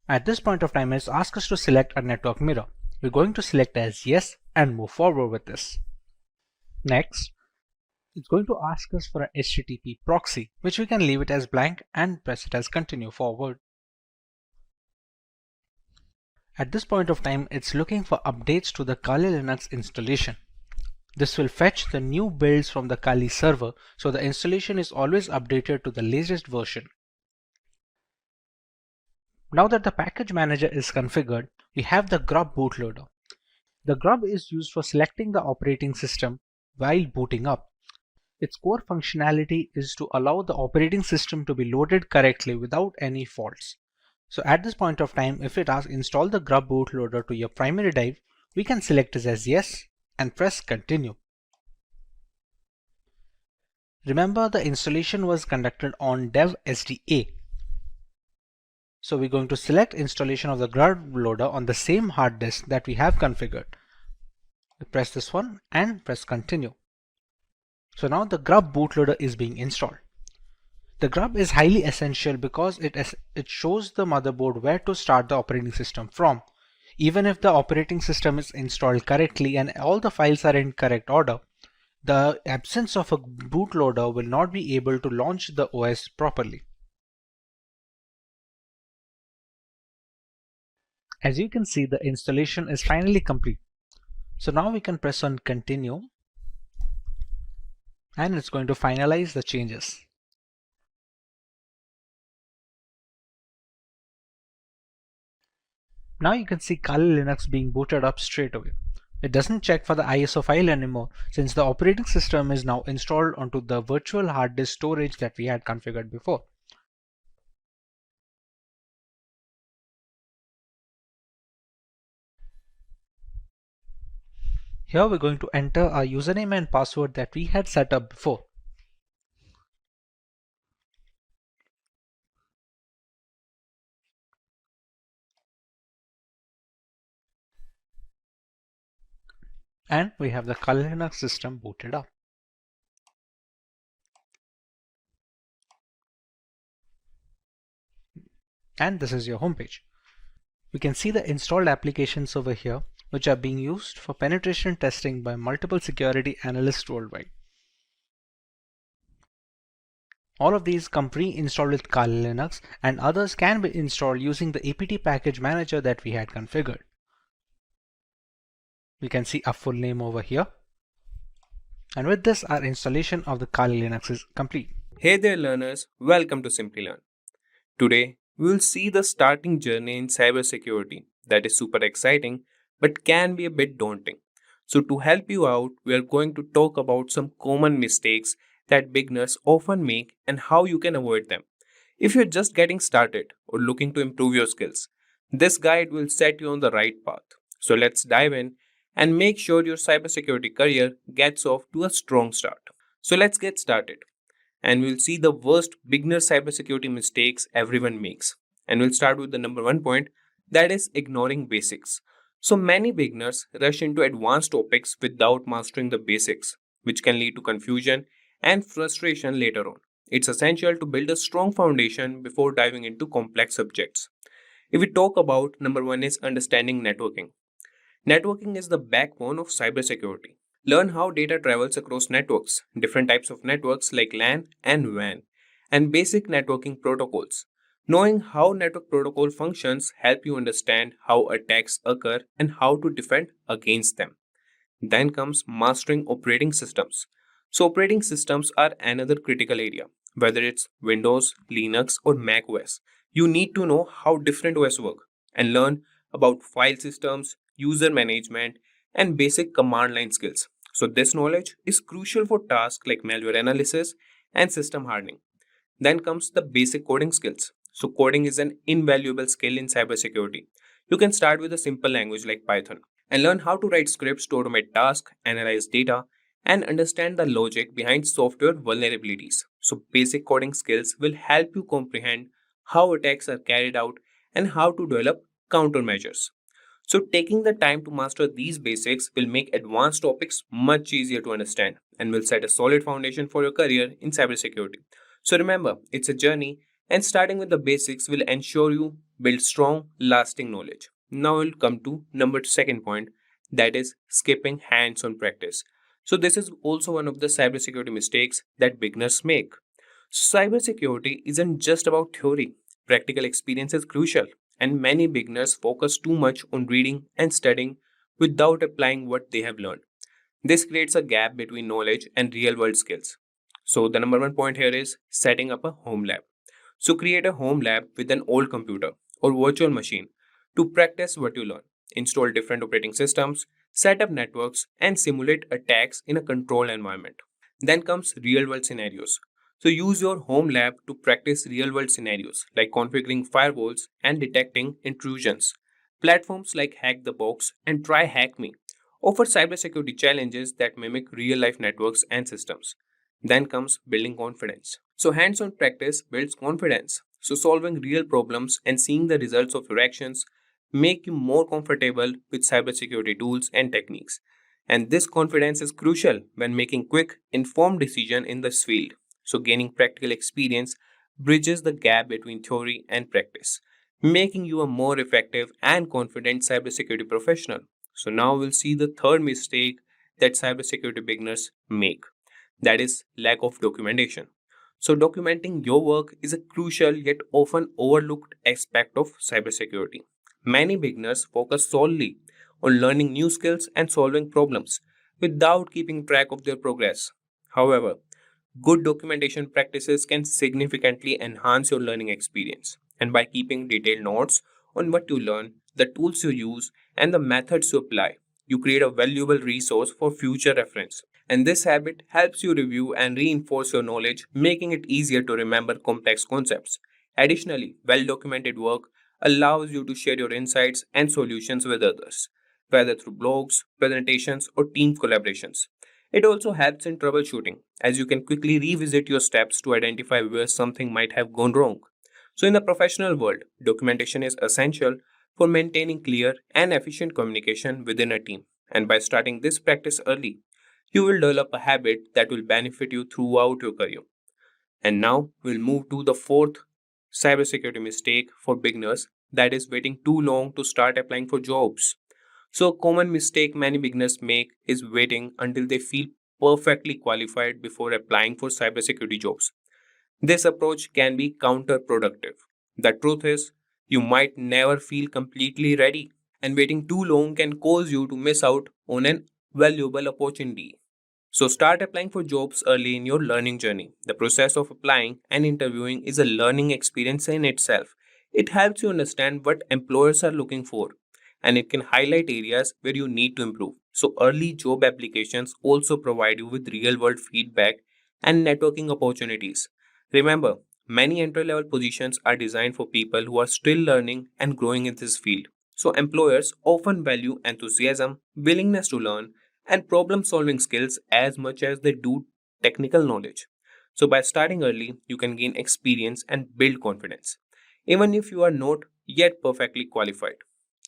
At this point of time, it's asked us to select a network mirror. We're going to select as yes and move forward with this. Next, it's going to ask us for an HTTP proxy, which we can leave it as blank and press it as continue forward. At this point of time, it's looking for updates to the Kali Linux installation. This will fetch the new builds from the Kali server, so the installation is always updated to the latest version. Now that the package manager is configured, we have the grub bootloader. The grub is used for selecting the operating system while booting up. Its core functionality is to allow the operating system to be loaded correctly without any faults. So at this point of time, if it asks install the grub bootloader to your primary drive, we can select this as yes and press continue. Remember, the installation was conducted on dev SDA. So we're going to select installation of the grub loader on the same hard disk that we have configured. We press this one and press continue. So now the grub bootloader is being installed. The grub is highly essential because it shows the motherboard where to start the operating system from. Even if the operating system is installed correctly and all the files are in correct order, the absence of a bootloader will not be able to launch the OS properly. As you can see, the installation is finally complete. So now we can press on continue and it's going to finalize the changes. Now you can see Kali Linux being booted up straight away. It doesn't check for the ISO file anymore since the operating system is now installed onto the virtual hard disk storage that we had configured before. Here we're going to enter our username and password that we had set up before. And we have the Kali Linux system booted up. And this is your homepage. We can see the installed applications over here, which are being used for penetration testing by multiple security analysts worldwide. All of these come pre-installed with Kali Linux, and others can be installed using the apt package manager that we had configured. We can see our full name over here. And with this, our installation of the Kali Linux is complete. Hey there learners, welcome to Simplilearn. Today, we will see the starting journey in cybersecurity that is super exciting but can be a bit daunting. So to help you out, we are going to talk about some common mistakes that beginners often make and how you can avoid them. If you're just getting started or looking to improve your skills, this guide will set you on the right path. So let's dive in and make sure your cybersecurity career gets off to a strong start. So let's get started. And we'll see the worst beginner cybersecurity mistakes everyone makes. And we'll start with the number one point, that is ignoring basics. So many beginners rush into advanced topics without mastering the basics, which can lead to confusion and frustration later on. It's essential to build a strong foundation before diving into complex subjects. If we talk about number one is understanding networking. Networking is the backbone of cybersecurity. Learn how data travels across networks, different types of networks like LAN and WAN, and basic networking protocols. Knowing how network protocol functions help you understand how attacks occur and how to defend against them. Then comes mastering operating systems. So operating systems are another critical area. Whether it's Windows, Linux or Mac OS, you need to know how different OS work and learn about file systems, user management, and basic command line skills. So this knowledge is crucial for tasks like malware analysis and system hardening. Then comes the basic coding skills. So coding is an invaluable skill in cybersecurity. You can start with a simple language like Python and learn how to write scripts to automate tasks, analyze data, and understand the logic behind software vulnerabilities. So basic coding skills will help you comprehend how attacks are carried out and how to develop countermeasures. So taking the time to master these basics will make advanced topics much easier to understand and will set a solid foundation for your career in cybersecurity. So remember, it's a journey and starting with the basics will ensure you build strong, lasting knowledge. Now we'll come to number second point, that is skipping hands-on practice. So this is also one of the cybersecurity mistakes that beginners make. Cybersecurity isn't just about theory. Practical experience is crucial. and many beginners focus too much on reading and studying without applying what they have learned. This creates a gap between knowledge and real world skills. So, the number one point here is setting up a home lab. So, create a home lab with an old computer or virtual machine to practice what you learn. Install different operating systems, set up networks, and simulate attacks in a controlled environment. Then comes real world scenarios. So, use your home lab to practice real world scenarios like configuring firewalls and detecting intrusions. Platforms like Hack the Box and Try Hack Me offer cybersecurity challenges that mimic real life networks and systems. Then comes building confidence. So, hands on practice builds confidence. So, solving real problems and seeing the results of your actions make you more comfortable with cybersecurity tools and techniques. And this confidence is crucial when making quick, informed decisions in this field. So, gaining practical experience bridges the gap between theory and practice, making you a more effective and confident cybersecurity professional. So, now we'll see the third mistake that cybersecurity beginners make, that is, lack of documentation. So, documenting your work is a crucial yet often overlooked aspect of cybersecurity. Many beginners focus solely on learning new skills and solving problems without keeping track of their progress. However, good documentation practices can significantly enhance your learning experience. And by keeping detailed notes on what you learn, the tools you use, and the methods you apply, you create a valuable resource for future reference. And this habit helps you review and reinforce your knowledge, making it easier to remember complex concepts. Additionally, well documented work allows you to share your insights and solutions with others, whether through blogs, presentations, or team collaborations. It also helps in troubleshooting, as you can quickly revisit your steps to identify where something might have gone wrong. So, in the professional world, documentation is essential for maintaining clear and efficient communication within a team. And by starting this practice early, you will develop a habit that will benefit you throughout your career. And now we'll move to the fourth cybersecurity mistake for beginners, that is waiting too long to start applying for jobs. So, a common mistake many beginners make is waiting until they feel perfectly qualified before applying for cybersecurity jobs. This approach can be counterproductive. The truth is, you might never feel completely ready, and waiting too long can cause you to miss out on an valuable opportunity. So, start applying for jobs early in your learning journey. The process of applying and interviewing is a learning experience in itself. It helps you understand what employers are looking for, and it can highlight areas where you need to improve. So, early job applications also provide you with real world feedback and networking opportunities. Remember, many entry level positions are designed for people who are still learning and growing in this field. So, employers often value enthusiasm, willingness to learn, and problem solving skills as much as they do technical knowledge. So, by starting early, you can gain experience and build confidence, even if you are not yet perfectly qualified.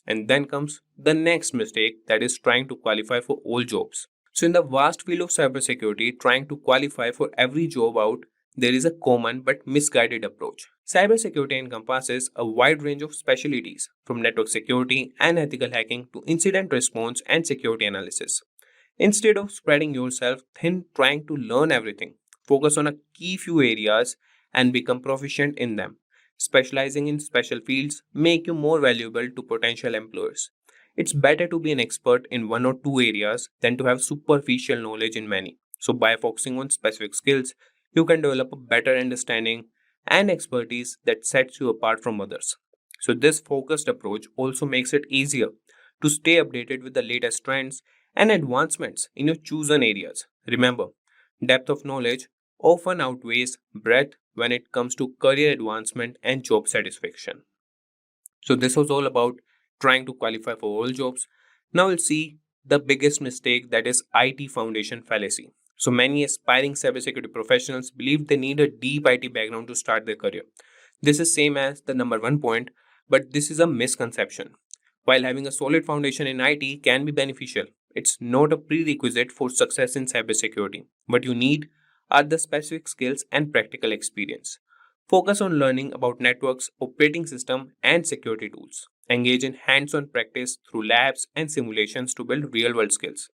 And then comes the next mistake, that is trying to qualify for all jobs. So, in the vast field of cybersecurity, trying to qualify for every job out, there is a common but misguided approach. Cybersecurity encompasses a wide range of specialties, from network security and ethical hacking to incident response and security analysis. Instead of spreading yourself thin trying to learn everything, focus on a key few areas and become proficient in them. Specializing in special fields make you more valuable to potential employers. It's better to be an expert in one or two areas than to have superficial knowledge in many. So by focusing on specific skills, you can develop a better understanding and expertise that sets you apart from others. So this focused approach also makes it easier to stay updated with the latest trends and advancements in your chosen areas. Remember, depth of knowledge often outweighs breadth when it comes to career advancement and job satisfaction. So, this was all about trying to qualify for all jobs. Now, we'll see the biggest mistake, that is IT foundation fallacy. So, many aspiring cybersecurity professionals believe they need a deep IT background to start their career. This is same as the number one point, but this is a misconception. While having a solid foundation in IT can be beneficial, it's not a prerequisite for success in cybersecurity. What you need are the specific skills and practical experience. Focus on learning about networks, operating system, and security tools. Engage in hands-on practice through labs and simulations to build real-world skills.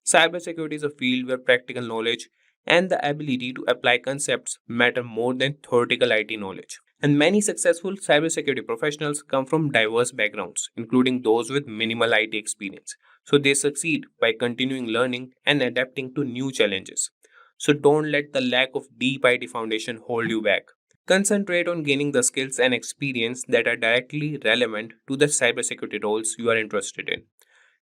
Cybersecurity is a field where practical knowledge and the ability to apply concepts matter more than theoretical IT knowledge. And many successful cybersecurity professionals come from diverse backgrounds, including those with minimal IT experience. So they succeed by continuing learning and adapting to new challenges. So don't let the lack of deep IT foundation hold you back. Concentrate on gaining the skills and experience that are directly relevant to the cybersecurity roles you are interested in.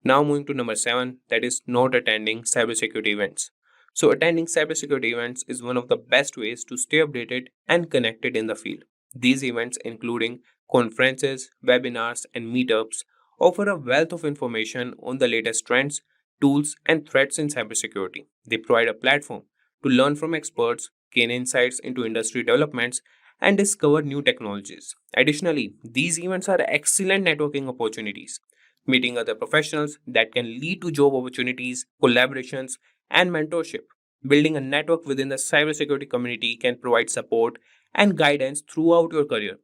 Now moving to number 7, that is not attending cybersecurity events. So attending cybersecurity events is one of the best ways to stay updated and connected in the field. These events, including conferences, webinars, and meetups, offer a wealth of information on the latest trends, tools, and threats in cybersecurity. They provide a platform to learn from experts, gain insights into industry developments, and discover new technologies. Additionally, these events are excellent networking opportunities, meeting other professionals that can lead to job opportunities, collaborations, and mentorship. Building a network within the cybersecurity community can provide support and guidance throughout your career.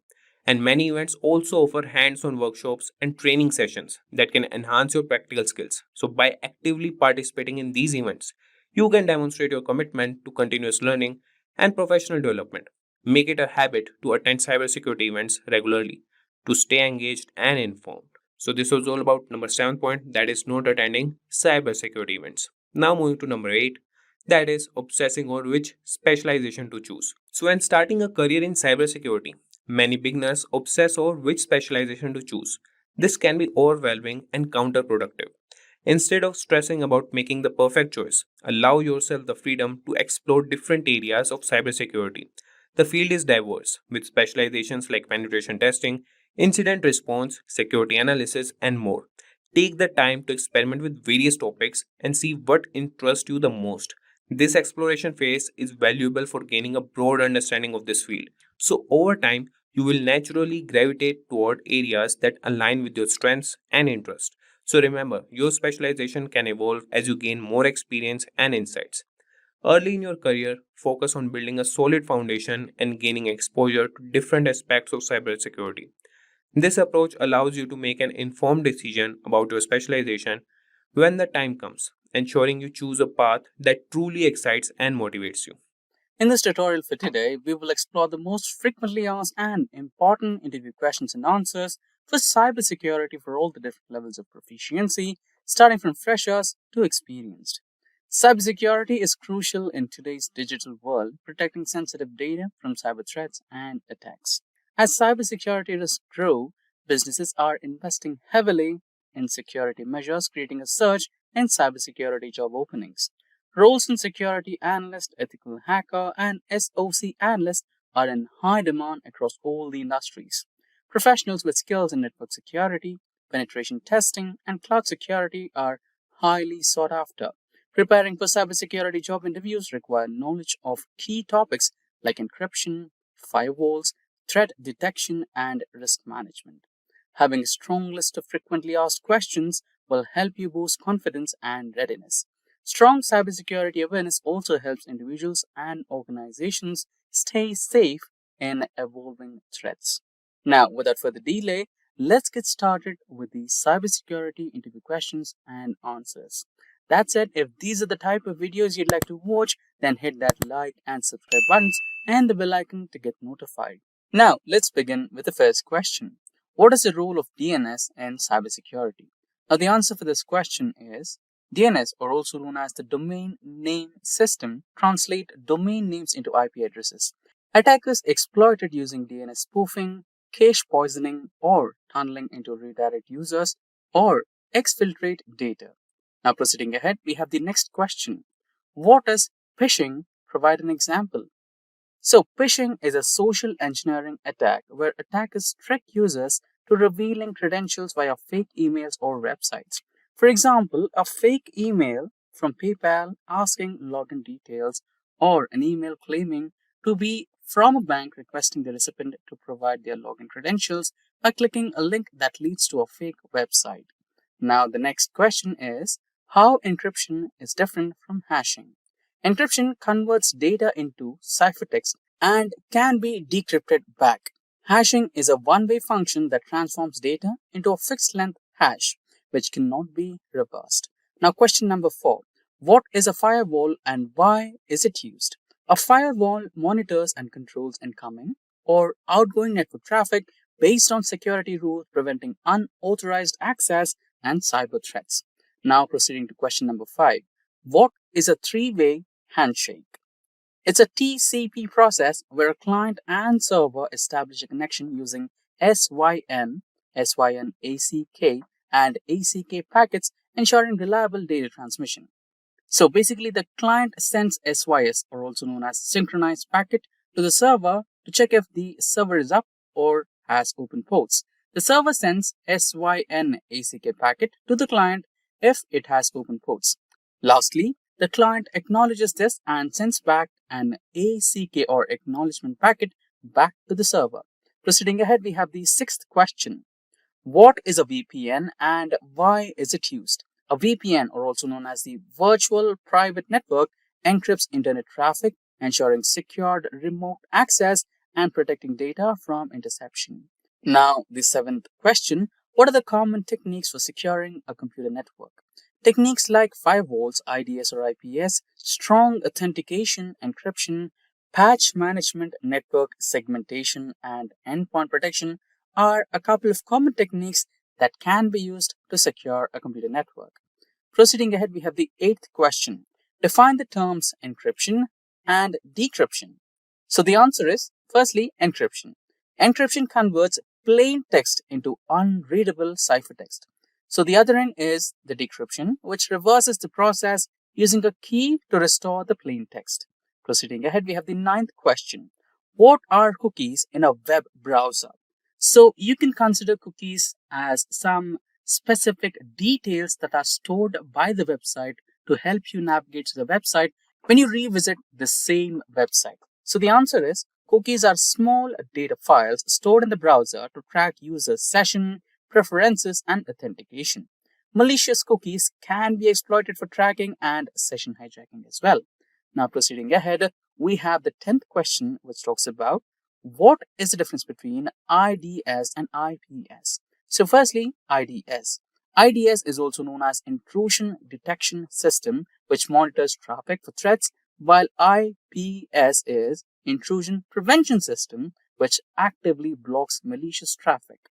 And many events also offer hands on workshops and training sessions that can enhance your practical skills. So, by actively participating in these events, you can demonstrate your commitment to continuous learning and professional development. Make it a habit to attend cybersecurity events regularly to stay engaged and informed. So this was all about number 7 point, that is not attending cybersecurity events. Now moving to number 8, that is obsessing over which specialization to choose. So when starting a career in cybersecurity, many beginners obsess over which specialization to choose. This can be overwhelming and counterproductive. Instead of stressing about making the perfect choice, allow yourself the freedom to explore different areas of cybersecurity. The field is diverse, with specializations like penetration testing, incident response, security analysis, and more. Take the time to experiment with various topics and see what interests you the most. This exploration phase is valuable for gaining a broad understanding of this field. So, over time, you will naturally gravitate toward areas that align with your strengths and interests. So, remember, your specialization can evolve as you gain more experience and insights. Early in your career, focus on building a solid foundation and gaining exposure to different aspects of cybersecurity. This approach allows you to make an informed decision about your specialization when the time comes, ensuring you choose a path that truly excites and motivates you. In this tutorial for today, we will explore the most frequently asked and important interview questions and answers for cybersecurity for all the different levels of proficiency, starting from freshers to experienced. Cybersecurity is crucial in today's digital world, protecting sensitive data from cyber threats and attacks. As cybersecurity risks grow, businesses are investing heavily in security measures, creating a surge in cybersecurity job openings. Roles in security analyst, ethical hacker, and SOC analyst are in high demand across all the industries. Professionals with skills in network security, penetration testing, and cloud security are highly sought after. Preparing for cybersecurity job interviews require knowledge of key topics like encryption, firewalls, threat detection, and risk management. Having a strong list of frequently asked questions will help you boost confidence and readiness. Strong cybersecurity awareness also helps individuals and organizations stay safe in evolving threats. Now, without further delay, let's get started with the cybersecurity interview questions and answers. That said, if these are the type of videos you'd like to watch, then hit that like and subscribe buttons and the bell icon to get notified. Now, let's begin with the first question. What is the role of DNS in cybersecurity? Now, the answer for this question is DNS, or also known as the Domain Name System, translate domain names into IP addresses. Attackers exploit it using DNS spoofing, cache poisoning, or tunneling into redirect users, or exfiltrate data. Now, proceeding ahead, we have the next question. What is phishing? Provide an example. So, phishing is a social engineering attack where attackers trick users to revealing credentials via fake emails or websites. For example, a fake email from PayPal asking login details, or an email claiming to be from a bank requesting the recipient to provide their login credentials by clicking a link that leads to a fake website. Now, the next question is how encryption is different from hashing. Encryption converts data into ciphertext and can be decrypted back. Hashing is a one-way function that transforms data into a fixed length hash, which cannot be reversed. Now, question number 4. What is a firewall and why is it used? A firewall monitors and controls incoming, or outgoing network traffic based on security rules preventing unauthorized access and cyber threats. Now proceeding to question number 5. What is a three-way handshake? It's a TCP process where a client and server establish a connection using SYN, ACK, and ACK packets, ensuring reliable data transmission. So basically, the client sends SYS, or also known as synchronized packet, to the server to check if the server is up or has open ports. The server sends SYN ACK packet to the client if it has open ports. Lastly, the client acknowledges this and sends back an ACK or acknowledgement packet back to the server. Proceeding ahead, we have the 6th question. What is a VPN and why is it used? A VPN, or also known as the Virtual Private Network, encrypts internet traffic, ensuring secured remote access and protecting data from interception. Now, the 7th question. What are the common techniques for securing a computer network? Techniques like firewalls, IDS or IPS, strong authentication, encryption, patch management, network segmentation, and endpoint protection are a couple of common techniques that can be used to secure a computer network. Proceeding ahead, we have the 8th question. Define the terms encryption and decryption. So the answer is, firstly, encryption. Encryption converts plain text into unreadable ciphertext. So the other end is the decryption, which reverses the process using a key to restore the plain text. Proceeding ahead, we have the 9th question. What are cookies in a web browser? So you can consider cookies as some specific details that are stored by the website to help you navigate to the website when you revisit the same website. So the answer is, cookies are small data files stored in the browser to track users' session, preferences, and authentication. Malicious cookies can be exploited for tracking and session hijacking as well. Now proceeding ahead, we have the 10th question, which talks about what is the difference between IDS and IPS. So firstly, IDS. IDS is also known as Intrusion Detection System, which monitors traffic for threats, while IPS is Intrusion Prevention System, which actively blocks malicious traffic.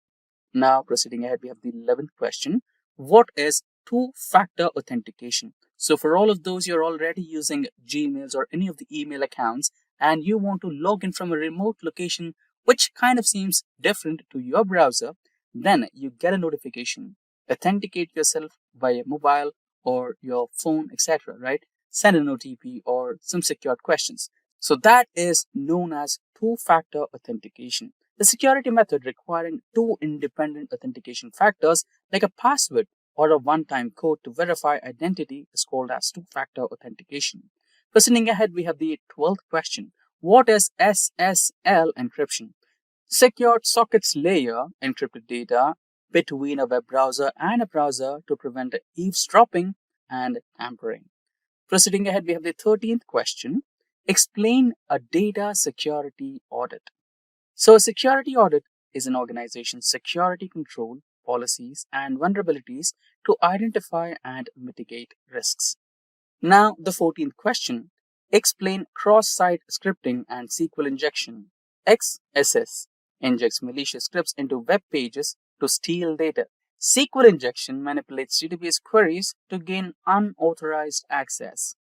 Now proceeding ahead, we have the 11th question. What is two-factor authentication? So for all of those you're already using Gmails or any of the email accounts and you want to log in from a remote location which kind of seems different to your browser, then you get a notification. Authenticate yourself via mobile or your phone, etc. Right? Send an OTP or some secured questions. So that is known as two-factor authentication. The security method requiring two independent authentication factors like a password or a one-time code to verify identity is called as two-factor authentication. Proceeding ahead, we have the 12th question. What is SSL encryption? Secured sockets layer encrypted data between a web browser and a browser to prevent eavesdropping and tampering. Proceeding ahead, we have the 13th question. Explain a data security audit. So a security audit is an organization's security control, policies, and vulnerabilities to identify and mitigate risks. Now, the 14th question. Explain cross-site scripting and SQL injection. XSS injects malicious scripts into web pages to steal data. SQL injection manipulates database queries to gain unauthorized access.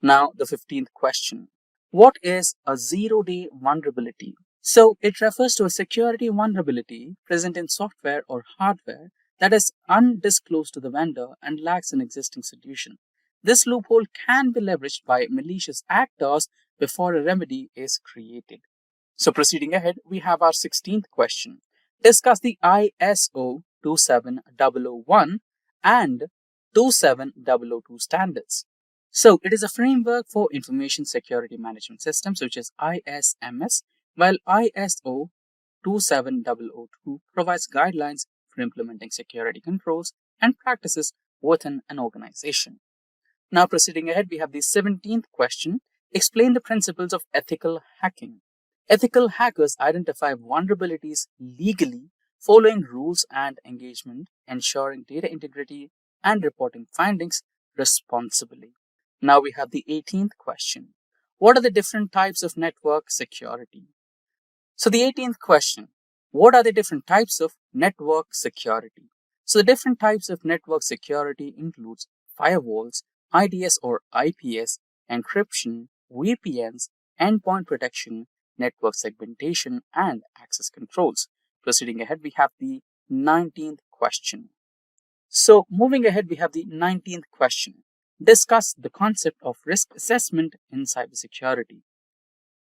Now, the 15th question. What is a zero-day vulnerability? So, it refers to a security vulnerability present in software or hardware that is undisclosed to the vendor and lacks an existing solution. This loophole can be leveraged by malicious actors before a remedy is created. So, proceeding ahead, we have our 16th question. Discuss the ISO 27001 and 27002 standards. So, it is a framework for information security management systems, which is ISMS, while ISO 27002 provides guidelines for implementing security controls and practices within an organization. Now, proceeding ahead, we have the 17th question. Explain the principles of ethical hacking. Ethical hackers identify vulnerabilities legally, following rules and engagement, ensuring data integrity, and reporting findings responsibly. Now we have the 18th question. What are the different types of network security? So the 18th question, what are the different types of network security? So the different types of network security includes firewalls, IDS or IPS, encryption, VPNs, endpoint protection, network segmentation, and access controls. Proceeding ahead, we have the 19th question. So moving ahead, we have the 19th question. Discuss the concept of risk assessment in cybersecurity.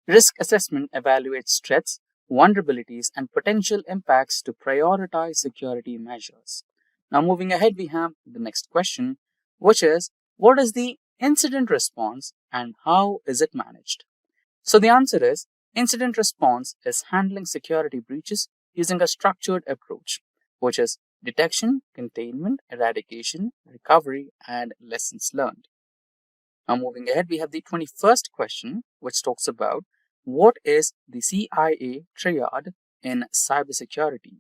Risk assessment evaluates threats, vulnerabilities, and potential impacts to prioritize security measures. Now, moving ahead, we have the next question, which is what is the incident response and how is it managed? So, the answer is incident response is handling security breaches using a structured approach, which is detection, containment, eradication, recovery, and lessons learned. Now, moving ahead, we have the 21st question, which talks about what is the CIA triad in cybersecurity?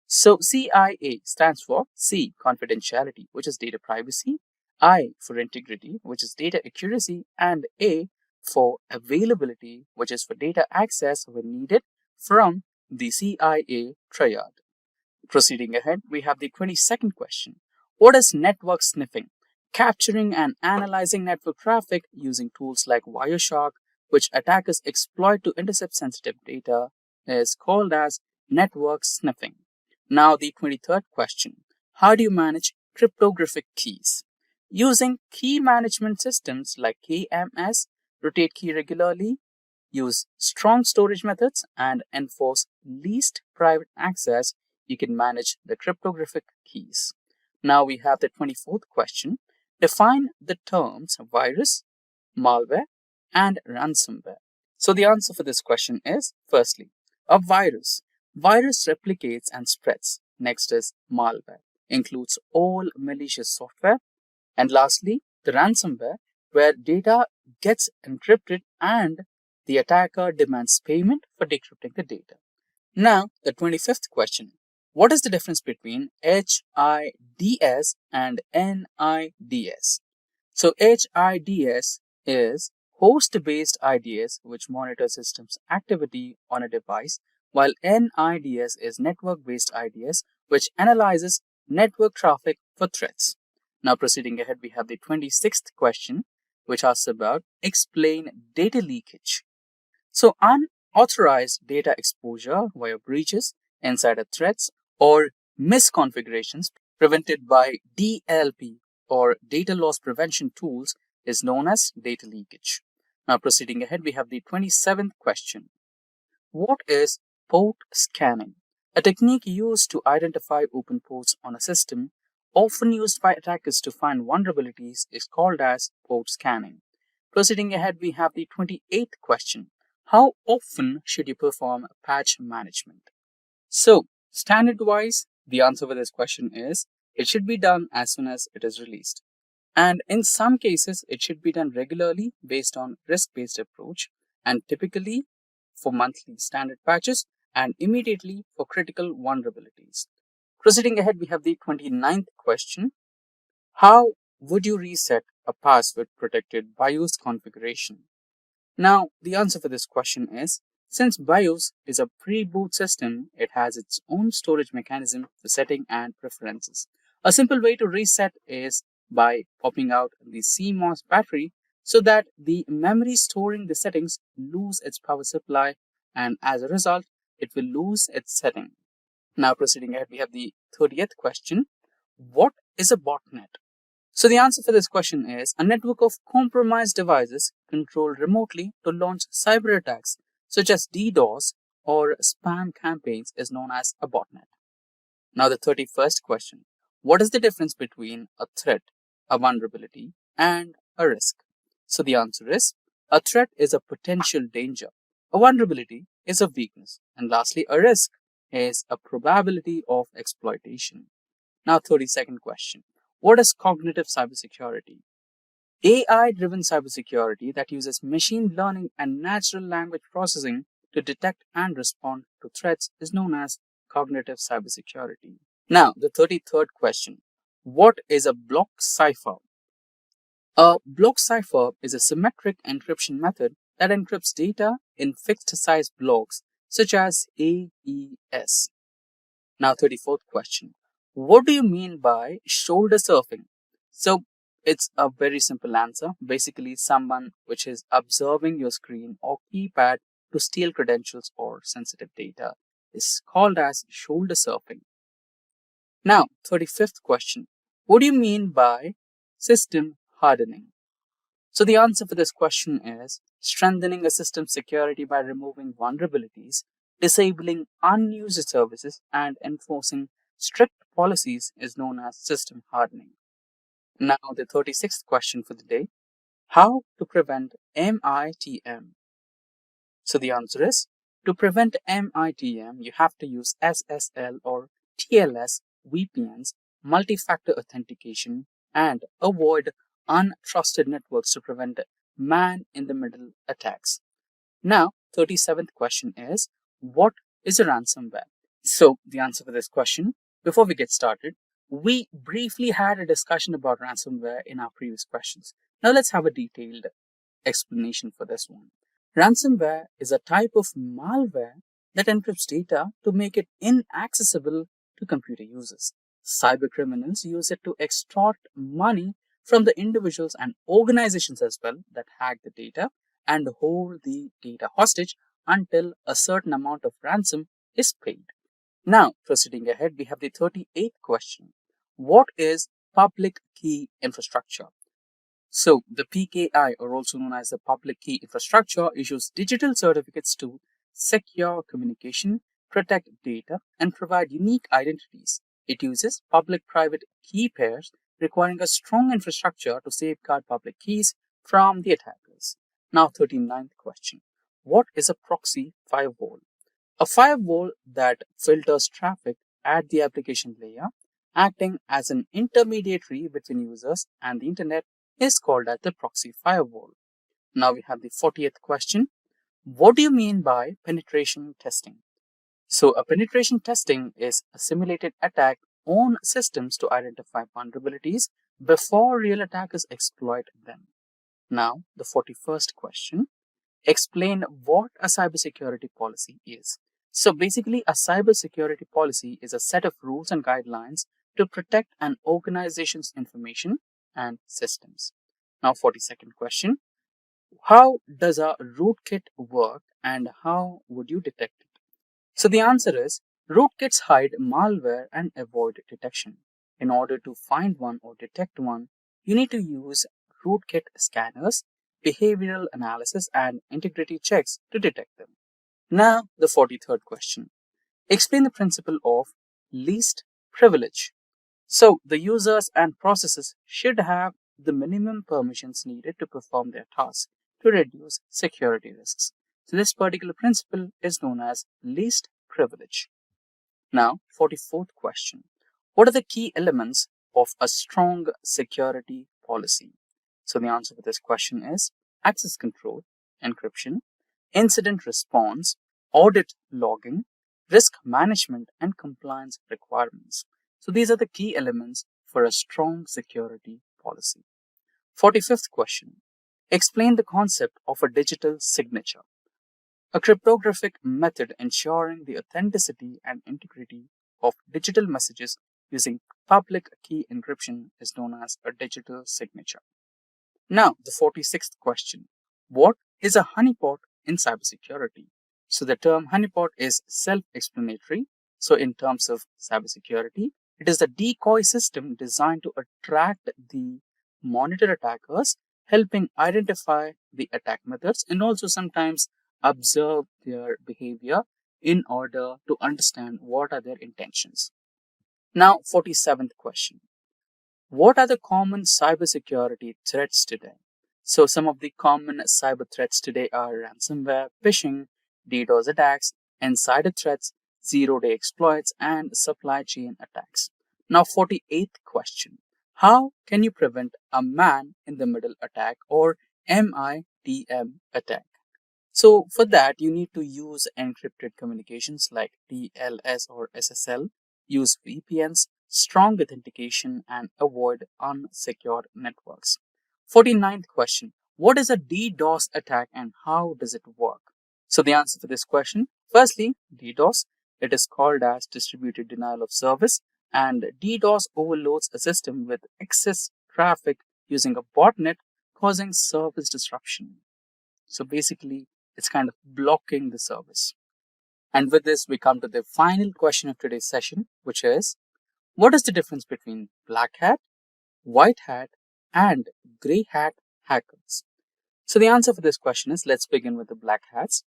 So, CIA stands for C, confidentiality, which is data privacy, I for integrity, which is data accuracy, and A for availability, which is for data access when needed from the CIA triad. Proceeding ahead, we have the 22nd question. What is network sniffing? Capturing and analyzing network traffic using tools like Wireshark, which attackers exploit to intercept sensitive data, is called as network sniffing. Now, the 23rd question. How do you manage cryptographic keys? Using key management systems like KMS, rotate key regularly, use strong storage methods, and enforce least private access, you can manage the cryptographic keys. Now we have the 24th question. Define the terms virus, malware, and ransomware. So the answer for this question is, firstly, a virus. Virus replicates and spreads. Next is malware, includes all malicious software. And lastly, the ransomware, where data gets encrypted and the attacker demands payment for decrypting the data. Now, the 25th question. What is the difference between HIDS and NIDS? So, HIDS is host-based IDS, which monitors systems activity on a device, while NIDS is network-based IDS, which analyzes network traffic for threats. Now, proceeding ahead, we have the 26th question, which asks about explain data leakage. So, unauthorized data exposure via breaches, insider threats, or misconfigurations prevented by DLP or data loss prevention tools is known as data leakage. Now, proceeding ahead, we have the 27th question. What is port scanning? A technique used to identify open ports on a system, often used by attackers to find vulnerabilities, is called as port scanning. Proceeding ahead, we have the 28th question. How often should you perform patch management? So, standard-wise, the answer for this question is it should be done as soon as it is released. And in some cases, it should be done regularly based on risk-based approach, and typically for monthly standard patches and immediately for critical vulnerabilities. Proceeding ahead, we have the 29th question. How would you reset a password protected BIOS configuration? Now, the answer for this question is, since BIOS is a pre-boot system, it has its own storage mechanism for setting and preferences. A simple way to reset is by popping out the CMOS battery so that the memory storing the settings lose its power supply, and as a result, it will lose its setting. Now, proceeding ahead, we have the 30th question. What is a botnet? So the answer for this question is a network of compromised devices controlled remotely to launch cyber attacks such as DDoS or spam campaigns is known as a botnet. Now the 31st question. What is the difference between a threat, a vulnerability, and a risk? So the answer is a threat is a potential danger. A vulnerability is a weakness. And lastly, a risk is a probability of exploitation. Now 32nd question. What is cognitive cybersecurity? AI-driven cybersecurity that uses machine learning and natural language processing to detect and respond to threats is known as cognitive cybersecurity. Now, the 33rd question. What is a block cipher? A block cipher is a symmetric encryption method that encrypts data in fixed size blocks such as AES. Now, 34th question. What do you mean by shoulder surfing? So, it's a very simple answer. Basically, someone which is observing your screen or keypad to steal credentials or sensitive data is called as shoulder surfing. Now, 35th question. What do you mean by system hardening? So the answer for this question is strengthening a system's security by removing vulnerabilities, disabling unused services, and enforcing strict policies is known as system hardening. Now, the 36th question for the day. How to prevent MITM? So the answer is, to prevent MITM, you have to use SSL or TLS VPNs, multi-factor authentication, and avoid untrusted networks to prevent man-in-the-middle attacks. Now, 37th question is, what is a ransomware? So the answer for this question, before we get started, we briefly had a discussion about ransomware in our previous questions. Now let's have a detailed explanation for this one. Ransomware is a type of malware that encrypts data to make it inaccessible to computer users. Cybercriminals use it to extort money from the individuals and organizations as well that hack the data and hold the data hostage until a certain amount of ransom is paid. Now, proceeding ahead, we have the 38th question. What is public key infrastructure? So, the PKI, or also known as the Public Key Infrastructure, issues digital certificates to secure communication, protect data, and provide unique identities. It uses public-private key pairs, requiring a strong infrastructure to safeguard public keys from the attackers. Now, 39th question. What is a proxy firewall? A firewall that filters traffic at the application layer, acting as an intermediary between users and the internet, is called as the proxy firewall. Now we have the 40th question. What do you mean by penetration testing? So a penetration testing is a simulated attack on systems to identify vulnerabilities before real attackers exploit them. Now the 41st question. Explain what a cybersecurity policy is. So basically, a cybersecurity policy is a set of rules and guidelines to protect an organization's information and systems. Now, 42nd question. How does a rootkit work and how would you detect it? So the answer is, rootkits hide malware and avoid detection. In order to find one or detect one, you need to use rootkit scanners, behavioral analysis, and integrity checks to detect them. Now, the 43rd question. Explain the principle of least privilege. So, the users and processes should have the minimum permissions needed to perform their tasks to reduce security risks. So, this particular principle is known as least privilege. Now, 44th question. What are the key elements of a strong security policy? So, the answer for this question is access control, encryption, incident response, audit logging, risk management, and compliance requirements. So these are the key elements for a strong security policy. 45th question. Explain the concept of a digital signature. A cryptographic method ensuring the authenticity and integrity of digital messages using public key encryption is known as a digital signature. Now, the 46th question. What is a honeypot in cybersecurity? So the term honeypot is self-explanatory. So in terms of cybersecurity, it is a decoy system designed to attract the monitor attackers, helping identify the attack methods and also sometimes observe their behavior in order to understand what are their intentions. Now, 47th question. What are the common cybersecurity threats today? So some of the common cyber threats today are ransomware, phishing, DDoS attacks, insider threats, zero-day exploits, and supply chain attacks. Now, 48th question. How can you prevent a man-in-the-middle attack or MITM attack? So for that, you need to use encrypted communications like TLS or SSL, use VPNs, strong authentication, and avoid unsecured networks. 49th question. What is a DDoS attack and how does it work? So the answer for this question, firstly, DDoS. It is called as distributed denial of service, and DDoS overloads a system with excess traffic using a botnet, causing service disruption. So basically, it's kind of blocking the service. And with this, we come to the final question of today's session, which is, what is the difference between black hat, white hat, and gray hat hackers? So the answer for this question is, let's begin with the black hats.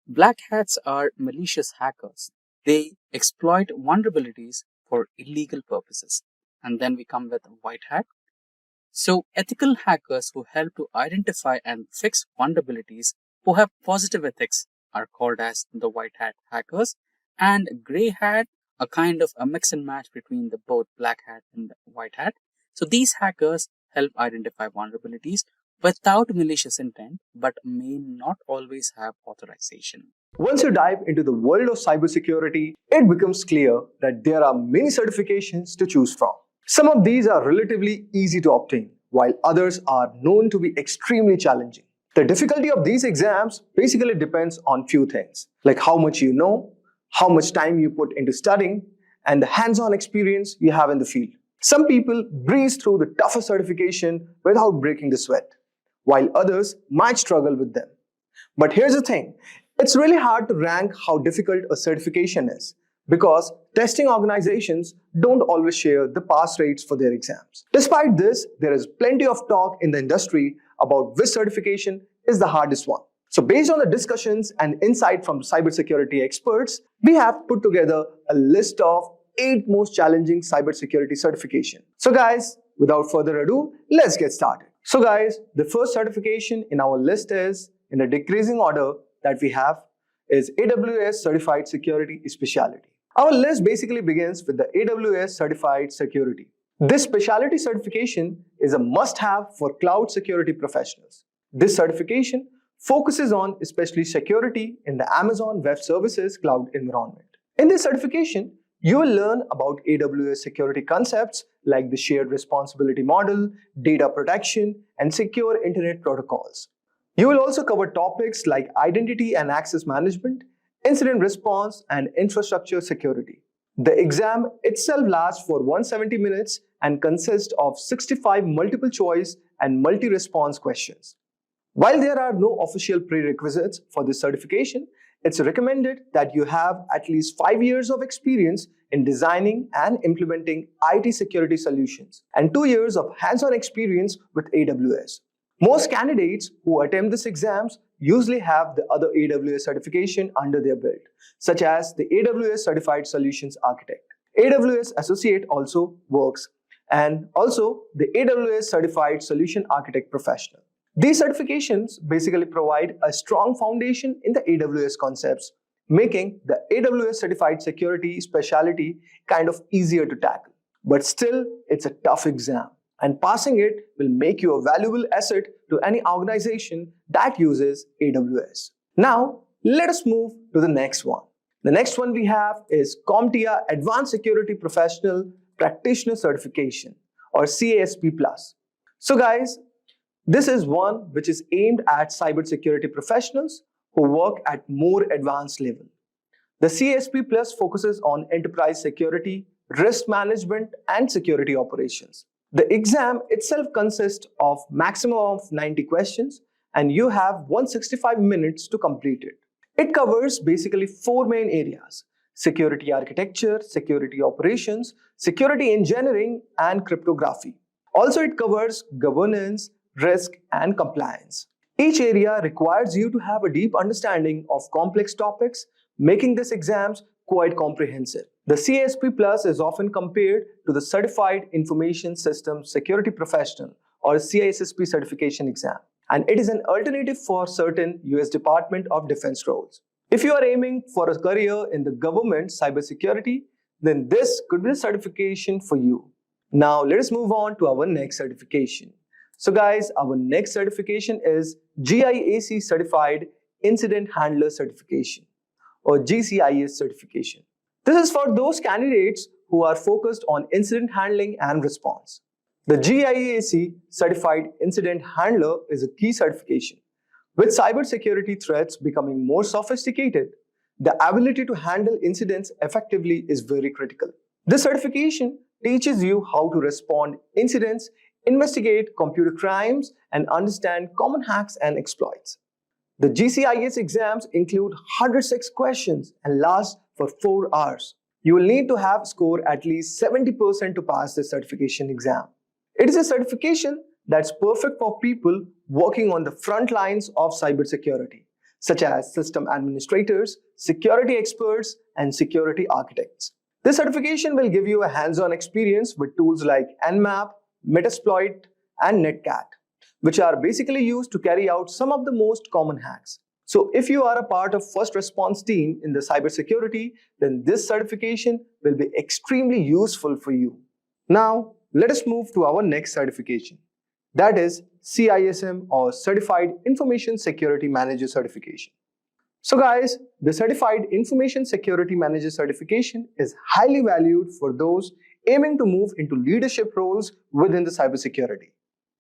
Black hats are malicious hackers. They exploit vulnerabilities for illegal purposes. And then we come with white hat. So ethical hackers who help to identify and fix vulnerabilities who have positive ethics are called as the white hat hackers. And gray hat, a kind of a mix and match between the both black hat and white hat. So these hackers help identify vulnerabilities without malicious intent, but may not always have authorization. Once you dive into the world of cybersecurity, it becomes clear that there are many certifications to choose from. Some of these are relatively easy to obtain, while others are known to be extremely challenging. The difficulty of these exams basically depends on few things, like how much you know, how much time you put into studying, and the hands-on experience you have in the field. Some people breeze through the tougher certification without breaking the sweat, while others might struggle with them. But here's the thing, it's really hard to rank how difficult a certification is, because testing organizations don't always share the pass rates for their exams. Despite this, there is plenty of talk in the industry about which certification is the hardest one. So based on the discussions and insight from cybersecurity experts, we have put together a list of 8 most challenging cybersecurity certification. So guys, without further ado, let's get started. So guys, the first certification in our list is, in a decreasing order that we have, is AWS Certified Security Specialty. Our list basically begins with the AWS Certified Security. This specialty certification is a must-have for cloud security professionals. This certification focuses on especially security in the Amazon Web Services cloud environment. In this certification, you will learn about AWS security concepts like the shared responsibility model, data protection, and secure internet protocols. You will also cover topics like identity and access management, incident response, and infrastructure security. The exam itself lasts for 170 minutes and consists of 65 multiple choice and multi-response questions. While there are no official prerequisites for this certification, it's recommended that you have at least 5 years of experience in designing and implementing IT security solutions and 2 years of hands-on experience with AWS. Most candidates who attempt these exams usually have the other AWS certification under their belt, such as the AWS Certified Solutions Architect. AWS Associate also works, and also the AWS Certified Solution Architect Professional. These certifications basically provide a strong foundation in the AWS concepts, making the AWS Certified Security Specialty kind of easier to tackle. But still, it's a tough exam, and passing it will make you a valuable asset to any organization that uses AWS. Now, let us move to the next one. The next one we have is CompTIA Advanced Security Professional Practitioner Certification, or CASP+. So guys, this is one which is aimed at cybersecurity professionals who work at more advanced level. The CASP Plus focuses on enterprise security, risk management, and security operations. The exam itself consists of maximum of 90 questions, and you have 165 minutes to complete it. It covers basically 4 main areas: security architecture, security operations, security engineering, and cryptography. Also, it covers governance, risk, and compliance. Each area requires you to have a deep understanding of complex topics, making these exams quite comprehensive. The CASP Plus is often compared to the Certified Information Systems Security Professional, or CISSP certification exam, and it is an alternative for certain US Department of Defense roles. If you are aiming for a career in the government cybersecurity, then this could be a certification for you. Now let us move on to our next certification. So guys, our next certification is GIAC Certified Incident Handler Certification, or GCIS certification. This is for those candidates who are focused on incident handling and response. The GIAC Certified Incident Handler is a key certification With cybersecurity threats becoming more sophisticated, the ability to handle incidents effectively is very critical. This certification teaches you how to respond to incidents, investigate computer crimes, and understand common hacks and exploits. The GCIS exams include 106 questions and last for 4 hours. You will need to have scored at least 70% to pass the certification exam. It is a certification that's perfect for people working on the front lines of cybersecurity, such as system administrators, security experts, and security architects. This certification will give you a hands-on experience with tools like Nmap, Metasploit, and Netcat, which are basically used to carry out some of the most common hacks. So if you are a part of first response team in the cybersecurity, then this certification will be extremely useful for you. Now, let us move to our next certification. That is CISM, or Certified Information Security Manager certification. So guys, the Certified Information Security Manager certification is highly valued for those aiming to move into leadership roles within the cybersecurity.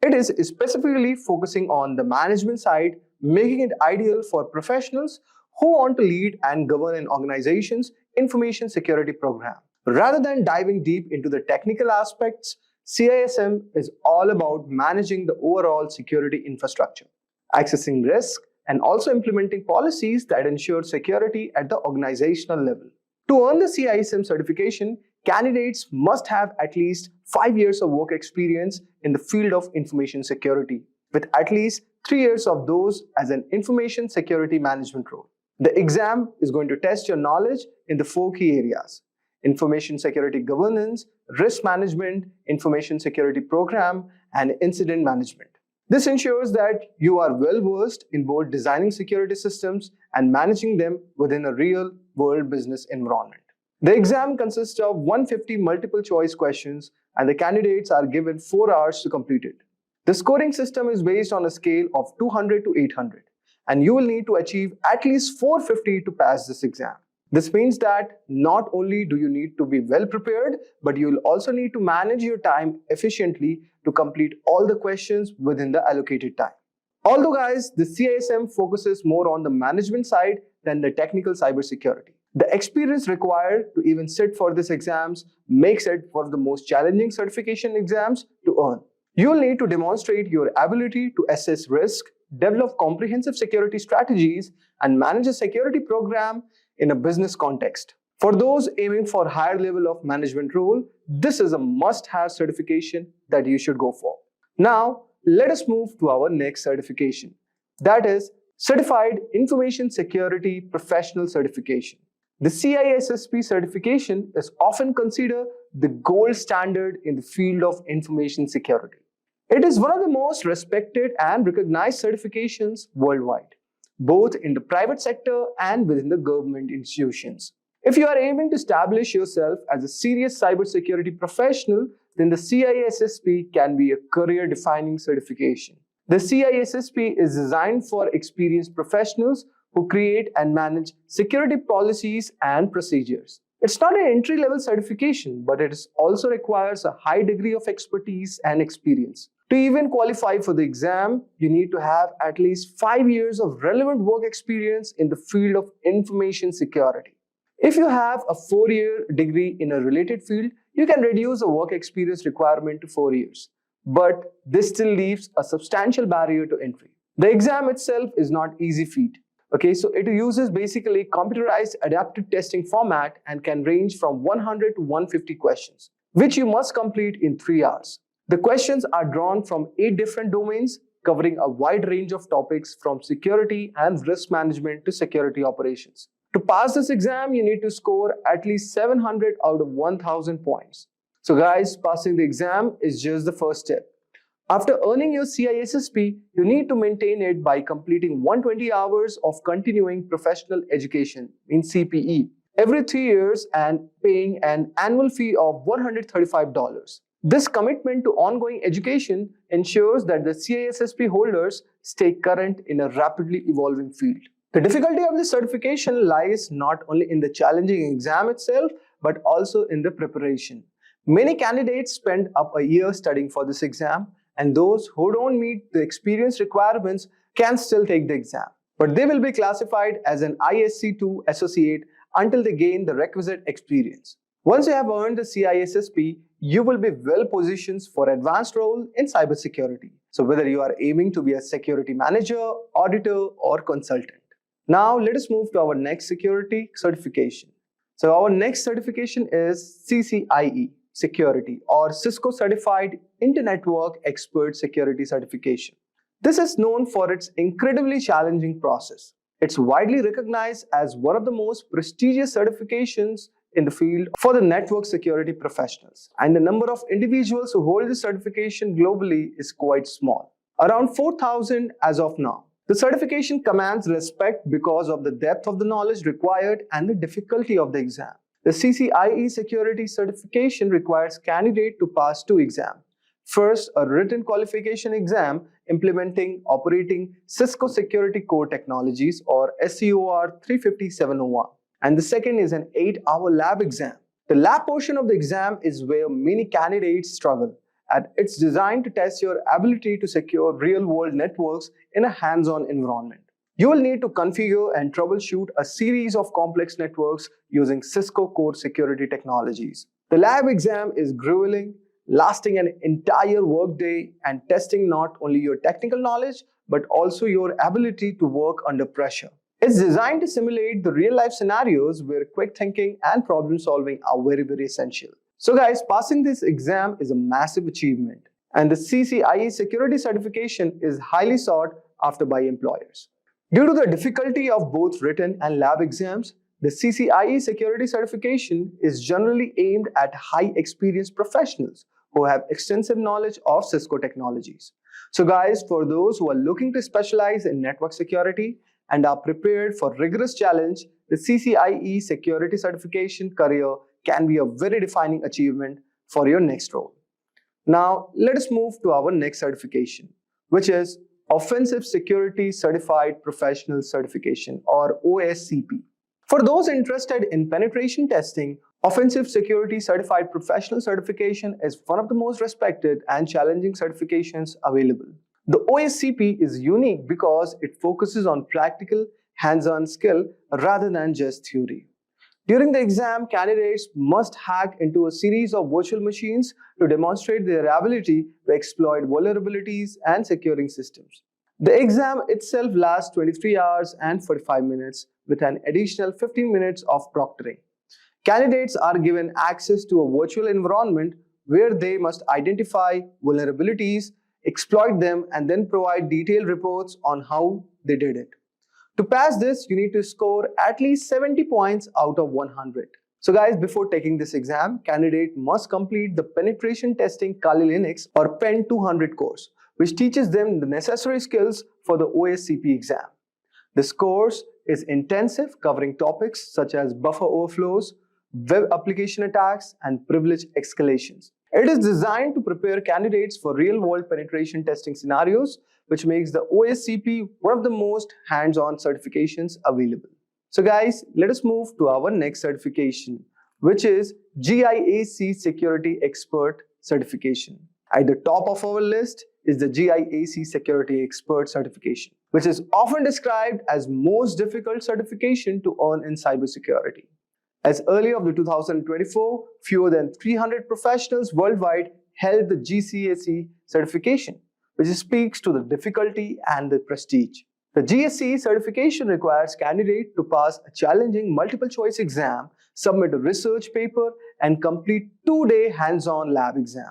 It is specifically focusing on the management side, making it ideal for professionals who want to lead and govern an organization's information security program. Rather than diving deep into the technical aspects, CISM is all about managing the overall security infrastructure, accessing risk, and also implementing policies that ensure security at the organizational level. To earn the CISM certification, candidates must have at least 5 years of work experience in the field of information security, with at least 3 years of those as an information security management role. The exam is going to test your knowledge in the 4 key areas: information security governance, risk management, information security program, and incident management. This ensures that you are well versed in both designing security systems and managing them within a real-world business environment. The exam consists of 150 multiple choice questions, and the candidates are given 4 hours to complete it. The scoring system is based on a scale of 200 to 800, and you will need to achieve at least 450 to pass this exam. This means that not only do you need to be well prepared, but you will also need to manage your time efficiently to complete all the questions within the allocated time. Although guys, the CISM focuses more on the management side than the technical cybersecurity. The experience required to even sit for these exams makes it one of the most challenging certification exams to earn. You will need to demonstrate your ability to assess risk, develop comprehensive security strategies, and manage a security program in a business context. For those aiming for higher level of management role, this is a must-have certification that you should go for. Now, let us move to our next certification. That is Certified Information Security Professional certification. The CISSP certification is often considered the gold standard in the field of information security. It is one of the most respected and recognized certifications worldwide, both in the private sector and within the government institutions. If you are aiming to establish yourself as a serious cybersecurity professional, then the CISSP can be a career-defining certification. The CISSP is designed for experienced professionals who create and manage security policies and procedures. It's not an entry-level certification, but it also requires a high degree of expertise and experience. To even qualify for the exam, you need to have at least 5 years of relevant work experience in the field of information security. If you have a 4-year degree in a related field, you can reduce the work experience requirement to 4 years. But this still leaves a substantial barrier to entry. The exam itself is not easy feat. Okay, so it uses basically computerized adaptive testing format and can range from 100 to 150 questions, which you must complete in 3 hours. The questions are drawn from 8 different domains, covering a wide range of topics from security and risk management to security operations. To pass this exam, you need to score at least 700 out of 1000 points. So guys, passing the exam is just the first step. After earning your CISSP, you need to maintain it by completing 120 hours of continuing professional education in CPE every 3 years and paying an annual fee of $135. This commitment to ongoing education ensures that the CISSP holders stay current in a rapidly evolving field. The difficulty of this certification lies not only in the challenging exam itself, but also in the preparation. Many candidates spend up a year studying for this exam, and those who don't meet the experience requirements can still take the exam, but they will be classified as an ISC2 associate until they gain the requisite experience. Once you have earned the CISSP, you will be well positioned for advanced role in cybersecurity. So whether you are aiming to be a security manager, auditor, or consultant. Now let us move to our next security certification. So our next certification is CCIE Security, or Cisco Certified Inter-Network Expert Security Certification. This is known for its incredibly challenging process. It's widely recognized as one of the most prestigious certifications in the field for the network security professionals, and the number of individuals who hold this certification globally is quite small, around 4,000 as of now. The certification commands respect because of the depth of the knowledge required and the difficulty of the exam. The CCIE Security Certification requires candidate to pass two exams. First, a written qualification exam implementing operating Cisco Security Core Technologies, or SCOR 35701. And the second is an 8-hour lab exam. The lab portion of the exam is where many candidates struggle, and it's designed to test your ability to secure real-world networks in a hands-on environment. You will need to configure and troubleshoot a series of complex networks using Cisco Core Security Technologies. The lab exam is grueling, lasting an entire workday and testing not only your technical knowledge but also your ability to work under pressure. It's designed to simulate the real-life scenarios where quick thinking and problem solving are very essential. So guys, passing this exam is a massive achievement, and the CCIE security certification is highly sought after by employers. Due to the difficulty of both written and lab exams, the CCIE security certification is generally aimed at high experienced professionals who have extensive knowledge of Cisco technologies. So guys, for those who are looking to specialize in network security and are prepared for rigorous challenge, the CCIE security certification career can be a very defining achievement for your next role. Now, let us move to our next certification, which is Offensive Security Certified Professional Certification, or OSCP. For those interested in penetration testing, Offensive Security Certified Professional Certification is one of the most respected and challenging certifications available. The OSCP is unique because it focuses on practical, hands-on skill rather than just theory. During the exam, candidates must hack into a series of virtual machines to demonstrate their ability to exploit vulnerabilities and securing systems. The exam itself lasts 23 hours and 45 minutes with an additional 15 minutes of proctoring. Candidates are given access to a virtual environment where they must identify vulnerabilities, exploit them, and then provide detailed reports on how they did it. To pass this, you need to score at least 70 points out of 100. So guys, before taking this exam, candidate must complete the Penetration Testing Kali Linux, or PEN 200 course, which teaches them the necessary skills for the OSCP exam. This course is intensive, covering topics such as buffer overflows, web application attacks, and privilege escalations. It is designed to prepare candidates for real-world penetration testing scenarios, which makes the OSCP one of the most hands-on certifications available. So guys, let us move to our next certification, which is GIAC Security Expert Certification. At the top of our list is the GIAC Security Expert Certification, which is often described as most difficult certification to earn in cybersecurity. As early of the 2024, fewer than 300 professionals worldwide held the GCAC certification, which speaks to the difficulty and the prestige. The GSC certification requires candidates to pass a challenging multiple choice exam, submit a research paper, and complete 2-day hands-on lab exam.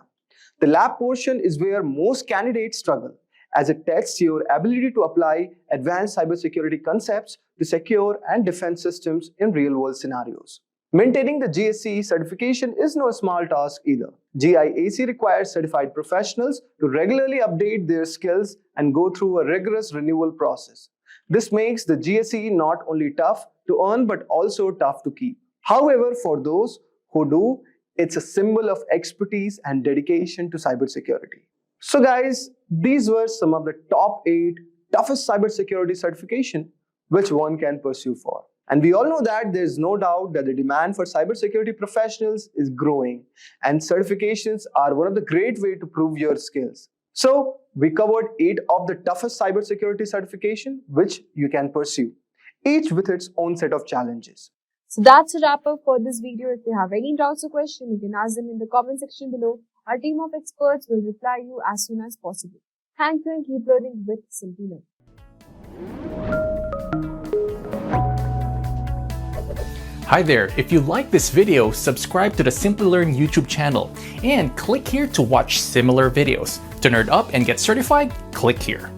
The lab portion is where most candidates struggle, as it tests your ability to apply advanced cybersecurity concepts to secure and defend systems in real-world scenarios. Maintaining the GSC certification is no small task either. GIAC requires certified professionals to regularly update their skills and go through a rigorous renewal process. This makes the GSC not only tough to earn but also tough to keep. However, for those who do, it's a symbol of expertise and dedication to cybersecurity. So guys, these were some of the top 8 toughest cybersecurity certification which one can pursue for. And we all know that there's no doubt that the demand for cybersecurity professionals is growing, and certifications are one of the great ways to prove your skills. So we covered 8 of the toughest cybersecurity certification which you can pursue, each with its own set of challenges. So that's a wrap up for this video. If you have any doubts or questions, you can ask them in the comment section below. Our team of experts will reply you as soon as possible. Thank you and keep learning with Simplilearn. Hi there, if you like this video, subscribe to the Simplilearn YouTube channel and click here to watch similar videos. To nerd up and get certified, click here.